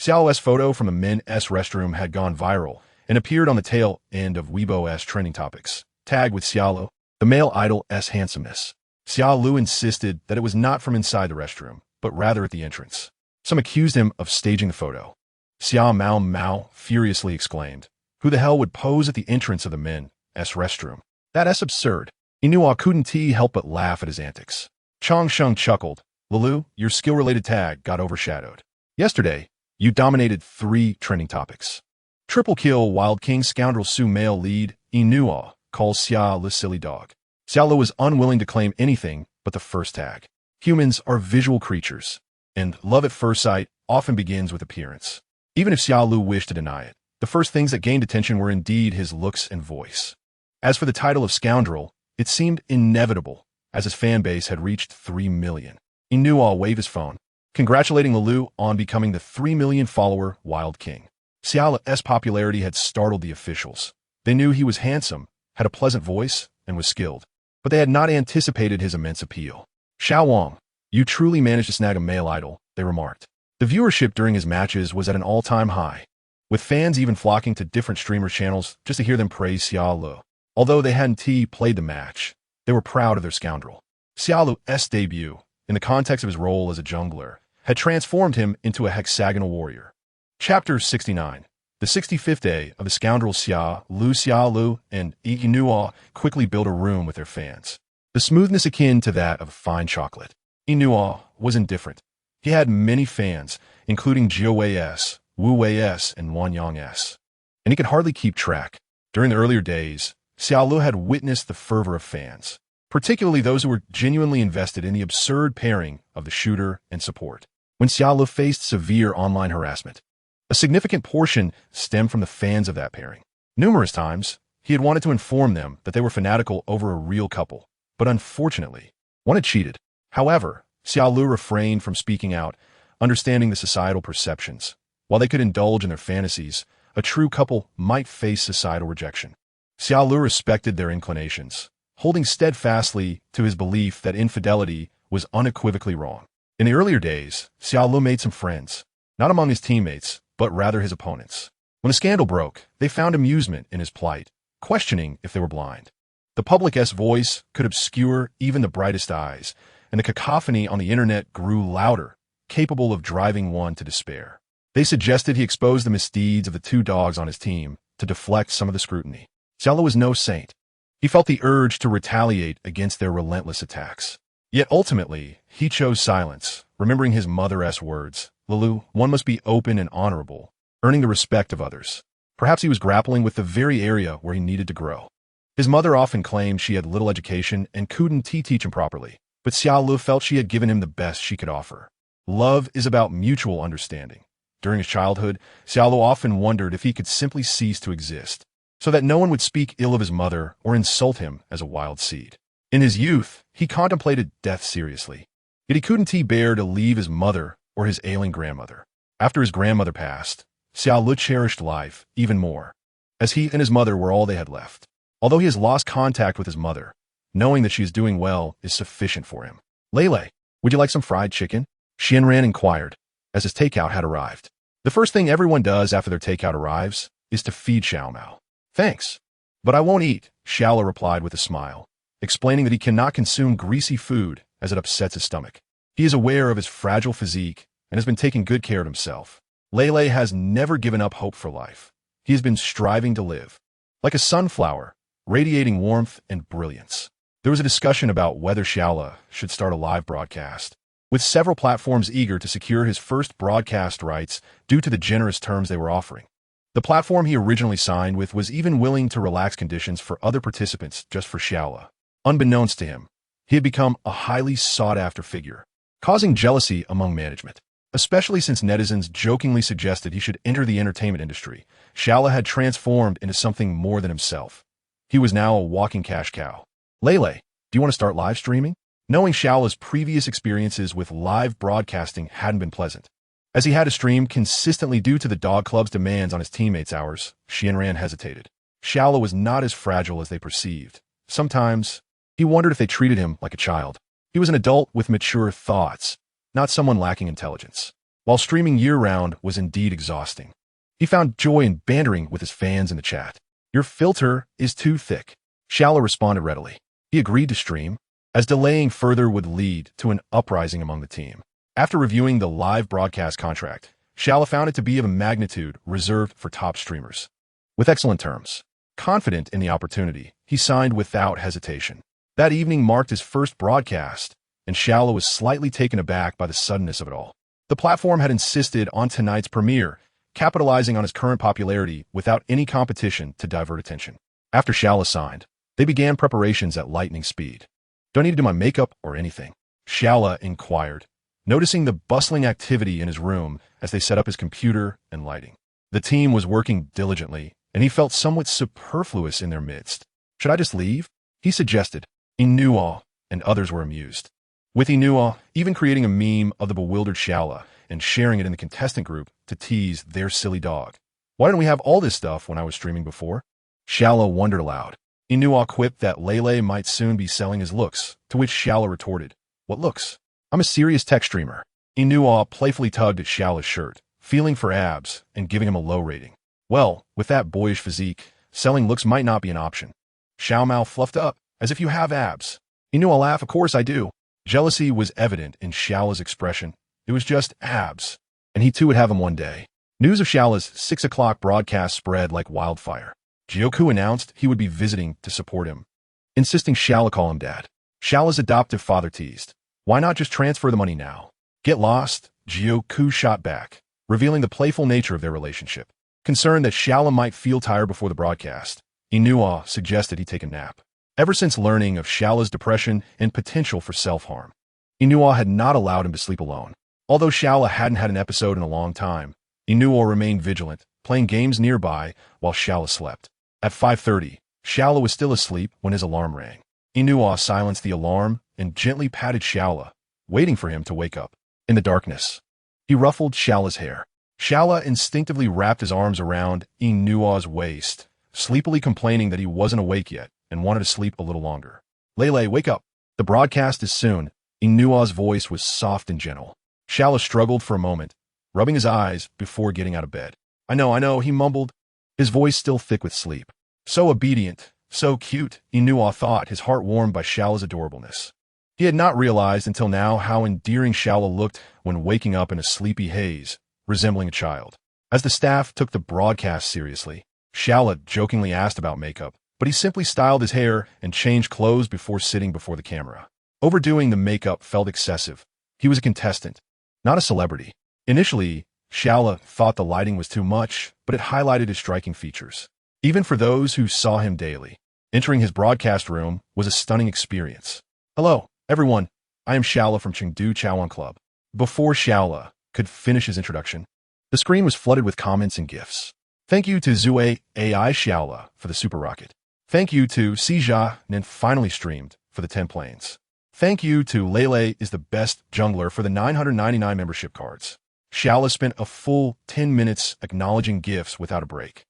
Xiao Ling's photo from the men's restroom had gone viral and appeared on the tail end of Weibo's trending topics, tagged with Xiao Ling, the male idol's handsomeness. Xiao Ling insisted that it was not from inside the restroom, but rather at the entrance. Some accused him of staging the photo. Xiao Mao Mao furiously exclaimed, who the hell would pose at the entrance of the men's restroom? That's absurd. Xi'an couldn't help but laugh at his antics. Changshan chuckled. Lulu, your skill-related tag got overshadowed. Yesterday, you dominated 3 trending topics. Triple kill Wild King Scoundrel Su male lead, Xi'an calls Xia Ling silly dog. Xia Ling was unwilling to claim anything but the first tag. Humans are visual creatures, and love at first sight often begins with appearance. Even if Xia Ling wished to deny it, the first things that gained attention were indeed his looks and voice. As for the title of Scoundrel, it seemed inevitable, as his fan base had reached 3 million. Xi'an waved his phone, congratulating Lulu on becoming the 3 million follower Wild King. Xia Ling's popularity had startled the officials. They knew he was handsome, had a pleasant voice, and was skilled, but they had not anticipated his immense appeal. Xiao Wang, you truly managed to snag a male idol, they remarked. The viewership during his matches was at an all-time high, with fans even flocking to different streamer channels just to hear them praise Xia Ling. Although they hadn't played the match, they were proud of their scoundrel. Xia Ling's debut, in the context of his role as a jungler, had transformed him into a hexagonal warrior. Chapter 69. The 65th day of the scoundrels Xia Ling and Xi'an quickly built a room with their fans. The smoothness akin to that of fine chocolate. Xi'an was indifferent. He had many fans, including Jiuzhe, Wu Wei, and Wanyang, and he could hardly keep track. During the earlier days, Xiaolu had witnessed the fervor of fans, particularly those who were genuinely invested in the absurd pairing of the shooter and support. When Xiaolu faced severe online harassment, a significant portion stemmed from the fans of that pairing. Numerous times, he had wanted to inform them that they were fanatical over a real couple, but unfortunately, one had cheated. However, Xiaolu refrained from speaking out, understanding the societal perceptions. While they could indulge in their fantasies, a true couple might face societal rejection. Xiaolu respected their inclinations, holding steadfastly to his belief that infidelity was unequivocally wrong. In the earlier days, Xiaolu made some friends, not among his teammates, but rather his opponents. When the scandal broke, they found amusement in his plight, questioning if they were blind. The public's voice could obscure even the brightest eyes, and the cacophony on the internet grew louder, capable of driving one to despair. They suggested he expose the misdeeds of the two dogs on his team to deflect some of the scrutiny. Xiaolu was no saint. He felt the urge to retaliate against their relentless attacks. Yet ultimately, he chose silence, remembering his mother's words, "Lulu, one must be open and honorable, earning the respect of others." Perhaps he was grappling with the very area where he needed to grow. His mother often claimed she had little education and couldn't teach him properly, but Xiaolu felt she had given him the best she could offer. Love is about mutual understanding. During his childhood, Xiaolu often wondered if he could simply cease to exist, so that no one would speak ill of his mother or insult him as a wild seed. In his youth, he contemplated death seriously, yet he couldn't bear to leave his mother or his ailing grandmother. After his grandmother passed, Xiaolu cherished life even more, as he and his mother were all they had left. Although he has lost contact with his mother, knowing that she is doing well is sufficient for him. "Lele, would you like some fried chicken?" Xianran inquired, as his takeout had arrived. The first thing everyone does after their takeout arrives is to feed Xiaomao. "Thanks, but I won't eat," Xiaolu replied with a smile, explaining that he cannot consume greasy food as it upsets his stomach. He is aware of his fragile physique and has been taking good care of himself. Lele has never given up hope for life. He has been striving to live, like a sunflower, radiating warmth and brilliance. There was a discussion about whether Xiaolu should start a live broadcast, with several platforms eager to secure his first broadcast rights due to the generous terms they were offering. The platform he originally signed with was even willing to relax conditions for other participants just for Xiaolu. Unbeknownst to him, he had become a highly sought-after figure, causing jealousy among management. Especially since netizens jokingly suggested he should enter the entertainment industry, Xiaolu had transformed into something more than himself. He was now a walking cash cow. "Lele, do you want to start live streaming?" Knowing Xiaolu's previous experiences with live broadcasting hadn't been pleasant, as he had to stream consistently due to the dog club's demands on his teammates' hours, Xianran hesitated. Xiaolu was not as fragile as they perceived. Sometimes, he wondered if they treated him like a child. He was an adult with mature thoughts, not someone lacking intelligence. While streaming year-round was indeed exhausting, he found joy in bantering with his fans in the chat. "Your filter is too thick," Xiaolu responded readily. He agreed to stream, as delaying further would lead to an uprising among the team. After reviewing the live broadcast contract, Xiaolu found it to be of a magnitude reserved for top streamers. With excellent terms, confident in the opportunity, he signed without hesitation. That evening marked his first broadcast, and Xiaolu was slightly taken aback by the suddenness of it all. The platform had insisted on tonight's premiere, capitalizing on his current popularity without any competition to divert attention. After Xiaolu signed, they began preparations at lightning speed. "Don't need to do my makeup or anything?" Xiaolu inquired, noticing the bustling activity in his room as they set up his computer and lighting. The team was working diligently, and he felt somewhat superfluous in their midst. "Should I just leave?" he suggested. Inua and others were amused, with Inua even creating a meme of the bewildered Xiaolu and sharing it in the contestant group to tease their silly dog. "Why didn't we have all this stuff when I was streaming before?" Xiaolu wondered aloud. Inua quipped that Lele might soon be selling his looks, to which Xiaolu retorted, "What looks? I'm a serious tech streamer." Inua playfully tugged at Xiaolu's shirt, feeling for abs and giving him a low rating. "Well, with that boyish physique, selling looks might not be an option." Xiaomao fluffed up, as if you have abs. Inua laughed, "Of course I do." Jealousy was evident in Xiaolu's expression. It was just abs, and he too would have them one day. News of Xiaolu's 6 o'clock broadcast spread like wildfire. Jiuzhe announced he would be visiting to support him, insisting Xiaolu call him dad. Xiaolu's adoptive father teased, "Why not just transfer the money now?" "Get lost," Jiuzhe shot back, revealing the playful nature of their relationship. Concerned that Xiaolu might feel tired before the broadcast, Inua suggested he take a nap. Ever since learning of Xiaola's depression and potential for self-harm, Inua had not allowed him to sleep alone. Although Xiaola hadn't had an episode in a long time, Inua remained vigilant, playing games nearby while Xiaola slept. At 5:30, Xiaola was still asleep when his alarm rang. Inua silenced the alarm and gently patted Xiaola, waiting for him to wake up. In the darkness, he ruffled Xiaola's hair. Xiaola instinctively wrapped his arms around Inua's waist, sleepily complaining that he wasn't awake yet and wanted to sleep a little longer. Lele, wake up. The broadcast is soon. Inua's voice was soft and gentle. Xiaola struggled for a moment, rubbing his eyes before getting out of bed. I know, he mumbled, his voice still thick with sleep. So obedient, so cute, Inua thought, his heart warmed by Xiaola's adorableness. He had not realized until now how endearing Xiaola looked when waking up in a sleepy haze, resembling a child. As the staff took the broadcast seriously, Xiaola jokingly asked about makeup, but he simply styled his hair and changed clothes before sitting before the camera. Overdoing the makeup felt excessive. He was a contestant, not a celebrity. Initially, Xiaola thought the lighting was too much, but it highlighted his striking features. Even for those who saw him daily, entering his broadcast room was a stunning experience. Hello, everyone. I am Xiaola from Chengdu Chaoan Club. Before Xiaola could finish his introduction, the screen was flooded with comments and gifs. Thank you to Zue AI Xiaola for the super rocket. Thank you to Xia Ning finally streamed for the 10 planes. Thank you to Lele is the best jungler for the 999 membership cards. Xiaola spent a full 10 minutes acknowledging gifts without a break,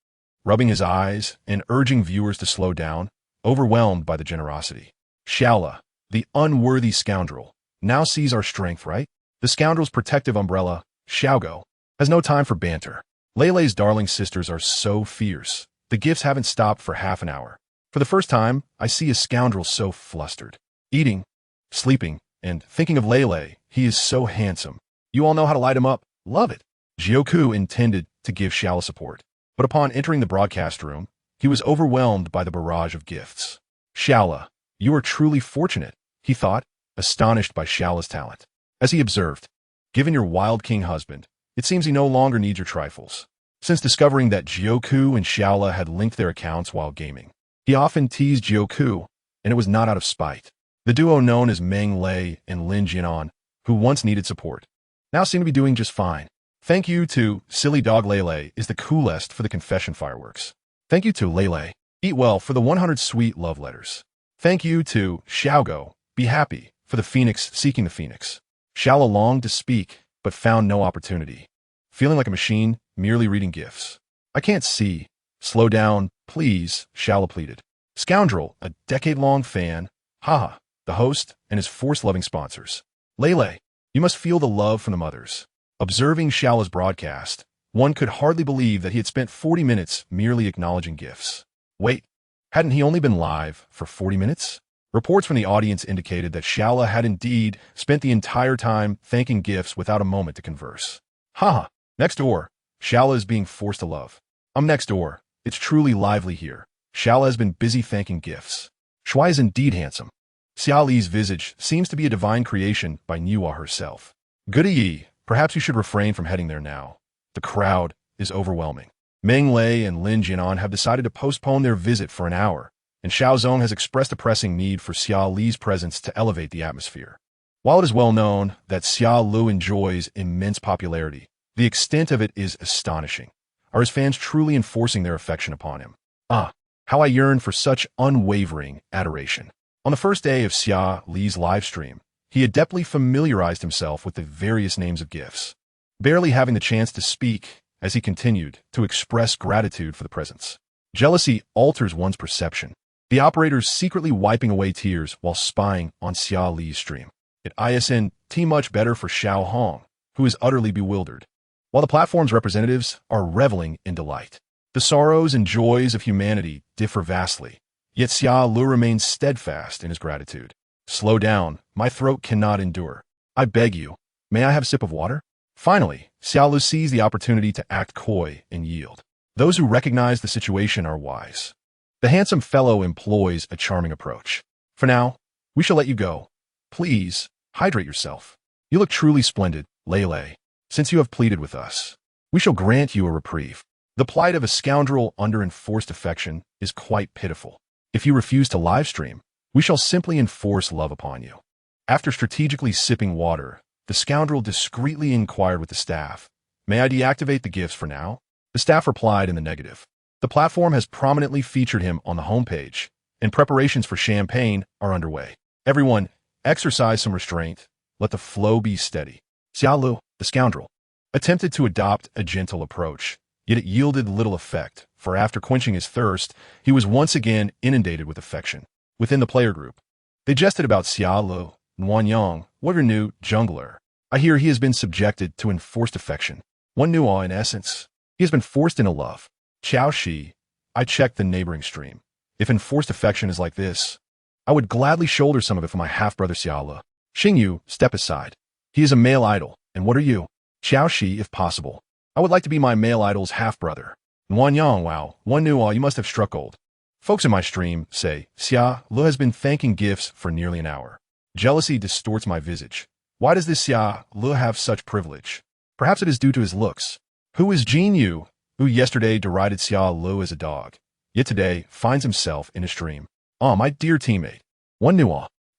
rubbing his eyes and urging viewers to slow down, overwhelmed by the generosity. Xiaola, the unworthy scoundrel, now sees our strength, right? The scoundrel's protective umbrella, Xiaogo, has no time for banter. Lele's darling sisters are so fierce. The gifts haven't stopped for half an hour. For the first time, I see a scoundrel so flustered. Eating, sleeping, and thinking of Lele. He is so handsome. You all know how to light him up. Love it. Jiuzhe intended to give Xiaola support, but upon entering the broadcast room, he was overwhelmed by the barrage of gifts. Xiaola, you are truly fortunate, he thought, astonished by Xiaola's talent. As he observed, given your wild king husband, it seems he no longer needs your trifles. Since discovering that Jiuzhe and Xiaola had linked their accounts while gaming, he often teased Jiuzhe, and it was not out of spite. The duo known as Meng Lei and Lin Jianan, who once needed support, now seem to be doing just fine. Thank you to Silly Dog Lele is the coolest for the confession fireworks. Thank you to Lele, eat well for the 100 sweet love letters. Thank you to Xiaogo, be happy for the phoenix seeking the phoenix. Xiaola longed to speak, but found no opportunity. Feeling like a machine, merely reading gifts. I can't see. Slow down, please, Xiaola pleaded. Scoundrel, a decade-long fan, haha, the host and his force-loving sponsors. Lele, you must feel the love from the mothers. Observing Xiaola's broadcast, one could hardly believe that he had spent 40 minutes merely acknowledging gifts. Wait, hadn't he only been live for 40 minutes? Reports from the audience indicated that Xiaola had indeed spent the entire time thanking gifts without a moment to converse. Haha, next door, Xiaola is being forced to love. I'm next door. It's truly lively here. Xiaola has been busy thanking gifts. Shuai is indeed handsome. Xia Li's visage seems to be a divine creation by Niwa herself. Goody Yi, perhaps you should refrain from heading there now. The crowd is overwhelming. Meng Lei and Lin Jianan have decided to postpone their visit for an hour, and Xiao Zong has expressed a pressing need for Xia Li's presence to elevate the atmosphere. While it is well known that Xia Lu enjoys immense popularity, the extent of it is astonishing. Are his fans truly enforcing their affection upon him? Ah, how I yearn for such unwavering adoration. On the first day of Xia Li's livestream, he adeptly familiarized himself with the various names of gifts, barely having the chance to speak as he continued to express gratitude for the presents. Jealousy alters one's perception. The operators secretly wiping away tears while spying on Xia Li's stream. It isn't much better for Xiao Hong, who is utterly bewildered, while the platform's representatives are reveling in delight. The sorrows and joys of humanity differ vastly, yet Xia Lu remains steadfast in his gratitude. Slow down, my throat cannot endure. I beg you, may I have a sip of water? Finally, Xia Lu sees the opportunity to act coy and yield. Those who recognize the situation are wise. The handsome fellow employs a charming approach. For now, we shall let you go. Please, hydrate yourself. You look truly splendid, Lele. Since you have pleaded with us, we shall grant you a reprieve. The plight of a scoundrel under enforced affection is quite pitiful. If you refuse to livestream, we shall simply enforce love upon you. After strategically sipping water, the scoundrel discreetly inquired with the staff, "May I deactivate the gifts for now?" The staff replied in the negative. The platform has prominently featured him on the homepage, and preparations for champagne are underway. Everyone, exercise some restraint. Let the flow be steady. Xia Ling, the scoundrel, attempted to adopt a gentle approach, yet it yielded little effect, for after quenching his thirst, he was once again inundated with affection. Within the player group, they jested about Xia Ling, Wanyang, what your new jungler. I hear he has been subjected to enforced affection. One new in essence. He has been forced into love. Qiao Shi, I checked the neighboring stream. If enforced affection is like this, I would gladly shoulder some of it for my half-brother Xia Ling. Xingyu, step aside. He is a male idol, and what are you? Qiao Shi, if possible. I would like to be my male idol's half-brother. Wanyang, wow, one new you must have struck gold. Folks in my stream say, Xia Ling has been thanking gifts for nearly an hour. Jealousy distorts my visage. Why does this Xia Ling have such privilege? Perhaps it is due to his looks. Who is Jinyu, who yesterday derided Xia Ling as a dog, yet today finds himself in a stream? Ah, my dear teammate. One new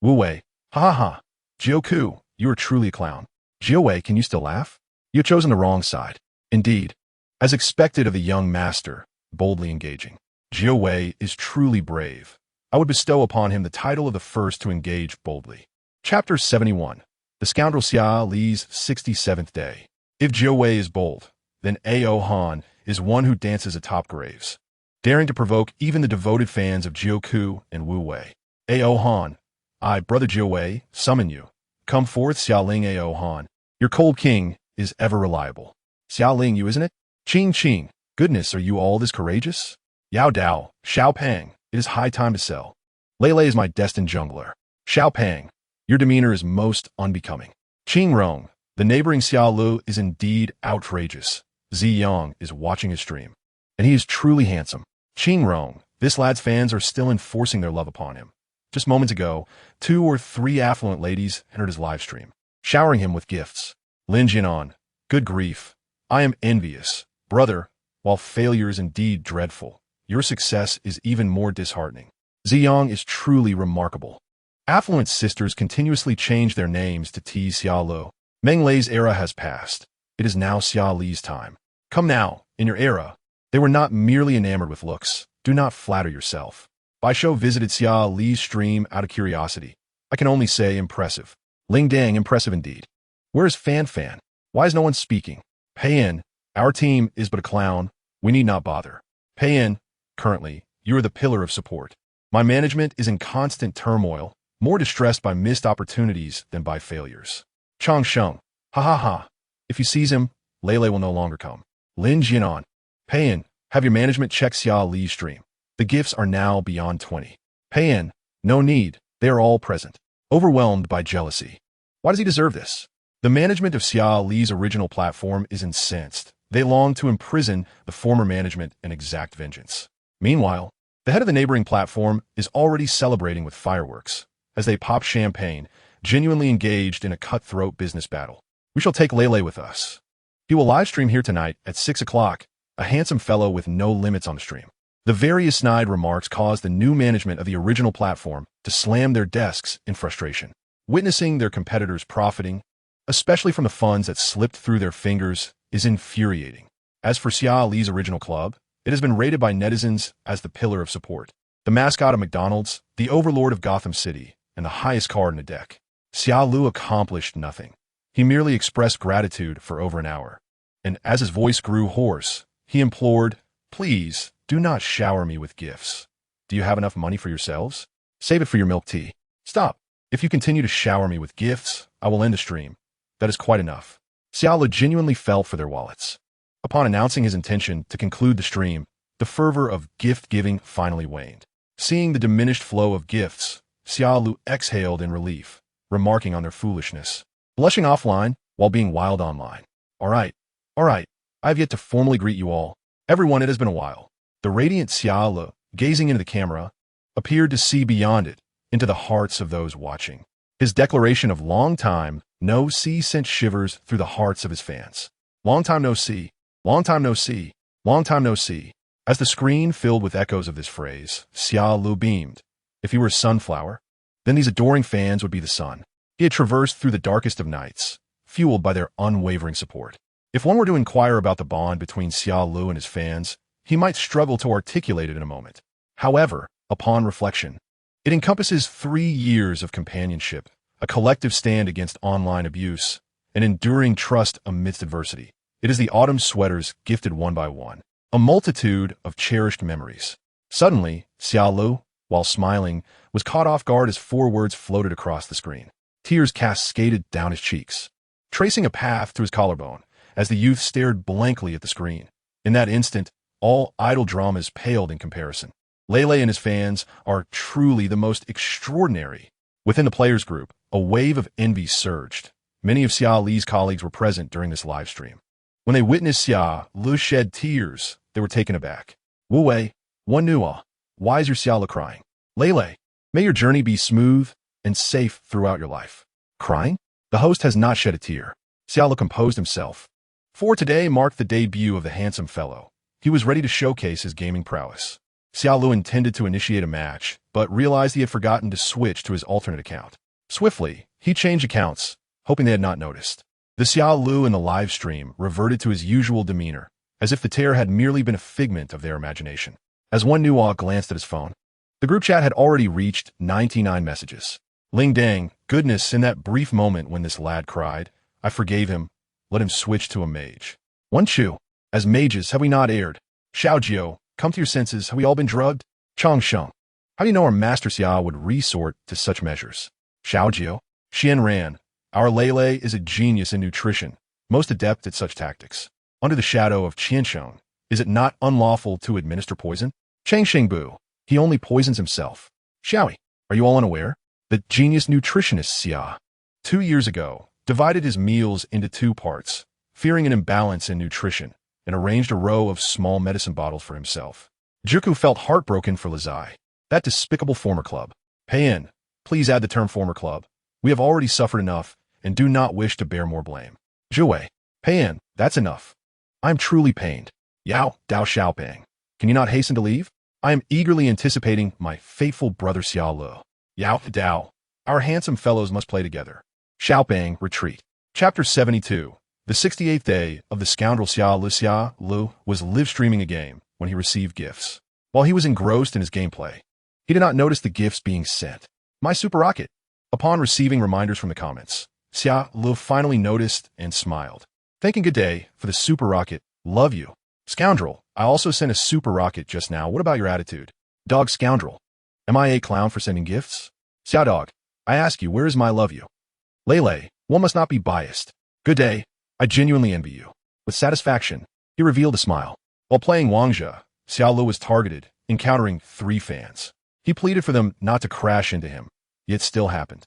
Wu Wei. Ha ha ha. Jiuzhe, you are truly a clown. Jiuzhe, can you still laugh? You have chosen the wrong side. Indeed. As expected of the young master, boldly engaging. Jiuzhe is truly brave. I would bestow upon him the title of the first to engage boldly. Chapter 71. The Scoundrel Xia Ling's 67th Day. If Jiuzhe is bold, then Ao Han is one who dances atop graves, daring to provoke even the devoted fans of Jiuzhe and Wu Wei. Ao Han, I, brother Jiuzhe, summon you. Come forth, Xia Ling. Ao Han. Your cold king is ever reliable. Xia Ling, you isn't it? Ching Ching, goodness, are you all this courageous? Yao Dao, Xiao Pang, it is high time to sell. Lele is my destined jungler. Xiao Pang, your demeanor is most unbecoming. Qing Rong, the neighboring Xia Ling is indeed outrageous. Ziyang is watching his stream, and he is truly handsome. Qing Rong, this lad's fans are still enforcing their love upon him. Just moments ago, 2 or 3 affluent ladies entered his live stream, showering him with gifts. Lin Jianan, good grief, I am envious. Brother, while failure is indeed dreadful, your success is even more disheartening. Ziyang is truly remarkable. Affluent sisters continuously change their names to tease Xia Ling. Meng Lei's era has passed. It is now Xia Li's time. Come now, in your era. They were not merely enamored with looks. Do not flatter yourself. Bai Shou visited Xia Li's stream out of curiosity. I can only say impressive. Ling Dang, impressive indeed. Where is Fan Fan? Why is no one speaking? Pei In, our team is but a clown. We need not bother. Pei In, currently, you are the pillar of support. My management is in constant turmoil, more distressed by missed opportunities than by failures. Chang Sheng, ha ha ha. If you seize him, Lele will no longer come. Lin Jianan, Pei In, have your management check Xia Li's stream. The gifts are now beyond 20. Pei In, no need, they are all present. Overwhelmed by jealousy. Why does he deserve this? The management of Xia Li's original platform is incensed. They long to imprison the former management and exact vengeance. Meanwhile, the head of the neighboring platform is already celebrating with fireworks as they pop champagne, genuinely engaged in a cutthroat business battle. We shall take Lele with us. He will live stream here tonight at 6 o'clock, a handsome fellow with no limits on the stream. The various snide remarks caused the new management of the original platform to slam their desks in frustration. Witnessing their competitors profiting, especially from the funds that slipped through their fingers, is infuriating. As for Xia Li's original club, it has been rated by netizens as the pillar of support, the mascot of McDonald's, the overlord of Gotham City, and the highest card in the deck. Xia Ling accomplished nothing. He merely expressed gratitude for over an hour, and as his voice grew hoarse, he implored, "Please, do not shower me with gifts. Do you have enough money for yourselves? Save it for your milk tea. Stop. If you continue to shower me with gifts, I will end the stream. That is quite enough." Xia Ling genuinely felt for their wallets. Upon announcing his intention to conclude the stream, the fervor of gift-giving finally waned. Seeing the diminished flow of gifts, Xia Ling exhaled in relief, remarking on their foolishness, blushing offline while being wild online. All right, I have yet to formally greet you all. Everyone, it has been a while. The radiant Xia Ling, gazing into the camera, appeared to see beyond it, into the hearts of those watching. His declaration of long time no see sent shivers through the hearts of his fans. Long time no see. Long time no see. Long time no see. As the screen filled with echoes of this phrase, Xia Lu beamed. If he were a sunflower, then these adoring fans would be the sun. He had traversed through the darkest of nights, fueled by their unwavering support. If one were to inquire about the bond between Xia Lu and his fans, he might struggle to articulate it in a moment. However, upon reflection, it encompasses 3 years of companionship, a collective stand against online abuse, an enduring trust amidst adversity. It is the autumn sweaters gifted one by one, a multitude of cherished memories. Suddenly, Xia Lu, while smiling, was caught off guard as 4 words floated across the screen. Tears cascaded down his cheeks, tracing a path to his collarbone as the youth stared blankly at the screen. In that instant, all idle dramas paled in comparison. Lele and his fans are truly the most extraordinary. Within the players group, a wave of envy surged. Many of Xia Li's colleagues were present during this live stream. When they witnessed Xia Lu shed tears, they were taken aback. Wu Wei, one knew all. Why is your Xia Lu crying? Lele, may your journey be smooth and safe throughout your life. Crying? The host has not shed a tear. Xia Lu composed himself. For today marked the debut of the handsome fellow. He was ready to showcase his gaming prowess. Xia Lu intended to initiate a match, but realized he had forgotten to switch to his alternate account. Swiftly, he changed accounts, hoping they had not noticed. The Xia Lu in the live stream reverted to his usual demeanor, as if the tear had merely been a figment of their imagination. As one Nuwa glanced at his phone, the group chat had already reached 99 messages. Ling Dang, goodness, in that brief moment when this lad cried, I forgave him, let him switch to a mage. One Chu, as mages, have we not erred? Xiao Jiu, come to your senses, have we all been drugged? Chong Sheng, how do you know our master Xia would resort to such measures? Xiao Jiu, Xian Ran, our Lele is a genius in nutrition, most adept at such tactics. Under the shadow of Qiansheng, is it not unlawful to administer poison? Cheng Shengbu, he only poisons himself. Xiaoyi, are you all unaware? The genius nutritionist Xia, 2 years ago, divided his meals into 2 parts, fearing an imbalance in nutrition, and arranged a row of small medicine bottles for himself. Juku felt heartbroken for Lazai. That despicable former club. Pay in. Please add the term former club. We have already suffered enough, and do not wish to bear more blame. Zhuwei, pay in. That's enough. I am truly pained. Yao, Dao Xiaoping. Can you not hasten to leave? I am eagerly anticipating my fateful brother Xia Lu. Yao, Dao. Our handsome fellows must play together. Xiaoping, retreat. Chapter 72. The 68th day of the scoundrel Xia Lu was live-streaming a game when he received gifts. While he was engrossed in his gameplay, he did not notice the gifts being sent. My super rocket. Upon receiving reminders from the comments, Xia Lu finally noticed and smiled. Thanking good day for the super rocket. Love you. Scoundrel, I also sent a super rocket just now. What about your attitude? Dog scoundrel. Am I a clown for sending gifts? Xia Dog, I ask you, where is my love you? Lele, one must not be biased. Good day. I genuinely envy you. With satisfaction, he revealed a smile. While playing Wangzhe, Xia Lu was targeted, encountering 3 fans. He pleaded for them not to crash into him, yet still happened.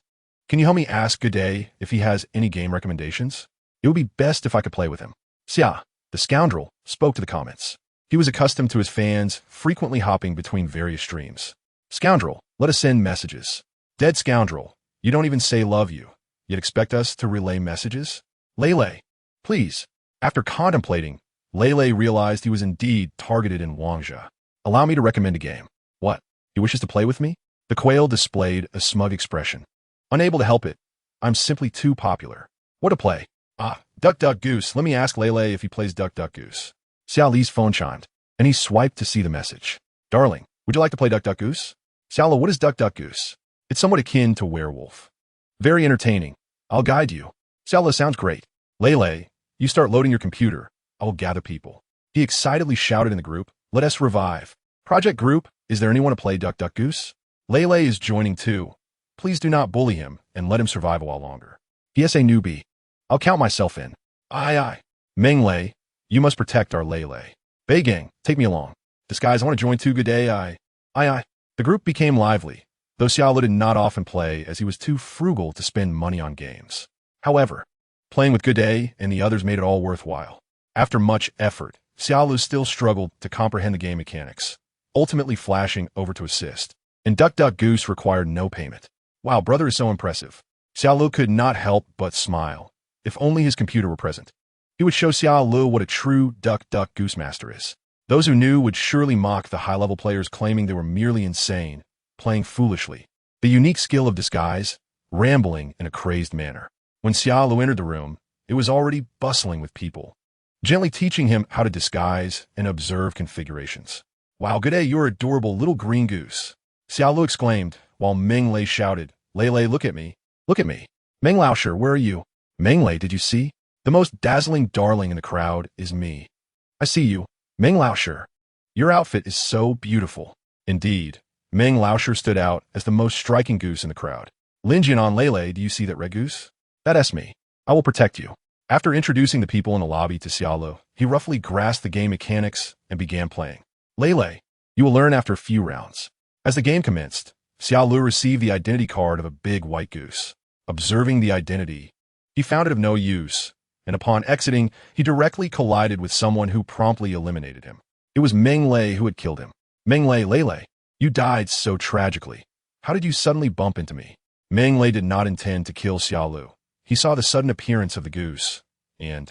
Can you help me ask Good Day if he has any game recommendations? It would be best if I could play with him. Xia, the scoundrel, spoke to the comments. He was accustomed to his fans frequently hopping between various streams. Scoundrel, let us send messages. Dead scoundrel, you don't even say love you, yet expect us to relay messages? Lele, please. After contemplating, Lele realized he was indeed targeted in Wangzhe. Allow me to recommend a game. What? He wishes to play with me? The quail displayed a smug expression. Unable to help it. I'm simply too popular. What to play? Duck Duck Goose. Let me ask Lele if he plays Duck Duck Goose. Xia Li's phone chimed, and he swiped to see the message. Darling, would you like to play Duck Duck Goose? Xia Li, what is Duck Duck Goose? It's somewhat akin to werewolf. Very entertaining. I'll guide you. Xia Li sounds great. Lele, you start loading your computer. I will gather people. He excitedly shouted in the group, let us revive. Project group, is there anyone to play Duck Duck Goose? Lele is joining too. Please do not bully him and let him survive a while longer. Yes, a newbie. I'll count myself in. Aye. Menglei, you must protect our Lele. Beigang, take me along. Disguise, I want to join too. Good day, Aye. The group became lively, though Xiaolu did not often play as he was too frugal to spend money on games. However, playing with Good Day and the others made it all worthwhile. After much effort, Xiaolu still struggled to comprehend the game mechanics, ultimately flashing over to assist. And Duck Duck Goose required no payment. Wow, brother is so impressive. Xiaolu could not help but smile. If only his computer were present. He would show Xiaolu what a true Duck Duck Goose master is. Those who knew would surely mock the high-level players claiming they were merely insane, playing foolishly. The unique skill of disguise, rambling in a crazed manner. When Xia Lu entered the room, it was already bustling with people, gently teaching him how to disguise and observe configurations. "Wow, good day, you're adorable little green goose," Xia Lu exclaimed, while Meng Lei shouted, "Lei, look at me. Look at me. Meng Laosher, where are you? Meng Lei, did you see? The most dazzling darling in the crowd is me. I see you. Meng Laosher. Your outfit is so beautiful." Indeed, Meng Laosher stood out as the most striking goose in the crowd. "Lin Jianan, Lei, do you see that red goose? That's me. I will protect you." After introducing the people in the lobby to Xia Lu, he roughly grasped the game mechanics and began playing. "Lei, you will learn after a few rounds." As the game commenced, Xia Lu received the identity card of a big white goose. Observing the identity, he found it of no use, and upon exiting, he directly collided with someone who promptly eliminated him. It was Meng Lei who had killed him. "Meng Lei, you died so tragically. How did you suddenly bump into me?" Meng Lei did not intend to kill Xia Lu. He saw the sudden appearance of the goose, and,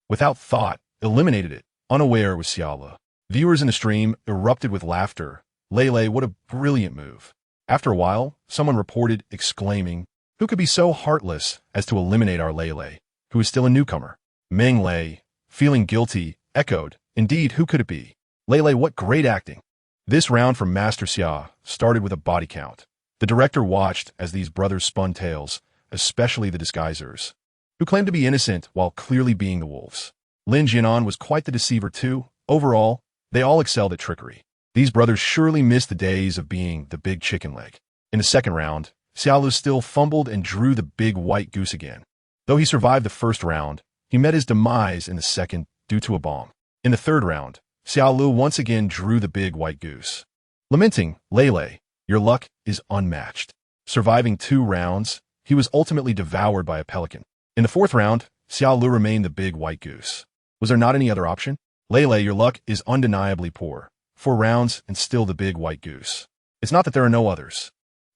without thought, eliminated it, unaware it was Xia Lu. Viewers in the stream erupted with laughter. "Lei, what a brilliant move." After a while, someone reported, exclaiming, "Who could be so heartless as to eliminate our Lei, who is still a newcomer?" Meng Lei, feeling guilty, echoed, "Indeed, who could it be? Lei, what great acting." This round from Master Xia started with a body count. The director watched as these brothers spun tales, especially the disguisers, who claimed to be innocent while clearly being the wolves. Lin Jianan was quite the deceiver too. Overall, they all excelled at trickery. These brothers surely missed the days of being the big chicken leg. In the second round, Xia Lu still fumbled and drew the big white goose again. Though he survived the first round, he met his demise in the second due to a bomb. In the third round, Xia Lu once again drew the big white goose. Lamenting, "Lei, your luck is unmatched." Surviving 2 rounds, he was ultimately devoured by a pelican. In the fourth round, Xia Lu remained the big white goose. Was there not any other option? "Lei, your luck is undeniably poor. 4 rounds and still the big white goose. It's not that there are no others.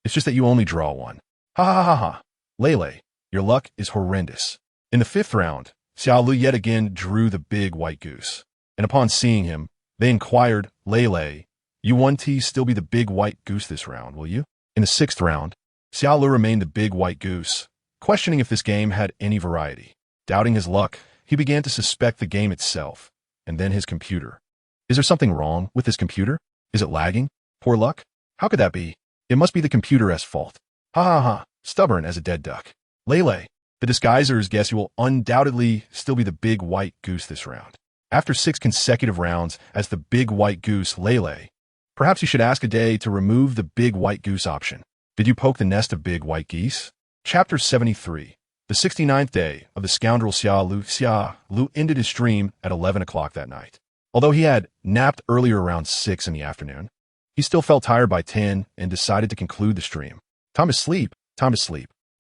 It's just that you only draw one. Ha ha ha ha. Lei, your luck is horrendous." In the fifth round, Xia Lu yet again drew the big white goose. And upon seeing him, they inquired, "Lei, you won't still be the big white goose this round, will you?" In the sixth round, Xia Lu remained the big white goose, questioning if this game had any variety. Doubting his luck, he began to suspect the game itself, and then his computer. Is there something wrong with this computer? Is it lagging? Poor luck? How could that be? It must be the computer's fault. Ha ha ha, stubborn as a dead duck. Lei, the disguisers guess you will undoubtedly still be the big white goose this round. After 6 consecutive rounds as the big white goose, Lei, perhaps you should ask a day to remove the big white goose option. Did you poke the nest of big white geese? Chapter 73. The 69th day of the scoundrel Xia Lu ended his stream at 11 o'clock that night. Although he had napped earlier around 6 in the afternoon, he still felt tired by 10 and decided to conclude the stream. Time to sleep.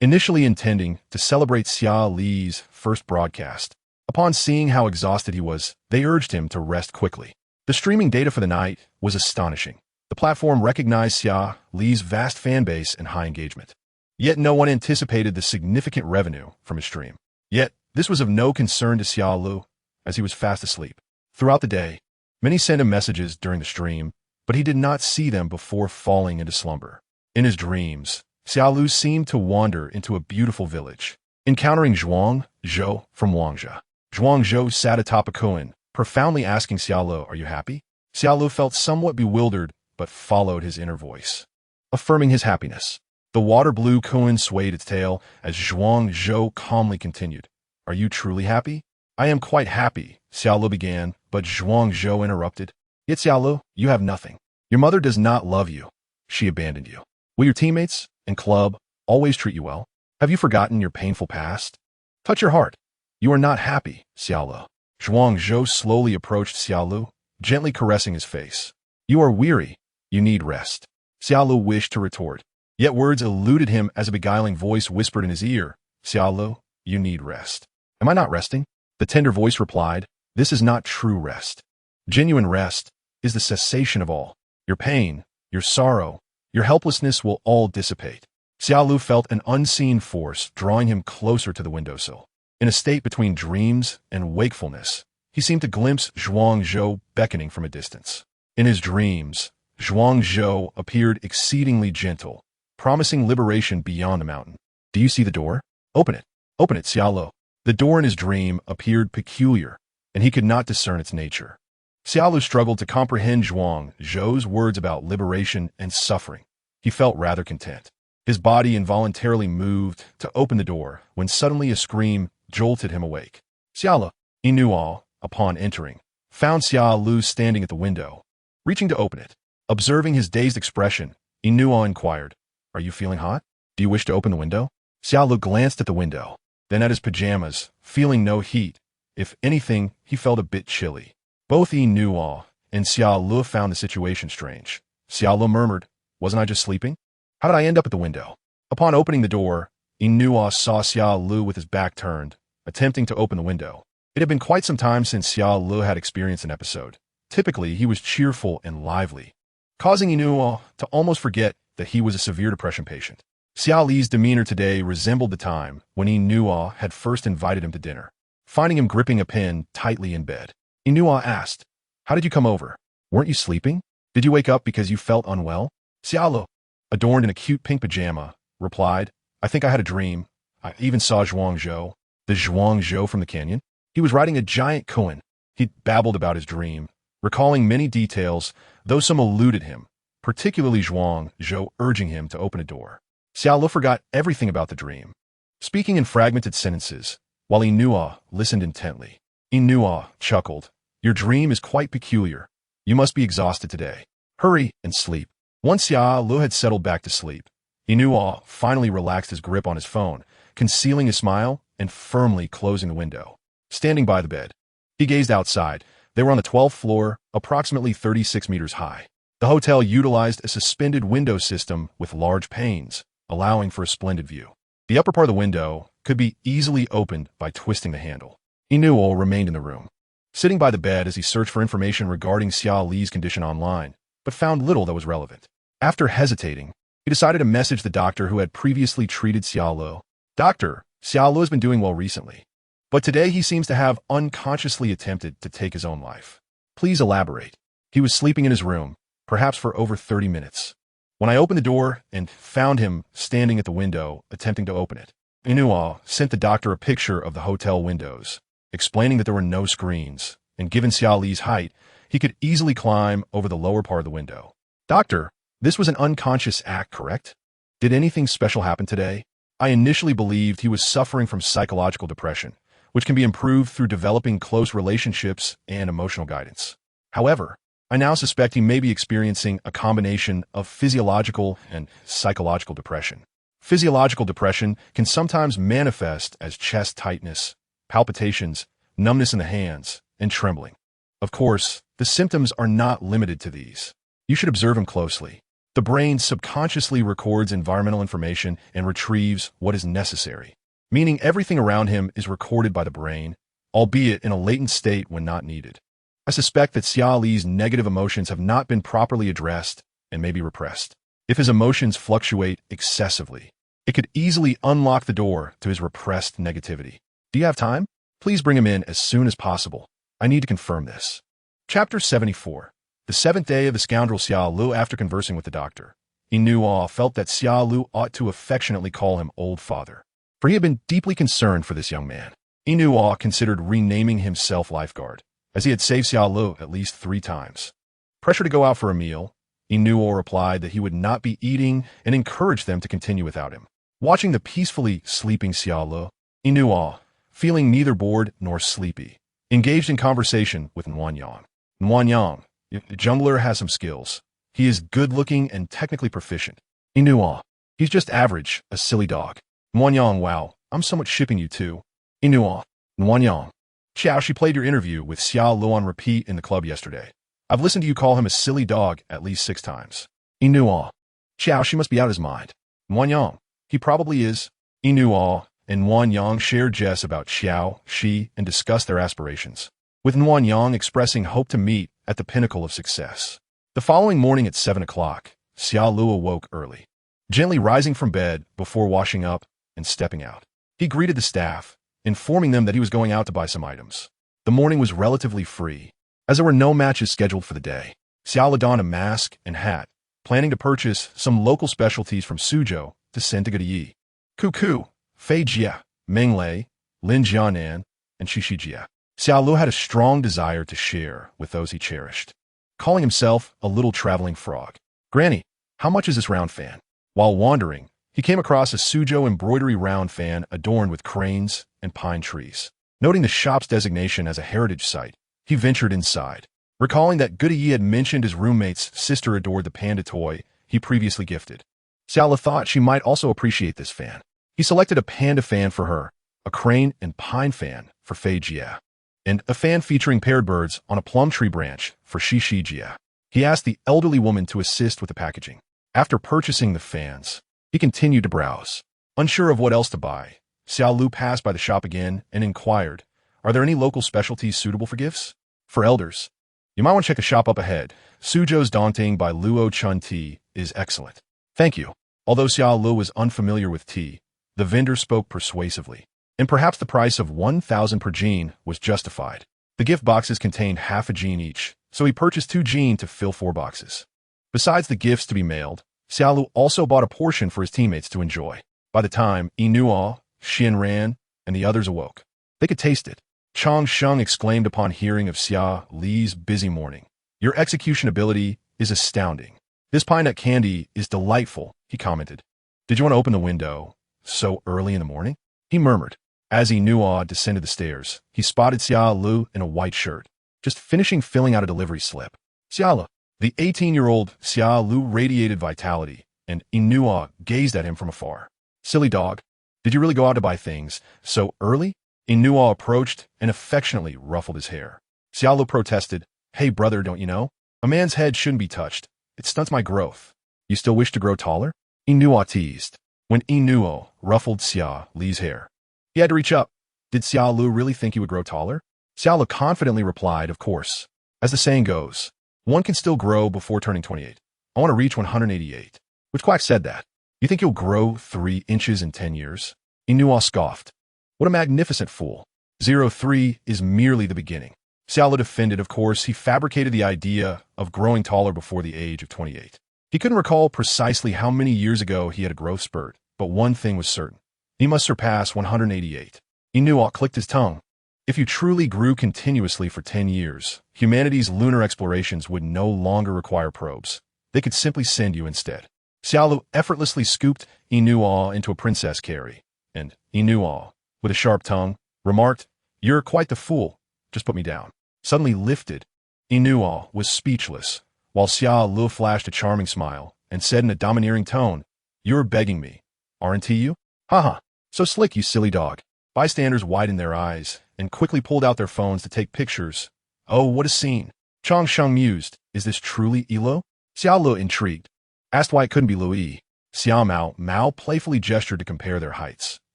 Initially intending to celebrate Xia Li's first broadcast, upon seeing how exhausted he was, they urged him to rest quickly. The streaming data for the night was astonishing. The platform recognized Xia Li's vast fan base and high engagement. Yet no one anticipated the significant revenue from his stream. Yet this was of no concern to Xia Lu, as he was fast asleep. Throughout the day, many sent him messages during the stream, but he did not see them before falling into slumber. In his dreams, Xia Lu seemed to wander into a beautiful village, encountering Zhuang Zhou from Wangzhe. Zhuang Zhou sat atop a koan, profoundly asking Xia Lu, "Are you happy?" Xia Lu felt somewhat bewildered, but followed his inner voice, affirming his happiness. The water-blue koan swayed its tail as Zhuang Zhou calmly continued, "Are you truly happy?" "I am quite happy," Xia Lu began, but Zhuang Zhou interrupted. "Yet Xia Lu, you have nothing. Your mother does not love you. She abandoned you. Will your teammates and club always treat you well? Have you forgotten your painful past? Touch your heart. You are not happy, Xia Lu." Zhuang Zhou slowly approached Xia Lu, gently caressing his face. "You are weary. You need rest." Xia Lu wished to retort, yet words eluded him as a beguiling voice whispered in his ear, "Xia Lu, you need rest." "Am I not resting?" The tender voice replied, "This is not true rest. Genuine rest is the cessation of all. Your pain, your sorrow, your helplessness will all dissipate." Xia Lu felt an unseen force drawing him closer to the windowsill. In a state between dreams and wakefulness, he seemed to glimpse Zhuangzhou beckoning from a distance. In his dreams, Zhuangzhou appeared exceedingly gentle, promising liberation beyond the mountain. Do you see the door? Open it. Open it, Xiaolo. The door in his dream appeared peculiar, and he could not discern its nature. Xiaolu struggled to comprehend Zhuangzhou's words about liberation and suffering. He felt rather content. His body involuntarily moved to open the door when suddenly a scream jolted him awake. Xiaolu, Inuo, upon entering, found Xiaolu standing at the window, reaching to open it. Observing his dazed expression, Inuo inquired, "Are you feeling hot? Do you wish to open the window?" Xiaolu glanced at the window, then at his pajamas, feeling no heat. If anything, he felt a bit chilly. Both Inuo and Xiaolu found the situation strange. Xiaolu murmured, "Wasn't I just sleeping? How did I end up at the window?" Upon opening the door, Inuo saw Xiaolu with his back turned, attempting to open the window. It had been quite some time since Xiaolu had experienced an episode. Typically, he was cheerful and lively, causing Inuo to almost forget that he was a severe depression patient. Xiaoli's demeanor today resembled the time when Inuo had first invited him to dinner. Finding him gripping a pen tightly in bed, Inuo asked, "How did you come over? Weren't you sleeping? Did you wake up because you felt unwell?" Xiaolu, adorned in a cute pink pajama, replied, "I think I had a dream. I even saw Zhuangzhou, the Zhuangzhou from the canyon. He was riding a giant koan." He babbled about his dream, recalling many details, though some eluded him, particularly Zhuangzhou urging him to open a door. Xiaolu forgot everything about the dream, speaking in fragmented sentences, while Inuo listened intently. Inuo chuckled, "Your dream is quite peculiar. You must be exhausted today. Hurry and sleep." Once Xiaolu had settled back to sleep, Inuo finally relaxed his grip on his phone, concealing his smile and firmly closing the window. Standing by the bed, he gazed outside. They were on the 12th floor, approximately 36 meters high. The hotel utilized a suspended window system with large panes, allowing for a splendid view. The upper part of the window could be easily opened by twisting the handle. Inuo remained in the room, sitting by the bed as he searched for information regarding Xia Li's condition online, but found little that was relevant. After hesitating, he decided to message the doctor who had previously treated Xiaolu. "Doctor, Xiaolu has been doing well recently, but today he seems to have unconsciously attempted to take his own life. Please elaborate." He was sleeping in his room, perhaps for over 30 minutes, when I opened the door and found him standing at the window, attempting to open it. Inuo sent the doctor a picture of the hotel windows, explaining that there were no screens, and given Xia Li's height, he could easily climb over the lower part of the window. "Doctor, this was an unconscious act, correct? Did anything special happen today?" I initially believed he was suffering from psychological depression, which can be improved through developing close relationships and emotional guidance. However, I now suspect he may be experiencing a combination of physiological and psychological depression. Physiological depression can sometimes manifest as chest tightness, palpitations, numbness in the hands, and trembling. Of course, the symptoms are not limited to these. You should observe him closely. The brain subconsciously records environmental information and retrieves what is necessary, meaning everything around him is recorded by the brain, albeit in a latent state when not needed. I suspect that Xia Li's negative emotions have not been properly addressed and may be repressed. If his emotions fluctuate excessively, it could easily unlock the door to his repressed negativity. Do you have time? Please bring him in as soon as possible. I need to confirm this. Chapter 74. The seventh day of the scoundrel Xiaolu. After conversing with the doctor, Inuo felt that Xiaolu ought to affectionately call him old father, for he had been deeply concerned for this young man. Inuo considered renaming himself Lifeguard, as he had saved Xiaolu at least 3 times. Pressure to go out for a meal, Inuo replied that he would not be eating and encouraged them to continue without him. Watching the peacefully sleeping Xiaolu, Inuo, feeling neither bored nor sleepy, engaged in conversation with Nwanyang. Nwanyang, the jungler, has some skills. He is good-looking and technically proficient. Inuo, he's just average, a silly dog. Nwanyang, wow, I'm somewhat shipping you too. Inuo, Nwanyang, Xiao, she played your interview with Xiaolu on repeat in the club yesterday. I've listened to you call him a silly dog at least 6 times. Inuo, Xiao, she must be out of his mind. Nwanyang, he probably is. Inuo and Nwanyang shared jests about Xiao, Shi, and discussed their aspirations, with Nwanyang expressing hope to meet at the pinnacle of success. The following morning at 7 o'clock, Xiaolu awoke early, gently rising from bed before washing up and stepping out. He greeted the staff, informing them that he was going out to buy some items. The morning was relatively free, as there were no matches scheduled for the day. Xiao donned a mask and hat, planning to purchase some local specialties from Suzhou to send to Gudiyi. Cuckoo, Fei Jia, Meng Lei, Lin Jianan, and Shishi Jia. Xiao Lu had a strong desire to share with those he cherished, calling himself a little traveling frog. Granny, how much is this round fan? While wandering, he came across a Suzhou embroidery round fan adorned with cranes and pine trees. Noting the shop's designation as a heritage site, he ventured inside, recalling that Gudiyi had mentioned his roommate's sister adored the panda toy he previously gifted. Xiao Lu thought she might also appreciate this fan. He selected a panda fan for her, a crane and pine fan for Fei Jia, and a fan featuring paired birds on a plum tree branch for Shishi Jia. He asked the elderly woman to assist with the packaging. After purchasing the fans, he continued to browse. Unsure of what else to buy, Xiao Lu passed by the shop again and inquired, "Are there any local specialties suitable for gifts? For elders? You might want to check a shop up ahead. Suzhou's Daunting by Luo Chun tea is excellent." "Thank you." Although Xiao Lu was unfamiliar with tea, the vendor spoke persuasively, and perhaps the price of 1,000 per jean was justified. The gift boxes contained half a jean each, so he purchased 2 jean to fill 4 boxes. Besides the gifts to be mailed, Xiao Lu also bought a portion for his teammates to enjoy. By the time Inuo, Xianran, and the others awoke, they could taste it. Chang Sheng exclaimed upon hearing of Xia Li's busy morning. "Your execution ability is astounding. This pine nut candy is delightful," he commented. "Did you want to open the window so early in the morning?" he murmured. As Inuo descended the stairs, he spotted Xiao Lu in a white shirt, just finishing filling out a delivery slip. Xiao Lu. The 18-year-old Xiao Lu radiated vitality, and Inuo gazed at him from afar. "Silly dog. Did you really go out to buy things so early?" Inuo approached and affectionately ruffled his hair. Xiao Lu protested, "Hey brother, don't you know? A man's head shouldn't be touched. It stunts my growth. You still wish to grow taller?" Inuo teased. When Inuo ruffled Xia Li's hair, he had to reach up. Did Xiao Lu really think he would grow taller? Xiao Lu confidently replied, "Of course. As the saying goes, one can still grow before turning 28. I want to reach 188. Which quack said that? You think you'll grow 3 inches in 10 years? Inuo scoffed. What a magnificent fool. 03 is merely the beginning. Xiao Lu defended, of course, he fabricated the idea of growing taller before the age of 28. He couldn't recall precisely how many years ago he had a growth spurt, but one thing was certain. He must surpass 188. Inuo clicked his tongue. If you truly grew continuously for 10 years, humanity's lunar explorations would no longer require probes. They could simply send you instead. Xiao Lu effortlessly scooped Inuo into a princess carry, and Inuo, with a sharp tongue, remarked, "You're quite the fool. Just put me down." Suddenly lifted, Inuo was speechless, while Xiao Lu flashed a charming smile and said in a domineering tone, "You're begging me, aren't you? Haha, so slick, you silly dog." Bystanders widened their eyes and quickly pulled out their phones to take pictures. "Oh, what a scene." Chang Sheng mused, "Is this truly Ilo?" Xiao Lu, intrigued, asked why it couldn't be Louis. Xiao Mao playfully gestured to compare their heights,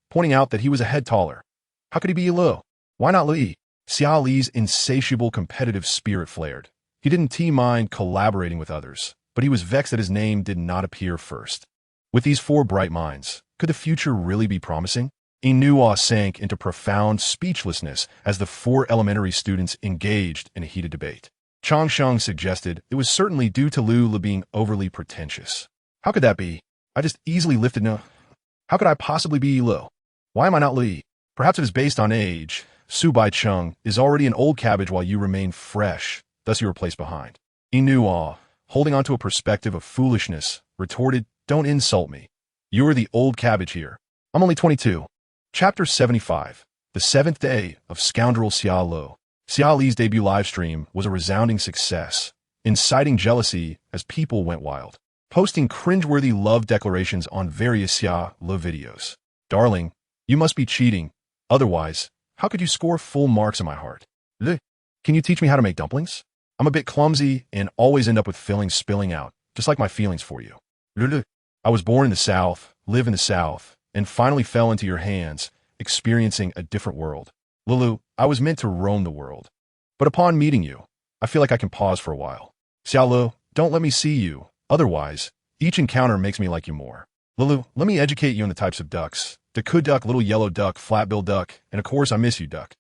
pointing out that he was a head taller. How could he be Ilo? Why not Louis? Xiao Li's insatiable competitive spirit flared. He didn't mind collaborating with others, but he was vexed that his name did not appear first. With these 4 bright minds, could the future really be promising? Inuo sank into profound speechlessness as the 4 elementary students engaged in a heated debate. Chang Sheng suggested it was certainly due to Lu being overly pretentious. How could that be? I just easily lifted no. How could I possibly be Lu? Why am I not Li? Perhaps it is based on age. Su Bai Chung is already an old cabbage while you remain fresh, thus you were placed behind. Inuo, holding on to a perspective of foolishness, retorted, "Don't insult me. You're the old cabbage here. I'm only 22. Chapter 75. The 7th day of Scoundrel Xiao Lu. Xiao Li's debut livestream was a resounding success, inciting jealousy as people went wild, posting cringeworthy love declarations on various Xia Lu videos. "Darling, you must be cheating. Otherwise, how could you score full marks in my heart? Can you teach me how to make dumplings? I'm a bit clumsy and always end up with fillings spilling out, just like my feelings for you. I was born in the South, live in the South, and finally fell into your hands, experiencing a different world. Lulu, I was meant to roam the world. But upon meeting you, I feel like I can pause for a while. Xiao Lu, don't let me see you. Otherwise, each encounter makes me like you more. Lulu, let me educate you on the types of ducks. The could duck, little yellow duck, flat-billed duck, and of course I miss you duck."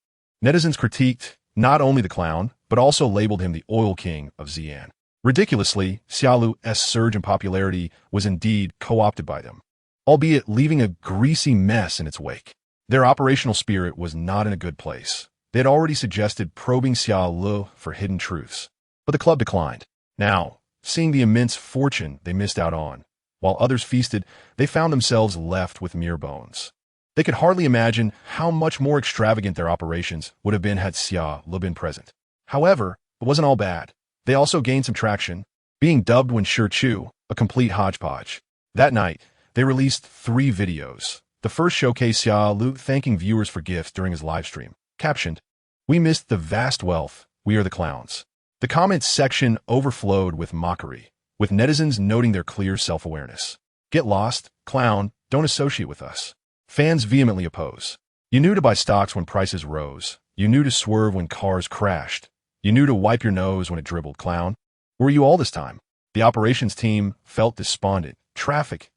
Netizens critiqued not only the clown, but also labeled him the Oil King of Xi'an. Ridiculously, Xiaolu's surge in popularity was indeed co-opted by them, albeit leaving a greasy mess in its wake. Their operational spirit was not in a good place. They had already suggested probing Xiaolu for hidden truths, but the club declined. Now, seeing the immense fortune they missed out on, while others feasted, they found themselves left with mere bones. They could hardly imagine how much more extravagant their operations would have been had Xiaolu been present. However, it wasn't all bad. They also gained some traction, being dubbed when Chu, a complete hodgepodge. That night, they released 3 videos. The first showcased Xiaolu thanking viewers for gifts during his livestream, captioned, "We missed the vast wealth, we are the clowns." The comments section overflowed with mockery, with netizens noting their clear self-awareness. "Get lost, clown, don't associate with us." Fans vehemently oppose. "You knew to buy stocks when prices rose. You knew to swerve when cars crashed. You knew to wipe your nose when it dribbled, clown. Where were you all this time?" The operations team felt despondent. Traffic,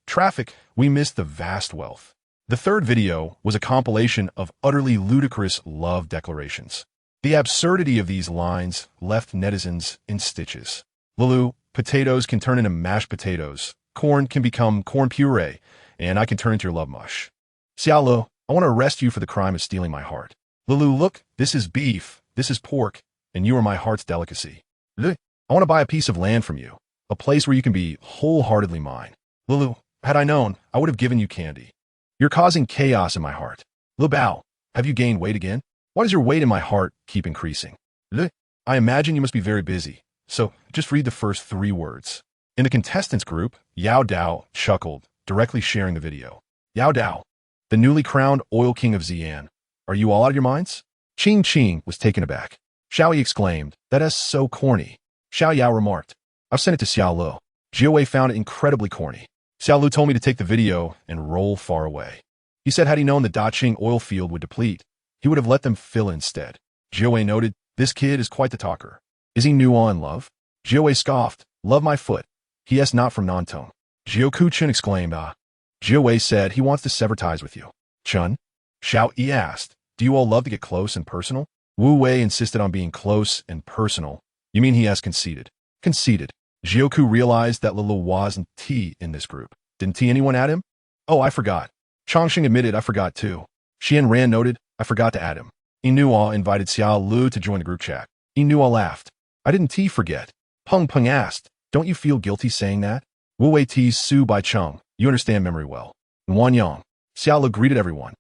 we missed the vast wealth." The third video was a compilation of utterly ludicrous love declarations. The absurdity of these lines left netizens in stitches. "Lulu, potatoes can turn into mashed potatoes. Corn can become corn puree, and I can turn into your love mush. Xiaolu, I want to arrest you for the crime of stealing my heart. Lulu, look, this is beef, this is pork, and you are my heart's delicacy. Lulu, I want to buy a piece of land from you, a place where you can be wholeheartedly mine. Lulu, had I known, I would have given you candy. You're causing chaos in my heart. Lu Bao, have you gained weight again? Why does your weight in my heart keep increasing? Lu, I imagine you must be very busy, so just read the first 3 words." In the contestants group, Yao Dao chuckled, directly sharing the video. "Yao Dao, the newly crowned Oil King of Xi'an. Are you all out of your minds?" Ching was taken aback. Xiao Yi exclaimed, "That is so corny." Xiao Yao remarked, "I've sent it to Xiaolu. Jiuzhe found it incredibly corny. Xiaolu told me to take the video and roll far away. He said had he known the Daqing oil field would deplete, he would have let them fill instead." Jiuzhe noted, "This kid is quite the talker. Is he new in love?" Jiuzhe scoffed, "Love my foot. He is not from Nantong." Jiuku Chun exclaimed, "Ah." Jiuzhe said he wants to sever ties with you. "Chun?" Xiao Yi asked, "Do you all love to get close and personal?" Wu Wei insisted on being close and personal. "You mean he has conceded?" "Conceded." Jiuku realized that Lulu wasn't T in this group. "Didn't T anyone add him?" "Oh, I forgot." Chongqing admitted, "I forgot too." Xian Ran noted, "I forgot to add him." Inua invited Xiaolu to join the group chat. Inua laughed. "I didn't T forget." Peng Peng asked, "Don't you feel guilty saying that?" Wu Wei teased Su Bai Cheng. "You understand memory well." Wan Yang. Xiaolu greeted everyone.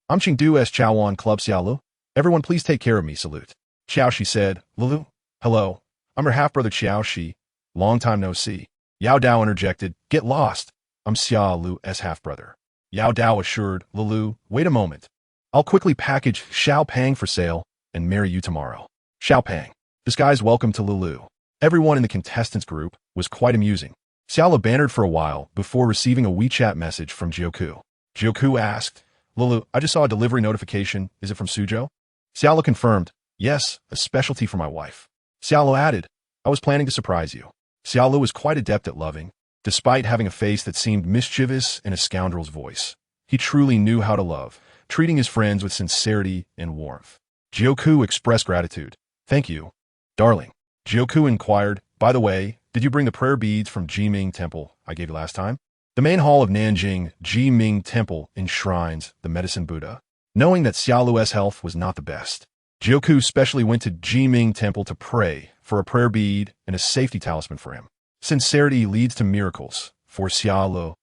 "I'm Qingdu S. Chaoan Club Xiaolu. Everyone please take care of me, salute." Xiao Shi said, "Lulu, hello. I'm her half-brother Xiao Shi. Long time no see." Yao Dao interjected, "Get lost. I'm Xiaolu's half-brother." Yao Dao assured, "Lulu, wait a moment. I'll quickly package Xiao Pang for sale and marry you tomorrow." Xiao Pang. Disguised welcome to Lulu. Everyone in the contestants group was quite amusing. Xiaolu bantered for a while before receiving a WeChat message from Jiuku. Jiuku asked, "Lulu, I just saw a delivery notification. Is it from Suzhou?" Xiaolu confirmed, "Yes, a specialty for my wife." Xiaolu added, "I was planning to surprise you." Xiaolu was quite adept at loving, despite having a face that seemed mischievous and a scoundrel's voice. He truly knew how to love, treating his friends with sincerity and warmth. Jiuku expressed gratitude. "Thank you, darling." Jiuku inquired, "By the way, did you bring the prayer beads from Jiming Temple I gave you last time?" The main hall of Nanjing Jiming Temple enshrines the medicine Buddha. Knowing that Xiaolu's health was not the best, Jiuku specially went to Jiming Temple to pray for a prayer bead and a safety talisman for him. Sincerity leads to miracles. For Xiaolu,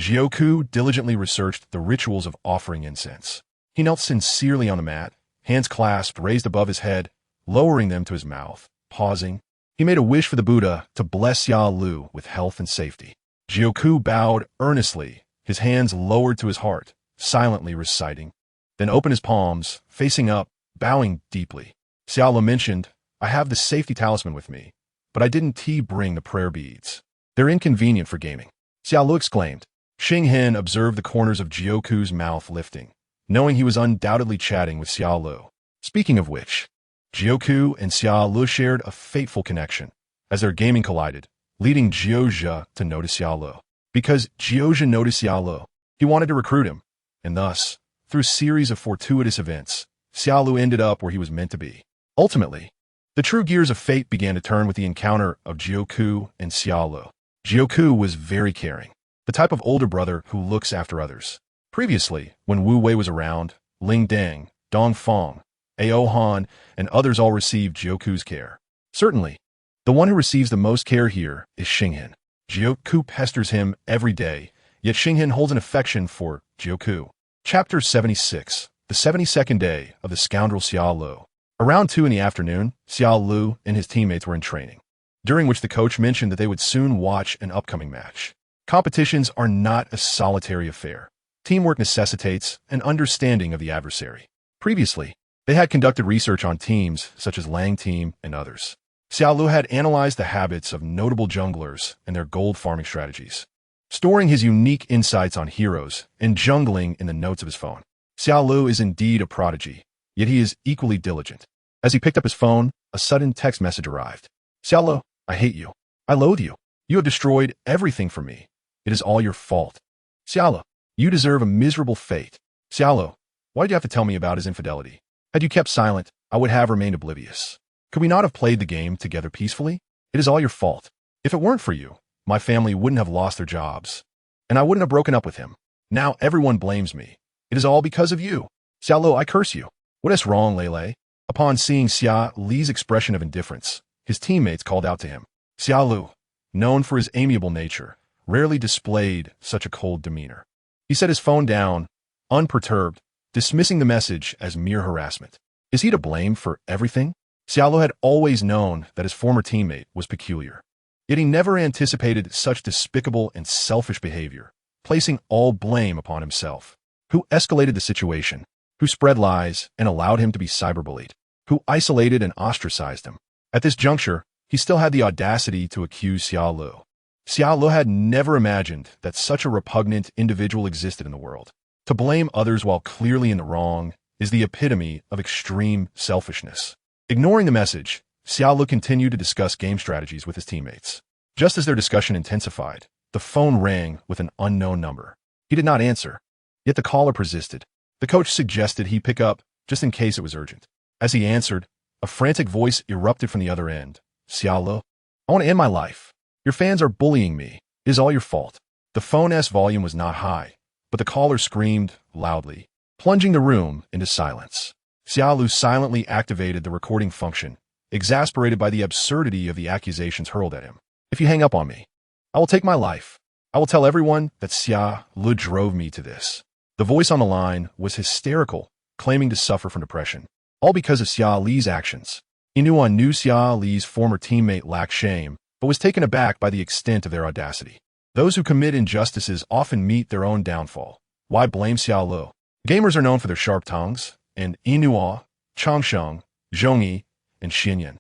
Jiuku diligently researched the rituals of offering incense. He knelt sincerely on the mat, hands clasped raised above his head, lowering them to his mouth, pausing. He made a wish for the Buddha to bless Xiaolu with health and safety. Jiuku bowed earnestly, his hands lowered to his heart, silently reciting, then opened his palms, facing up, bowing deeply. Xiaolu mentioned, "I have the safety talisman with me, but I didn't bring the prayer beads. They're inconvenient for gaming." Xiaolu exclaimed. Xing Hen observed the corners of Jiuku's mouth lifting, knowing he was undoubtedly chatting with Xiaolu. Speaking of which, Jiuku and Xiaolu shared a fateful connection, as their gaming collided, leading Jiuzhe to notice Xiaolu. Because Jiuzhe noticed Xiaolu, he wanted to recruit him, and thus, through a series of fortuitous events, Xiaolu ended up where he was meant to be. Ultimately, the true gears of fate began to turn with the encounter of Jiuzhe and Xia Ling. Jiuzhe was very caring, the type of older brother who looks after others. Previously, when Wu Wei was around, Ling Deng, Dong Feng, Ao Han, and others all received Jiuzhe's care. Certainly, the one who receives the most care here is Xinghan. Jiuzhe pesters him every day, yet Xinghan holds an affection for Jiuzhe. Chapter 76, the 72nd day of the scoundrel Xia Lu. Around 2 in the afternoon, Xia Lu and his teammates were in training, during which the coach mentioned that they would soon watch an upcoming match. Competitions are not a solitary affair. Teamwork necessitates an understanding of the adversary. Previously, they had conducted research on teams such as Lang Team and others. Xia Lu had analyzed the habits of notable junglers and their gold farming strategies, storing his unique insights on heroes and jungling in the notes of his phone. Xia Lu is indeed a prodigy, yet he is equally diligent. As he picked up his phone, a sudden text message arrived. Xia Lu, I hate you. I loathe you. You have destroyed everything for me. It is all your fault. Xia Lu, you deserve a miserable fate. Xia Lu, why did you have to tell me about his infidelity? Had you kept silent, I would have remained oblivious. Could we not have played the game together peacefully? It is all your fault. If it weren't for you, my family wouldn't have lost their jobs, and I wouldn't have broken up with him. Now everyone blames me. It is all because of you. Xia Lu, I curse you. What is wrong, Lele? Upon seeing Xia Li's expression of indifference, his teammates called out to him. Xia Lu, known for his amiable nature, rarely displayed such a cold demeanor. He set his phone down, unperturbed, dismissing the message as mere harassment. Is he to blame for everything? Xia Lu had always known that his former teammate was peculiar. Yet he never anticipated such despicable and selfish behavior, placing all blame upon himself. Who escalated the situation? Who spread lies and allowed him to be cyberbullied? Who isolated and ostracized him? At this juncture, he still had the audacity to accuse Xia Lu. Xia Lu had never imagined that such a repugnant individual existed in the world. To blame others while clearly in the wrong is the epitome of extreme selfishness. Ignoring the message, Xia Lu continued to discuss game strategies with his teammates. Just as their discussion intensified, the phone rang with an unknown number. He did not answer, yet the caller persisted. The coach suggested he pick up just in case it was urgent. As he answered, a frantic voice erupted from the other end. Xia Lu, I want to end my life. Your fans are bullying me. It is all your fault. The phone's volume was not high, but the caller screamed loudly, plunging the room into silence. Xia Lu silently activated the recording function, exasperated by the absurdity of the accusations hurled at him. If you hang up on me, I will take my life. I will tell everyone that Xia Lu drove me to this. The voice on the line was hysterical, claiming to suffer from depression, all because of Xia Li's actions. Inuan knew Xia Li's former teammate lacked shame, but was taken aback by the extent of their audacity. Those who commit injustices often meet their own downfall. Why blame Xia Lu? Gamers are known for their sharp tongues, and Inua, Changsheng, Zhongyi, and Xinyan,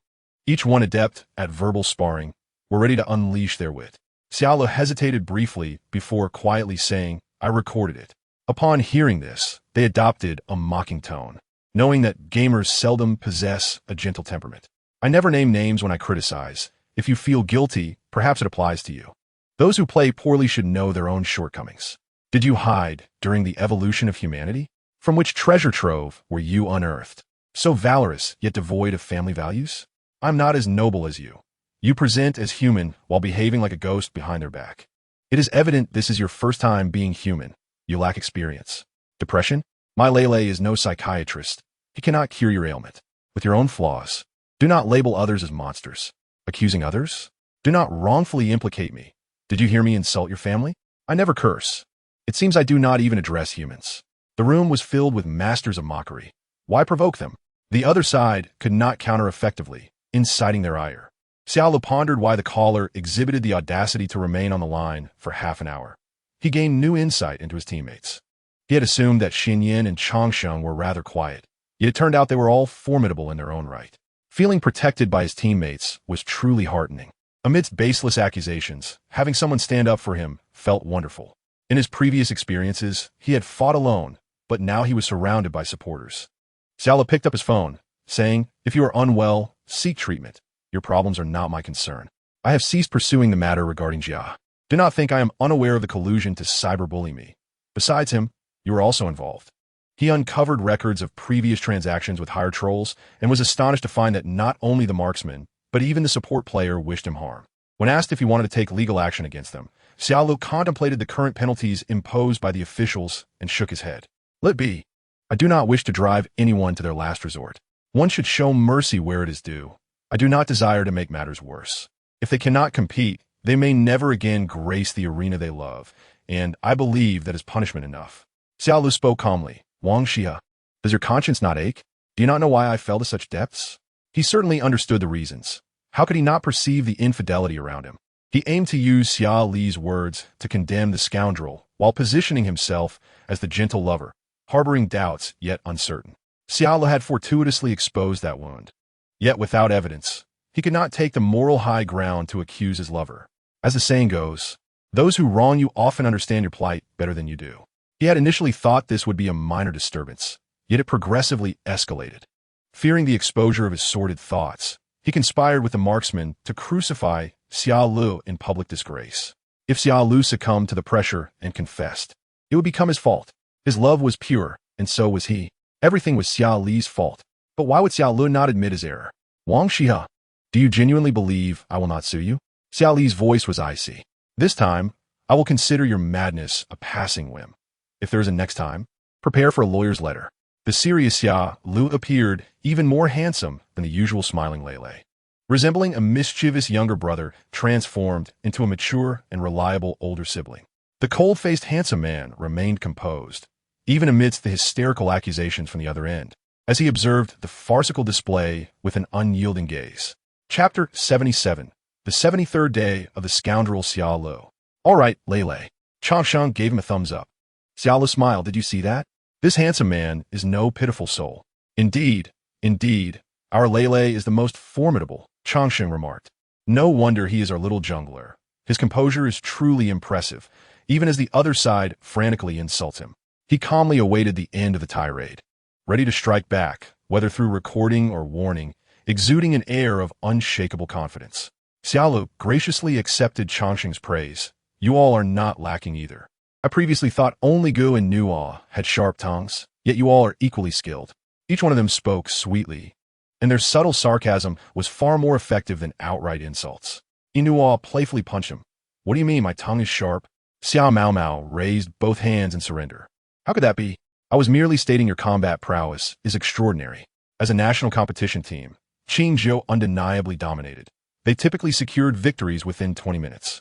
each one adept at verbal sparring, were ready to unleash their wit. Xia Lu hesitated briefly before quietly saying, I recorded it. Upon hearing this, they adopted a mocking tone, knowing that gamers seldom possess a gentle temperament. I never name names when I criticize. If you feel guilty, perhaps it applies to you. Those who play poorly should know their own shortcomings. Did you hide during the evolution of humanity? From which treasure trove were you unearthed? So valorous, yet devoid of family values? I'm not as noble as you. You present as human while behaving like a ghost behind their back. It is evident this is your first time being human. You lack experience. Depression? My Lele is no psychiatrist. He cannot cure your ailment. With your own flaws, do not label others as monsters. Accusing others? Do not wrongfully implicate me. Did you hear me insult your family? I never curse. It seems I do not even address humans. The room was filled with masters of mockery. Why provoke them? The other side could not counter effectively, inciting their ire. Xia Lu pondered why the caller exhibited the audacity to remain on the line for half an hour. He gained new insight into his teammates. He had assumed that Xinyan and Changsheng were rather quiet, yet it turned out they were all formidable in their own right. Feeling protected by his teammates was truly heartening. Amidst baseless accusations, having someone stand up for him felt wonderful. In his previous experiences, he had fought alone, but now he was surrounded by supporters. Xia Lu picked up his phone, saying, If you are unwell, seek treatment. Your problems are not my concern. I have ceased pursuing the matter regarding Jia. Do not think I am unaware of the collusion to cyberbully me. Besides him, you are also involved. He uncovered records of previous transactions with higher trolls and was astonished to find that not only the marksman, but even the support player wished him harm. When asked if he wanted to take legal action against them, Xiaolu contemplated the current penalties imposed by the officials and shook his head. Let be. I do not wish to drive anyone to their last resort. One should show mercy where it is due. I do not desire to make matters worse. If they cannot compete, they may never again grace the arena they love, and I believe that is punishment enough. Xiaolu spoke calmly. Wang Xia, does your conscience not ache? Do you not know why I fell to such depths? He certainly understood the reasons. How could he not perceive the infidelity around him? He aimed to use Xia Li's words to condemn the scoundrel while positioning himself as the gentle lover, harboring doubts yet uncertain. Xiaolu had fortuitously exposed that wound. Yet without evidence, he could not take the moral high ground to accuse his lover. As the saying goes, those who wrong you often understand your plight better than you do. He had initially thought this would be a minor disturbance, yet it progressively escalated. Fearing the exposure of his sordid thoughts, he conspired with the marksman to crucify Xiaolu in public disgrace. If Xiaolu succumbed to the pressure and confessed, it would become his fault. His love was pure, and so was he. Everything was Xia Li's fault. But why would Xiaolu not admit his error? Wang Xia, do you genuinely believe I will not sue you? Xia Li's voice was icy. This time, I will consider your madness a passing whim. If there is a next time, prepare for a lawyer's letter. The serious Xia Lu appeared even more handsome than the usual smiling Lele. Resembling a mischievous younger brother transformed into a mature and reliable older sibling. The cold-faced handsome man remained composed, even amidst the hysterical accusations from the other end, as he observed the farcical display with an unyielding gaze. Chapter 77. The 73rd Day of the Scoundrel Xiaolu. All right, Lele. Changsheng gave him a thumbs up. Xiaolu smiled. Did you see that? This handsome man is no pitiful soul. Indeed, our Lele is the most formidable, Changsheng remarked. No wonder he is our little jungler. His composure is truly impressive, even as the other side frantically insults him. He calmly awaited the end of the tirade, ready to strike back, whether through recording or warning, exuding an air of unshakable confidence. Xiaolu graciously accepted Changsheng's praise. You all are not lacking either. I previously thought only Gu and Nuo had sharp tongues, yet you all are equally skilled. Each one of them spoke sweetly, and their subtle sarcasm was far more effective than outright insults. Nuo playfully punched him. What do you mean my tongue is sharp? Xiao Mao Mao raised both hands in surrender. How could that be? I was merely stating your combat prowess is extraordinary. As a national competition team, Qingzhou undeniably dominated. They typically secured victories within 20 minutes.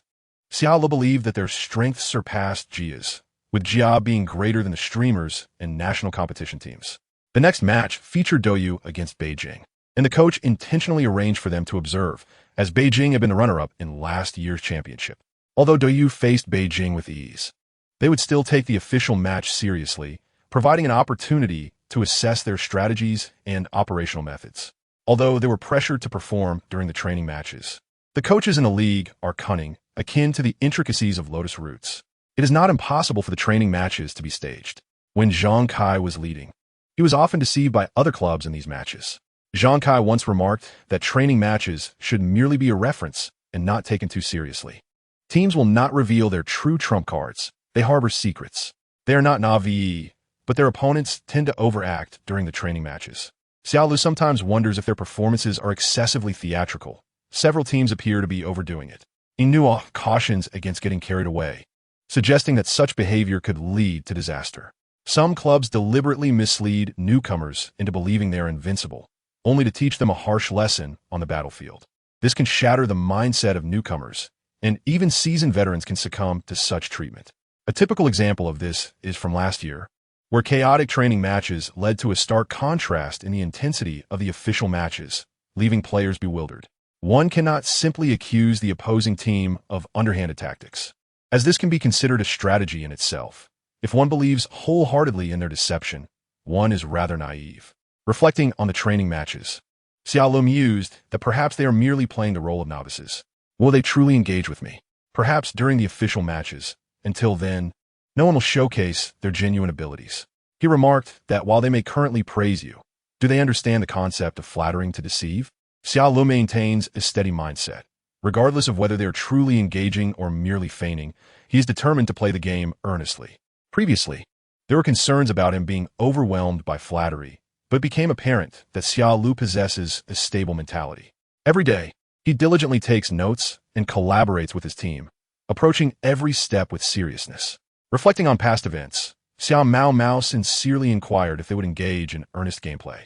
Xiaolu believed that their strength surpassed Jia's, with Jia being greater than the streamers and national competition teams. The next match featured Douyu against Beijing, and the coach intentionally arranged for them to observe, as Beijing had been the runner-up in last year's championship. Although Douyu faced Beijing with ease, they would still take the official match seriously, providing an opportunity to assess their strategies and operational methods. Although they were pressured to perform during the training matches, the coaches in the league are cunning, akin to the intricacies of lotus roots. It is not impossible for the training matches to be staged. When Zhang Kai was leading, he was often deceived by other clubs in these matches. Zhang Kai once remarked that training matches should merely be a reference and not taken too seriously. Teams will not reveal their true trump cards. They harbor secrets. They are not naive, but their opponents tend to overact during the training matches. Xiaolu sometimes wonders if their performances are excessively theatrical. Several teams appear to be overdoing it. Inuo cautions against getting carried away, suggesting that such behavior could lead to disaster. Some clubs deliberately mislead newcomers into believing they are invincible, only to teach them a harsh lesson on the battlefield. This can shatter the mindset of newcomers, and even seasoned veterans can succumb to such treatment. A typical example of this is from last year, where chaotic training matches led to a stark contrast in the intensity of the official matches, leaving players bewildered. One cannot simply accuse the opposing team of underhanded tactics, as this can be considered a strategy in itself. If one believes wholeheartedly in their deception, one is rather naive. Reflecting on the training matches, Xiaolu mused that perhaps they are merely playing the role of novices. Will they truly engage with me? Perhaps during the official matches. Until then, no one will showcase their genuine abilities. He remarked that while they may currently praise you, do they understand the concept of flattering to deceive? Xiaolu maintains a steady mindset. Regardless of whether they are truly engaging or merely feigning, he is determined to play the game earnestly. Previously, There were concerns about him being overwhelmed by flattery, but it became apparent that Xia Lu possesses a stable mentality. Every day, he diligently takes notes and collaborates with his team, approaching every step with seriousness. Reflecting on past events, Xiao Mao sincerely inquired if they would engage in earnest gameplay.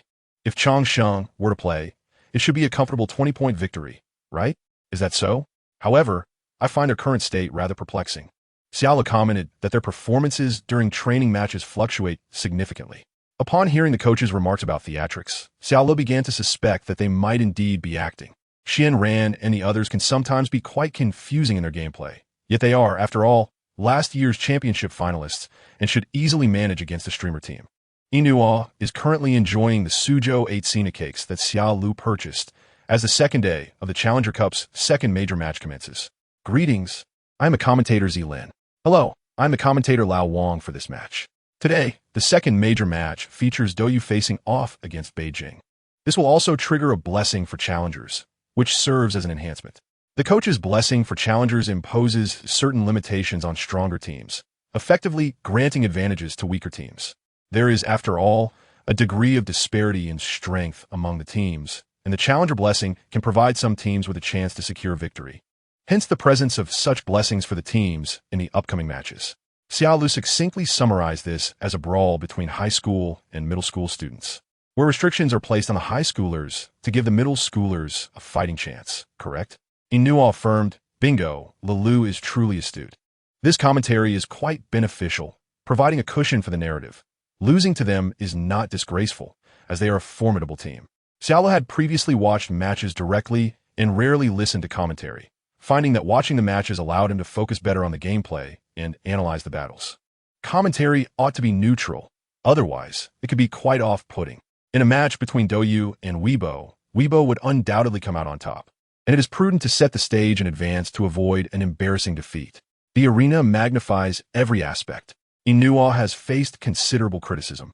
If Chang Sheng were to play, it should be a comfortable 20-point victory, right? Is that so? However, I find their current state rather perplexing. Xiao Lu commented that their performances during training matches fluctuate significantly. Upon hearing the coach's remarks about theatrics, Xiao Lu began to suspect that they might indeed be acting. Xian Ran and the others can sometimes be quite confusing in their gameplay, yet they are, after all, last year's championship finalists and should easily manage against a streamer team. Inua is currently enjoying the Suzhou 8 Cena cakes that Xiao Lu purchased as the second day of the Challenger Cup's second major match commences. Greetings, I'm a commentator Zilin. Hello, I'm the commentator Lao Wang for this match. Today, the second major match features Douyu facing off against Beijing. This will also trigger a blessing for challengers, which serves as an enhancement. The coach's blessing for challengers imposes certain limitations on stronger teams, effectively granting advantages to weaker teams. There is, after all, a degree of disparity in strength among the teams, and the challenger blessing can provide some teams with a chance to secure victory. Hence the presence of such blessings for the teams in the upcoming matches. Xiao Lu succinctly summarized this as a brawl between high school and middle school students, where restrictions are placed on the high schoolers to give the middle schoolers a fighting chance, correct? Inua affirmed, bingo, Lulu is truly astute. This commentary is quite beneficial, providing a cushion for the narrative. Losing to them is not disgraceful, as they are a formidable team. Xiao Lu had previously watched matches directly and rarely listened to commentary, finding that watching the matches allowed him to focus better on the gameplay and analyze the battles. Commentary ought to be neutral, otherwise it could be quite off-putting. In a match between Douyu and Weibo would undoubtedly come out on top, and it is prudent to set the stage in advance to avoid an embarrassing defeat. The arena magnifies every aspect. Inua has faced considerable criticism,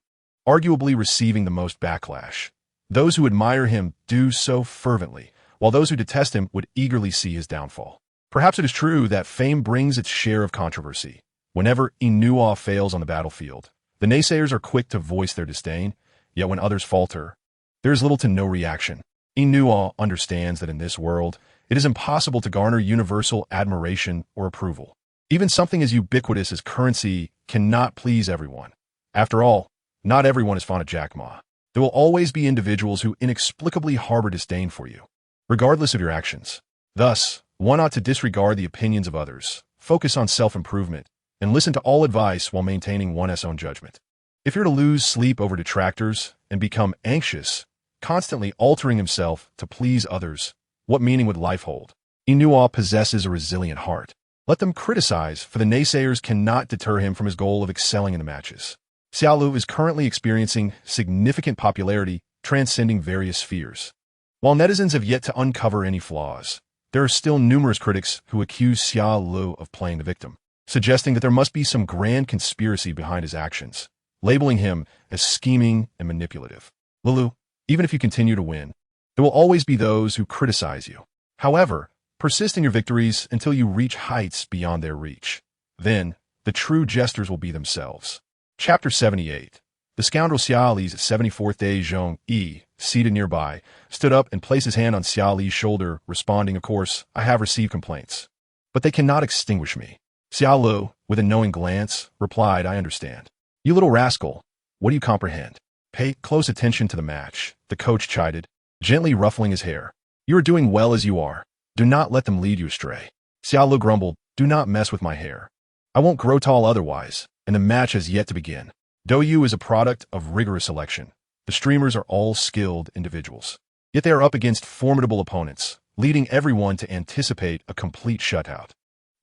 arguably receiving the most backlash. Those who admire him do so fervently, while those who detest him would eagerly see his downfall. Perhaps it is true that fame brings its share of controversy. Whenever Inua fails on the battlefield, the naysayers are quick to voice their disdain, yet when others falter, there is little to no reaction. Inua understands that in this world, it is impossible to garner universal admiration or approval. Even something as ubiquitous as currency cannot please everyone. After all, not everyone is fond of Jack Ma. There will always be individuals who inexplicably harbor disdain for you, regardless of your actions. Thus, one ought to disregard the opinions of others, focus on self-improvement, and listen to all advice while maintaining one's own judgment. If you're to lose sleep over detractors and become anxious, constantly altering himself to please others, what meaning would life hold? Inua possesses a resilient heart. Let them criticize, for the naysayers cannot deter him from his goal of excelling in the matches. Xiao Lu is currently experiencing significant popularity, transcending various spheres. While netizens have yet to uncover any flaws, there are still numerous critics who accuse Xiao Lu of playing the victim, suggesting that there must be some grand conspiracy behind his actions, labeling him as scheming and manipulative. Lulu, even if you continue to win, there will always be those who criticize you. However, persist in your victories until you reach heights beyond their reach. Then, the true jesters will be themselves. Chapter 78. The scoundrel Xia Li's 74th day Zhong Yi, seated nearby, stood up and placed his hand on Xia Li's shoulder, responding, "Of course, I have received complaints, but they cannot extinguish me." Xiao Lu, with a knowing glance, replied, "I understand. You little rascal, what do you comprehend? Pay close attention to the match," the coach chided, gently ruffling his hair. "You are doing well as you are. Do not let them lead you astray." Xiao Lu grumbled, "Do not mess with my hair. I won't grow tall otherwise, and the match has yet to begin." Douyu is a product of rigorous selection. The streamers are all skilled individuals. Yet they are up against formidable opponents, leading everyone to anticipate a complete shutout.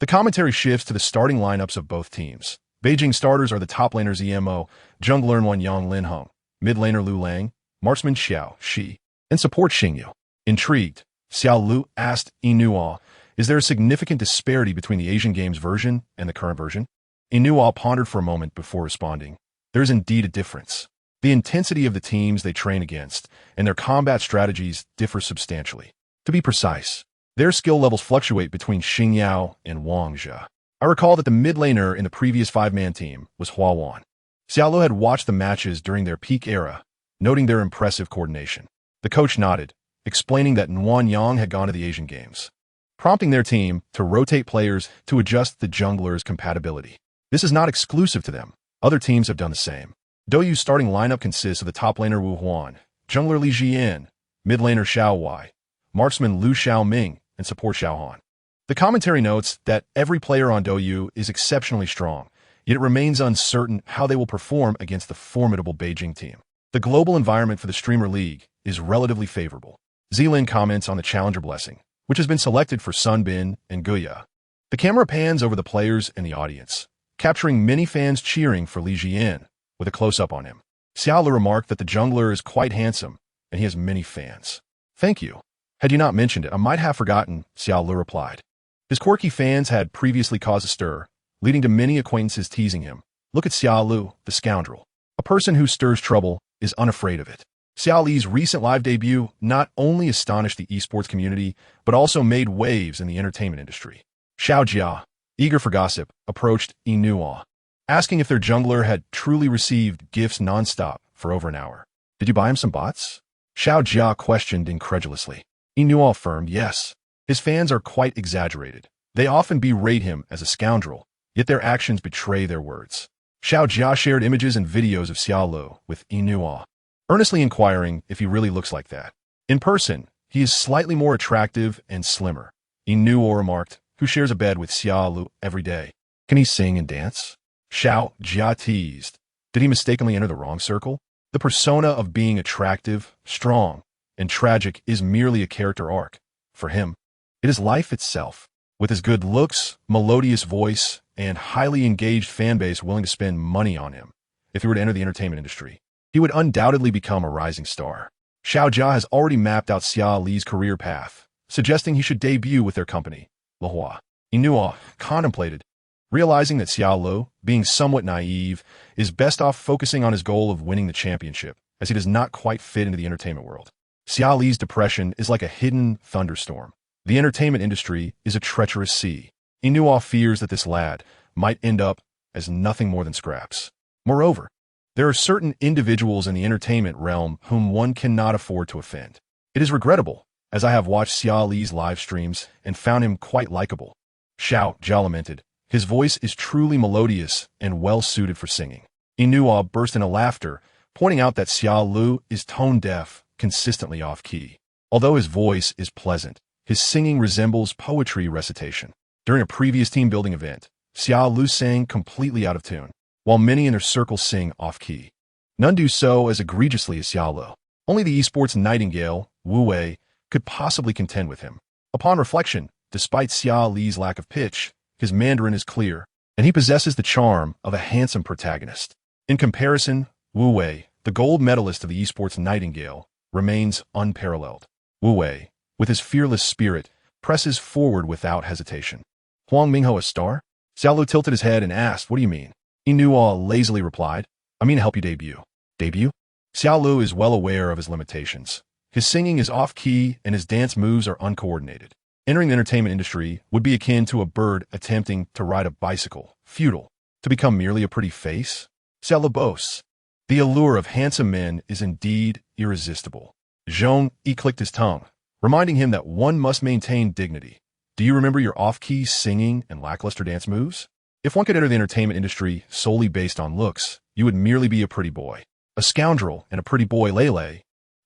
The commentary shifts to the starting lineups of both teams. Beijing starters are the top laners EMO, jungler Wanyang Lin Hong, mid laner Lu Lang, marksman Xiao Shi, and support Xingyu. Intrigued, Xiao Lu asked Inua, "Is there a significant disparity between the Asian Games version and the current version?" Inua pondered for a moment before responding. There is indeed a difference. The intensity of the teams they train against and their combat strategies differ substantially. To be precise, their skill levels fluctuate between Xingyao and Wang Zhe. I recall that the mid laner in the previous 5-man team was Hua Wan. Xiaolu had watched the matches during their peak era, noting their impressive coordination. The coach nodded, explaining that Nguyen Yang had gone to the Asian Games, prompting their team to rotate players to adjust the jungler's compatibility. This is not exclusive to them. Other teams have done the same. Douyu's starting lineup consists of the top laner Wu Huan, jungler Li Jian, mid laner Xiao Wei, marksman Lu Xiaoming, and support Xiao Han. The commentary notes that every player on Douyu is exceptionally strong, yet it remains uncertain how they will perform against the formidable Beijing team. The global environment for the Streamer League is relatively favorable. Xia Ling comments on the Challenger Blessing, which has been selected for Sun Bin and Guya. The camera pans over the players and the audience, capturing many fans cheering for Li Jian, with a close-up on him. Xiaolu remarked that the jungler is quite handsome, and he has many fans. Thank you. Had you not mentioned it, I might have forgotten, Xiaolu replied. His quirky fans had previously caused a stir, leading to many acquaintances teasing him. Look at Xiaolu, the scoundrel. A person who stirs trouble is unafraid of it. Xiao Li's recent live debut not only astonished the esports community, but also made waves in the entertainment industry. Xiao Jia, eager for gossip, approached Inua, asking if their jungler had truly received gifts nonstop for over an hour. Did you buy him some bots? Xiao Jia questioned incredulously. Inua affirmed yes. His fans are quite exaggerated. They often berate him as a scoundrel, yet their actions betray their words. Xiao Jia shared images and videos of Xiaolu with Inua, earnestly inquiring if he really looks like that. In person, he is slightly more attractive and slimmer. Inua remarked, who shares a bed with Xiaolu every day. Can he sing and dance? Xiao Jia teased. Did he mistakenly enter the wrong circle? The persona of being attractive, strong, and tragic is merely a character arc. For him, it is life itself. With his good looks, melodious voice, and highly engaged fanbase willing to spend money on him, if he were to enter the entertainment industry, he would undoubtedly become a rising star. Xiao Jia has already mapped out Xia Li's career path, suggesting he should debut with their company, Lahua. Inua contemplated, realizing that Xiaolu, being somewhat naive, is best off focusing on his goal of winning the championship, as he does not quite fit into the entertainment world. Xia Li's depression is like a hidden thunderstorm. The entertainment industry is a treacherous sea. Inua fears that this lad might end up as nothing more than scraps. Moreover, there are certain individuals in the entertainment realm whom one cannot afford to offend. It is regrettable, as I have watched Xia Li's live streams and found him quite likable. Xiao Jia lamented. His voice is truly melodious and well-suited for singing. Inua burst into laughter, pointing out that Xiaolu is tone-deaf, consistently off-key. Although his voice is pleasant, his singing resembles poetry recitation. During a previous team-building event, Xiaolu sang completely out of tune, while many in their circle sing off-key. None do so as egregiously as Xiaolu. Only the esports nightingale, Wu Wei, could possibly contend with him. Upon reflection, despite Xia Li's lack of pitch, his Mandarin is clear, and he possesses the charm of a handsome protagonist. In comparison, Wu Wei, the gold medalist of the esports nightingale, remains unparalleled. Wu Wei, with his fearless spirit, presses forward without hesitation. Huang Mingho a star? Xiaolu tilted his head and asked, what do you mean? Inua lazily replied, I mean to help you debut. Debut? Xiaolu is well aware of his limitations. His singing is off-key and his dance moves are uncoordinated. Entering the entertainment industry would be akin to a bird attempting to ride a bicycle, futile. To become merely a pretty face? Xiaolu boasts. The allure of handsome men is indeed irresistible. Zhong Yi clicked his tongue, reminding him that one must maintain dignity. Do you remember your off-key singing and lackluster dance moves? If one could enter the entertainment industry solely based on looks, you would merely be a pretty boy. A scoundrel and a pretty boy Lele.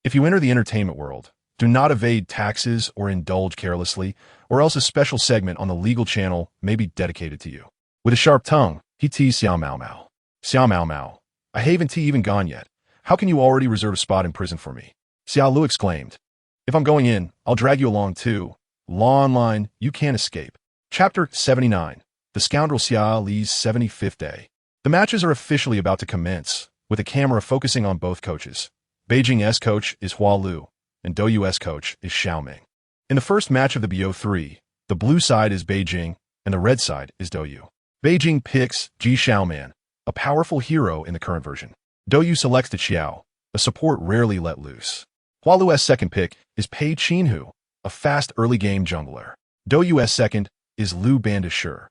If you enter the entertainment world, do not evade taxes or indulge carelessly, or else a special segment on the legal channel may be dedicated to you. With a sharp tongue, he teased Xiao Mao Mao. Xiao Mao Mao, I haven't even gone yet. How can you already reserve a spot in prison for me? Xiaolu exclaimed. If I'm going in, I'll drag you along too. Law online, you can't escape. Chapter 79. The Scoundrel Xia Li's 75th Day. The matches are officially about to commence, with the camera focusing on both coaches. Beijing coach is Hua Lu, and Douyu coach is Xiaoming. In the first match of the BO3, the blue side is Beijing, and the red side is Douyu. Beijing picks Ji Xiaoman, a powerful hero in the current version. Douyu selects the Xiao, a support rarely let loose. Hua Lu's second pick is Pei Qinhu, a fast early-game jungler. Douyu's second is Lu Bandashur.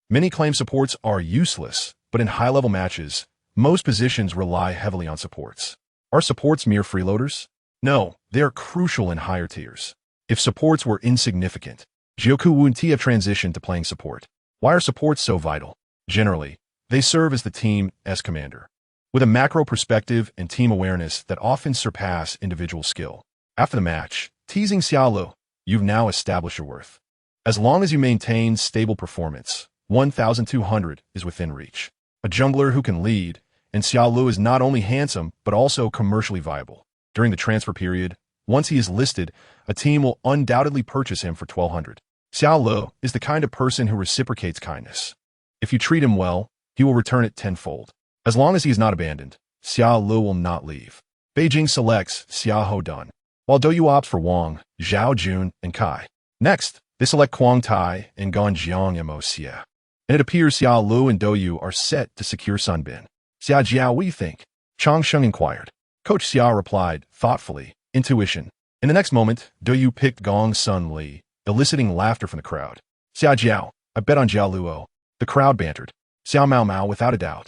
Many claim supports are useless, but in high-level matches, Most positions rely heavily on supports. Are supports mere freeloaders? No, they are crucial in higher tiers. If supports were insignificant, Jiuzhe wouldn't have transitioned to playing support. Why are supports so vital? Generally, they serve as the team's commander, with a macro perspective and team awareness that often surpass individual skill. After the match, teasing Xia Ling, you've now established your worth. As long as you maintain stable performance, 1,200 is within reach. A jungler who can lead, and Xia Ling is not only handsome, but also commercially viable. During the transfer period, once he is listed, a team will undoubtedly purchase him for 1,200. Xia Ling is the kind of person who reciprocates kindness. If you treat him well, he will return it tenfold. As long as he is not abandoned, Xia Ling will not leave. Beijing selects Xia Hodan, while Douyu opts for Wang, Zhao Jun, and Kai. Next, they select Quang Tai and Ganjiang Mo Xia. And it appears Xia Ling and Douyu are set to secure Sunbin. Xia Jiao, what do you think? Chang Sheng inquired. Coach Xia replied, thoughtfully, intuition. In the next moment, Douyu picked Gong Sun Li, eliciting laughter from the crowd. Xia Jiao, I bet on Jiao Luo. The crowd bantered. Xiao Mao Mao, without a doubt.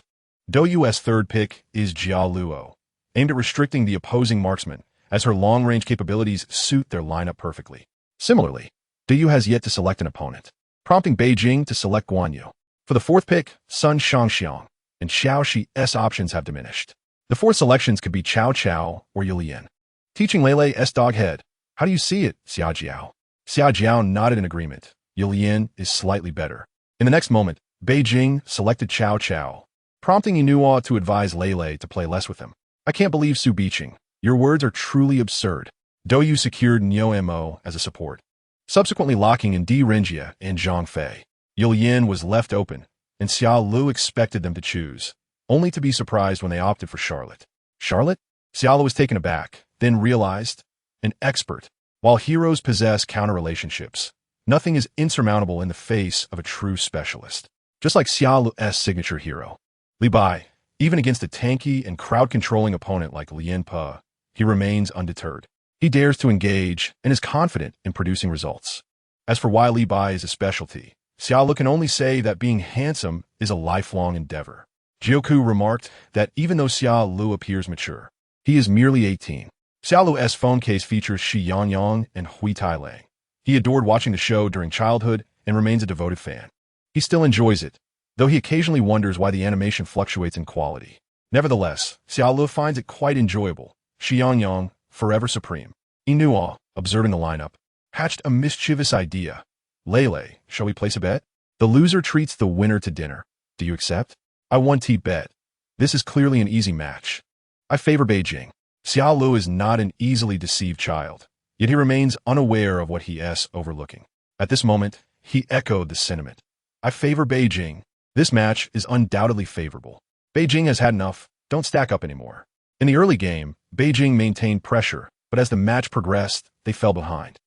Douyu's third pick is Jiao Luo, aimed at restricting the opposing marksman, as her long-range capabilities suit their lineup perfectly. Similarly, Douyu has yet to select an opponent, prompting Beijing to select Guan Yu. For the fourth pick, Sun Shangxiang and Xiao Shi's options have diminished. The four selections could be Chao Chao or Yulian. Teaching Lele's dog head. How do you see it, Xia Jiao? Xia Jiao nodded in agreement. Yulian is slightly better. In the next moment, Beijing selected Chao Chao, prompting Inua to advise Lele to play less with him. I can't believe Su Beaching. Your words are truly absurd. Douyu secured Nyo Mo as a support, subsequently locking in Di Renjia and Zhang Fei. Yulian was left open, and Xia Ling expected them to choose, only to be surprised when they opted for Charlotte. Charlotte? Xia Ling was taken aback, then realized, an expert. While heroes possess counter-relationships, nothing is insurmountable in the face of a true specialist. Just like Xia Ling's signature hero, Li Bai, even against a tanky and crowd-controlling opponent like Lian Pa, he remains undeterred. He dares to engage and is confident in producing results. As for why Li Bai is a specialty, Xia Ling can only say that being handsome is a lifelong endeavor. Jiuzhe remarked that even though Xia Ling appears mature, he is merely 18. Xia Ling's phone case features Shi Yangyang and Hui Tailang. He adored watching the show during childhood and remains a devoted fan. He still enjoys it, though he occasionally wonders why the animation fluctuates in quality. Nevertheless, Xia Ling finds it quite enjoyable. Shi Yangyang, forever supreme. Inua, observing the lineup, hatched a mischievous idea. Lele, shall we place a bet? The loser treats the winner to dinner. Do you accept? I 1T bet. This is clearly an easy match. I favor Beijing. Xia Ling is not an easily deceived child, yet he remains unaware of what he is overlooking. At this moment, he echoed the sentiment. I favor Beijing. This match is undoubtedly favorable. Beijing has had enough. Don't stack up anymore. In the early game, Beijing maintained pressure, but as the match progressed, they fell behind.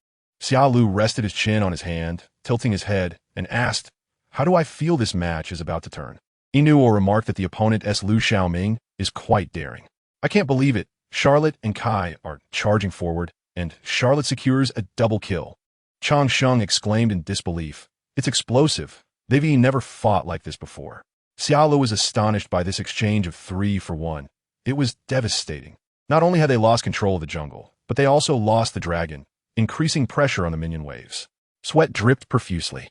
Xia Ling rested his chin on his hand, tilting his head, and asked, how do I feel this match is about to turn? Inua remarked that the opponent Lu Xiaoming is quite daring. I can't believe it. Charlotte and Kai are charging forward, and Charlotte secures a double kill. Chang Sheng exclaimed in disbelief. It's explosive. They've never fought like this before. Xia Ling was astonished by this exchange of 3 for 1. It was devastating. Not only had they lost control of the jungle, but they also lost the dragon, increasing pressure on the minion waves. Sweat dripped profusely.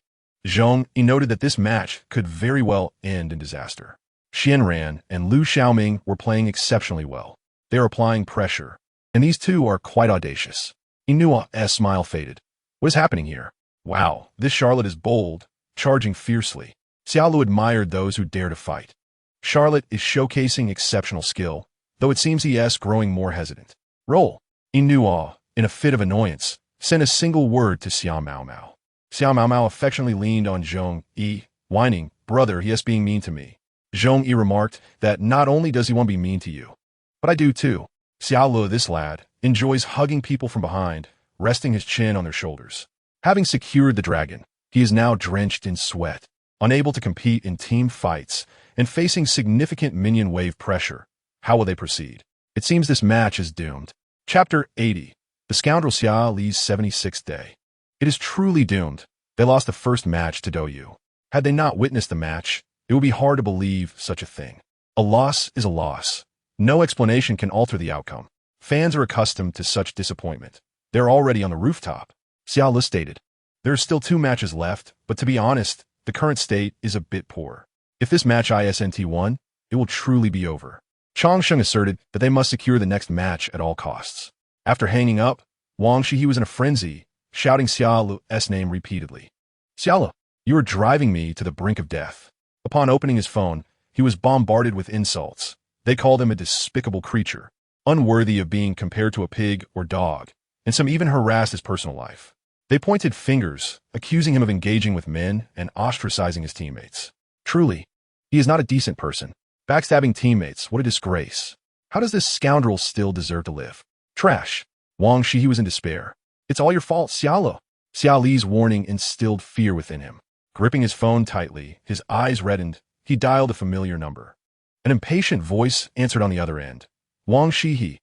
Zhong noted that this match could very well end in disaster. Xianran and Lu Xiaoming were playing exceptionally well. They are applying pressure, and these two are quite audacious. Inua's smile faded. What is happening here? Wow, this Charlotte is bold, charging fiercely. Xia Ling admired those who dare to fight. Charlotte is showcasing exceptional skill, though it seems he is growing more hesitant. Roll. Inua, in a fit of annoyance, sent a single word to Xiao Mao Mao. Xiao Mao Mao affectionately leaned on Zhong Yi, whining, brother, he is being mean to me. Zhong Yi remarked that not only does he want to be mean to you, but I do too. Xiao Ling, this lad, enjoys hugging people from behind, resting his chin on their shoulders. Having secured the dragon, he is now drenched in sweat, unable to compete in team fights, and facing significant minion wave pressure. How will they proceed? It seems this match is doomed. Chapter 80. The Scoundrel Xia Ling's 76th day. It is truly doomed. They lost the first match to Douyu. Had they not witnessed the match, it would be hard to believe such a thing. A loss is a loss. No explanation can alter the outcome. Fans are accustomed to such disappointment. They're already on the rooftop. Xia Ling stated. There are still 2 matches left, but to be honest, the current state is a bit poor. If this match isn't won, it will truly be over. Chang Sheng asserted that they must secure the next match at all costs. After hanging up, Wang Shihe was in a frenzy, shouting Xia Ling's name repeatedly. Xia Ling, you are driving me to the brink of death. Upon opening his phone, he was bombarded with insults. They called him a despicable creature, unworthy of being compared to a pig or dog, and some even harassed his personal life. They pointed fingers, accusing him of engaging with men and ostracizing his teammates. Truly, he is not a decent person. Backstabbing teammates, what a disgrace. How does this scoundrel still deserve to live? Trash. Wang Shihe was in despair. It's all your fault, Xia Ling. Xia Li's warning instilled fear within him. Gripping his phone tightly, his eyes reddened, he dialed a familiar number. An impatient voice answered on the other end. Wang Shihe,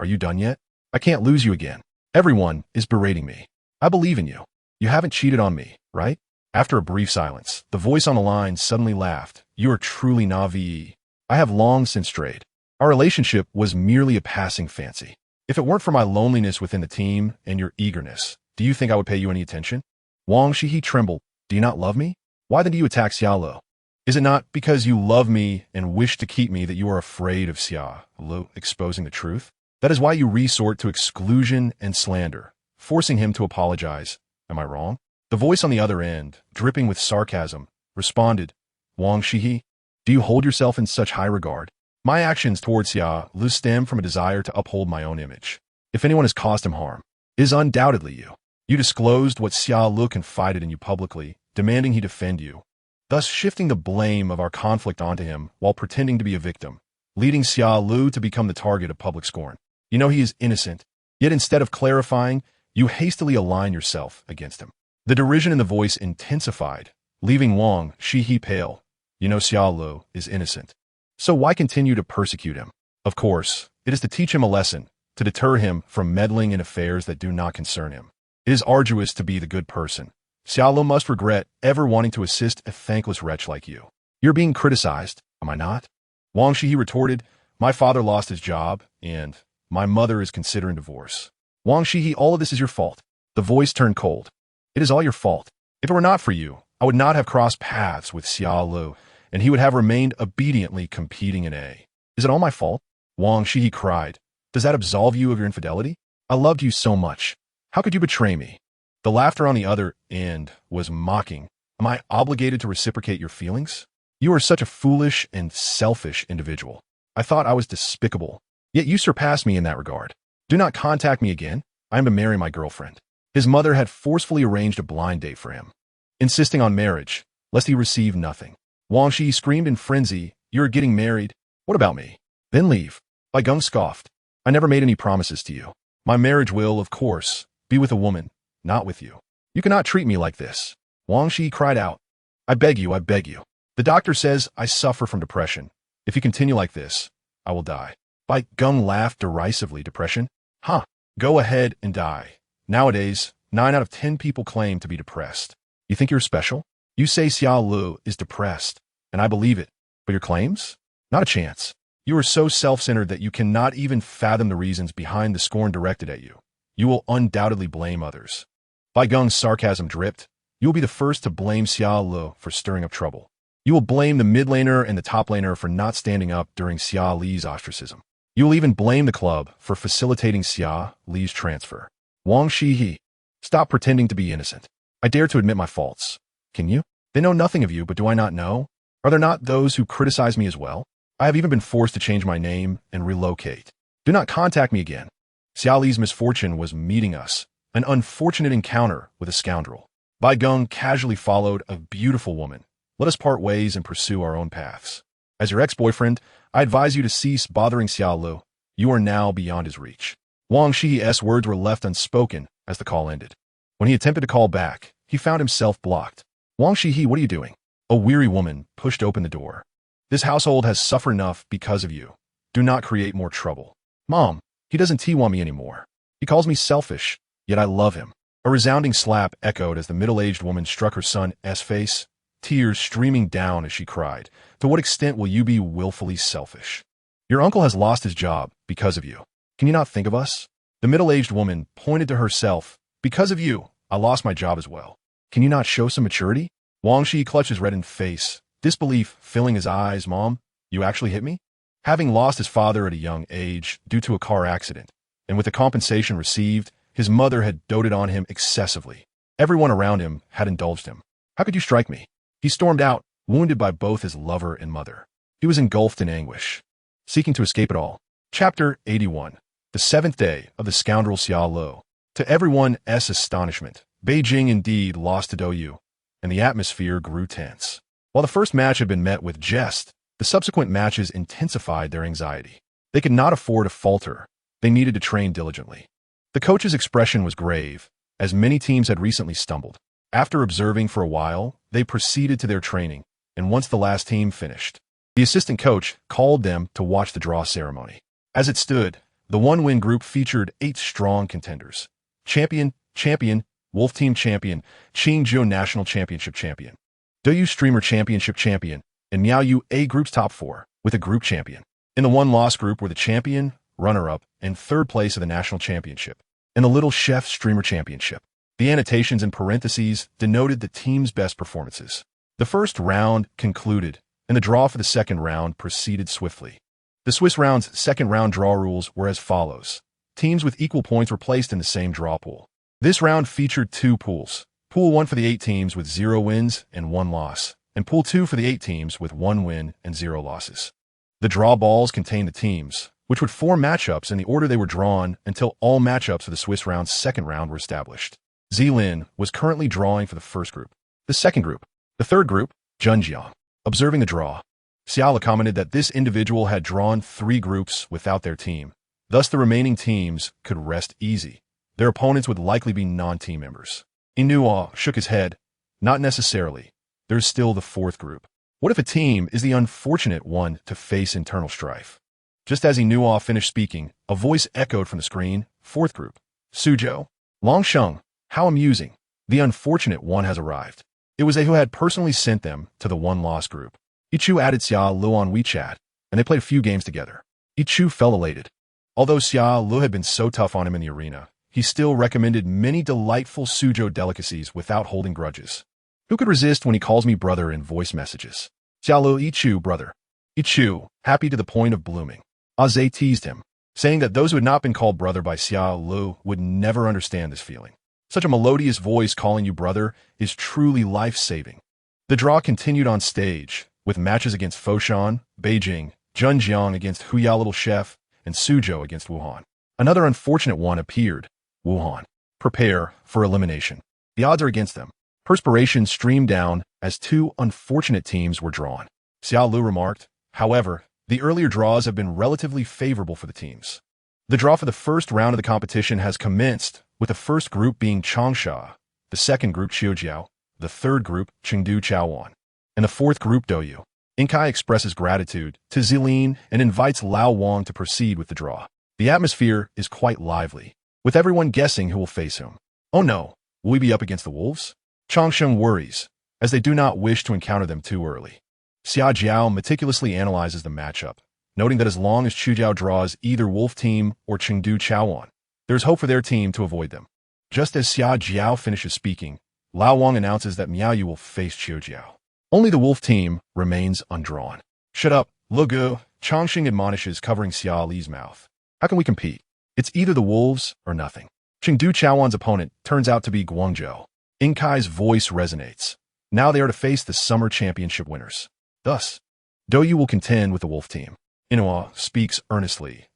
are you done yet? I can't lose you again. Everyone is berating me. I believe in you. You haven't cheated on me, right? After a brief silence, the voice on the line suddenly laughed. You are truly Navi. I have long since strayed. Our relationship was merely a passing fancy. If it weren't for my loneliness within the team and your eagerness, do you think I would pay you any attention? Wang Shihe trembled. Do you not love me? Why then do you attack Xia Ling? Is it not because you love me and wish to keep me that you are afraid of Xia Ling exposing the truth? That is why you resort to exclusion and slander, forcing him to apologize. Am I wrong? The voice on the other end, dripping with sarcasm, responded, Wang Shihe, do you hold yourself in such high regard? My actions towards Xia Ling stem from a desire to uphold my own image. If anyone has caused him harm, it is undoubtedly you. You disclosed what Xia Ling confided in you publicly, demanding he defend you, thus shifting the blame of our conflict onto him while pretending to be a victim, leading Xia Ling to become the target of public scorn. You know he is innocent, yet instead of clarifying, you hastily align yourself against him. The derision in the voice intensified, leaving Wang Shihe pale. You know Xia Ling is innocent. So why continue to persecute him? Of course, it is to teach him a lesson, to deter him from meddling in affairs that do not concern him. It is arduous to be the good person. Xia Ling must regret ever wanting to assist a thankless wretch like you. You're being criticized, am I not? Wang Shihe retorted, my father lost his job, and my mother is considering divorce. Wang Shihe, all of this is your fault. The voice turned cold. It is all your fault. If it were not for you, I would not have crossed paths with Xia Ling, and he would have remained obediently competing in A. Is it all my fault? Wang Shihe cried. Does that absolve you of your infidelity? I loved you so much. How could you betray me? The laughter on the other end was mocking. Am I obligated to reciprocate your feelings? You are such a foolish and selfish individual. I thought I was despicable, yet you surpass me in that regard. Do not contact me again. I am to marry my girlfriend. His mother had forcefully arranged a blind date for him, insisting on marriage, lest he receive nothing. Wang Shihe screamed in frenzy, you are getting married? What about me? Then leave. Bai Gong scoffed. I never made any promises to you. My marriage will, of course, be with a woman, not with you. You cannot treat me like this. Wang Shihe cried out. I beg you, I beg you. The doctor says I suffer from depression. If you continue like this, I will die. Bai Gong laughed derisively. Depression? Huh. Go ahead and die. Nowadays, 9 out of 10 people claim to be depressed. You think you're special? You say Xia Ling is depressed, and I believe it. But your claims? Not a chance. You are so self-centered that you cannot even fathom the reasons behind the scorn directed at you. You will undoubtedly blame others. Bai Gong's sarcasm dripped. You will be the first to blame Xia Ling for stirring up trouble. You will blame the mid laner and the top laner for not standing up during Xia Ling's ostracism. You will even blame the club for facilitating Xia Ling's transfer. Wang Shihe, stop pretending to be innocent. I dare to admit my faults. Can you? They know nothing of you, but do I not know? Are there not those who criticize me as well? I have even been forced to change my name and relocate. Do not contact me again. Xia Ling's misfortune was meeting us, an unfortunate encounter with a scoundrel. Bai Gong casually followed a beautiful woman. Let us part ways and pursue our own paths. As your ex-boyfriend, I advise you to cease bothering Xia Ling. You are now beyond his reach. Wang Shihe's words were left unspoken as the call ended. When he attempted to call back, he found himself blocked. Wang Shihe, what are you doing? A weary woman pushed open the door. This household has suffered enough because of you. Do not create more trouble. Mom, he doesn't want me anymore. He calls me selfish, yet I love him. A resounding slap echoed as the middle-aged woman struck her son's face. tears streaming down as she cried. To what extent will you be willfully selfish? Your uncle has lost his job because of you. Can you not think of us? The middle-aged woman pointed to herself. Because of you, I lost my job as well. Can you not show some maturity? Wang Shi clutched his reddened face, disbelief filling his eyes. Mom, you actually hit me? Having lost his father at a young age due to a car accident, and with the compensation received, his mother had doted on him excessively. Everyone around him had indulged him. How could you strike me? He stormed out, wounded by both his lover and mother. He was engulfed in anguish, seeking to escape it all. Chapter 81. The seventh day of the scoundrel Xia Ling. To everyone's astonishment, Beijing indeed lost to Douyu, and the atmosphere grew tense. While the first match had been met with jest, the subsequent matches intensified their anxiety. They could not afford to falter. They needed to train diligently. The coach's expression was grave, as many teams had recently stumbled. After observing for a while, they proceeded to their training, and once the last team finished, the assistant coach called them to watch the draw ceremony. As it stood, the one-win group featured 8 strong contenders. Champion, Wolf Team Champion, Jiuzhe National Championship Champion, Douyu Streamer Championship Champion, and Miaoyu A Group's top 4, with a group champion. In the one-loss group were the champion, runner-up, and third place of the national championship, and the Little Chef Streamer Championship. The annotations in parentheses denoted the team's best performances. The first round concluded, and the draw for the second round proceeded swiftly. The Swiss round's second round draw rules were as follows. Teams with equal points were placed in the same draw pool. This round featured 2 pools. Pool 1 for the 8 teams with 0 wins and 1 loss, and Pool 2 for the 8 teams with 1 win and 0 losses. The draw balls contained the teams, which would form matchups in the order they were drawn until all matchups of the Swiss round's second round were established. Xia Ling was currently drawing for the first group. The second group, the third group, Zhenjiang. Observing the draw, Xia Ling commented that this individual had drawn 3 groups without their team. Thus, the remaining teams could rest easy. Their opponents would likely be non-team members. Inua shook his head. Not necessarily. There's still the fourth group. What if a team is the unfortunate one to face internal strife? Just as Inua finished speaking, a voice echoed from the screen. Fourth group. Suzhou. Longsheng. How amusing. The unfortunate one has arrived. It was they who had personally sent them to the one-loss group. Ichu added Xia Ling on WeChat, and they played a few games together. Ichu felt elated. Although Xia Ling had been so tough on him in the arena, he still recommended many delightful Suzhou delicacies without holding grudges. Who could resist when he calls me brother in voice messages? Xia Ling, Ichu, brother. Ichu, happy to the point of blooming. Aze teased him, saying that those who had not been called brother by Xia Ling would never understand this feeling. Such a melodious voice calling you brother is truly life-saving. The draw continued on stage, with matches against Foshan, Beijing, Zhenjiang against Huya Little Chef, and Suzhou against Wuhan. Another unfortunate one appeared, Wuhan. Prepare for elimination. The odds are against them. Perspiration streamed down as 2 unfortunate teams were drawn. Xia Ling remarked, however, the earlier draws have been relatively favorable for the teams. The draw for the first round of the competition has commenced, with the first group being Changsha, the second group Qiujiao, the third group Chengdu Chaoan, and the fourth group Douyu. Inkai expresses gratitude to Xia Ling and invites Lao Wang to proceed with the draw. The atmosphere is quite lively, with everyone guessing who will face whom. Oh no, will we be up against the wolves? Changsheng worries, as they do not wish to encounter them too early. Xia Jiao meticulously analyzes the matchup, noting that as long as Qiujiao draws either Wolf Team or Chengdu Chaoan, there is hope for their team to avoid them. Just as Xia Jiao finishes speaking, Lao Wang announces that Miaoyu will face Qiujiao. Only the Wolf Team remains undrawn. Shut up, Lugu, Changsheng admonishes, covering Xia Li's mouth. How can we compete? It's either the Wolves or nothing. Chengdu Chaoan's opponent turns out to be Guangzhou. Inkai's voice resonates. Now they are to face the Summer Championship winners. Thus, Douyu will contend with the Wolf Team. Inua speaks earnestly.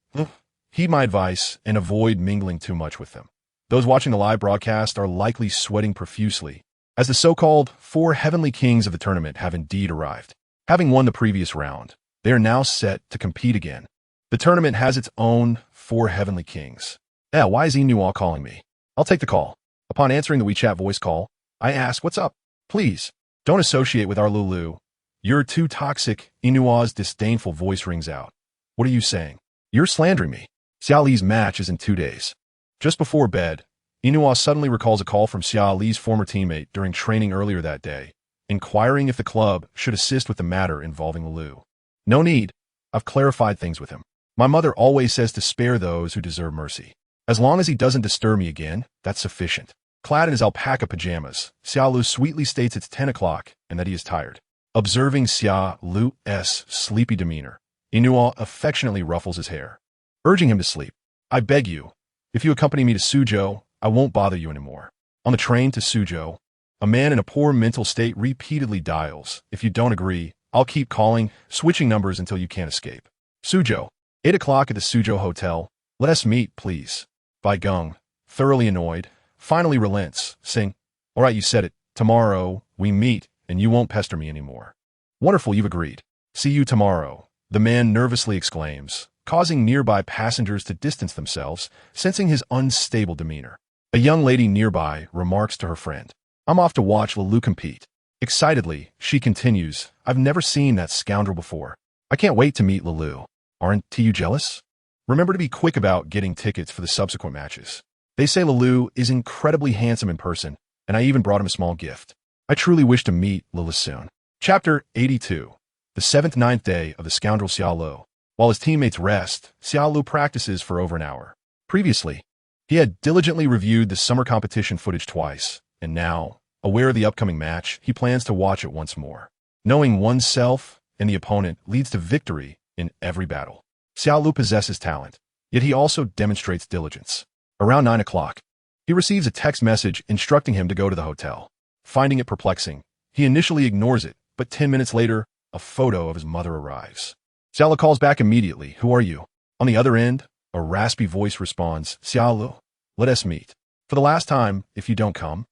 Heed my advice and avoid mingling too much with them. Those watching the live broadcast are likely sweating profusely, as the so-called 4 heavenly kings of the tournament have indeed arrived. Having won the previous round, they are now set to compete again. The tournament has its own 4 heavenly kings. Yeah, why is Inua calling me? I'll take the call. Upon answering the WeChat voice call, I ask, what's up? Please, don't associate with our Lulu. You're too toxic. Inua's disdainful voice rings out. What are you saying? You're slandering me. Xia Li's match is in 2 days. Just before bed, Inua suddenly recalls a call from Xia Li's former teammate during training earlier that day, inquiring if the club should assist with the matter involving Lulu. No need. I've clarified things with him. My mother always says to spare those who deserve mercy. As long as he doesn't disturb me again, that's sufficient. Clad in his alpaca pajamas, Xia Lu sweetly states it's 10 o'clock and that he is tired. Observing Xia Lu's sleepy demeanor, Inua affectionately ruffles his hair, urging him to sleep. I beg you, if you accompany me to Suzhou, I won't bother you anymore. On the train to Suzhou, a man in a poor mental state repeatedly dials. If you don't agree, I'll keep calling, switching numbers until you can't escape. Suzhou, 8 o'clock at the Suzhou Hotel. Let us meet, please. Bai Geng, thoroughly annoyed, finally relents, saying, all right, you said it. Tomorrow, we meet, and you won't pester me anymore. Wonderful, you've agreed. See you tomorrow, the man nervously exclaims, causing nearby passengers to distance themselves, sensing his unstable demeanor. A young lady nearby remarks to her friend, I'm off to watch Lulu compete. Excitedly, she continues, I've never seen that scoundrel before. I can't wait to meet Lulu. Aren't you jealous? Remember to be quick about getting tickets for the subsequent matches. They say Lulu is incredibly handsome in person, and I even brought him a small gift. I truly wish to meet Lulu soon. Chapter 82. The 7th-9th day of the scoundrel Xia Lu. While his teammates rest, Xia Lu practices for over an hour. Previously, he had diligently reviewed the summer competition footage twice, and now, aware of the upcoming match, he plans to watch it once more. Knowing oneself and the opponent leads to victory in every battle. Xia Lu possesses talent, yet he also demonstrates diligence. Around 9 o'clock, he receives a text message instructing him to go to the hotel. Finding it perplexing, he initially ignores it, but 10 minutes later, a photo of his mother arrives. Xia Lu calls back immediately, who are you? On the other end, a raspy voice responds, Xia Lu, let us meet. For the last time, if you don't come,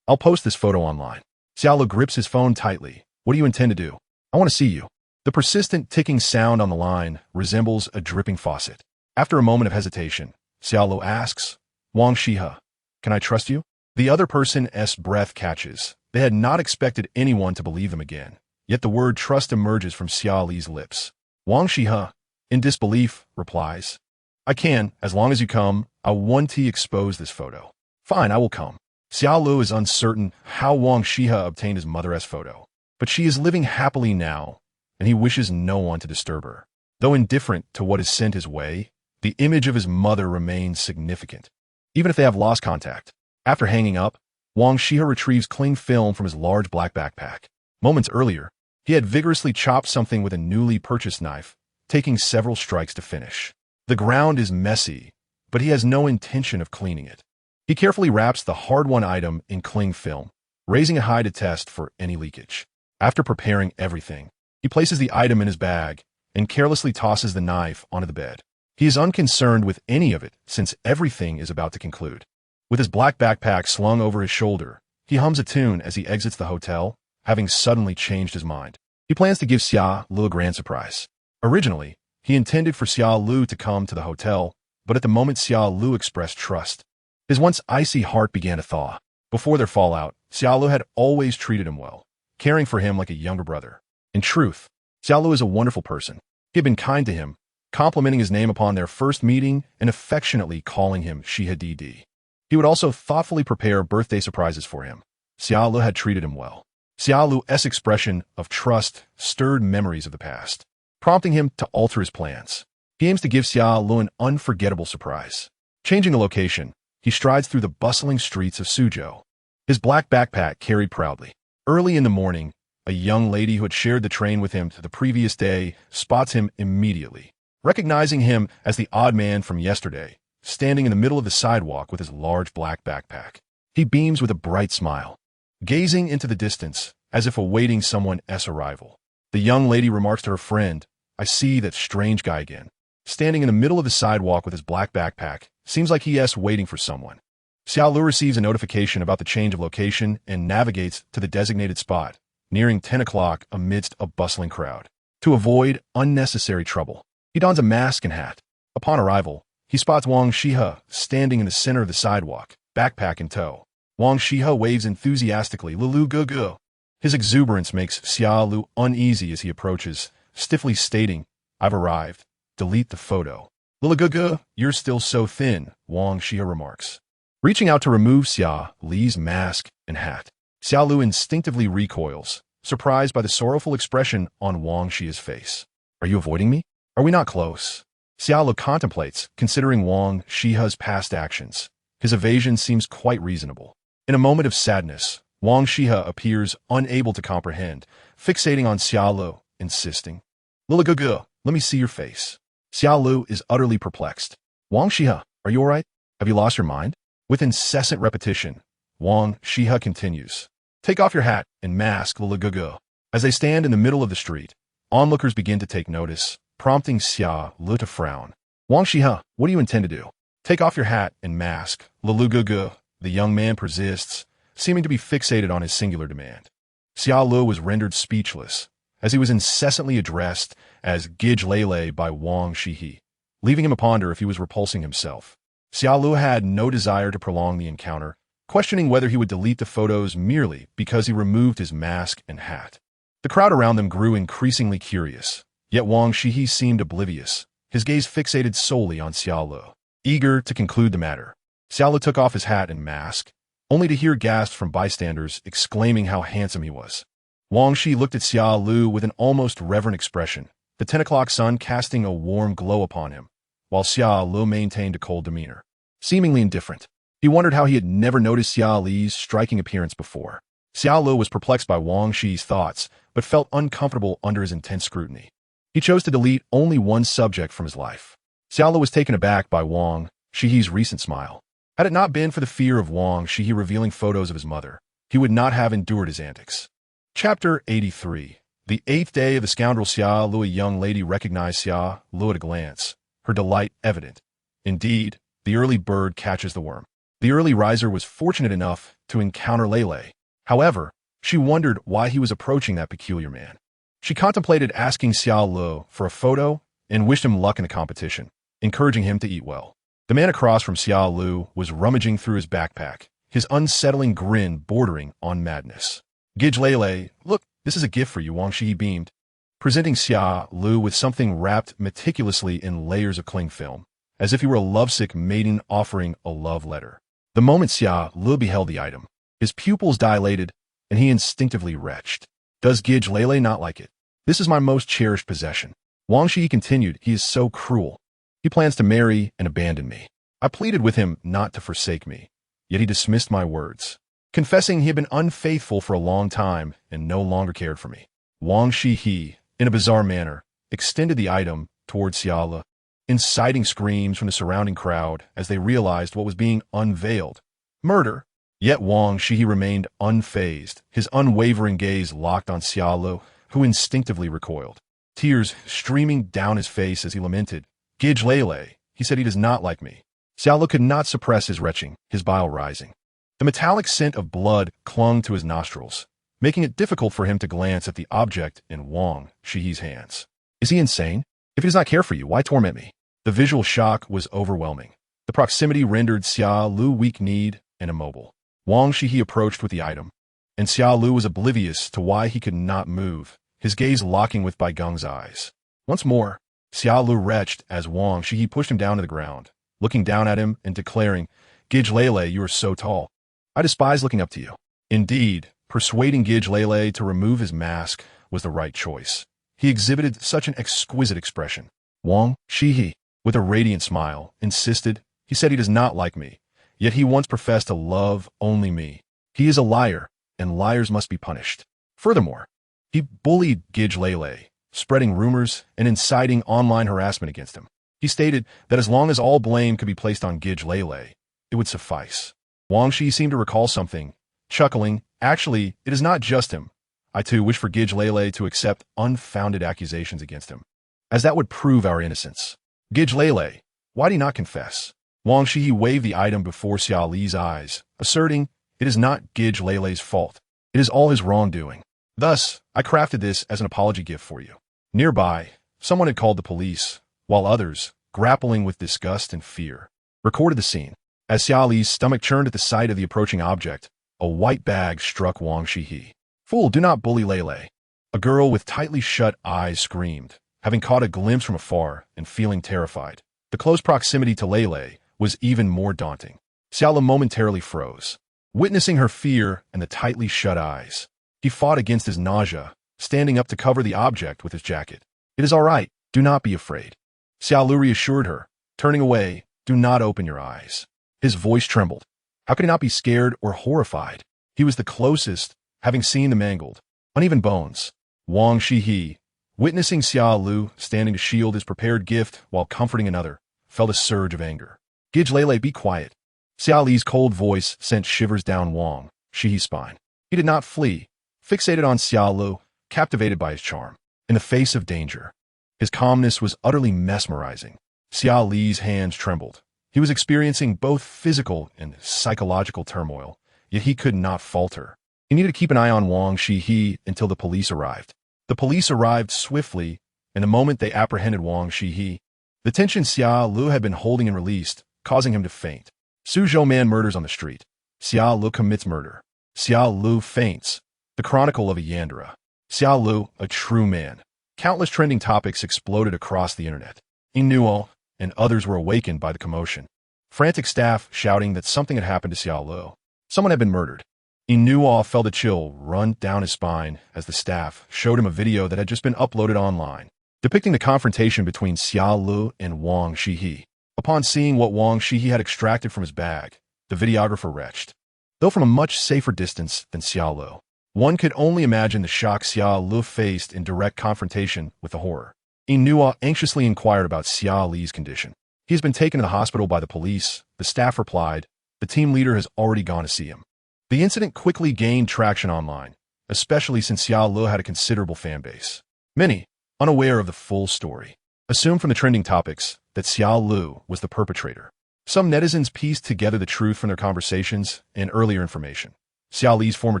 I'll post this photo online. Xia Lu grips his phone tightly. What do you intend to do? I want to see you. The persistent ticking sound on the line resembles a dripping faucet. After a moment of hesitation, Xia Lu asks, Wang Shihe, can I trust you? The other person's breath catches. They had not expected anyone to believe them again. Yet the word trust emerges from Xia Li's lips. Wang Shihe, in disbelief, replies, I can, as long as you come. I want to expose this photo. Fine, I will come. Xia Lu is uncertain how Wang Shihe obtained his mother's photo, but she is living happily now, and he wishes no one to disturb her. Though indifferent to what is sent his way, the image of his mother remains significant, even if they have lost contact. After hanging up, Wang Shihe retrieves cling film from his large black backpack. Moments earlier, he had vigorously chopped something with a newly purchased knife, taking several strikes to finish. The ground is messy, but he has no intention of cleaning it. He carefully wraps the hard-won item in cling film, raising it high to test for any leakage. After preparing everything, he places the item in his bag and carelessly tosses the knife onto the bed. He is unconcerned with any of it since everything is about to conclude. With his black backpack slung over his shoulder, he hums a tune as he exits the hotel, having suddenly changed his mind. He plans to give Xia Lu a grand surprise. Originally, he intended for Xia Lu to come to the hotel, but at the moment Xia Lu expressed trust, his once icy heart began to thaw. Before their fallout, Xia Lu had always treated him well, caring for him like a younger brother. In truth, Xia Lu is a wonderful person. He had been kind to him, complimenting his name upon their first meeting and affectionately calling him Shihadidi. He would also thoughtfully prepare birthday surprises for him. Xia Lu had treated him well. Xia Lu's expression of trust stirred memories of the past, prompting him to alter his plans. He aims to give Xia Lu an unforgettable surprise. Changing the location, he strides through the bustling streets of Suzhou, his black backpack carried proudly. Early in the morning, a young lady who had shared the train with him the previous day spots him immediately, recognizing him as the odd man from yesterday, standing in the middle of the sidewalk with his large black backpack. He beams with a bright smile, gazing into the distance as if awaiting someone's arrival. The young lady remarks to her friend, I see that strange guy again. Standing in the middle of the sidewalk with his black backpack, seems like he is waiting for someone. Xia Lu receives a notification about the change of location and navigates to the designated spot, nearing 10 o'clock amidst a bustling crowd. To avoid unnecessary trouble, he dons a mask and hat. Upon arrival, he spots Wang Shihe standing in the center of the sidewalk, backpack in tow. Wang Shihe waves enthusiastically, Lulu gugu. His exuberance makes Xia Lu uneasy as he approaches, stiffly stating, I've arrived. Delete the photo. Lulu gugu, you're still so thin, Wang Shihe remarks. Reaching out to remove Xia Li's mask and hat, Xia Lu instinctively recoils, surprised by the sorrowful expression on Wang Xia's face. Are you avoiding me? Are we not close? Xia Ling contemplates, considering Wang Xia's past actions. His evasion seems quite reasonable. In a moment of sadness, Wang Xia appears unable to comprehend, fixating on Xia Ling, insisting, "Liligugu, let me see your face." Xia Ling is utterly perplexed. "Wang Xia, are you all right? Have you lost your mind?" With incessant repetition, Wang Xia continues, "Take off your hat and mask, Liligugu." As they stand in the middle of the street, onlookers begin to take notice, prompting Xia Ling to frown. "Wang Xia, what do you intend to do?" "Take off your hat and mask, Liligugu," the young man persists, seeming to be fixated on his singular demand. Xia Ling was rendered speechless, as he was incessantly addressed as Jiuzhe by Wang Xia, leaving him to ponder if he was repulsing himself. Xia Ling had no desire to prolong the encounter, questioning whether he would delete the photos merely because he removed his mask and hat. The crowd around them grew increasingly curious, yet Wang Xia seemed oblivious, his gaze fixated solely on Xia Ling. Eager to conclude the matter, Xia Ling took off his hat and mask, only to hear gasps from bystanders exclaiming how handsome he was. Wang Xia looked at Xia Ling with an almost reverent expression, the 10 o'clock sun casting a warm glow upon him, while Xia Ling maintained a cold demeanor. Seemingly indifferent, he wondered how he had never noticed Xia Ling's striking appearance before. Xia Ling was perplexed by Wang Xi's thoughts, but felt uncomfortable under his intense scrutiny. He chose to delete only one subject from his life. Xia Ling was taken aback by Wang Xi's recent smile. Had it not been for the fear of Wang Xia revealing photos of his mother, he would not have endured his antics. Chapter 83. The 8th day of the scoundrel Xia Ling. A young lady recognized Xia Ling at a glance, her delight evident. Indeed, the early bird catches the worm. The early riser was fortunate enough to encounter Lele. However, she wondered why he was approaching that peculiar man. She contemplated asking Xia Ling for a photo and wished him luck in the competition, encouraging him to eat well. The man across from Xia Ling was rummaging through his backpack, his unsettling grin bordering on madness. "Jiuzhe, look, this is a gift for you," Wang Xia beamed, presenting Xia Ling with something wrapped meticulously in layers of cling film, as if he were a lovesick maiden offering a love letter. The moment Xia Ling beheld the item, his pupils dilated, and he instinctively retched. "Does Jiuzhe not like it? This is my most cherished possession." Wang Xia continued, "He is so cruel. He plans to marry and abandon me. I pleaded with him not to forsake me, yet he dismissed my words, confessing he had been unfaithful for a long time and no longer cared for me." Wang Xia, in a bizarre manner, extended the item towards Xia Ling, inciting screams from the surrounding crowd as they realized what was being unveiled. Murder. Yet Wang Xia remained unfazed, his unwavering gaze locked on Xia Ling, who instinctively recoiled. Tears streaming down his face as he lamented, "Jiuzhe, he said he does not like me." Xia Ling could not suppress his retching, his bile rising. The metallic scent of blood clung to his nostrils, making it difficult for him to glance at the object in Wang Xi's hands. "Is he insane? If he does not care for you, why torment me?" The visual shock was overwhelming. The proximity rendered Xia Ling weak-kneed and immobile. Wang Xia approached with the item, and Xia Ling was oblivious to why he could not move, his gaze locking with Bai Geng's eyes. Once more, Xia Ling retched as Wang Xia pushed him down to the ground, looking down at him and declaring, "Jiuzhe, you are so tall. I despise looking up to you." Indeed, persuading Jiuzhe to remove his mask was the right choice. He exhibited such an exquisite expression. Wang Xia, with a radiant smile, insisted, "He said he does not like me, yet he once professed to love only me. He is a liar, and liars must be punished." Furthermore, he bullied Jiuzhe, spreading rumors and inciting online harassment against him. He stated that as long as all blame could be placed on Jiuzhe, it would suffice. Wang Xia seemed to recall something, chuckling, "Actually, it is not just him. I too wish for Jiuzhe to accept unfounded accusations against him, as that would prove our innocence. Jiuzhe, why do you not confess?" Wang Xia waved the item before Xia Ling's eyes, asserting, "It is not Jiuzhe's fault. It is all his wrongdoing. Thus, I crafted this as an apology gift for you." Nearby, someone had called the police, while others, grappling with disgust and fear, recorded the scene. As Xia Ling's stomach churned at the sight of the approaching object, a white bag struck Wang Xia. "Fool, do not bully Lele." A girl with tightly shut eyes screamed, having caught a glimpse from afar and feeling terrified. The close proximity to Lele was even more daunting. Xia Ling momentarily froze, witnessing her fear and the tightly shut eyes. He fought against his nausea, standing up to cover the object with his jacket. "It is all right. Do not be afraid." Xia Lu reassured her, turning away. "Do not open your eyes." His voice trembled. How could he not be scared or horrified? He was the closest, having seen the mangled, uneven bones. Wang Shihe, witnessing Xia Lu standing to shield his prepared gift while comforting another, felt a surge of anger. "Gijlele, be quiet." Xia Li's cold voice sent shivers down Wang Shihe's spine. He did not flee, fixated on Xia Lu, captivated by his charm. In the face of danger, his calmness was utterly mesmerizing. Xia Li's hands trembled. He was experiencing both physical and psychological turmoil, yet he could not falter. He needed to keep an eye on Wang Shihe until the police arrived. The police arrived swiftly, and the moment they apprehended Wang Shihe, the tension Xia Lu had been holding and released, causing him to faint. Suzhou man murders on the street. Xia Lu commits murder. Xia Lu faints. The Chronicle of a Yandere. Xia Lu, a true man. Countless trending topics exploded across the internet. Inuo and others were awakened by the commotion. Frantic staff shouting that something had happened to Xia Lu. Someone had been murdered. Inuo felt a chill run down his spine as the staff showed him a video that had just been uploaded online, depicting the confrontation between Xia Lu and Wang Shihe. Upon seeing what Wang Shihe had extracted from his bag, the videographer retched. Though from a much safer distance than Xia Lu, one could only imagine the shock Xia Lu faced in direct confrontation with the horror. Inuo anxiously inquired about Xia Li's condition. "He has been taken to the hospital by the police," the staff replied. "The team leader has already gone to see him." The incident quickly gained traction online, especially since Xia Lu had a considerable fan base. Many, unaware of the full story, assumed from the trending topics that Xia Lu was the perpetrator. Some netizens pieced together the truth from their conversations and earlier information. Xia Li's former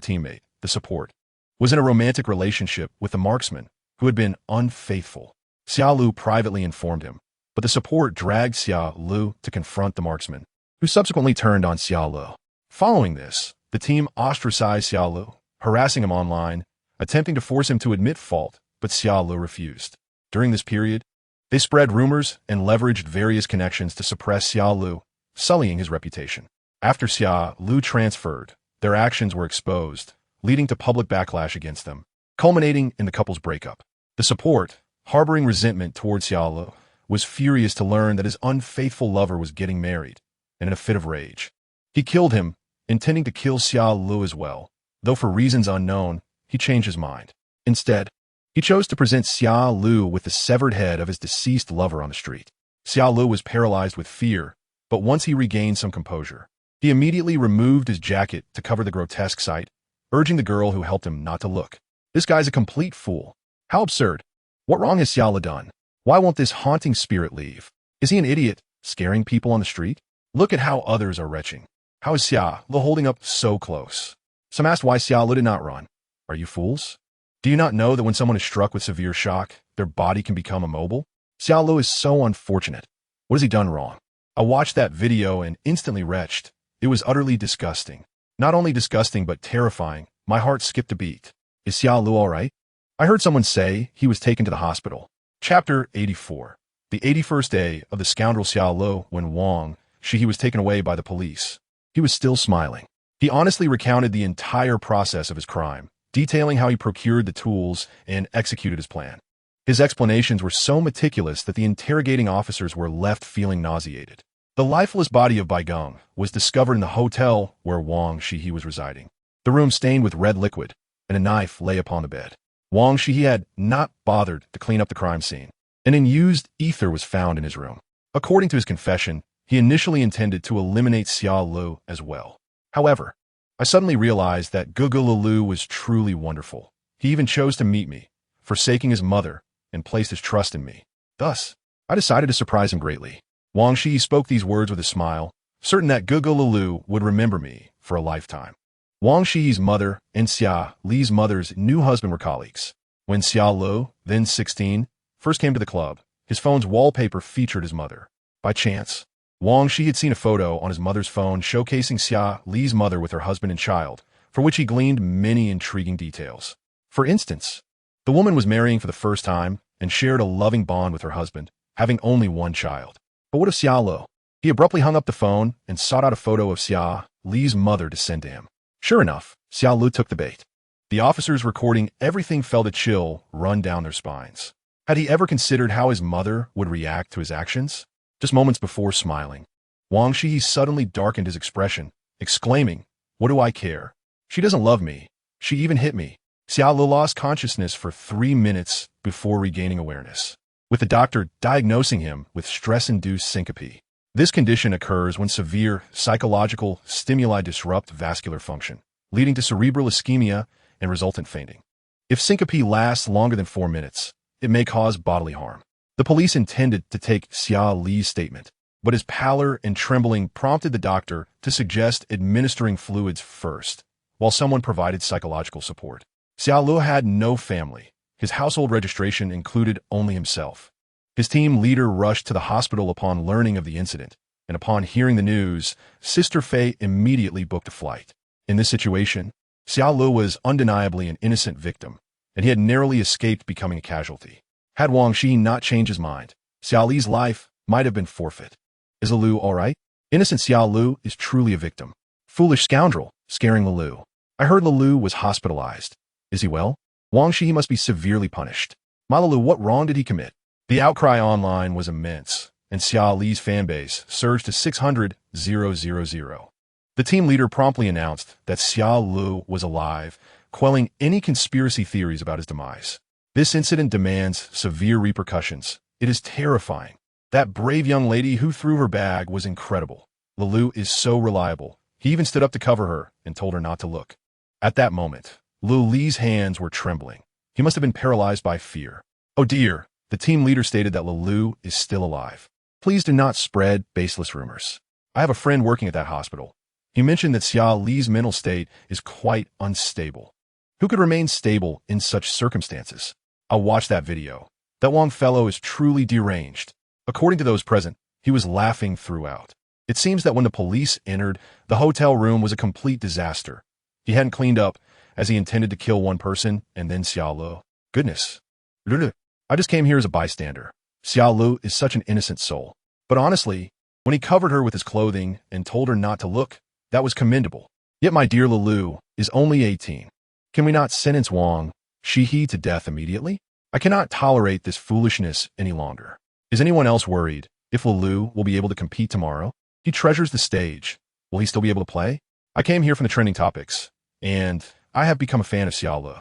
teammate, the support, was in a romantic relationship with the marksman who had been unfaithful. Xia Lu privately informed him, but the support dragged Xia Lu to confront the marksman, who subsequently turned on Xia Lu. Following this, the team ostracized Xia Lu, harassing him online, attempting to force him to admit fault, but Xia Lu refused. During this period, they spread rumors and leveraged various connections to suppress Xia Lu, sullying his reputation. After Xia Lu transferred, their actions were exposed, leading to public backlash against them, culminating in the couple's breakup. The support, harboring resentment towards Xia Lu, was furious to learn that his unfaithful lover was getting married, and in a fit of rage, he killed him, intending to kill Xia Lu as well, though for reasons unknown, he changed his mind. Instead, he chose to present Xia Lu with the severed head of his deceased lover on the street. Xia Lu was paralyzed with fear, but once he regained some composure, he immediately removed his jacket to cover the grotesque sight, urging the girl who helped him not to look. "This guy's a complete fool. How absurd. What wrong has Xia Lu done? Why won't this haunting spirit leave? Is he an idiot, scaring people on the street? Look at how others are retching. How is Xia Lu holding up so close?" Some asked why Xia Lu did not run. "Are you fools? Do you not know that when someone is struck with severe shock, their body can become immobile? Xia Lu is so unfortunate. What has he done wrong?" I watched that video and instantly retched. It was utterly disgusting. Not only disgusting but terrifying. My heart skipped a beat. Is Xia Lu all right? I heard someone say he was taken to the hospital. Chapter 84. The 81st day of the scoundrel Xia Lu when Wang Shihe was taken away by the police. He was still smiling. He honestly recounted the entire process of his crime, detailing how he procured the tools and executed his plan. His explanations were so meticulous that the interrogating officers were left feeling nauseated. The lifeless body of Baigong was discovered in the hotel where Wang Shihe was residing. The room stained with red liquid, and a knife lay upon the bed. Wang Shihe had not bothered to clean up the crime scene. An unused ether was found in his room. According to his confession, he initially intended to eliminate Xia Lu as well. However, I suddenly realized that Lu was truly wonderful. He even chose to meet me, forsaking his mother, and placed his trust in me. Thus, I decided to surprise him greatly. Wang Shihe spoke these words with a smile, certain that Lu would remember me for a lifetime. Wang Shihe's mother and Xia Li's mother's new husband were colleagues. When Xia Lu, then 16, first came to the club, his phone's wallpaper featured his mother. By chance, Wang Shihe had seen a photo on his mother's phone showcasing Xia Li's mother with her husband and child, for which he gleaned many intriguing details. For instance, the woman was marrying for the first time and shared a loving bond with her husband, having only one child. But what of Xia Lu? He abruptly hung up the phone and sought out a photo of Xia Li's mother to send to him. Sure enough, Xia Lu took the bait. The officers recording everything felt a chill run down their spines. Had he ever considered how his mother would react to his actions? Just moments before smiling, Wang Shihi suddenly darkened his expression, exclaiming, "What do I care? She doesn't love me. She even hit me." Xia Lu lost consciousness for 3 minutes before regaining awareness, with the doctor diagnosing him with stress-induced syncope. This condition occurs when severe psychological stimuli disrupt vascular function, leading to cerebral ischemia and resultant fainting. If syncope lasts longer than 4 minutes, it may cause bodily harm. The police intended to take Xia Li's statement, but his pallor and trembling prompted the doctor to suggest administering fluids first, while someone provided psychological support. Xia Lu had no family. His household registration included only himself. His team leader rushed to the hospital upon learning of the incident, and upon hearing the news, Sister Fei immediately booked a flight. In this situation, Xia Lu was undeniably an innocent victim, and he had narrowly escaped becoming a casualty. Had Wang Shi not changed his mind, Xia Li's life might have been forfeit. Is Lu all right? Innocent Xia Lu is truly a victim. Foolish scoundrel, scaring Lu. I heard Lu was hospitalized. Is he well? Wang Shi must be severely punished. Lu, what wrong did he commit? The outcry online was immense, and Xia Li's fanbase surged to 600,000. The team leader promptly announced that Xia Lu was alive, quelling any conspiracy theories about his demise. This incident demands severe repercussions. It is terrifying. That brave young lady who threw her bag was incredible. Lu is so reliable. He even stood up to cover her and told her not to look. At that moment, Li's hands were trembling. He must have been paralyzed by fear. Oh dear, the team leader stated that Lu is still alive. Please do not spread baseless rumors. I have a friend working at that hospital. He mentioned that Xia Li's mental state is quite unstable. Who could remain stable in such circumstances? I'll watch that video. That Wang fellow is truly deranged. According to those present, he was laughing throughout. It seems that when the police entered, the hotel room was a complete disaster. He hadn't cleaned up, as he intended to kill one person and then Xia Lu. Goodness. I just came here as a bystander. Xia Lu is such an innocent soul. But honestly, when he covered her with his clothing and told her not to look, that was commendable. Yet my dear Lu is only 18. Can we not sentence Wang Shihi to death immediately? I cannot tolerate this foolishness any longer. Is anyone else worried if Lu will be able to compete tomorrow? He treasures the stage. Will he still be able to play? I came here from the trending topics, and I have become a fan of Xia Lu.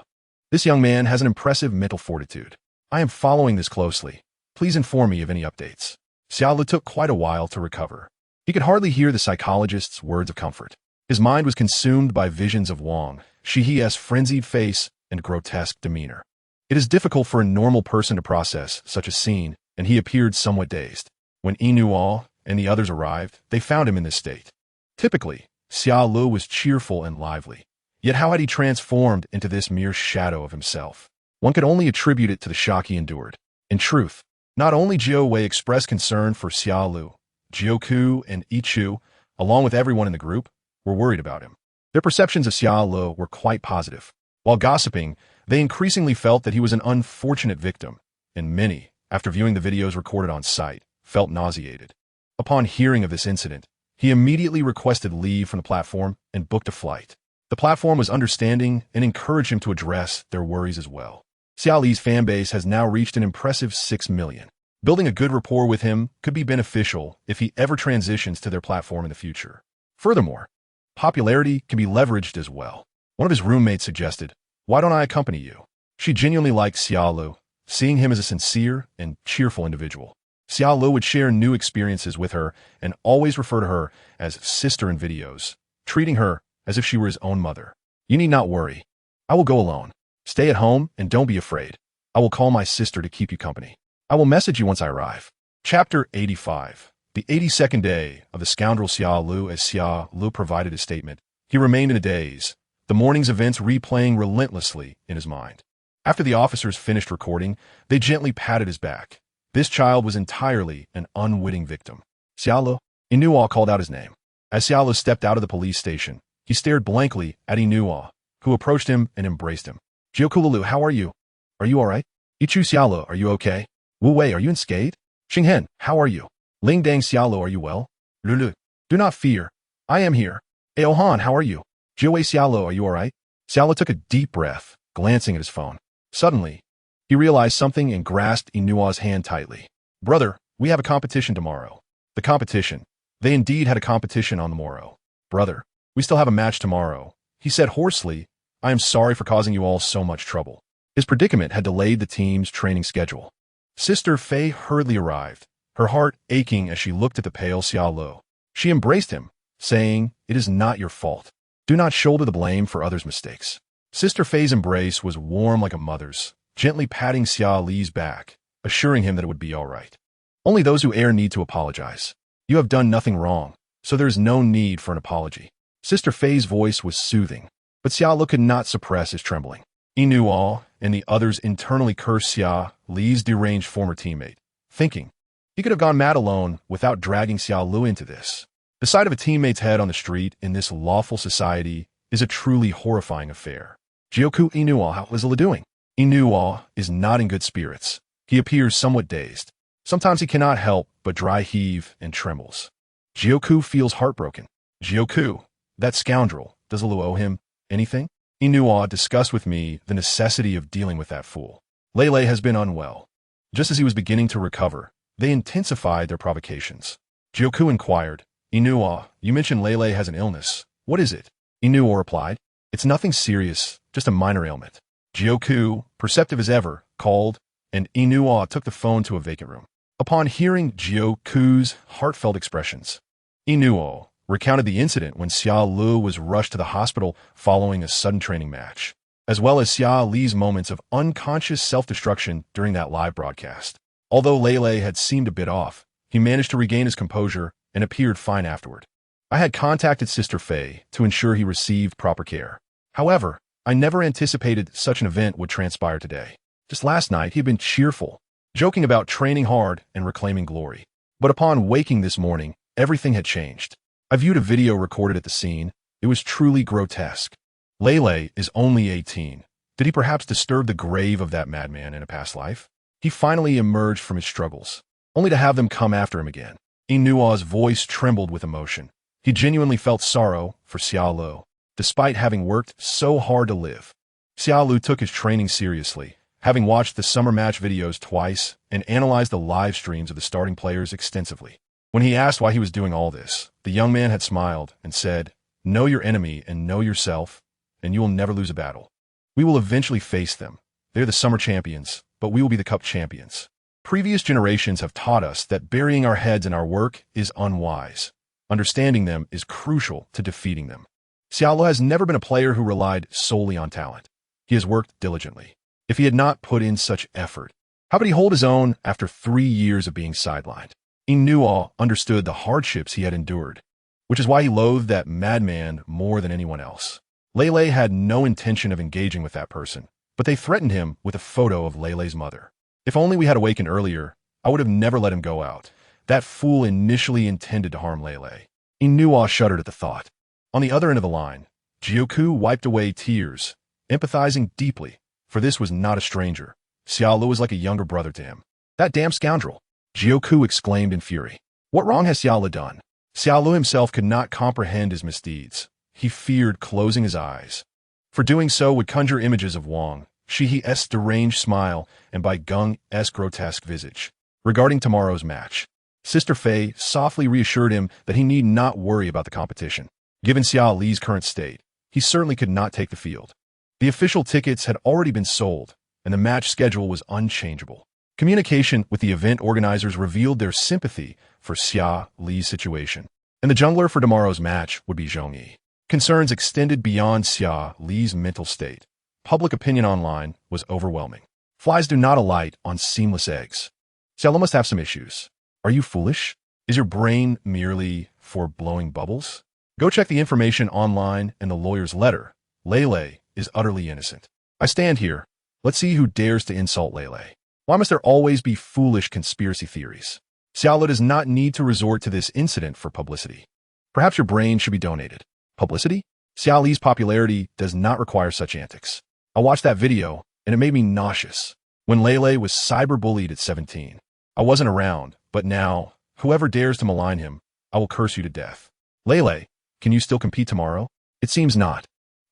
This young man has an impressive mental fortitude. I am following this closely. Please inform me of any updates. Xia Lu took quite a while to recover. He could hardly hear the psychologist's words of comfort. His mind was consumed by visions of Wang Shihi's frenzied face and grotesque demeanor. It is difficult for a normal person to process such a scene, and he appeared somewhat dazed. When Inuo and the others arrived, they found him in this state. Typically, Xia Lu was cheerful and lively. Yet how had he transformed into this mere shadow of himself? One could only attribute it to the shock he endured. In truth, not only Jiu Wei expressed concern for Xia Lu, Jiuku and Ichu, along with everyone in the group, were worried about him. Their perceptions of Xia Lu were quite positive. While gossiping, they increasingly felt that he was an unfortunate victim, and many, after viewing the videos recorded on site, felt nauseated. Upon hearing of this incident, he immediately requested leave from the platform and booked a flight. The platform was understanding and encouraged him to address their worries as well. Xia Li's fanbase has now reached an impressive 6 million. Building a good rapport with him could be beneficial if he ever transitions to their platform in the future. Furthermore, popularity can be leveraged as well. One of his roommates suggested, "Why don't I accompany you?" She genuinely liked Xia Lu, seeing him as a sincere and cheerful individual. Xia Lu would share new experiences with her and always refer to her as sister in videos, treating her as if she were his own mother. "You need not worry. I will go alone. Stay at home and don't be afraid. I will call my sister to keep you company. I will message you once I arrive." Chapter 85. The 82nd day of the scoundrel Xia Lu. As Xia Lu provided his statement, he remained in a daze, the morning's events replaying relentlessly in his mind. After the officers finished recording, they gently patted his back. This child was entirely an unwitting victim. "Xia Lu?" Inuo called out his name. As Xia Lu stepped out of the police station, he stared blankly at Inuo, who approached him and embraced him. "Jiukulu, how are you? Are you all right? Ichu Xia Lu, are you okay? Wu Wei, are you unscathed? Xinghen, how are you? Ling Dang Xia Lu, are you well? Lulu, do not fear. I am here. Aohan, how are you? Jiuzhe Xia Lu, are you all right? Xiaolo took a deep breath, glancing at his phone. Suddenly, he realized something and grasped Inua's hand tightly. Brother, we have a competition tomorrow. The competition. They indeed had a competition on the morrow. Brother, we still have a match tomorrow. He said hoarsely, I am sorry for causing you all so much trouble. His predicament had delayed the team's training schedule. Sister Fei hurriedly arrived, her heart aching as she looked at the pale Xiaolo. She embraced him, saying, It is not your fault. Do not shoulder the blame for others' mistakes. Sister Fei's embrace was warm like a mother's, gently patting Xia Li's back, assuring him that it would be all right. Only those who err need to apologize. You have done nothing wrong, so there is no need for an apology. Sister Fei's voice was soothing, but Xiaolo could not suppress his trembling. Inua and the others internally cursed Xia Li's deranged former teammate, thinking he could have gone mad alone without dragging Xiaolu into this. The sight of a teammate's head on the street in this lawful society is a truly horrifying affair. Jioku Inua, how is Ila doing? Inua is not in good spirits. He appears somewhat dazed. Sometimes he cannot help but dry heave and trembles. Jioku feels heartbroken. Jioku, that scoundrel, does Ila owe him anything? Inua discussed with me the necessity of dealing with that fool. Lele has been unwell. Just as he was beginning to recover, they intensified their provocations. Jioku inquired, Inua, you mentioned Lele has an illness. What is it? Inua replied, It's nothing serious, just a minor ailment. Jioku, perceptive as ever, called, and Inua took the phone to a vacant room. Upon hearing Jioku's heartfelt expressions, Inua recounted the incident when Xia Lu was rushed to the hospital following a sudden training match, as well as Xia Li's moments of unconscious self-destruction during that live broadcast. Although Lele had seemed a bit off, he managed to regain his composure and appeared fine afterward. I had contacted Sister Fei to ensure he received proper care. However, I never anticipated such an event would transpire today. Just last night, he had been cheerful, joking about training hard and reclaiming glory. But upon waking this morning, everything had changed. I viewed a video recorded at the scene. It was truly grotesque. Lele is only 18. Did he perhaps disturb the grave of that madman in a past life? He finally emerged from his struggles, only to have them come after him again. Inua's voice trembled with emotion. He genuinely felt sorrow for Xiaolu, despite having worked so hard to live. Xiaolu took his training seriously, having watched the summer match videos twice and analyzed the live streams of the starting players extensively. When he asked why he was doing all this, the young man had smiled and said, Know your enemy and know yourself, and you will never lose a battle. We will eventually face them. They're the summer champions, but we will be the cup champions. Previous generations have taught us that burying our heads in our work is unwise. Understanding them is crucial to defeating them. Xiaolu has never been a player who relied solely on talent. He has worked diligently. If he had not put in such effort, how could he hold his own after 3 years of being sidelined? Inua understood the hardships he had endured, which is why he loathed that madman more than anyone else. Lele had no intention of engaging with that person, but they threatened him with a photo of Lele's mother. If only we had awakened earlier, I would have never let him go out. That fool initially intended to harm Lele. Inua shuddered at the thought. On the other end of the line, Jioku wiped away tears, empathizing deeply, for this was not a stranger. Xiaolu was like a younger brother to him. That damn scoundrel! Jioku exclaimed in fury. What wrong has Xiaolu done? Xiaolu himself could not comprehend his misdeeds. He feared closing his eyes. For doing so would conjure images of Wang, Shihi's deranged smile, and Bai Geng's grotesque visage. Regarding tomorrow's match, Sister Fei softly reassured him that he need not worry about the competition. Given Xia Li's current state, he certainly could not take the field. The official tickets had already been sold, and the match schedule was unchangeable. Communication with the event organizers revealed their sympathy for Xia Li's situation, and the jungler for tomorrow's match would be Zhongyi. Concerns extended beyond Xia Li's mental state. Public opinion online was overwhelming. Flies do not alight on seamless eggs. Xiaolu must have some issues. Are you foolish? Is your brain merely for blowing bubbles? Go check the information online and the lawyer's letter. Lele is utterly innocent. I stand here. Let's see who dares to insult Lele. Why must there always be foolish conspiracy theories? Xiaolu does not need to resort to this incident for publicity. Perhaps your brain should be donated. Publicity? Xia Li's popularity does not require such antics. I watched that video, and it made me nauseous. When Lele was cyberbullied at 17. I wasn't around, but now, whoever dares to malign him, I will curse you to death. Lele, can you still compete tomorrow? It seems not.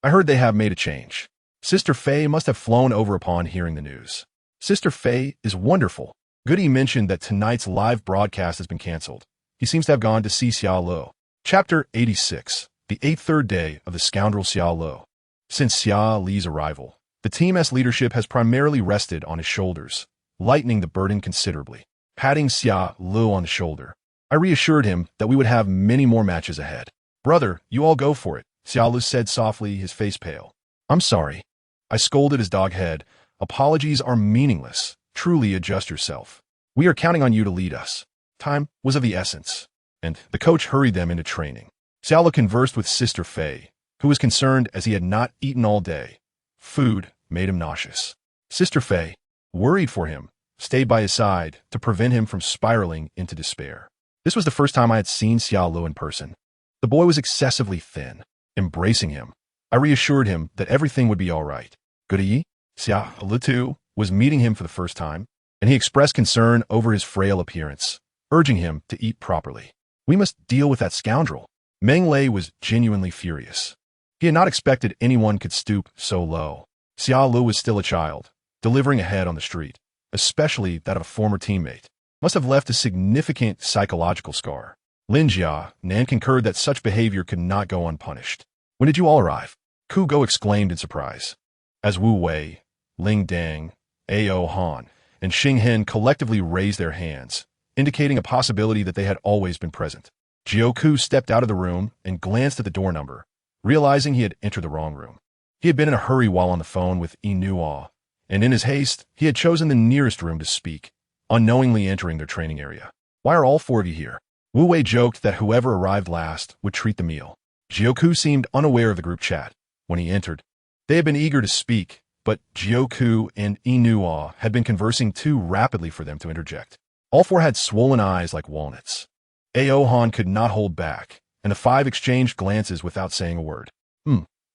I heard they have made a change. Sister Fei must have flown over upon hearing the news. Sister Fei is wonderful. Goody mentioned that tonight's live broadcast has been cancelled. He seems to have gone to see Xia Lu. Chapter 86. The 8th day of the scoundrel Xia Lu. Since Xia Li's arrival, the Team-S leadership has primarily rested on his shoulders, lightening the burden considerably. Patting Xia Lu on the shoulder, I reassured him that we would have many more matches ahead. Brother, you all go for it, Xia Lu said softly, his face pale. I'm sorry. I scolded his dog head. Apologies are meaningless. Truly adjust yourself. We are counting on you to lead us. Time was of the essence, and the coach hurried them into training. Xia Lu conversed with Sister Fei, who was concerned as he had not eaten all day. Food made him nauseous. Sister Fei, worried for him, stayed by his side to prevent him from spiraling into despair. This was the first time I had seen Xia Lu in person. The boy was excessively thin. Embracing him, I reassured him that everything would be all right. Goody, Xia Lu too, was meeting him for the first time, and he expressed concern over his frail appearance, urging him to eat properly. We must deal with that scoundrel. Meng Lei was genuinely furious. He had not expected anyone could stoop so low. Xia Lu was still a child, delivering a head on the street, especially that of a former teammate, must have left a significant psychological scar. Lin Jia Nan concurred that such behavior could not go unpunished. When did you all arrive? Ku Go exclaimed in surprise. As Wu Wei, Ling Dang, Ao Han, and Xing Hen collectively raised their hands, indicating a possibility that they had always been present. Jiuzhe stepped out of the room and glanced at the door number, realizing he had entered the wrong room. He had been in a hurry while on the phone with Inua, and in his haste, he had chosen the nearest room to speak, unknowingly entering their training area. Why are all four of you here? Wu Wei joked that whoever arrived last would treat the meal. Jiuzhe seemed unaware of the group chat. When he entered, they had been eager to speak, but Jiuzhe and Inua had been conversing too rapidly for them to interject. All four had swollen eyes like walnuts. Ao Han could not hold back, and the five exchanged glances without saying a word.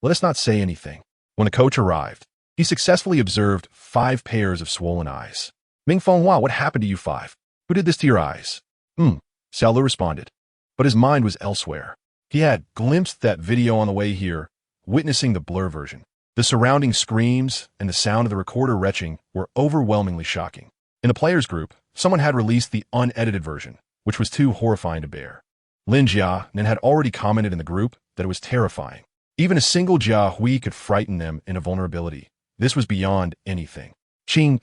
Let us not say anything. When the coach arrived, he successfully observed 5 pairs of swollen eyes. Ming Fenghua, what happened to you 5? Who did this to your eyes? Xia Lu responded, but his mind was elsewhere. He had glimpsed that video on the way here, witnessing the blur version. The surrounding screams and the sound of the recorder retching were overwhelmingly shocking. In the players group, someone had released the unedited version, which was too horrifying to bear. Lin Jia Nan had already commented in the group that it was terrifying. Even a single Jia Hui could frighten them into vulnerability. This was beyond anything. Qing,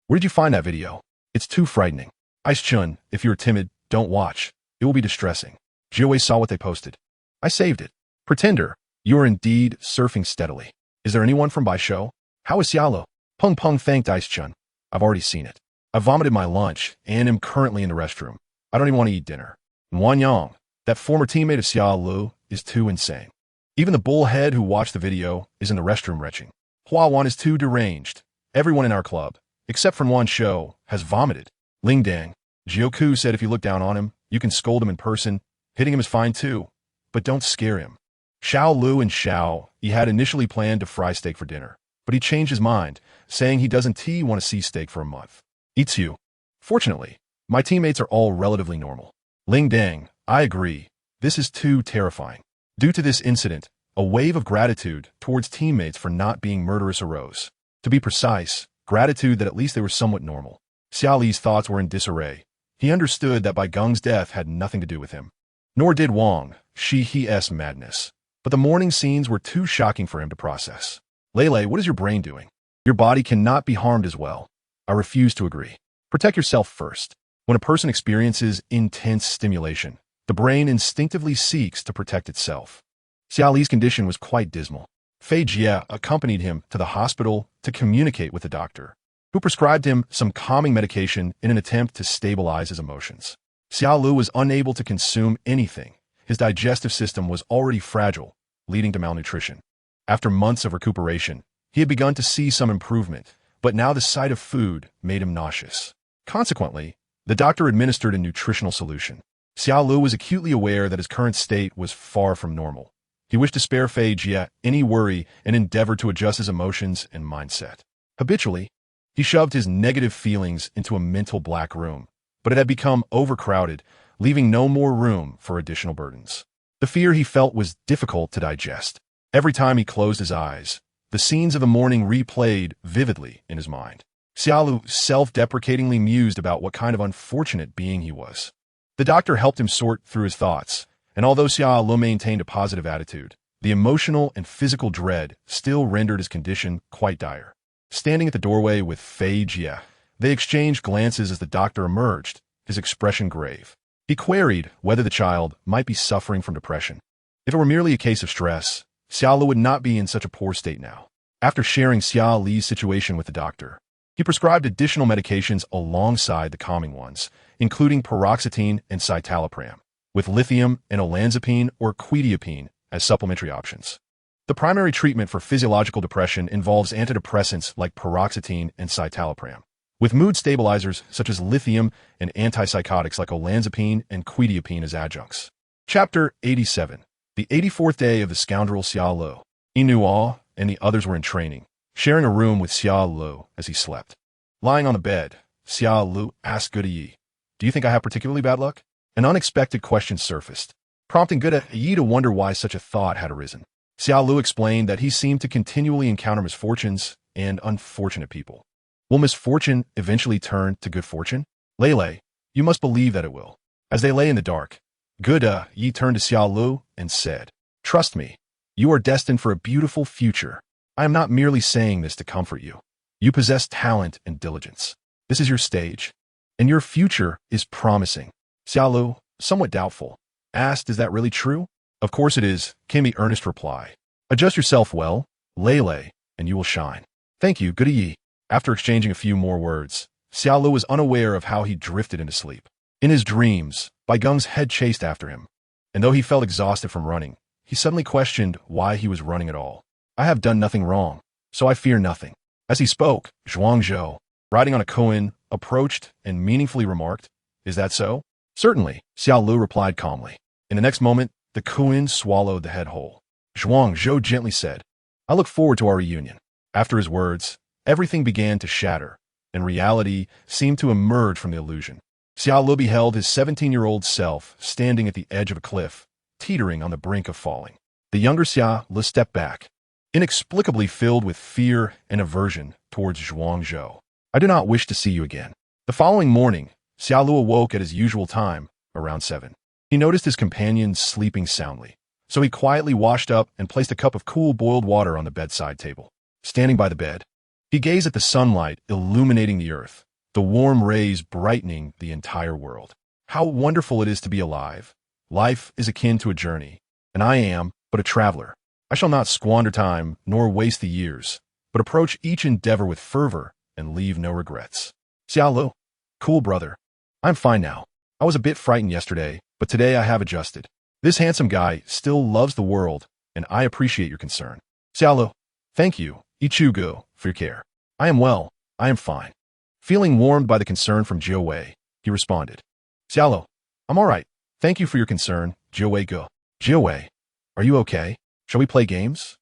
where did you find that video? It's too frightening. Ice Chun, if you're timid, don't watch. It will be distressing. Jiuzhe saw what they posted. I saved it. Pretender, you are indeed surfing steadily. Is there anyone from Baisho? How is Xia Lu? Peng Peng thanked Ice Chun. I've already seen it. I vomited my lunch and am currently in the restroom. I don't even want to eat dinner. Wan Yang, that former teammate of Xia Lu, is too insane. Even the bullhead who watched the video is in the restroom retching. Hua Wan is too deranged. Everyone in our club, except for Wan Shou, has vomited. Ling Dang, Jiuzhe said if you look down on him, you can scold him in person. Hitting him is fine too, but don't scare him. Xiao Lu and Xiao, he had initially planned to fry steak for dinner, but he changed his mind, saying he doesn't want to see steak for a month. Eats you. Fortunately, my teammates are all relatively normal. Ling Dang, I agree. This is too terrifying. Due to this incident, a wave of gratitude towards teammates for not being murderous arose. To be precise, gratitude that at least they were somewhat normal. Xia Li's thoughts were in disarray. He understood that Bai Geng's death had nothing to do with him. Nor did Wang, Shi's madness. But the morning scenes were too shocking for him to process. Lele, what is your brain doing? Your body cannot be harmed as well. I refuse to agree. Protect yourself first. When a person experiences intense stimulation, the brain instinctively seeks to protect itself. Xia Li's condition was quite dismal. Fei Jie accompanied him to the hospital to communicate with the doctor, who prescribed him some calming medication in an attempt to stabilize his emotions. Xia Lu was unable to consume anything. His digestive system was already fragile, leading to malnutrition. After months of recuperation, he had begun to see some improvement, but now the sight of food made him nauseous. Consequently, the doctor administered a nutritional solution. Xia Lu was acutely aware that his current state was far from normal. He wished to spare Fei Jie any worry and endeavored to adjust his emotions and mindset. Habitually, he shoved his negative feelings into a mental black room, but it had become overcrowded, leaving no more room for additional burdens. The fear he felt was difficult to digest. Every time he closed his eyes, the scenes of the morning replayed vividly in his mind. Xia Lu self-deprecatingly mused about what kind of unfortunate being he was. The doctor helped him sort through his thoughts, and although Xia Lu maintained a positive attitude, the emotional and physical dread still rendered his condition quite dire. Standing at the doorway with Fei Jie, they exchanged glances as the doctor emerged, his expression grave. He queried whether the child might be suffering from depression. If it were merely a case of stress, Xia Lu would not be in such a poor state now. After sharing Xia Li's situation with the doctor, he prescribed additional medications alongside the calming ones, including paroxetine and citalopram, with lithium and olanzapine or quetiapine as supplementary options. The primary treatment for physiological depression involves antidepressants like paroxetine and citalopram, with mood stabilizers such as lithium and antipsychotics like olanzapine and quetiapine as adjuncts. Chapter 87. The 84th day of the scoundrel Xia Lu. Inuo and the others were in training, sharing a room with Xia Lu as he slept. Lying on the bed, Xia Lu asked Good Yi, "Do you think I have particularly bad luck?" An unexpected question surfaced, prompting Good Yi to wonder why such a thought had arisen. Xia Lu explained that he seemed to continually encounter misfortunes and unfortunate people. Will misfortune eventually turn to good fortune? Lele, you must believe that it will. As they lay in the dark, Good Yi turned to Xia Lu and said, "Trust me, you are destined for a beautiful future. I am not merely saying this to comfort you. You possess talent and diligence. This is your stage, and your future is promising." Xia Lu, somewhat doubtful, asked, "Is that really true?" "Of course it is," came the earnest reply. "Adjust yourself well, Lele, and you will shine." "Thank you, Good Yi." After exchanging a few more words, Xia Lu was unaware of how he drifted into sleep. In his dreams, Bai Geng's head chased after him, and though he felt exhausted from running, he suddenly questioned why he was running at all. "I have done nothing wrong, so I fear nothing." As he spoke, Zhuangzhou, riding on a koan, approached and meaningfully remarked, "Is that so?" "Certainly," Xia Lu replied calmly. In the next moment, the koan swallowed the head whole. Zhuangzhou gently said, "I look forward to our reunion." After his words, everything began to shatter, and reality seemed to emerge from the illusion. Xia Lu beheld his 17-year-old self standing at the edge of a cliff, teetering on the brink of falling. The younger Xia Lu stepped back, inexplicably filled with fear and aversion towards Zhuangzhou. "I do not wish to see you again." The following morning, Xia Lu awoke at his usual time, around 7. He noticed his companions sleeping soundly, so he quietly washed up and placed a cup of cool boiled water on the bedside table. Standing by the bed, he gazed at the sunlight illuminating the earth, the warm rays brightening the entire world. How wonderful it is to be alive. Life is akin to a journey, and I am but a traveler. I shall not squander time nor waste the years, but approach each endeavor with fervor and leave no regrets. Xia Lu, cool brother. I'm fine now. I was a bit frightened yesterday, but today I have adjusted. This handsome guy still loves the world, and I appreciate your concern. Xia Lu, thank you, Ichugo, for your care. I am well. I am fine. Feeling warmed by the concern from Jiuzhe, he responded. Xia Lu, I'm all right. Thank you for your concern, Jiuzhe go. Jiuzhe, are you okay? Shall we play games?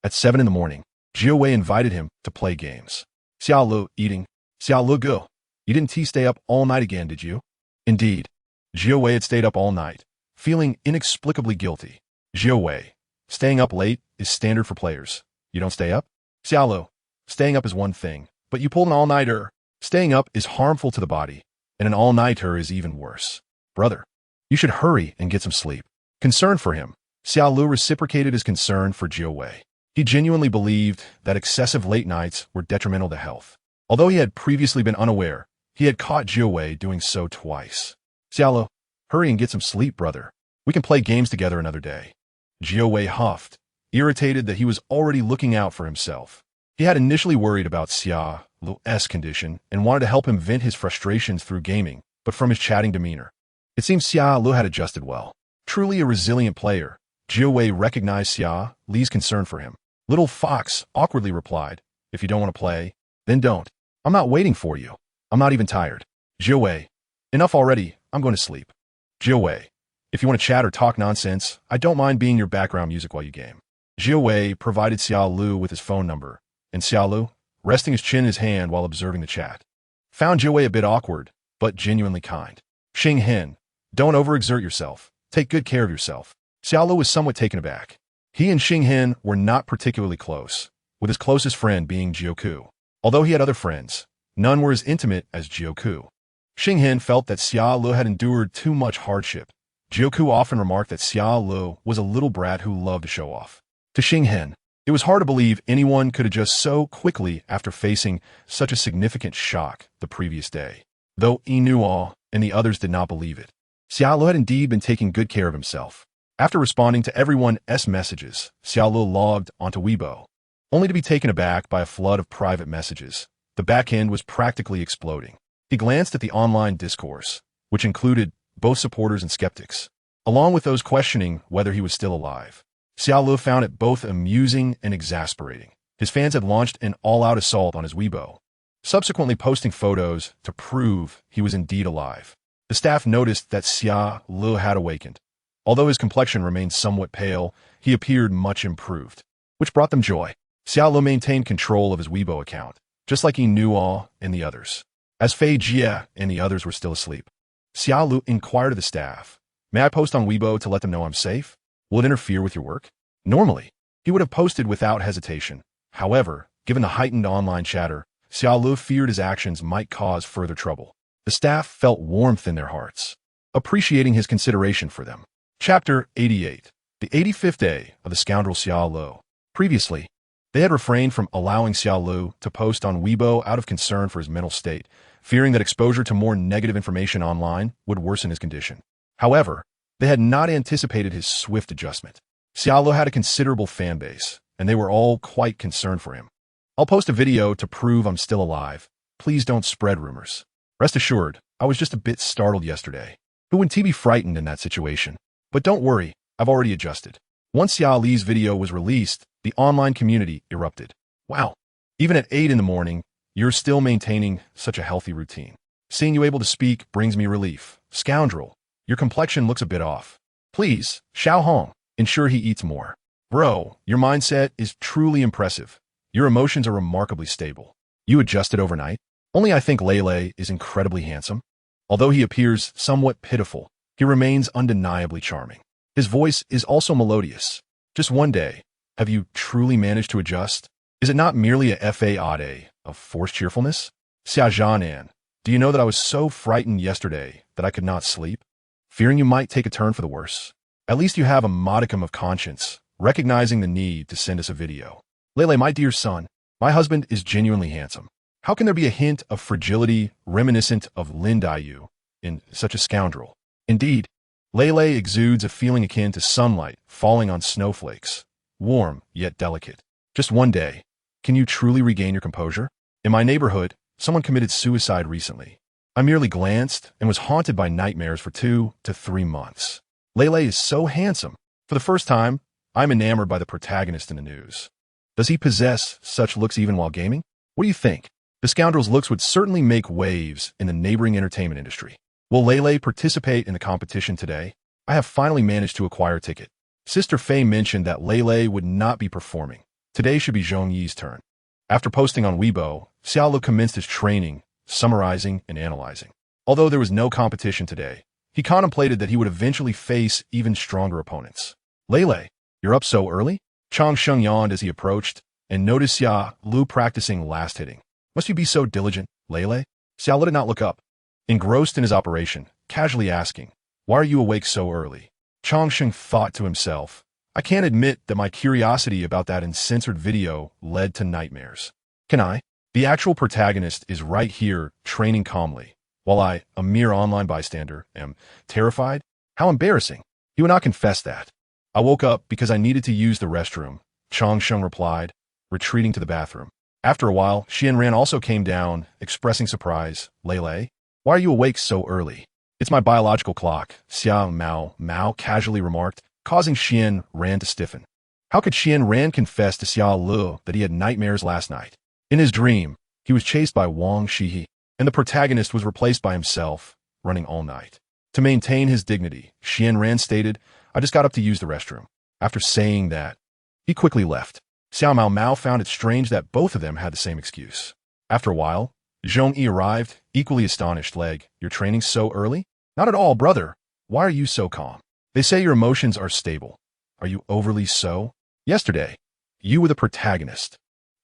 At 7 in the morning, Jiuzhe invited him to play games. Xia Lu, eating. Xia Lu go. You didn't stay up all night again, did you? Indeed. Jiuzhe had stayed up all night, feeling inexplicably guilty. Jiuzhe, staying up late is standard for players. You don't stay up? Xia Lu, staying up is one thing, but you pulled an all-nighter. Staying up is harmful to the body, and an all-nighter is even worse. Brother, you should hurry and get some sleep. Concerned for him, Xia Lu reciprocated his concern for Jiuzhe. He genuinely believed that excessive late nights were detrimental to health. Although he had previously been unaware, he had caught Jiuzhe doing so twice. Xia Lu, hurry and get some sleep, brother. We can play games together another day. Jiuzhe huffed, irritated that he was already looking out for himself. He had initially worried about Xia Lu's condition and wanted to help him vent his frustrations through gaming, but from his chatting demeanor, it seems Xia Lu had adjusted well. Truly a resilient player, Jiuzhe recognized Xia Li's concern for him. Little Fox awkwardly replied, "If you don't want to play, then don't. I'm not waiting for you. I'm not even tired." Jiuzhe, enough already. I'm going to sleep. Jiuzhe, if you want to chat or talk nonsense, I don't mind being your background music while you game. Jiuzhe provided Xia Lu with his phone number, and Xia Lu, resting his chin in his hand while observing the chat, found Jiuzhe a bit awkward, but genuinely kind. Xing Hen, don't overexert yourself. Take good care of yourself. Xia Lu was somewhat taken aback. He and Xinghen were not particularly close, with his closest friend being Jiuzhe. Although he had other friends, none were as intimate as Jiuzhe. Xinghen felt that Xia Ling had endured too much hardship. Jiuzhe often remarked that Xia Ling was a little brat who loved to show off. To Xinghen, it was hard to believe anyone could adjust so quickly after facing such a significant shock the previous day. Though he knew all, and the others did not believe it. Xia Ling had indeed been taking good care of himself. After responding to everyone's messages, Xia Ling logged onto Weibo, only to be taken aback by a flood of private messages. The back end was practically exploding. He glanced at the online discourse, which included both supporters and skeptics, along with those questioning whether he was still alive. Xia Ling found it both amusing and exasperating. His fans had launched an all-out assault on his Weibo, subsequently posting photos to prove he was indeed alive. The staff noticed that Xia Ling had awakened. Although his complexion remained somewhat pale, he appeared much improved, which brought them joy. Xia Ling maintained control of his Weibo account, just like he knew all and the others. As Fei Jie and the others were still asleep, Xia Ling inquired of the staff, "May I post on Weibo to let them know I'm safe? Will it interfere with your work?" Normally, he would have posted without hesitation. However, given the heightened online chatter, Xia Ling feared his actions might cause further trouble. The staff felt warmth in their hearts, appreciating his consideration for them. Chapter 88. The 85th day of the scoundrel Xia Ling. Previously, they had refrained from allowing Xia Ling to post on Weibo out of concern for his mental state, fearing that exposure to more negative information online would worsen his condition. However, they had not anticipated his swift adjustment. Xia Ling had a considerable fan base, and they were all quite concerned for him. "I'll post a video to prove I'm still alive. Please don't spread rumors. Rest assured, I was just a bit startled yesterday. Who wouldn't be frightened in that situation? But don't worry, I've already adjusted." Once Xia Ling's video was released, the online community erupted. "Wow, even at 8 in the morning, you're still maintaining such a healthy routine. Seeing you able to speak brings me relief. Scoundrel, your complexion looks a bit off. Please, Xiao Hong, ensure he eats more. Bro, your mindset is truly impressive. Your emotions are remarkably stable. You adjusted overnight? Only I think Lele is incredibly handsome. Although he appears somewhat pitiful, he remains undeniably charming. His voice is also melodious. Just one day, have you truly managed to adjust? Is it not merely a fade of forced cheerfulness? Xia Zhanan, do you know that I was so frightened yesterday that I could not sleep, fearing you might take a turn for the worse? At least you have a modicum of conscience, recognizing the need to send us a video. Lele, my dear son, my husband is genuinely handsome. How can there be a hint of fragility reminiscent of Lin Daiyu in such a scoundrel? Indeed, Lele exudes a feeling akin to sunlight falling on snowflakes, warm yet delicate. Just one day, can you truly regain your composure? In my neighborhood, someone committed suicide recently. I merely glanced and was haunted by nightmares for 2 to 3 months. Lele is so handsome. For the first time, I'm enamored by the protagonist in the news. Does he possess such looks even while gaming? What do you think? The scoundrel's looks would certainly make waves in the neighboring entertainment industry. Will Lele participate in the competition today? I have finally managed to acquire a ticket. Sister Fei mentioned that Lele would not be performing. Today should be Zhongyi's turn. After posting on Weibo, Xia Ling commenced his training, summarizing and analyzing. Although there was no competition today, he contemplated that he would eventually face even stronger opponents. "Lele, you're up so early?" Chang Sheng yawned as he approached and noticed Xia Ling practicing last hitting. "Must you be so diligent, Lele?" Xia Ling did not look up, engrossed in his operation, casually asking, "Why are you awake so early?" Chang Sheng thought to himself, "I can't admit that my curiosity about that uncensored video led to nightmares. Can I? The actual protagonist is right here training calmly, while I, a mere online bystander, am terrified? How embarrassing." He would not confess that. "I woke up because I needed to use the restroom," Chang Sheng replied, retreating to the bathroom. After a while, Xian Ran also came down, expressing surprise. "Lele, why are you awake so early?" "It's my biological clock," Xiao Mao casually remarked, causing Xian Ran to stiffen. How could Xian Ran confess to Xia Ling that he had nightmares last night? In his dream, he was chased by Wang Shihe, and the protagonist was replaced by himself, running all night. To maintain his dignity, Xian Ran stated, "I just got up to use the restroom." After saying that, he quickly left. Xiao Mao found it strange that both of them had the same excuse. After a while, Zhongyi arrived, equally astonished. "Leg, you're training so early?" "Not at all, brother. Why are you so calm? They say your emotions are stable. Are you overly so?" Yesterday, you were the protagonist.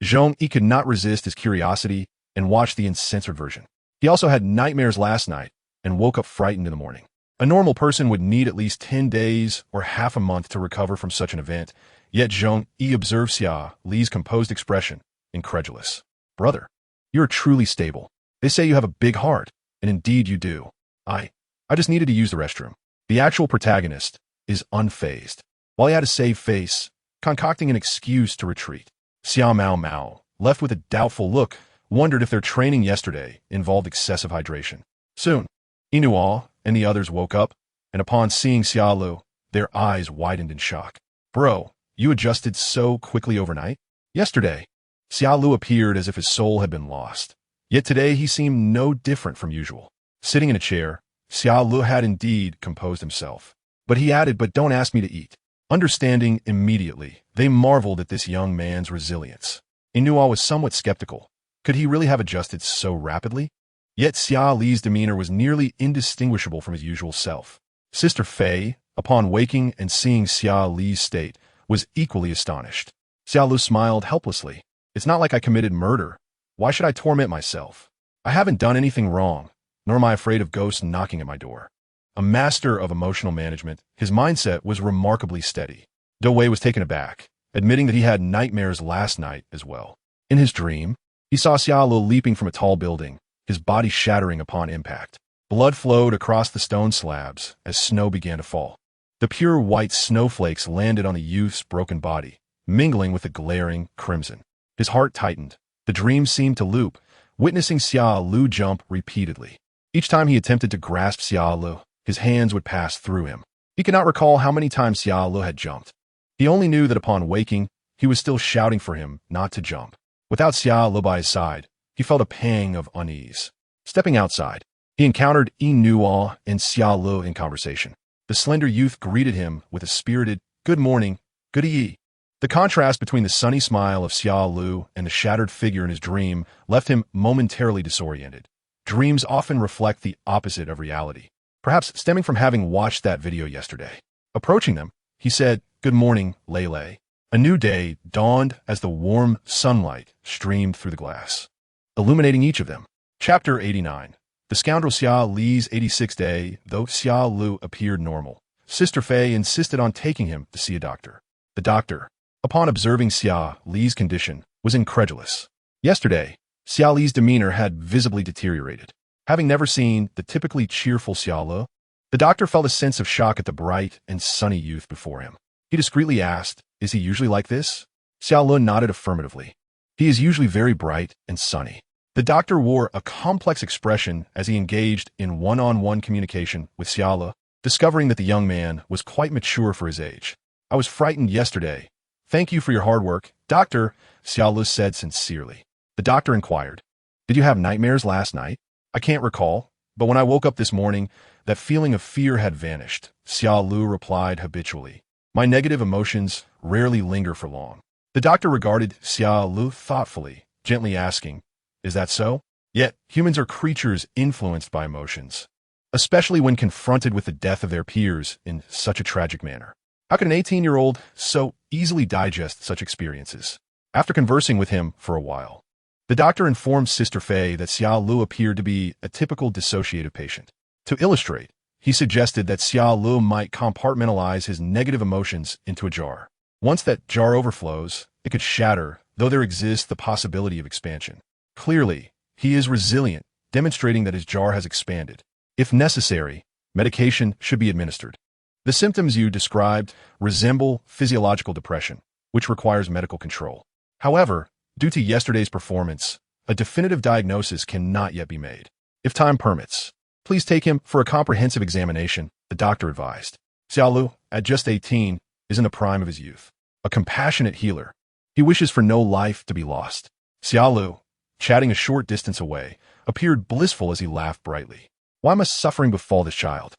Zhong Yi could not resist his curiosity and watched the uncensored version. He also had nightmares last night and woke up frightened in the morning. A normal person would need at least 10 days or half a month to recover from such an event, yet Zhong Yi observed Xia Li's composed expression, incredulous. Brother, you're truly stable. They say you have a big heart, and indeed you do. I just needed to use the restroom. The actual protagonist is unfazed. While he had a save face, concocting an excuse to retreat. Xia Mao Mao, left with a doubtful look, wondered if their training yesterday involved excessive hydration. Soon, Inuo and the others woke up, and upon seeing Xia Lu, their eyes widened in shock. Bro, you adjusted so quickly overnight? Yesterday, Xia Lu appeared as if his soul had been lost. Yet today he seemed no different from usual. Sitting in a chair, Xia Lu had indeed composed himself. But he added, but don't ask me to eat. Understanding immediately, they marveled at this young man's resilience. Inuo was somewhat skeptical. Could he really have adjusted so rapidly? Yet Xia Li's demeanor was nearly indistinguishable from his usual self. Sister Fei, upon waking and seeing Xia Li's state, was equally astonished. Xia Lu smiled helplessly. It's not like I committed murder. Why should I torment myself? I haven't done anything wrong, nor am I afraid of ghosts knocking at my door. A master of emotional management, his mindset was remarkably steady. Wu Wei was taken aback, admitting that he had nightmares last night as well. In his dream, he saw Xia Lu leaping from a tall building, his body shattering upon impact. Blood flowed across the stone slabs as snow began to fall. The pure white snowflakes landed on the youth's broken body, mingling with the glaring crimson. His heart tightened. The dream seemed to loop, witnessing Xia Lu jump repeatedly. Each time he attempted to grasp Xia Lu, his hands would pass through him. He could not recall how many times Xia Lu had jumped. He only knew that upon waking, he was still shouting for him not to jump. Without Xia Lu by his side, he felt a pang of unease. Stepping outside, he encountered Inuo and Xia Lu in conversation. The slender youth greeted him with a spirited, "Good morning, good ye." The contrast between the sunny smile of Xia Lu and the shattered figure in his dream left him momentarily disoriented. Dreams often reflect the opposite of reality, perhaps stemming from having watched that video yesterday. Approaching them, he said, "Good morning, Lele." A new day dawned as the warm sunlight streamed through the glass, illuminating each of them. Chapter 89. The scoundrel Xia Li's 86th day. Though Xia Lu appeared normal, Sister Fei insisted on taking him to see a doctor. The doctor, upon observing Xia Li's condition, was incredulous. Yesterday, Xia Li's demeanor had visibly deteriorated. Having never seen the typically cheerful Xia Lu, the doctor felt a sense of shock at the bright and sunny youth before him. He discreetly asked, "Is he usually like this?" Xia Lu nodded affirmatively. "He is usually very bright and sunny." The doctor wore a complex expression as he engaged in one-on-one communication with Xia Lu, discovering that the young man was quite mature for his age. "I was frightened yesterday. Thank you for your hard work, doctor," Xia Lu said sincerely. The doctor inquired, "Did you have nightmares last night?" "I can't recall, but when I woke up this morning, that feeling of fear had vanished," Xia Lu replied habitually. "My negative emotions rarely linger for long." The doctor regarded Xia Lu thoughtfully, gently asking, "Is that so?" Yet, humans are creatures influenced by emotions, especially when confronted with the death of their peers in such a tragic manner. How can an 18-year-old so easily digest such experiences? After conversing with him for a while, the doctor informed Sister Fei that Xia Lu appeared to be a typical dissociative patient. To illustrate, he suggested that Xia Lu might compartmentalize his negative emotions into a jar. Once that jar overflows, it could shatter, though there exists the possibility of expansion. Clearly, he is resilient, demonstrating that his jar has expanded. If necessary, medication should be administered. The symptoms you described resemble physiological depression, which requires medical control. However, due to yesterday's performance, a definitive diagnosis cannot yet be made. If time permits, please take him for a comprehensive examination, the doctor advised. Xia Lu, at just 18, is in the prime of his youth. A compassionate healer. He wishes for no life to be lost. Xia Lu, chatting a short distance away, appeared blissful as he laughed brightly. Why must suffering befall this child?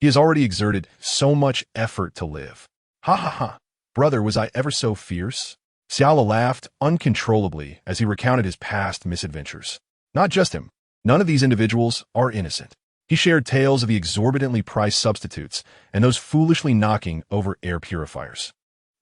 He has already exerted so much effort to live. Ha ha ha. Brother, was I ever so fierce? Xia Lu laughed uncontrollably as he recounted his past misadventures. Not just him. None of these individuals are innocent. He shared tales of the exorbitantly priced substitutes and those foolishly knocking over air purifiers.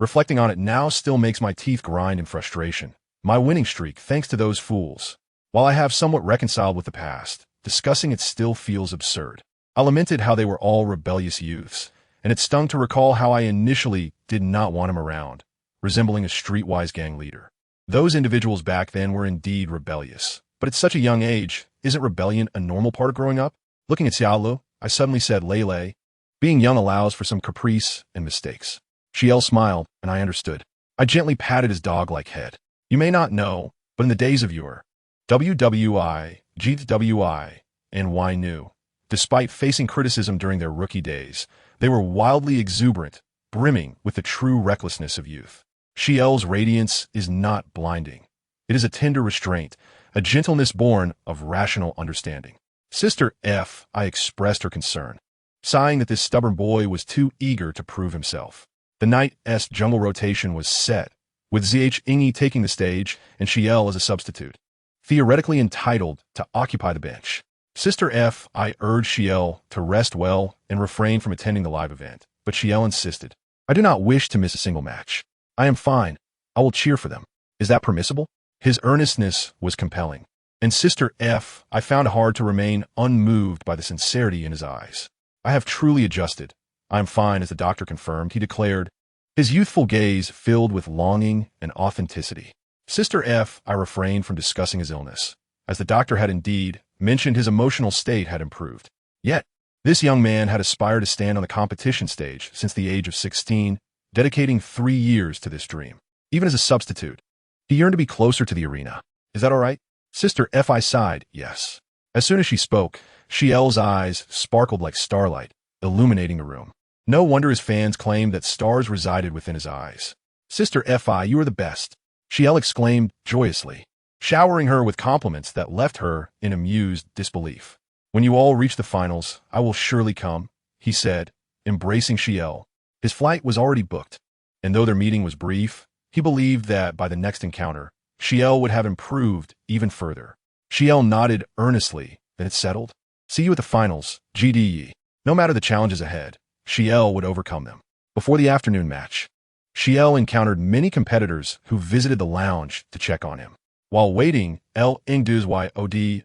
Reflecting on it now still makes my teeth grind in frustration. My winning streak, thanks to those fools. While I have somewhat reconciled with the past, discussing it still feels absurd. I lamented how they were all rebellious youths, and it stung to recall how I initially did not want him around, resembling a streetwise gang leader. Those individuals back then were indeed rebellious. But at such a young age, isn't rebellion a normal part of growing up? Looking at Xia Ling, I suddenly said, Lele, being young allows for some caprice and mistakes. Xiel smiled, and I understood. I gently patted his dog-like head. You may not know, but in the days of yore, WWI, GWI, and Y knew. Despite facing criticism during their rookie days, they were wildly exuberant, brimming with the true recklessness of youth. Xiel's radiance is not blinding. It is a tender restraint, a gentleness born of rational understanding. Sister F, I expressed her concern, sighing that this stubborn boy was too eager to prove himself. The night's jungle rotation was set, with Xi'an taking the stage and Xiel as a substitute, theoretically entitled to occupy the bench. Sister F, I urged Xiel to rest well and refrain from attending the live event, but Xiel insisted. I do not wish to miss a single match. I am fine. I will cheer for them. Is that permissible? His earnestness was compelling. And Sister F, I found it hard to remain unmoved by the sincerity in his eyes. I have truly adjusted. I am fine, as the doctor confirmed, he declared, his youthful gaze filled with longing and authenticity. Sister F, I refrained from discussing his illness, as the doctor had indeed mentioned his emotional state had improved. Yet, this young man had aspired to stand on the competition stage since the age of 16, dedicating 3 years to this dream. Even as a substitute, he yearned to be closer to the arena. Is that all right? Sister F, I sighed, yes. As soon as she spoke, Xiel's eyes sparkled like starlight, illuminating the room. No wonder his fans claimed that stars resided within his eyes. Sister Fi, you are the best, Xiel exclaimed joyously, showering her with compliments that left her in amused disbelief. When you all reach the finals, I will surely come, he said, embracing Xiel. His flight was already booked, and though their meeting was brief, he believed that by the next encounter, Xiel would have improved even further. Xiel nodded earnestly, then it's settled. See you at the finals, GDE. No matter the challenges ahead, Xiel would overcome them. Before the afternoon match, Xiel encountered many competitors who visited the lounge to check on him. While waiting, Yingdu's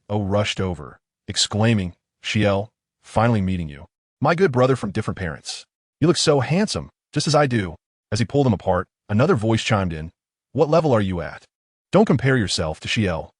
rushed over, exclaiming, Xiel, finally meeting you. My good brother from different parents. You look so handsome, just as I do. As he pulled them apart, another voice chimed in. What level are you at? Don't compare yourself to Xiel.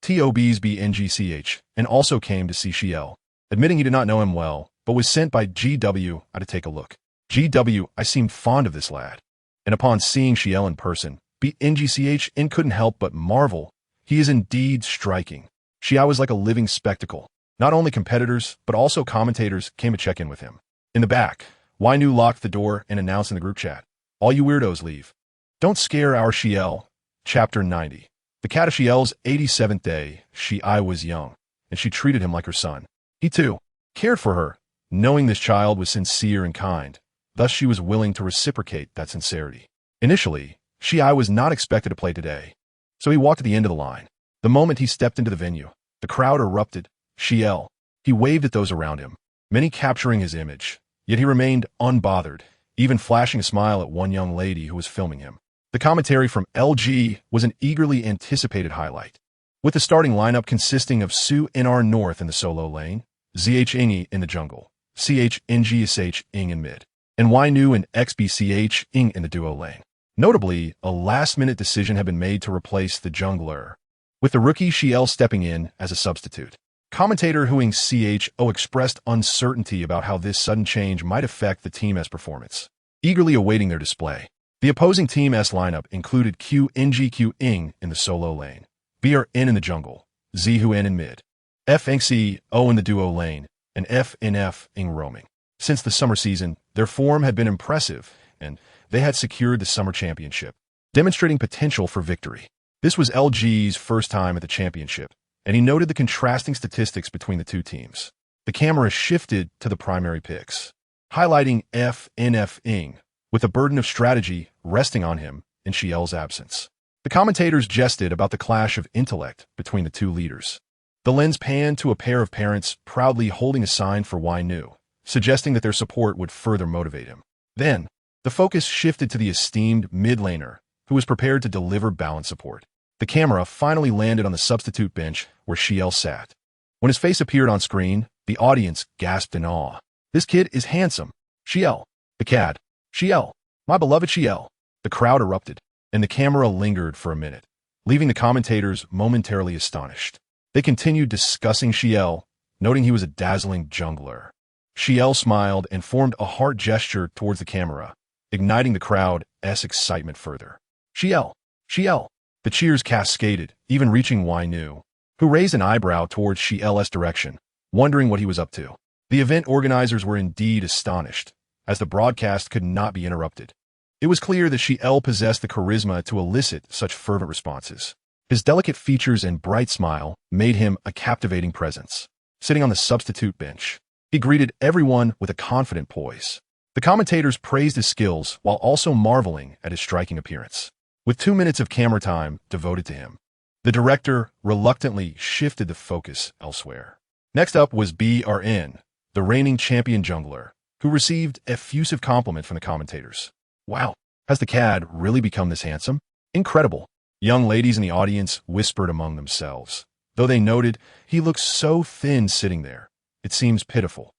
Tob's BNGCH, and also came to see Xiel, admitting he did not know him well, but was sent by GW to take a look. GW, I seemed fond of this lad. And upon seeing Xiel in person, BNGCH couldn't help but marvel. He is indeed striking. Xiao was like a living spectacle. Not only competitors, but also commentators came to check in with him. In the back, Wainu locked the door and announced in the group chat, all you weirdos leave. Don't scare our Xiel. Chapter 90. The cat of Xiel's 87th day, Xi was young, and she treated him like her son. He, too, cared for her, knowing this child was sincere and kind. Thus she was willing to reciprocate that sincerity. Initially, Xi was not expected to play today, so he walked to the end of the line. The moment he stepped into the venue, the crowd erupted. Xiel. He waved at those around him, many capturing his image, yet he remained unbothered, even flashing a smile at one young lady who was filming him. The commentary from LG was an eagerly anticipated highlight, with the starting lineup consisting of Su NR North in the solo lane, ZH in the jungle, CHNGSH in mid, and Ynu and XBCH in the duo lane. Notably, a last-minute decision had been made to replace the jungler, with the rookie Xiel stepping in as a substitute. Commentator Huing CHO expressed uncertainty about how this sudden change might affect the Team S performance, eagerly awaiting their display. The opposing Team S lineup included QNGQ in the solo lane, BRN in the jungle, Zhuan in mid, FNCO in the duo lane, and FNF in roaming. Since the summer season, their form had been impressive, and they had secured the summer championship, demonstrating potential for victory. This was LG's first time at the championship, and he noted the contrasting statistics between the two teams. The camera shifted to the primary picks, highlighting FNF with the burden of strategy resting on him in Xiel's absence. The commentators jested about the clash of intellect between the two leaders. The lens panned to a pair of parents proudly holding a sign for Ynu, suggesting that their support would further motivate him. Then, The focus shifted to the esteemed mid-laner, who was prepared to deliver balance support. The camera finally landed on the substitute bench where Xi'an sat. When his face appeared on screen, the audience gasped in awe. This kid is handsome. Xi'an. The cad. Xi'an. My beloved Xi'an. The crowd erupted, and the camera lingered for a minute, leaving the commentators momentarily astonished. They continued discussing Xi'an, noting he was a dazzling jungler. Xi'an smiled and formed a heart gesture towards the camera, igniting the crowd's excitement further. Xi'an. Xi'an. The cheers cascaded, even reaching Wu Wei, who raised an eyebrow towards Xi'an's direction, wondering what he was up to. The event organizers were indeed astonished, as the broadcast could not be interrupted. It was clear that Xi'an possessed the charisma to elicit such fervent responses. His delicate features and bright smile made him a captivating presence. Sitting on the substitute bench, he greeted everyone with a confident poise. The commentators praised his skills while also marveling at his striking appearance. With 2 minutes of camera time devoted to him, the director reluctantly shifted the focus elsewhere. Next up was BRN, the reigning champion jungler, who received effusive compliment from the commentators. Wow, has the cad really become this handsome? Incredible. Young ladies in the audience whispered among themselves, though they noted he looked so thin sitting there. It seems pitiful.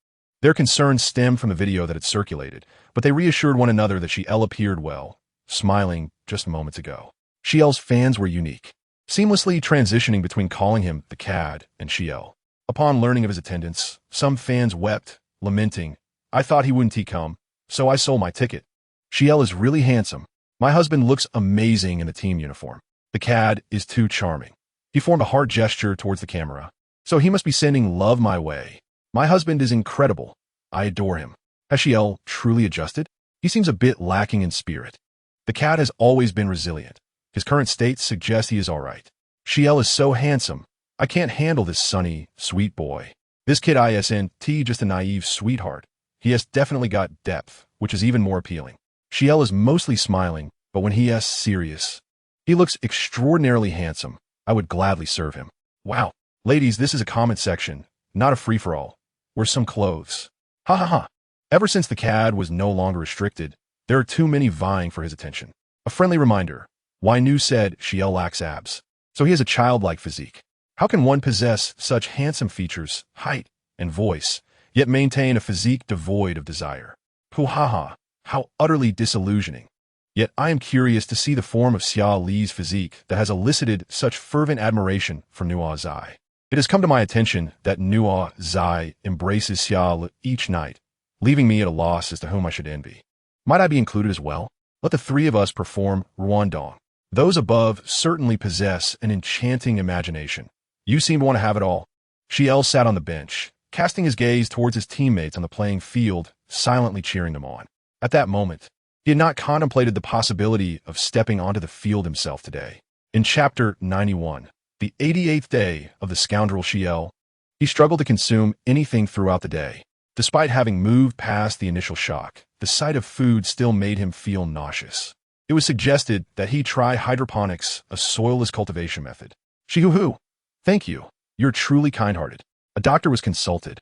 Their concerns stemmed from the video that had circulated, but they reassured one another that Xi'an appeared well, smiling just moments ago. Xi'an's fans were unique, seamlessly transitioning between calling him the cad and Xi'an. Upon learning of his attendance, some fans wept, lamenting, I thought he wouldn't come, so I sold my ticket. Xi'an is really handsome. My husband looks amazing in the team uniform. The cad is too charming. He formed a heart gesture towards the camera. So he must be sending love my way. My husband is incredible. I adore him. Has Xi'an truly adjusted? He seems a bit lacking in spirit. The cad has always been resilient. His current state suggests he is all right. Xi'an is so handsome. I can't handle this sunny, sweet boy. This kid isn't just a naive sweetheart. He has definitely got depth, which is even more appealing. Xi'an is mostly smiling, but when he is serious, he looks extraordinarily handsome. I would gladly serve him. Wow. Ladies, this is a comment section, not a free-for-all. Where's some clothes? Ha ha ha. Ever since the cad was no longer restricted, there are too many vying for his attention. A friendly reminder. Wu Wei said Xi'an lacks abs, so he has a childlike physique. How can one possess such handsome features, height, and voice, yet maintain a physique devoid of desire? Puhaha, how utterly disillusioning. Yet I am curious to see the form of Xia Li's physique that has elicited such fervent admiration for Nuo Zai. It has come to my attention that Nuo Zai embraces Xia Li each night, leaving me at a loss as to whom I should envy. Might I be included as well? Let the three of us perform Ruandong. Those above certainly possess an enchanting imagination. You seem to want to have it all. Xi'an sat on the bench, casting his gaze towards his teammates on the playing field, silently cheering them on. At that moment, he had not contemplated the possibility of stepping onto the field himself today. In Chapter 91, the 88th day of the scoundrel Xi'an, he struggled to consume anything throughout the day. Despite having moved past the initial shock, the sight of food still made him feel nauseous. It was suggested that he try hydroponics, a soilless cultivation method. Xihu, thank you. You're truly kind-hearted. A doctor was consulted,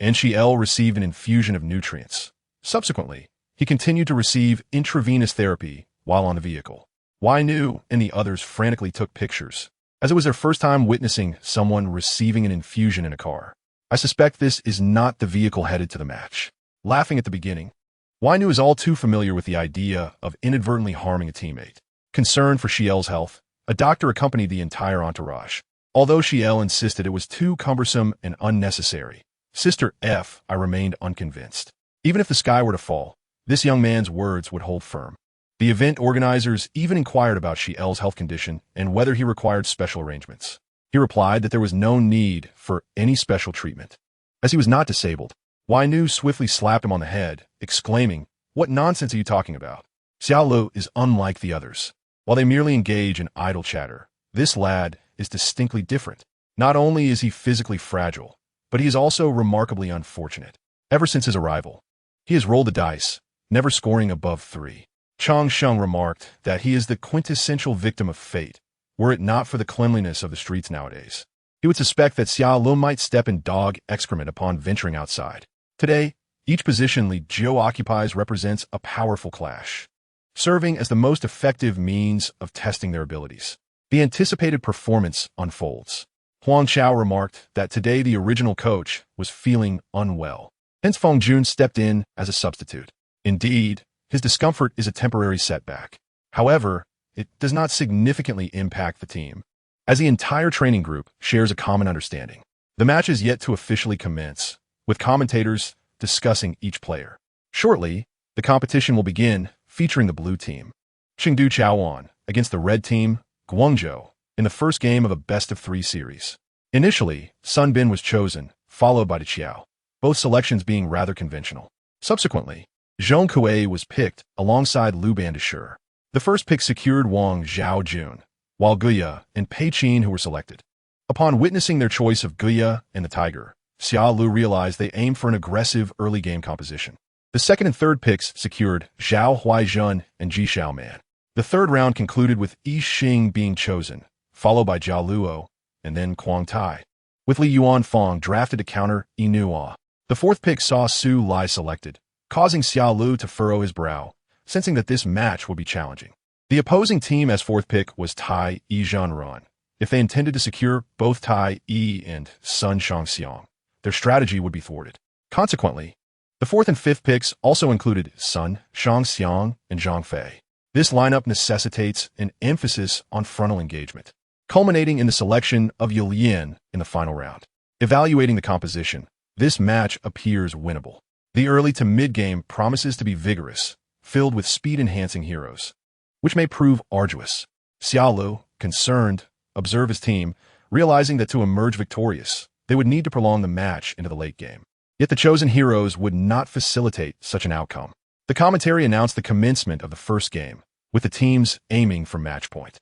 and Xi'an received an infusion of nutrients. Subsequently, he continued to receive intravenous therapy while on the vehicle. Wu Wei and the others frantically took pictures, as it was their first time witnessing someone receiving an infusion in a car. I suspect this is not the vehicle headed to the match. Laughing at the beginning, Wu Wei is all too familiar with the idea of inadvertently harming a teammate. Concerned for Xi'an's health, a doctor accompanied the entire entourage. Although Xi'an insisted it was too cumbersome and unnecessary, Sister F, I remained unconvinced. Even if the sky were to fall, this young man's words would hold firm. The event organizers even inquired about Xi'an's health condition and whether he required special arrangements. He replied that there was no need for any special treatment, as he was not disabled. Wu Wei swiftly slapped him on the head, exclaiming, "What nonsense are you talking about? Xiao Lu is unlike the others. While they merely engage in idle chatter, this lad is distinctly different. Not only is he physically fragile, but he is also remarkably unfortunate. Ever since his arrival, he has rolled the dice, never scoring above 3. Chang Sheng remarked that he is the quintessential victim of fate, were it not for the cleanliness of the streets nowadays. He would suspect that Xiao Lu might step in dog excrement upon venturing outside. Today, Each position Li Jiu occupies represents a powerful clash, serving as the most effective means of testing their abilities. The anticipated performance unfolds. Huang Chao remarked that today the original coach was feeling unwell. Hence Feng Jun stepped in as a substitute. Indeed, his discomfort is a temporary setback. However, it does not significantly impact the team, as the entire training group shares a common understanding. The match is yet to officially commence, with commentators discussing each player. Shortly, the competition will begin, featuring the blue team, Chengdu Chaoan, against the red team, Guangzhou, in the first game of a best-of-3 series. Initially, Sun Bin was chosen, followed by Qiao, both selections being rather conventional. Subsequently, Zhong Kuei was picked alongside Liu Bandashur. The first pick secured Wang Zhaojun, while Guya and Pei Qin who were selected. Upon witnessing their choice of Guya and the Tiger, Xia Lu realized they aimed for an aggressive early game composition. The second and third picks secured Zhao Huaizhen and Ji Xiaoman. The third round concluded with Yi Xing being chosen, followed by Jia Luo, and then Quang Tai, with Li Yuanfang drafted to counter Yi Nuo. The fourth pick saw Su Lai selected, causing Xia Lu to furrow his brow, sensing that this match would be challenging. The opposing team as fourth pick was Tai Yi Zhanran. If they intended to secure both Tai Yi and Sun Shangxiang, their strategy would be thwarted. Consequently, the fourth and fifth picks also included Sun, Shangxiang, and Zhang Fei. This lineup necessitates an emphasis on frontal engagement, culminating in the selection of Yi Lian in the final round. Evaluating the composition, this match appears winnable. The early to mid-game promises to be vigorous, filled with speed-enhancing heroes, which may prove arduous. Xia Lu, concerned, observed his team, realizing that to emerge victorious, they would need to prolong the match into the late game. Yet the chosen heroes would not facilitate such an outcome. The commentary announced the commencement of the first game, with the teams aiming for match point.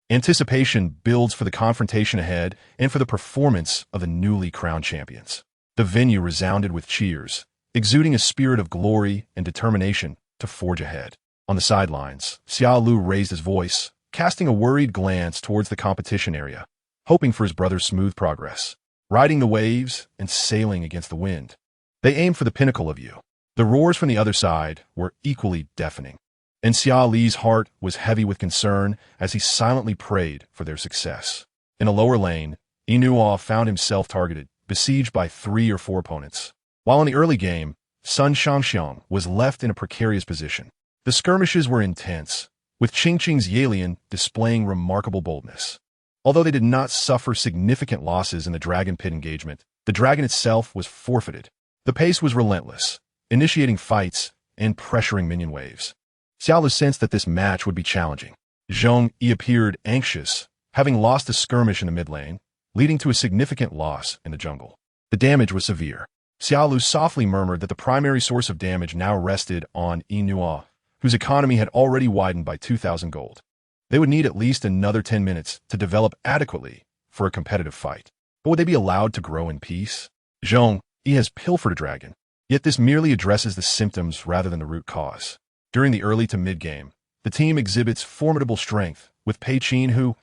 Anticipation builds for the confrontation ahead and for the performance of the newly crowned champions. The venue resounded with cheers, exuding a spirit of glory and determination to forge ahead. On the sidelines, Xia Lu raised his voice, casting a worried glance towards the competition area, hoping for his brother's smooth progress. Riding the waves and sailing against the wind, they aimed for the pinnacle of you. The roars from the other side were equally deafening, and Xia Li's heart was heavy with concern as he silently prayed for their success. In a lower lane, Yi Nuo found himself targeted, besieged by 3 or 4 opponents. While in the early game, Sun Shangxiang was left in a precarious position. The skirmishes were intense, with Qingqing's Yelian displaying remarkable boldness. Although they did not suffer significant losses in the Dragon Pit engagement, the dragon itself was forfeited. The pace was relentless, initiating fights and pressuring minion waves. Xiao Lu sensed that this match would be challenging. Zhong Yi appeared anxious, having lost a skirmish in the mid lane, leading to a significant loss in the jungle. The damage was severe. Xiao Lu softly murmured that the primary source of damage now rested on Yi Nuo, whose economy had already widened by 2,000 gold. They would need at least another 10 minutes to develop adequately for a competitive fight. But would they be allowed to grow in peace? Zhong Yi has pilfered a dragon, yet this merely addresses the symptoms rather than the root cause. During the early to mid-game, the team exhibits formidable strength, with Pei Qin Hu,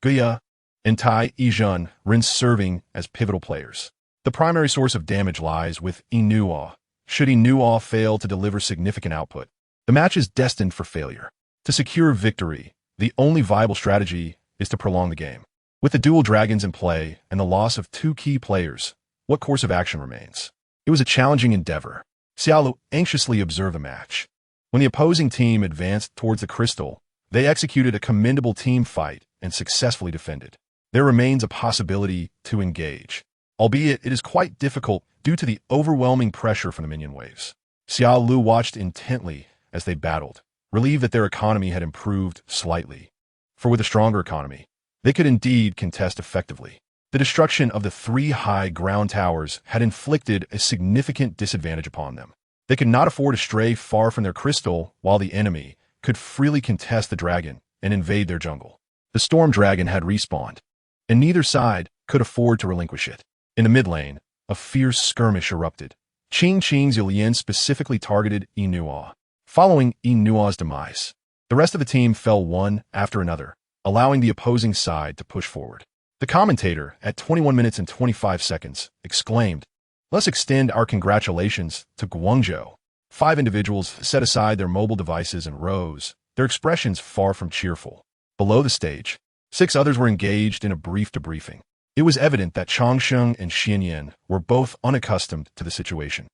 Guya, and Tai Yizhen Rin serving as pivotal players. The primary source of damage lies with Yi Nuo. Should Yi Nuo fail to deliver significant output, the match is destined for failure. To secure victory, the only viable strategy is to prolong the game. With the dual dragons in play and the loss of 2 key players, what course of action remains? It was a challenging endeavor. Xia Lu anxiously observed the match. When the opposing team advanced towards the crystal, they executed a commendable team fight and successfully defended. There remains a possibility to engage, albeit it is quite difficult due to the overwhelming pressure from the minion waves. Xia Lu watched intently as they battled, relieved that their economy had improved slightly. For with a stronger economy, they could indeed contest effectively. The destruction of the 3 high ground towers had inflicted a significant disadvantage upon them. They could not afford to stray far from their crystal while the enemy could freely contest the dragon and invade their jungle. The storm dragon had respawned, and neither side could afford to relinquish it. In the mid lane, a fierce skirmish erupted. Qingqing's Yilian specifically targeted Yi Nuo. Following Yi Nuo's demise, the rest of the team fell one after another, allowing the opposing side to push forward. The commentator, at 21 minutes and 25 seconds, exclaimed, Let's extend our congratulations to Guangzhou. 5 individuals set aside their mobile devices and rose, their expressions far from cheerful. Below the stage, 6 others were engaged in a brief debriefing. It was evident that Changsheng and Xianyan were both unaccustomed to the situation.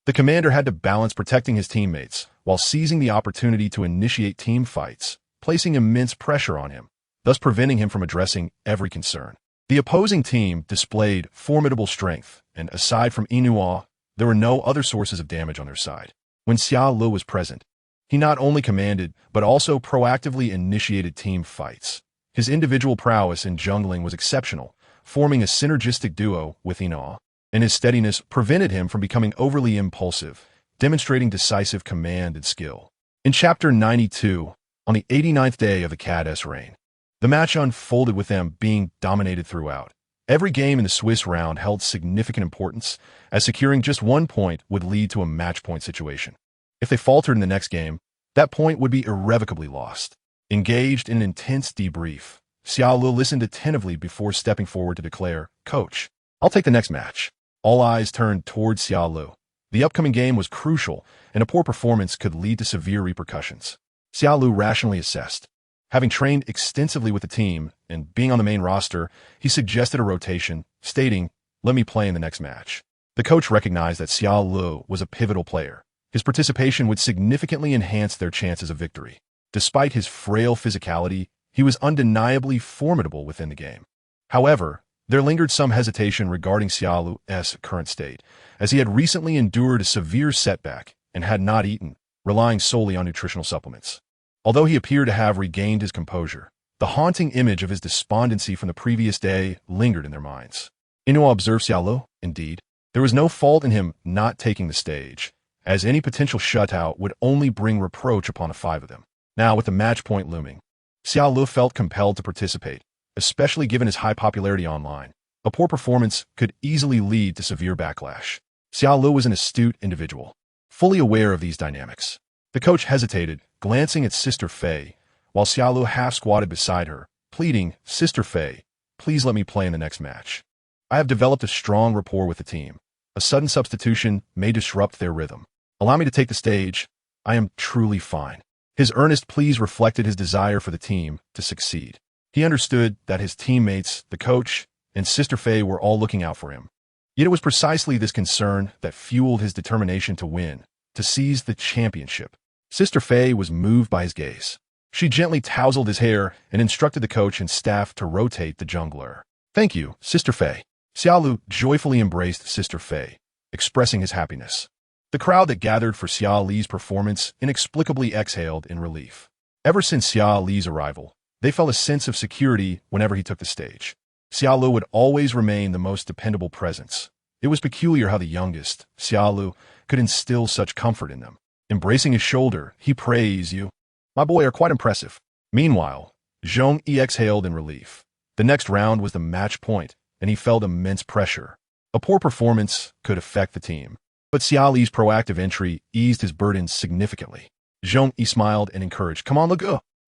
The commander had to balance protecting his teammates while seizing the opportunity to initiate team fights, placing immense pressure on him, thus preventing him from addressing every concern. The opposing team displayed formidable strength, and aside from Inua, there were no other sources of damage on their side. When Xia Lu was present, he not only commanded, but also proactively initiated team fights. His individual prowess in jungling was exceptional, forming a synergistic duo with Inua, and his steadiness prevented him from becoming overly impulsive, demonstrating decisive command and skill. In Chapter 92, on the 89th day of the Cad's reign, the match unfolded with them being dominated throughout. Every game in the Swiss round held significant importance, as securing just 1 point would lead to a match point situation. If they faltered in the next game, that point would be irrevocably lost. Engaged in an intense debrief, Xia Lu listened attentively before stepping forward to declare, "Coach, I'll take the next match." All eyes turned towards Xia Lu. The upcoming game was crucial, and a poor performance could lead to severe repercussions. Xia Lu rationally assessed. Having trained extensively with the team and being on the main roster, he suggested a rotation, stating, "Let me play in the next match." The coach recognized that Xia Lu was a pivotal player. His participation would significantly enhance their chances of victory. Despite his frail physicality, he was undeniably formidable within the game. However, there lingered some hesitation regarding Xia Lu's current state, as he had recently endured a severe setback and had not eaten, relying solely on nutritional supplements. Although he appeared to have regained his composure, the haunting image of his despondency from the previous day lingered in their minds. Inua observed Xia Lu. Indeed, there was no fault in him not taking the stage, as any potential shutout would only bring reproach upon the 5 of them. Now, with the match point looming, Xia Lu felt compelled to participate, especially given his high popularity online. A poor performance could easily lead to severe backlash. Xia Lu was an astute individual, fully aware of these dynamics. The coach hesitated, glancing at Sister Fei, while Xia Lu half-squatted beside her, pleading, "Sister Fei, please let me play in the next match. I have developed a strong rapport with the team. A sudden substitution may disrupt their rhythm. Allow me to take the stage. I am truly fine." His earnest pleas reflected his desire for the team to succeed. He understood that his teammates, the coach, and Sister Fei were all looking out for him. Yet it was precisely this concern that fueled his determination to win, to seize the championship. Sister Fei was moved by his gaze. She gently tousled his hair and instructed the coach and staff to rotate the jungler. "Thank you, Sister Fei." Xia Lu joyfully embraced Sister Fei, expressing his happiness. The crowd that gathered for Xia Li's performance inexplicably exhaled in relief. Ever since Xia Li's arrival, they felt a sense of security whenever he took the stage. Xia Lu would always remain the most dependable presence. It was peculiar how the youngest, Xia Lu, could instill such comfort in them. Embracing his shoulder, he praised, "You, my boy, are quite impressive." Meanwhile, Zhong exhaled in relief. The next round was the match point, and he felt immense pressure. A poor performance could affect the team, but Xia Li's proactive entry eased his burdens significantly. Zhong smiled and encouraged, "Come on, look.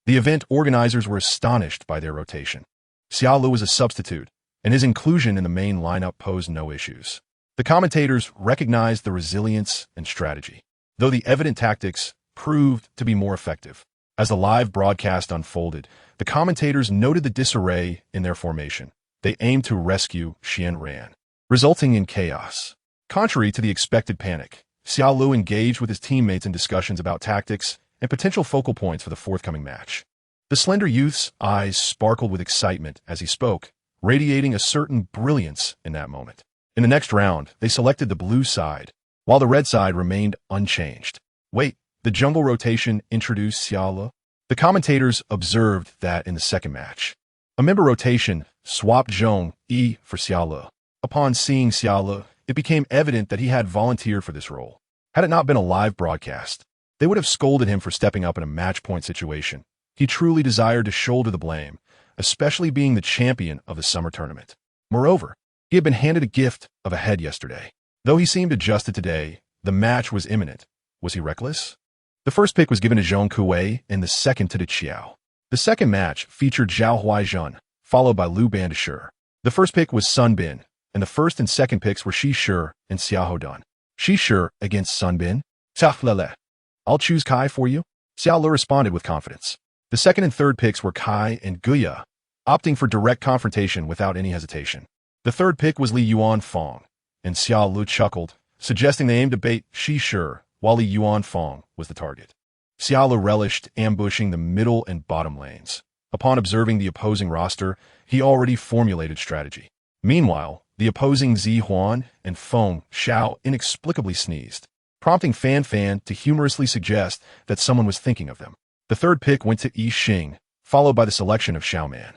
The event organizers were astonished by their rotation. Xia Lu was a substitute, and his inclusion in the main lineup posed no issues. The commentators recognized the resilience and strategy, though the evident tactics proved to be more effective. As the live broadcast unfolded, the commentators noted the disarray in their formation. They aimed to rescue Xi'an We, resulting in chaos. Contrary to the expected panic, Xia Lu engaged with his teammates in discussions about tactics and potential focal points for the forthcoming match. The slender youth's eyes sparkled with excitement as he spoke, radiating a certain brilliance in that moment. In the next round, they selected the blue side, while the red side remained unchanged. "Wait, the jungle rotation introduced Xia Lu?" The commentators observed that in the second match, a member rotation swapped Zhong for Xia Lu. Upon seeing Xia Lu, it became evident that he had volunteered for this role. Had it not been a live broadcast, they would have scolded him for stepping up in a match point situation. He truly desired to shoulder the blame, especially being the champion of the summer tournament. Moreover, he had been handed a gift of a head yesterday. Though he seemed adjusted today, the match was imminent. Was he reckless? The first pick was given to Zhong Wei and the second to the Qiao. The second match featured Zhao Huaizhen, followed by Liu Bandashur. The first pick was Sun Bin, and the first and second picks were Shi and Xiahou Dun. Shi against Sun Bin. Lele. I'll choose Kai for you. Xiao Le responded with confidence. The second and third picks were Kai and Guya, opting for direct confrontation without any hesitation. The third pick was Li Yuan Fong, and Xiao Lu chuckled, suggesting they aimed to bait Shi while Li Yuan Fong was the target. Xiao Lu relished ambushing the middle and bottom lanes. Upon observing the opposing roster, he already formulated strategy. Meanwhile, the opposing Zi Huan and Feng Xiao inexplicably sneezed, prompting Fan to humorously suggest that someone was thinking of them. The third pick went to Yi Xing, followed by the selection of Xiaoman.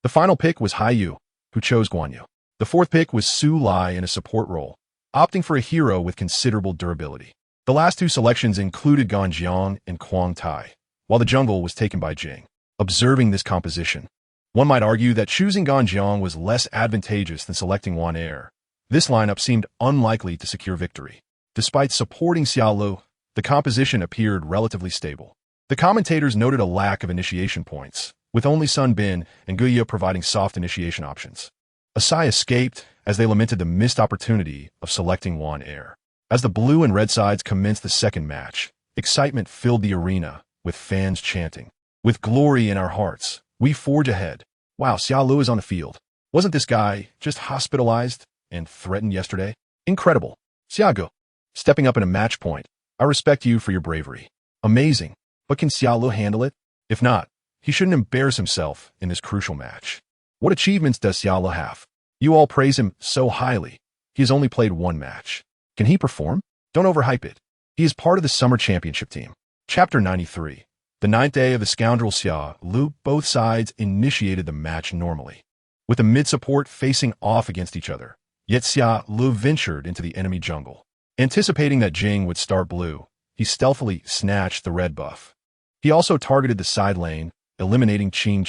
The final pick was Hai Yu, who chose Guan Yu. The fourth pick was Su Lai in a support role, opting for a hero with considerable durability. The last two selections included Ganjiang and Quang Tai, while the jungle was taken by Jing. Observing this composition, one might argue that choosing Ganjiang was less advantageous than selecting Wan Er. This lineup seemed unlikely to secure victory. Despite supporting Xiao Lu, the composition appeared relatively stable. The commentators noted a lack of initiation points, with only Sun Bin and Guya providing soft initiation options. Asai escaped as they lamented the missed opportunity of selecting Wan Er. As the blue and red sides commenced the second match, excitement filled the arena, with fans chanting, "With glory in our hearts, we forge ahead." Wow, Xiao Lu is on the field. Wasn't this guy just hospitalized and threatened yesterday? Incredible. Xiaogu, stepping up in a match point. I respect you for your bravery. Amazing. But can Xiao Lu handle it? If not, he shouldn't embarrass himself in this crucial match. What achievements does Xiao Lu have? You all praise him so highly. He has only played one match. Can he perform? Don't overhype it. He is part of the Summer Championship team. Chapter 93. The ninth day of the Scoundrel Xia Lu, both sides initiated the match normally, with the mid-support facing off against each other. Yet Xia Lu ventured into the enemy jungle. Anticipating that Jing would start blue, he stealthily snatched the red buff. He also targeted the side lane, eliminating Qing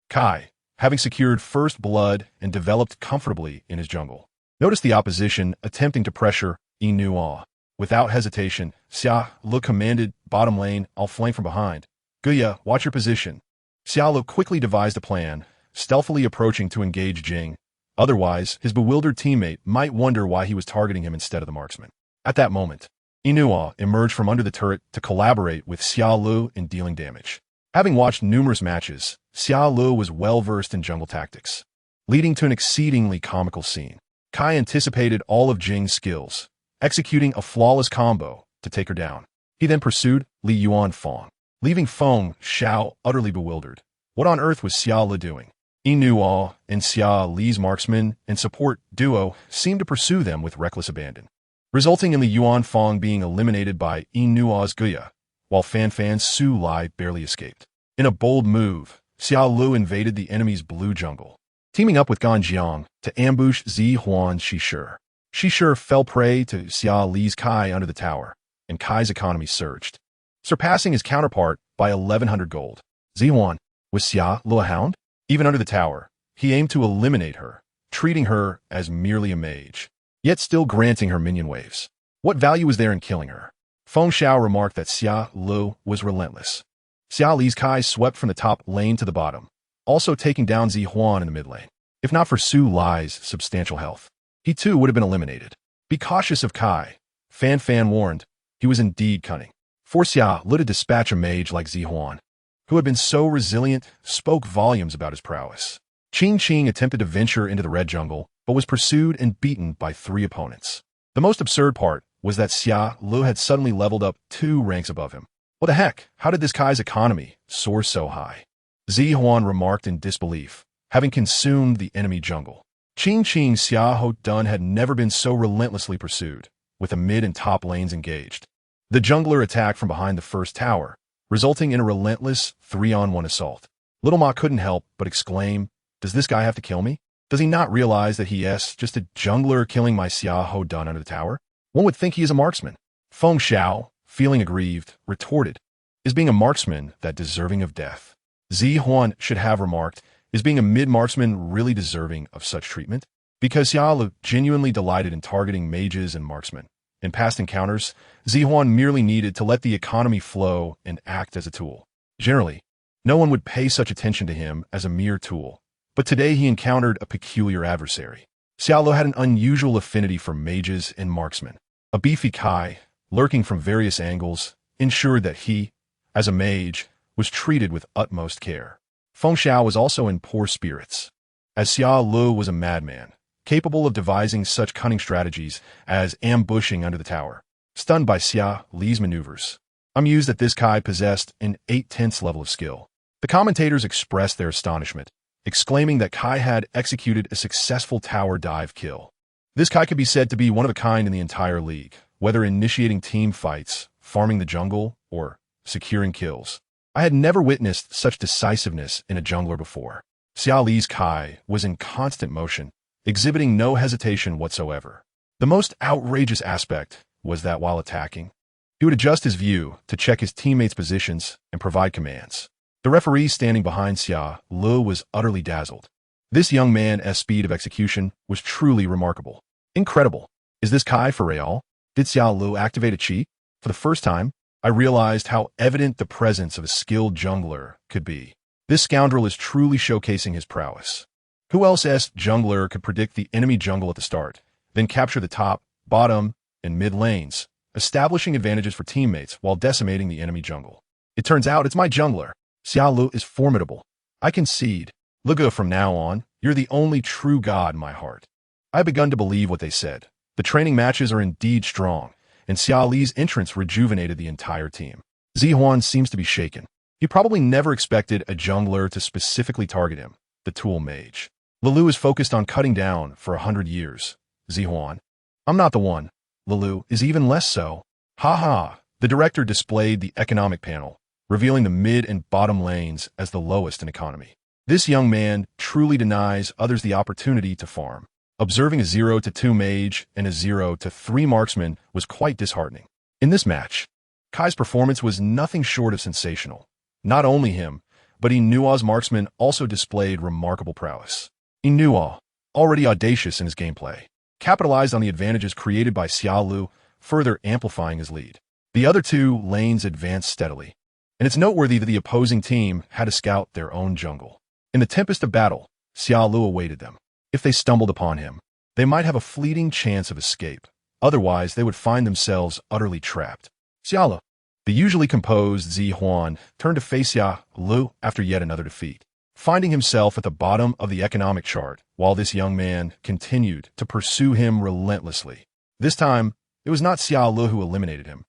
Kai, having secured first blood and developed comfortably in his jungle. Notice the opposition attempting to pressure Inua. Without hesitation, Xia Lu commanded, "Bottom lane, I'll flank from behind. Guya, watch your position." Xiao Lu quickly devised a plan, stealthily approaching to engage Jing. Otherwise, his bewildered teammate might wonder why he was targeting him instead of the marksman. At that moment, Inua emerged from under the turret to collaborate with Xiao Lu in dealing damage. Having watched numerous matches, Xiao Lu was well-versed in jungle tactics, leading to an exceedingly comical scene. Kai anticipated all of Jing's skills, executing a flawless combo to take her down. He then pursued Li Yuan Fong, leaving Feng Xiao utterly bewildered. What on earth was Xiao Lu doing? Inua and Xia Li's marksman and support duo seemed to pursue them with reckless abandon, resulting in Li Yuan Fong being eliminated by Inua's Guya, while Fan's Su Lai barely escaped. In a bold move, Xiao Lu invaded the enemy's blue jungle, teaming up with Ganjiang to ambush Zi Huan Shi. Shi fell prey to Xia Li's Kai under the tower, and Kai's economy surged, surpassing his counterpart by 1,100 gold. Zi Huan, was Xia Lu a hound? Even under the tower, he aimed to eliminate her, treating her as merely a mage, yet still granting her minion waves. What value was there in killing her? Feng Xiao remarked that Xia Lu was relentless. Xia Li's Kai swept from the top lane to the bottom, also taking down Zi Huan in the mid lane. If not for Su Lai's substantial health, he too would have been eliminated. Be cautious of Kai, Fan warned. He was indeed cunning. For Xia Lu to dispatch a mage like Zi Huan, who had been so resilient, spoke volumes about his prowess. Qing attempted to venture into the red jungle, but was pursued and beaten by 3 opponents. The most absurd part was that Xia Lu had suddenly leveled up 2 ranks above him. What the heck? How did this Kai's economy soar so high? Zi Huan remarked in disbelief, having consumed the enemy jungle. Xiahou Dun had never been so relentlessly pursued, with the mid and top lanes engaged. The jungler attacked from behind the first tower, resulting in a relentless 3-on-1 assault. Little Ma couldn't help but exclaim, "Does this guy have to kill me? Does he not realize that he is just a jungler killing my Xiahou Dun under the tower? One would think he is a marksman." Feng Xiao, feeling aggrieved, retorted, "Is being a marksman that deserving of death?" Zi Huan should have remarked, "Is being a mid-marksman really deserving of such treatment?" Because Xiao Lu genuinely delighted in targeting mages and marksmen. In past encounters, Zi Huan merely needed to let the economy flow and act as a tool. Generally, no one would pay such attention to him as a mere tool, But today he encountered a peculiar adversary. Xia Lu had an unusual affinity for mages and marksmen. A beefy Kai, lurking from various angles, ensured that he, as a mage, was treated with utmost care. Feng Xiao was also in poor spirits, as Xia Lu was a madman, capable of devising such cunning strategies as ambushing under the tower. Stunned by Xia Li's maneuvers, amused that this Kai possessed an 8/10 level of skill, the commentators expressed their astonishment, exclaiming that Kai had executed a successful tower dive kill. This Kai could be said to be one of a kind in the entire league, whether initiating team fights, farming the jungle, or securing kills. I had never witnessed such decisiveness in a jungler before. Xia Li's Kai was in constant motion, exhibiting no hesitation whatsoever. The most outrageous aspect was that while attacking, he would adjust his view to check his teammates' positions and provide commands. The referee standing behind Xia Lu was utterly dazzled. This young man's speed of execution was truly remarkable. Incredible. Is this Kai for real? Did Xia Lu activate a cheat? For the first time, I realized how evident the presence of a skilled jungler could be. This scoundrel is truly showcasing his prowess. Who else's jungler could predict the enemy jungle at the start, then capture the top, bottom, and mid lanes, establishing advantages for teammates while decimating the enemy jungle? It turns out it's my jungler. Xia Lu is formidable. I concede. Luga, from now on, you're the only true god in my heart. I have begun to believe what they said. The training matches are indeed strong, and Xia Li's entrance rejuvenated the entire team. Zihuan seems to be shaken. He probably never expected a jungler to specifically target him, the tool mage. Lilu is focused on cutting down for 100 years. Zihuan. I'm not the one. Lilu is even less so. Ha ha. The director displayed the economic panel, revealing the mid and bottom lanes as the lowest in economy. This young man truly denies others the opportunity to farm. Observing a 0-2 mage and a 0-3 marksman was quite disheartening. In this match, Kai's performance was nothing short of sensational. Not only him, but Inua's marksman also displayed remarkable prowess. Inua, already audacious in his gameplay, capitalized on the advantages created by Xia Lu, further amplifying his lead. The other two lanes advanced steadily, and it's noteworthy that the opposing team had to scout their own jungle. In the tempest of battle, Xia Lu awaited them. If they stumbled upon him, they might have a fleeting chance of escape. Otherwise, they would find themselves utterly trapped. Xia Lu, the usually composed Zihuan, turned to face Xia Lu after yet another defeat, finding himself at the bottom of the economic chart while this young man continued to pursue him relentlessly. This time, it was not Xia Lu who eliminated him,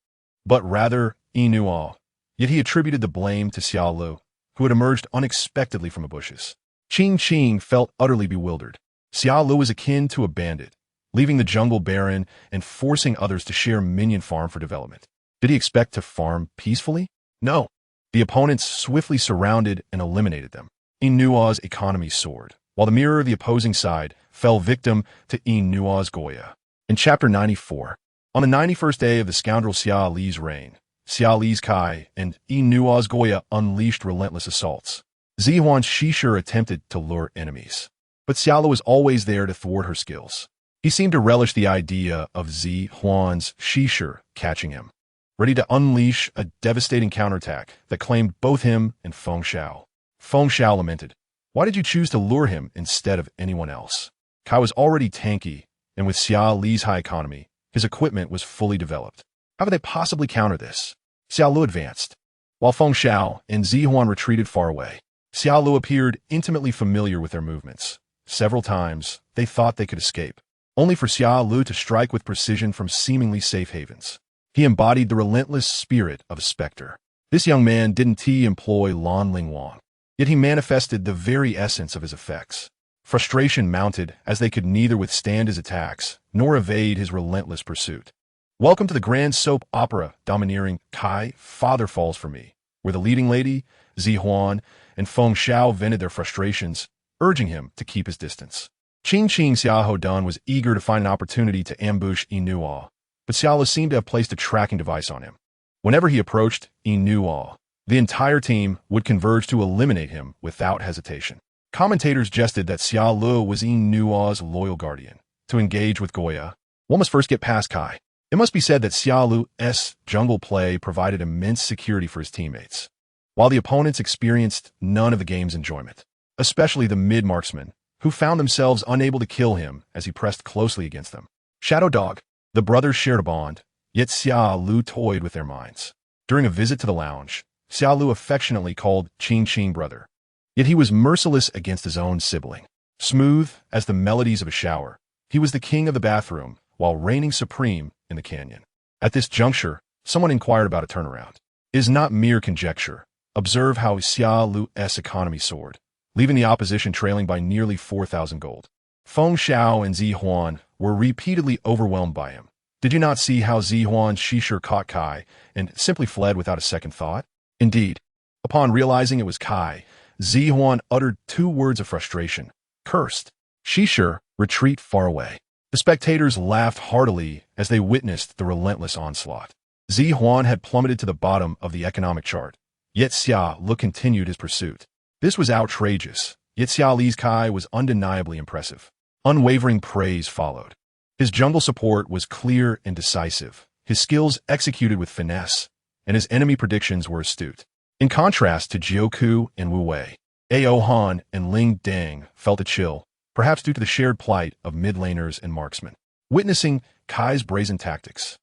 but rather Inua. Yet he attributed the blame to Xia Lu, who had emerged unexpectedly from the bushes. Qing felt utterly bewildered. Xia Lu was akin to a bandit, leaving the jungle barren and forcing others to share minion farm for development. Did he expect to farm peacefully? No. The opponents swiftly surrounded and eliminated them. Inua's economy soared, while the mirror of the opposing side fell victim to Inua's Goya. In Chapter 94, on the 91st day of the scoundrel Xia Li's reign, Xia Li's Kai and Inua's Goya unleashed relentless assaults. Zihuan's Shishir attempted to lure enemies, but Xia Lu was always there to thwart her skills. He seemed to relish the idea of Zihuan's Shishir catching him, ready to unleash a devastating counterattack that claimed both him and Feng Xiao. Feng Xiao lamented, "Why did you choose to lure him instead of anyone else?" Kai was already tanky, and with Xia Li's high economy, his equipment was fully developed. How could they possibly counter this? Xia Lu advanced, while Feng Xiao and Zihuan retreated far away. Xia Lu appeared intimately familiar with their movements. Several times, they thought they could escape, only for Xia Lu to strike with precision from seemingly safe havens. He embodied the relentless spirit of a specter. This young man didn't employ Lan Ling Wang, yet he manifested the very essence of his effects. Frustration mounted as they could neither withstand his attacks nor evade his relentless pursuit. Welcome to the grand soap opera domineering Kai, Father Falls for Me, where the leading lady, Zihuan, and Feng Xiao vented their frustrations, urging him to keep his distance. Qing Xiahou Dun was eager to find an opportunity to ambush Inua, but Xia Lu seemed to have placed a tracking device on him. Whenever he approached Inua, the entire team would converge to eliminate him without hesitation. Commentators jested that Xia Lu was Inua's loyal guardian. To engage with Goya, one must first get past Kai. It must be said that Xia Lu's jungle play provided immense security for his teammates, while the opponents experienced none of the game's enjoyment. especially the mid-marksmen, who found themselves unable to kill him as he pressed closely against them. Shadow Dog. The brothers shared a bond, yet Xia Lu toyed with their minds. During a visit to the lounge, Xia Lu affectionately called Qing brother. Yet he was merciless against his own sibling. Smooth as the melodies of a shower, he was the king of the bathroom while reigning supreme in the canyon. At this juncture, someone inquired about a turnaround. It is not mere conjecture. Observe how Xia Lu's economy soared, leaving the opposition trailing by nearly 4,000 gold. Feng Xiao and Zi Huan were repeatedly overwhelmed by him. Did you not see how Zi Huan's Shishir caught Kai and simply fled without a second thought? Indeed, upon realizing it was Kai, Zi Huan uttered 2 words of frustration. Cursed. Shishir, retreat far away. The spectators laughed heartily as they witnessed the relentless onslaught. Zi Huan had plummeted to the bottom of the economic chart, yet Xia Lu continued his pursuit. This was outrageous, yet Xia Li's Kai was undeniably impressive. Unwavering praise followed. His jungle support was clear and decisive, his skills executed with finesse, and his enemy predictions were astute. In contrast to Jiuzhe and Wu Wei, Ao Han and Ling Deng felt a chill, perhaps due to the shared plight of mid-laners and marksmen. Witnessing Kai's brazen tactics,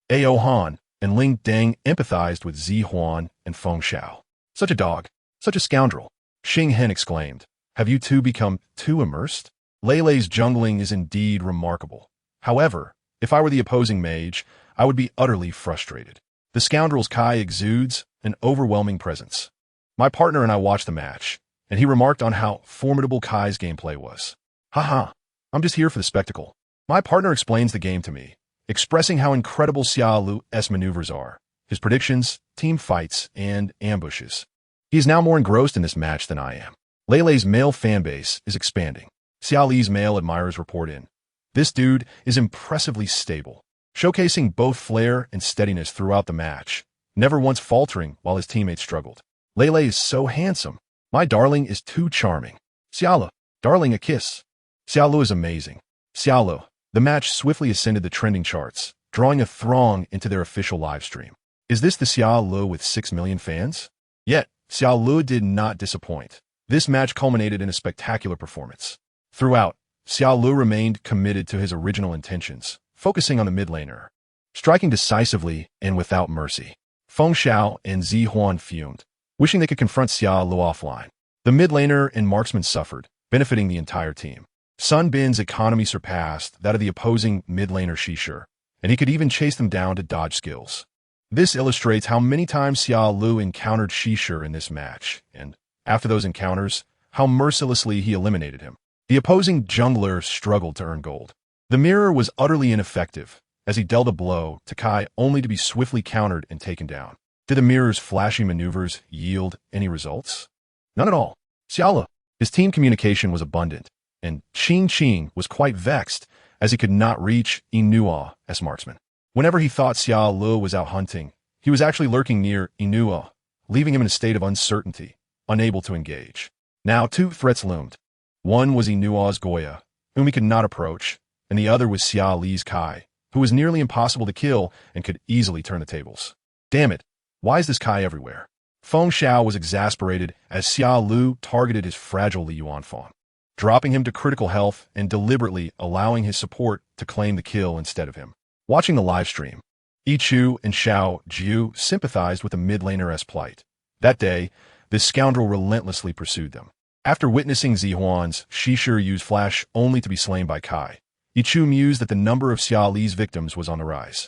Ao Han and Ling Deng empathized with Zi Huan and Feng Xiao. Such a dog, such a scoundrel, Xing Hen exclaimed. Have you two become too immersed? Leilei's jungling is indeed remarkable. However, if I were the opposing mage, I would be utterly frustrated. The scoundrel's Kai exudes an overwhelming presence. My partner and I watched the match, and he remarked on how formidable Kai's gameplay was. Haha, I'm just here for the spectacle. My partner explains the game to me, expressing how incredible Xia Lu's maneuvers are, his predictions, team fights, and ambushes. He is now more engrossed in this match than I am. Leilei's male fanbase is expanding. Xia Li's male admirers report in. This dude is impressively stable, showcasing both flair and steadiness throughout the match, never once faltering while his teammates struggled. Leilei is so handsome. My darling is too charming. Xia Lu, darling, a kiss. Xia Lu is amazing. Xia Lu. The match swiftly ascended the trending charts, drawing a throng into their official livestream. Is this the Xia Lu with 6 million fans? Yet, Xia Lu did not disappoint. This match culminated in a spectacular performance. Throughout, Xia Lu remained committed to his original intentions, focusing on the mid laner, striking decisively and without mercy. Feng Xiao and Zi Huan fumed, wishing they could confront Xia Lu offline. The mid laner and marksman suffered, benefiting the entire team. Sun Bin's economy surpassed that of the opposing mid laner Shishir, and he could even chase them down to dodge skills. This illustrates how many times Xia Lu encountered Shishir in this match, and, after those encounters, how mercilessly he eliminated him. The opposing jungler struggled to earn gold. The mirror was utterly ineffective, as he dealt a blow to Kai only to be swiftly countered and taken down. Did the mirror's flashy maneuvers yield any results? None at all. Xia Lu, his team communication was abundant, and Qing was quite vexed as he could not reach Inua as marksman. Whenever he thought Xia Lu was out hunting, he was actually lurking near Inua, leaving him in a state of uncertainty, unable to engage. Now 2 threats loomed. One was Inua's Goya, whom he could not approach, and the other was Xia Li's Kai, who was nearly impossible to kill and could easily turn the tables. Damn it, why is this Kai everywhere? Feng Xiao was exasperated as Xia Lu targeted his fragile Li Yuanfang, dropping him to critical health and deliberately allowing his support to claim the kill instead of him. Watching the livestream, Yichu and Xiao Jiu sympathized with the mid laner's plight. That day, this scoundrel relentlessly pursued them. After witnessing Zi Huan's Shishir use flash only to be slain by Kai, Yichu mused that the number of Xia Li's victims was on the rise.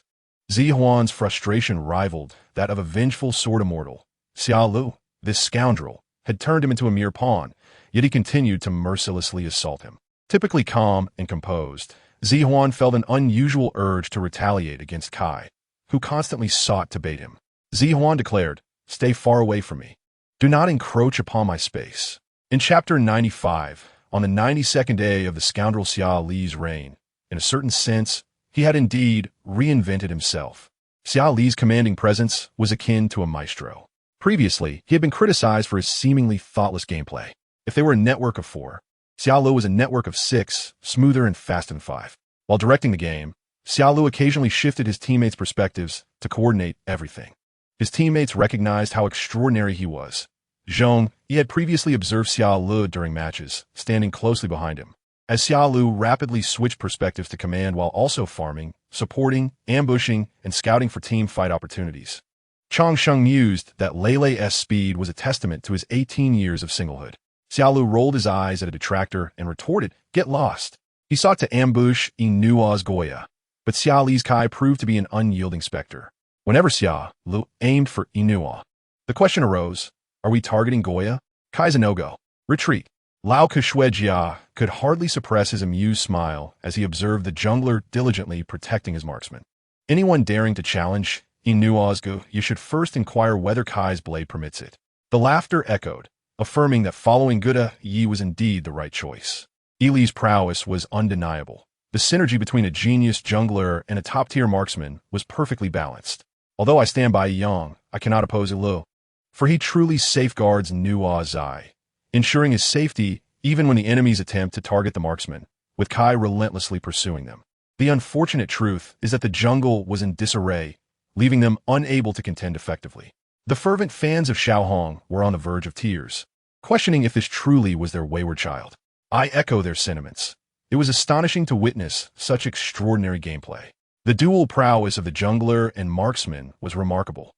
Zi Huan's frustration rivaled that of a vengeful sword immortal. Xia Lu, this scoundrel, had turned him into a mere pawn, yet he continued to mercilessly assault him. Typically calm and composed, Zi Huan felt an unusual urge to retaliate against Kai, who constantly sought to bait him. Zi Huan declared, "Stay far away from me. Do not encroach upon my space." In Chapter 95, on the 92nd day of the scoundrel Xia Li's reign, in a certain sense, he had indeed reinvented himself. Xia Li's commanding presence was akin to a maestro. Previously, he had been criticized for his seemingly thoughtless gameplay. If they were a network of 4, Xia Lu was a network of 6, smoother and fast in 5. While directing the game, Xia Lu occasionally shifted his teammates' perspectives to coordinate everything. His teammates recognized how extraordinary he was. Zhong, he had previously observed Xia Lu during matches, standing closely behind him. As Xia Lu rapidly switched perspectives to command while also farming, supporting, ambushing, and scouting for team fight opportunities. Chang Sheng mused that Lele's speed was a testament to his 18 years of singlehood. Xia Lu rolled his eyes at a detractor and retorted, "Get lost." He sought to ambush Inua's Goya, but Xia Li's Kai proved to be an unyielding specter. Whenever Xia Lu aimed for Inua, the question arose, are we targeting Goya? Kai's a no-go. Retreat. Lao Kushuejia could hardly suppress his amused smile as he observed the jungler diligently protecting his marksman. Anyone daring to challenge Inua's Go, you should first inquire whether Kai's blade permits it. The laughter echoed, affirming that following Guda Yi was indeed the right choice. Li's prowess was undeniable. The synergy between a genius jungler and a top-tier marksman was perfectly balanced. Although I stand by Yang, I cannot oppose Lu, for he truly safeguards Nua's Zai, ensuring his safety even when the enemies attempt to target the marksman, with Kai relentlessly pursuing them. The unfortunate truth is that the jungle was in disarray, leaving them unable to contend effectively. The fervent fans of Xiaohong were on the verge of tears, questioning if this truly was their wayward child. I echo their sentiments. It was astonishing to witness such extraordinary gameplay. The dual prowess of the jungler and marksman was remarkable.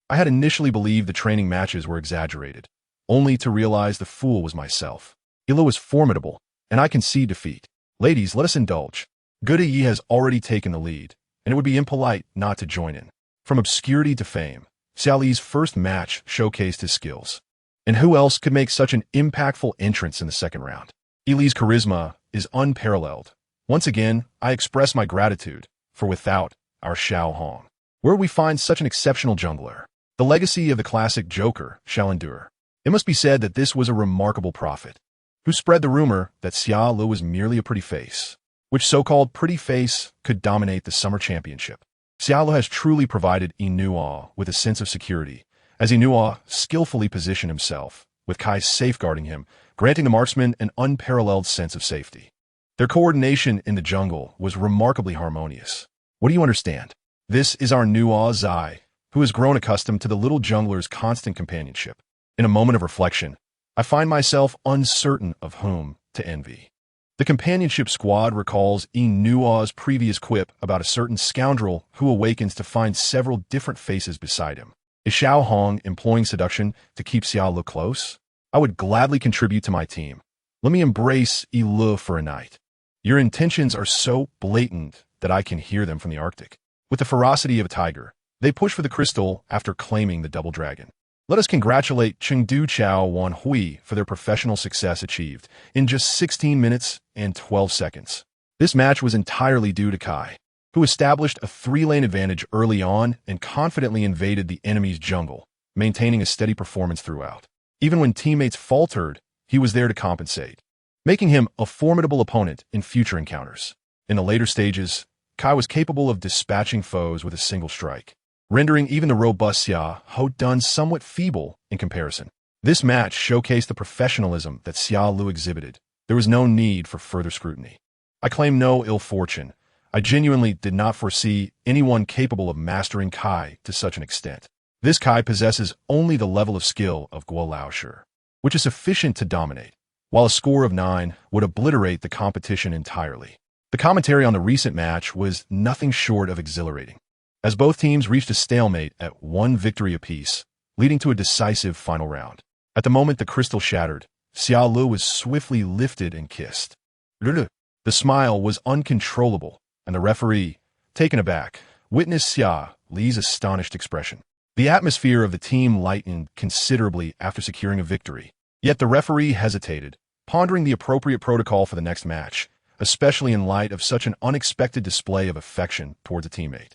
I had initially believed the training matches were exaggerated, only to realize the fool was myself. Ilo was formidable, and I concede defeat. Ladies, let us indulge. Guda Yi has already taken the lead, and it would be impolite not to join in. From obscurity to fame, Xia Li's first match showcased his skills. And who else could make such an impactful entrance in the second round? Li's charisma is unparalleled. Once again, I express my gratitude, for without our Xiaohong, where we find such an exceptional jungler. The legacy of the classic Joker shall endure. It must be said that this was a remarkable prophet, who spread the rumor that Xia Lu was merely a pretty face, which so-called pretty face could dominate the summer championship. Xia Lu has truly provided Inua with a sense of security, as Inua skillfully positioned himself, with Kai safeguarding him, granting the marksman an unparalleled sense of safety. Their coordination in the jungle was remarkably harmonious. What do you understand? This is our Nua Zai, who has grown accustomed to the little jungler's constant companionship. In a moment of reflection, I find myself uncertain of whom to envy. The companionship squad recalls Inua's previous quip about a certain scoundrel who awakens to find several different faces beside him. Is Xiaohong employing seduction to keep Xia Lu close? I would gladly contribute to my team. Let me embrace Ilu for a night. Your intentions are so blatant that I can hear them from the Arctic. With the ferocity of a tiger, they push for the crystal after claiming the double dragon. Let us congratulate Chengdu Chao Wan Hui for their professional success achieved in just 16 minutes and 12 seconds. This match was entirely due to Kai, who established a 3-lane advantage early on and confidently invaded the enemy's jungle, maintaining a steady performance throughout. Even when teammates faltered, he was there to compensate, making him a formidable opponent in future encounters. In the later stages, Kai was capable of dispatching foes with a single strike, rendering even the robust Xia Ho Dun somewhat feeble in comparison. This match showcased the professionalism that Xia Lu exhibited. There was no need for further scrutiny. I claim no ill fortune. I genuinely did not foresee anyone capable of mastering Kai to such an extent. This Kai possesses only the level of skill of Guo Laoshi, which is sufficient to dominate, while a score of 9 would obliterate the competition entirely. The commentary on the recent match was nothing short of exhilarating, as both teams reached a stalemate at 1 victory apiece, leading to a decisive final round. At the moment the crystal shattered, Xia Lu was swiftly lifted and kissed. The smile was uncontrollable, and the referee, taken aback, witnessed Xia Li's astonished expression. The atmosphere of the team lightened considerably after securing a victory, yet the referee hesitated, pondering the appropriate protocol for the next match, especially in light of such an unexpected display of affection towards a teammate.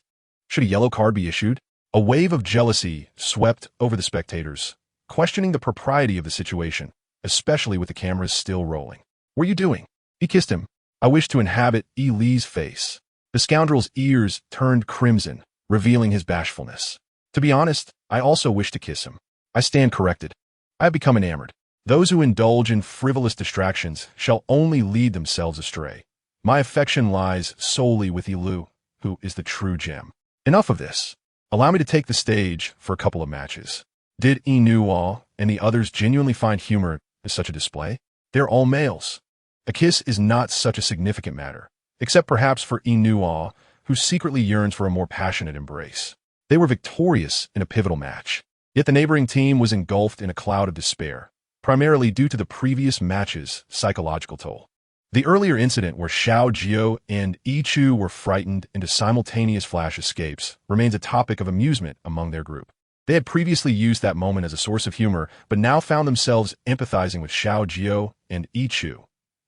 Should a yellow card be issued? A wave of jealousy swept over the spectators, questioning the propriety of the situation, especially with the cameras still rolling. What are you doing? He kissed him. I wish to inhabit Li's face. The scoundrel's ears turned crimson, revealing his bashfulness. To be honest, I also wish to kiss him. I stand corrected. I have become enamored. Those who indulge in frivolous distractions shall only lead themselves astray. My affection lies solely with Ilu, who is the true gem. Enough of this. Allow me to take the stage for a couple of matches. Did Inua and the others genuinely find humor in such a display? They're all males. A kiss is not such a significant matter, except perhaps for Inua, who secretly yearns for a more passionate embrace. They were victorious in a pivotal match, yet the neighboring team was engulfed in a cloud of despair, primarily due to the previous match's psychological toll. The earlier incident where Xiao Jiuzhe and Yichu were frightened into simultaneous flash escapes remains a topic of amusement among their group. They had previously used that moment as a source of humor, but now found themselves empathizing with Xiao Jiuzhe and Yichu.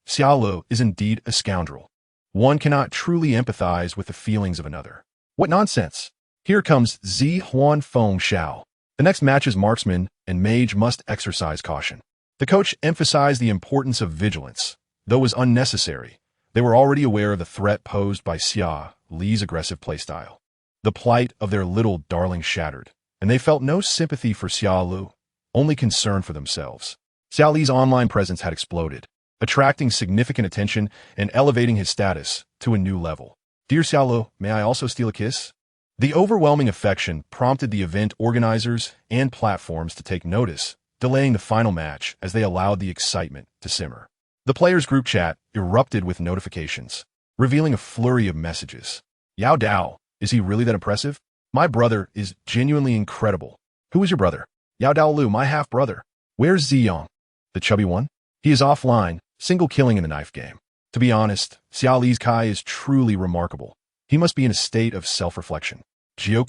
Xiaolu is indeed a scoundrel. One cannot truly empathize with the feelings of another. What nonsense! Here comes Zi Huan Feng Xiao. The next match's marksman and mage must exercise caution. The coach emphasized the importance of vigilance. Though it was unnecessary, they were already aware of the threat posed by Xia Li's aggressive playstyle. The plight of their little darling shattered, and they felt no sympathy for Xiaolu, only concern for themselves. Xia Li's online presence had exploded, attracting significant attention and elevating his status to a new level. Dear Xiaolu, may I also steal a kiss? The overwhelming affection prompted the event organizers and platforms to take notice, delaying the final match as they allowed the excitement to simmer. The players' group chat erupted with notifications, revealing a flurry of messages. Yao Dao, is he really that impressive? My brother is genuinely incredible. Who is your brother? Yao Dao Lu, my half-brother. Where's Ziyang? The chubby one? He is offline, single killing in the knife game. To be honest, Xiao Li's Kai is truly remarkable. He must be in a state of self-reflection. Jiu,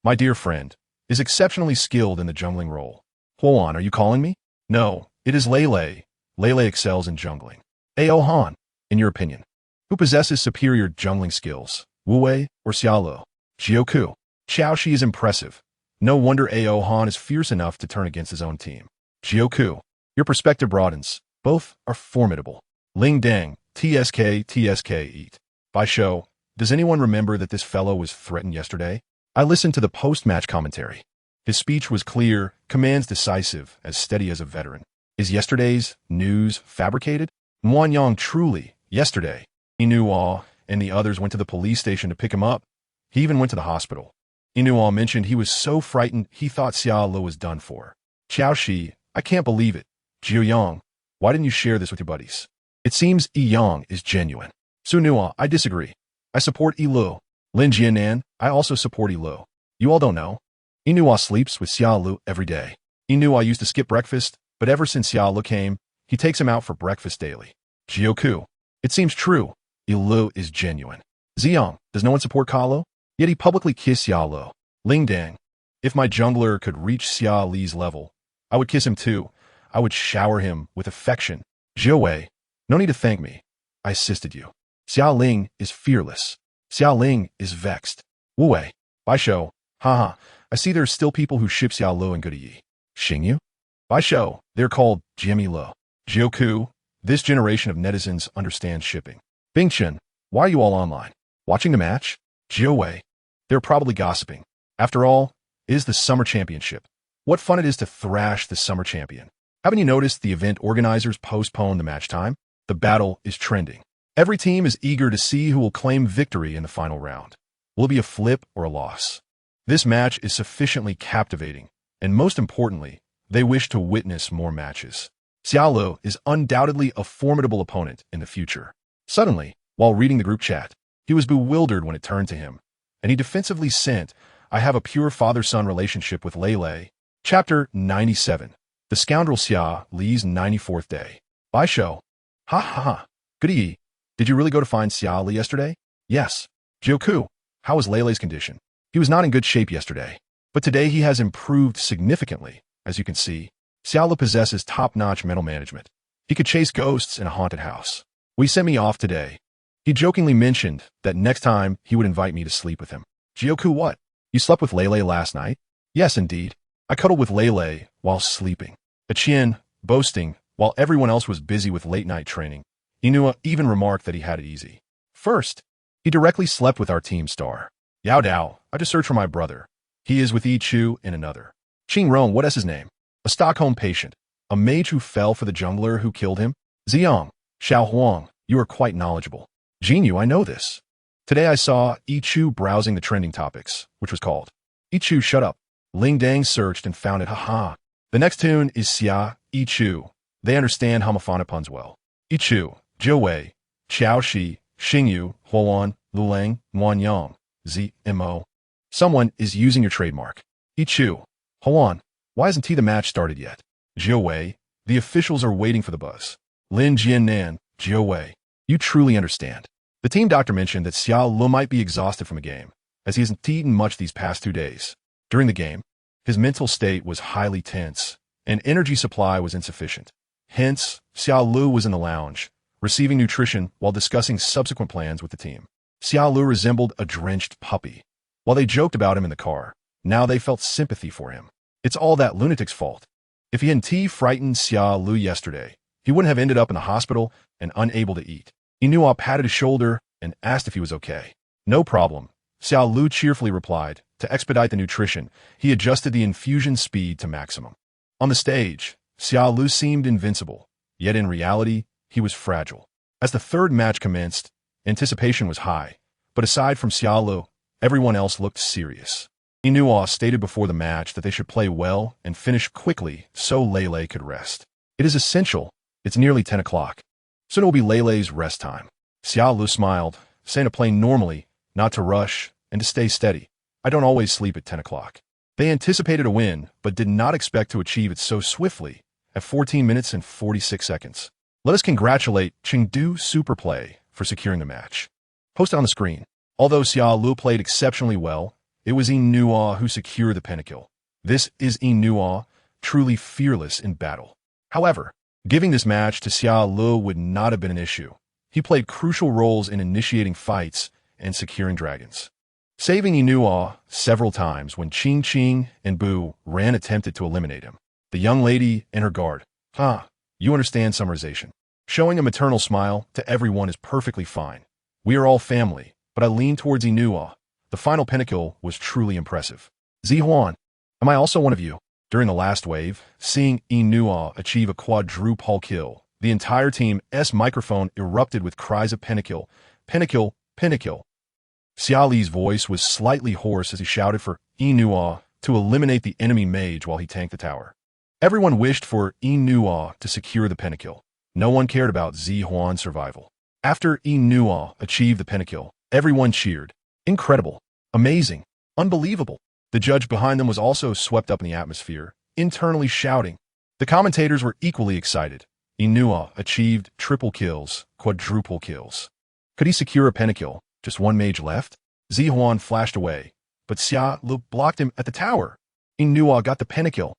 my dear friend, is exceptionally skilled in the jungling role. Huan, are you calling me? No, it is Lele. Lele excels in jungling. Ao Han, in your opinion, who possesses superior jungling skills, Wu Wei or Xiaolu? Jiu, Xiao Shi is impressive. No wonder Ao Han is fierce enough to turn against his own team. Jiu, your perspective broadens. Both are formidable. Ling Deng, TSK eat. By show, does anyone remember that this fellow was threatened yesterday? I listened to the post-match commentary. His speech was clear, commands decisive, as steady as a veteran. Is yesterday's news fabricated? Nguyen Yang truly, yesterday. Inua and the others went to the police station to pick him up. He even went to the hospital. Inua mentioned he was so frightened he thought Xiaolu was done for. Xiao Shi, I can't believe it. Jiu Yang, why didn't you share this with your buddies? It seems Yi Yang is genuine. Su Nua, I disagree. I support Yi Lu. Lin Jianan, I also support Yi Lu. You all don't know. Inua sleeps with Xiaolu every day. Inua used to skip breakfast, but ever since Xiaolu came, he takes him out for breakfast daily. Jiu, it seems true. Yi Lu is genuine. Ziyang, does no one support Kalo? Yet he publicly kissed Xiaolu. Ling Dang, if my jungler could reach Xia Li's level, I would kiss him too. I would shower him with affection. Jiu Wei, no need to thank me. I assisted you. Xia Ling is fearless. Xia Ling is vexed. Wu Wei, by show, haha, I see there's still people who ship Xiaolu and Goody Yi. Xingyu? By show, they're called Jimmy Lo. Jiu, this generation of netizens understands shipping. Bingchen, why are you all online? Watching the match? Jiu Wei, they're probably gossiping. After all, it is the summer championship. What fun it is to thrash the summer champion. Haven't you noticed the event organizers postponed the match time? The battle is trending. Every team is eager to see who will claim victory in the final round. Will it be a flip or a loss? This match is sufficiently captivating, and most importantly, they wish to witness more matches. Xiaolu is undoubtedly a formidable opponent in the future. Suddenly, while reading the group chat, he was bewildered when it turned to him, and he defensively sent, I have a pure father-son relationship with Lele. Chapter 97. The Scoundrel Xia Li's 94th Day. By show. Ha ha ha. Goody. Did you really go to find Xia Li yesterday? Yes. Jiu, how was Lele's condition? He was not in good shape yesterday, but today he has improved significantly. As you can see, Xiaolu possesses top-notch mental management. He could chase ghosts in a haunted house. We sent me off today. He jokingly mentioned that next time he would invite me to sleep with him. Jiu, what? You slept with Lele last night? Yes, indeed. I cuddled with Lele while sleeping. Qian, boasting, while everyone else was busy with late-night training. Inua even remarked that he had it easy. First, he directly slept with our team star. Yao Dao, I just searched for my brother. He is with Yi Chu in another. Qing Rong, what is his name? A Stockholm patient. A mage who fell for the jungler who killed him? Ziyang, Xiao Huang, you are quite knowledgeable. Jinyu, I know this. Today I saw Yi Chu browsing the trending topics, which was called, Yi Chu, shut up. Ling Dang searched and found it, haha. The next tune is Xia Chu. They understand homophonic puns well. Chu, Jiuzhe, Xiao Shi, Xingyu, Huan, Lulang, Wanyang, ZMO. Someone is using your trademark. Chu, Huan, why hasn't the match started yet? Jiuzhe, the officials are waiting for the buzz. Lin Jiannan, Jiuzhe, you truly understand. The team doctor mentioned that Xia Ling might be exhausted from the game, as he hasn't eaten much these past 2 days. During the game, his mental state was highly tense, and energy supply was insufficient. Hence, Xia Ling was in the lounge, receiving nutrition while discussing subsequent plans with the team. Xia Ling resembled a drenched puppy. While they joked about him in the car, now they felt sympathy for him. It's all that lunatic's fault. If he hadn't frightened Xia Ling yesterday, he wouldn't have ended up in the hospital and unable to eat. Inua patted his shoulder and asked if he was okay. No problem, Xia Ling cheerfully replied. To expedite the nutrition, he adjusted the infusion speed to maximum. On the stage, Xia Ling seemed invincible, yet in reality, he was fragile. As the third match commenced, anticipation was high, but aside from Xia Ling, everyone else looked serious. Inua stated before the match that they should play well and finish quickly so Lele could rest. It is essential. It's nearly 10 o'clock. Soon it will be Lele's rest time. Xia Ling smiled, saying to play normally, not to rush, and to stay steady. I don't always sleep at 10 o'clock. They anticipated a win, but did not expect to achieve it so swiftly, at 14 minutes and 46 seconds. Let us congratulate Chengdu Superplay for securing the match. Posted on the screen. Although Xia Ling played exceptionally well, it was Inua who secured the pentakill. This is Inua, truly fearless in battle. However, giving this match to Xia Ling would not have been an issue. He played crucial roles in initiating fights and securing dragons, saving Inua several times when Qing Qing and Bu Ran attempted to eliminate him. The young lady and her guard. You understand summarization. Showing a maternal smile to everyone is perfectly fine. We are all family, but I lean towards Inua. The final pentakill was truly impressive. Zihuan, am I also one of you? During the last wave, seeing Inua achieve a quadruple kill, the entire team's microphone erupted with cries of pentakill, pentakill, pentakill. Xia Li's voice was slightly hoarse as he shouted for Inua to eliminate the enemy mage while he tanked the tower. Everyone wished for Inua to secure the pentakill. No one cared about Zihuan's survival. After Inua achieved the pentakill, everyone cheered. Incredible. Amazing. Unbelievable. The judge behind them was also swept up in the atmosphere, internally shouting. The commentators were equally excited. Inua achieved triple kills, quadruple kills. Could he secure a pentakill? Just one mage left? Zihuan flashed away, but Xia Ling blocked him at the tower. Inua got the pentakill.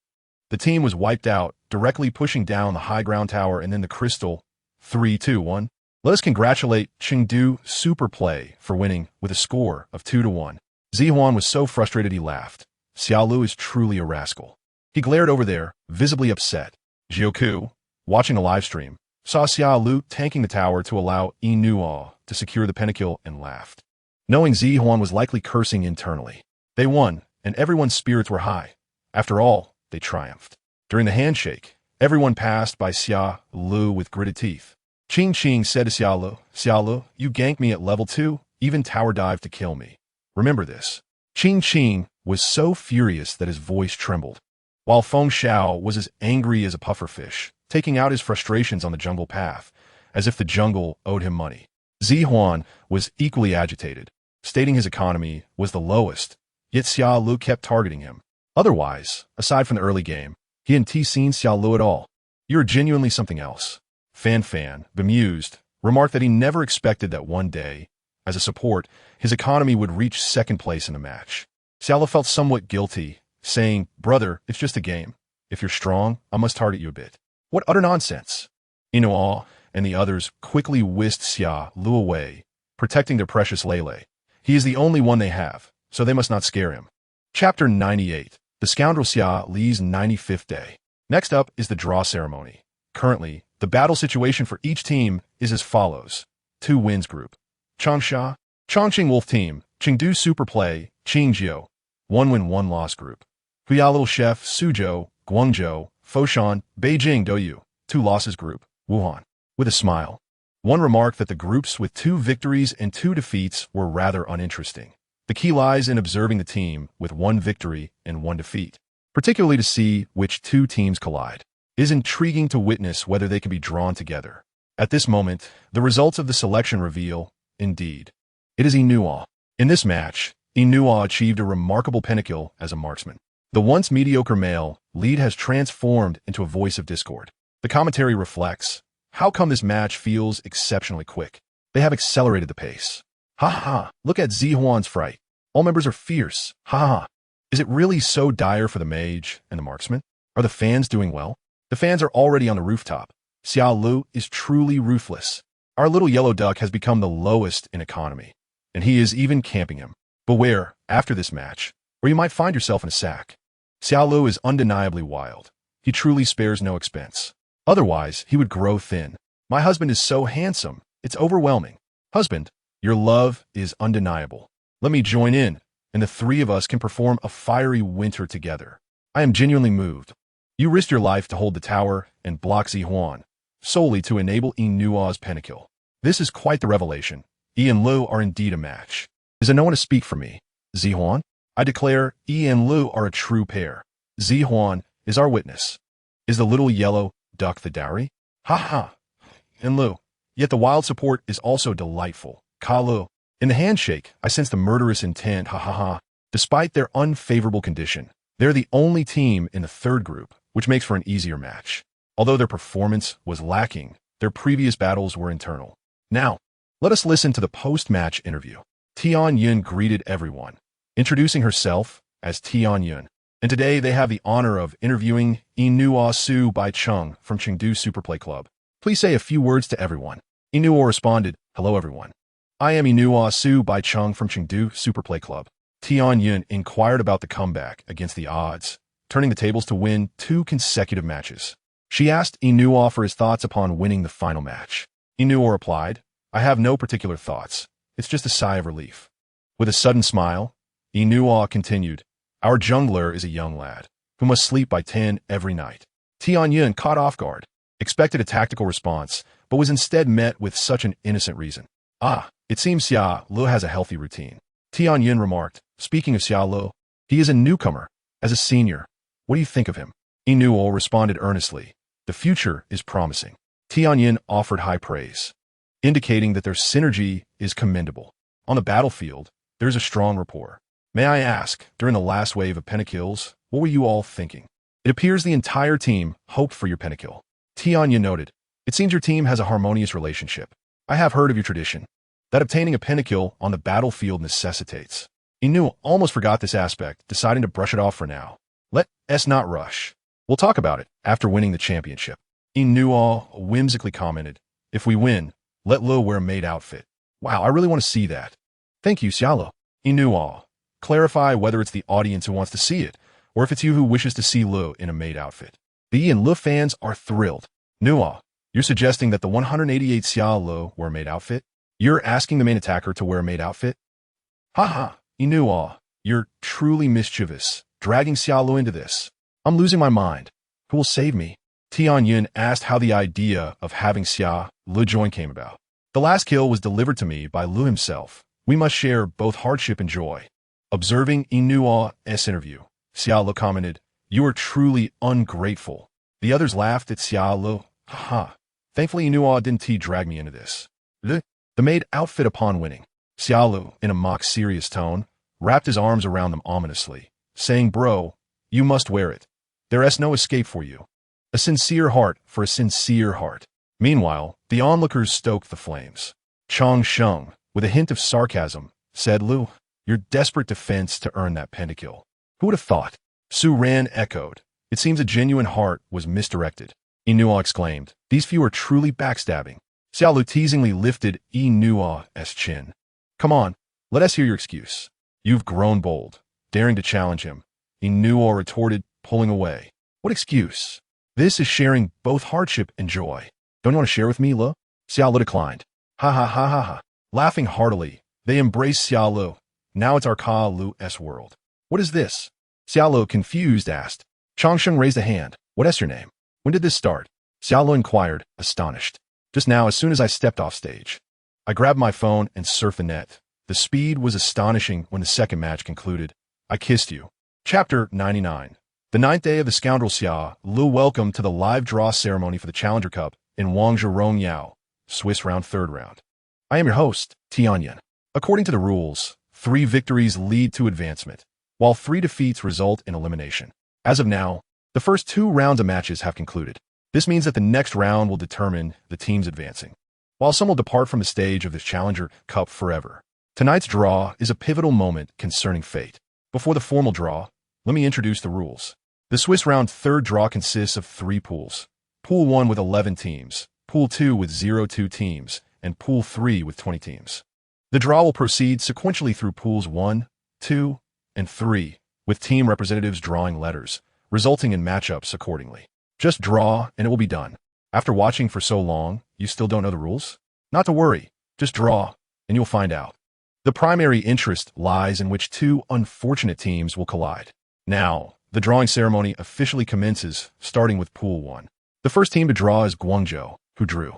The team was wiped out, directly pushing down the high ground tower and then the crystal. 3-2-1. Let us congratulate Chengdu Superplay for winning with a score of 2-1. Zihuan was so frustrated he laughed. Xia Ling is truly a rascal. He glared over there, visibly upset. Jiuzhe, watching the livestream, saw Xia Ling tanking the tower to allow Inua to secure the pentakill and laughed. Knowing Zihuan was likely cursing internally. They won, and everyone's spirits were high. After all, they triumphed. During the handshake, everyone passed by Xia Ling with gritted teeth. Qing Qing said to Xia Ling, you ganked me at level 2, even tower dive to kill me. Remember this. Qing Qing was so furious that his voice trembled, while Feng Xiao was as angry as a pufferfish, taking out his frustrations on the jungle path, as if the jungle owed him money. Zihuan was equally agitated, stating his economy was the lowest, yet Xia Ling kept targeting him. Otherwise, aside from the early game, he hadn't seen Xia Ling at all. You're genuinely something else. Fan, bemused, remarked that he never expected that one day, as a support, his economy would reach second place in a match. Xia Ling felt somewhat guilty, saying, brother, it's just a game. If you're strong, I must target you a bit. What utter nonsense. Inua and the others quickly whisked Xia Ling away, protecting their precious Lele. He is the only one they have, so they must not scare him. Chapter 98. The Scoundrel Xia Li's 95th day. Next up is the draw ceremony. Currently, the battle situation for each team is as follows. 2 wins group. Changsha, Chongqing Wolf Team, Chengdu Superplay, Qingjiu. 1 win 1 loss group. Huya Little Chef, Suzhou, Guangzhou, Foshan, Beijing Douyu. 2 losses group. Wuhan. With a smile. One remarked that the groups with 2 victories and 2 defeats were rather uninteresting. The key lies in observing the team with 1 victory and 1 defeat. particularly to see which two teams collide. It is intriguing to witness whether they can be drawn together. At this moment, the results of the selection reveal, indeed. It is Xi'an. In this match, Xi'an achieved a remarkable pentakill as a marksman. The once mediocre male lead has transformed into a voice of discord. The commentary reflects, how come this match feels exceptionally quick? They have accelerated the pace. Ha ha ha, look at Xi'an's fright. All members are fierce. Ha ha ha. Is it really so dire for the mage and the marksman? Are the fans doing well? The fans are already on the rooftop. Xia Lu is truly ruthless. Our little yellow duck has become the lowest in economy, and he is even camping him. Beware, after this match, or you might find yourself in a sack. Xia Lu is undeniably wild. He truly spares no expense. Otherwise, he would grow thin. My husband is so handsome, it's overwhelming. Husband, your love is undeniable. Let me join in, and the three of us can perform a fiery winter together. I am genuinely moved. You risked your life to hold the tower and block Xi'an, solely to enable Xi'an's pentakill. This is quite the revelation. Yi and Lu are indeed a match. Is there no one to speak for me? Xi'an? I declare Yi and Lu are a true pair. Xi'an is our witness. Is the little yellow duck the dowry? Ha ha. And Lu. Yet the wild support is also delightful. Ka Lu. In the handshake, I sense the murderous intent. Ha ha ha. Despite their unfavorable condition, they're the only team in the third group, which makes for an easier match. Although their performance was lacking, their previous battles were internal. Now, let us listen to the post-match interview. Tianyun greeted everyone, introducing herself as Tianyun. And today they have the honor of interviewing Xi'an Su Bai Chung from Chengdu Superplay Club. Please say a few words to everyone. Xi'an responded, hello everyone. I am Xi'an Su Bai Chung from Chengdu Superplay Club. Tianyun inquired about the comeback against the odds, turning the tables to win 2 consecutive matches. She asked Xi'an for his thoughts upon winning the final match. Xi'an replied, I have no particular thoughts. It's just a sigh of relief. With a sudden smile, Xi'an continued, our jungler is a young lad, who must sleep by 10 every night. Tianyun caught off guard, expected a tactical response, but was instead met with such an innocent reason. Ah, it seems Xia Lu has a healthy routine. Tianyun remarked, speaking of Xia Lu, he is a newcomer. As a senior, what do you think of him? Xi'an responded earnestly, the future is promising. Tianyun offered high praise, indicating that their synergy is commendable. On the battlefield, there's a strong rapport. May I ask, during the last wave of pentakills, what were you all thinking? It appears the entire team hoped for your pentakill. Tianyun noted, it seems your team has a harmonious relationship. I have heard of your tradition, that obtaining a pentakill on the battlefield necessitates. Xi'an almost forgot this aspect, deciding to brush it off for now. Let us not rush. We'll talk about it after winning the championship. Xi'an whimsically commented, if we win, let Lu wear a maid outfit. Wow, I really want to see that. Thank you, Xia Lu. Xi'an, clarify whether it's the audience who wants to see it, or if it's you who wishes to see Lu in a maid outfit. The Yi and Lu fans are thrilled. Xi'an, you're suggesting that the 188 Xia Lu wear a maid outfit? You're asking the main attacker to wear a maid outfit? Ha ha, Xi'an, you're truly mischievous, dragging Xia Lu into this. I'm losing my mind. Who will save me? Tianyun asked how the idea of having Xia Lu join came about. The last kill was delivered to me by Lu himself. We must share both hardship and joy. Observing Xi'an's interview, Xia Lu commented, you are truly ungrateful. The others laughed at Xia Lu. Ha. Thankfully Xi'an didn't drag me into this. The maid outfit upon winning. Xia Lu, in a mock serious tone, wrapped his arms around them ominously, saying, bro, you must wear it. There's no escape for you. A sincere heart for a sincere heart. Meanwhile, the onlookers stoked the flames. Chong Sheng, with a hint of sarcasm, said, Lu, your desperate defense to earn that pentakill. Who would have thought? Su Ran echoed. It seems a genuine heart was misdirected. Xi'an exclaimed, these few are truly backstabbing. Xia Lu teasingly lifted Xi'an's chin. Come on, let us hear your excuse. You've grown bold, daring to challenge him. Xi'an retorted, pulling away. What excuse? This is sharing both hardship and joy. Don't you want to share with me, Lu? Xia Lu declined. Ha ha ha ha ha. Laughing heartily, they embraced Xia Lu. Now it's our Ka Lu's world. What is this? Xia Lu, confused, asked. Chongsheng raised a hand. What's your name? When did this start? Xia Lu inquired, astonished. Just now, as soon as I stepped off stage. I grabbed my phone and surfed the net. The speed was astonishing when the second match concluded. I kissed you. Chapter 99. The ninth day of the Scoundrel Xia Lu welcome to the live draw ceremony for the Challenger Cup in Guangzhou Rongyao, Swiss round third round. I am your host, Tianyan. According to the rules, 3 victories lead to advancement, while 3 defeats result in elimination. As of now, the first 2 rounds of matches have concluded. This means that the next round will determine the teams advancing, while some will depart from the stage of this Challenger Cup forever. Tonight's draw is a pivotal moment concerning fate. Before the formal draw, let me introduce the rules. The Swiss round third draw consists of 3 pools. Pool 1 with 11 teams, Pool 2 with 0-2 teams, and Pool 3 with 20 teams. The draw will proceed sequentially through Pools 1, 2, and 3, with team representatives drawing letters, resulting in matchups accordingly. Just draw and it will be done. After watching for so long, you still don't know the rules? Not to worry, just draw and you'll find out. The primary interest lies in which 2 unfortunate teams will collide. Now, the drawing ceremony officially commences, starting with Pool 1. The first team to draw is Guangzhou, who drew.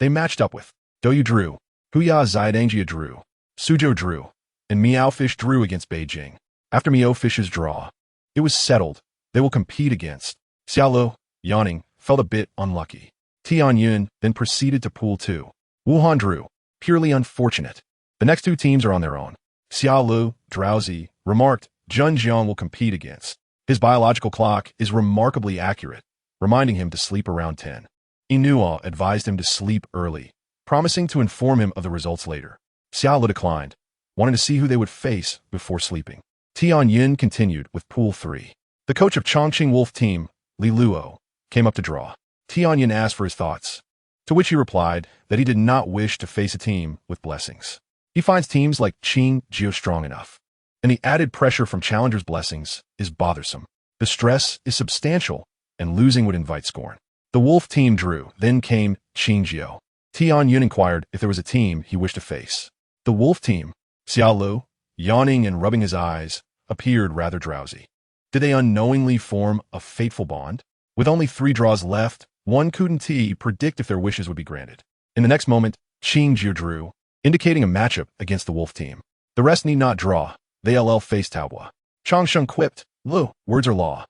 They matched up with Douyu drew, Huya Zaidangjia drew, Suzhou drew, and Miaofish drew against Beijing. After Miaofish's draw, it was settled they will compete against Xiaolu, Yanning, felt a bit unlucky. Tianyun then proceeded to Pool 2. Wuhan drew, purely unfortunate. The next 2 teams are on their own. Xiaolu, drowsy, remarked Zhenjiang will compete against. His biological clock is remarkably accurate, reminding him to sleep around 10. Inua advised him to sleep early, promising to inform him of the results later. Xiaolu declined, wanting to see who they would face before sleeping. Tianyun continued with Pool 3. The coach of Chongqing Wolf team, Li Luo, came up to draw. Tianyun asked for his thoughts, to which he replied that he did not wish to face a team with blessings. He finds teams like Qing Jiuzhe strong enough, and the added pressure from challengers' blessings is bothersome. The stress is substantial, and losing would invite scorn. The Wolf team drew, then came Qing Jiu. Tianyun inquired if there was a team he wished to face. The Wolf team, Xiaolu, yawning and rubbing his eyes, appeared rather drowsy. Did they unknowingly form a fateful bond? With only 3 draws left, one couldn't predict if their wishes would be granted. In the next moment, Qing Jiu drew, indicating a matchup against the Wolf team. The rest need not draw. They LL faced Taobua. Changsheng quipped, Lu, words are law.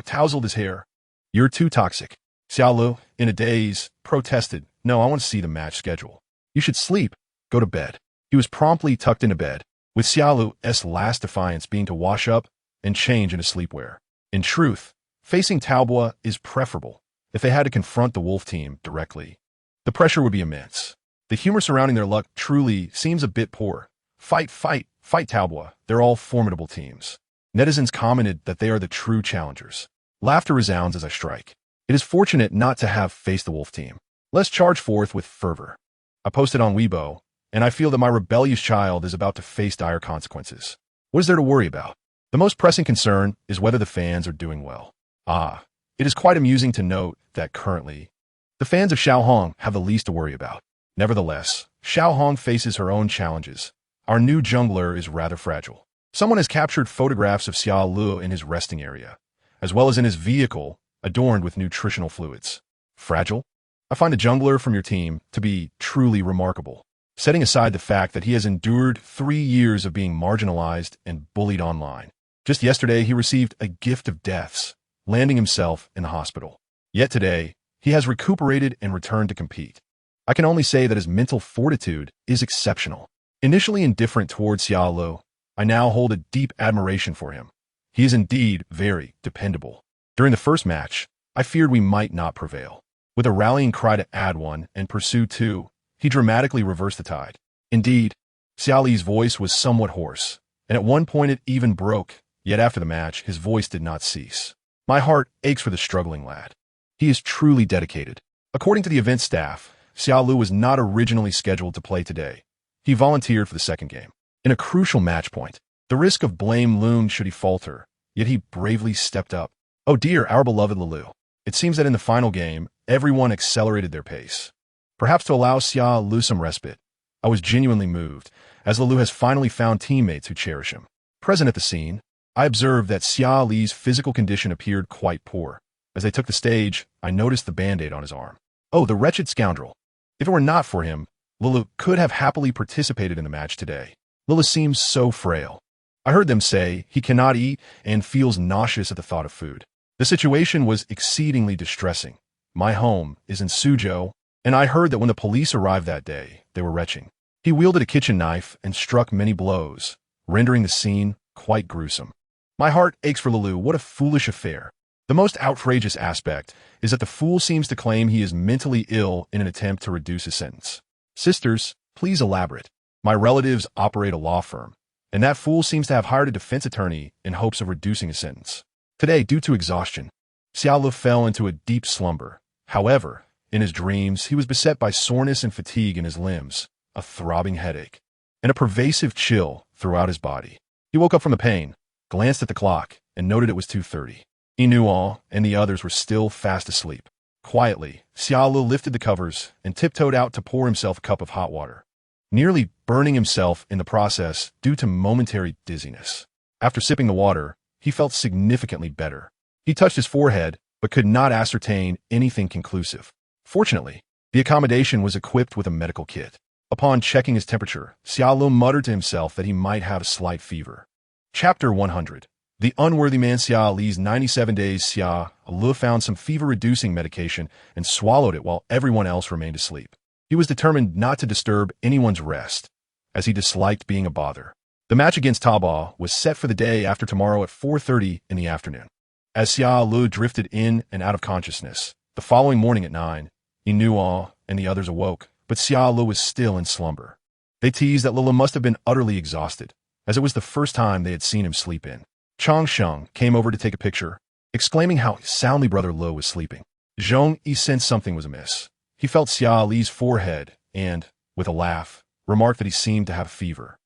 Tousled his hair. You're too toxic. Xiaolu, in a daze, protested, no, I want to see the match schedule. You should sleep. Go to bed. He was promptly tucked into bed, with Xiaolu's last defiance being to wash up and change into sleepwear. In truth, facing Taobua is preferable. If they had to confront the Wolf team directly, the pressure would be immense. The humor surrounding their luck truly seems a bit poor. Fight Taobua. They're all formidable teams. Netizens commented that they are the true challengers. Laughter resounds as I strike. It is fortunate not to have faced the Wolf team. Let's charge forth with fervor. I posted on Weibo, and I feel that my rebellious child is about to face dire consequences. What is there to worry about? The most pressing concern is whether the fans are doing well. It is quite amusing to note that currently, the fans of Xiaohong have the least to worry about. Nevertheless, Xiaohong faces her own challenges. Our new jungler is rather fragile. Someone has captured photographs of Xiaolu in his resting area, as well as in his vehicle, adorned with nutritional fluids. Fragile? I find a jungler from your team to be truly remarkable, setting aside the fact that he has endured 3 years of being marginalized and bullied online. Just yesterday, he received a gift of deaths, landing himself in the hospital. Yet today, he has recuperated and returned to compete. I can only say that his mental fortitude is exceptional. Initially indifferent towards Xiaolu, I now hold a deep admiration for him. He is indeed very dependable. During the first match, I feared we might not prevail. With a rallying cry to add 1 and pursue 2, he dramatically reversed the tide. Indeed, Xiaoli's voice was somewhat hoarse, and at one point it even broke, yet after the match, his voice did not cease. My heart aches for the struggling lad. He is truly dedicated. According to the event staff, Xiaolu was not originally scheduled to play today. He volunteered for the second game. In a crucial match point, the risk of blame loomed should he falter, yet he bravely stepped up. Oh dear, our beloved Lulu. It seems that in the final game, everyone accelerated their pace. Perhaps to allow Xiaolu some respite. I was genuinely moved, as Lulu has finally found teammates who cherish him. Present at the scene, I observed that Xiaoli's physical condition appeared quite poor. As they took the stage, I noticed the band-aid on his arm. Oh, the wretched scoundrel. If it were not for him, Lulu could have happily participated in the match today. Lulu seems so frail. I heard them say he cannot eat and feels nauseous at the thought of food. The situation was exceedingly distressing. My home is in Suzhou, and I heard that when the police arrived that day, they were retching. He wielded a kitchen knife and struck many blows, rendering the scene quite gruesome. My heart aches for Lulu. What a foolish affair. The most outrageous aspect is that the fool seems to claim he is mentally ill in an attempt to reduce his sentence. Sisters, please elaborate. My relatives operate a law firm, and that fool seems to have hired a defense attorney in hopes of reducing his sentence. Today, due to exhaustion, Xia Ling fell into a deep slumber. However, in his dreams, he was beset by soreness and fatigue in his limbs, a throbbing headache, and a pervasive chill throughout his body. He woke up from the pain, glanced at the clock, and noted it was 2:30. He knew all, and the others were still fast asleep. Quietly, Xia Ling lifted the covers and tiptoed out to pour himself a cup of hot water, nearly burning himself in the process due to momentary dizziness. After sipping the water, he felt significantly better. He touched his forehead, but could not ascertain anything conclusive. Fortunately, the accommodation was equipped with a medical kit. Upon checking his temperature, Xia Ling muttered to himself that he might have a slight fever. Chapter 100. The unworthy man. Xia Ling's 97 days. Xia Ling found some fever-reducing medication and swallowed it while everyone else remained asleep. He was determined not to disturb anyone's rest, as he disliked being a bother. The match against Taba was set for the day after tomorrow at 4:30 in the afternoon. As Xia Ling drifted in and out of consciousness, the following morning at 9, he knew all, and the others awoke, but Xia Ling was still in slumber. They teased that Lila must have been utterly exhausted, as it was the first time they had seen him sleep in. Chang Sheng came over to take a picture, exclaiming how soundly brother Lu was sleeping. Zhong Yi sensed something was amiss. He felt Xia Ling's forehead and, with a laugh, remarked that he seemed to have fever.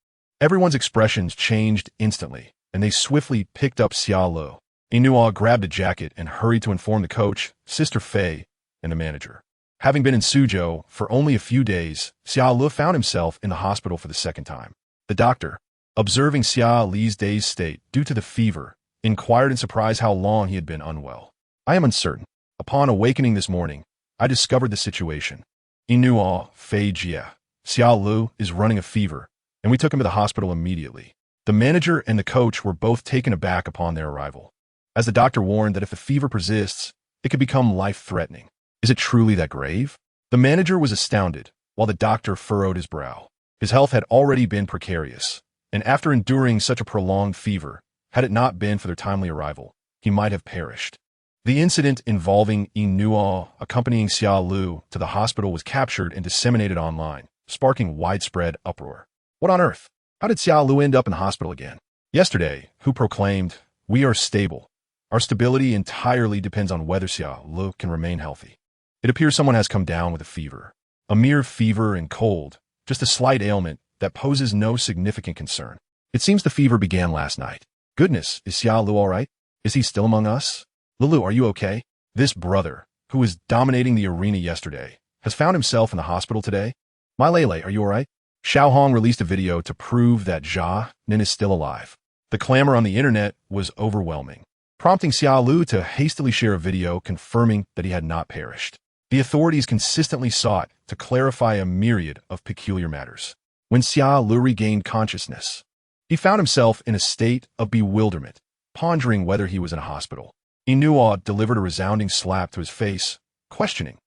Everyone's expressions changed instantly, and they swiftly picked up Xia Ling. Inua grabbed a jacket and hurried to inform the coach, Sister Fei, and the manager. Having been in Suzhou for only a few days, Xia Ling found himself in the hospital for the second time. The doctor, observing Xia Ling's dazed state due to the fever, inquired in surprise how long he had been unwell. I am uncertain. Upon awakening this morning, I discovered the situation. Inua Fei Jia. Xia Ling is running a fever, and we took him to the hospital immediately. The manager and the coach were both taken aback upon their arrival, as the doctor warned that if the fever persists, it could become life-threatening. Is it truly that grave? The manager was astounded, while the doctor furrowed his brow. His health had already been precarious, and after enduring such a prolonged fever, had it not been for their timely arrival, he might have perished. The incident involving Inua accompanying Xia Ling to the hospital was captured and disseminated online, sparking widespread uproar. What on earth? How did Xia Ling end up in the hospital again? Yesterday, Hu proclaimed, "We are stable. Our stability entirely depends on whether Xia Ling can remain healthy." It appears someone has come down with a fever. A mere fever and cold, just a slight ailment that poses no significant concern. It seems the fever began last night. Goodness, is Xia Ling all right? Is he still among us? Lulu, are you okay? This brother, who was dominating the arena yesterday, has found himself in the hospital today. My Lele, are you all right? Xiao Hong released a video to prove that Jia Nin is still alive. The clamor on the internet was overwhelming, prompting Xia Ling to hastily share a video confirming that he had not perished. The authorities consistently sought to clarify a myriad of peculiar matters. When Xia Ling regained consciousness, he found himself in a state of bewilderment, pondering whether he was in a hospital. Inua delivered a resounding slap to his face, questioning,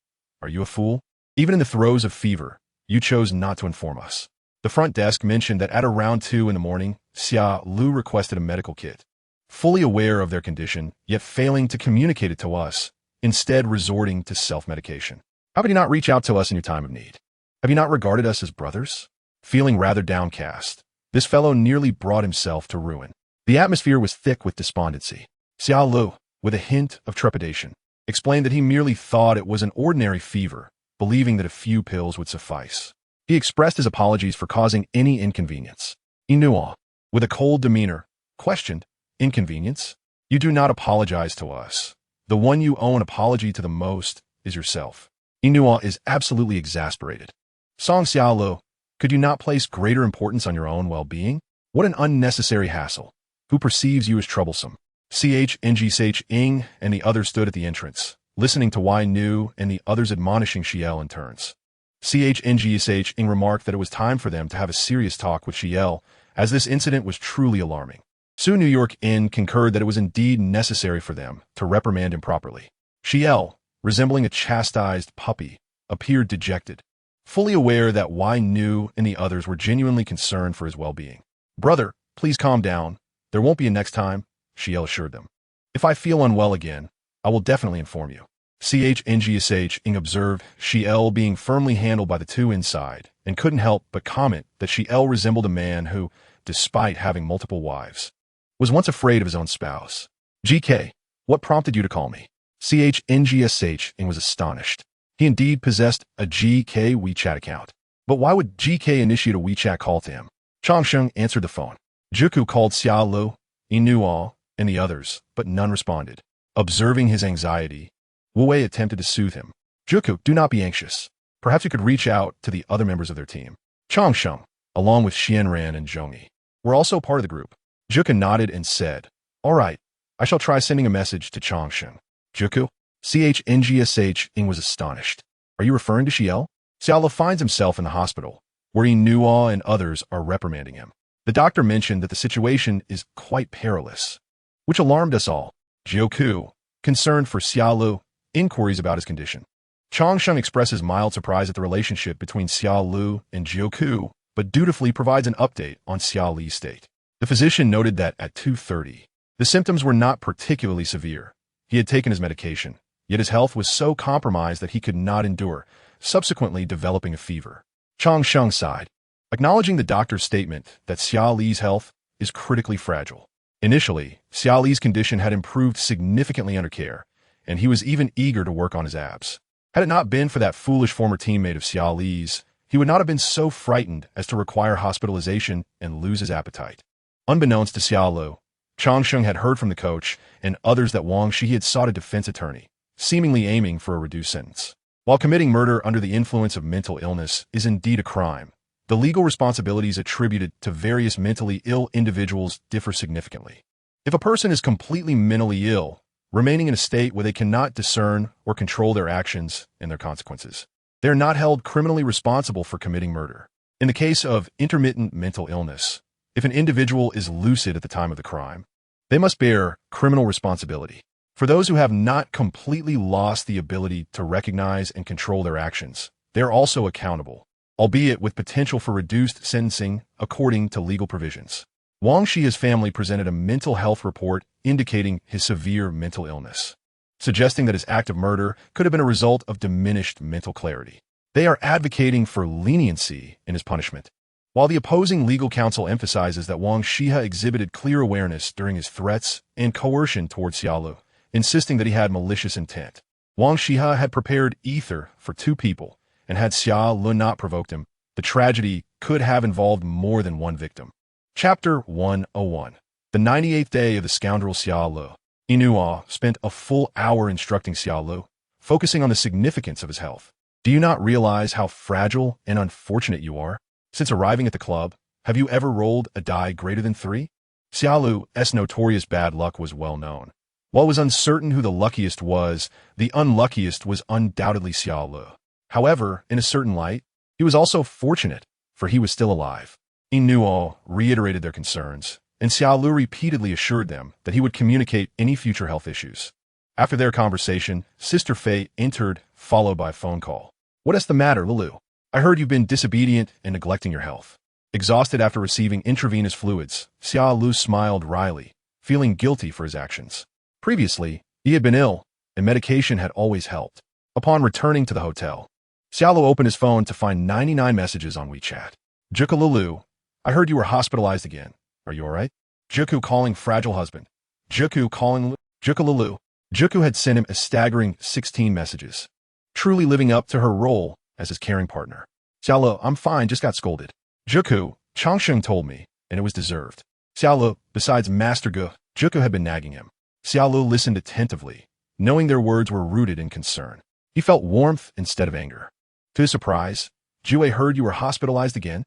"Are you a fool? Even in the throes of fever, you chose not to inform us." The front desk mentioned that at around 2 in the morning, Xia Ling requested a medical kit. Fully aware of their condition, yet failing to communicate it to us, instead resorting to self-medication. How could you not reach out to us in your time of need? Have you not regarded us as brothers? Feeling rather downcast, this fellow nearly brought himself to ruin. The atmosphere was thick with despondency. Xia Ling, with a hint of trepidation, explained that he merely thought it was an ordinary fever, believing that a few pills would suffice. He expressed his apologies for causing any inconvenience. Inua, with a cold demeanor, questioned, "Inconvenience? You do not apologize to us. The one you owe an apology to the most is yourself." Inua is absolutely exasperated. Song Xia Ling, could you not place greater importance on your own well-being? What an unnecessary hassle. Who perceives you as troublesome? CHNG Ing and the others stood at the entrance, listening to Wai Nu and the others admonishing Xiel in turns. CHNG Ing remarked that it was time for them to have a serious talk with Xiel, as this incident was truly alarming. New York Inn concurred that it was indeed necessary for them to reprimand him properly. Xi'an, resembling a chastised puppy, appeared dejected, fully aware that Wei Nu and the others were genuinely concerned for his well-being. "Brother, please calm down. There won't be a next time," Xi'an assured them. "If I feel unwell again, I will definitely inform you." Ing observed Xi'an being firmly handled by the two inside and couldn't help but comment that Xi'an resembled a man who, despite having multiple wives, was once afraid of his own spouse. "GK, what prompted you to call me?" Ing was astonished. He indeed possessed a GK WeChat account. But why would GK initiate a WeChat call to him? Changsheng answered the phone. Juku called Xia Lu, Inuo, and the others, but none responded. Observing his anxiety, Wu Wei attempted to soothe him. "Juku, do not be anxious. Perhaps you could reach out to the other members of their team." Changsheng, along with Xianran and Zhongyi, were also part of the group. Juku nodded and said, "All right, I shall try sending a message to Changsheng." "Juku?" Ing was astonished. "Are you referring to Xiao?" Xiao finds himself in the hospital, where Inuo and others are reprimanding him. The doctor mentioned that the situation is quite perilous, which alarmed us all. Jiuzhe, concerned for Xiaolu, inquiries about his condition. Changsheng expresses mild surprise at the relationship between Xiaolu and Jiuzhe, but dutifully provides an update on Xia Li's state. The physician noted that at 2:30, the symptoms were not particularly severe. He had taken his medication, yet his health was so compromised that he could not endure, subsequently developing a fever. Changsheng sighed, acknowledging the doctor's statement that Xia Li's health is critically fragile. Initially, Xia Li's condition had improved significantly under care, and he was even eager to work on his abs. Had it not been for that foolish former teammate of Xia Li's, he would not have been so frightened as to require hospitalization and lose his appetite. Unbeknownst to Xiaolu, Changsheng had heard from the coach and others that Wang Shi had sought a defense attorney, seemingly aiming for a reduced sentence. While committing murder under the influence of mental illness is indeed a crime, the legal responsibilities attributed to various mentally ill individuals differ significantly. If a person is completely mentally ill, remaining in a state where they cannot discern or control their actions and their consequences, they are not held criminally responsible for committing murder. In the case of intermittent mental illness, if an individual is lucid at the time of the crime, they must bear criminal responsibility. For those who have not completely lost the ability to recognize and control their actions, they are also accountable, albeit with potential for reduced sentencing according to legal provisions. Wang Shi's family presented a mental health report indicating his severe mental illness, suggesting that his act of murder could have been a result of diminished mental clarity. They are advocating for leniency in his punishment, while the opposing legal counsel emphasizes that Wang Shiha exhibited clear awareness during his threats and coercion towards Xiaolu, insisting that he had malicious intent. Wang Shiha had prepared ether for two people, and had Xiaolu not provoked him, the tragedy could have involved more than one victim. Chapter 101. The 98th day of the scoundrel Xiaolu. Inuo spent a full hour instructing Xiaolu, focusing on the significance of his health. "Do you not realize how fragile and unfortunate you are? Since arriving at the club, have you ever rolled a die greater than 3? Xiaolu's notorious bad luck was well known. While it was uncertain who the luckiest was, the unluckiest was undoubtedly Xiaolu. However, in a certain light, he was also fortunate, for he was still alive. Inuo reiterated their concerns, and Xiaolu repeatedly assured them that he would communicate any future health issues. After their conversation, Sister Fei entered, followed by a phone call. "What is the matter, Lulu? I heard you've been disobedient and neglecting your health." Exhausted after receiving intravenous fluids, Xiaolu smiled wryly, feeling guilty for his actions. Previously, he had been ill, and medication had always helped. Upon returning to the hotel, Xiaolu opened his phone to find 99 messages on WeChat. "Juku Lulu, I heard you were hospitalized again. Are you alright? Juku calling fragile husband. Juku calling Juku Lulu." Juku had sent him a staggering 16 messages, truly living up to her role as his caring partner. "Xiaolu, I'm fine, just got scolded." "Juku, Changsheng told me, and it was deserved." Xiaolu, besides Master Gu, Juku had been nagging him. Xiaolu listened attentively, knowing their words were rooted in concern. He felt warmth instead of anger. To his surprise, Jiuzhe heard you were hospitalized again.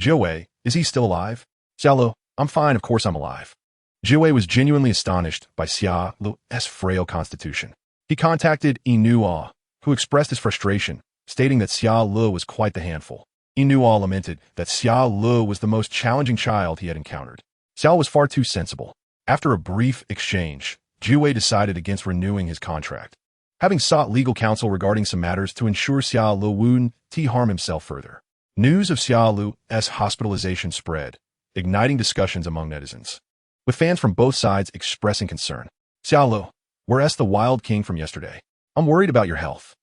"Jiuzhe, is he still alive?" "Xiaolu, I'm fine, of course I'm alive." Jiuzhe was genuinely astonished by Xiaolu's frail constitution. He contacted Inuo, who expressed his frustration, stating that Xiaolu was quite the handful. Inuo lamented that Xia Lu was the most challenging child he had encountered. Xiao was far too sensible. After a brief exchange, Wu Wei decided against renewing his contract, having sought legal counsel regarding some matters to ensure Xia Lu wouldn't harm himself further. News of Xia Lu's hospitalization spread, igniting discussions among netizens, with fans from both sides expressing concern. Xia Lu, where's the wild king from yesterday? I'm worried about your health.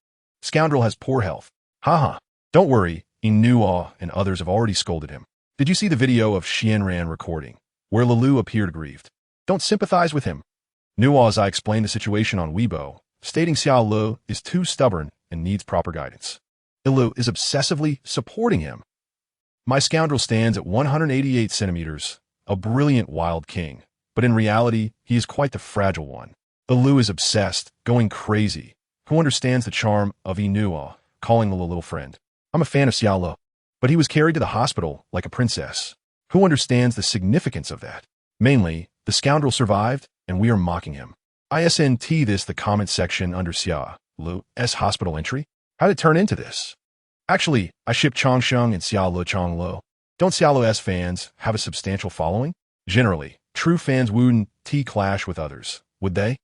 Scoundrel has poor health. Haha. Don't worry, Inuo and others have already scolded him. Did you see the video of Xianran recording, where Lilu appeared aggrieved? Don't sympathize with him. Nuo as I explained the situation on Weibo, stating Xia Lu is too stubborn and needs proper guidance. Ilu is obsessively supporting him. My scoundrel stands at 188 centimeters, a brilliant wild king, but in reality, he is quite the fragile one. Ilu is obsessed, going crazy, who understands the charm of Inuo, calling Lilu little friend. I'm a fan of Xia Lu, but he was carried to the hospital like a princess. Who understands the significance of that? Mainly, the scoundrel survived, and we are mocking him. ISNT this the comment section under Xia Lu's hospital entry? How did it turn into this? Actually, I ship Chongsheng and Xia Lu Chonglu. Don't Xia Lu's fans have a substantial following? Generally, true fans wouldn't clash with others, would they?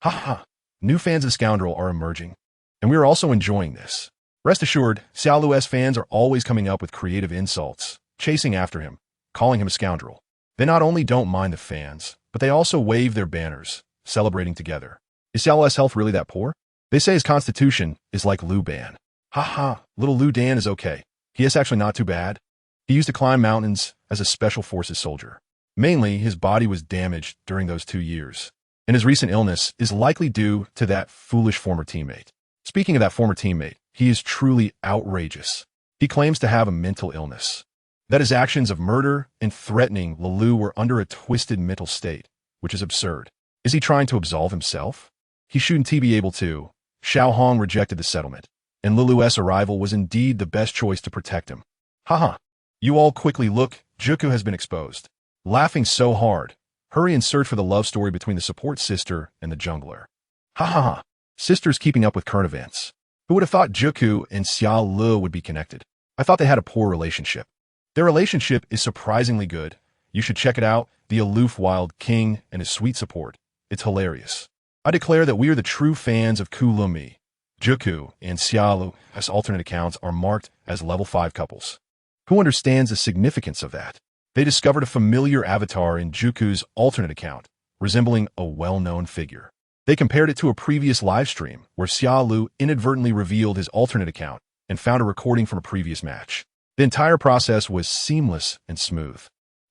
Haha. New fans of Scoundrel are emerging, and we are also enjoying this. Rest assured, Xia Lu's fans are always coming up with creative insults, chasing after him, calling him a scoundrel. They not only don't mind the fans, but they also wave their banners, celebrating together. Is Xia Lu's health really that poor? They say his constitution is like Lu Ban. Haha, little Lu Dan is okay. He is actually not too bad. He used to climb mountains as a special forces soldier. Mainly, his body was damaged during those 2 years, and his recent illness is likely due to that foolish former teammate. Speaking of that former teammate, he is truly outrageous. He claims to have a mental illness, that his actions of murder and threatening Lilu were under a twisted mental state, which is absurd. Is he trying to absolve himself? He shouldn't be able to. Xiao Hong rejected the settlement, and Lilu's arrival was indeed the best choice to protect him. Haha. You all quickly look, Juku has been exposed. Laughing so hard, hurry and search for the love story between the support sister and the jungler. Haha. Sisters keeping up with current events. Who would have thought Juku and Xia Lu would be connected? I thought they had a poor relationship. Their relationship is surprisingly good. You should check it out, the aloof wild king and his sweet support. It's hilarious. I declare that we are the true fans of Kulumi. Juku and Xia Lu as alternate accounts are marked as level 5 couples. Who understands the significance of that? They discovered a familiar avatar in Juku's alternate account, resembling a well-known figure. They compared it to a previous livestream where Xia Lu inadvertently revealed his alternate account and found a recording from a previous match. The entire process was seamless and smooth.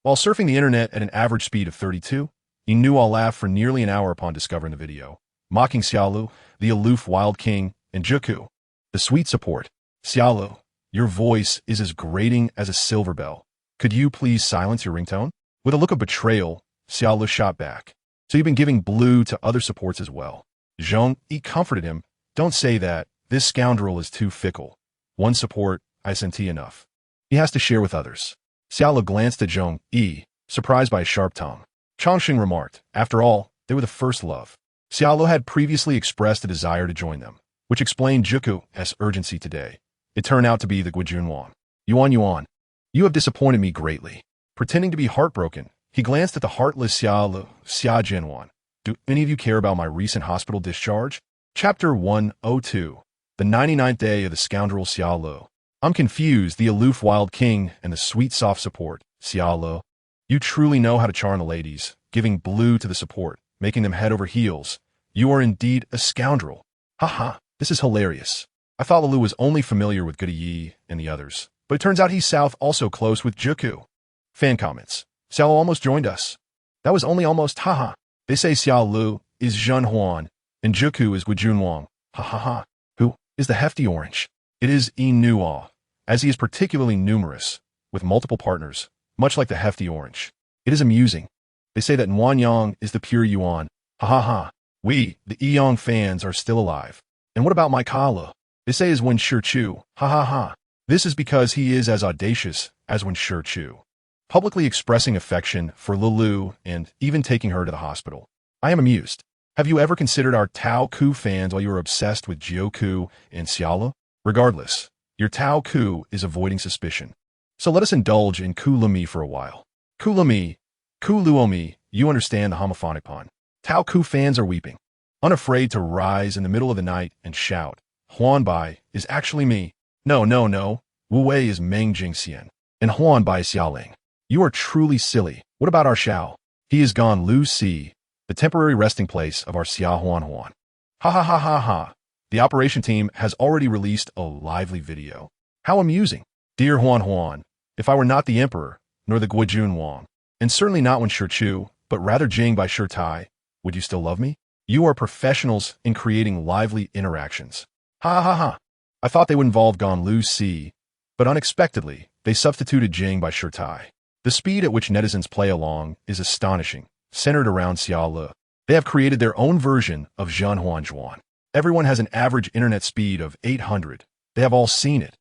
While surfing the internet at an average speed of 32, Inuo laughed for nearly an hour upon discovering the video, mocking Xia Lu, the aloof wild king, and Juku, the sweet support. Xia Lu, your voice is as grating as a silver bell. Could you please silence your ringtone? With a look of betrayal, Xia Lu shot back. So you've been giving blue to other supports as well. Zhong Yi comforted him. Don't say that. This scoundrel is too fickle. One support, I sent enough. He has to share with others. Xia Lu glanced at Zhong Yi, surprised by his sharp tongue. Chongqing remarked, after all, they were the first love. Xia Lu had previously expressed a desire to join them, which explained Juku's urgency today. It turned out to be the Guijunwang. Yuan, you have disappointed me greatly. Pretending to be heartbroken, he glanced at the heartless Xia Lu, Xia Jinwan. Do any of you care about my recent hospital discharge? Chapter 102. The 99th day of the scoundrel Xia Lu. I'm confused, the aloof wild king and the sweet soft support, Xia Lu. You truly know how to charm the ladies, giving blue to the support, making them head over heels. You are indeed a scoundrel. Haha, this is hilarious. I thought Lilu was only familiar with Goody Yi and the others, but it turns out he's south also close with Juku. Fan comments. Xia Lu almost joined us. That was only almost, haha. They say Xia Lu is Zhen Huan, and Juku is Guijunwang. Ha ha ha. Who is the hefty orange? It is Inuo, as he is particularly numerous, with multiple partners, much like the hefty orange. It is amusing. They say that Nuanyang is the pure Yuan. Ha ha ha. We, the Eong fans, are still alive. And what about my Kala? They say is Wen Shichu. Ha ha ha. This is because he is as audacious as Wen Shichu, publicly expressing affection for Lilu and even taking her to the hospital. I am amused. Have you ever considered our Tao Ku fans while you were obsessed with Jioku and Xiaolu? Regardless, Your Tao Ku is avoiding suspicion. So let us indulge in Ku Lumi for a while. Ku Lumi, Ku Luomi, you understand the homophonic pun. Tao Ku fans are weeping, unafraid to rise in the middle of the night and shout, Huan Bai is actually me. No, no, no. Wu Wei is Meng Jingxian, and Huan Bai is Xia Ling. You are truly silly. What about our Xiao? He is gone Lu Si, the temporary resting place of our Xia Huan Huan. Ha ha ha ha ha. The operation team has already released a lively video. How amusing. Dear Huan Huan, if I were not the emperor, nor the Guojun Wang, and certainly not when Shi Chu, but rather Jing by Shi Tai, would you still love me? You are professionals in creating lively interactions. Ha ha ha. I thought they would involve Gone Lu Si, but unexpectedly, they substituted Jing by Shi Tai. The speed at which netizens play along is astonishing, centered around Xia Le. They have created their own version of Zhen Huan Zhuan. Everyone has an average internet speed of 800. They have all seen it.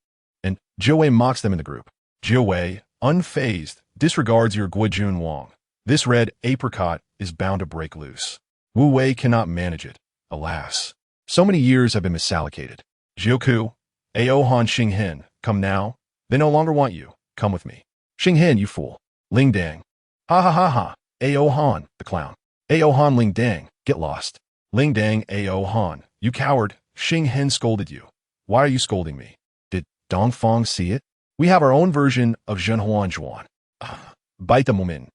And Jiuzhe mocks them in the group. Jiuzhe, unfazed, disregards your Guojun Wang. This red apricot is bound to break loose. Wu Wei cannot manage it, alas. So many years have been misallocated. Jiuku, Ao Han Xing Hen, come now. They no longer want you. Come with me. Xing Hen, you fool. Ling Dang. Ha ha ha ha. Ao Han, the clown. Ao Han Ling Dang, get lost. Ling Dang Ao Han, you coward. Xing Hen scolded you. Why are you scolding me? Did Dong Fong see it? We have our own version of Zhen Huan Zhuan. Bite the Mumin.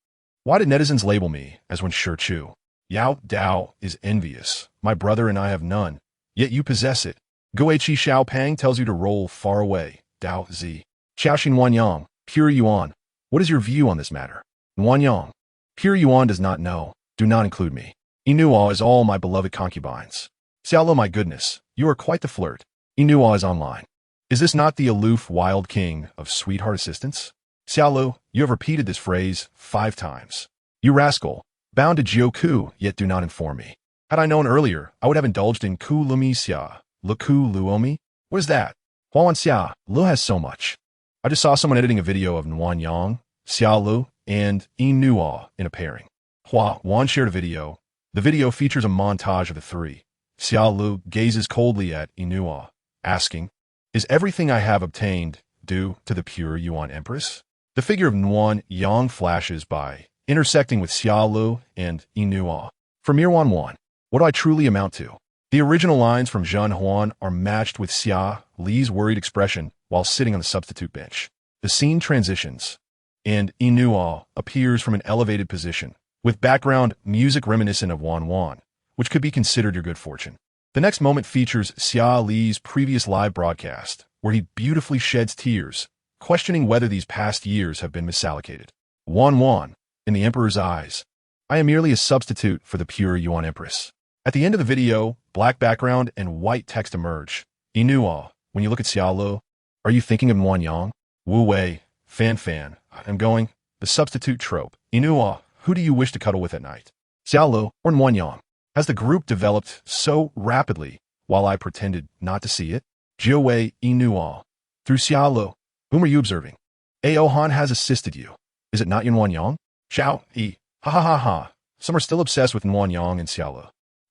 Why did netizens label me as when Shi Chu? Yao Dao is envious. My brother and I have none. Yet you possess it. Guiqi Xiao Pang tells you to roll far away. Dao Zi. Xiaoxin Wanyang, Pure Yuan. What is your view on this matter? Wanyang. Pure Yuan does not know. Do not include me. Inua is all my beloved concubines. Xiaolo, my goodness, you are quite the flirt. Inua is online. Is this not the aloof wild king of sweetheart assistance? Xiaolo, you have repeated this phrase 5 times. You rascal, bound to Jioku, yet do not inform me. Had I known earlier, I would have indulged in Ku Lumi Xia, Le Ku Luomi. What is that? Huan Xia, Lu has so much. I just saw someone editing a video of Nuan Yang, Xia Lu, and Inua in a pairing. Hua Wan shared a video. The video features a montage of the 3. Xia Lu gazes coldly at Inua, asking, is everything I have obtained due to the pure Yuan Empress? The figure of Nuan Yang flashes by, intersecting with Xia Lu and Inua. For mere Wan Wan, what do I truly amount to? The original lines from Zhen Huan are matched with Xia Li's worried expression while sitting on the substitute bench. The scene transitions, and Inua appears from an elevated position, with background music reminiscent of Wan Wan, which could be considered your good fortune. The next moment features Xia Li's previous live broadcast, where he beautifully sheds tears, questioning whether these past years have been misallocated. Wan Wan, in the Emperor's eyes, I am merely a substitute for the pure Yuan Empress. At the end of the video, black background and white text emerge. Inua, when you look at Xia Lu, are you thinking of Nuan Yang? Wu Wei, Fan, I'm going. The substitute trope. Inua, who do you wish to cuddle with at night? Xia Lu or Nuan Yang? Has the group developed so rapidly while I pretended not to see it? Jiuzhe Inua. Through Xia Lu, whom are you observing? Ao Han has assisted you. Is it not Nuan Yang? Xiao Yi. Ha ha ha ha. Some are still obsessed with Nuan Yang and Xia Lu.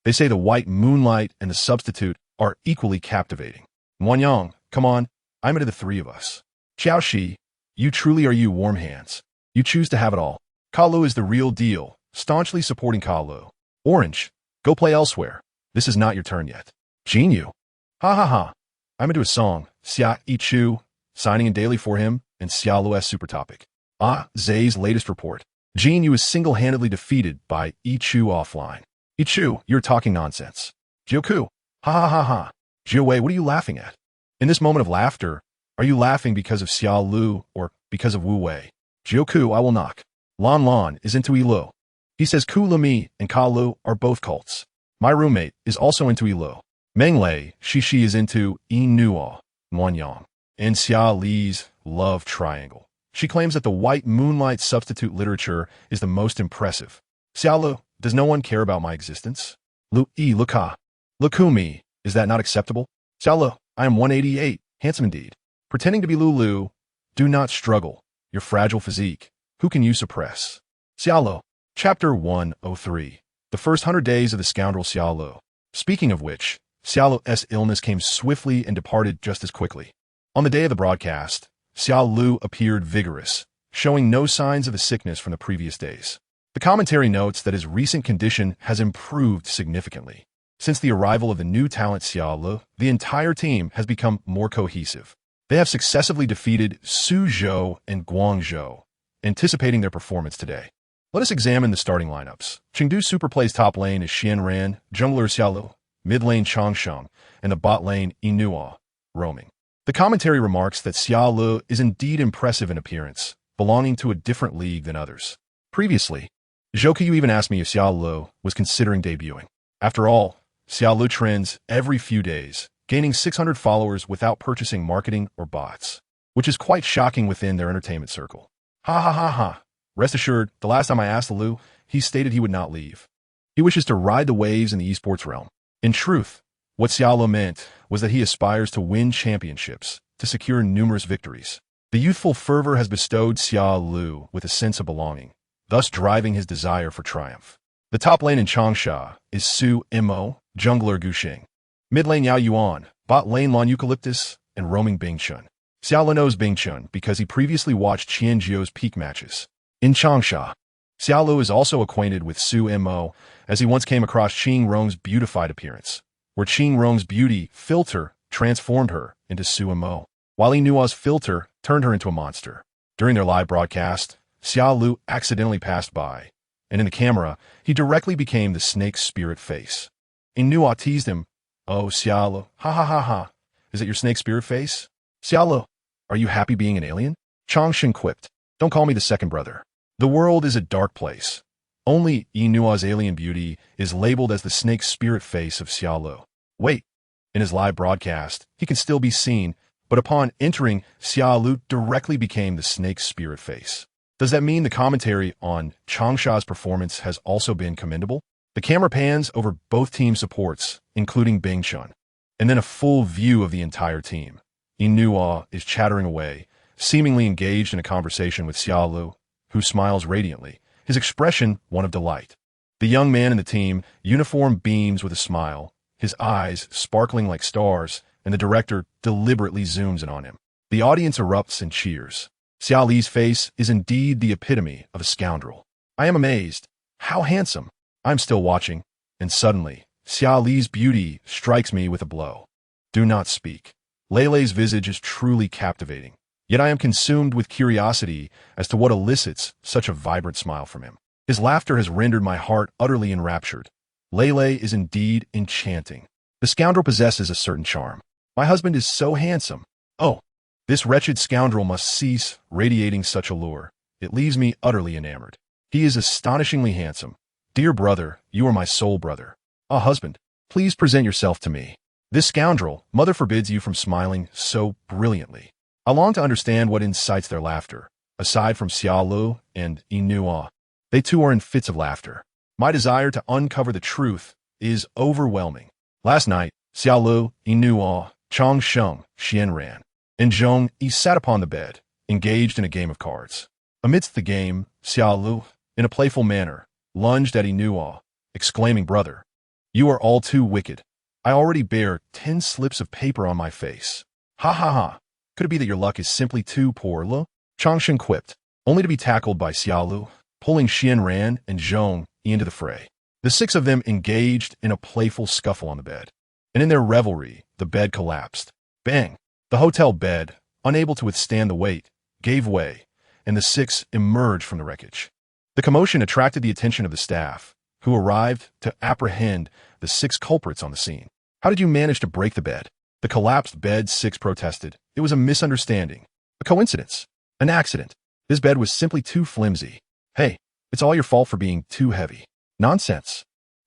They say the white moonlight and the substitute are equally captivating. Nuan Yang, come on, I'm into the 3 of us. Xiao Shi, you truly are you warm hands. You choose to have it all. Kalu is the real deal, staunchly supporting Kalu. Orange, go play elsewhere. This is not your turn yet. Jinyu. Ha ha ha. I'm into a song, Xia Ichu, signing in daily for him, and Xia Lu's super topic. Zay's latest report. Jinyu is single-handedly defeated by Ichu offline. Ichu, you're talking nonsense. Jioku. Ha ha ha ha. Jiuwei, what are you laughing at? In this moment of laughter, are you laughing because of Xia Lu or because of Wu Wei? Jioku, I will knock. Lan is into Ilu. He says Ku Lumi and Ka Lu are both cults. My roommate is also into Ilu. Meng Lei, Shi is into Inua, Nuan Yang, and Xia Li's love triangle. She claims that the white moonlight substitute literature is the most impressive. Xia Lu, does no one care about my existence? Lu Yi Luka. Lukumi, is that not acceptable? Xia Lu, I am 188, handsome indeed. Pretending to be Lulu, do not struggle. Your fragile physique, who can you suppress? Xia Lu, Chapter 103. The first 100 days of the scoundrel Xia Lu. Speaking of which, Xia Lu's illness came swiftly and departed just as quickly. On the day of the broadcast, Xia Lu appeared vigorous, showing no signs of the sickness from the previous days. The commentary notes that his recent condition has improved significantly. Since the arrival of the new talent Xia Lu, the entire team has become more cohesive. They have successively defeated Suzhou and Guangzhou, anticipating their performance today. Let us examine the starting lineups. Chengdu Super plays top lane is Xian Ran, jungler Xia Lu, mid lane Changsheng, and the bot lane Inua, roaming. The commentary remarks that Xia Lu is indeed impressive in appearance, belonging to a different league than others. Previously, Zhou Qiyu even asked me if Xia Lu was considering debuting. After all, Xia Lu trends every few days, gaining 600 followers without purchasing marketing or bots, which is quite shocking within their entertainment circle. Ha ha ha ha. Rest assured, the last time I asked Lu, he stated he would not leave. He wishes to ride the waves in the esports realm. In truth, what Xia Lu meant was that he aspires to win championships, to secure numerous victories. The youthful fervor has bestowed Xia Lu with a sense of belonging, thus driving his desire for triumph. The top lane in Changsha is Su Imo, jungler Guxing. Mid lane Yao Yuan, bot lane Lon Eucalyptus, and roaming Bingchun. Xia Lu knows Bingchun because he previously watched Qian Jiu's peak matches. In Changsha, Xia Lu is also acquainted with Su Imo as he once came across Qing Rong's beautified appearance, where Qing Rong's beauty filter transformed her into Su Imo, while Inua's filter turned her into a monster. During their live broadcast, Xia Lu accidentally passed by, and in the camera, he directly became the snake's spirit face. Inua teased him, "Oh, Xia Lu, ha ha ha ha, is it your snake spirit face? Xia Lu, are you happy being an alien?" Changshen quipped, "Don't call me the second brother. The world is a dark place. Only Inua's alien beauty is labeled as the snake's spirit face of Xia Lu. Wait." In his live broadcast, he can still be seen, but upon entering, Xia Lu directly became the snake's spirit face. Does that mean the commentary on Changsha's performance has also been commendable? The camera pans over both team supports, including Bingchun, and then a full view of the entire team. Inua is chattering away, seemingly engaged in a conversation with Xia Lu, who smiles radiantly, his expression one of delight. The young man in the team uniform beams with a smile, his eyes sparkling like stars, and the director deliberately zooms in on him. The audience erupts in cheers. Xia Li's face is indeed the epitome of a scoundrel. I am amazed. How handsome. I'm still watching, and suddenly, Xia Li's beauty strikes me with a blow. Do not speak. Leilei's visage is truly captivating, yet I am consumed with curiosity as to what elicits such a vibrant smile from him. His laughter has rendered my heart utterly enraptured. Leilei is indeed enchanting. The scoundrel possesses a certain charm. My husband is so handsome. Oh, this wretched scoundrel must cease radiating such allure. It leaves me utterly enamored. He is astonishingly handsome. Dear brother, you are my soul brother. Ah, husband, please present yourself to me. This scoundrel, mother forbids you from smiling so brilliantly. I long to understand what incites their laughter. Aside from Xia Lu and Inua, they too are in fits of laughter. My desire to uncover the truth is overwhelming. Last night, Xia Lu, Inua, Changsheng, Xian Ran, and Zhong Yi sat upon the bed, engaged in a game of cards. Amidst the game, Xia Lu, in a playful manner, lunged at Inua, exclaiming, "Brother, you are all too wicked. I already bear 10 slips of paper on my face. Ha ha ha. Could it be that your luck is simply too poor, Lu?" Changshen quipped, only to be tackled by Xia Lu, pulling Xian Ran and Zhong Yi into the fray. The 6 of them engaged in a playful scuffle on the bed, and in their revelry, the bed collapsed. Bang! The hotel bed, unable to withstand the weight, gave way, and the 6 emerged from the wreckage. The commotion attracted the attention of the staff, who arrived to apprehend the 6 culprits on the scene. "How did you manage to break the bed?" The collapsed bed 6 protested. "It was a misunderstanding. A coincidence. An accident. This bed was simply too flimsy. Hey, it's all your fault for being too heavy." "Nonsense.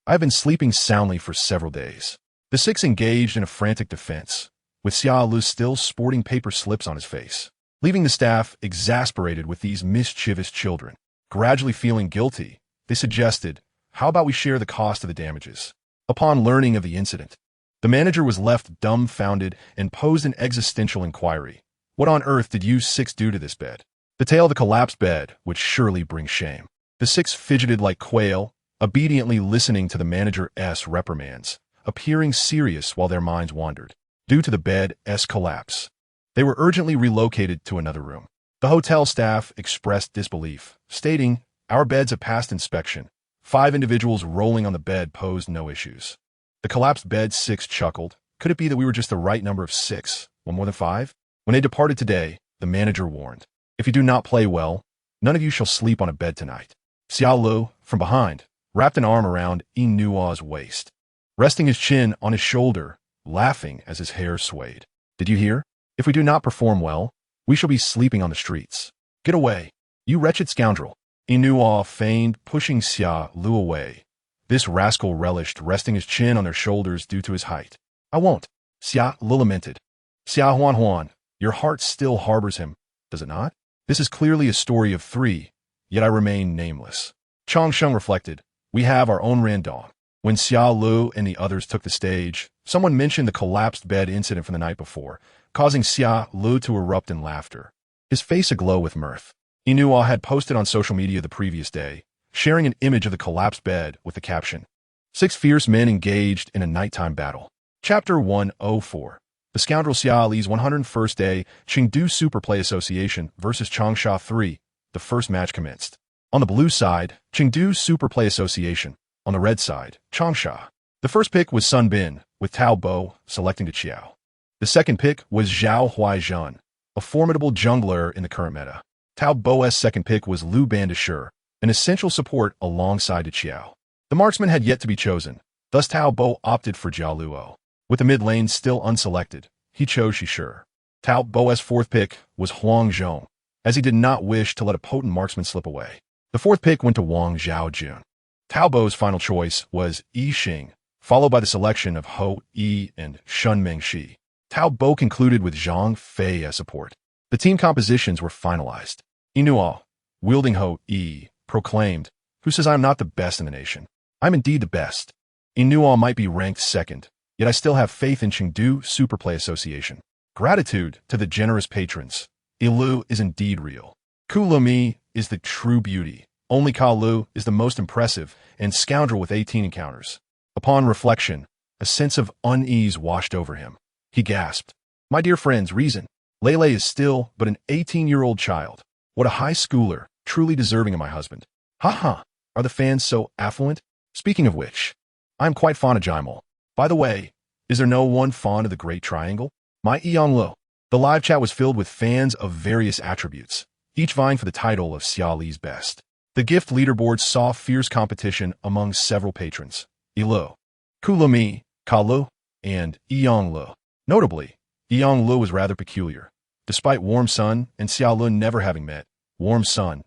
I've been sleeping soundly for several days." The 6 engaged in a frantic defense, with Xia Lu still sporting paper slips on his face, leaving the staff exasperated with these mischievous children. Gradually feeling guilty, they suggested, "How about we share the cost of the damages?" Upon learning of the incident, the manager was left dumbfounded and posed an existential inquiry. What on earth did you 6 do to this bed? The tale of the collapsed bed would surely bring shame. The 6 fidgeted like quail, obediently listening to the manager's reprimands, appearing serious while their minds wandered. Due to the bed's collapse, They were urgently relocated to another room. The hotel staff expressed disbelief, stating, "Our beds have passed inspection. 5 individuals rolling on the bed posed no issues." The collapsed bed 6 chuckled. "Could it be that we were just the right number of 6, one more than 5? When they departed today, the manager warned, "If you do not play well, none of you shall sleep on a bed tonight." Xiao Lu, from behind, wrapped an arm around Nua's waist, resting his chin on his shoulder, laughing as his hair swayed. "Did you hear? If we do not perform well, we shall be sleeping on the streets. Get away, you wretched scoundrel." Nua feigned pushing Xia Lu away. This rascal relished resting his chin on their shoulders due to his height. "I won't," Xia Lu lamented. "Xia Huan, your heart still harbors him, does it not? This is clearly a story of 3, yet I remain nameless." Chang Sheng reflected, "We have our own Randong." When Xia Lu and the others took the stage, someone mentioned the collapsed bed incident from the night before, causing Xia Lu to erupt in laughter, his face aglow with mirth. Nua had posted on social media the previous day, sharing an image of the collapsed bed with the caption, "6 fierce men engaged in a nighttime battle." Chapter 104. The Scoundrel Xia Li's 101st day, Chengdu Superplay Association versus Changsha 3. The first match commenced. On the blue side, Chengdu Superplay Association. On the red side, Changsha. The first pick was Sun Bin, with Tao Bo selecting to Qiao. The second pick was Zhao Huaizhen, a formidable jungler in the current meta. Tao Bo's second pick was Liu Bandashur, an essential support alongside Qiao. The marksman had yet to be chosen, thus Tao Bo opted for Jiao Luo. With the mid lane still unselected, he chose Shishur. Tao Bo's fourth pick was Huang Zhong, as he did not wish to let a potent marksman slip away. The fourth pick went to Wang Zhaojun. Tao Bo's final choice was Yi Xing, followed by the selection of Ho Yi and Shun Mengxi. Tao Bo concluded with Zhang Fei as support. The team compositions were finalized. Inua, wielding Ho Yi, proclaimed, "Who says I am not the best in the nation? I'm indeed the best. Inua might be ranked second, yet I still have faith in Chengdu Superplay Association. Gratitude to the generous patrons. Ilu is indeed real. Kulumi is the true beauty. Only Kalu is the most impressive and scoundrel with 18 encounters." Upon reflection, a sense of unease washed over him. He gasped, "My dear friends, reason. Lele is still but an 18-year-old child. What a high schooler, truly deserving of my husband. Ha! Are the fans so affluent? Speaking of which, I am quite fond of Jaimol. By the way, is there no one fond of the Great Triangle? My Yonglo." The live chat was filled with fans of various attributes, each vying for the title of Xia Li's best. The gift leaderboard saw fierce competition among several patrons. Ilu, Kulumi, Kalu, and Yonglu. Notably, Yonglu was rather peculiar. Despite Warm Sun and Xia Lu never having met, Warm Sun,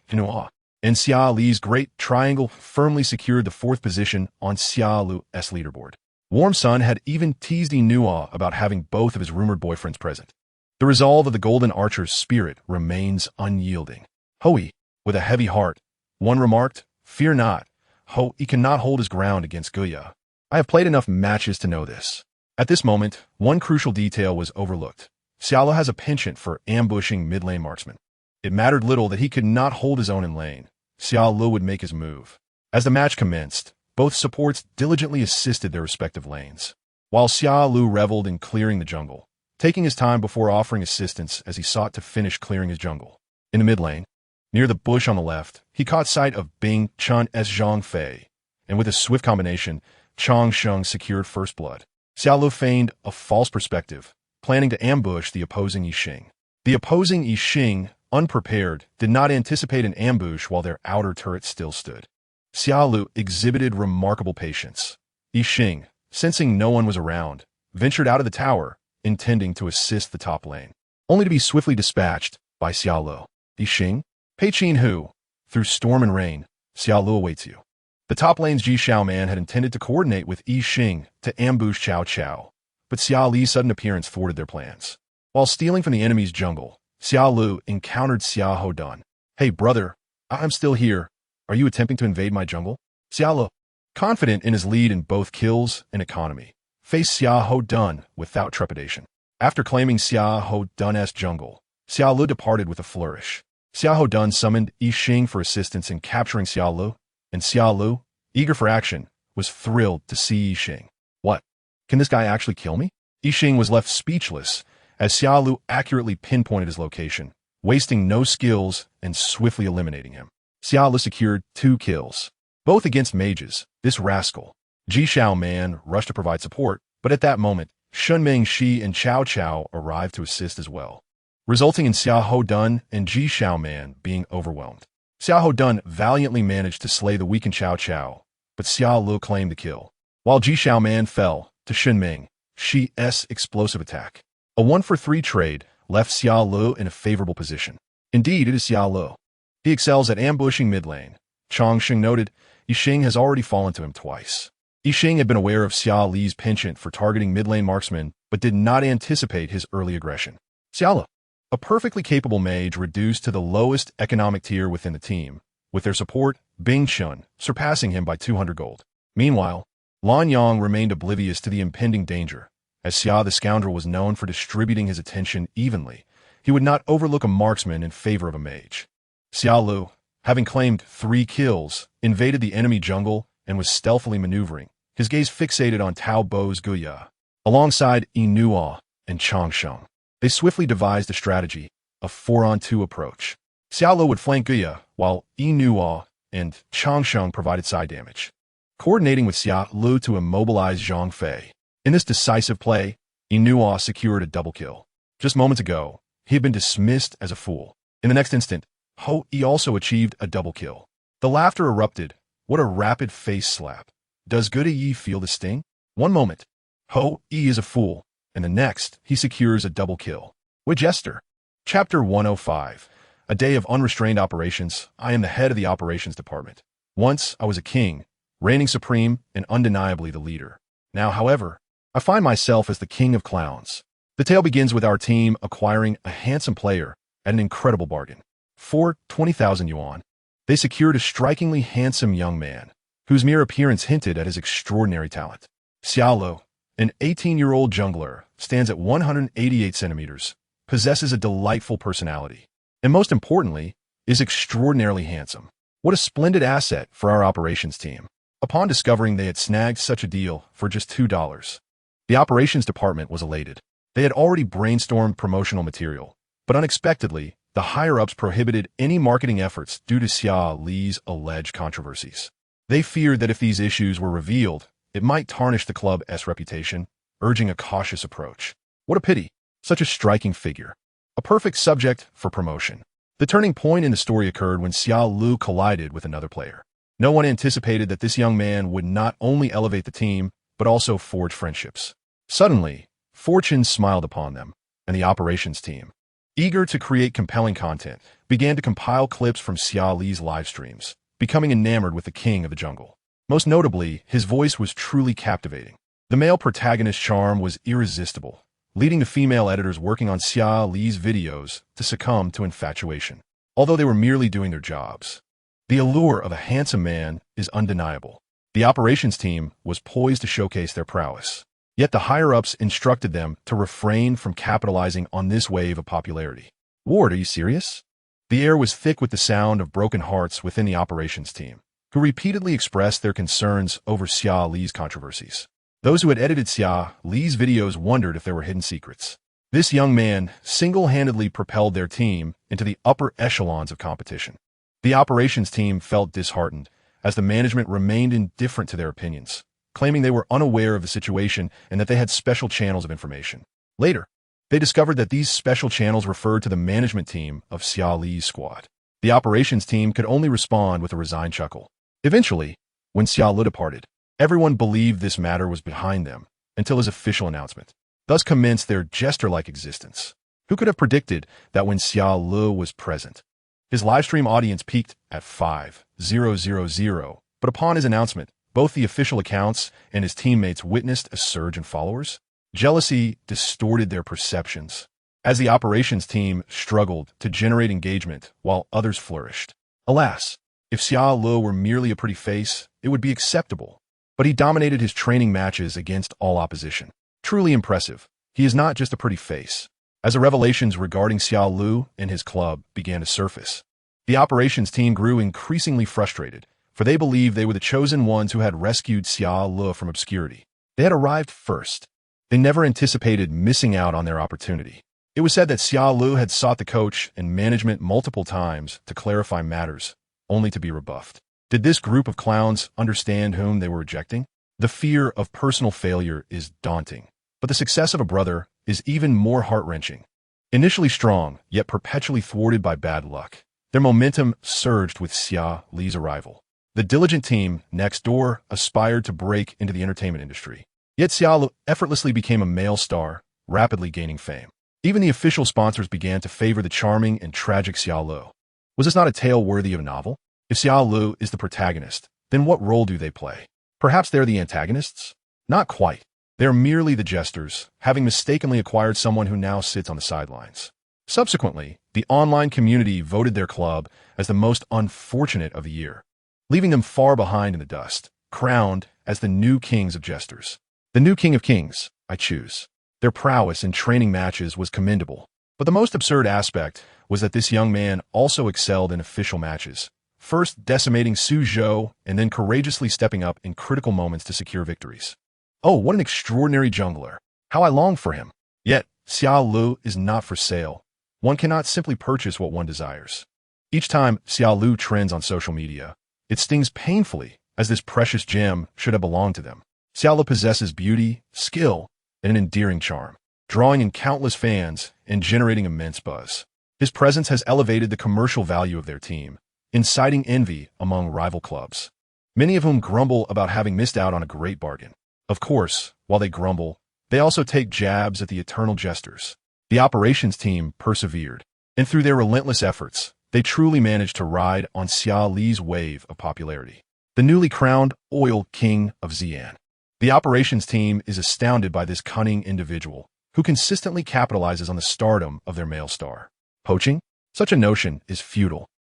Hinua, and Xia Li's Great Triangle firmly secured the 4th position on Xia Lu's leaderboard. Warm Sun had even teased Inua about having both of his rumored boyfriends present. The resolve of the Golden Archer's spirit remains unyielding. Hoi, with a heavy heart, one remarked, "Fear not, Hoi cannot hold his ground against Guya. I have played enough matches to know this." At this moment, one crucial detail was overlooked. Xiaolo has a penchant for ambushing mid-lane marksmen. It mattered little that he could not hold his own in lane. Xiaolo would make his move. As the match commenced, both supports diligently assisted their respective lanes, while Xiaolu reveled in clearing the jungle, taking his time before offering assistance as he sought to finish clearing his jungle. In the mid lane, near the bush on the left, he caught sight of Bing Chun as Zhang Fei, and with a swift combination, Chang Sheng secured first blood. Xiaolu feigned a false perspective, planning to ambush the opposing Yixing. The opposing Yixing, unprepared, did not anticipate an ambush while their outer turret still stood. Xiaolu exhibited remarkable patience. Yixing, sensing no one was around, ventured out of the tower, intending to assist the top lane, only to be swiftly dispatched by Xiaolu. Yixing, Pei Qin Hu, through storm and rain, Xiaolu awaits you. The top lane's Ji Xiao man had intended to coordinate with Yixing to ambush Cao Cao, but Xia Li's sudden appearance thwarted their plans. While stealing from the enemy's jungle, Xia Lu encountered Xia Hodun. "Hey brother, I'm still here. Are you attempting to invade my jungle?" Xia Lu, confident in his lead in both kills and economy, faced Xia Hodun without trepidation. After claiming Xia Hodun's jungle, Xia Lu departed with a flourish. Xia Hodun summoned Yixing for assistance in capturing Xia Lu, and Xia Lu, eager for action, was thrilled to see Yixing. "What? Can this guy actually kill me?" Yixing was left speechless as Xia Lu accurately pinpointed his location, wasting no skills and swiftly eliminating him. Xia Lu secured 2 kills, both against mages. This rascal, Jiuzhe Man, rushed to provide support, but at that moment, Shunming Shi and Cao Cao arrived to assist as well, resulting in Xia Ho Dun and Jiuzhe Man being overwhelmed. Xia Ho Dun valiantly managed to slay the weakened Cao Cao, but Xia Lu claimed the kill, while Jiuzhe Man fell to Shunming Shi's explosive attack. A 1-for-3 trade left Xia Lu in a favorable position. Indeed, it is Xia Lu. He excels at ambushing mid lane. Changxing noted, Yixing has already fallen to him twice. Yixing had been aware of Xia Li's penchant for targeting mid-lane marksmen, but did not anticipate his early aggression. Xia Lu, a perfectly capable mage reduced to the lowest economic tier within the team, with their support, Bing Chun, surpassing him by 200 gold. Meanwhile, Lan Yang remained oblivious to the impending danger. As Xia the scoundrel was known for distributing his attention evenly, he would not overlook a marksman in favor of a mage. Xia Lu, having claimed 3 kills, invaded the enemy jungle and was stealthily maneuvering, his gaze fixated on Tao Bo's Guya. Alongside Yi Nuo and Changsheng, they swiftly devised a strategy, a 4-on-2 approach. Xia Lu would flank Guya, while Yi Nuo and Changsheng provided side damage, coordinating with Xia Lu to immobilize Zhang Fei. In this decisive play, Yi Nuo secured a double kill. Just moments ago, he had been dismissed as a fool. In the next instant, Ho Yi also achieved a double kill. The laughter erupted. What a rapid face slap. Does Good Yi feel the sting? One moment, Ho Yi is a fool, and the next, he secures a double kill. With Jester. Chapter 105. A day of unrestrained operations. I am the head of the operations department. Once, I was a king, reigning supreme and undeniably the leader. Now, however, I find myself as the king of clowns. The tale begins with our team acquiring a handsome player at an incredible bargain. For 20,000 yuan, they secured a strikingly handsome young man, whose mere appearance hinted at his extraordinary talent. Xia Lu, an 18-year-old jungler, stands at 188 centimeters, possesses a delightful personality, and most importantly, is extraordinarily handsome. What a splendid asset for our operations team. Upon discovering they had snagged such a deal for just $2, the operations department was elated. They had already brainstormed promotional material, but unexpectedly, the higher-ups prohibited any marketing efforts due to Xia Li's alleged controversies. They feared that if these issues were revealed, it might tarnish the club's reputation, urging a cautious approach. What a pity. Such a striking figure. A perfect subject for promotion. The turning point in the story occurred when Xia Lu collided with another player. No one anticipated that this young man would not only elevate the team, but also forge friendships. Suddenly, fortune smiled upon them, and the operations team, eager to create compelling content, began to compile clips from Xia Li's live streams, becoming enamored with the king of the jungle. Most notably, his voice was truly captivating. The male protagonist's charm was irresistible, leading to female editors working on Xia Li's videos to succumb to infatuation. Although they were merely doing their jobs, the allure of a handsome man is undeniable. The operations team was poised to showcase their prowess. Yet the higher-ups instructed them to refrain from capitalizing on this wave of popularity. Ward, are you serious? The air was thick with the sound of broken hearts within the operations team, who repeatedly expressed their concerns over Xia Li's controversies. Those who had edited Xia Li's videos wondered if there were hidden secrets. This young man single-handedly propelled their team into the upper echelons of competition. The operations team felt disheartened, as the management remained indifferent to their opinions, claiming they were unaware of the situation and that they had special channels of information. Later, they discovered that these special channels referred to the management team of Xia Li's squad. The operations team could only respond with a resigned chuckle. Eventually, when Xia Lu departed, everyone believed this matter was behind them until his official announcement. Thus commenced their jester-like existence. Who could have predicted that when Xia Lu was present, his livestream audience peaked at 5,000, but upon his announcement, both the official accounts and his teammates witnessed a surge in followers? Jealousy distorted their perceptions, as the operations team struggled to generate engagement while others flourished. Alas, if Xia Lu were merely a pretty face, it would be acceptable. But he dominated his training matches against all opposition. Truly impressive. He is not just a pretty face. As the revelations regarding Xia Lu and his club began to surface, the operations team grew increasingly frustrated, for they believed they were the chosen ones who had rescued Xia Lu from obscurity. They had arrived first. They never anticipated missing out on their opportunity. It was said that Xia Lu had sought the coach and management multiple times to clarify matters, only to be rebuffed. Did this group of clowns understand whom they were rejecting? The fear of personal failure is daunting, but the success of a brother is even more heart-wrenching. Initially strong, yet perpetually thwarted by bad luck, their momentum surged with Xia Li's arrival. The diligent team next door aspired to break into the entertainment industry. Yet Xia Lu effortlessly became a male star, rapidly gaining fame. Even the official sponsors began to favor the charming and tragic Xia Lu. Was this not a tale worthy of a novel? If Xia Lu is the protagonist, then what role do they play? Perhaps they're the antagonists? Not quite. They're merely the jesters, having mistakenly acquired someone who now sits on the sidelines. Subsequently, the online community voted their club as the most unfortunate of the year, leaving them far behind in the dust, crowned as the new kings of jesters. The new king of kings, I choose. Their prowess in training matches was commendable, but the most absurd aspect was that this young man also excelled in official matches, first decimating Jiuzhe and then courageously stepping up in critical moments to secure victories. Oh, what an extraordinary jungler. How I long for him. Yet, Xia Lu is not for sale. One cannot simply purchase what one desires. Each time Xia Lu trends on social media, it stings painfully, as this precious gem should have belonged to them. Xia Lu possesses beauty, skill, and an endearing charm, drawing in countless fans and generating immense buzz. His presence has elevated the commercial value of their team, inciting envy among rival clubs, many of whom grumble about having missed out on a great bargain. Of course, while they grumble, they also take jabs at the eternal jesters. The operations team persevered, and through their relentless efforts, they truly managed to ride on Xia Li's wave of popularity. The newly crowned Oil King of Xi'an. The operations team is astounded by this cunning individual, who consistently capitalizes on the stardom of their male star. Poaching? Such a notion is futile.